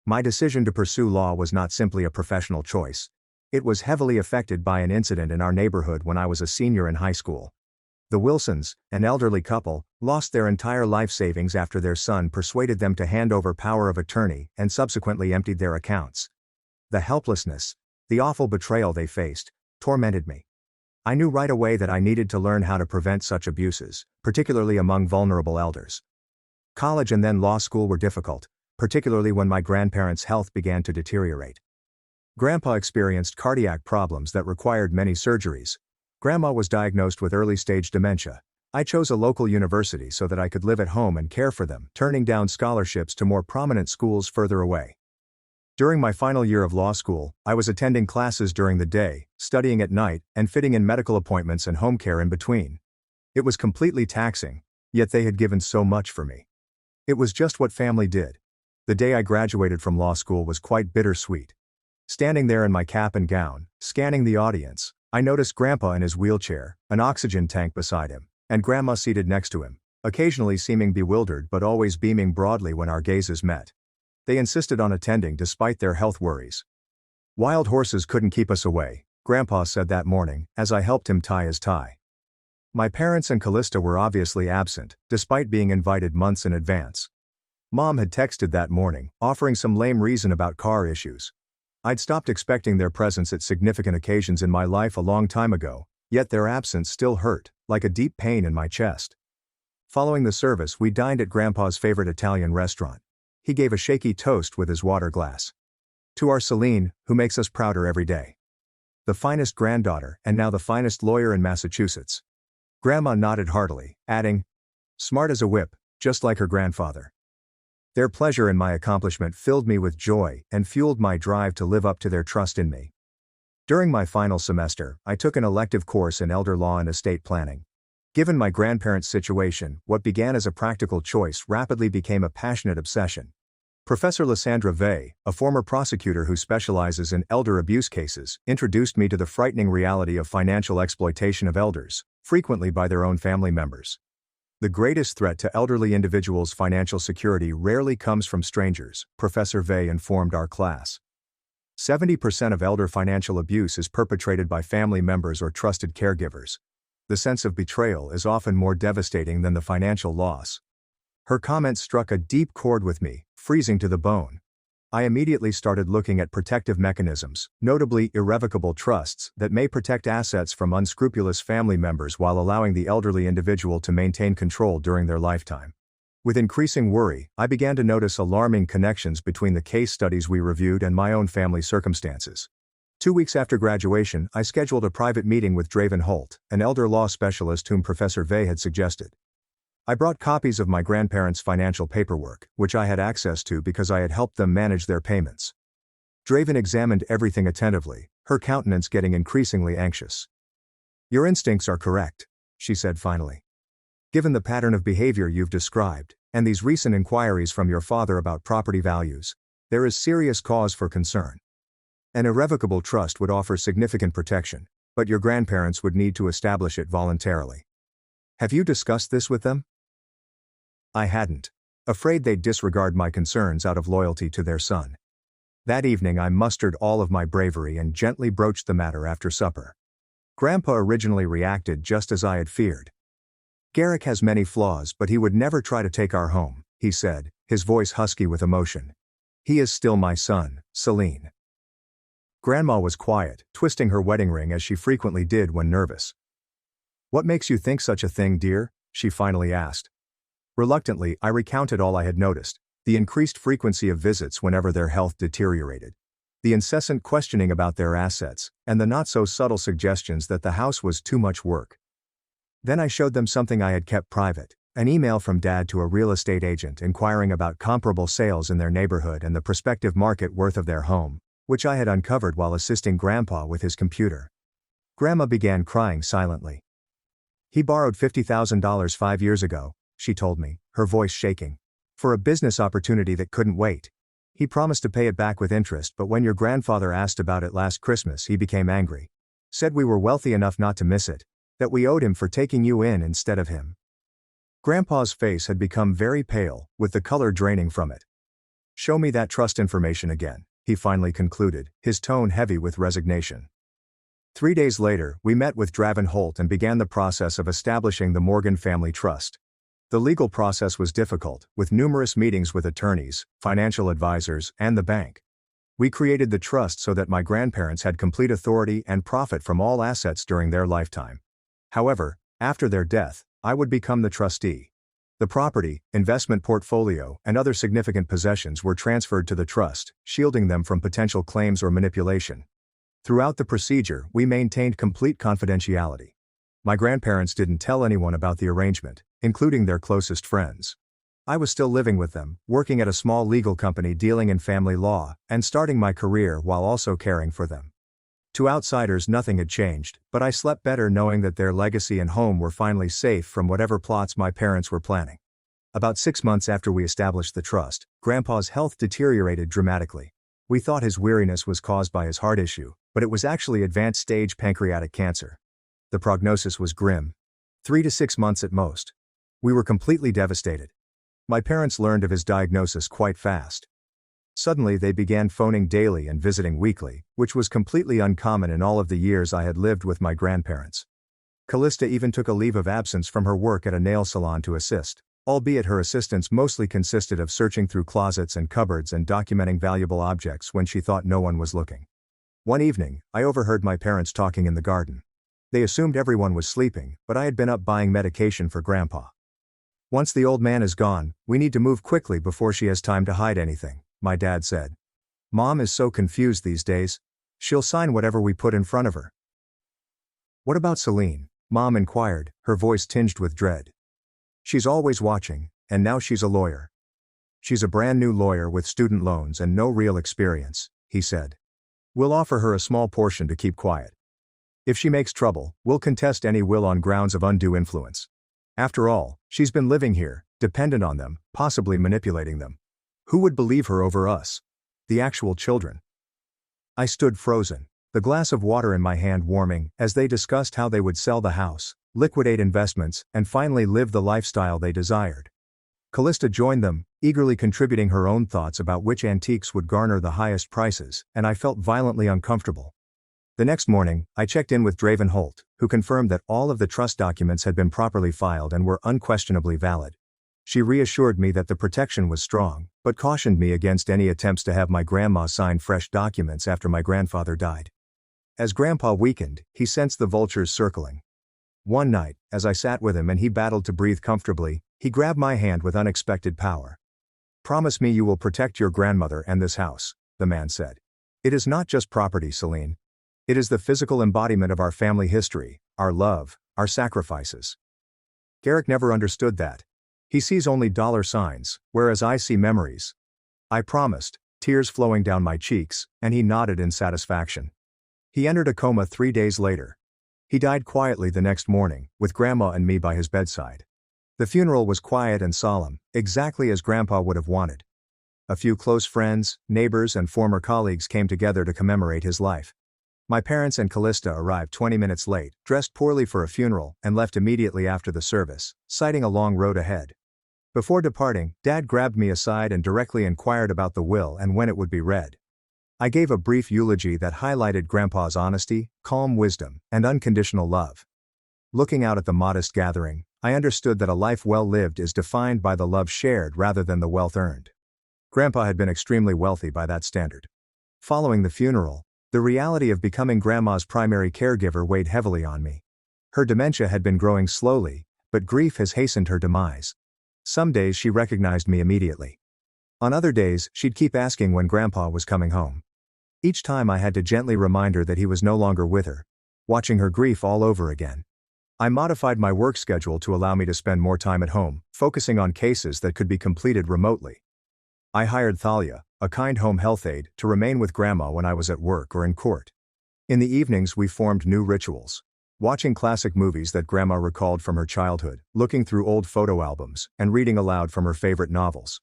My decision to pursue law was not simply a professional choice. It was heavily affected by an incident in our neighborhood when I was a senior in high school. The Wilsons, an elderly couple, lost their entire life savings after their son persuaded them to hand over power of attorney and subsequently emptied their accounts. The helplessness, the awful betrayal they faced, tormented me. I knew right away that I needed to learn how to prevent such abuses, particularly among vulnerable elders. College and then law school were difficult, particularly when my grandparents' health began to deteriorate. Grandpa experienced cardiac problems that required many surgeries. Grandma was diagnosed with early-stage dementia. I chose a local university so that I could live at home and care for them, turning down scholarships to more prominent schools further away. During my final year of law school, I was attending classes during the day, studying at night, and fitting in medical appointments and home care in between. It was completely taxing, yet they had given so much for me. It was just what family did. The day I graduated from law school was quite bittersweet. Standing there in my cap and gown, scanning the audience, I noticed Grandpa in his wheelchair, an oxygen tank beside him, and Grandma seated next to him, occasionally seeming bewildered but always beaming broadly when our gazes met. They insisted on attending despite their health worries. "Wild horses couldn't keep us away," Grandpa said that morning, as I helped him tie his tie. My parents and Callista were obviously absent, despite being invited months in advance. Mom had texted that morning, offering some lame reason about car issues. I'd stopped expecting their presence at significant occasions in my life a long time ago, Yet their absence still hurt, like a deep pain in my chest. Following the service, we dined at Grandpa's favorite Italian restaurant. He gave a shaky toast with his water glass. To our Celine, who makes us prouder every day. The finest granddaughter, and now the finest lawyer in Massachusetts. Grandma nodded heartily, adding, smart as a whip, just like her grandfather. Their pleasure in my accomplishment filled me with joy and fueled my drive to live up to their trust in me. During my final semester, I took an elective course in elder law and estate planning. Given my grandparents' situation, what began as a practical choice rapidly became a passionate obsession. Professor Lysandra Vey, a former prosecutor who specializes in elder abuse cases, introduced me to the frightening reality of financial exploitation of elders, frequently by their own family members. The greatest threat to elderly individuals' financial security rarely comes from strangers, Professor Vey informed our class. 70% of elder financial abuse is perpetrated by family members or trusted caregivers. The sense of betrayal is often more devastating than the financial loss. Her comments struck a deep chord with me, freezing to the bone. I immediately started looking at protective mechanisms, notably irrevocable trusts, that may protect assets from unscrupulous family members while allowing the elderly individual to maintain control during their lifetime. With increasing worry, I began to notice alarming connections between the case studies we reviewed and my own family circumstances. 2 weeks after graduation, I scheduled a private meeting with Draven Holt, an elder law specialist whom Professor Vey had suggested. I brought copies of my grandparents' financial paperwork, which I had access to because I had helped them manage their payments. Draven examined everything attentively, her countenance getting increasingly anxious. Your instincts are correct, she said finally. Given the pattern of behavior you've described, and these recent inquiries from your father about property values, there is serious cause for concern. An irrevocable trust would offer significant protection, but your grandparents would need to establish it voluntarily. Have you discussed this with them? I hadn't. Afraid they'd disregard my concerns out of loyalty to their son. That evening I mustered all of my bravery and gently broached the matter after supper. Grandpa originally reacted just as I had feared. Garrick has many flaws, but he would never try to take our home, he said, his voice husky with emotion. He is still my son, Celine. Grandma was quiet, twisting her wedding ring as she frequently did when nervous. What makes you think such a thing, dear? She finally asked. Reluctantly, I recounted all I had noticed, the increased frequency of visits whenever their health deteriorated, the incessant questioning about their assets, and the not-so-subtle suggestions that the house was too much work. Then I showed them something I had kept private, an email from Dad to a real estate agent inquiring about comparable sales in their neighborhood and the prospective market worth of their home, which I had uncovered while assisting Grandpa with his computer. Grandma began crying silently. He borrowed $50,000 5 years ago, she told me, her voice shaking, for a business opportunity that couldn't wait. He promised to pay it back with interest, but when your grandfather asked about it last Christmas, he became angry. Said we were wealthy enough not to miss it, that we owed him for taking you in instead of him. Grandpa's face had become very pale, with the color draining from it. Show me that trust information again, he finally concluded, his tone heavy with resignation. 3 days later, we met with Draven Holt and began the process of establishing the Morgan Family Trust. The legal process was difficult, with numerous meetings with attorneys, financial advisors, and the bank. We created the trust so that my grandparents had complete authority and profit from all assets during their lifetime. However, after their death, I would become the trustee. The property, investment portfolio, and other significant possessions were transferred to the trust, shielding them from potential claims or manipulation. Throughout the procedure, we maintained complete confidentiality. My grandparents didn't tell anyone about the arrangement, including their closest friends. I was still living with them, working at a small legal company dealing in family law, and starting my career while also caring for them. To outsiders, nothing had changed, but I slept better knowing that their legacy and home were finally safe from whatever plots my parents were planning. About 6 months after we established the trust, Grandpa's health deteriorated dramatically. We thought his weariness was caused by his heart issue, but it was actually advanced stage pancreatic cancer. The prognosis was grim. 3 to 6 months at most. We were completely devastated. My parents learned of his diagnosis quite fast. Suddenly they began phoning daily and visiting weekly, which was completely uncommon in all of the years I had lived with my grandparents. Callista even took a leave of absence from her work at a nail salon to assist, albeit her assistance mostly consisted of searching through closets and cupboards and documenting valuable objects when she thought no one was looking. One evening, I overheard my parents talking in the garden. They assumed everyone was sleeping, but I had been up buying medication for Grandpa. Once the old man is gone, we need to move quickly before she has time to hide anything, my dad said. Mom is so confused these days. She'll sign whatever we put in front of her. What about Celine? Mom inquired, her voice tinged with dread. She's always watching, and now she's a lawyer. She's a brand new lawyer with student loans and no real experience, he said. We'll offer her a small portion to keep quiet. If she makes trouble, we'll contest any will on grounds of undue influence. After all, she's been living here, dependent on them, possibly manipulating them. Who would believe her over us? The actual children. I stood frozen, the glass of water in my hand warming, as they discussed how they would sell the house, liquidate investments, and finally live the lifestyle they desired. Callista joined them, eagerly contributing her own thoughts about which antiques would garner the highest prices, and I felt violently uncomfortable. The next morning, I checked in with Draven Holt, who confirmed that all of the trust documents had been properly filed and were unquestionably valid. She reassured me that the protection was strong, but cautioned me against any attempts to have my grandma sign fresh documents after my grandfather died. As Grandpa weakened, he sensed the vultures circling. One night, as I sat with him and he battled to breathe comfortably, he grabbed my hand with unexpected power. Promise me you will protect your grandmother and this house, the man said. It is not just property, Celine. It is the physical embodiment of our family history, our love, our sacrifices. Garrick never understood that. He sees only dollar signs, whereas I see memories. I promised, tears flowing down my cheeks, and he nodded in satisfaction. He entered a coma 3 days later. He died quietly the next morning, with Grandma and me by his bedside. The funeral was quiet and solemn, exactly as Grandpa would have wanted. A few close friends, neighbors, and former colleagues came together to commemorate his life. My parents and Callista arrived 20 minutes late, dressed poorly for a funeral, and left immediately after the service, citing a long road ahead. Before departing, Dad grabbed me aside and directly inquired about the will and when it would be read. I gave a brief eulogy that highlighted Grandpa's honesty, calm wisdom, and unconditional love. Looking out at the modest gathering, I understood that a life well lived is defined by the love shared rather than the wealth earned. Grandpa had been extremely wealthy by that standard. Following the funeral, the reality of becoming Grandma's primary caregiver weighed heavily on me. Her dementia had been growing slowly, but grief has hastened her demise. Some days she recognized me immediately. On other days, she'd keep asking when Grandpa was coming home. Each time I had to gently remind her that he was no longer with her, watching her grief all over again. I modified my work schedule to allow me to spend more time at home, focusing on cases that could be completed remotely. I hired Thalia, a kind home health aide, to remain with Grandma when I was at work or in court. In the evenings we formed new rituals. Watching classic movies that Grandma recalled from her childhood, looking through old photo albums, and reading aloud from her favorite novels.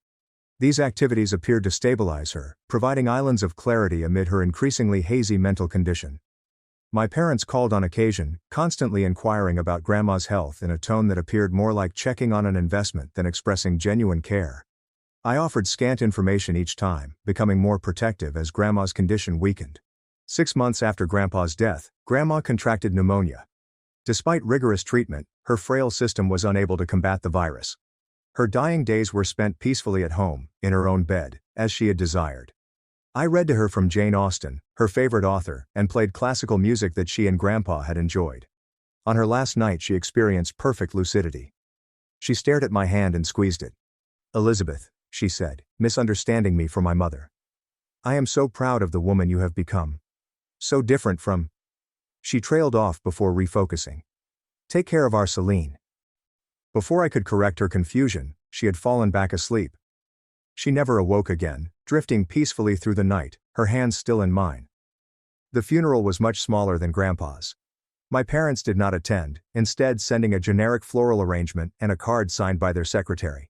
These activities appeared to stabilize her, providing islands of clarity amid her increasingly hazy mental condition. My parents called on occasion, constantly inquiring about Grandma's health in a tone that appeared more like checking on an investment than expressing genuine care. I offered scant information each time, becoming more protective as Grandma's condition weakened. 6 months after Grandpa's death, Grandma contracted pneumonia. Despite rigorous treatment, her frail system was unable to combat the virus. Her dying days were spent peacefully at home, in her own bed, as she had desired. I read to her from Jane Austen, her favorite author, and played classical music that she and Grandpa had enjoyed. On her last night she experienced perfect lucidity. She stared at my hand and squeezed it. "Elizabeth," she said, misunderstanding me for my mother. "I am so proud of the woman you have become. So different from..." She trailed off before refocusing. "Take care of our Celine." Before I could correct her confusion, she had fallen back asleep. She never awoke again, drifting peacefully through the night, her hands still in mine. The funeral was much smaller than Grandpa's. My parents did not attend, instead sending a generic floral arrangement and a card signed by their secretary.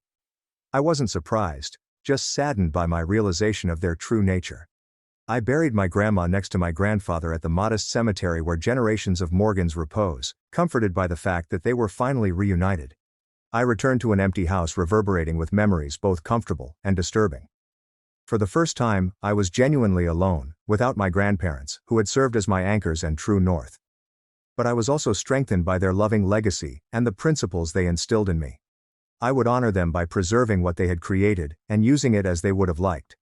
I wasn't surprised, just saddened by my realization of their true nature. I buried my grandma next to my grandfather at the modest cemetery where generations of Morgans repose, comforted by the fact that they were finally reunited. I returned to an empty house reverberating with memories both comfortable and disturbing. For the first time, I was genuinely alone, without my grandparents, who had served as my anchors and true north. But I was also strengthened by their loving legacy and the principles they instilled in me. I would honor them by preserving what they had created and using it as they would have liked.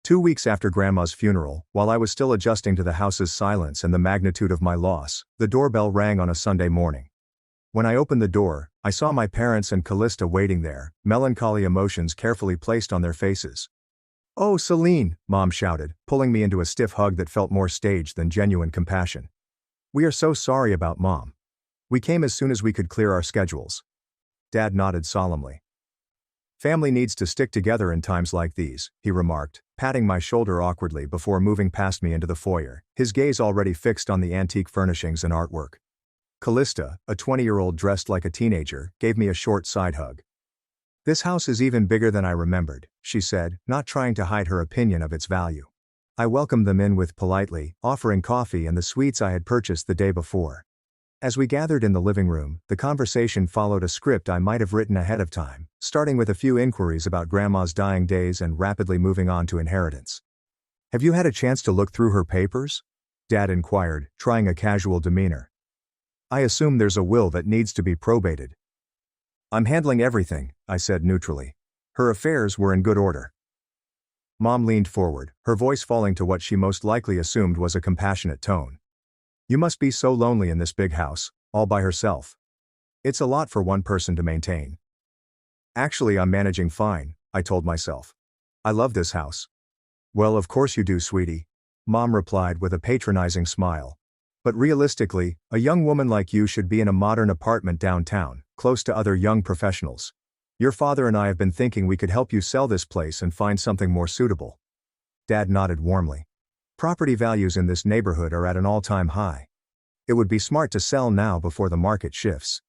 2 weeks after Grandma's funeral, while I was still adjusting to the house's silence and the magnitude of my loss, the doorbell rang on a Sunday morning. When I opened the door, I saw my parents and Callista waiting there, melancholy emotions carefully placed on their faces. "Oh, Celine," Mom shouted, pulling me into a stiff hug that felt more staged than genuine compassion. "We are so sorry about Mom. We came as soon as we could clear our schedules." Dad nodded solemnly. "Family needs to stick together in times like these," he remarked, patting my shoulder awkwardly before moving past me into the foyer, his gaze already fixed on the antique furnishings and artwork. Callista, a 20-year-old dressed like a teenager, gave me a short side hug. "This house is even bigger than I remembered," she said, not trying to hide her opinion of its value. I welcomed them in with politely, offering coffee and the sweets I had purchased the day before. As we gathered in the living room, the conversation followed a script I might have written ahead of time, starting with a few inquiries about Grandma's dying days and rapidly moving on to inheritance. "Have you had a chance to look through her papers?" Dad inquired, trying a casual demeanor. "I assume there's a will that needs to be probated." "I'm handling everything," I said neutrally. Her affairs were in good order. Mom leaned forward, her voice falling to what she most likely assumed was a compassionate tone. "You must be so lonely in this big house, all by herself. It's a lot for one person to maintain." "Actually, I'm managing fine," I told myself. "I love this house." "Well, of course you do, sweetie," Mom replied with a patronizing smile. "But realistically, a young woman like you should be in a modern apartment downtown, close to other young professionals. Your father and I have been thinking we could help you sell this place and find something more suitable." Dad nodded warmly. "Property values in this neighborhood are at an all-time high. It would be smart to sell now before the market shifts."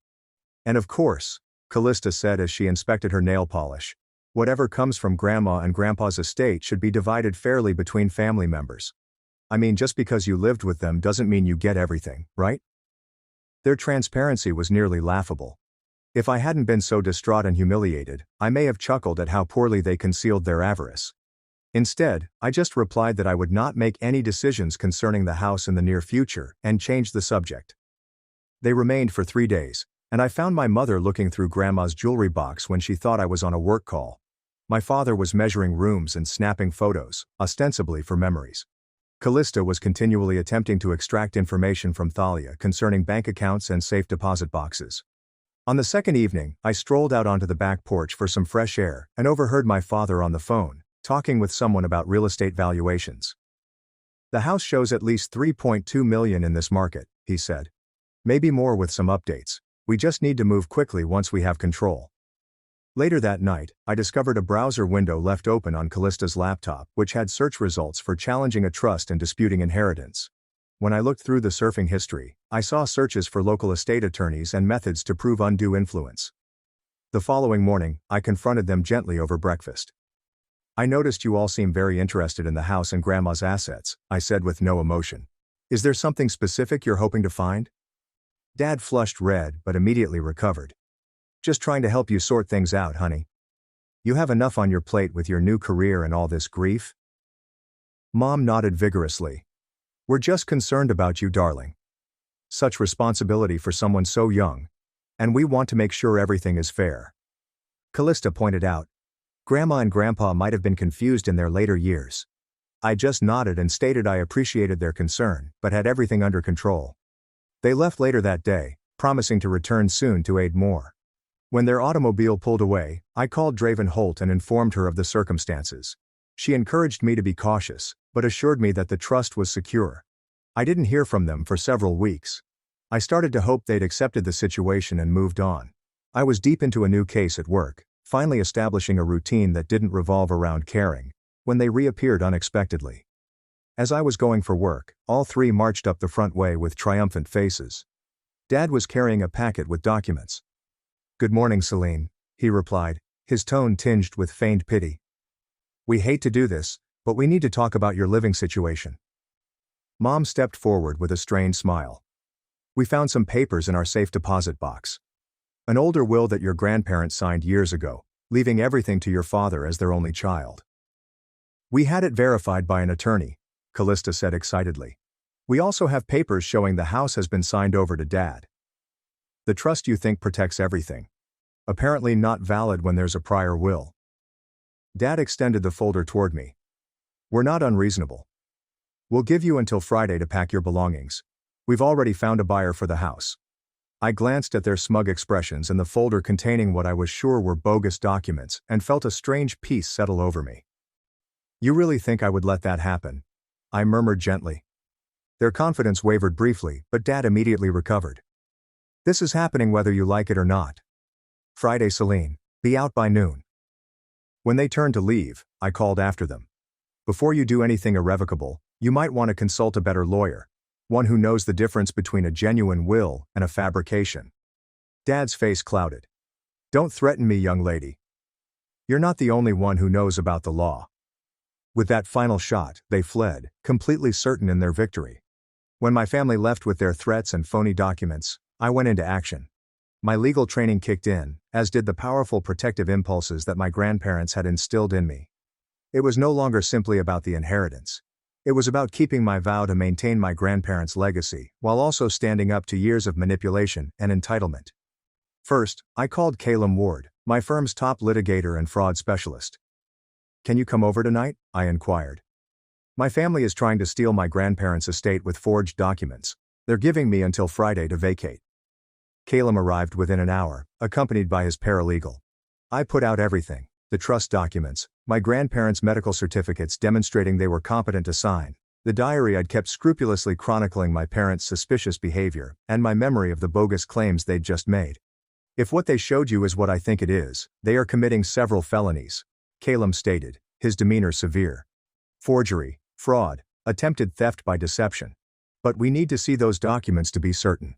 "And of course," Callista said as she inspected her nail polish, "whatever comes from Grandma and Grandpa's estate should be divided fairly between family members. I mean, just because you lived with them doesn't mean you get everything, right?" Their transparency was nearly laughable. If I hadn't been so distraught and humiliated, I may have chuckled at how poorly they concealed their avarice. Instead, I just replied that I would not make any decisions concerning the house in the near future, and changed the subject. They remained for 3 days, and I found my mother looking through Grandma's jewelry box when she thought I was on a work call. My father was measuring rooms and snapping photos, ostensibly for memories. Callista was continually attempting to extract information from Thalia concerning bank accounts and safe deposit boxes. On the second evening, I strolled out onto the back porch for some fresh air and overheard my father on the phone, talking with someone about real estate valuations. "The house shows at least $3.2 million in this market," he said. "Maybe more with some updates. We just need to move quickly once we have control." Later that night, I discovered a browser window left open on Callista's laptop which had search results for challenging a trust and disputing inheritance. When I looked through the surfing history, I saw searches for local estate attorneys and methods to prove undue influence. The following morning, I confronted them gently over breakfast. "I noticed you all seem very interested in the house and Grandma's assets," I said with no emotion. "Is there something specific you're hoping to find?" Dad flushed red but immediately recovered. "Just trying to help you sort things out, honey. You have enough on your plate with your new career and all this grief?" Mom nodded vigorously. "We're just concerned about you, darling. Such responsibility for someone so young. And we want to make sure everything is fair." Callista pointed out. "Grandma and Grandpa might have been confused in their later years." I just nodded and stated I appreciated their concern, but had everything under control. They left later that day, promising to return soon to aid more. When their automobile pulled away, I called Draven Holt and informed her of the circumstances. She encouraged me to be cautious, but assured me that the trust was secure. I didn't hear from them for several weeks. I started to hope they'd accepted the situation and moved on. I was deep into a new case at work, finally establishing a routine that didn't revolve around caring, when they reappeared unexpectedly. As I was going for work, all three marched up the front way with triumphant faces. Dad was carrying a packet with documents. "Good morning, Celine," he replied, his tone tinged with feigned pity. "We hate to do this, but we need to talk about your living situation." Mom stepped forward with a strained smile. "We found some papers in our safe deposit box. An older will that your grandparents signed years ago, leaving everything to your father as their only child. We had it verified by an attorney," Callista said excitedly. "We also have papers showing the house has been signed over to Dad. The trust you think protects everything. Apparently not valid when there's a prior will." Dad extended the folder toward me. We're not unreasonable. We'll give you until Friday to pack your belongings. We've already found a buyer for the house. I glanced at their smug expressions and the folder containing what I was sure were bogus documents and felt a strange peace settle over me. You really think I would let that happen? I murmured gently. Their confidence wavered briefly, but Dad immediately recovered. This is happening whether you like it or not. Friday, Celine. Be out by noon. When they turned to leave, I called after them. Before you do anything irrevocable, you might want to consult a better lawyer. One who knows the difference between a genuine will and a fabrication. Dad's face clouded. Don't threaten me, young lady. You're not the only one who knows about the law. With that final shot, they fled, completely certain in their victory. When my family left with their threats and phony documents, I went into action. My legal training kicked in, as did the powerful protective impulses that my grandparents had instilled in me. It was no longer simply about the inheritance. It was about keeping my vow to maintain my grandparents' legacy, while also standing up to years of manipulation and entitlement. First, I called Calum Ward, my firm's top litigator and fraud specialist. Can you come over tonight? I inquired. My family is trying to steal my grandparents' estate with forged documents. They're giving me until Friday to vacate. Calum arrived within an hour, accompanied by his paralegal. I put out everything: the trust documents, my grandparents' medical certificates demonstrating they were competent to sign, the diary I'd kept scrupulously chronicling my parents' suspicious behavior, and my memory of the bogus claims they'd just made. If what they showed you is what I think it is, they are committing several felonies, Calum stated, his demeanor severe. Forgery, fraud, attempted theft by deception. But we need to see those documents to be certain.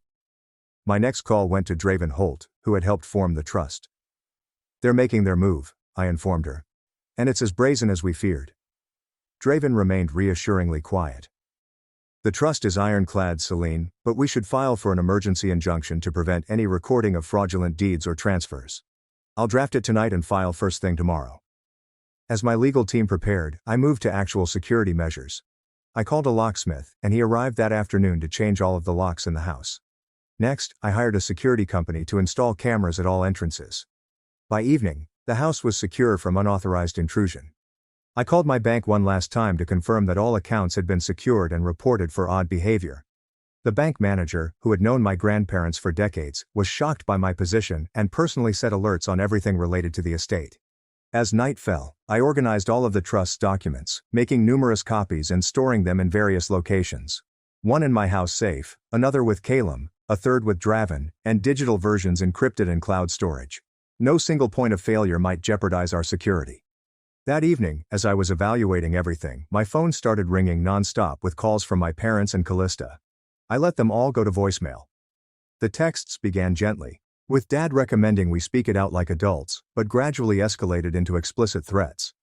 My next call went to Draven Holt, who had helped form the trust. They're making their move, I informed her. And it's as brazen as we feared. Draven remained reassuringly quiet. The trust is ironclad, Celine, but we should file for an emergency injunction to prevent any recording of fraudulent deeds or transfers. I'll draft it tonight and file first thing tomorrow. As my legal team prepared, I moved to actual security measures. I called a locksmith, and he arrived that afternoon to change all of the locks in the house. Next, I hired a security company to install cameras at all entrances. By evening, the house was secure from unauthorized intrusion. I called my bank one last time to confirm that all accounts had been secured and reported for odd behavior. The bank manager, who had known my grandparents for decades, was shocked by my position and personally set alerts on everything related to the estate. As night fell, I organized all of the trust's documents, making numerous copies and storing them in various locations. One in my house safe, another with Calum, a third with Draven, and digital versions encrypted in cloud storage. No single point of failure might jeopardize our security. That evening, as I was evaluating everything, my phone started ringing non-stop with calls from my parents and Callista. I let them all go to voicemail. The texts began gently, with Dad recommending we speak it out like adults, but gradually escalated into explicit threats.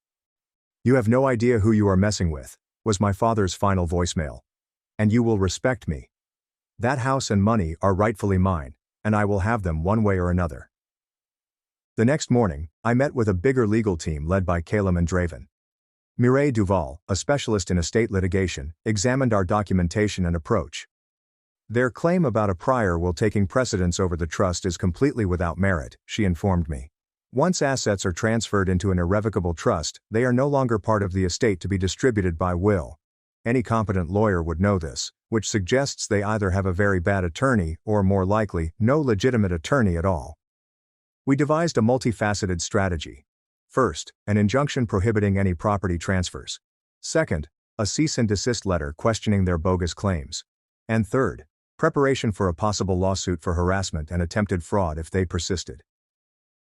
"You have no idea who you are messing with," was my father's final voicemail. "And you will respect me. That house and money are rightfully mine, and I will have them one way or another." The next morning, I met with a bigger legal team led by Calum and Draven. Mireille Duval, a specialist in estate litigation, examined our documentation and approach. "Their claim about a prior will taking precedence over the trust is completely without merit," she informed me. "Once assets are transferred into an irrevocable trust, they are no longer part of the estate to be distributed by will. Any competent lawyer would know this, which suggests they either have a very bad attorney or, more likely, no legitimate attorney at all." We devised a multifaceted strategy. First, an injunction prohibiting any property transfers. Second, a cease and desist letter questioning their bogus claims. And third, preparation for a possible lawsuit for harassment and attempted fraud if they persisted.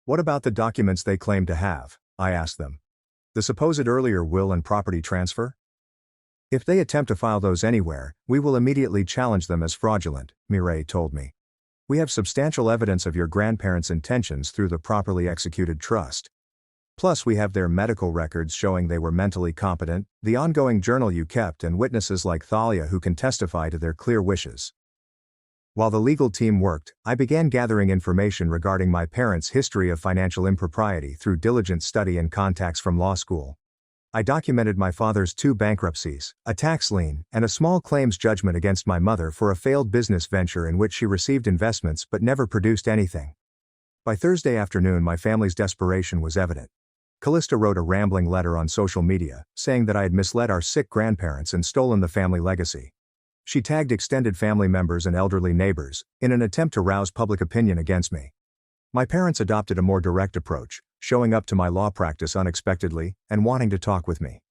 "What about the documents they claim to have?" I asked them. "The supposed earlier will and property transfer?" "If they attempt to file those anywhere, we will immediately challenge them as fraudulent," Mireille told me. "We have substantial evidence of your grandparents' intentions through the properly executed trust. Plus we have their medical records showing they were mentally competent, the ongoing journal you kept, and witnesses like Thalia who can testify to their clear wishes." While the legal team worked, I began gathering information regarding my parents' history of financial impropriety through diligent study and contacts from law school. I documented my father's 2 bankruptcies, a tax lien, and a small claims judgment against my mother for a failed business venture in which she received investments but never produced anything. By Thursday afternoon, my family's desperation was evident. Callista wrote a rambling letter on social media, saying that I had misled our sick grandparents and stolen the family legacy. She tagged extended family members and elderly neighbors, in an attempt to rouse public opinion against me. My parents adopted a more direct approach, showing up to my law practice unexpectedly, and wanting to talk with me.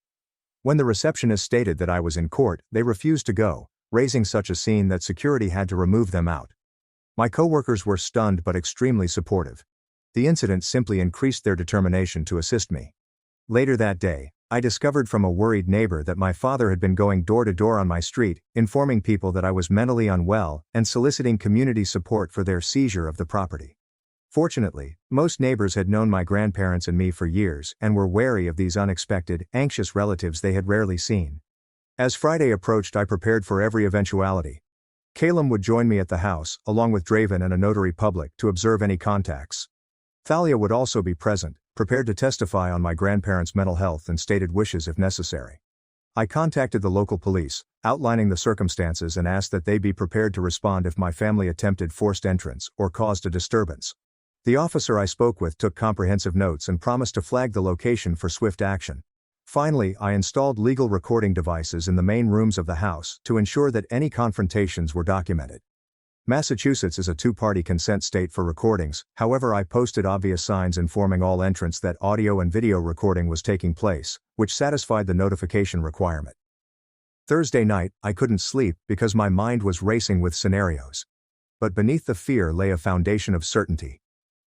When the receptionist stated that I was in court, they refused to go, raising such a scene that security had to remove them out. My coworkers were stunned but extremely supportive. The incident simply increased their determination to assist me. Later that day, I discovered from a worried neighbor that my father had been going door to door on my street, informing people that I was mentally unwell and soliciting community support for their seizure of the property. Fortunately, most neighbors had known my grandparents and me for years and were wary of these unexpected, anxious relatives they had rarely seen. As Friday approached, I prepared for every eventuality. Calum would join me at the house, along with Draven and a notary public, to observe any contacts. Thalia would also be present, prepared to testify on my grandparents' mental health and stated wishes if necessary. I contacted the local police, outlining the circumstances, and asked that they be prepared to respond if my family attempted forced entrance or caused a disturbance. The officer I spoke with took comprehensive notes and promised to flag the location for swift action. Finally, I installed legal recording devices in the main rooms of the house to ensure that any confrontations were documented. Massachusetts is a two-party consent state for recordings, however I posted obvious signs informing all entrants that audio and video recording was taking place, which satisfied the notification requirement. Thursday night, I couldn't sleep because my mind was racing with scenarios. But beneath the fear lay a foundation of certainty.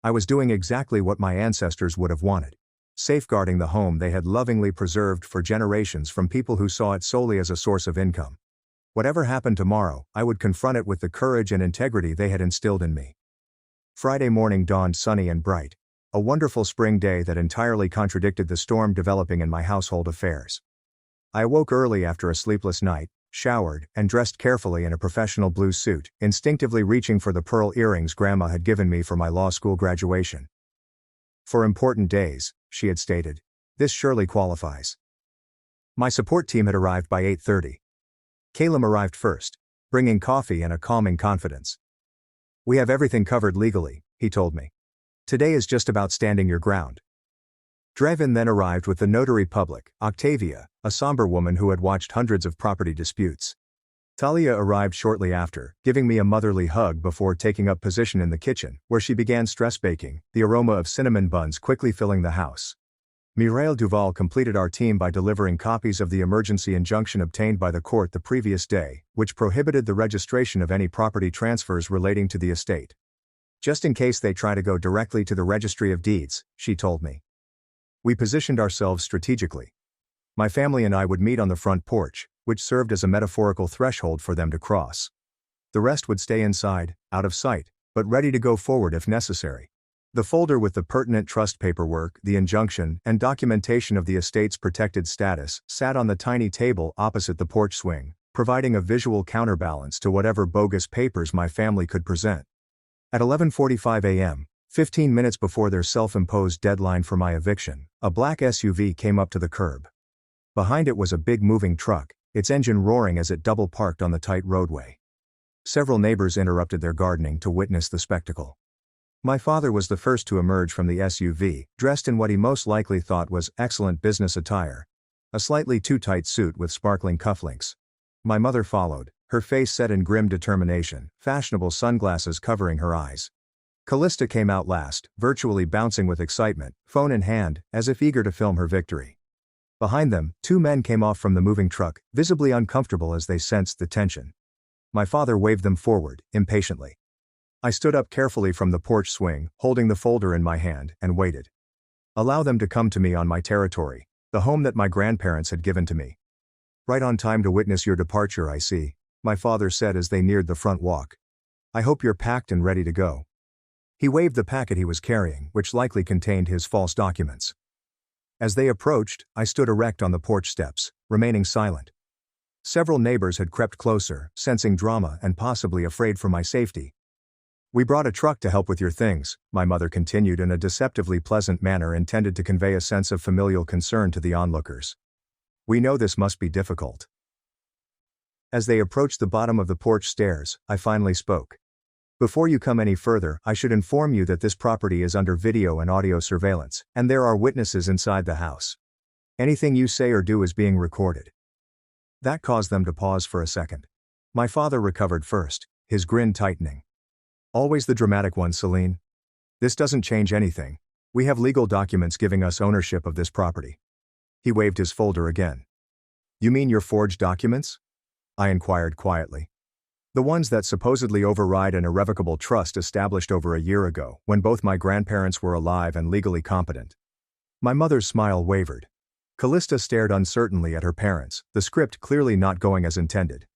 I was doing exactly what my ancestors would have wanted. Safeguarding the home they had lovingly preserved for generations from people who saw it solely as a source of income. Whatever happened tomorrow, I would confront it with the courage and integrity they had instilled in me. Friday morning dawned sunny and bright. A wonderful spring day that entirely contradicted the storm developing in my household affairs. I awoke early after a sleepless night, showered, and dressed carefully in a professional blue suit, instinctively reaching for the pearl earrings Grandma had given me for my law school graduation. For important days, she had stated, this surely qualifies. My support team had arrived by 8:30. Calum arrived first, bringing coffee and a calming confidence. We have everything covered legally, he told me. Today is just about standing your ground. Draven then arrived with the notary public, Octavia, a somber woman who had watched hundreds of property disputes. Thalia arrived shortly after, giving me a motherly hug before taking up position in the kitchen, where she began stress baking, the aroma of cinnamon buns quickly filling the house. Mireille Duval completed our team by delivering copies of the emergency injunction obtained by the court the previous day, which prohibited the registration of any property transfers relating to the estate. Just in case they try to go directly to the registry of deeds, she told me. We positioned ourselves strategically. My family and I would meet on the front porch, which served as a metaphorical threshold for them to cross. The rest would stay inside, out of sight, but ready to go forward if necessary. The folder with the pertinent trust paperwork, the injunction, and documentation of the estate's protected status sat on the tiny table opposite the porch swing, providing a visual counterbalance to whatever bogus papers my family could present. At 11:45 a.m., 15 minutes before their self-imposed deadline for my eviction, a black SUV came up to the curb. Behind it was a big moving truck, its engine roaring as it double-parked on the tight roadway. Several neighbors interrupted their gardening to witness the spectacle. My father was the first to emerge from the SUV, dressed in what he most likely thought was excellent business attire. A slightly too tight suit with sparkling cufflinks. My mother followed, her face set in grim determination, fashionable sunglasses covering her eyes. Callista came out last, virtually bouncing with excitement, phone in hand, as if eager to film her victory. Behind them, two men came off from the moving truck, visibly uncomfortable as they sensed the tension. My father waved them forward, impatiently. I stood up carefully from the porch swing, holding the folder in my hand, and waited. Allow them to come to me on my territory, the home that my grandparents had given to me. Right on time to witness your departure, I see, my father said as they neared the front walk. I hope you're packed and ready to go. He waved the packet he was carrying, which likely contained his false documents. As they approached, I stood erect on the porch steps, remaining silent. Several neighbors had crept closer, sensing drama and possibly afraid for my safety. We brought a truck to help with your things, my mother continued in a deceptively pleasant manner intended to convey a sense of familial concern to the onlookers. We know this must be difficult. As they approached the bottom of the porch stairs, I finally spoke. Before you come any further, I should inform you that this property is under video and audio surveillance, and there are witnesses inside the house. Anything you say or do is being recorded." That caused them to pause for a second. My father recovered first, his grin tightening. "Always the dramatic one, Celine. This doesn't change anything. We have legal documents giving us ownership of this property." He waved his folder again. "You mean your forged documents?" I inquired quietly. "The ones that supposedly override an irrevocable trust established over a year ago, when both my grandparents were alive and legally competent." My mother's smile wavered. Callista stared uncertainly at her parents, the script clearly not going as intended.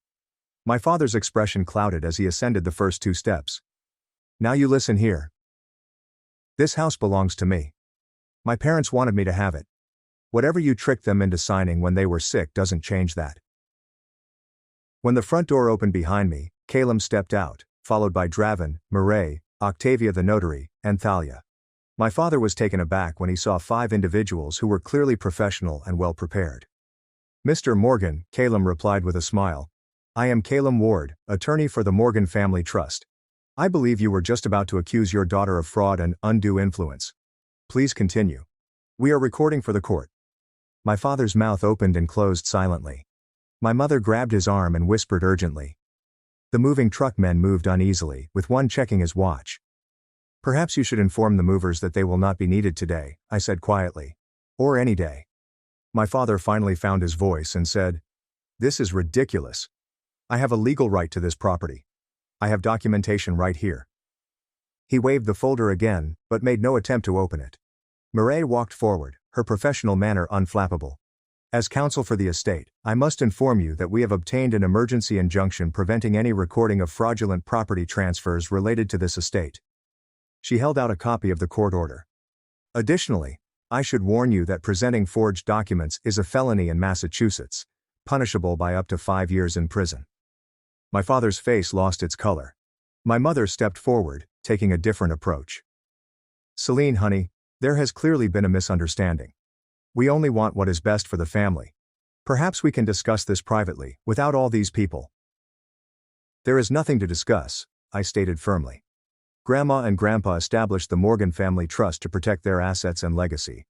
My father's expression clouded as he ascended the first 2 steps. "Now you listen here. This house belongs to me. My parents wanted me to have it. Whatever you tricked them into signing when they were sick doesn't change that." When the front door opened behind me, Caleb stepped out, followed by Draven, Mireille, Octavia the notary, and Thalia. My father was taken aback when he saw 5 individuals who were clearly professional and well prepared. "Mr. Morgan," Caleb replied with a smile. "I am Caleb Ward, attorney for the Morgan Family Trust. I believe you were just about to accuse your daughter of fraud and undue influence. Please continue. We are recording for the court." My father's mouth opened and closed silently. My mother grabbed his arm and whispered urgently. The moving truck men moved uneasily, with one checking his watch. "Perhaps you should inform the movers that they will not be needed today," I said quietly. "Or any day." My father finally found his voice and said, "This is ridiculous. I have a legal right to this property. I have documentation right here." He waved the folder again, but made no attempt to open it. Mireille walked forward, her professional manner unflappable. "As counsel for the estate, I must inform you that we have obtained an emergency injunction preventing any recording of fraudulent property transfers related to this estate." She held out a copy of the court order. "Additionally, I should warn you that presenting forged documents is a felony in Massachusetts, punishable by up to 5 years in prison." My father's face lost its color. My mother stepped forward, taking a different approach. "Celine, honey, there has clearly been a misunderstanding. We only want what is best for the family. Perhaps we can discuss this privately, without all these people." "There is nothing to discuss," I stated firmly. "Grandma and Grandpa established the Morgan Family Trust to protect their assets and legacy.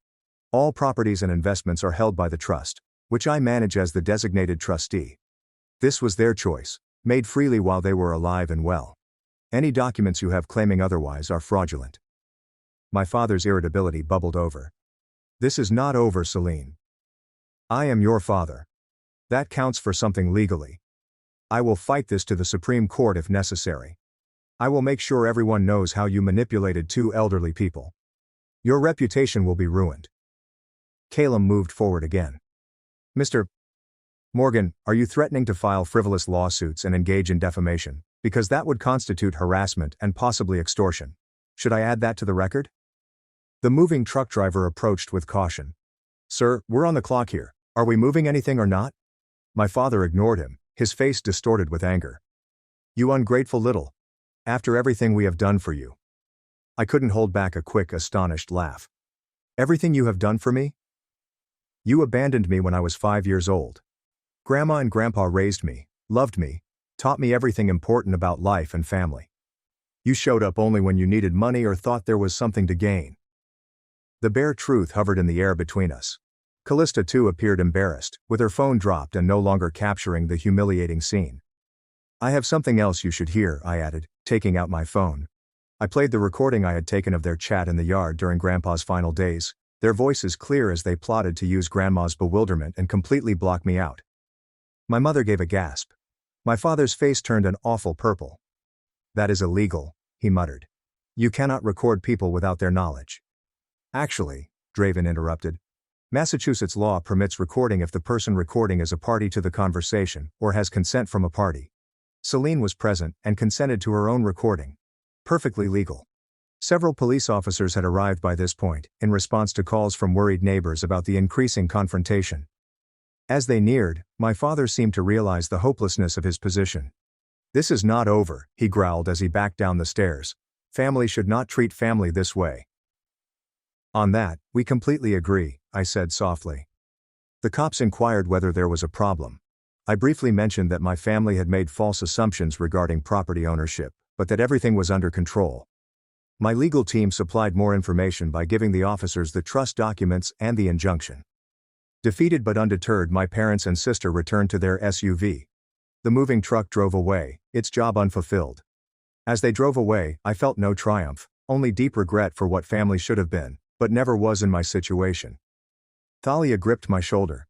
All properties and investments are held by the trust, which I manage as the designated trustee. This was their choice, made freely while they were alive and well. Any documents you have claiming otherwise are fraudulent." My father's irritability bubbled over. "This is not over, Celine. I am your father. That counts for something legally. I will fight this to the Supreme Court if necessary. I will make sure everyone knows how you manipulated 2 elderly people. Your reputation will be ruined." Caleb moved forward again. "Mr. Morgan, are you threatening to file frivolous lawsuits and engage in defamation, because that would constitute harassment and possibly extortion? Should I add that to the record?" The moving truck driver approached with caution. "Sir, we're on the clock here. Are we moving anything or not?" My father ignored him, his face distorted with anger. "You ungrateful little. After everything we have done for you." I couldn't hold back a quick, astonished laugh. "Everything you have done for me? You abandoned me when I was 5 years old. Grandma and Grandpa raised me, loved me, taught me everything important about life and family. You showed up only when you needed money or thought there was something to gain." The bare truth hovered in the air between us. Callista too appeared embarrassed, with her phone dropped and no longer capturing the humiliating scene. "I have something else you should hear," I added, taking out my phone. I played the recording I had taken of their chat in the yard during Grandpa's final days, their voices clear as they plotted to use Grandma's bewilderment and completely block me out. My mother gave a gasp. My father's face turned an awful purple. "That is illegal," he muttered. "You cannot record people without their knowledge." "Actually," Draven interrupted, "Massachusetts law permits recording if the person recording is a party to the conversation or has consent from a party. Celine was present and consented to her own recording. Perfectly legal." Several police officers had arrived by this point, in response to calls from worried neighbors about the increasing confrontation. As they neared, my father seemed to realize the hopelessness of his position. "This is not over," he growled as he backed down the stairs. "Family should not treat family this way." "On that, we completely agree," I said softly. The cops inquired whether there was a problem. I briefly mentioned that my family had made false assumptions regarding property ownership, but that everything was under control. My legal team supplied more information by giving the officers the trust documents and the injunction. Defeated but undeterred, my parents and sister returned to their SUV. The moving truck drove away, its job unfulfilled. As they drove away, I felt no triumph, only deep regret for what family should have been, but never was in my situation. Thalia gripped my shoulder.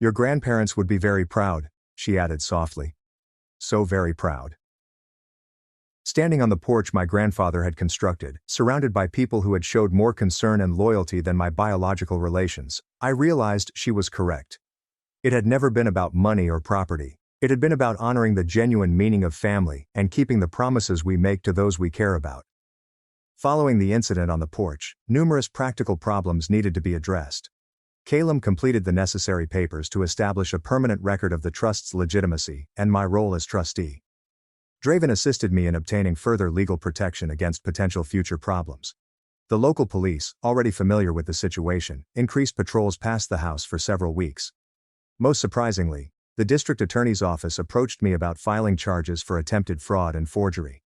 "Your grandparents would be very proud," she added softly. "So very proud." Standing on the porch my grandfather had constructed, surrounded by people who had showed more concern and loyalty than my biological relations, I realized she was correct. It had never been about money or property. It had been about honoring the genuine meaning of family and keeping the promises we make to those we care about. Following the incident on the porch, numerous practical problems needed to be addressed. Calum completed the necessary papers to establish a permanent record of the trust's legitimacy and my role as trustee. Draven assisted me in obtaining further legal protection against potential future problems. The local police, already familiar with the situation, increased patrols past the house for several weeks. Most surprisingly, the district attorney's office approached me about filing charges for attempted fraud and forgery.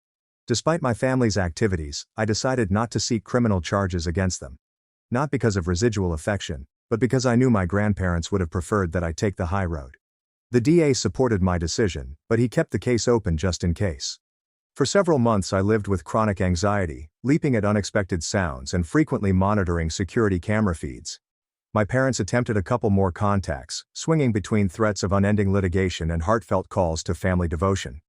Despite my family's activities, I decided not to seek criminal charges against them. Not because of residual affection, but because I knew my grandparents would have preferred that I take the high road. The DA supported my decision, but he kept the case open just in case. For several months I lived with chronic anxiety, leaping at unexpected sounds and frequently monitoring security camera feeds. My parents attempted a couple more contacts, swinging between threats of unending litigation and heartfelt calls to family devotion.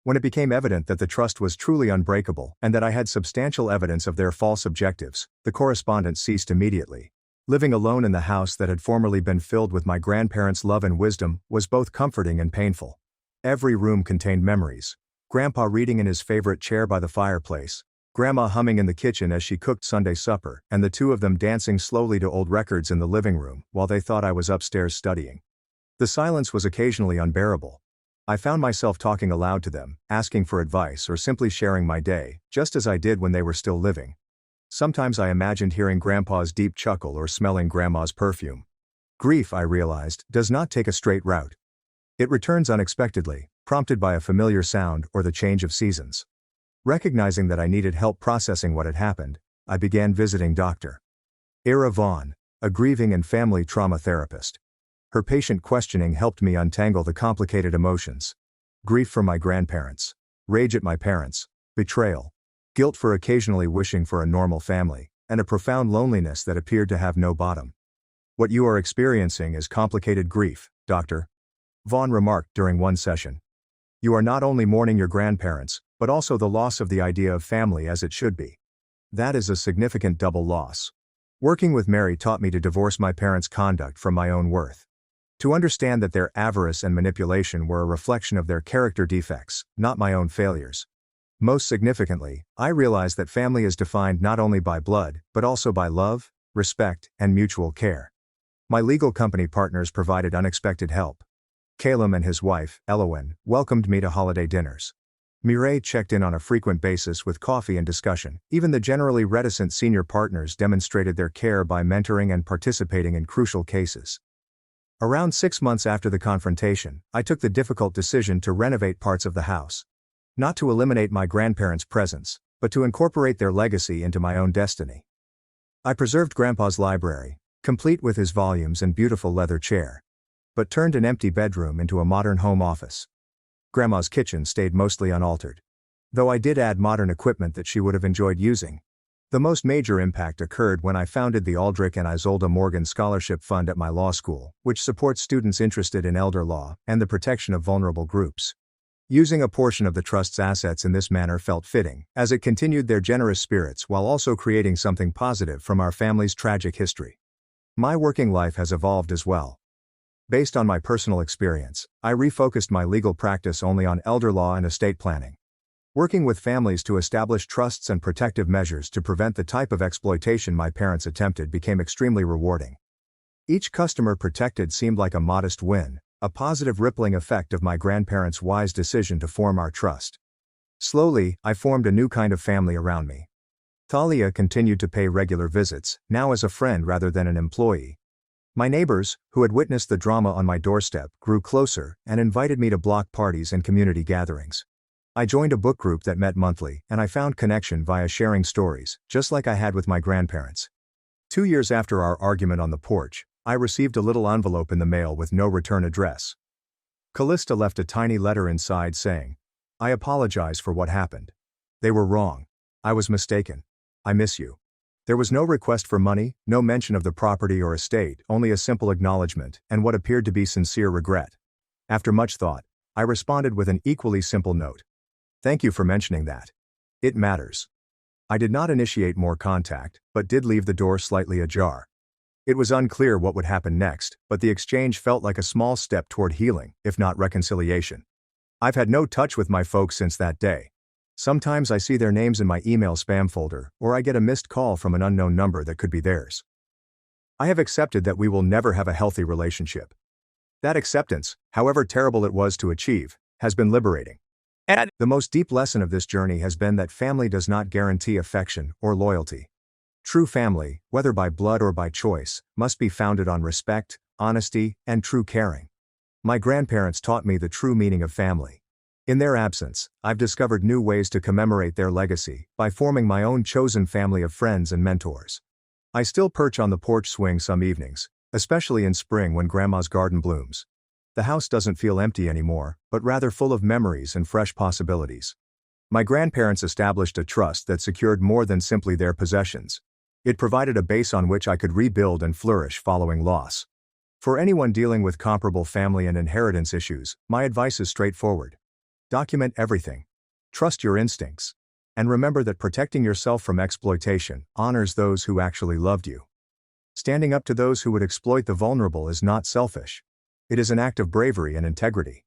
When it became evident that the trust was truly unbreakable and that I had substantial evidence of their false objectives, the correspondence ceased immediately. Living alone in the house that had formerly been filled with my grandparents' love and wisdom was both comforting and painful. Every room contained memories. Grandpa reading in his favorite chair by the fireplace, Grandma humming in the kitchen as she cooked Sunday supper, and the two of them dancing slowly to old records in the living room while they thought I was upstairs studying. The silence was occasionally unbearable. I found myself talking aloud to them, asking for advice or simply sharing my day, just as I did when they were still living. Sometimes I imagined hearing Grandpa's deep chuckle or smelling Grandma's perfume. Grief, I realized, does not take a straight route. It returns unexpectedly, prompted by a familiar sound or the change of seasons. Recognizing that I needed help processing what had happened, I began visiting Dr. Ira Vaughn, a grieving and family trauma therapist. Her patient questioning helped me untangle the complicated emotions. Grief for my grandparents, rage at my parents, betrayal, guilt for occasionally wishing for a normal family, and a profound loneliness that appeared to have no bottom. "What you are experiencing is complicated grief, Dr. Vaughn remarked during one session. You are not only mourning your grandparents, but also the loss of the idea of family as it should be. That is a significant double loss. Working with Mary taught me to divorce my parents' conduct from my own worth. To understand that their avarice and manipulation were a reflection of their character defects, not my own failures. Most significantly, I realized that family is defined not only by blood, but also by love, respect, and mutual care. My legal company partners provided unexpected help. Calum and his wife, Elowen, welcomed me to holiday dinners. Mireille checked in on a frequent basis with coffee and discussion. Even the generally reticent senior partners demonstrated their care by mentoring and participating in crucial cases. Around 6 months after the confrontation, I took the difficult decision to renovate parts of the house. Not to eliminate my grandparents' presence, but to incorporate their legacy into my own destiny. I preserved Grandpa's library, complete with his volumes and beautiful leather chair, but turned an empty bedroom into a modern home office. Grandma's kitchen stayed mostly unaltered, though I did add modern equipment that she would have enjoyed using. The most major impact occurred when I founded the Aldrich and Isolde Morgan Scholarship Fund at my law school, which supports students interested in elder law and the protection of vulnerable groups. Using a portion of the trust's assets in this manner felt fitting, as it continued their generous spirits while also creating something positive from our family's tragic history. My working life has evolved as well. Based on my personal experience, I refocused my legal practice only on elder law and estate planning. Working with families to establish trusts and protective measures to prevent the type of exploitation my parents attempted became extremely rewarding. Each customer protected seemed like a modest win, a positive rippling effect of my grandparents' wise decision to form our trust. Slowly, I formed a new kind of family around me. Thalia continued to pay regular visits, now as a friend rather than an employee. My neighbors, who had witnessed the drama on my doorstep, grew closer and invited me to block parties and community gatherings. I joined a book group that met monthly, and I found connection via sharing stories, just like I had with my grandparents. 2 years after our argument on the porch, I received a little envelope in the mail with no return address. Callista left a tiny letter inside saying, "I apologize for what happened. They were wrong. I was mistaken. I miss you." There was no request for money, no mention of the property or estate, only a simple acknowledgement, and what appeared to be sincere regret. After much thought, I responded with an equally simple note. "Thank you for mentioning that. It matters." I did not initiate more contact, but did leave the door slightly ajar. It was unclear what would happen next, but the exchange felt like a small step toward healing, if not reconciliation. I've had no touch with my folks since that day. Sometimes I see their names in my email spam folder, or I get a missed call from an unknown number that could be theirs. I have accepted that we will never have a healthy relationship. That acceptance, however terrible it was to achieve, has been liberating. And the most deep lesson of this journey has been that family does not guarantee affection or loyalty. True family, whether by blood or by choice, must be founded on respect, honesty, and true caring. My grandparents taught me the true meaning of family. In their absence, I've discovered new ways to commemorate their legacy by forming my own chosen family of friends and mentors. I still perch on the porch swing some evenings, especially in spring when Grandma's garden blooms. The house doesn't feel empty anymore, but rather full of memories and fresh possibilities. My grandparents established a trust that secured more than simply their possessions. It provided a base on which I could rebuild and flourish following loss. For anyone dealing with comparable family and inheritance issues, my advice is straightforward. Document everything. Trust your instincts. And remember that protecting yourself from exploitation honors those who actually loved you. Standing up to those who would exploit the vulnerable is not selfish. It is an act of bravery and integrity.